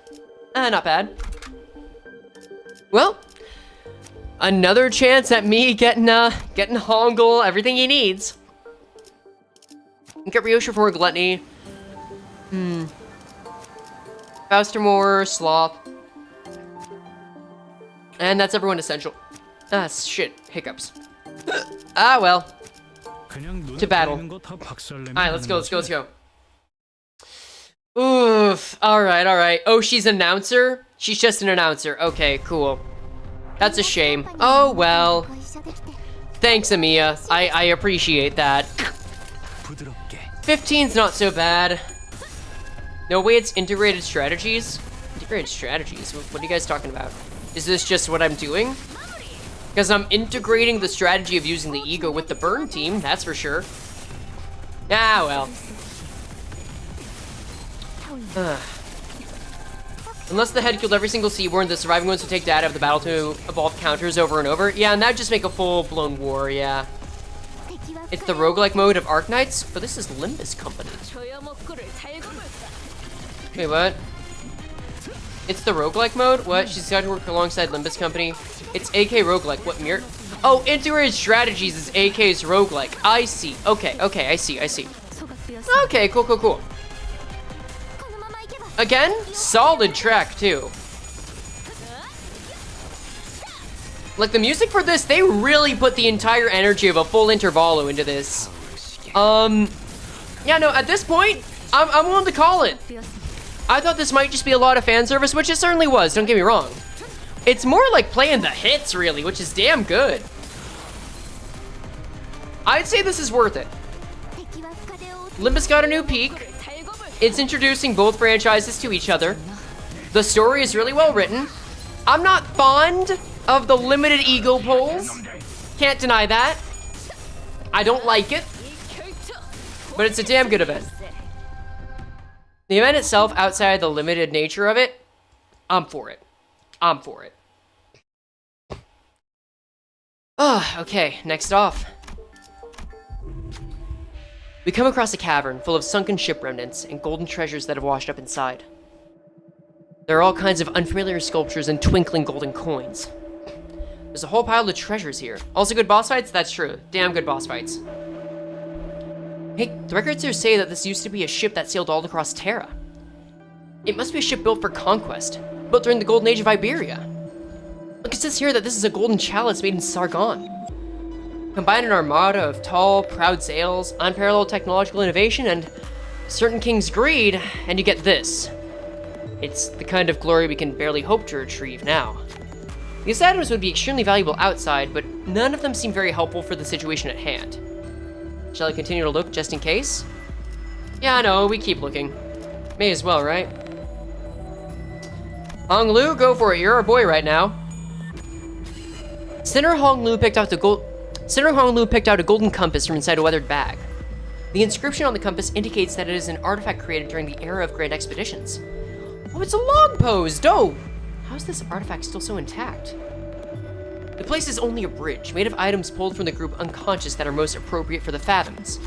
Not bad. Well, another chance at me getting Hongul everything he needs. Get Ryosha for Gluttony. Faustamore, Sloth. And that's everyone essential. Shit, hiccups. Well. To battle. Alright, let's go. Oof, alright. Oh, she's an announcer? She's just an announcer. Okay, cool. That's a shame. Oh, well. Thanks, Amiya. I appreciate that. 15's not so bad. No way, it's integrated strategies? Integrated strategies? What are you guys talking about? Is this just what I'm doing? Because I'm integrating the strategy of using the e.g.o with the burn team, that's for sure. Ah, well. Unless the head killed every single Seaborn, the surviving ones would take data of the battle to evolve counters over and over. Yeah, and that'd just make a full-blown war, yeah. It's the roguelike mode of Arknights, but this is Limbus Company. Wait, what? It's the roguelike mode? What? She's got to work alongside Limbus Company. It's AK roguelike. What, mirror? Oh, integrated strategies is AK's roguelike. I see. Okay, I see. Okay, cool. Again, solid track too. Like the music for this, they really put the entire energy of a full intervallo into this. Yeah, no, at this point, I'm willing to call it. I thought this might just be a lot of fan service, which it certainly was, don't get me wrong. It's more like playing the hits, really, which is damn good. I'd say this is worth it. Limbus got a new peak. It's introducing both franchises to each other. The story is really well written. I'm not fond of the limited e.g.o polls. Can't deny that. I don't like it. But it's a damn good event. The event itself, outside the limited nature of it, I'm for it. Okay, next off. We come across a cavern full of sunken ship remnants and golden treasures that have washed up inside. There are all kinds of unfamiliar sculptures and twinkling golden coins. There's a whole pile of treasures here. Also good boss fights? That's true. Damn good boss fights. Hey, the records here say that this used to be a ship that sailed all across Terra. It must be a ship built for conquest, built during the golden age of Iberia. Look, it says here that this is a golden chalice made in Sargon. Combine an armada of tall, proud sails, unparalleled technological innovation, and a certain king's greed, and you get this. It's the kind of glory we can barely hope to retrieve now. These items would be extremely valuable outside, but none of them seem very helpful for the situation at hand. Shall I continue to look just in case? Yeah, no, we keep looking. May as well, right? Hong Lu, go for it. You're our boy right now. Senator Hong Lu picked out a golden compass from inside a weathered bag. The inscription on the compass indicates that it is an artifact created during the era of grand expeditions. Oh, it's a log pose, dope! How is this artifact still so intact? The place is only a bridge, made of items pulled from the group unconscious that are most appropriate for the Fathoms.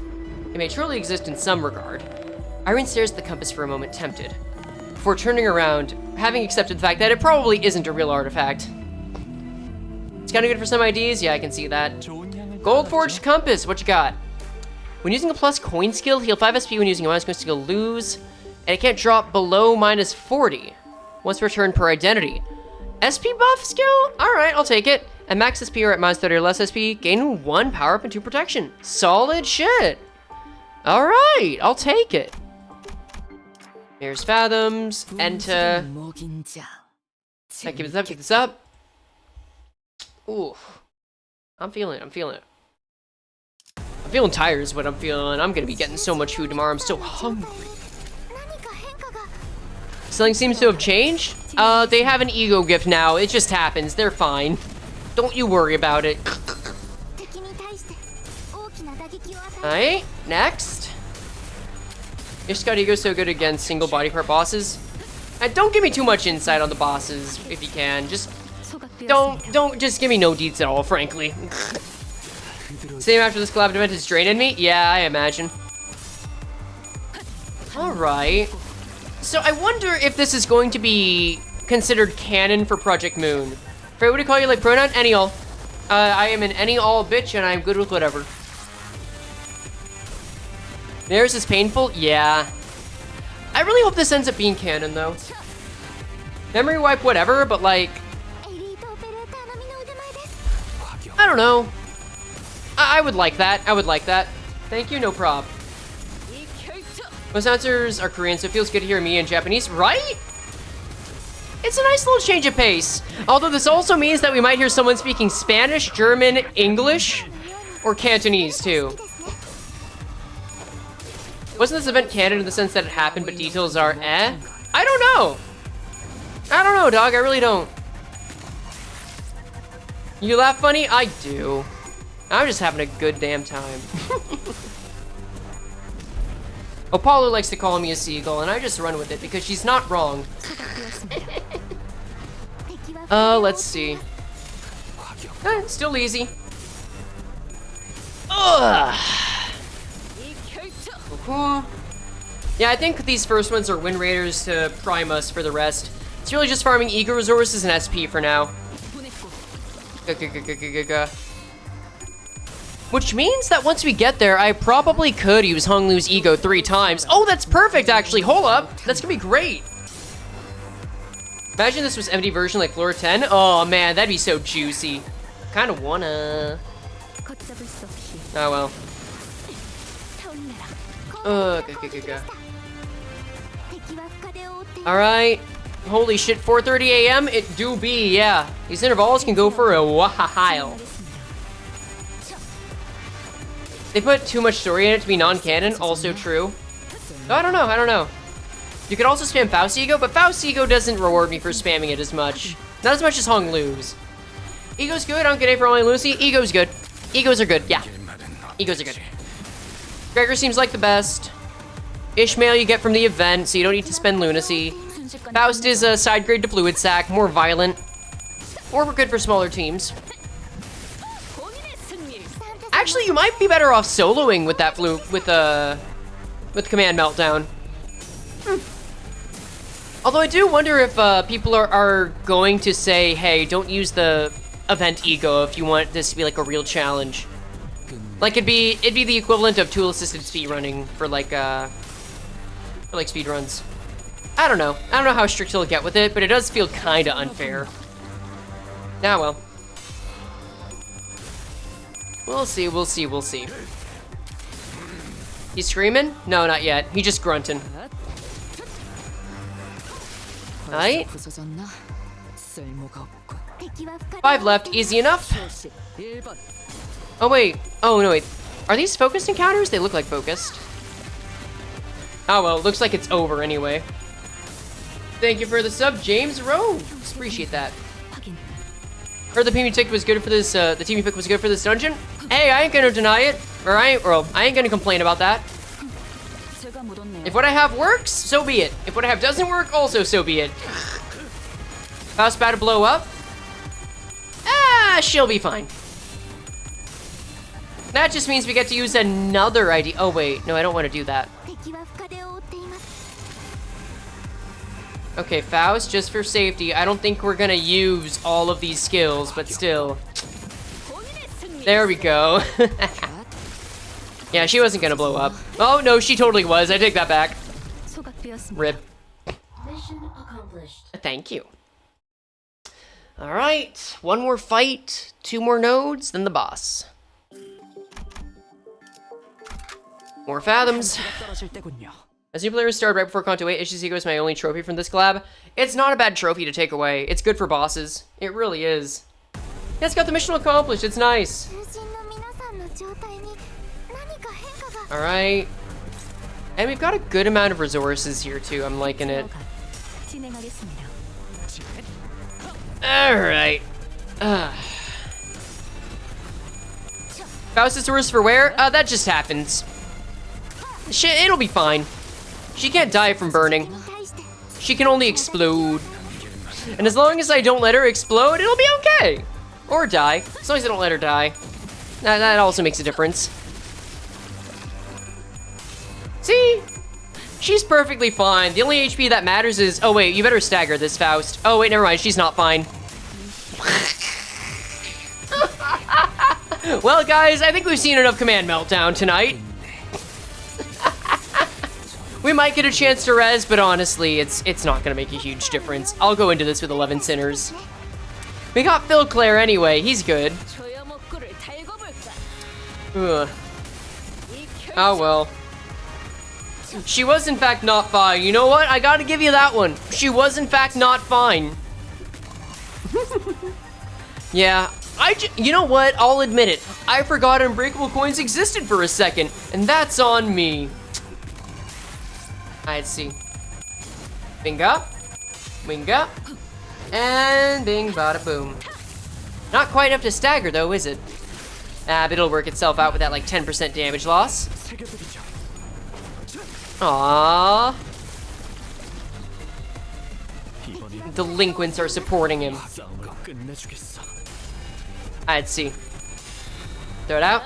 It may truly exist in some regard. Irene stares at the compass for a moment, tempted, before turning around, having accepted the fact that it probably isn't a real artifact. It's kinda good for some IDs, yeah, I can see that. Gold Forged Compass, what you got? When using a plus coin skill, heal 5 SP when using a minus coin skill, lose, and it can't drop below minus 40. Once per turn per identity. SP buff skill? Alright, I'll take it. And max SP or at minus 30 or less SP, gain 1 power up and 2 protection. Solid shit. Alright, I'll take it. Here's Fathoms, Enta. Keep this up. Ooh. I'm feeling it. I'm feeling tired is what I'm feeling. I'm gonna be getting so much food tomorrow. I'm so hungry. Something seems to have changed. They have an e.g.o gift now. It just happens. They're fine. Don't you worry about it. Alright, next. Ishka e.g.o's so good against single body part bosses. Don't give me too much insight on the bosses, if you can. Just don't just give me no deets at all, frankly. Same after this collab event is draining me? Yeah, I imagine. Alright. So I wonder if this is going to be considered canon for Project Moon. Frey, what do you call your like pronoun? Any all. I am an any all bitch and I'm good with whatever. Theirs is painful? Yeah. I really hope this ends up being canon though. Memory wipe, whatever, but like, I don't know. I would like that. I would like that. Thank you, no prob. Most answers are Korean, so it feels good to hear me in Japanese, right? It's a nice little change of pace. Although this also means that we might hear someone speaking Spanish, German, English, or Cantonese too. Wasn't this event canon in the sense that it happened, but details are eh? I don't know. I don't know, dog. I really don't. You laugh funny? I do. I'm just having a good damn time. Apollo likes to call me a seagull, and I just run with it because she's not wrong. Let's see. Still easy. Ugh. Yeah, I think these first ones are win raiders to prime us for the rest. It's really just farming e.g.o resources and SP for now. Which means that once we get there, I probably could use Honglu's e.g.o 3 times. Oh, that's perfect, actually. Hold up. That's gonna be great. Imagine this was empty version like floor 10. Oh, man, that'd be so juicy. Kind of wanna. Oh, well. Alright. Holy shit, 4:30 a.m. It do be, yeah. These intervals can go for a while. They put too much story in it to be non-canon, also true. Oh, I don't know. You could also spam Faust e.g.o, but Faust e.g.o doesn't reward me for spamming it as much. Not as much as Honglu's. E.g.o's good, I don't get A for only Lucy. E.g.o's good. E.g.o's are good, yeah. E.g.o's are good. Gregor seems like the best. Ishmael you get from the event, so you don't need to spend lunacy. Faust is a side grade to Fluid Sack, more violent. Or we're good for smaller teams. Actually, you might be better off soloing with that with Command Meltdown. Although I do wonder if people are going to say, hey, don't use the event e.g.o if you want this to be like a real challenge. Like it'd be the equivalent of tool assisted speedrunning for like speedruns. I don't know how strict he'll get with it, but it does feel kinda unfair. Ah well. We'll see. He's screaming? No, not yet. He just grunting. Alright. 5 left, easy enough. Oh wait, oh no wait. Are these focused encounters? They look like focused. Oh well, looks like it's over anyway. Thank you for the sub, James Rose. Appreciate that. Heard the team you picked was good for this. The team you picked was good for this dungeon. Hey, I ain't gonna deny it, or I ain't gonna complain about that. If what I have works, so be it. If what I have doesn't work, also so be it. Faust about to blow up. Ah, she'll be fine. That just means we get to use another ID. Oh wait, no, I don't want to do that. Okay, Faust, just for safety. I don't think we're gonna use all of these skills, but still. There we go. Yeah, she wasn't gonna blow up. Oh no, she totally was. I take that back. Rip. Mission accomplished. Thank you. All right, one more fight, 2 more nodes, then the boss. More fathoms. As new players start right before Kanto 8, e.g.o is my only trophy from this collab. It's not a bad trophy to take away. It's good for bosses. It really is. Yeah, it's got the mission accomplished. It's nice. Alright. And we've got a good amount of resources here too. I'm liking it. Alright. Faust is worse for wear? That just happens. Shit, it'll be fine. She can't die from burning. She can only explode. And as long as I don't let her explode, it'll be okay. Or die. As long as I don't let her die. That also makes a difference. See? She's perfectly fine. The only HP that matters is... Oh, wait. You better stagger this, Faust. Oh, wait. Never mind. She's not fine. Well, guys, I think we've seen enough Command Meltdown tonight. We might get a chance to res, but honestly, it's not gonna make a huge difference. I'll go into this with 11 sinners. We got Phil Clare anyway. He's good. Ugh. Oh well. She was in fact not fine. You know what? I gotta give you that one. She was in fact not fine. Yeah. You know what? I'll admit it. I forgot Unbreakable Coins existed for a second, and that's on me. Let's see. Binga. Winga. And bing bada boom. Not quite enough to stagger though, is it? But it'll work itself out with that like 10% damage loss. Aww. Delinquents are supporting him. Let's see. Throw it out.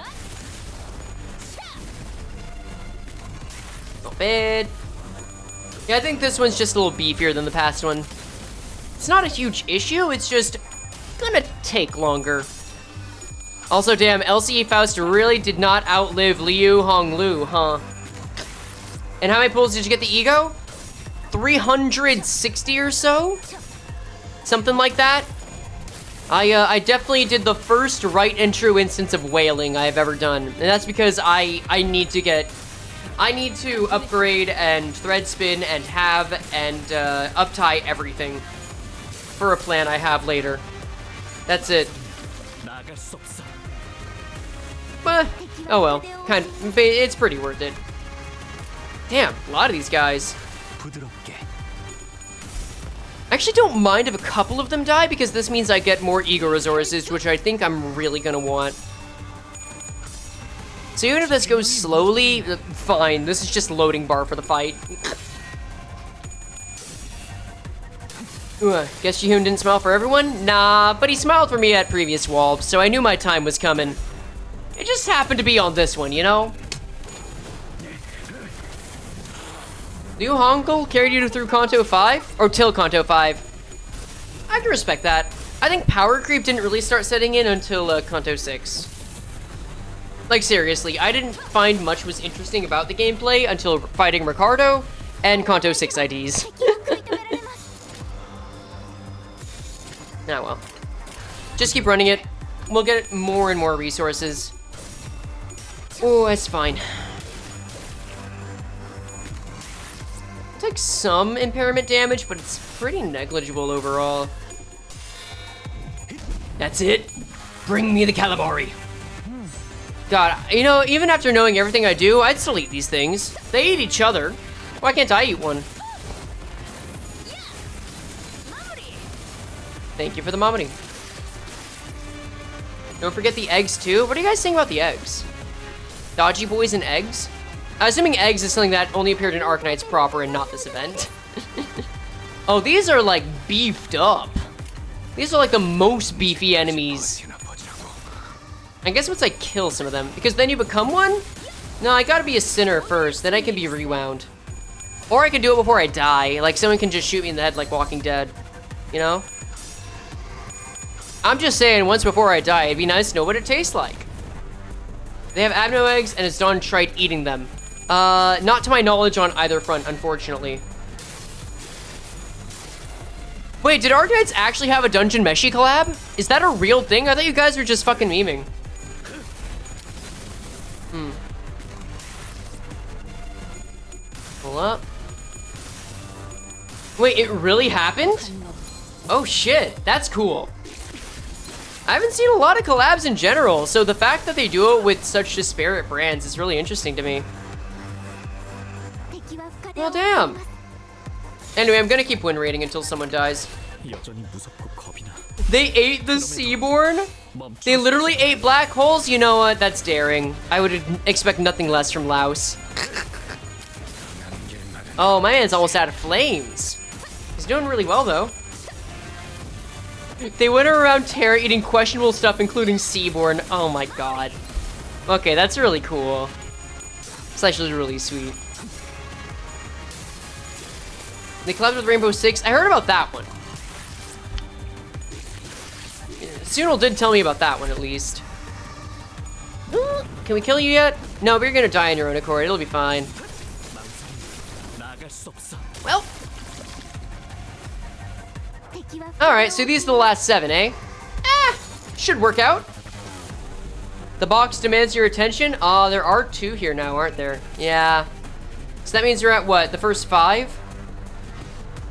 Not bad. Yeah, I think this one's just a little beefier than the past one. It's not a huge issue, it's just gonna take longer. Also, damn, LCE Faust really did not outlive Liu Honglu, huh? And how many pulls did you get the e.g.o? 360 or so? Something like that. I definitely did the first right and true instance of whaling I've ever done. And that's because I need to upgrade and thread spin and have and uptie everything for a plan I have later. That's it. But, oh well, it's pretty worth it. Damn, a lot of these guys. I actually don't mind if a couple of them die because this means I get more e.g.o resources, which I think I'm really gonna want. So even if this goes slowly, fine. This is just loading bar for the fight. Guess Jihoon didn't smile for everyone? Nah, but he smiled for me at previous wall, so I knew my time was coming. It just happened to be on this one, you know? Liu Hongl carried you through Kanto 5? Or till Kanto 5? I can respect that. I think power creep didn't really start setting in until Kanto 6. Like, seriously, I didn't find much was interesting about the gameplay until fighting Ricardo and Kanto 6 IDs. Ah, well. Just keep running it. We'll get more and more resources. Oh, that's fine. Take some impairment damage, but it's pretty negligible overall. That's it. Bring me the calamari. God, you know, even after knowing everything I do, I'd still eat these things. They eat each other. Why can't I eat one? Thank you for the mommy. Don't forget the eggs too. What are you guys saying about the eggs? Dodgy boys and eggs? I'm assuming eggs is something that only appeared in Arknights proper and not this event. Oh, these are like beefed up. These are like the most beefy enemies. I guess once I kill some of them, because then you become one? No, I gotta be a sinner first, then I can be rewound. Or I can do it before I die, like someone can just shoot me in the head like Walking Dead. You know? I'm just saying, once before I die, it'd be nice to know what it tastes like. They have Abno eggs, and it's Don Trite eating them. Not to my knowledge on either front, unfortunately. Wait, did Arknights actually have a Dungeon Meshi collab? Is that a real thing? I thought you guys were just fucking memeing. Pull up. Wait, it really happened? Oh shit, that's cool. I haven't seen a lot of collabs in general, so the fact that they do it with such disparate brands is really interesting to me. Well, damn. Anyway, I'm gonna keep win rating until someone dies. They ate the Seaborn? They literally ate black holes? You know what? That's daring. I would expect nothing less from Laos. Oh, my man's almost out of flames. He's doing really well, though. They went around Terra eating questionable stuff, including Seaborn. Oh my god. Okay, that's really cool. It's actually really sweet. They collabed with Rainbow Six. I heard about that one. Tsunul did tell me about that one, at least. Can we kill you yet? No, but you're gonna die on your own accord. It'll be fine. Well. Alright, so these are the last 7, eh? Should work out. The box demands your attention. There are 2 here now, aren't there? Yeah. So that means you're at what? The first 5?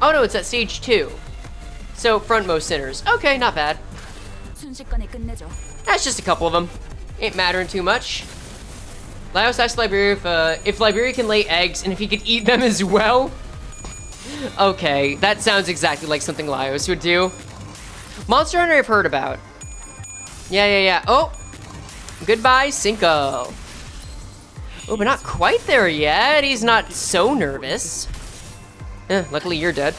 Oh no, it's at stage 2. So, frontmost sinners. Okay, not bad. That's just a couple of them. Ain't mattering too much. Laos asked Liberia if Liberia can lay eggs and if he could eat them as well. Okay, that sounds exactly like something Laos would do. Monster Hunter I've heard about. Yeah. Oh! Goodbye, Cinco. Oh, but not quite there yet. He's not so nervous. Luckily you're dead.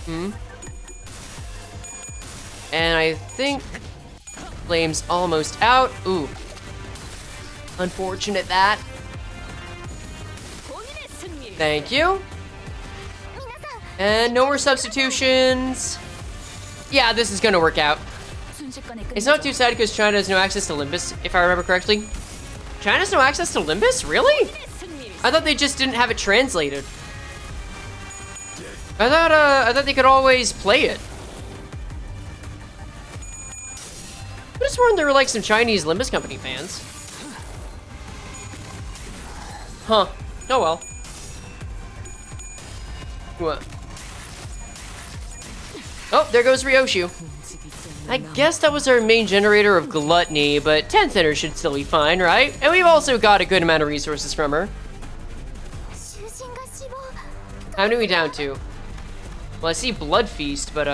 And I think Flame's almost out. Ooh. Unfortunate that. Thank you. And no more substitutions. Yeah, this is gonna work out. It's not too sad because China has no access to Limbus, if I remember correctly. China has no access to Limbus? Really? I thought they just didn't have it translated. I thought they could always play it. I just wondered there were like some Chinese Limbus Company fans. Huh. Oh well. What? Oh, there goes Ryoshu. I guess that was our main generator of gluttony, but 10 centers should still be fine, right? And we've also got a good amount of resources from her. How many are we down to? Well, I see Blood Feast, but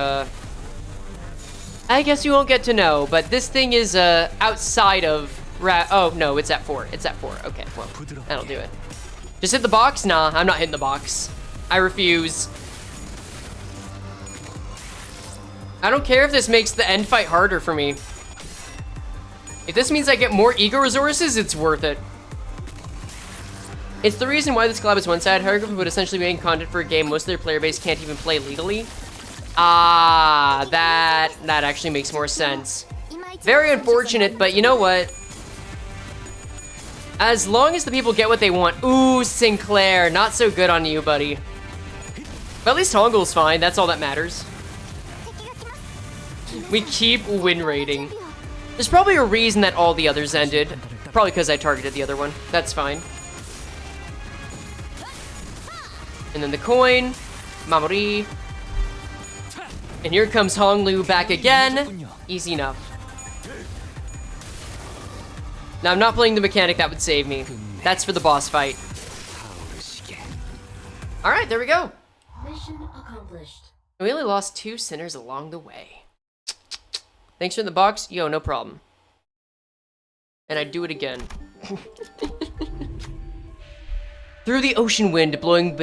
I guess you won't get to know, but this thing is outside of oh no, it's at 4. It's at 4. Okay, well, that'll do it. Just hit the box? Nah, I'm not hitting the box. I refuse. I don't care if this makes the end fight harder for me. If this means I get more e.g.o resources, it's worth it. It's the reason why this collab is one-sided. Hieroglyph would essentially be making content for a game most of their player base can't even play legally. Ah, that actually makes more sense. Very unfortunate, but you know what? As long as the people get what they want. Ooh, Sinclair, not so good on you, buddy. But at least Hongul's fine, that's all that matters. We keep win rating. There's probably a reason that all the others ended. Probably because I targeted the other one. That's fine. And then the coin. Mamori. And here comes Honglu back again. Easy enough. Now I'm not playing the mechanic that would save me. That's for the boss fight. Alright, there we go. Mission accomplished. We only lost 2 sinners along the way. Thanks for the box. Yo, no problem. And I'd do it again. Through the ocean wind blowing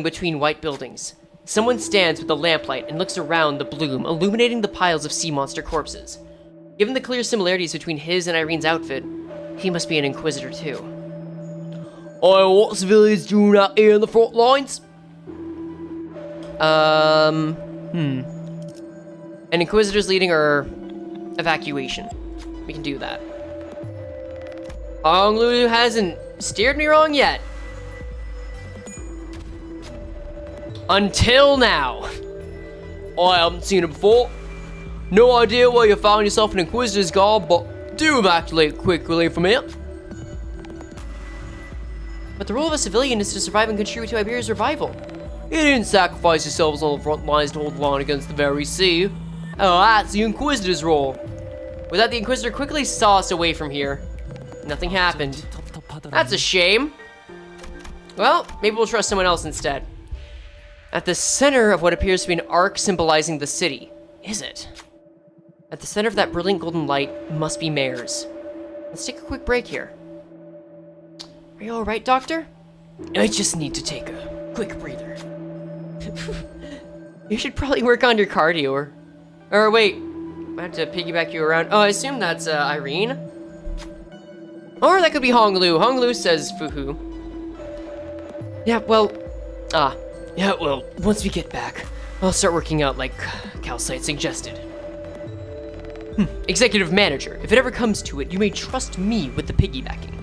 between white buildings, someone stands with a lamplight and looks around the bloom, illuminating the piles of sea monster corpses. Given the clear similarities between his and Irene's outfit, he must be an Inquisitor too. Oh, what civilians doing out here in the front lines? And Inquisitors leading our evacuation. We can do that. Honglu hasn't steered me wrong yet. Until now. I haven't seen it before. No idea where you found yourself in Inquisitor's garb, but do evacuate quickly from here. But the role of a civilian is to survive and contribute to Iberia's revival. You didn't sacrifice yourselves on the front lines to hold the line against the very sea. Oh, that's the Inquisitor's role. With that, the Inquisitor quickly saw us away from here. Nothing happened. That's a shame. Well, maybe we'll trust someone else instead. At the center of what appears to be an arc symbolizing the city. Is it? At the center of that brilliant golden light must be Mares. Let's take a quick break here. Are you alright, Doctor? I just need to take a quick breather. You should probably work on your cardio or wait, I have to piggyback you around. Oh, I assume that's Irene? Or that could be Honglu. Honglu says Fuhu. Yeah, well, once we get back, I'll start working out like Calcite suggested. Executive Manager, if it ever comes to it, you may trust me with the piggybacking.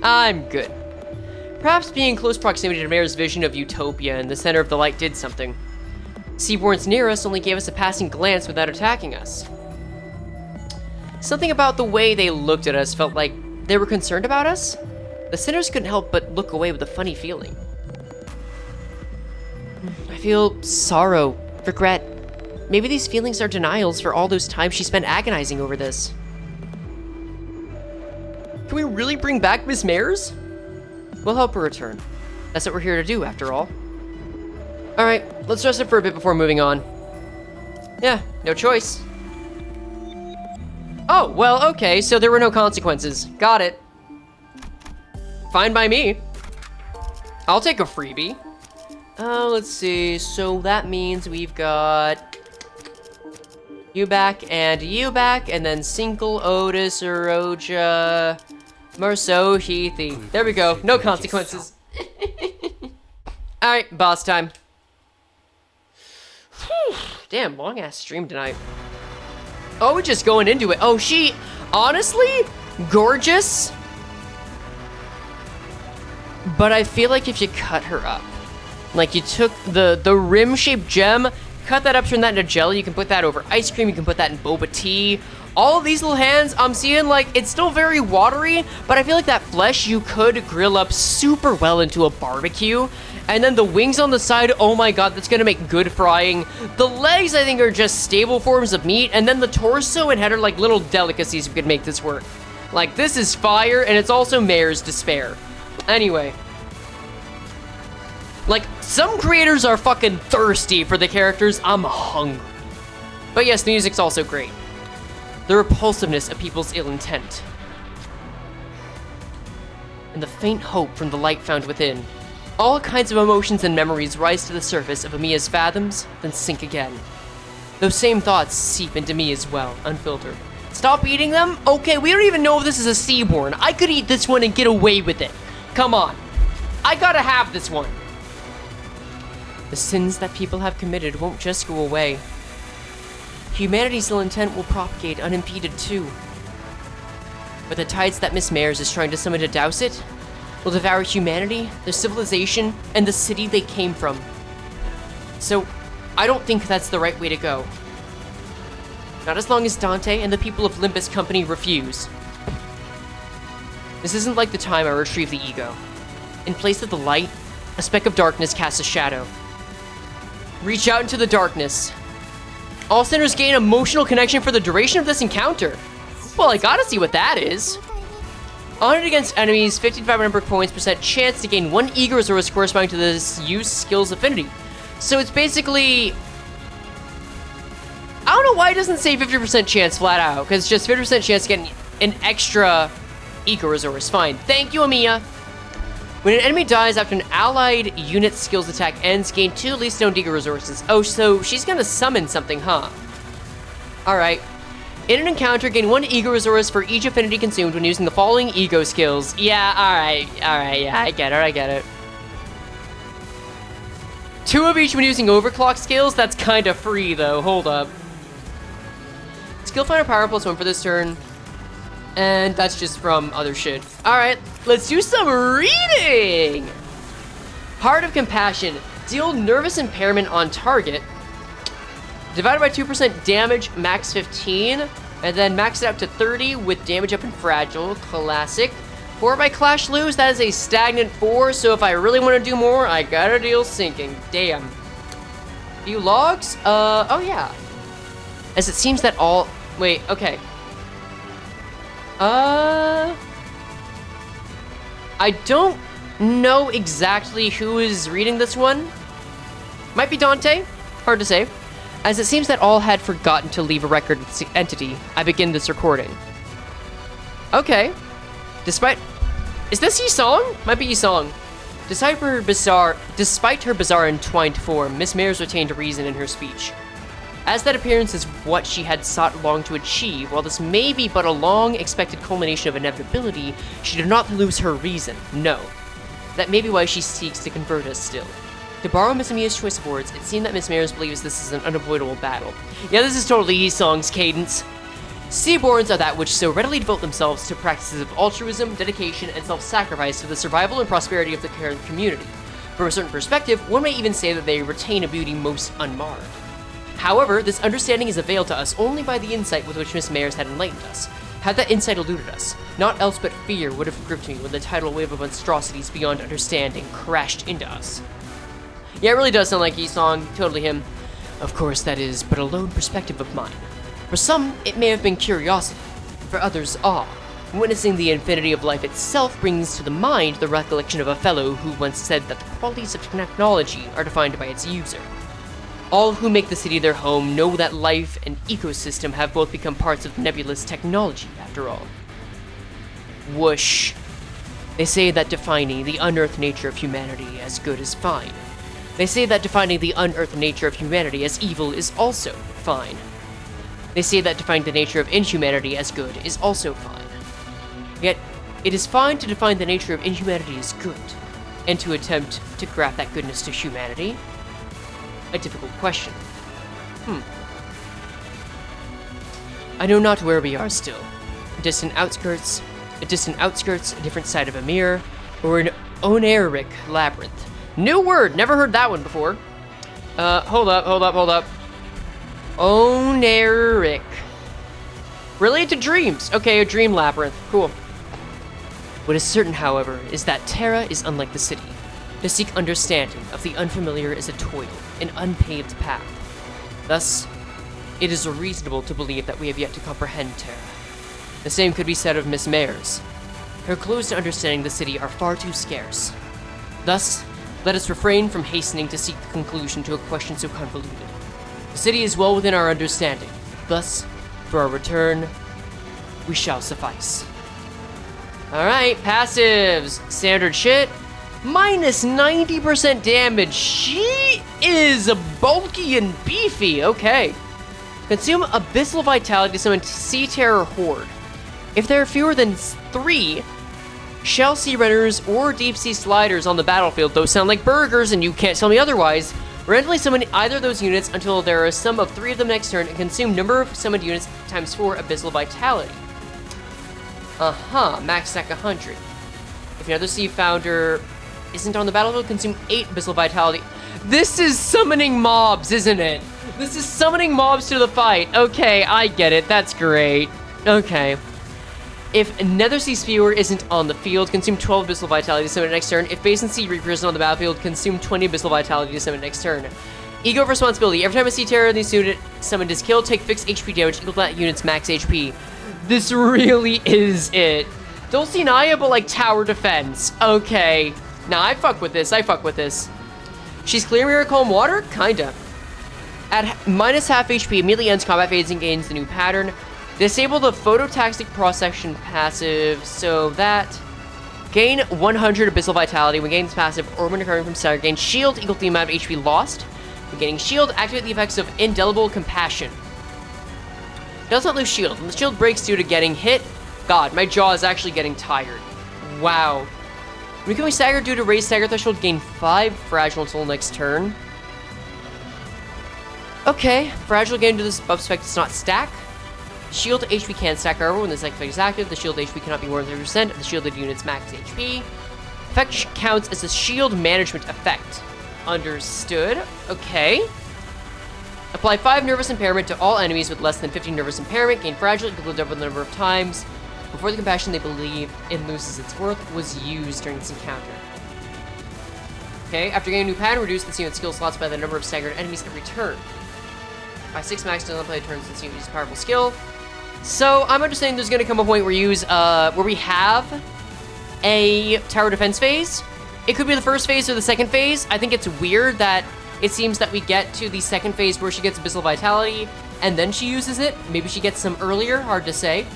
I'm good. Perhaps being in close proximity to Mare's vision of utopia in the center of the light did something. Seaborns near us only gave us a passing glance without attacking us. Something about the way they looked at us felt like they were concerned about us. The sinners couldn't help but look away with a funny feeling. I feel sorrow, regret. Maybe these feelings are denials for all those times she spent agonizing over this. Can we really bring back Miss Mares? We'll help her return. That's what we're here to do, after all. Alright, let's rest it for a bit before moving on. Yeah, no choice. Oh, well, okay, so there were no consequences. Got it. Fine by me. I'll take a freebie. Let's see. So that means we've got you back, and then Sinkle, Otis, Oroja, Marceau, Heathy. There we go. No consequences. Alright, boss time. Whew. Damn, long-ass stream tonight. Oh, we're just going into it. Oh, she, honestly, gorgeous. But I feel like if you cut her up, like you took the rim-shaped gem, cut that up, turn that into jelly, you can put that over ice cream, you can put that in boba tea. All of these little hands, I'm seeing, like, it's still very watery, but I feel like that flesh you could grill up super well into a barbecue. And then the wings on the side, oh my god, that's gonna make good frying. The legs, I think, are just stable forms of meat, and then the torso and head are like little delicacies we could make this work. Like, this is fire, and it's also Mayor's Despair. Anyway. Like, some creators are fucking thirsty for the characters. I'm hungry. But yes, the music's also great. The repulsiveness of people's ill intent. And the faint hope from the light found within. All kinds of emotions and memories rise to the surface of Amiya's fathoms, then sink again. Those same thoughts seep into me as well, unfiltered. Stop eating them? Okay, we don't even know if this is a Seaborn. I could eat this one and get away with it. Come on. I gotta have this one. The sins that people have committed won't just go away. Humanity's ill intent will propagate unimpeded too. But the tides that Miss Mayers is trying to summon to douse it will devour humanity, their civilization, and the city they came from. So, I don't think that's the right way to go. Not as long as Dante and the people of Limbus Company refuse. This isn't like the time I retrieved the e.g.o. In place of the light, a speck of darkness casts a shadow. Reach out into the darkness. All sinners gain emotional connection for the duration of this encounter. Well, I gotta see what that is. On it against enemies, 55 number of points, % chance to gain 1 e.g.o resource corresponding to this use skill's affinity. So it's basically... I don't know why it doesn't say 50% chance flat out, because it's just 50% chance to get an extra e.g.o resource. Fine. Thank you, Amiya. When an enemy dies after an allied unit skills attack ends, gain 2 least known e.g.o resources. Oh, so she's gonna summon something, huh? Alright. In an encounter, gain 1 e.g.o resource for each affinity consumed when using the following e.g.o skills. Yeah, alright, yeah, I get it. 2 of each when using overclock skills? That's kinda free, though. Hold up. Skill finder power +1 for this turn. And that's just from other shit. Alright, let's do some reading! Heart of Compassion. Deal nervous impairment on target. Divided by 2% damage, max 15. And then max it up to 30 with damage up and fragile. Classic. 4 by Clash Lose, that is a stagnant 4. So if I really want to do more, I gotta deal sinking. Damn. Few logs? Oh yeah. As it seems that all... Wait, okay. I don't know exactly who is reading this one. Might be Dante. Hard to say. As it seems that all had forgotten to leave a record with the entity, I begin this recording. Okay. Despite... Is this e.g.o? Might be e.g.o. Despite her bizarre entwined form, Miss Mayers retained reason in her speech. As that appearance is what she had sought long to achieve, while this may be but a long-expected culmination of inevitability, she did not lose her reason, no. That may be why she seeks to convert us still. To borrow Miss Amiya's choice of words, it seemed that Miss Mayers believes this is an unavoidable battle. Yeah, this is totally e.g.o.'s cadence. Seaborns are that which so readily devote themselves to practices of altruism, dedication, and self-sacrifice for the survival and prosperity of the current community. From a certain perspective, one may even say that they retain a beauty most unmarred. However, this understanding is availed to us only by the insight with which Miss Mayers had enlightened us. Had that insight eluded us, naught else but fear would have gripped me when the tidal wave of monstrosities beyond understanding crashed into us. Yeah, it really does sound like e.g.o, totally him. Of course, that is but a lone perspective of mine. For some, it may have been curiosity. For others, awe. Witnessing the infinity of life itself brings to the mind the recollection of a fellow who once said that the qualities of technology are defined by its user. All who make the city their home know that life and ecosystem have both become parts of nebulous technology, after all. Whoosh. They say that defining the unearthed nature of humanity as good is fine. They say that defining the unearthed nature of humanity as evil is also fine. They say that defining the nature of inhumanity as good is also fine. Yet, it is fine to define the nature of inhumanity as good, and to attempt to graft that goodness to humanity? A difficult question. I know not where we are still. Distant outskirts, a different side of a mirror, or an oneric labyrinth. New word, never heard that one before. Hold up. Oneric. Related to dreams. Okay, a dream labyrinth. Cool. What is certain, however, is that Terra is unlike the city. To seek understanding of the unfamiliar is a toil, an unpaved path. Thus, it is reasonable to believe that we have yet to comprehend Terra. The same could be said of Miss Mayers. Her clues to understanding the city are far too scarce. Thus, let us refrain from hastening to seek the conclusion to a question so convoluted. The city is well within our understanding. Thus, for our return, we shall suffice. Alright, passives. Standard shit. Minus 90% damage. She is bulky and beefy. Okay. Consume Abyssal Vitality to summon Sea Terror Horde. If there are fewer than 3 Shell Sea Runners or Deep Sea Sliders on the battlefield, those sound like burgers and you can't tell me otherwise, randomly summon either of those units until there are a sum of 3 of them next turn and consume number of summoned units times 4 Abyssal Vitality. Max stack 100. If another Sea Founder isn't on the battlefield, consume 8 Abyssal Vitality. This is summoning mobs, isn't it? This is summoning mobs to the fight. Okay, I get it. That's great. Okay. If Nether Sea Spewer isn't on the field, consume 12 Abyssal Vitality to summon it next turn. If Basin Sea Reaper isn't on the battlefield, consume 20 Abyssal Vitality to summon it next turn. e.g.o responsibility. Every time a Sea Terror in this unit summoned is killed, take fixed HP damage equal to that unit's max HP. This really is it. Dulcinea, but like tower defense. Okay. Nah, I fuck with this. She's Clear Mirror Calm Water? Kinda. At minus half HP, immediately ends combat phase and gains the new pattern. Disable the Phototastic Cross-Section passive so that gain 100 Abyssal Vitality when gaining this passive or when recovering from stagger. Gain shield equal to the amount of HP lost. When gaining shield, activate the effects of Indelible Compassion. Does not lose shield. When the shield breaks due to getting hit, God, my jaw is actually getting tired. Wow. When becoming staggered due to raised stagger threshold, gain 5 fragile until next turn. Okay, fragile gain to this buff spec does not stack. Shield HP can stack, however, when this effect is active. The shield HP cannot be more than 30% of the shielded unit's max HP. Effect counts as a shield management effect. Understood. Okay. Apply 5 nervous impairment to all enemies with less than 15 nervous impairment. Gain fragile equal to double the number of times before the compassion they believe it loses its worth was used during this encounter. Okay, after gaining a new pattern, reduce this unit's skill slots by the number of staggered enemies every turn. By 6 max to play turns since you use powerful skill. So I'm understanding there's gonna come a point where we have a tower defense phase. It could be the first phase or the second phase. I think it's weird that it seems that we get to the second phase where she gets Abyssal Vitality and then she uses it. Maybe she gets some earlier, hard to say.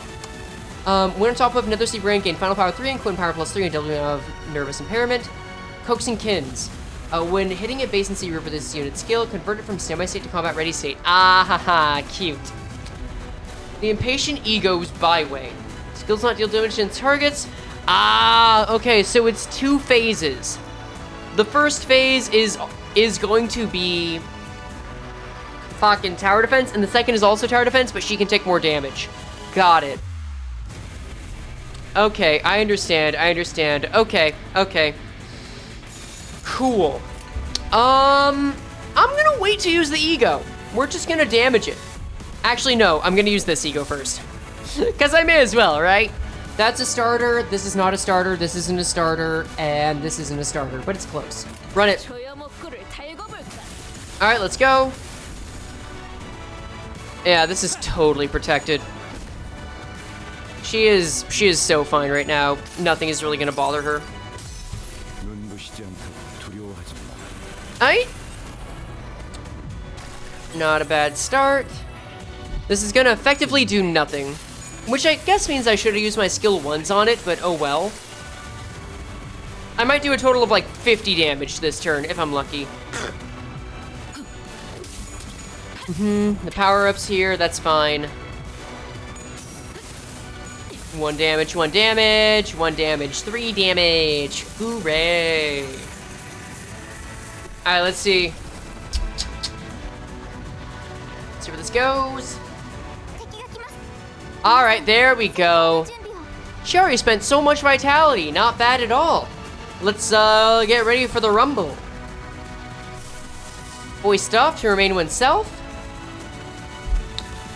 When on top of Nether Sea Brand, gain Final Power 3 and Quinn Power plus 3 and doubling of Nervous Impairment. Coaxing Kins. When hitting a Basin Sea Reaper with this unit skill, convert it from standby state to combat ready state. Ah haha, cute. The Impatient E.g.o's Byway. Skills not deal damage to targets. Ah, okay, so it's 2 phases. The first phase is going to be fucking tower defense, and the second is also tower defense, but she can take more damage. Got it. Okay, I understand. Okay. Cool. I'm gonna wait to use the e.g.o. We're just gonna damage it. Actually, no, I'm gonna use this e.g.o first. Because I may as well, right? That's a starter, this is not a starter, this isn't a starter, and this isn't a starter, but it's close. Run it. Alright, let's go. Yeah, this is totally protected. She is so fine right now. Nothing is really gonna bother her. Not a bad start. This is gonna effectively do nothing, which I guess means I should have used my skill 1s on it, but oh well. I might do a total of like 50 damage this turn if I'm lucky. The power-ups here, that's fine. 1 damage, 1 damage, 1 damage, 3 damage. Hooray. Alright, let's see. Let's see where this goes. Alright, there we go. She already spent so much vitality. Not bad at all. Let's get ready for the rumble. Boy stuff to remain oneself.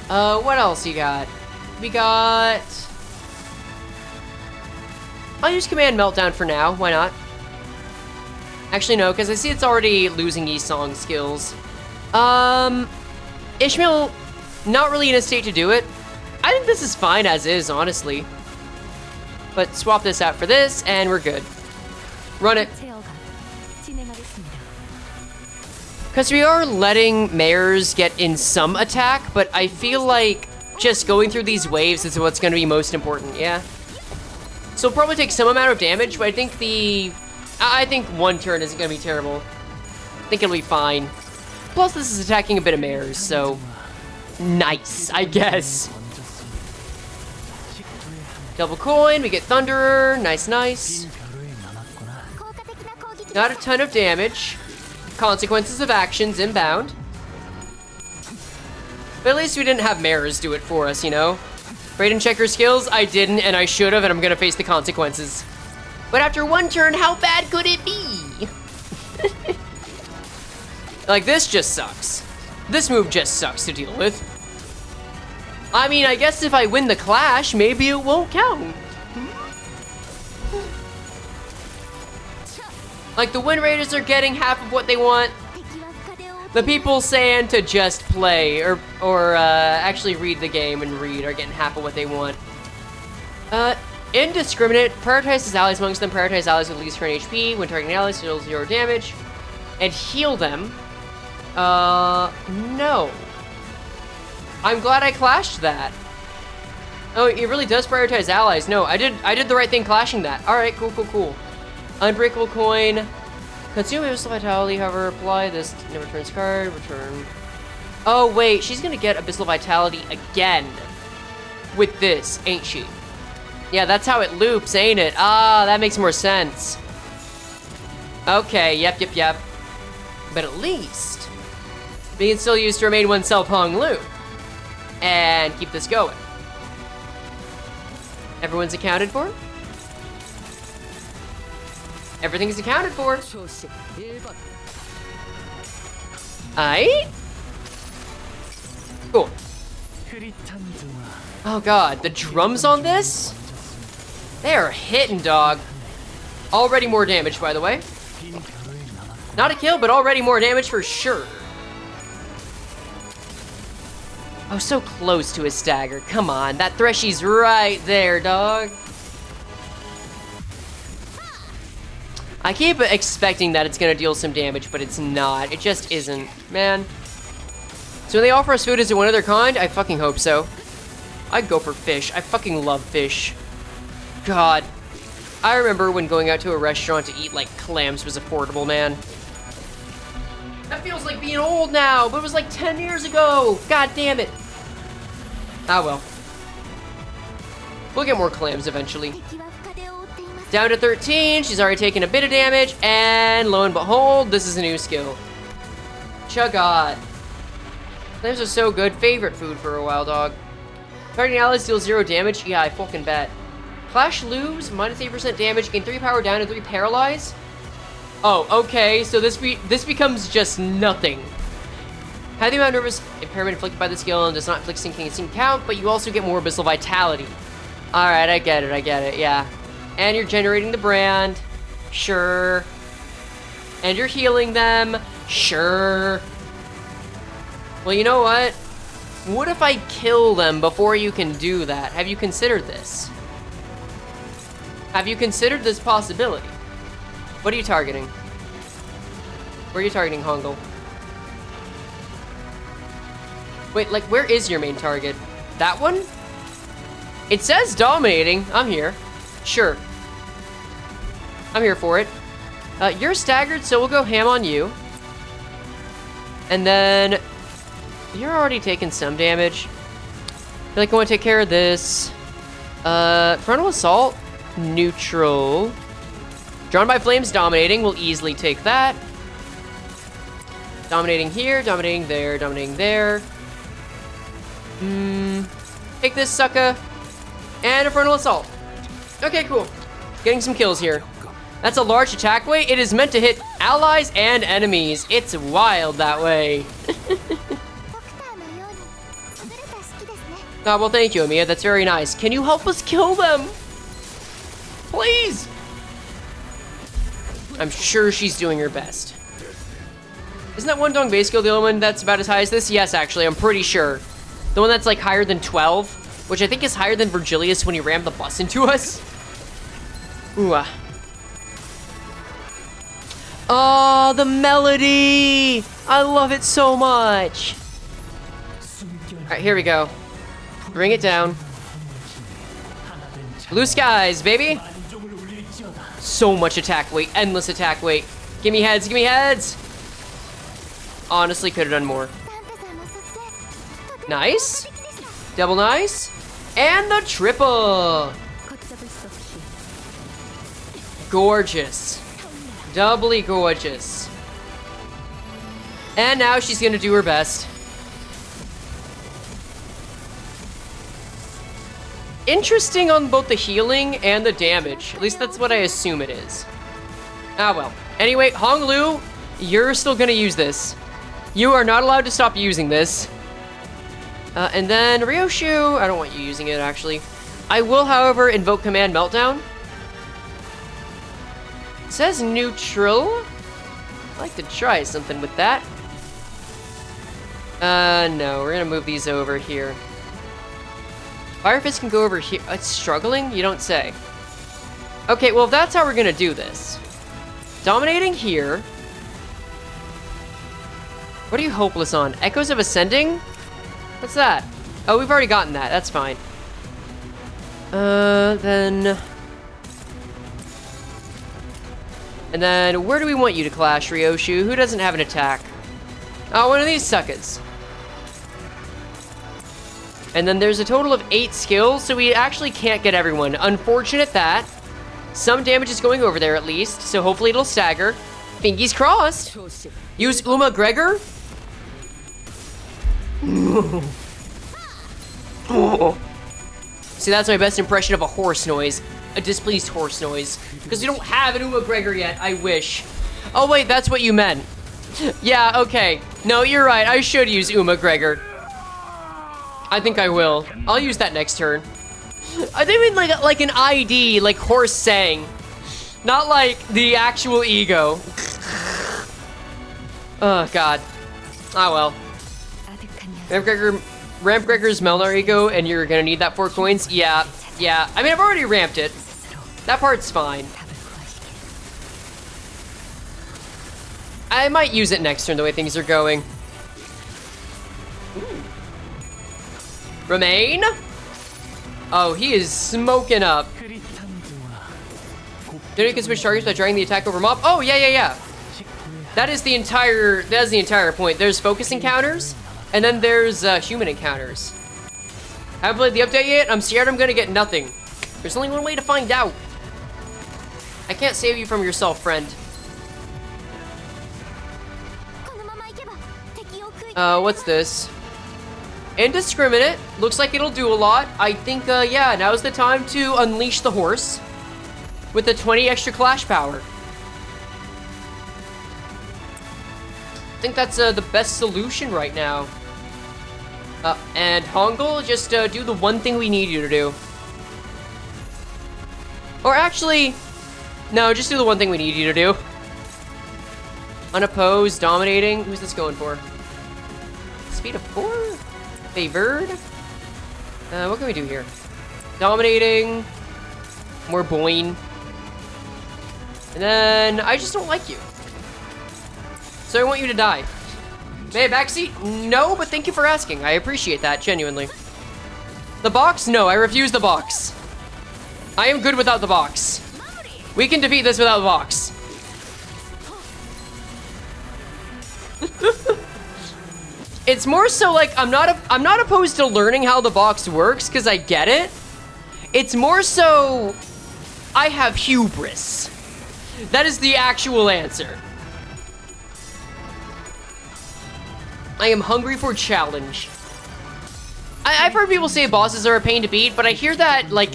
What else you got? We got... I'll use Command Meltdown for now. Why not? Actually, no, because I see it's already losing E-Song skills. Ishmael, not really in a state to do it. I think this is fine as is, honestly. But swap this out for this, and we're good. Run it. Because we are letting mares get in some attack, but I feel like just going through these waves is what's going to be most important, yeah? So it'll probably take some amount of damage, but I think 1 turn isn't going to be terrible. I think it'll be fine. Plus, this is attacking a bit of mares, so... Nice, I guess. Double coin, we get Thunderer. Nice, nice. Not a ton of damage. Consequences of actions inbound. But at least we didn't have mares do it for us, you know? Raiden check her skills. I didn't, and I should have, and I'm gonna face the consequences. But after 1 turn, how bad could it be? Like, this just sucks. This move just sucks to deal with. I mean, I guess if I win the clash, maybe it won't count. Like, the win raiders are getting half of what they want. The people saying to just play or actually read the game and read are getting half of what they want. Indiscriminate. Prioritizes allies amongst them. Prioritize allies with least current HP. When targeting allies, deal 0 damage. And heal them. No. I'm glad I clashed that. Oh, it really does prioritize allies. No, I did the right thing clashing that. Alright, cool, cool, cool. Unbreakable coin. Consume Abyssal Vitality, however, apply this never returns card, return. Oh, wait, she's gonna get Abyssal Vitality again with this, ain't she? Yeah, that's how it loops, ain't it? Ah, that makes more sense. Okay, yep. But at least, we can still use to remain oneself Hong Lu. And keep this going. Everyone's accounted for? Everything's accounted for. Aight? Cool. Oh god, the drums on this? They are hitting, dog. Already more damage, by the way. Not a kill, but already more damage for sure. Oh, so close to his stagger. Come on, that Threshy's right there, dog. I keep expecting that it's gonna deal some damage, but it's not. It just isn't, man. So when they offer us food, is it one of their kind? I fucking hope so. I'd go for fish. I fucking love fish. God. I remember when going out to a restaurant to eat, like, clams was affordable, man. That feels like being old now, but it was like 10 years ago. God damn it. Ah, well. We'll get more clams eventually. Down to 13, she's already taken a bit of damage, and lo and behold, this is a new skill. Chugod. Clams are so good. Favorite food for a wild dog. Targeting allies deals 0 damage. Yeah, I fucking bet. Clash lose, minus 8% damage, gain 3 power down and 3 paralyze. Oh, okay, so this becomes just nothing. Have the amount of nervous impairment inflicted by the skill and does not inflict sinking count, but you also get more Abyssal Vitality. Alright, I get it, yeah. And you're generating the brand. Sure. And you're healing them. Sure. Well, you know what? What if I kill them before you can do that? Have you considered this? Have you considered this possibility? What are you targeting? Where are you targeting, Hongul? Wait, like, where is your main target? That one? It says dominating. I'm here. Sure. I'm here for it. You're staggered, so we'll go ham on you. And then you're already taking some damage. I feel like I want to take care of this. Frontal assault, neutral. Drawn by flames, dominating. We'll easily take that. Dominating here, dominating there, dominating there. Take this sucker. And a frontal assault. Okay, cool. Getting some kills here. That's a large attack weight. It is meant to hit allies and enemies. It's wild that way. Oh, well, thank you, Amiya. That's very nice. Can you help us kill them? Please. I'm sure she's doing her best. Isn't that one Dong base skill the only one that's about as high as this? Yes, actually, I'm pretty sure. The one that's like higher than 12, which I think is higher than Virgilius when he rammed the bus into us. Ooh. Oh, the melody! I love it so much. All right, here we go. Bring it down. Blue skies, baby. So much attack weight, endless attack weight. Give me heads, give me heads. Honestly, could have done more. Nice. Double nice. And the triple. Gorgeous. Doubly gorgeous. And now she's gonna do her best. Interesting on both the healing and the damage. At least that's what I assume it is. Ah, well. Anyway, Honglu, you're still gonna use this. You are not allowed to stop using this. And then Ryoshu, I don't want you using it, actually. I will, however, invoke Command Meltdown. It says neutral. I'd like to try something with that. No, we're gonna move these over here. Fire Fist can go over here. It's struggling? You don't say. Okay, well, that's how we're gonna do this. Dominating here. What are you hopeless on? Echoes of Ascending? What's that? Oh, we've already gotten that. That's fine. Then... And then, where do we want you to clash, Ryoshu? Who doesn't have an attack? Oh, one of these suckers. And then there's a total of 8 skills, so we actually can't get everyone. Unfortunate that. Some damage is going over there at least, so hopefully it'll stagger. Fingies crossed. Use Uma Gregor. See, that's my best impression of a horse noise. A displeased horse noise. Because we don't have an Uma Gregor yet, I wish. Oh wait, that's what you meant. Yeah, okay. No, you're right, I should use Uma Gregor. I think I will. I'll use that next turn. I think like an ID, like horse saying. Not like the actual e.g.o. Oh, God. Ah, well. Ramp Gregor's Melnar e.g.o, and you're gonna need that 4 coins? Yeah, yeah. I mean, I've already ramped it. That part's fine. I might use it next turn, the way things are going. Remain? Oh, he is smoking up. Then you can switch targets by dragging the attack over mob. Oh, yeah, yeah, yeah. That is the entire point. There's focus encounters, and then there's human encounters. Haven't played the update yet? I'm scared I'm gonna get nothing. There's only one way to find out. I can't save you from yourself, friend. What's this? Indiscriminate. Looks like it'll do a lot. I think, yeah, now's the time to unleash the horse with the 20 extra clash power. I think that's the best solution right now. And Hongul, just do the one thing we need you to do. Or actually, no, just do the one thing we need you to do. Unopposed, dominating. Who's this going for? Speed of 4? Favored? What can we do here? Dominating. More boing. And then, I just don't like you. So I want you to die. May I backseat? No, but thank you for asking. I appreciate that, genuinely. The box? No, I refuse the box. I am good without the box. We can defeat this without the box. It's more so like I'm not opposed to learning how the box works because I get it. It's more so I have hubris. That is the actual answer. I am hungry for challenge. I've heard people say bosses are a pain to beat, but I hear that like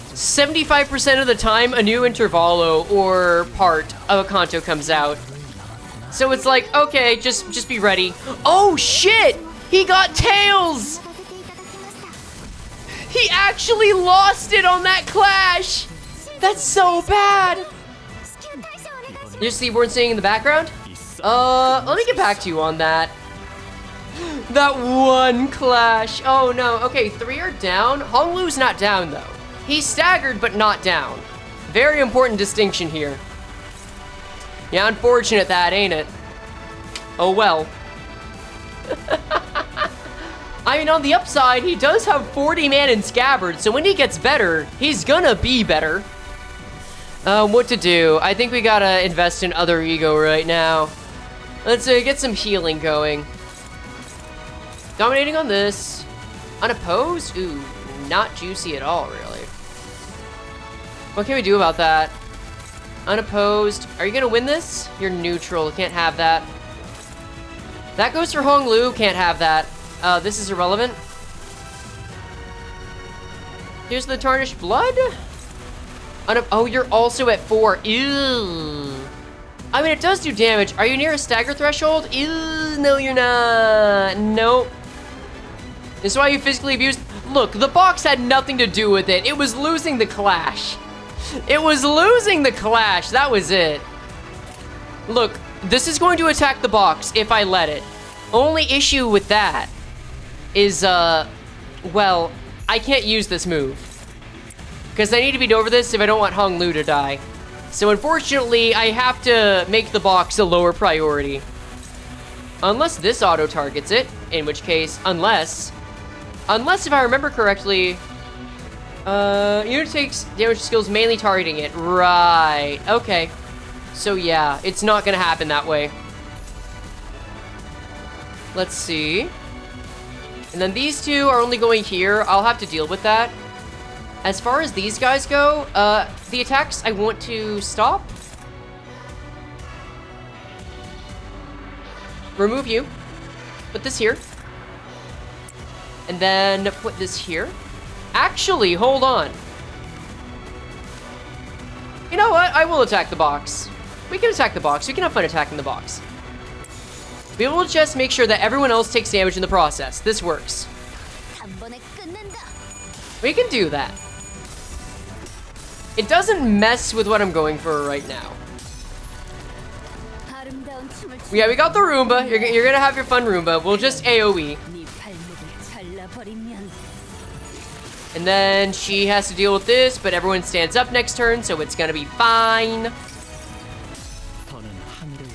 75% of the time a new intervallo or part of a Kanto comes out. So it's like, okay, just be ready. Oh shit! He got tails! He actually lost it on that clash! That's so bad! You see Seaborn singing in the background? Let me get back to you on that. That one clash. Oh no, okay, 3 are down. Honglu's not down though. He's staggered, but not down. Very important distinction here. Yeah, unfortunate that, ain't it? Oh well. I mean, on the upside, he does have 40 man in Scabbard, so when he gets better, he's gonna be better. What to do? I think we gotta invest in other e.g.o right now. Let's get some healing going. Dominating on this. Unopposed? Ooh, not juicy at all, really. What can we do about that? Unopposed. Are you gonna win this? You're neutral. Can't have that. That goes for Honglu. Can't have that. This is irrelevant. Here's the Tarnished Blood. Oh, you're also at 4. Ew. I mean, it does do damage. Are you near a stagger threshold? Ew. No, you're not. Nope. This is why you physically abused. Look, the box had nothing to do with it. It was losing the clash. It was losing the clash. That was it. Look, this is going to attack the box if I let it. Only issue with that is, well, I can't use this move. Because I need to beat over this if I don't want Honglu to die. So unfortunately, I have to make the box a lower priority. Unless this auto-targets it, in which case, unless if I remember correctly, unit takes damage skills mainly targeting it. Right, okay. So yeah, it's not gonna happen that way. Let's see. And then these two are only going here. I'll have to deal with that. As far as these guys go, the attacks I want to stop. Remove you. Put this here. And then put this here. Actually, hold on. You know what? I will attack the box. We can attack the box. We can have fun attacking the box. We will just make sure that everyone else takes damage in the process. This works. We can do that. It doesn't mess with what I'm going for right now. Yeah, we got the Roomba. You're gonna have your fun Roomba. We'll just AoE. And then she has to deal with this, but everyone stands up next turn, so it's gonna be fine.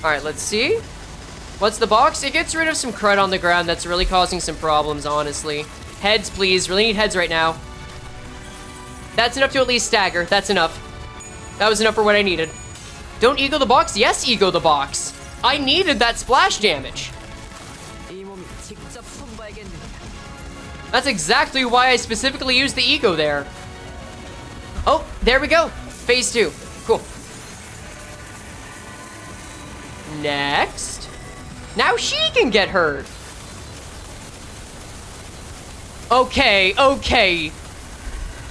Alright, let's see. What's the box? It gets rid of some crud on the ground that's really causing some problems, honestly. Heads, please. Really need heads right now. That's enough to at least stagger. That's enough. That was enough for what I needed. Don't e.g.o the box? Yes, e.g.o the box. I needed that splash damage. That's exactly why I specifically used the e.g.o there. Oh, there we go. Phase 2. Cool. Next. Now she can get hurt. Okay, okay.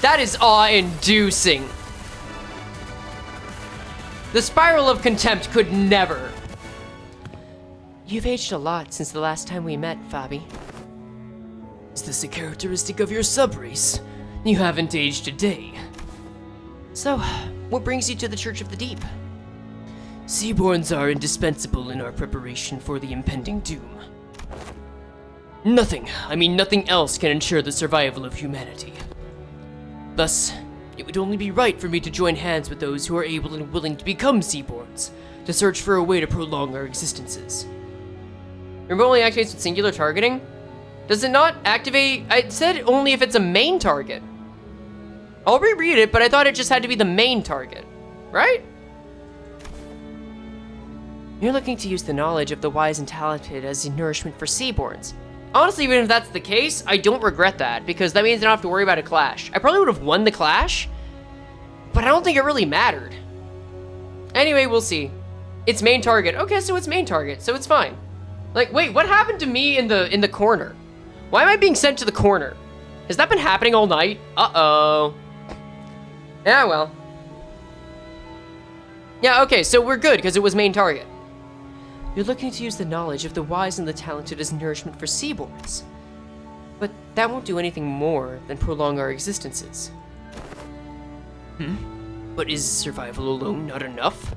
That is awe-inducing. The spiral of contempt could never. You've aged a lot since the last time we met, Fabi. Is this a characteristic of your subrace? You haven't aged a day. So, what brings you to the Church of the Deep? Seaborns are indispensable in our preparation for the impending doom. Nothing, I mean nothing else can ensure the survival of humanity. Thus, it would only be right for me to join hands with those who are able and willing to become Seaborns, to search for a way to prolong our existences. Remote only activates with singular targeting? Does it not activate? I said only if it's a main target. I'll reread it, but I thought it just had to be the main target, right? You're looking to use the knowledge of the wise and talented as a nourishment for seaborns. Honestly, even if that's the case, I don't regret that, because that means I don't have to worry about a clash. I probably would have won the clash, but I don't think it really mattered. Anyway, we'll see. It's main target. Okay, so it's main target, so it's fine. Like, wait, what happened to me in the corner? Why am I being sent to the corner? Has that been happening all night? Uh-oh. Yeah, well. Yeah, okay, so we're good, because it was main target. You're looking to use the knowledge of the wise and the talented as nourishment for seaborns. But that won't do anything more than prolong our existences. But is survival alone not enough?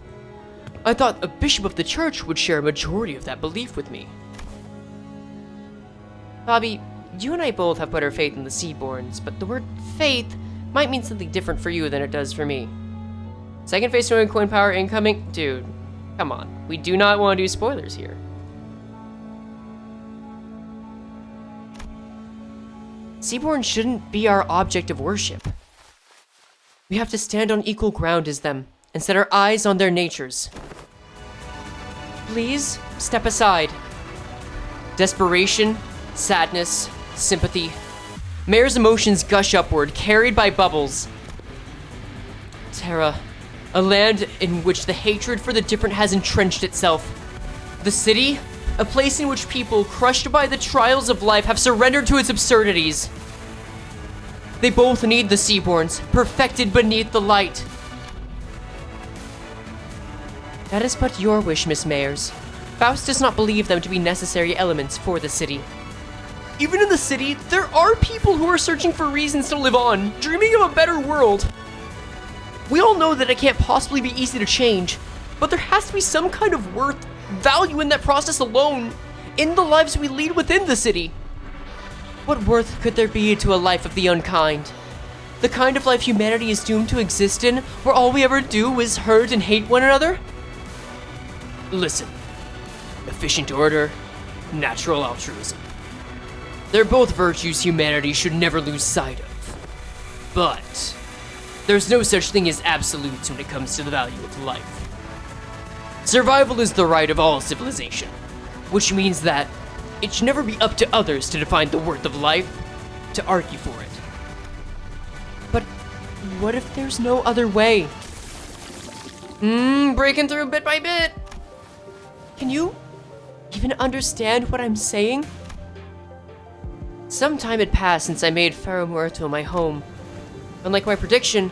I thought a bishop of the church would share a majority of that belief with me. Bobby, you and I both have put our faith in the seaborns, but the word faith might mean something different for you than it does for me. Second phase to coin power incoming? Dude, come on. We do not want to do spoilers here. Seaborn shouldn't be our object of worship. We have to stand on equal ground as them and set our eyes on their natures. Please step aside. Desperation, sadness, sympathy. Mayor's emotions gush upward, carried by bubbles. Terra, a land in which the hatred for the different has entrenched itself. The city, a place in which people, crushed by the trials of life, have surrendered to its absurdities. They both need the Seaborns, perfected beneath the light. That is but your wish, Miss Mayers. Faust does not believe them to be necessary elements for the city. Even in the city, there are people who are searching for reasons to live on, dreaming of a better world. We all know that it can't possibly be easy to change, but there has to be some kind of worth, value in that process alone, in the lives we lead within the city. What worth could there be to a life of the unkind? The kind of life humanity is doomed to exist in, where all we ever do is hurt and hate one another? Listen, efficient order, natural altruism. They're both virtues humanity should never lose sight of. But there's no such thing as absolutes when it comes to the value of life. Survival is the right of all civilization, which means that it should never be up to others to define the worth of life, to argue for it. But what if there's no other way? Breaking through bit by bit. Can you even understand what I'm saying? Some time had passed since I made Ferro Muerto my home. Unlike my prediction,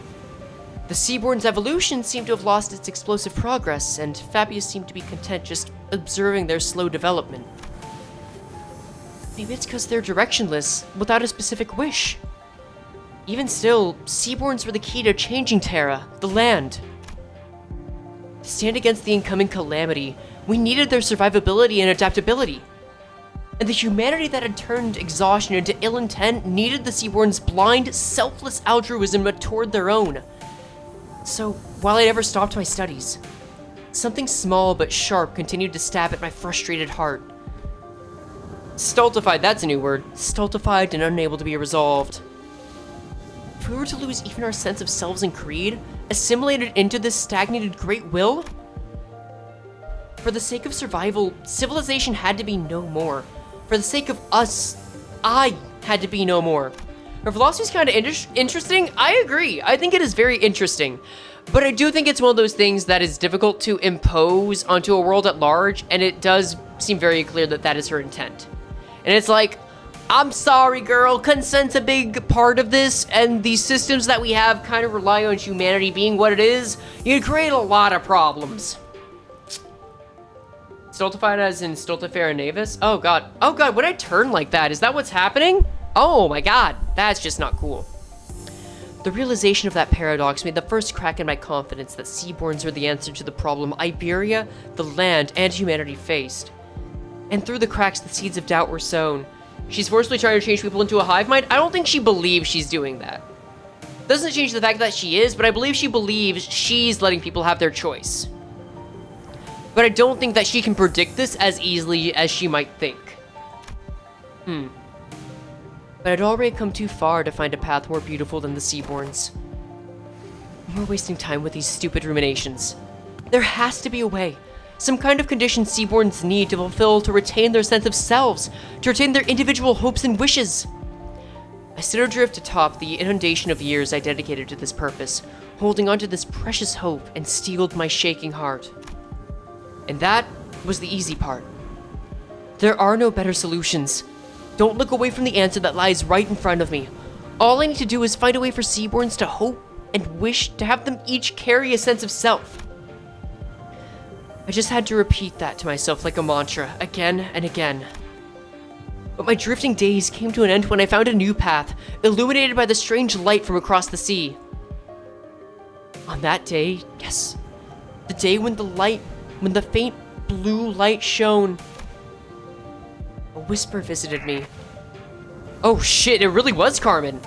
the Seaborn's evolution seemed to have lost its explosive progress, and Fabius seemed to be content just observing their slow development. Maybe it's because they're directionless, without a specific wish. Even still, Seaborns were the key to changing Terra, the land. To stand against the incoming calamity, we needed their survivability and adaptability. And the humanity that had turned exhaustion into ill intent needed the Seaborns' blind, selfless altruism toward their own. So, while I never stopped my studies, something small but sharp continued to stab at my frustrated heart. Stultified, that's a new word. Stultified and unable to be resolved. If we were to lose even our sense of selves and creed, assimilated into this stagnated great will? For the sake of survival, civilization had to be no more. For the sake of us, I had to be no more. Her philosophy's kind of interesting. I agree. I think it is very interesting. But I do think it's one of those things that is difficult to impose onto a world at large, and it does seem very clear that that is her intent. And it's like, I'm sorry, girl, consent's a big part of this, and these systems that we have kind of rely on humanity being what it is. You create a lot of problems. Stultified as in Stultifera Navis? Oh god. Oh god, when I turn like that, is that what's happening? Oh my god, that's just not cool. The realization of that paradox made the first crack in my confidence that Seaborns were the answer to the problem Iberia, the land, and humanity faced. And through the cracks, the seeds of doubt were sown. She's forcibly trying to change people into a hive mind. I don't think she believes she's doing that. Doesn't change the fact that she is, but I believe she believes she's letting people have their choice. But I don't think that she can predict this as easily as she might think. But I'd already come too far to find a path more beautiful than the Seaborns. We're wasting time with these stupid ruminations. There has to be a way. Some kind of condition Seaborns need to fulfill to retain their sense of selves, to retain their individual hopes and wishes. I stood adrift atop the inundation of years I dedicated to this purpose, holding onto this precious hope and steeled my shaking heart. And that was the easy part. There are no better solutions. Don't look away from the answer that lies right in front of me. All I need to do is find a way for Seaborns to hope and wish to have them each carry a sense of self. I just had to repeat that to myself like a mantra, again and again. But my drifting days came to an end when I found a new path, illuminated by the strange light from across the sea. On that day, yes, the day when the faint blue light shone, a whisper visited me. Oh shit, it really was Carmen.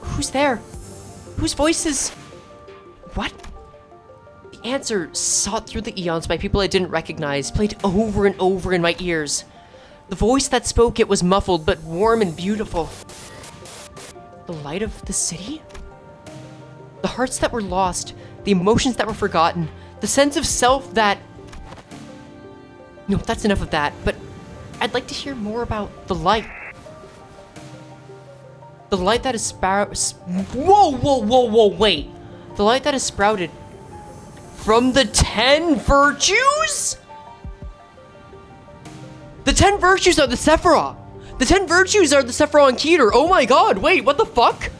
Who's there? Whose voices? What? The answer, sought through the eons by people I didn't recognize, played over and over in my ears. The voice that spoke it was muffled, but warm and beautiful. The light of the city? The hearts that were lost, the emotions that were forgotten, the sense of self that... No, that's enough of that, but I'd like to hear more about the light. The light that is wait! The light that is sprouted from the 10 virtues? The 10 virtues are the Sephiroth! The 10 virtues are the Sephiroth and Keter! Oh my god, wait, what the fuck?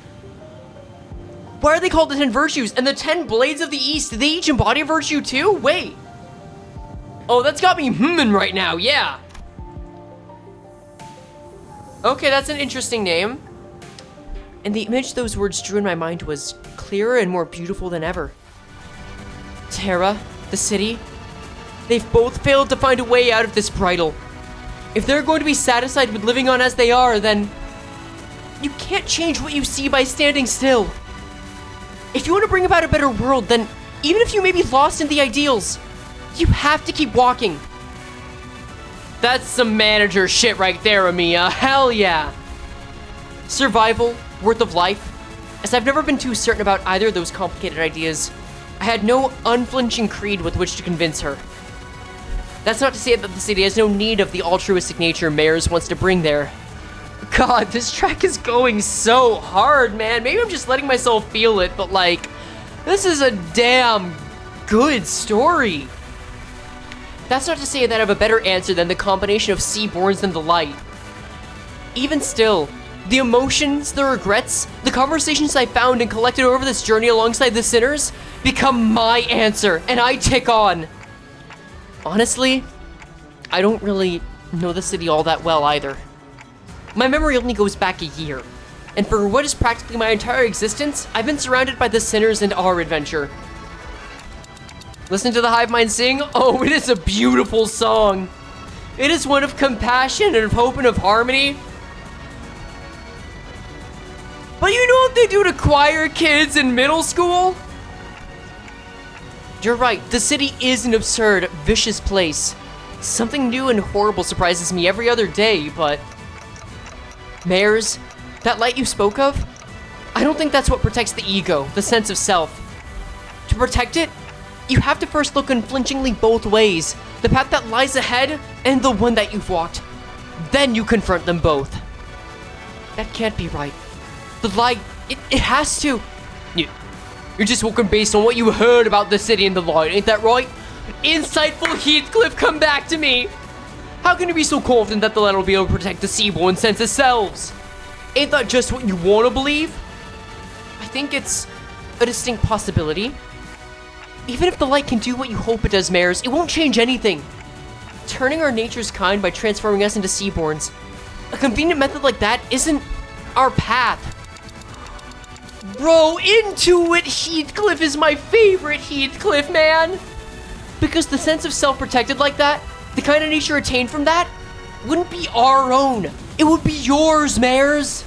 Why are they called the 10 virtues? And the 10 blades of the East, do they each embody a virtue too? Wait. Oh, that's got me right now, yeah. Okay, that's an interesting name. And the image those words drew in my mind was clearer and more beautiful than ever. Terra, the city, they've both failed to find a way out of this bridle. If they're going to be satisfied with living on as they are, then you can't change what you see by standing still. If you want to bring about a better world, then even if you may be lost in the ideals, you have to keep walking. That's some manager shit right there, Amiya. Hell yeah. Survival, worth of life. As I've never been too certain about either of those complicated ideas, I had no unflinching creed with which to convince her. That's not to say that the city has no need of the altruistic nature Mayers wants to bring there. God, this track is going so hard, man. Maybe I'm just letting myself feel it, but like, this is a damn good story. That's not to say that I have a better answer than the combination of Seaborns and the light. Even still, the emotions, the regrets, the conversations I found and collected over this journey alongside the sinners become my answer, and I tick on. Honestly, I don't really know the city all that well either. My memory only goes back a year, and for what is practically my entire existence, I've been surrounded by the sinners and our adventure. Listen to the hive mind sing. Oh, it is a beautiful song. It is one of compassion and of hope and of harmony. But you know what they do to choir kids in middle school? You're right, the city is an absurd, vicious place. Something new and horrible surprises me every other day, but... Mayers, that light you spoke of? I don't think that's what protects the ego, the sense of self. To protect it, you have to first look unflinchingly both ways, the path that lies ahead and the one that you've walked. Then you confront them both. That can't be right. The light, it has to. You're just walking based on what you heard about the city and the light, ain't that right? Insightful Heathcliff, come back to me. How can you be so confident that the light will be able to protect the Seaborn sense of selves? Ain't that just what you want to believe? I think it's a distinct possibility. Even if the light can do what you hope it does, Mayers, it won't change anything. Turning our nature's kind by transforming us into Seaborns. A convenient method like that isn't our path. Bro, into it, Heathcliff is my favorite Heathcliff, man. Because the sense of self protected like that, the kind of nature attained from that, wouldn't be our own. It would be yours, Mayers.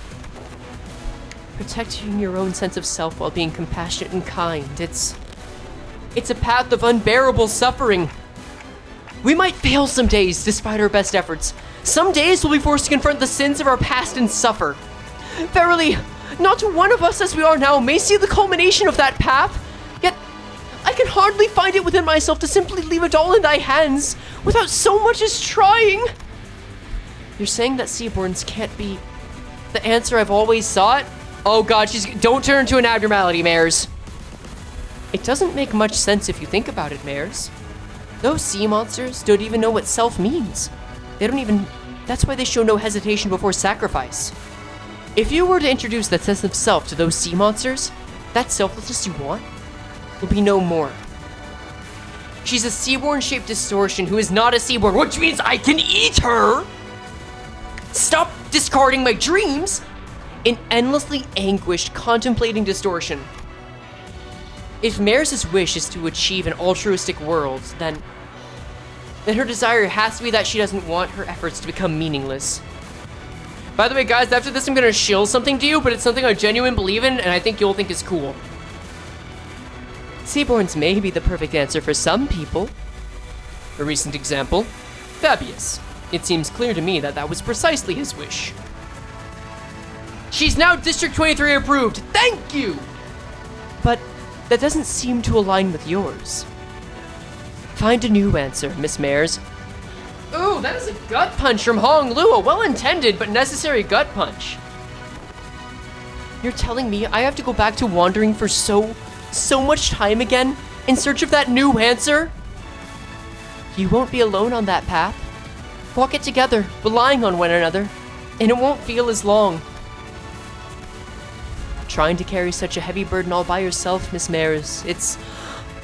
Protecting your own sense of self while being compassionate and kind. It's a path of unbearable suffering. We might fail some days despite our best efforts. Some days we'll be forced to confront the sins of our past and suffer. Verily, not one of us as we are now may see the culmination of that path, yet I can hardly find it within myself to simply leave it all in thy hands without so much as trying. You're saying that Seaborns can't be the answer I've always sought? Oh god, don't turn into an abnormality, Mares. It doesn't make much sense if you think about it, Mares. Those sea monsters don't even know what self means. That's why they show no hesitation before sacrifice. If you were to introduce that sense of self to those sea monsters, that selflessness you want will be no more. She's a Seaborn-shaped distortion who is not a Seaborn, which means I can eat her! Stop discarding my dreams! An endlessly anguished, contemplating distortion. If Maris' wish is to achieve an altruistic world, then her desire has to be that she doesn't want her efforts to become meaningless. By the way, guys, after this I'm gonna shill something to you, but it's something I genuinely believe in, and I think you'll think is cool. Seaborns may be the perfect answer for some people. A recent example, Fabius. It seems clear to me that that was precisely his wish. She's now District 23 approved, thank you! But that doesn't seem to align with yours. Find a new answer, Miss Mares. Ooh, that is a gut punch from Hong Lu, a well-intended but necessary gut punch. You're telling me I have to go back to wandering for so much time again in search of that new answer? You won't be alone on that path. Walk it together, relying on one another, and it won't feel as long. Trying to carry such a heavy burden all by yourself, Miss Mares, it's...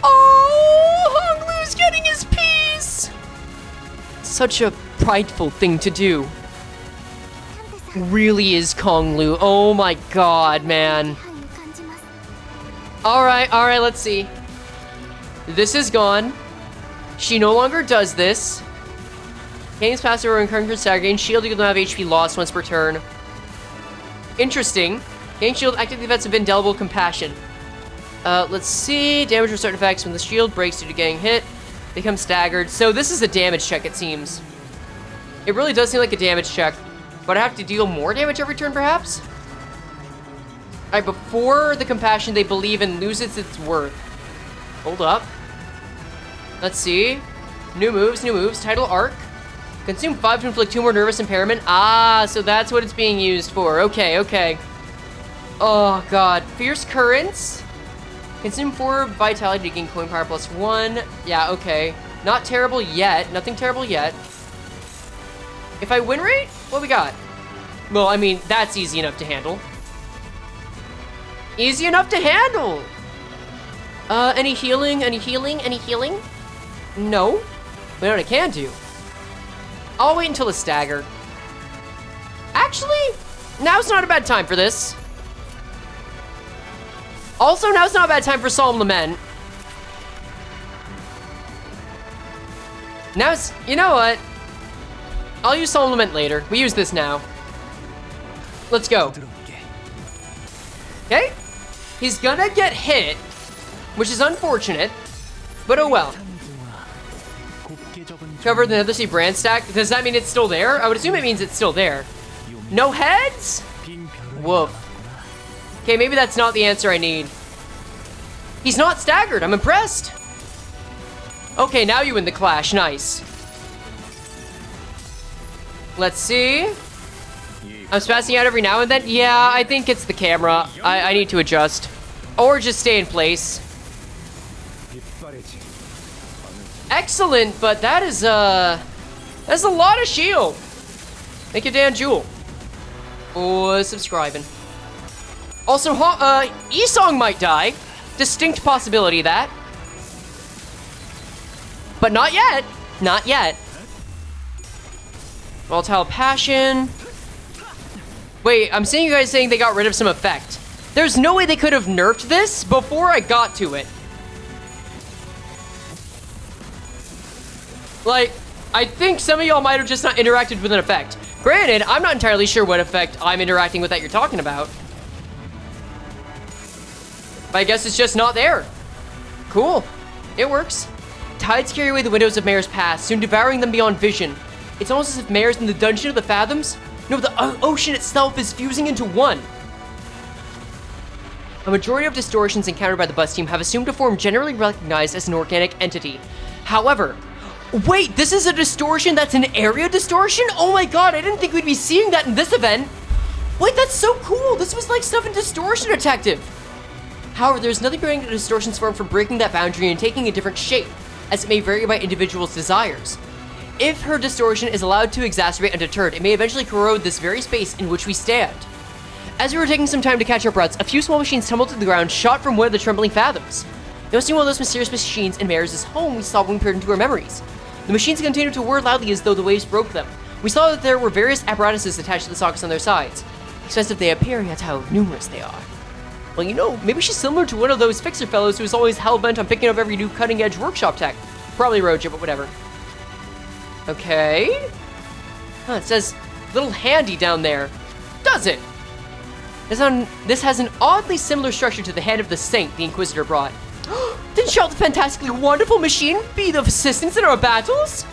Oh, Hong Lu's getting his piece! Such a prideful thing to do. Really is Kong Lu. Oh my god, man. Alright, let's see. This is gone. She no longer does this. Games passive or encountered stagger. Gain shield, you can have HP lost once per turn. Interesting. Gain shield, active defense of indelible compassion. Let's see. Damage or certain effects when the shield breaks due to getting hit. Become staggered. So this is a damage check, it seems. It really does seem like a damage check. But I have to deal more damage every turn, perhaps? Alright, before the compassion they believe in loses its worth. Hold up. Let's see. New moves. Title Arc. Consume 5 to inflict 2 more nervous impairment. Ah, so that's what it's being used for. Okay. Oh, God. Fierce Currents. Consume 4 vitality to gain coin power plus 1. Yeah, okay. Not terrible yet. Nothing terrible yet. If I win rate, what we got? Well, I mean, that's easy enough to handle. Easy enough to handle! Any healing? No. But what I can do. I'll wait until a stagger. Actually, now's not a bad time for this. Also, now's not a bad time for Solemn Lament. Now's, you know what? I'll use Solemn Lament later. We use this now. Let's go. Okay? He's gonna get hit, which is unfortunate, but oh well. Cover the Nether Sea brand stack. Does that mean it's still there? I would assume it means it's still there. No heads? Woof. Okay, maybe that's not the answer I need. He's not staggered. I'm impressed. Okay, now you win the clash. Nice. Let's see. I'm spazzing out every now and then. Yeah, I think it's the camera. I need to adjust. Or just stay in place. Excellent, but that is, that's a lot of shield. Thank you, Dan Jewel. Oh, subscribing. Also, E-Song might die. Distinct possibility of that. But not yet. Not yet. Volatile Passion. Wait, I'm seeing you guys saying they got rid of some effect. There's no way they could have nerfed this before I got to it. Like, I think some of y'all might have just not interacted with an effect. Granted, I'm not entirely sure what effect I'm interacting with that you're talking about. But I guess it's just not there. Cool. It works. tides carry away the windows of Mare's past, soon devouring them beyond vision. It's almost as if Mare's in the dungeon of the fathoms. No, the ocean itself is fusing into one. A majority of distortions encountered by the bus team have assumed a form generally recognized as an organic entity. However, wait, this is a distortion that's an area distortion? Oh my god, I didn't think we'd be seeing that in this event. Wait, that's so cool. This was like stuff in Distortion Detective. However, there's nothing preventing a distortion's form from breaking that boundary and taking a different shape, as it may vary by individuals' desires. If her distortion is allowed to exacerbate undeterred, it may eventually corrode this very space in which we stand. As we were taking some time to catch our breaths, a few small machines tumbled to the ground, shot from one of the trembling fathoms. It must be one of those mysterious machines in Mare's home we saw when we peered into our memories. The machines continued to whir loudly as though the waves broke them. We saw that there were various apparatuses attached to the sockets on their sides. Expensive they appear, yet how numerous they are. Well, you know, maybe she's similar to one of those fixer fellows who's always hell-bent on picking up every new cutting-edge workshop tech. Probably Roja, but whatever. Okay. Huh, it says little handy down there. Does it? This has an oddly similar structure to the Hand of the Saint the Inquisitor brought. Didn't Shell the fantastically wonderful machine be of assistance in our battles?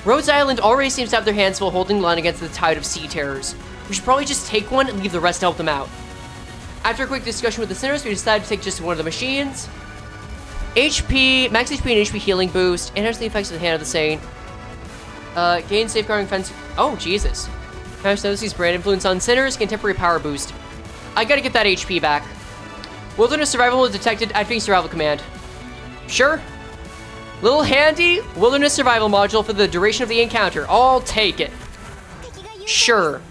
Rhodes Island already seems to have their hands full holding the line against the tide of sea terrors. We should probably just take one and leave the rest to help them out. After a quick discussion with the Sinners, we decided to take just one of the machines. HP, max HP and HP healing boost, enhance the effects of the Hand of the Saint. Gain safeguarding fence. Oh, Jesus. Notice's brand influence on Sinners, contemporary power boost. I gotta get that HP back. Wilderness survival was detected, activating survival command. Sure. Little handy wilderness survival module for the duration of the encounter. I'll take it. Sure.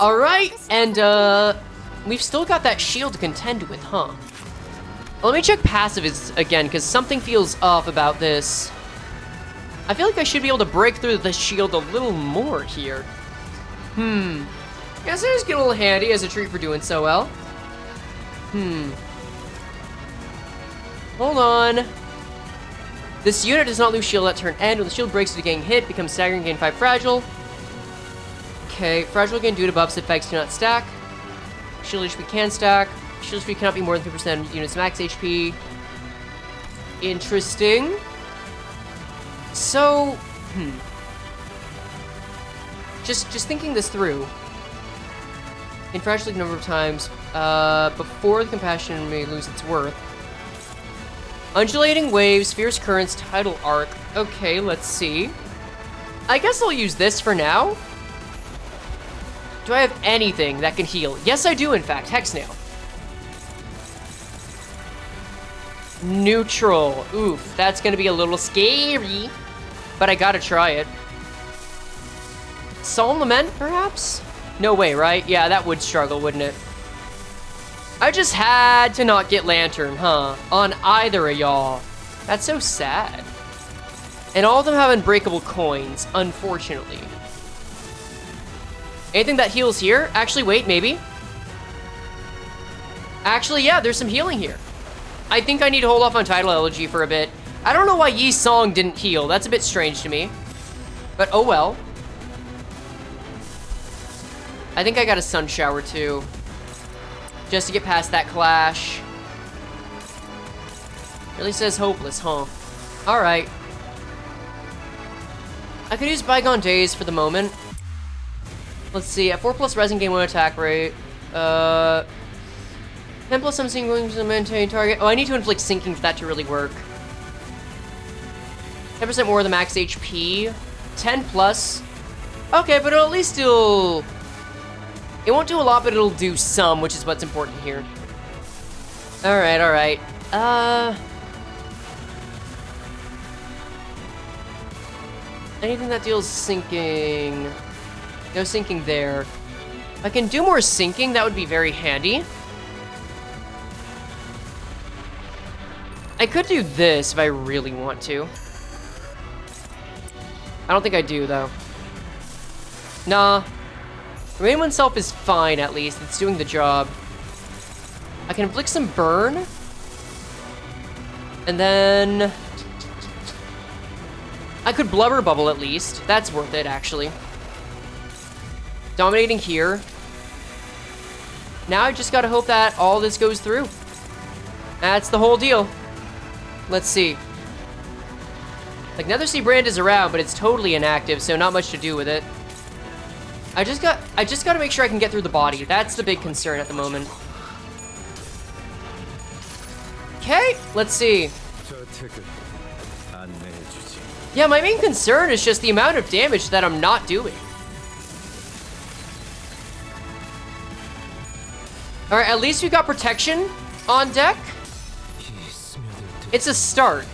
Alright, and we've still got that shield to contend with, huh? Let me check passives again, because something feels off about this. I feel like I should be able to break through the shield a little more here. Guess I just get a little handy as a treat for doing so well. Hold on. This unit does not lose shield at turn end. When the shield breaks due to getting hit, becomes staggering, gain 5 fragile. Okay, fragile gain due to buffs, effects do not stack. Shield HP can stack. Shield HP cannot be more than 3% of unit's max HP. Interesting. So, just thinking this through. Infragile a number of times before the compassion may lose its worth. Undulating waves, fierce currents, tidal arc. Okay, let's see. I guess I'll use this for now. Do I have anything that can heal? Yes, I do, in fact. Hexnail. Neutral. Oof, that's gonna be a little scary. But I gotta try it. Solemn Lament, perhaps? No way, right? Yeah, that would struggle, wouldn't it? I just had to not get Lantern, huh? On either of y'all. That's so sad. And all of them have unbreakable coins, unfortunately. Anything that heals here? Actually, wait, maybe. Actually, yeah, there's some healing here. I think I need to hold off on Tidal Elegy for a bit. I don't know why Yi's song didn't heal. That's a bit strange to me. But oh well. I think I got a Sun Shower too. Just to get past that clash. Really says hopeless, huh? Alright. I could use Bygone Days for the moment. Let's see, at 4+ resin gain 1 attack rate. 10+ something going to maintain target. Oh, I need to inflict sinking for that to really work. 10% more of the max HP. 10+. Okay, but it'll at least do... It won't do a lot, but it'll do some, which is what's important here. Alright, alright. Anything that deals sinking... No sinking there. If I can do more sinking, that would be very handy. I could do this if I really want to. I don't think I do, though. Nah. Remain oneself is fine, at least. It's doing the job. I can inflict some burn. And then... I could Blubber Bubble, at least. That's worth it, actually. Dominating here. Now I just gotta hope that all this goes through. That's the whole deal. Let's see. Like, Nether Sea Brand is around, but it's totally inactive, so not much to do with it. I just gotta make sure I can get through the body. That's the big concern at the moment. Okay, let's see. Yeah, my main concern is just the amount of damage that I'm not doing. Alright, at least we got protection on deck. It's a start.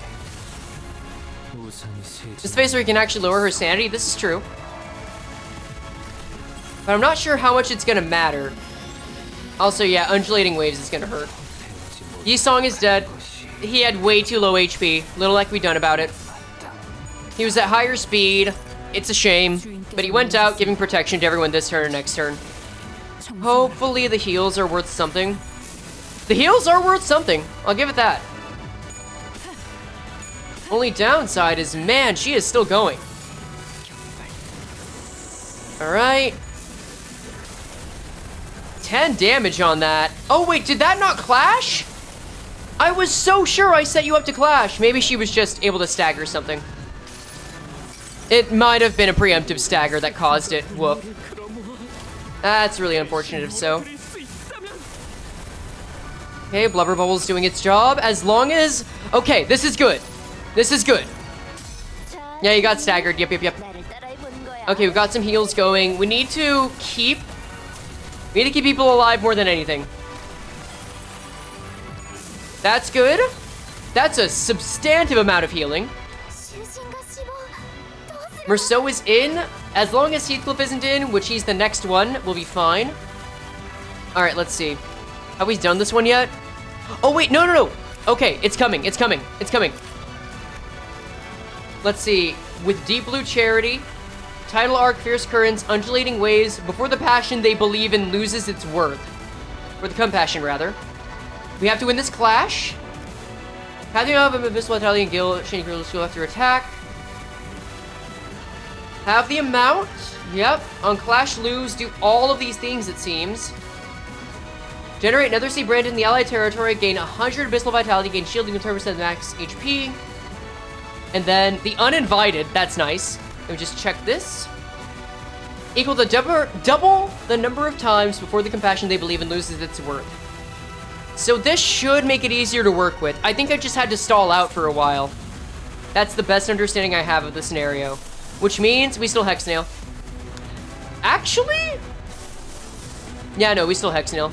Just the phase where we can actually lower her sanity, this is true. But I'm not sure how much it's gonna matter. Also, yeah, undulating waves is gonna hurt. Yi-Song is dead. He had way too low HP. Little that can be done about it. He was at higher speed. It's a shame. But he went out, giving protection to everyone this turn and next turn. Hopefully the heals are worth something. The heals are worth something. I'll give it that. Only downside is, man, she is still going. Alright. 10 damage on that. Oh, wait, did that not clash? I was so sure I set you up to clash. Maybe she was just able to stagger something. It might have been a preemptive stagger that caused it. Whoop. That's really unfortunate if so. Okay, Blubber Bubble's doing its job. As long as... Okay, this is good. This is good. Yeah, you got staggered. Yep, yep, yep. Okay, we've got some heals going. We need to keep people alive more than anything. That's good. That's a substantive amount of healing. Merceau is in. As long as Heathcliff isn't in, which he's the next one, we'll be fine. Alright, let's see. Have we done this one yet? Oh, wait, no, no, no. Okay, it's coming, it's coming, it's coming. Let's see. With Deep Blue Charity, Tidal Arc, Fierce Currents, Undulating Waves, before the passion they believe in loses its worth. Or the compassion, rather. We have to win this clash. Having of Abyssal Vitality and Gil, Shiny Girl School after attack. Have the amount. Yep. On Clash lose, do all of these things, it seems. Generate Nether Sea Brand in the allied territory, gain 100 Abyssal Vitality, gain shielding and 10% max HP. And then the uninvited, that's nice. Let me just check this. Equal to double the number of times before the compassion they believe in loses its worth. So this should make it easier to work with. I think I just had to stall out for a while. That's the best understanding I have of the scenario. Which means we still Hexnail. Actually? Yeah, no, we still Hexnail.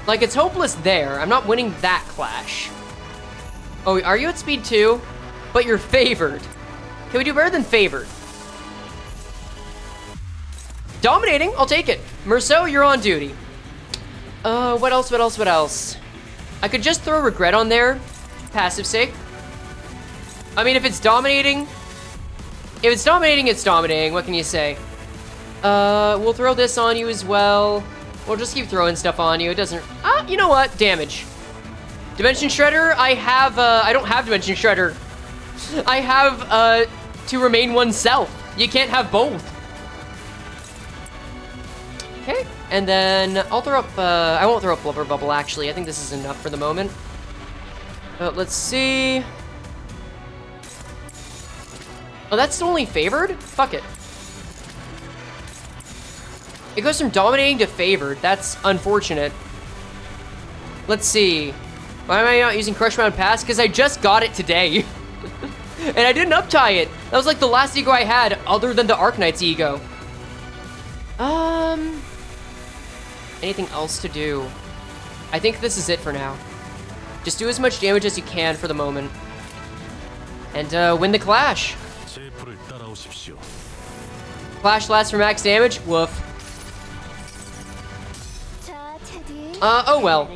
Like, it's hopeless there. I'm not winning that clash. Oh, are you at speed 2? But you're favored. Can we do better than favored? Dominating, I'll take it. Merceau, you're on duty. What else, what else, what else? I could just throw Regret on there. Passive sake. I mean, if it's dominating, it's dominating. What can you say? We'll throw this on you as well. We'll just keep throwing stuff on you. It doesn't... you know what? Damage. Dimension Shredder, I don't have Dimension Shredder. I have, to remain oneself. You can't have both. Okay, and then I'll throw up, I won't throw up Blubber Bubble, actually. I think this is enough for the moment. Let's see. Oh, that's only favored? Fuck it. It goes from dominating to favored. That's unfortunate. Let's see. Why am I not using Crush Round Pass? Because I just got it today. And I didn't uptie it. That was like the last e.g.o I had other than the Arknights e.g.o. Anything else to do? I think this is it for now. Just do as much damage as you can for the moment. And win the clash. Clash lasts for max damage? Woof. Oh well.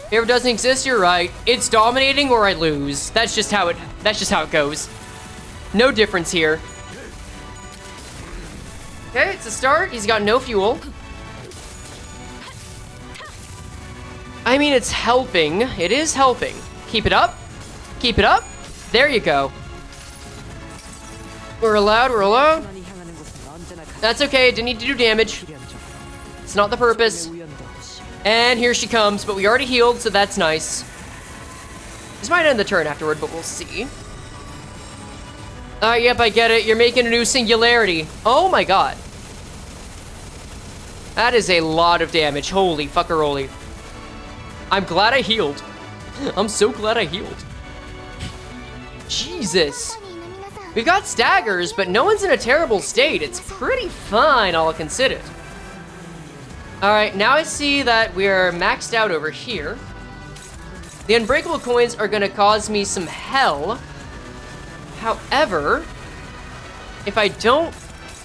Favor doesn't exist, you're right. It's dominating or I lose. That's just how it goes. No difference here. Okay, it's a start. He's got no fuel. I mean, it's helping. It is helping. Keep it up. Keep it up. There you go. We're allowed, we're allowed. That's okay, didn't need to do damage. It's not the purpose. And here she comes, but we already healed, so that's nice. This might end the turn afterward, but we'll see. Yep, I get it. You're making a new singularity. Oh my god. That is a lot of damage. Holy fuckeroli. I'm glad I healed. I'm so glad I healed. Jesus. We've got staggers, but no one's in a terrible state. It's pretty fine, all considered. Alright, now I see that we're maxed out over here. The unbreakable coins are gonna cause me some hell. However, if I don't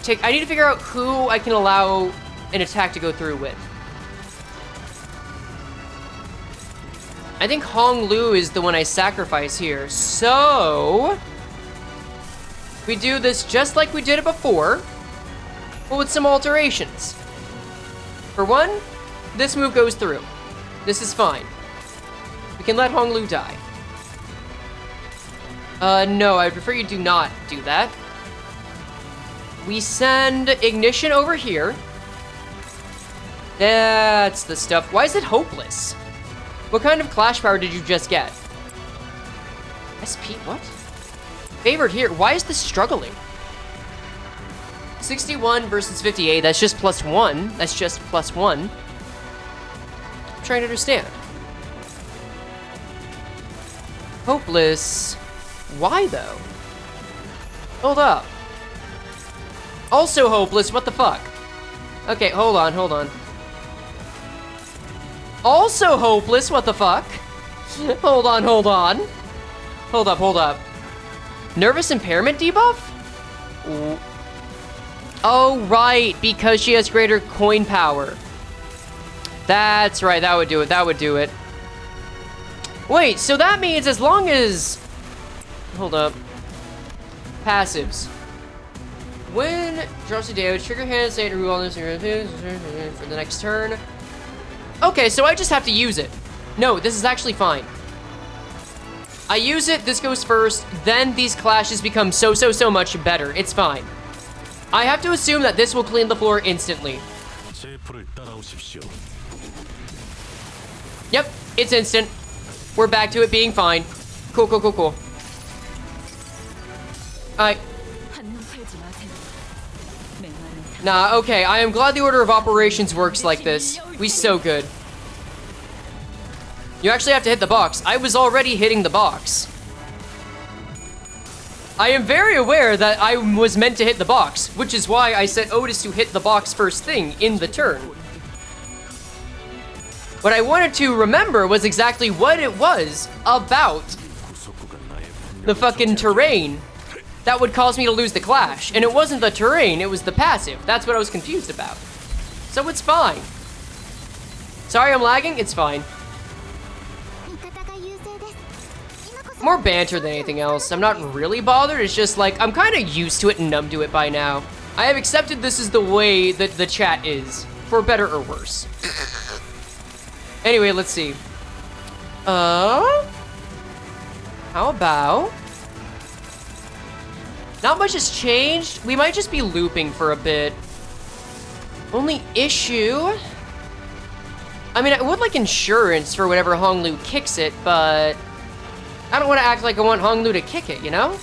take... I need to figure out who I can allow an attack to go through with. I think Hong Lu is the one I sacrifice here. So... we do this just like we did it before, but with some alterations. For one, this move goes through. This is fine. We can let Hong Lu die. No, I'd prefer you do not do that. We send Ignition over here. That's the stuff. Why is it hopeless? What kind of clash power did you just get? SP, what? Favored here. Why is this struggling? 61 versus 58. That's just +1. That's just +1. I'm trying to understand. Hopeless. Why though? Hold up. Also hopeless. What the fuck? Okay, hold on, hold on. Also hopeless. What the fuck? Hold on, hold on. Hold up, hold up. Nervous impairment debuff? Oh, right, because she has greater coin power. That's right, that would do it, that would do it. Wait, so that means as long as... hold up. Passives. When drops a damage, trigger hand, say to rule on this for the next turn. Okay, so I just have to use it. No, this is actually fine. I use it, this goes first, then these clashes become so much better. It's fine. I have to assume that this will clean the floor instantly. Yep, it's instant. We're back to it being fine. Cool, cool, cool, cool. Alright. Nah, okay, I am glad the order of operations works like this. We so good. You actually have to hit the box. I was already hitting the box. I am very aware that I was meant to hit the box, which is why I set Otis to hit the box first thing in the turn. What I wanted to remember was exactly what it was about the fucking terrain that would cause me to lose the clash. And it wasn't the terrain, it was the passive. That's what I was confused about. So it's fine. Sorry I'm lagging, it's fine. More banter than anything else. I'm not really bothered, it's just like, I'm kind of used to it and numb to it by now. I have accepted this is the way that the chat is, for better or worse. Anyway, let's see. How about... not much has changed. We might just be looping for a bit. Only issue... I mean, I would like insurance for whenever Hong Lu kicks it, but... I don't want to act like I want Hong Lu to kick it, you know?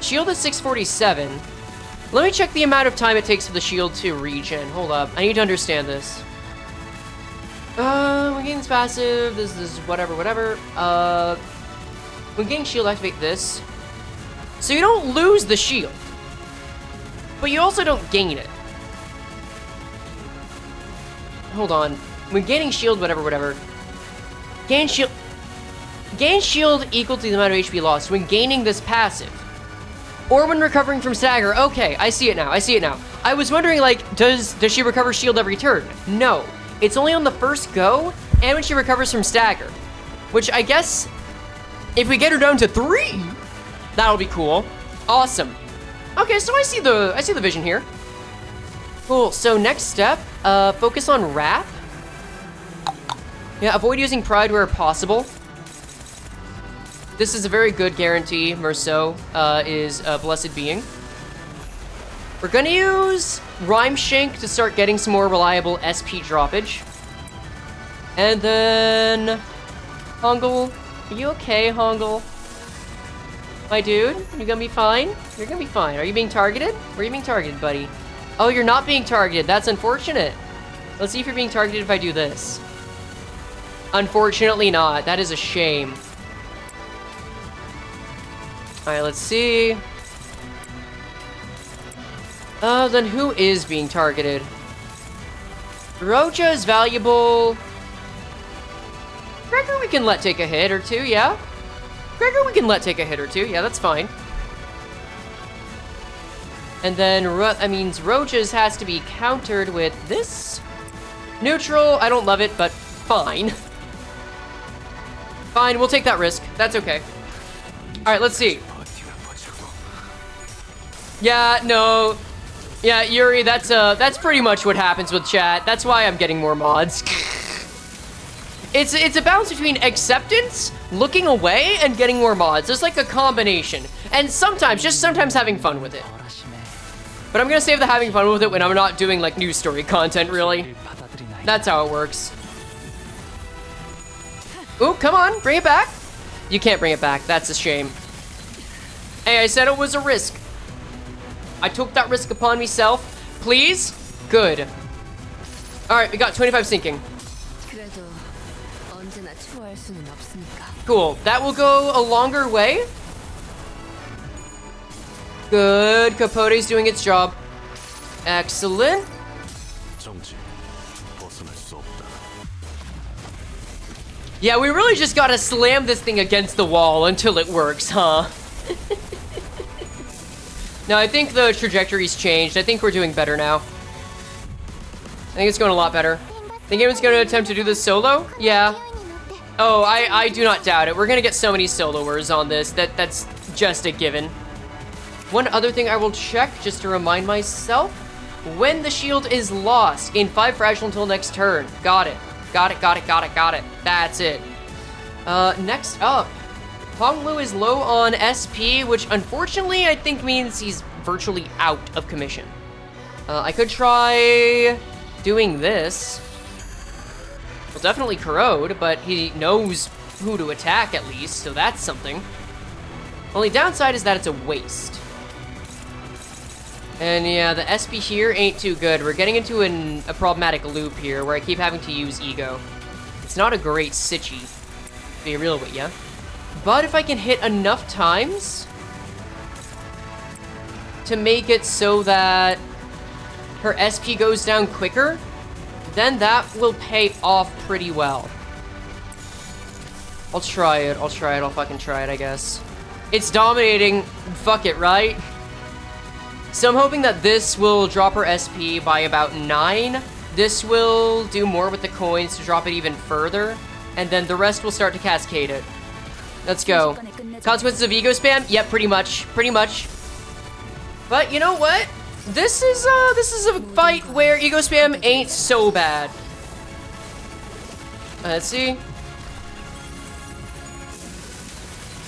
Shield is 647. Let me check the amount of time it takes for the shield to regen. Hold up. I need to understand this. When getting passive, this is whatever. When getting shield, activate this. So you don't lose the shield. But you also don't gain it. Hold on. When gaining shield, whatever. Gain shield... gain shield equal to the amount of HP lost when gaining this passive. Or when recovering from stagger. Okay, I see it now. I was wondering, like, does she recover shield every turn? No. It's only on the first go, and when she recovers from stagger. Which I guess, if we get her down to 3, that'll be cool. Awesome. Okay, so I see the vision here. Cool, so next step, focus on wrap. Yeah, avoid using pride where possible. This is a very good guarantee. Merceau is a blessed being. We're gonna use Rhyme Shank to start getting some more reliable SP droppage. And then... Hongle, are you okay, Hongle? My dude, you gonna be fine? You're gonna be fine. Are you being targeted? Where are you being targeted, buddy? Oh, you're not being targeted. That's unfortunate. Let's see if you're being targeted if I do this. Unfortunately not. That is a shame. Alright, let's see. Then who is being targeted? Roja is valuable. Gregor we can let take a hit or two, yeah? Gregor we can let take a hit or two, yeah, that's fine. And then, that means Roja's has to be countered with this. Neutral, I don't love it, but fine. Fine, we'll take that risk. That's okay. Alright, let's see. Yeah, no. Yeah, Yuri, that's pretty much what happens with chat. That's why I'm getting more mods. It's a balance between acceptance, looking away, and getting more mods. There's like a combination. And sometimes, just sometimes having fun with it. But I'm gonna save the having fun with it when I'm not doing like news story content, really. That's how it works. Ooh, come on, bring it back. You can't bring it back, that's a shame. Hey, I said it was a risk. I took that risk upon myself. Please? Good. Alright, we got 25 sinking. Cool, that will go a longer way. Good, Capote's doing its job. Excellent. Yeah, we really just gotta slam this thing against the wall until it works, huh? No, I think the trajectory's changed. I think we're doing better now. I think it's going a lot better. Think anyone's gonna attempt to do this solo? Yeah. Oh, I do not doubt it. We're gonna get so many soloers on this. That's just a given. One other thing I will check, just to remind myself. When the shield is lost, gain 5 fragile until next turn. Got it. Got it, got it, got it, got it. That's it. Next up. Honglu is low on SP, which unfortunately I think means he's virtually out of commission. I could try doing this. Well, definitely corrode, but he knows who to attack at least, so that's something. Only downside is that it's a waste. And yeah, the SP here ain't too good. We're getting into a problematic loop here where I keep having to use e.g.o. It's not a great sitchy, to be real with ya. But if I can hit enough times to make it so that her SP goes down quicker, then that will pay off pretty well. I'll try it, I'll fucking try it, I guess. It's dominating, fuck it, right? So I'm hoping that this will drop her SP by about 9. This will do more with the coins to drop it even further, and then the rest will start to cascade it. Let's go. Consequences of ego spam? Yep, pretty much. But you know what? This is a fight where ego spam ain't so bad. Let's see.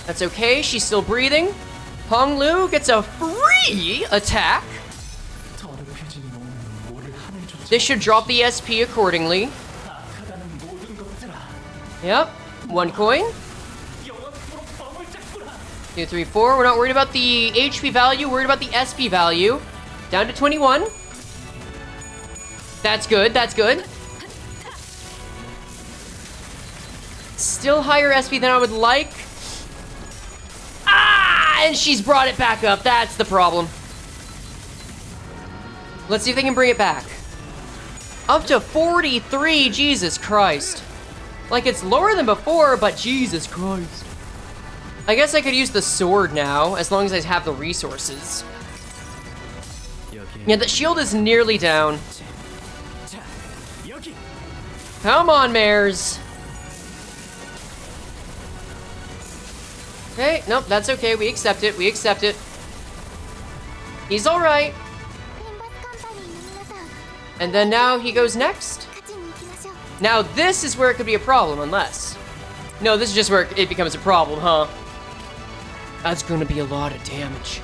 That's okay, she's still breathing. Honglu gets a free attack. This should drop the SP accordingly. Yep, 1 coin. 2, 3, 4. We're not worried about the HP value, worried about the SP value. Down to 21. That's good, that's good. Still higher SP than I would like. Ah, and she's brought it back up. That's the problem. Let's see if they can bring it back. Up to 43, Jesus Christ. Like, it's lower than before, but Jesus Christ. I guess I could use the sword now, as long as I have the resources. Yeah, the shield is nearly down. Come on, mares. Okay, nope, that's okay. We accept it. We accept it. He's all right. And then now he goes next. Now this is where it could be a problem, unless... No, this is just where it becomes a problem, huh? That's gonna be a lot of damage.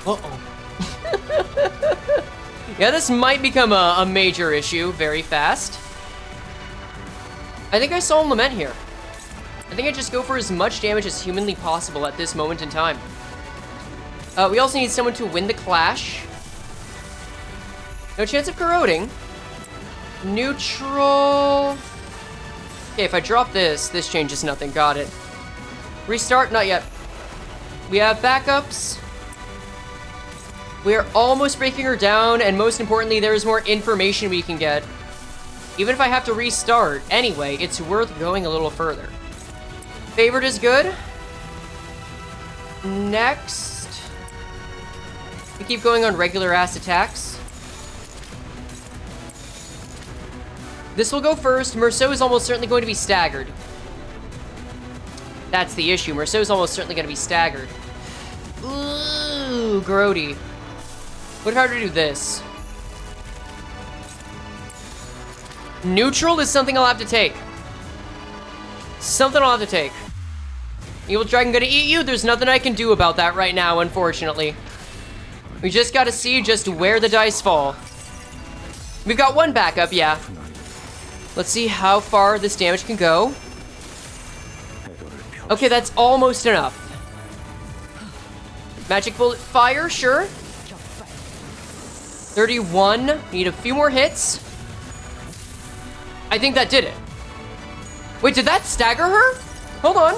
Uh-oh. Yeah, this might become a major issue very fast. I think I saw Lament here. I think I just go for as much damage as humanly possible at this moment in time. We also need someone to win the clash. No chance of corroding. Neutral. Okay, if I drop this changes nothing. Got it. Restart, not yet. We have backups. We are almost breaking her down, and most importantly, there is more information we can get. Even if I have to restart, anyway, it's worth going a little further. Favored is good. Next. We keep going on regular ass attacks. This will go first. Merceau is almost certainly going to be staggered. That's the issue. Merceau is almost certainly going to be staggered. Ooh, grody. What if I were to do this? Neutral is something I'll have to take. Something I'll have to take. Evil Dragon gonna eat you? There's nothing I can do about that right now, unfortunately. We just gotta see just where the dice fall. We've got one backup, yeah. Let's see how far this damage can go. Okay, that's almost enough. Magic Bullet Fire, sure. 31. Need a few more hits. I think that did it. Wait, did that stagger her? Hold on.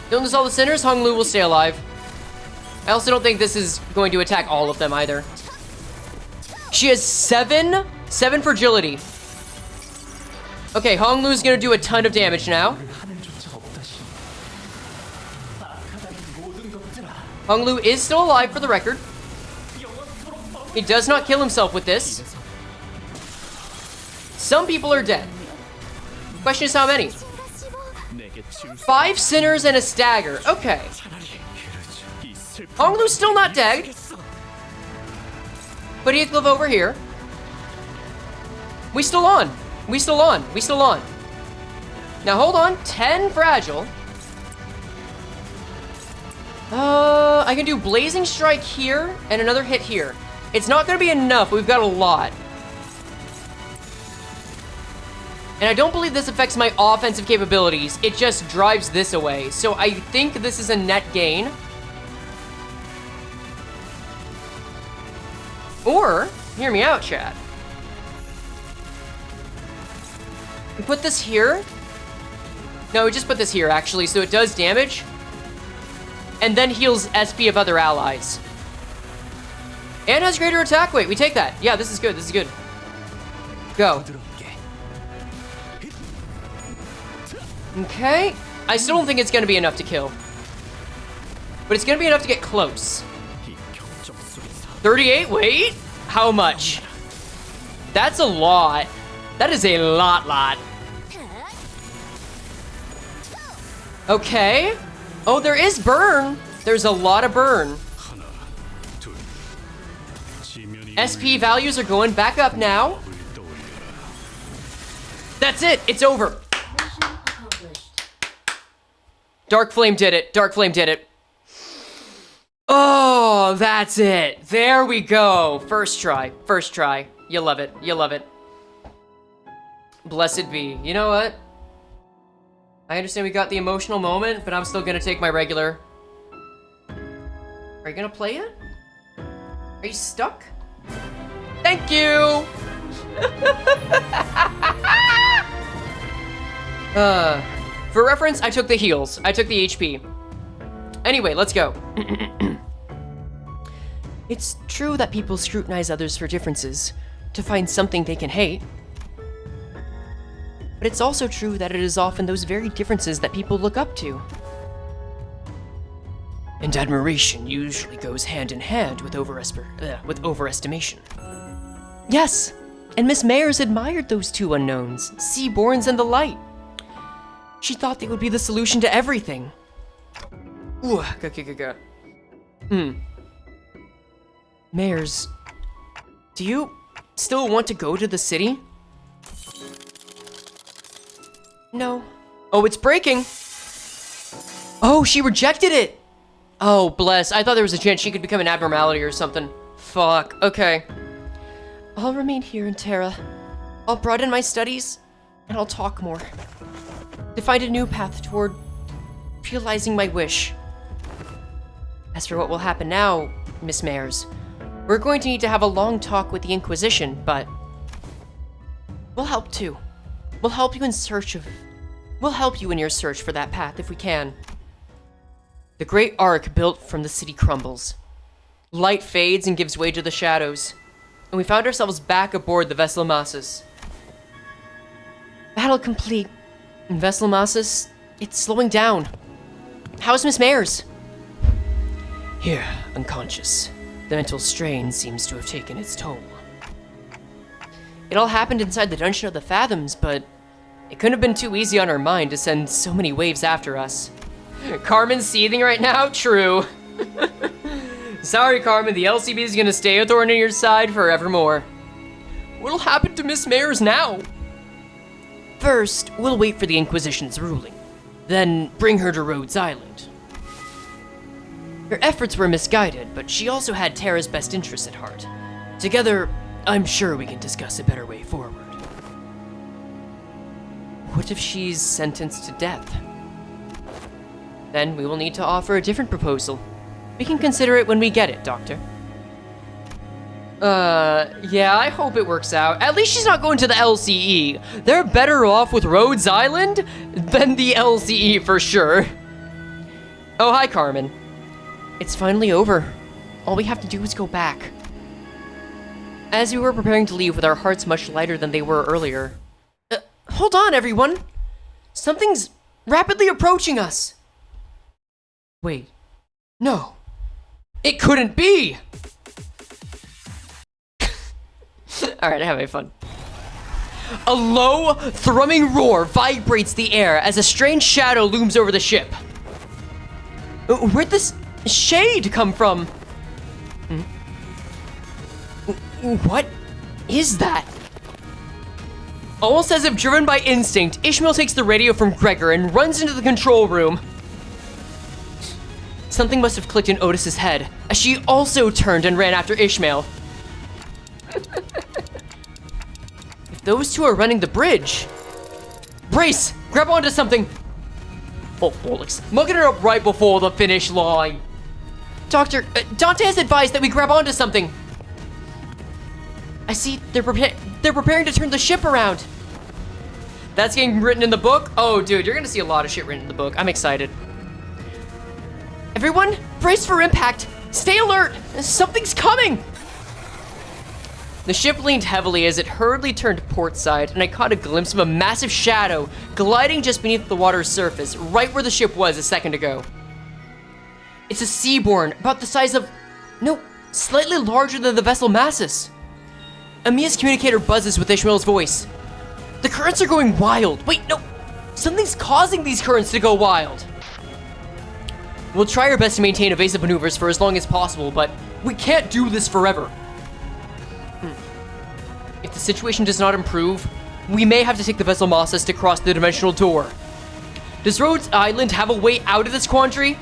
Don't lose all the sinners. Hong Lu will stay alive. I also don't think this is going to attack all of them either. She has 7 fragility. Okay, Hong Lu's gonna do a ton of damage now. Hong Lu is still alive for the record. He does not kill himself with this. Some people are dead. Question is how many? 5 sinners and a stagger. Okay. Hong Lu's still not dead. But Heathcliff over here. We still on. We still on. We still on. Now hold on. 10 fragile. I can do Blazing Strike here and another hit here. It's not gonna be enough. We've got a lot. And I don't believe this affects my offensive capabilities. It just drives this away. So I think this is a net gain. Or, hear me out, chat. We put this here. No, we just put this here, actually, so it does damage. And then heals SP of other allies. And has greater attack weight. We take that. Yeah, this is good. This is good. Go. Okay. I still don't think it's going to be enough to kill. But it's going to be enough to get close. 38? Wait. How much? That's a lot. That is a lot. Okay. Oh, there is burn. There's a lot of burn. SP values are going back up now. That's it. It's over. Dark Flame did it. Dark Flame did it. Oh, that's it. There we go. First try. First try. You love it. You love it. Blessed be. You know what? I understand we got the emotional moment, but I'm still gonna take my regular. Are you gonna play it? Are you stuck? Thank you! For reference, I took the heals. I took the HP. Anyway, let's go. It's true that people scrutinize others for differences, to find something they can hate. But it's also true that it is often those very differences that people look up to. And admiration usually goes hand in hand with overestimation. Yes, and Miss Mayers admired those two unknowns, Seaborns and the Light. She thought they would be the solution to everything. Ooh, Mayers, do you still want to go to the city? No. Oh, it's breaking. Oh, she rejected it. Oh, bless. I thought there was a chance she could become an abnormality or something. Fuck. Okay. I'll remain here in Terra. I'll broaden my studies, and I'll talk more. To find a new path toward realizing my wish. As for what will happen now, Miss Mayers, we're going to need to have a long talk with the Inquisition, but we'll help too. We'll help you in your search for that path if we can. The great arc built from the city crumbles. Light fades and gives way to the shadows, and we found ourselves back aboard the vessel Massus. Battle complete. And vessel Massus, it's slowing down. How's Miss Mayers? Here, unconscious. The mental strain seems to have taken its toll. It all happened inside the Dungeon of the Fathoms, but it couldn't have been too easy on our mind to send so many waves after us. Carmen's seething right now? True. Sorry, Carmen, the LCB is gonna stay a thorn in your side forevermore. What'll happen to Miss Mayers now? First, we'll wait for the Inquisition's ruling, then bring her to Rhodes Island. Her efforts were misguided, but she also had Terra's best interests at heart. Together, I'm sure we can discuss a better way forward. What if she's sentenced to death? Then we will need to offer a different proposal. We can consider it when we get it, Doctor. Yeah, I hope it works out. At least she's not going to the LCE. They're better off with Rhodes Island than the LCE for sure. Oh, hi, Carmen. It's finally over. All we have to do is go back. As we were preparing to leave with our hearts much lighter than they were earlier. Hold on, everyone. Something's rapidly approaching us. Wait. No. It couldn't be! Alright, having fun. A low, thrumming roar vibrates the air as a strange shadow looms over the ship. Where'd this shade come from? What is that? Almost as if driven by instinct, Ishmael takes the radio from Gregor and runs into the control room. Something must have clicked in Otis's head, as she also turned and ran after Ishmael. If those two are running the bridge... Brace! Grab onto something! Oh, bollocks. Mugging her up right before the finish line. Doctor, Dante has advised that we grab onto something. I see they're preparing to turn the ship around. That's getting written in the book? Oh, dude, you're gonna see a lot of shit written in the book. I'm excited. Everyone, brace for impact. Stay alert. Something's coming. The ship leaned heavily as it hurriedly turned port side, and I caught a glimpse of a massive shadow gliding just beneath the water's surface, right where the ship was a second ago. It's a seaborn, about the size of... no, slightly larger than the vessel Massus. Amia's communicator buzzes with Ishmael's voice. The currents are going wild. Wait, no. Something's causing these currents to go wild. We'll try our best to maintain evasive maneuvers for as long as possible, but we can't do this forever. If the situation does not improve, we may have to take the vessel Massus to cross the dimensional door. Does Rhodes Island have a way out of this quandary?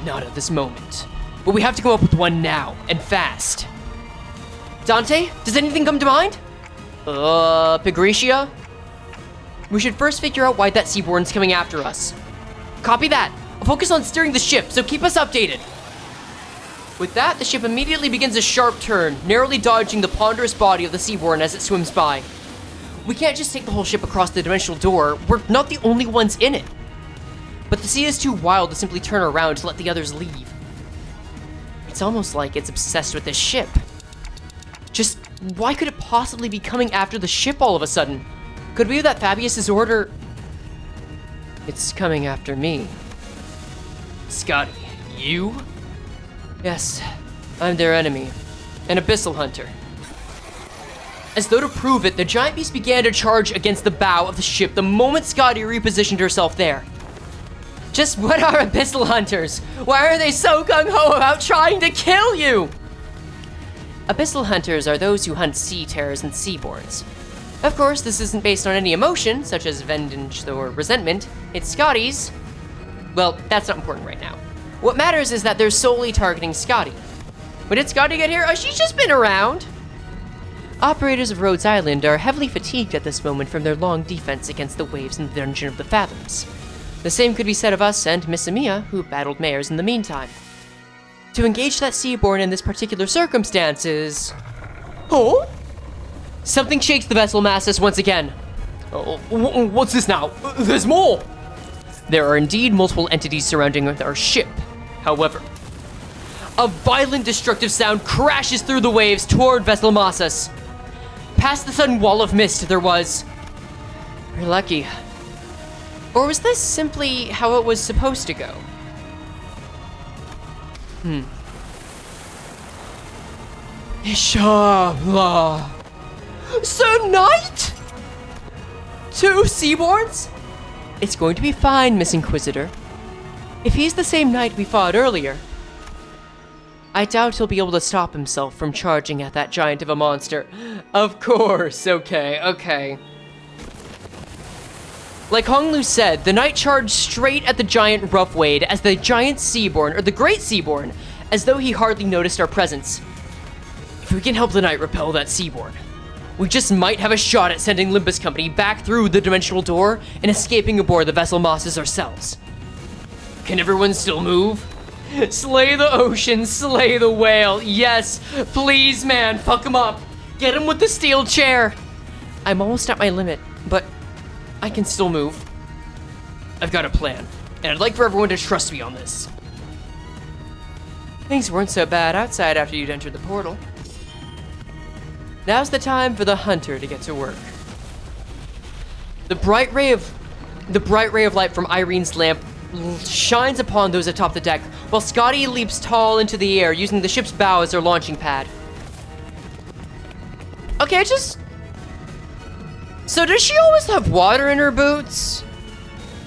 Not at this moment, but we have to come up with one now, and fast. Dante, does anything come to mind? Pigretia? We should first figure out why that seaborn's coming after us. Copy that. I'll focus on steering the ship, so keep us updated. With that, the ship immediately begins a sharp turn, narrowly dodging the ponderous body of the seaborn as it swims by. We can't just take the whole ship across the dimensional door. We're not the only ones in it. But the sea is too wild to simply turn around to let the others leave. It's almost like it's obsessed with this ship. Just why could it possibly be coming after the ship all of a sudden? Could it be that Fabius's order... It's coming after me. Scotty, you? Yes, I'm their enemy. An abyssal hunter. As though to prove it, the giant beast began to charge against the bow of the ship the moment Scotty repositioned herself there. Just what are abyssal hunters? Why are they so gung-ho about trying to kill you? Abyssal hunters are those who hunt sea terrors and seaborns. Of course, this isn't based on any emotion, such as vengeance or resentment. It's Scotty's... Well, that's not important right now. What matters is that they're solely targeting Scotty. When did Scotty get here? Oh, she's just been around. Operators of Rhodes Island are heavily fatigued at this moment from their long defense against the waves in the Dungeon of the Fathoms. The same could be said of us and Miss Amiya, who battled mares in the meantime. To engage that Seaborn in this particular circumstance is... Oh? Something shakes the vessel masses once again. Oh, what's this now? There's more! There are indeed multiple entities surrounding our ship. However, a violent destructive sound crashes through the waves toward Vessel Massas. Past the sudden wall of mist there was... We're lucky. Or was this simply how it was supposed to go? Inshallah. Sir Knight? 2 Seaborns? It's going to be fine, Miss Inquisitor. If he's the same knight we fought earlier, I doubt he'll be able to stop himself from charging at that giant of a monster. Of course, okay. Like Honglu said, the knight charged straight at the giant Roughwade as the giant Seaborn, or the Great Seaborn, as though he hardly noticed our presence. If we can help the knight repel that Seaborn, we just might have a shot at sending Limbus Company back through the dimensional door and escaping aboard the vessel Mosses ourselves. Can everyone still move? Slay the ocean, slay the whale. Yes, please, man, fuck him up. Get him with the steel chair. I'm almost at my limit, but I can still move. I've got a plan, and I'd like for everyone to trust me on this. Things weren't so bad outside after you'd entered the portal. Now's the time for the hunter to get to work. The bright ray of light from Irene's lamp shines upon those atop the deck, while Scotty leaps tall into the air using the ship's bow as their launching pad. Okay, So does she always have water in her boots?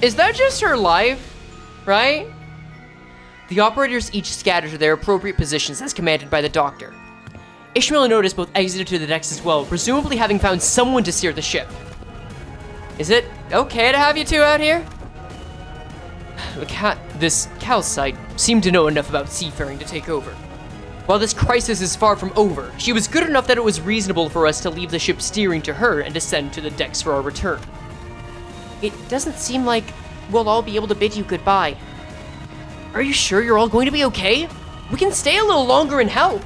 Is that just her life, right? The operators each scatter to their appropriate positions as commanded by the doctor. Ishmael and Otis both exited to the decks as well, presumably having found someone to steer the ship. Is it okay to have you two out here? This calcite seemed to know enough about seafaring to take over. While this crisis is far from over, she was good enough that it was reasonable for us to leave the ship steering to her and descend to the decks for our return. It doesn't seem like we'll all be able to bid you goodbye. Are you sure you're all going to be okay? We can stay a little longer and help.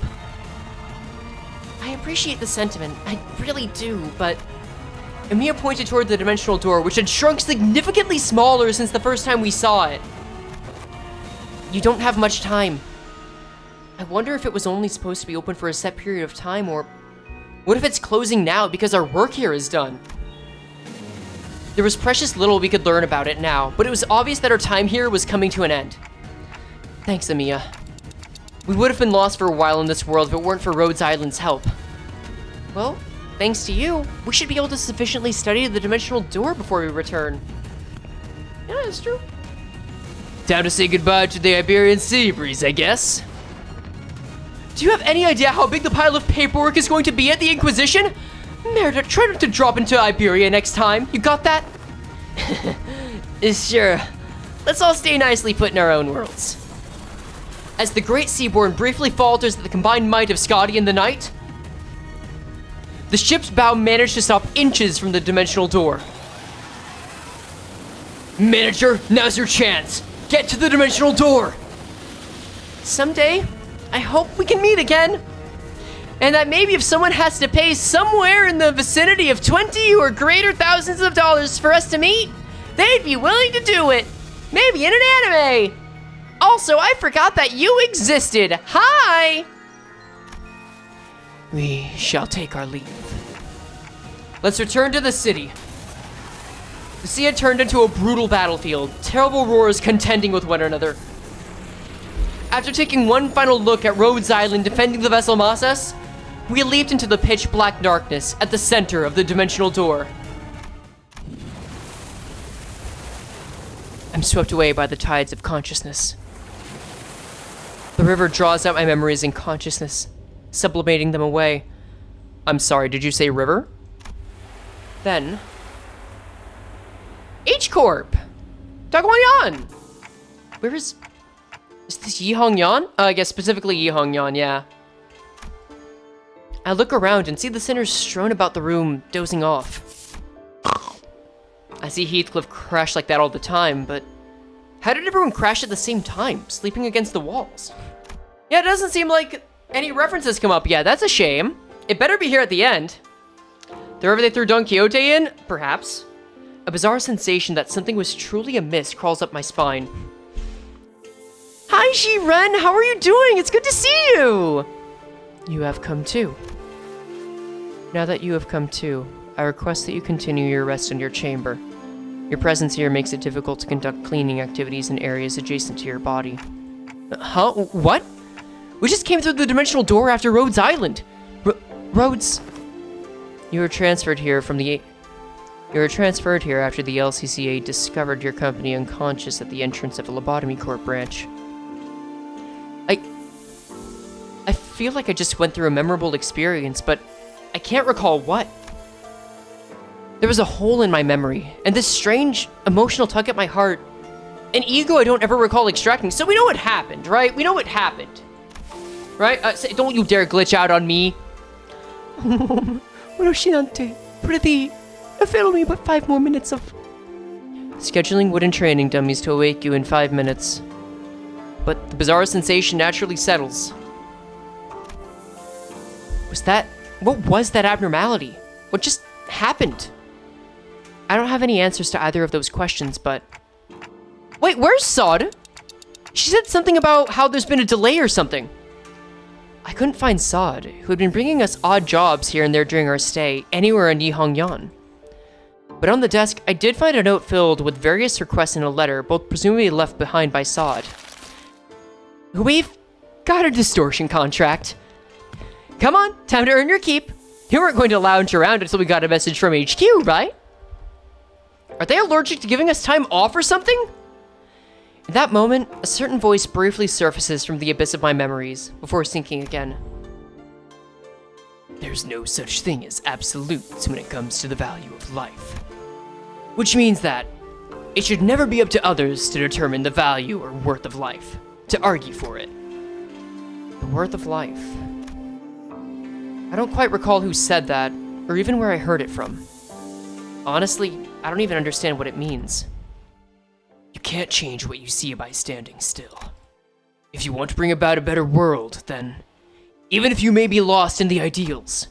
I appreciate the sentiment, I really do, but... Amiya pointed toward the dimensional door, which had shrunk significantly smaller since the first time we saw it. You don't have much time. I wonder if it was only supposed to be open for a set period of time, or what if it's closing now because our work here is done? There was precious little we could learn about it now, but it was obvious that our time here was coming to an end. Thanks, Amiya. We would have been lost for a while in this world if it weren't for Rhodes Island's help. Well, thanks to you, we should be able to sufficiently study the dimensional door before we return. Yeah, that's true. Time to say goodbye to the Iberian sea breeze, I guess. Do you have any idea how big the pile of paperwork is going to be at the Inquisition? Merida, try not to drop into Iberia next time. You got that? Sure. Let's all stay nicely put in our own worlds. As the Great Seaborn briefly falters at the combined might of Scotty and the Knight, the ship's bow managed to stop inches from the dimensional door. Manager, now's your chance. Get to the dimensional door. Someday, I hope we can meet again. And that maybe if someone has to pay somewhere in the vicinity of 20 or greater thousands of dollars for us to meet, they'd be willing to do it. Maybe in an anime. Also, I forgot that you existed. Hi! We shall take our leave. Let's return to the city. The sea had turned into a brutal battlefield, terrible roars contending with one another. After taking one final look at Rhodes Island defending the vessel Massas, we leaped into the pitch black darkness at the center of the dimensional door. I'm swept away by the tides of consciousness. The river draws out my memories and consciousness, sublimating them away. I'm sorry, did you say river? Then... H-Corp! Dagwayan! Where is... Is this Yi-Hong-Yan? I guess specifically Yi-Hong-Yan, yeah. I look around and see the sinners strewn about the room, dozing off. I see Heathcliff crash like that all the time, but how did everyone crash at the same time, sleeping against the walls? Yeah, it doesn't seem like any references come up yet. That's a shame. It better be here at the end. The river they threw Don Quixote in? Perhaps. A bizarre sensation that something was truly amiss crawls up my spine. Hi, Shi-Ren! How are you doing? It's good to see you! You have come too. Now that you have come too, I request that you continue your rest in your chamber. Your presence here makes it difficult to conduct cleaning activities in areas adjacent to your body. Huh? What? We just came through the dimensional door after Rhodes Island. Rhodes... You were transferred here after the LCCA discovered your company unconscious at the entrance of the Lobotomy Corp branch. I feel like I just went through a memorable experience, but I can't recall what. There was a hole in my memory, and this strange, emotional tug at my heart. An ego I don't ever recall extracting, so we know what happened, right? We know what happened. Right? Don't you dare glitch out on me. Prithee, fill me but 5 more minutes of... Scheduling wooden training dummies to awake you in 5 minutes. But the bizarre sensation naturally settles. What was that abnormality? What just happened? I don't have any answers to either of those questions, but... Wait, where's Sod? She said something about how there's been a delay or something. I couldn't find Sod, who had been bringing us odd jobs here and there during our stay, anywhere in Yi-Hong-Yan. But on the desk, I did find a note filled with various requests in a letter, both presumably left behind by Sod. We've got a distortion contract. Come on, time to earn your keep. You weren't going to lounge around until we got a message from HQ, right? Are they allergic to giving us time off or something? In that moment, a certain voice briefly surfaces from the abyss of my memories, before sinking again. There's no such thing as absolutes when it comes to the value of life. Which means that it should never be up to others to determine the value or worth of life, to argue for it. The worth of life. I don't quite recall who said that, or even where I heard it from. Honestly, I don't even understand what it means. You can't change what you see by standing still. If you want to bring about a better world, then, even if you may be lost in the ideals.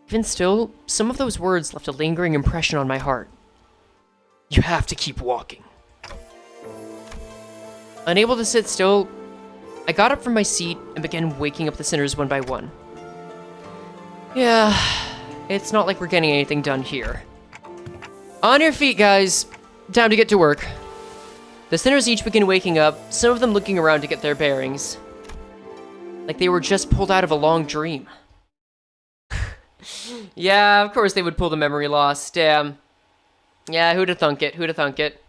Even still, some of those words left a lingering impression on my heart. You have to keep walking. Unable to sit still, I got up from my seat and began waking up the sinners one by one. Yeah, it's not like we're getting anything done here. On your feet, guys. Time to get to work. The sinners each begin waking up, some of them looking around to get their bearings. Like they were just pulled out of a long dream. Yeah, of course they would pull the memory loss, damn. Yeah, who'da thunk it, who'da thunk it.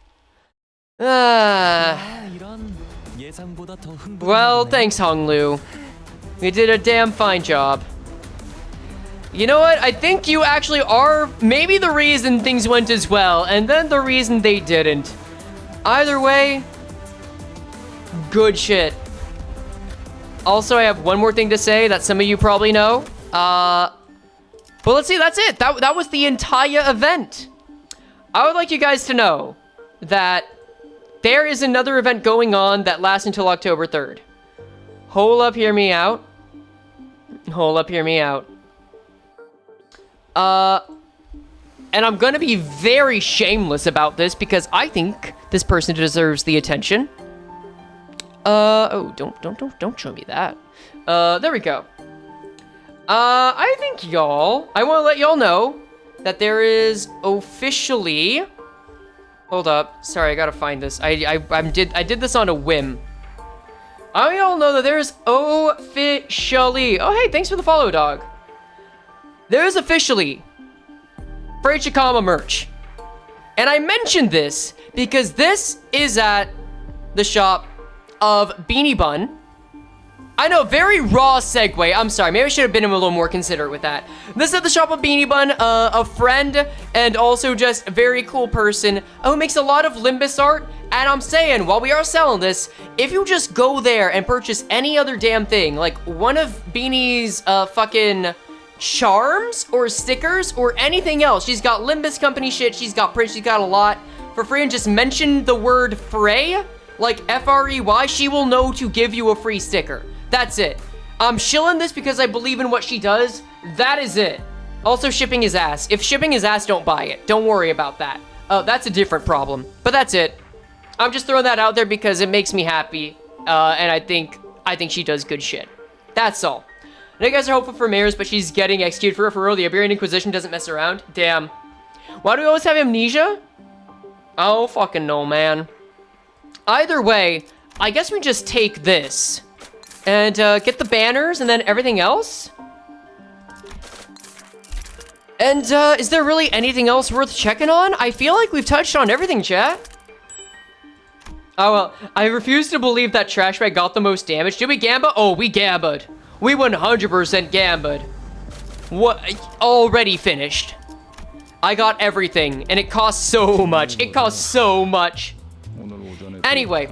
Well, thanks, Honglu. You did a damn fine job. You know what? I think you actually are maybe the reason things went as well, and then the reason they didn't. Either way, good shit. Also, I have one more thing to say that some of you probably know. But let's see, that's it. That was the entire event. I would like you guys to know that there is another event going on that lasts until October 3rd. Hold up, hear me out. Hold up, hear me out. And I'm gonna be very shameless about this because I think this person deserves the attention. Oh, don't show me that. There we go. I think I want to let y'all know that there is officially... Hold up. Sorry, I gotta find this. I did this on a whim. I want y'all know that there's officially... Oh, hey, thanks for the follow, dog. There's officially Frey Cheqama merch. And I mentioned this because this is at the shop of Beanie Bun. I know, very raw segue. I'm sorry. Maybe I should have been a little more considerate with that. This is at the shop of Beanie Bun, a friend and also just a very cool person who makes a lot of Limbus art. And I'm saying, while we are selling this, if you just go there and purchase any other damn thing, like one of Beanie's fucking charms or stickers or anything else, she's got Limbus Company shit, she's got prints, she's got a lot for free, and just mention the word Frey, like F-R-E-Y, she will know to give you a free sticker. That's it. I'm shilling this because I believe in what she does. That is it. Also, shipping is ass. If shipping is ass, don't buy it. Don't worry about that. That's a different problem. But that's it. I'm just throwing that out there because it makes me happy. And I think she does good shit. That's all. I know you guys are hopeful for Mayor's, but she's getting executed for referral. The Iberian Inquisition doesn't mess around. Damn. Why do we always have amnesia? Oh, fucking no, man. Either way, I guess we just take this and get the banners and then everything else. And is there really anything else worth checking on? I feel like we've touched on everything, chat. Oh, well, I refuse to believe that trash bag got the most damage. Did we gamba? Oh, we gamba'd. We 100% gamba'd. What? Already finished. I got everything, and it costs so much. It costs so much. Anyway,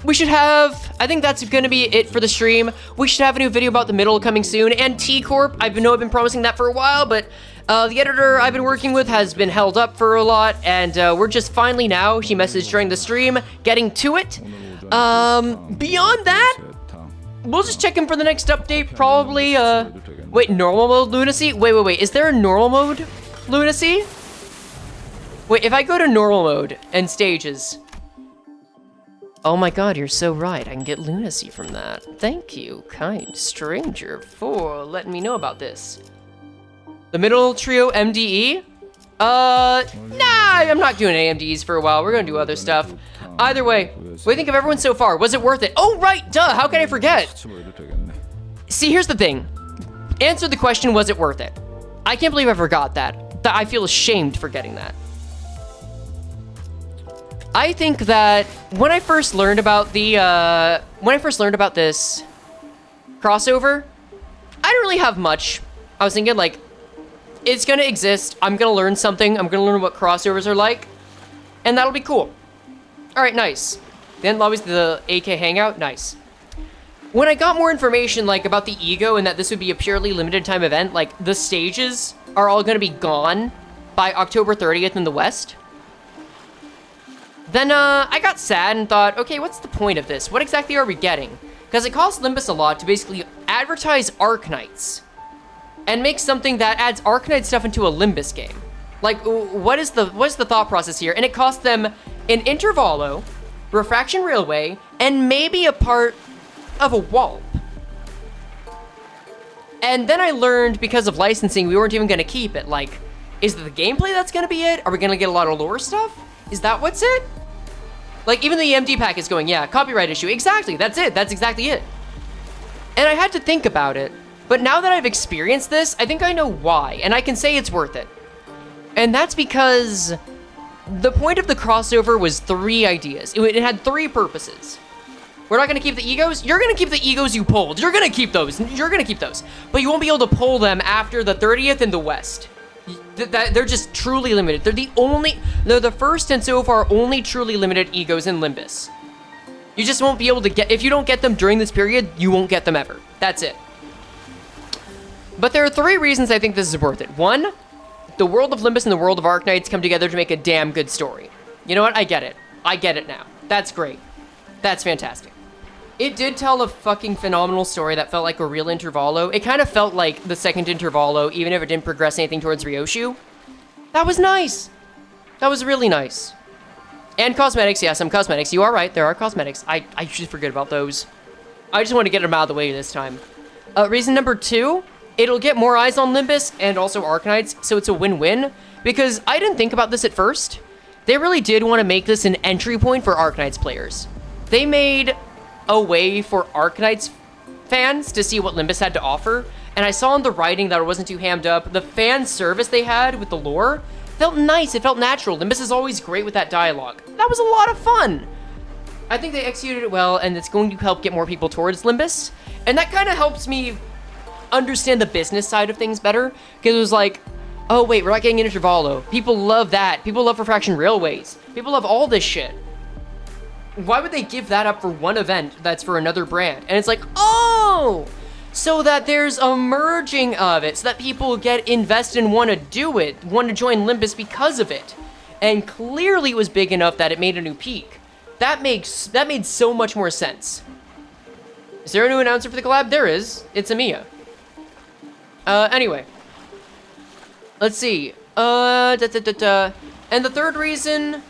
we should have, I think that's gonna be it for the stream. We should have a new video about the middle coming soon, and T-Corp, I've been promising that for a while, but the editor I've been working with has been held up for a lot, and we're just finally now, she messaged during the stream, getting to it. Beyond that, we'll just check in for the next update, probably, wait, normal mode lunacy? Wait, is there a normal mode lunacy? Wait, if I go to normal mode and stages, oh my god, you're so right. I can get lunacy from that. Thank you, kind stranger, for letting me know about this. The middle trio MDE? Nah, I'm not doing AMDs for a while. We're gonna do other stuff. Either way, what do you think of everyone so far? Was it worth it? Oh, right, duh, how can I forget? See, here's the thing. Answer the question, was it worth it? I can't believe I forgot that. I feel ashamed for getting that. I think that when I first learned about this crossover, I didn't really have much. I was thinking like, it's gonna exist. I'm gonna learn something. I'm gonna learn what crossovers are like, and that'll be cool. All right, nice. Then obviously the AK hangout, nice. When I got more information like about the e.g.o and that this would be a purely limited time event, like the stages are all gonna be gone by October 30th in the West. Then I got sad and thought, okay, what's the point of this? What exactly are we getting? Because it costs Limbus a lot to basically advertise Arknights and make something that adds Arknight stuff into a Limbus game. Like, what is the thought process here? And it cost them an Intervalo, Refraction Railway, and maybe a part of a Wallop. And then I learned, because of licensing, we weren't even going to keep it. Like, is it the gameplay that's going to be it? Are we going to get a lot of lore stuff? Is that what's it? Like, even the EMD pack is going, yeah, copyright issue. Exactly, that's it. That's exactly it. And I had to think about it. But now that I've experienced this, I think I know why. And I can say it's worth it. And that's because the point of the crossover was 3 ideas. It had 3 purposes. We're not going to keep the e.g.os. You're going to keep the e.g.os you pulled. You're going to keep those. You're going to keep those. But you won't be able to pull them after the 30th in the West. They're just truly limited. They're the first and so far only truly limited e.g.os in Limbus. You just won't be able to get, if you don't get them during this period, you won't get them ever. That's it. But there are 3 reasons I think this is worth it. 1, the world of Limbus and the world of Arknights come together to make a damn good story. You know what? I get it. I get it now. That's great. That's fantastic. It did tell a fucking phenomenal story that felt like a real Intervalo. It kind of felt like the second Intervalo, even if it didn't progress anything towards Ryoshu. That was nice. That was really nice. And cosmetics, yeah, some cosmetics. You are right, there are cosmetics. I usually forget about those. I just want to get them out of the way this time. Reason number 2, it'll get more eyes on Limbus and also Arknights, so it's a win-win. Because I didn't think about this at first. They really did want to make this an entry point for Arknights players. They made a way for Arknights fans to see what Limbus had to offer, and I saw in the writing that it wasn't too hammed up. The fan service they had with the lore felt nice, it felt natural. Limbus is always great with that dialogue. That was a lot of fun. I think they executed it well, and it's going to help get more people towards Limbus. And that kind of helps me understand the business side of things better, because it was like, oh wait, we're not getting an Intervallo. People love that. People love Refraction Railways. People love all this shit. Why would they give that up for one event that's for another brand? And it's like, oh, so that there's a merging of it, so that people get invested and want to do it, want to join Limbus because of it. And clearly it was big enough that it made a new peak. That made so much more sense. Is there a new announcer for the collab? There is. It's Amiya. Anyway. Let's see. And the third reason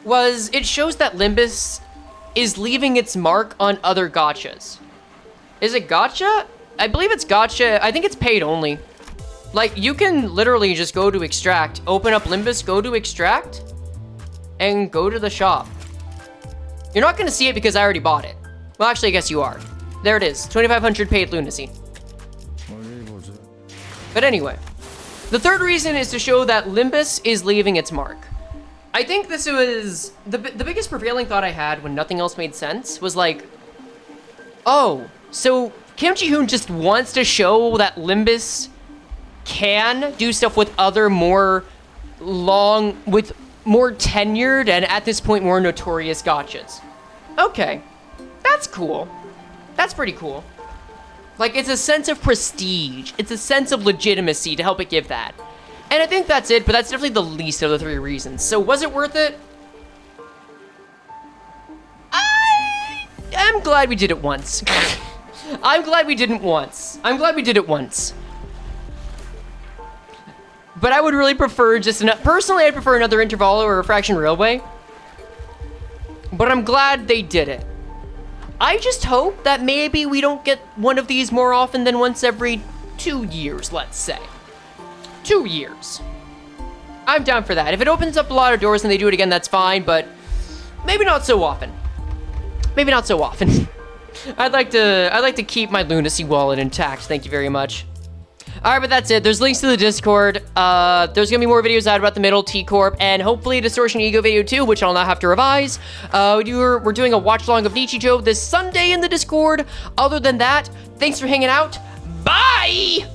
was it shows that Limbus is leaving its mark on other gachas. Is it gacha? I believe it's gacha. I think it's paid only. Like, you can literally just go to extract, open up Limbus, go to extract, and go to the shop. You're not going to see it because I already bought it. Well, actually, I guess you are. There it is. 2,500 paid lunacy. But anyway, the third reason is to show that Limbus is leaving its mark. I think this was the biggest prevailing thought I had when nothing else made sense was like, oh, so Kim Ji-hoon just wants to show that Limbus can do stuff with other more tenured and at this point more notorious gachas. Okay, that's cool. That's pretty cool. Like, it's a sense of prestige. It's a sense of legitimacy to help it give that. And I think that's it, but that's definitely the least of the three reasons. So was it worth it? I'm glad we did it once. I'm glad we didn't once. I'm glad we did it once. But I would really prefer personally, I'd prefer another Intervallo or Refraction Railway. But I'm glad they did it. I just hope that maybe we don't get one of these more often than once every 2 years, let's say. 2 years. I'm down for that. If it opens up a lot of doors and they do it again, that's fine, but maybe not so often. Maybe not so often. I'd like to keep my lunacy wallet intact. Thank you very much. All right, but that's it. There's links to the Discord. There's gonna be more videos out about the middle T Corp, and hopefully a Distortion e.g.o video too, which I'll now have to revise. We're doing a watch along of e.g.o this Sunday in the Discord. Other than that, thanks for hanging out. Bye.